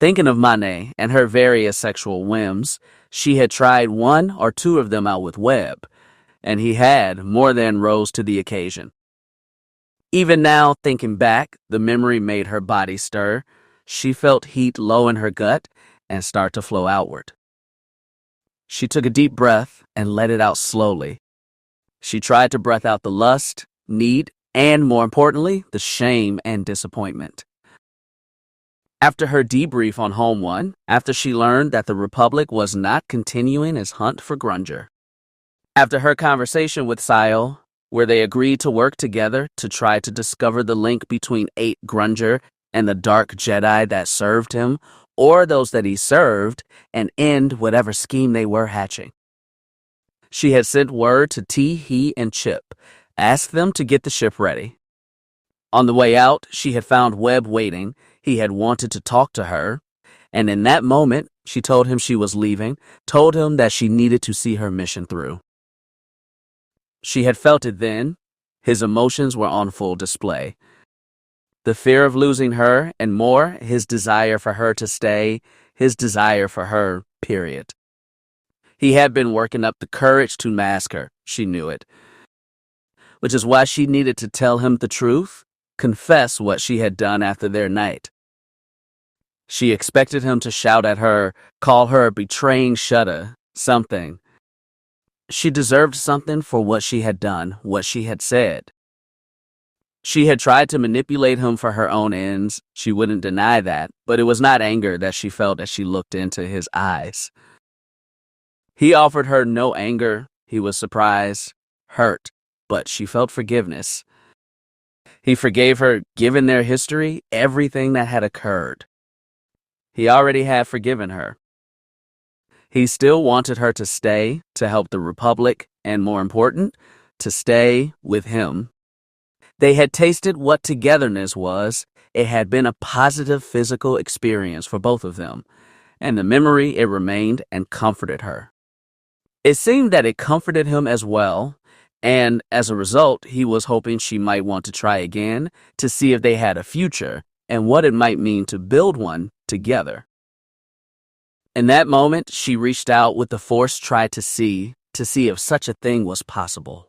[SPEAKER 1] Thinking of Mane and her various sexual whims, she had tried one or two of them out with Webb, and he had more than rose to the occasion. Even now, thinking back, the memory made her body stir. She felt heat low in her gut and start to flow outward. She took a deep breath and let it out slowly. She tried to breath out the lust, need, and, more importantly, the shame and disappointment. After her debrief on Home One, after she learned that the Republic was not continuing its hunt for Grunger, after her conversation with Sile, where they agreed to work together to try to discover the link between Aite Grunger and the Dark Jedi that served him, or those that he served, and end whatever scheme they were hatching. She had sent word to He, and Chip, asked them to get the ship ready. On the way out, she had found Webb waiting. He had wanted to talk to her, and in that moment, she told him she was leaving, told him that she needed to see her mission through. She had felt it then. His emotions were on full display. The fear of losing her, and more, his desire for her to stay, his desire for her, period. He had been working up the courage to mask her, she knew it. Which is why she needed to tell him the truth, confess what she had done after their night. She expected him to shout at her, call her a betraying shudder, something. She deserved something for what she had done, what she had said. She had tried to manipulate him for her own ends. She wouldn't deny that, but it was not anger that she felt as she looked into his eyes. He offered her no anger. He was surprised, hurt, but she felt forgiveness. He forgave her, given their history, everything that had occurred. He already had forgiven her. He still wanted her to stay, to help the Republic, and more important, to stay with him. They had tasted what togetherness was. It had been a positive physical experience for both of them, and the memory it remained and comforted her. It seemed that it comforted him as well, and as a result, he was hoping she might want to try again to see if they had a future and what it might mean to build one together. In that moment, she reached out with the Force tried to see if such a thing was possible.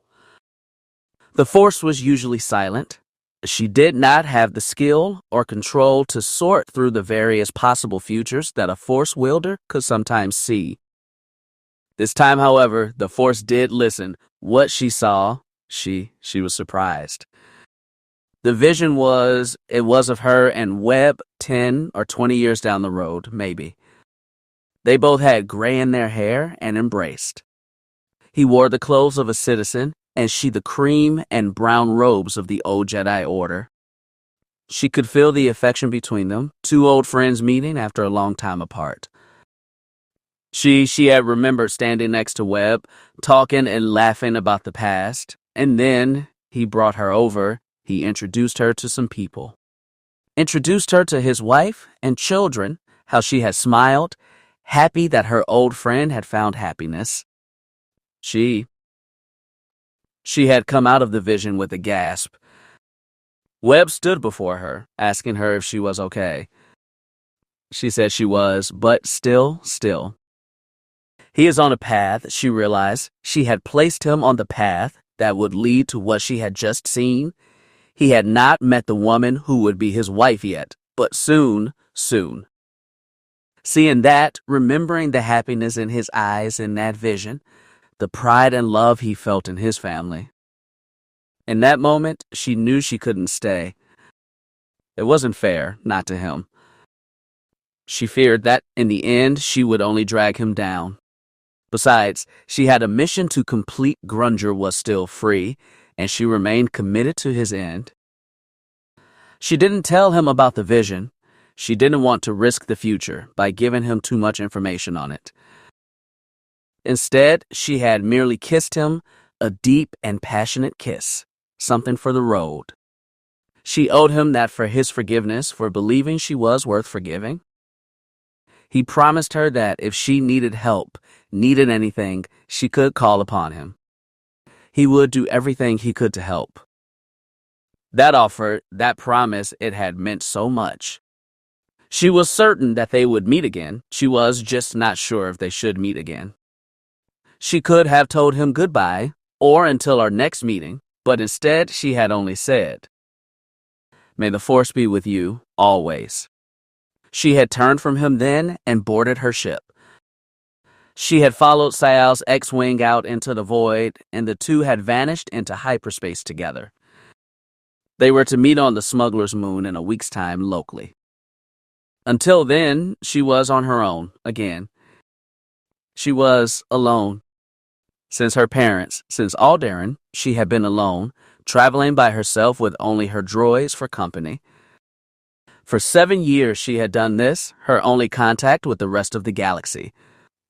[SPEAKER 1] The Force was usually silent. She did not have the skill or control to sort through the various possible futures that a Force wielder could sometimes see. This time, however, the Force did listen. What she saw, she was surprised. The vision was of her and Webb 10 or 20 years down the road, maybe. They both had gray in their hair and embraced. He wore the clothes of a citizen, and she the cream and brown robes of the old Jedi Order. She could feel the affection between them, two old friends meeting after a long time apart. She had remembered standing next to Webb, talking and laughing about the past, and then he brought her over. He introduced her to some people. Introduced her to his wife and children, how she had smiled, happy that her old friend had found happiness. She had come out of the vision with a gasp. Webb stood before her, asking her if she was okay. She said she was, but still. He is on a path, she realized. She had placed him on the path that would lead to what she had just seen. He had not met the woman who would be his wife yet, but soon. Seeing that, remembering the happiness in his eyes in that vision, the pride and love he felt in his family. In that moment, she knew she couldn't stay. It wasn't fair, not to him. She feared that, in the end, she would only drag him down. Besides, she had a mission to complete. Grunger was still free, and she remained committed to his end. She didn't tell him about the vision. She didn't want to risk the future by giving him too much information on it. Instead, she had merely kissed him, a deep and passionate kiss, something for the road. She owed him that for his forgiveness, for believing she was worth forgiving. He promised her that if she needed help, needed anything, she could call upon him. He would do everything he could to help. That offer, that promise, it had meant so much. She was certain that they would meet again. She was just not sure if they should meet again. She could have told him goodbye, or until our next meeting, but instead she had only said, "May the Force be with you, always." She had turned from him then and boarded her ship. She had followed Sayal's X-Wing out into the void, and the two had vanished into hyperspace together. They were to meet on the smuggler's moon in a week's time locally. Until then, she was on her own again. She was alone. Since her parents, since Alderaan, she had been alone, traveling by herself with only her droids for company. For 7 years she had done this, her only contact with the rest of the galaxy.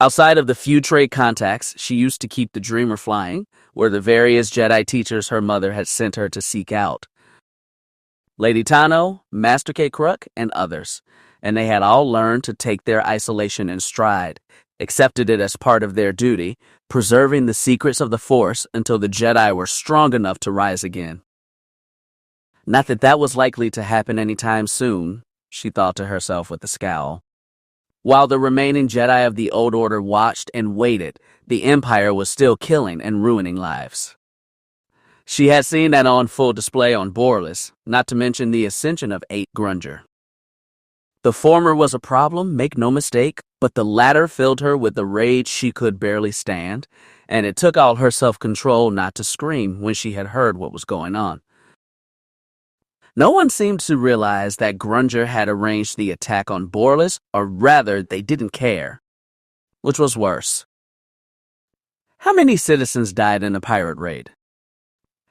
[SPEAKER 1] Outside of the few trade contacts, she used to keep the Dreamer flying, where the various Jedi teachers her mother had sent her to seek out. Lady Tano, Master K-Kruk, and others, and they had all learned to take their isolation in stride, accepted it as part of their duty, preserving the secrets of the Force until the Jedi were strong enough to rise again. Not that that was likely to happen anytime soon, she thought to herself with a scowl. While the remaining Jedi of the Old Order watched and waited, the Empire was still killing and ruining lives. She had seen that on full display on Borlis, not to mention the ascension of Aite Grunger. The former was a problem, make no mistake, but the latter filled her with the rage she could barely stand, and it took all her self-control not to scream when she had heard what was going on. No one seemed to realize that Grunger had arranged the attack on Borlis, or rather, they didn't care. Which was worse. How many citizens died in a pirate raid?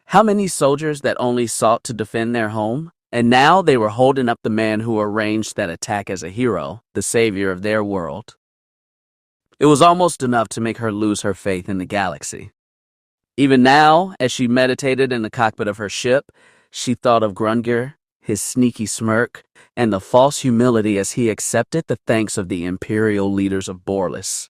[SPEAKER 1] How many soldiers that only sought to defend their home? And now they were holding up the man who arranged that attack as a hero, the savior of their world. It was almost enough to make her lose her faith in the galaxy. Even now, as she meditated in the cockpit of her ship, she thought of Grunger, his sneaky smirk, and the false humility as he accepted the thanks of the Imperial leaders of Borlis.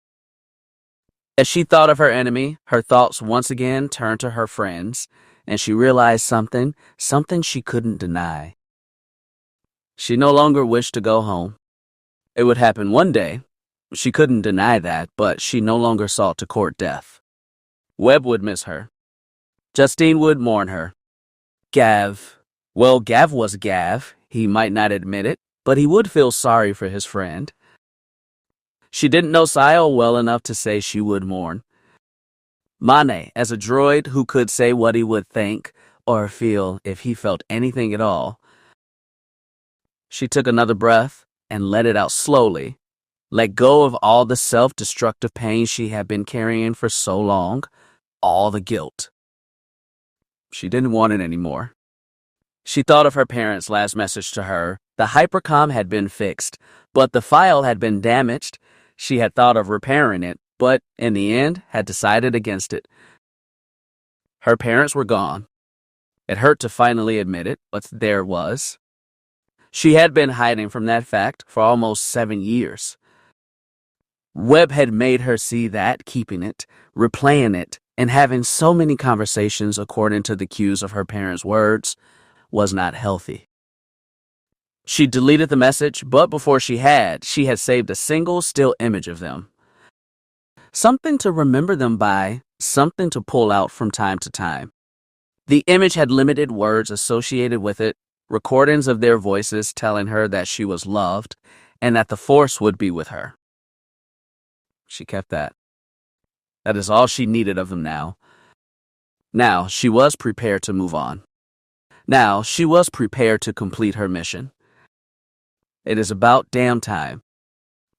[SPEAKER 1] As she thought of her enemy, her thoughts once again turned to her friends, and she realized something she couldn't deny. She no longer wished to go home. It would happen one day. She couldn't deny that, but she no longer sought to court death. Webb would miss her. Justine would mourn her. Gav was Gav. He might not admit it, but he would feel sorry for his friend. She didn't know Sile well enough to say she would mourn. Mane, as a droid who could say what he would think or feel if he felt anything at all. She took another breath and let it out slowly, let go of all the self-destructive pain she had been carrying for so long, all the guilt. She didn't want it anymore. She thought of her parents' last message to her. The hypercom had been fixed, but the file had been damaged. She had thought of repairing it, but in the end had decided against it. Her parents were gone. It hurt to finally admit it, but there it was. She had been hiding from that fact for almost 7 years. Webb had made her see that keeping it, replaying it, and having so many conversations according to the cues of her parents' words was not healthy. She deleted the message, but before she had saved a single still image of them. Something to remember them by, something to pull out from time to time. The image had limited words associated with it, recordings of their voices telling her that she was loved and that the Force would be with her. She kept that. That is all she needed of them now. Now she was prepared to move on. Now she was prepared to complete her mission. It is about damn time.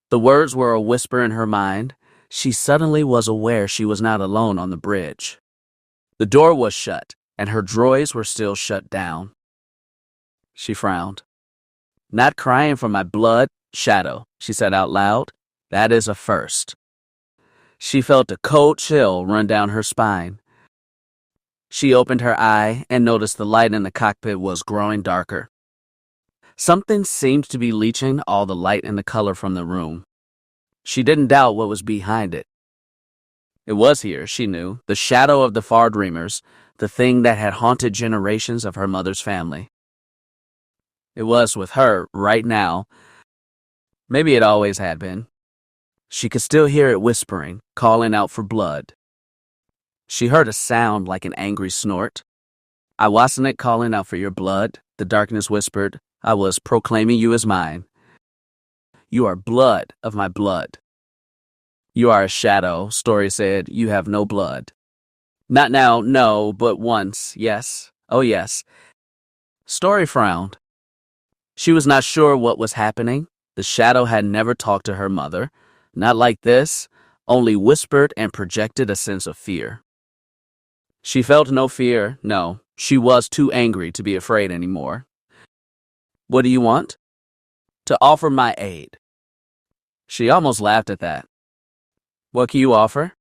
[SPEAKER 1] The words were a whisper in her mind. She suddenly was aware she was not alone on the bridge. The door was shut, and her droids were still shut down. She frowned. Not crying for my blood, Shadow, she said out loud. That is a first. She felt a cold chill run down her spine. She opened her eye and noticed the light in the cockpit was growing darker. Something seemed to be leeching all the light and the color from the room. She didn't doubt what was behind it. It was here, she knew, the shadow of the Far Dreamers, the thing that had haunted generations of her mother's family. It was with her right now. Maybe it always had been. She could still hear it whispering, calling out for blood. She heard a sound like an angry snort. I wasn't it calling out for your blood, the darkness whispered. I was proclaiming you as mine. You are blood of my blood. You are a shadow, Story said. You have no blood. Not now, no, but once, yes. Oh, yes. Story frowned. She was not sure what was happening. The shadow had never talked to her mother. Not like this, only whispered and projected a sense of fear. She felt no fear, no. She was too angry to be afraid anymore. What do you want? To offer my aid. She almost laughed at that. What can you offer?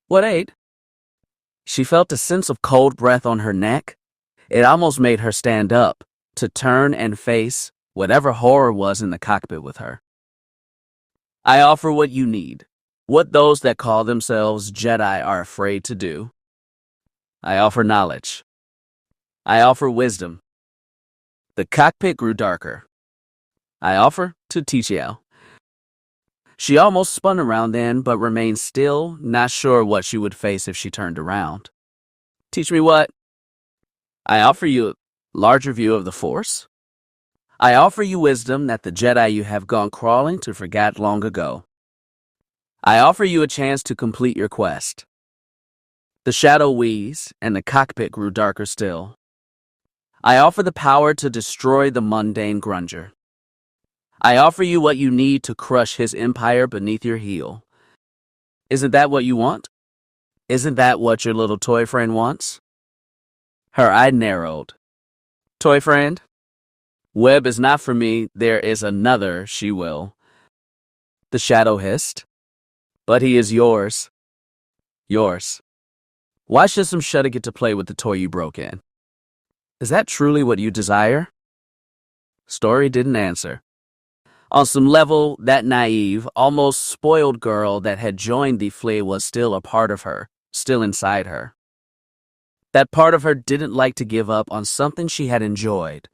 [SPEAKER 1] What aid? She felt a sense of cold breath on her neck. It almost made her stand up, to turn and face whatever horror was in the cockpit with her. I offer what you need, what those that call themselves Jedi are afraid to do. I offer knowledge. I offer wisdom. The cockpit grew darker. I offer to teach you. She almost spun around then, but remained still, not sure what she would face if she turned around. Teach me what? I offer you a larger view of the Force. I offer you wisdom that the Jedi you have gone crawling to forget long ago. I offer you a chance to complete your quest. The shadow wheezed, and the cockpit grew darker still. I offer the power to destroy the mundane Grunger. I offer you what you need to crush his empire beneath your heel. Isn't that what you want? Isn't that what your little toy friend wants? Her eye narrowed. Toy friend? Webb is not for me. There is another she will. The shadow hissed. But he is yours. Yours. Why should some shudder get to play with the toy you broke in? Is that truly what you desire? Story didn't answer. On some level, that naive, almost spoiled girl that had joined the fleet was still a part of her, still inside her. That part of her didn't like to give up on something she had enjoyed.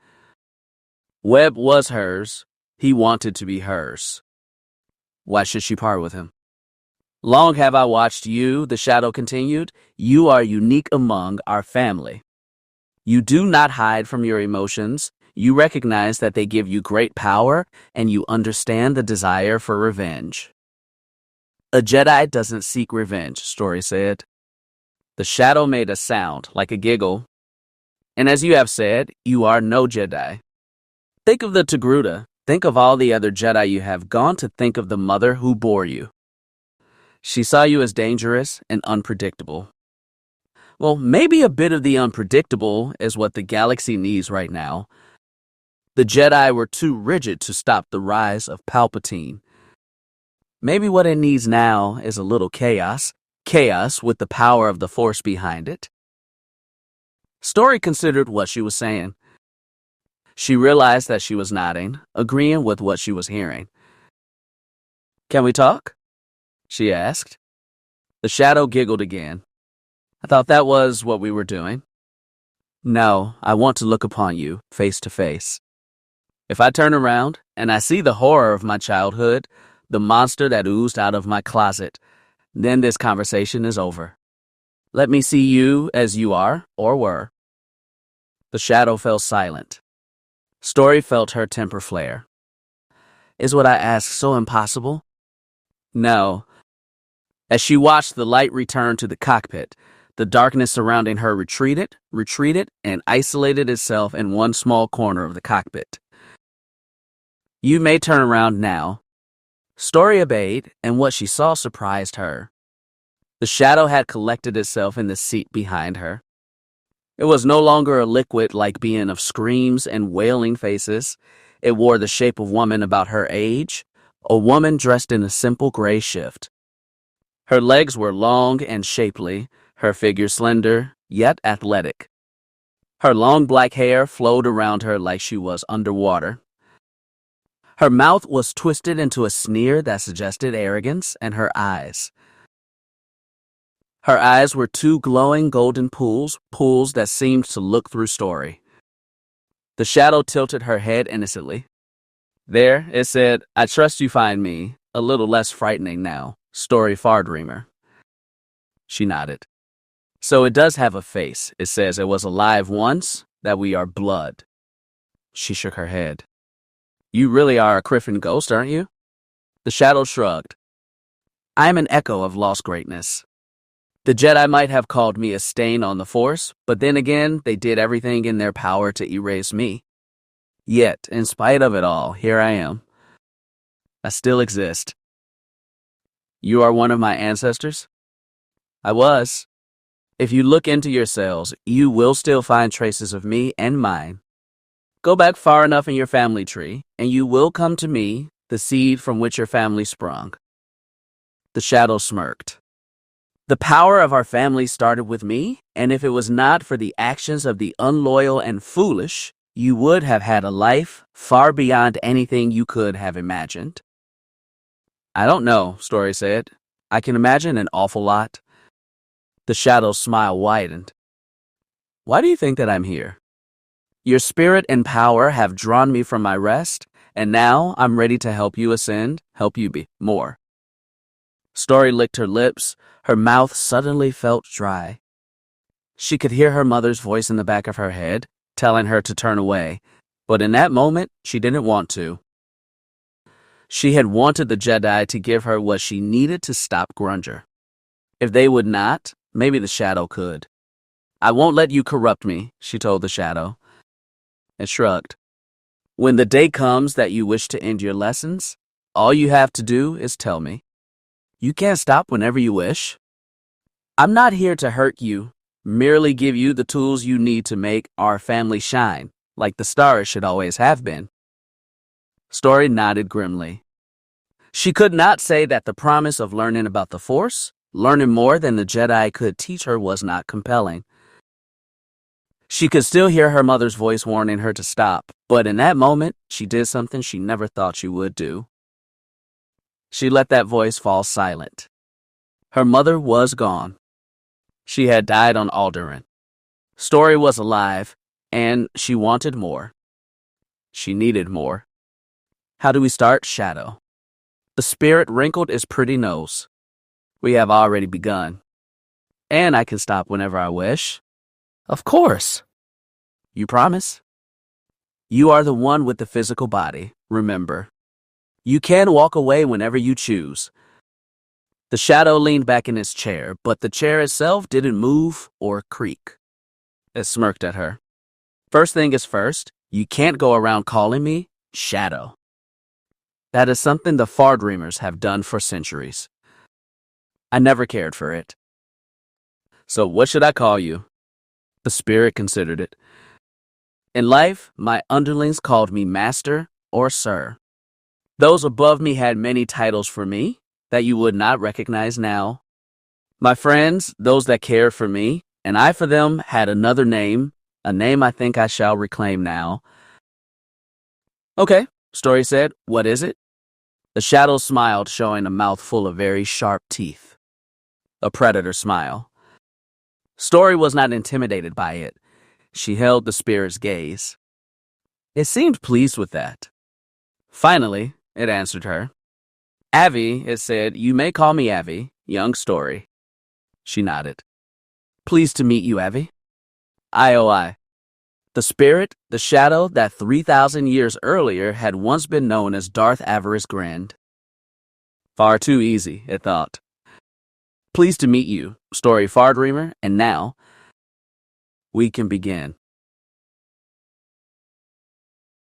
[SPEAKER 1] Webb was hers. He wanted to be hers. Why should she part with him? Long have I watched you, the shadow continued. You are unique among our family. You do not hide from your emotions. You recognize that they give you great power, and you understand the desire for revenge. A Jedi doesn't seek revenge, Story said. The shadow made a sound, like a giggle. And as you have said, you are no Jedi. Think of the Togruta. Think of all the other Jedi you have gone to think of the mother who bore you. She saw you as dangerous and unpredictable. Well, maybe a bit of the unpredictable is what the galaxy needs right now. The Jedi were too rigid to stop the rise of Palpatine. Maybe what it needs now is a little chaos. Chaos with the power of the Force behind it. Story considered what she was saying. She realized that she was nodding, agreeing with what she was hearing. Can we talk? She asked. The shadow giggled again. I thought that was what we were doing. No, I want to look upon you, face to face. If I turn around and I see the horror of my childhood, the monster that oozed out of my closet, then this conversation is over. Let me see you as you are or were. The shadow fell silent. Story felt her temper flare. Is what I ask so impossible? No. As she watched the light return to the cockpit, the darkness surrounding her retreated, and isolated itself in one small corner of the cockpit. You may turn around now. Story obeyed, and what she saw surprised her. The shadow had collected itself in the seat behind her. It was no longer a liquid-like being of screams and wailing faces. It wore the shape of woman about her age, a woman dressed in a simple gray shift. Her legs were long and shapely, her figure slender, yet athletic. Her long black hair flowed around her like she was underwater. Her mouth was twisted into a sneer that suggested arrogance, and her eyes. Her eyes were two glowing golden pools that seemed to look through Story. The shadow tilted her head innocently. There, it said, I trust you find me a little less frightening now, Story Fardreamer. She nodded. So it does have a face. It says it was alive once, that we are blood. She shook her head. You really are a Criffin ghost, aren't you? The shadow shrugged. I am an echo of lost greatness. The Jedi might have called me a stain on the Force, but then again, they did everything in their power to erase me. Yet, in spite of it all, here I am. I still exist. You are one of my ancestors? I was. If you look into yourselves, you will still find traces of me and mine. Go back far enough in your family tree, and you will come to me, the seed from which your family sprung. The shadow smirked. The power of our family started with me, and if it was not for the actions of the unloyal and foolish, you would have had a life far beyond anything you could have imagined. I don't know, Story said. I can imagine an awful lot. The shadow's smile widened. Why do you think that I'm here? Your spirit and power have drawn me from my rest, and now I'm ready to help you ascend, help you be more. Story licked her lips. Her mouth suddenly felt dry. She could hear her mother's voice in the back of her head, telling her to turn away, but in that moment, she didn't want to. She had wanted the Jedi to give her what she needed to stop Grunger. If they would not, maybe the shadow could. I won't let you corrupt me, she told the shadow. It shrugged. When the day comes that you wish to end your lessons, all you have to do is tell me. You can't stop whenever you wish. I'm not here to hurt you, merely give you the tools you need to make our family shine, like the star it should always have been. Story nodded grimly. She could not say that the promise of learning about the Force, learning more than the Jedi could teach her, was not compelling. She could still hear her mother's voice warning her to stop, but in that moment, she did something she never thought she would do. She let that voice fall silent. Her mother was gone. She had died on Alderaan. Story was alive, and she wanted more. She needed more. How do we start, Shadow? The spirit wrinkled his pretty nose. We have already begun. And I can stop whenever I wish. Of course. You promise? You are the one with the physical body, remember. You can walk away whenever you choose. The shadow leaned back in his chair, but the chair itself didn't move or creak. It smirked at her. First thing is first, you can't go around calling me Shadow. That is something the Far Dreamers have done for centuries. I never cared for it. So what should I call you? The spirit considered it. In life, my underlings called me Master or Sir. Those above me had many titles for me that you would not recognize now. My friends, those that cared for me, and I for them, had another name, a name I think I shall reclaim now. Okay, Story said, what is it? The shadow smiled, showing a mouth full of very sharp teeth. A predator smile. Story was not intimidated by it. She held the spirit's gaze. It seemed pleased with that. Finally, it answered her. Avi, it said, you may call me Avi, young Story. She nodded. Pleased to meet you, Avi. I. The spirit, the shadow that 3,000 years earlier had once been known as Darth Avarice grinned. Far too easy, it thought. Pleased to meet you, Story Far Dreamer, and now we can begin.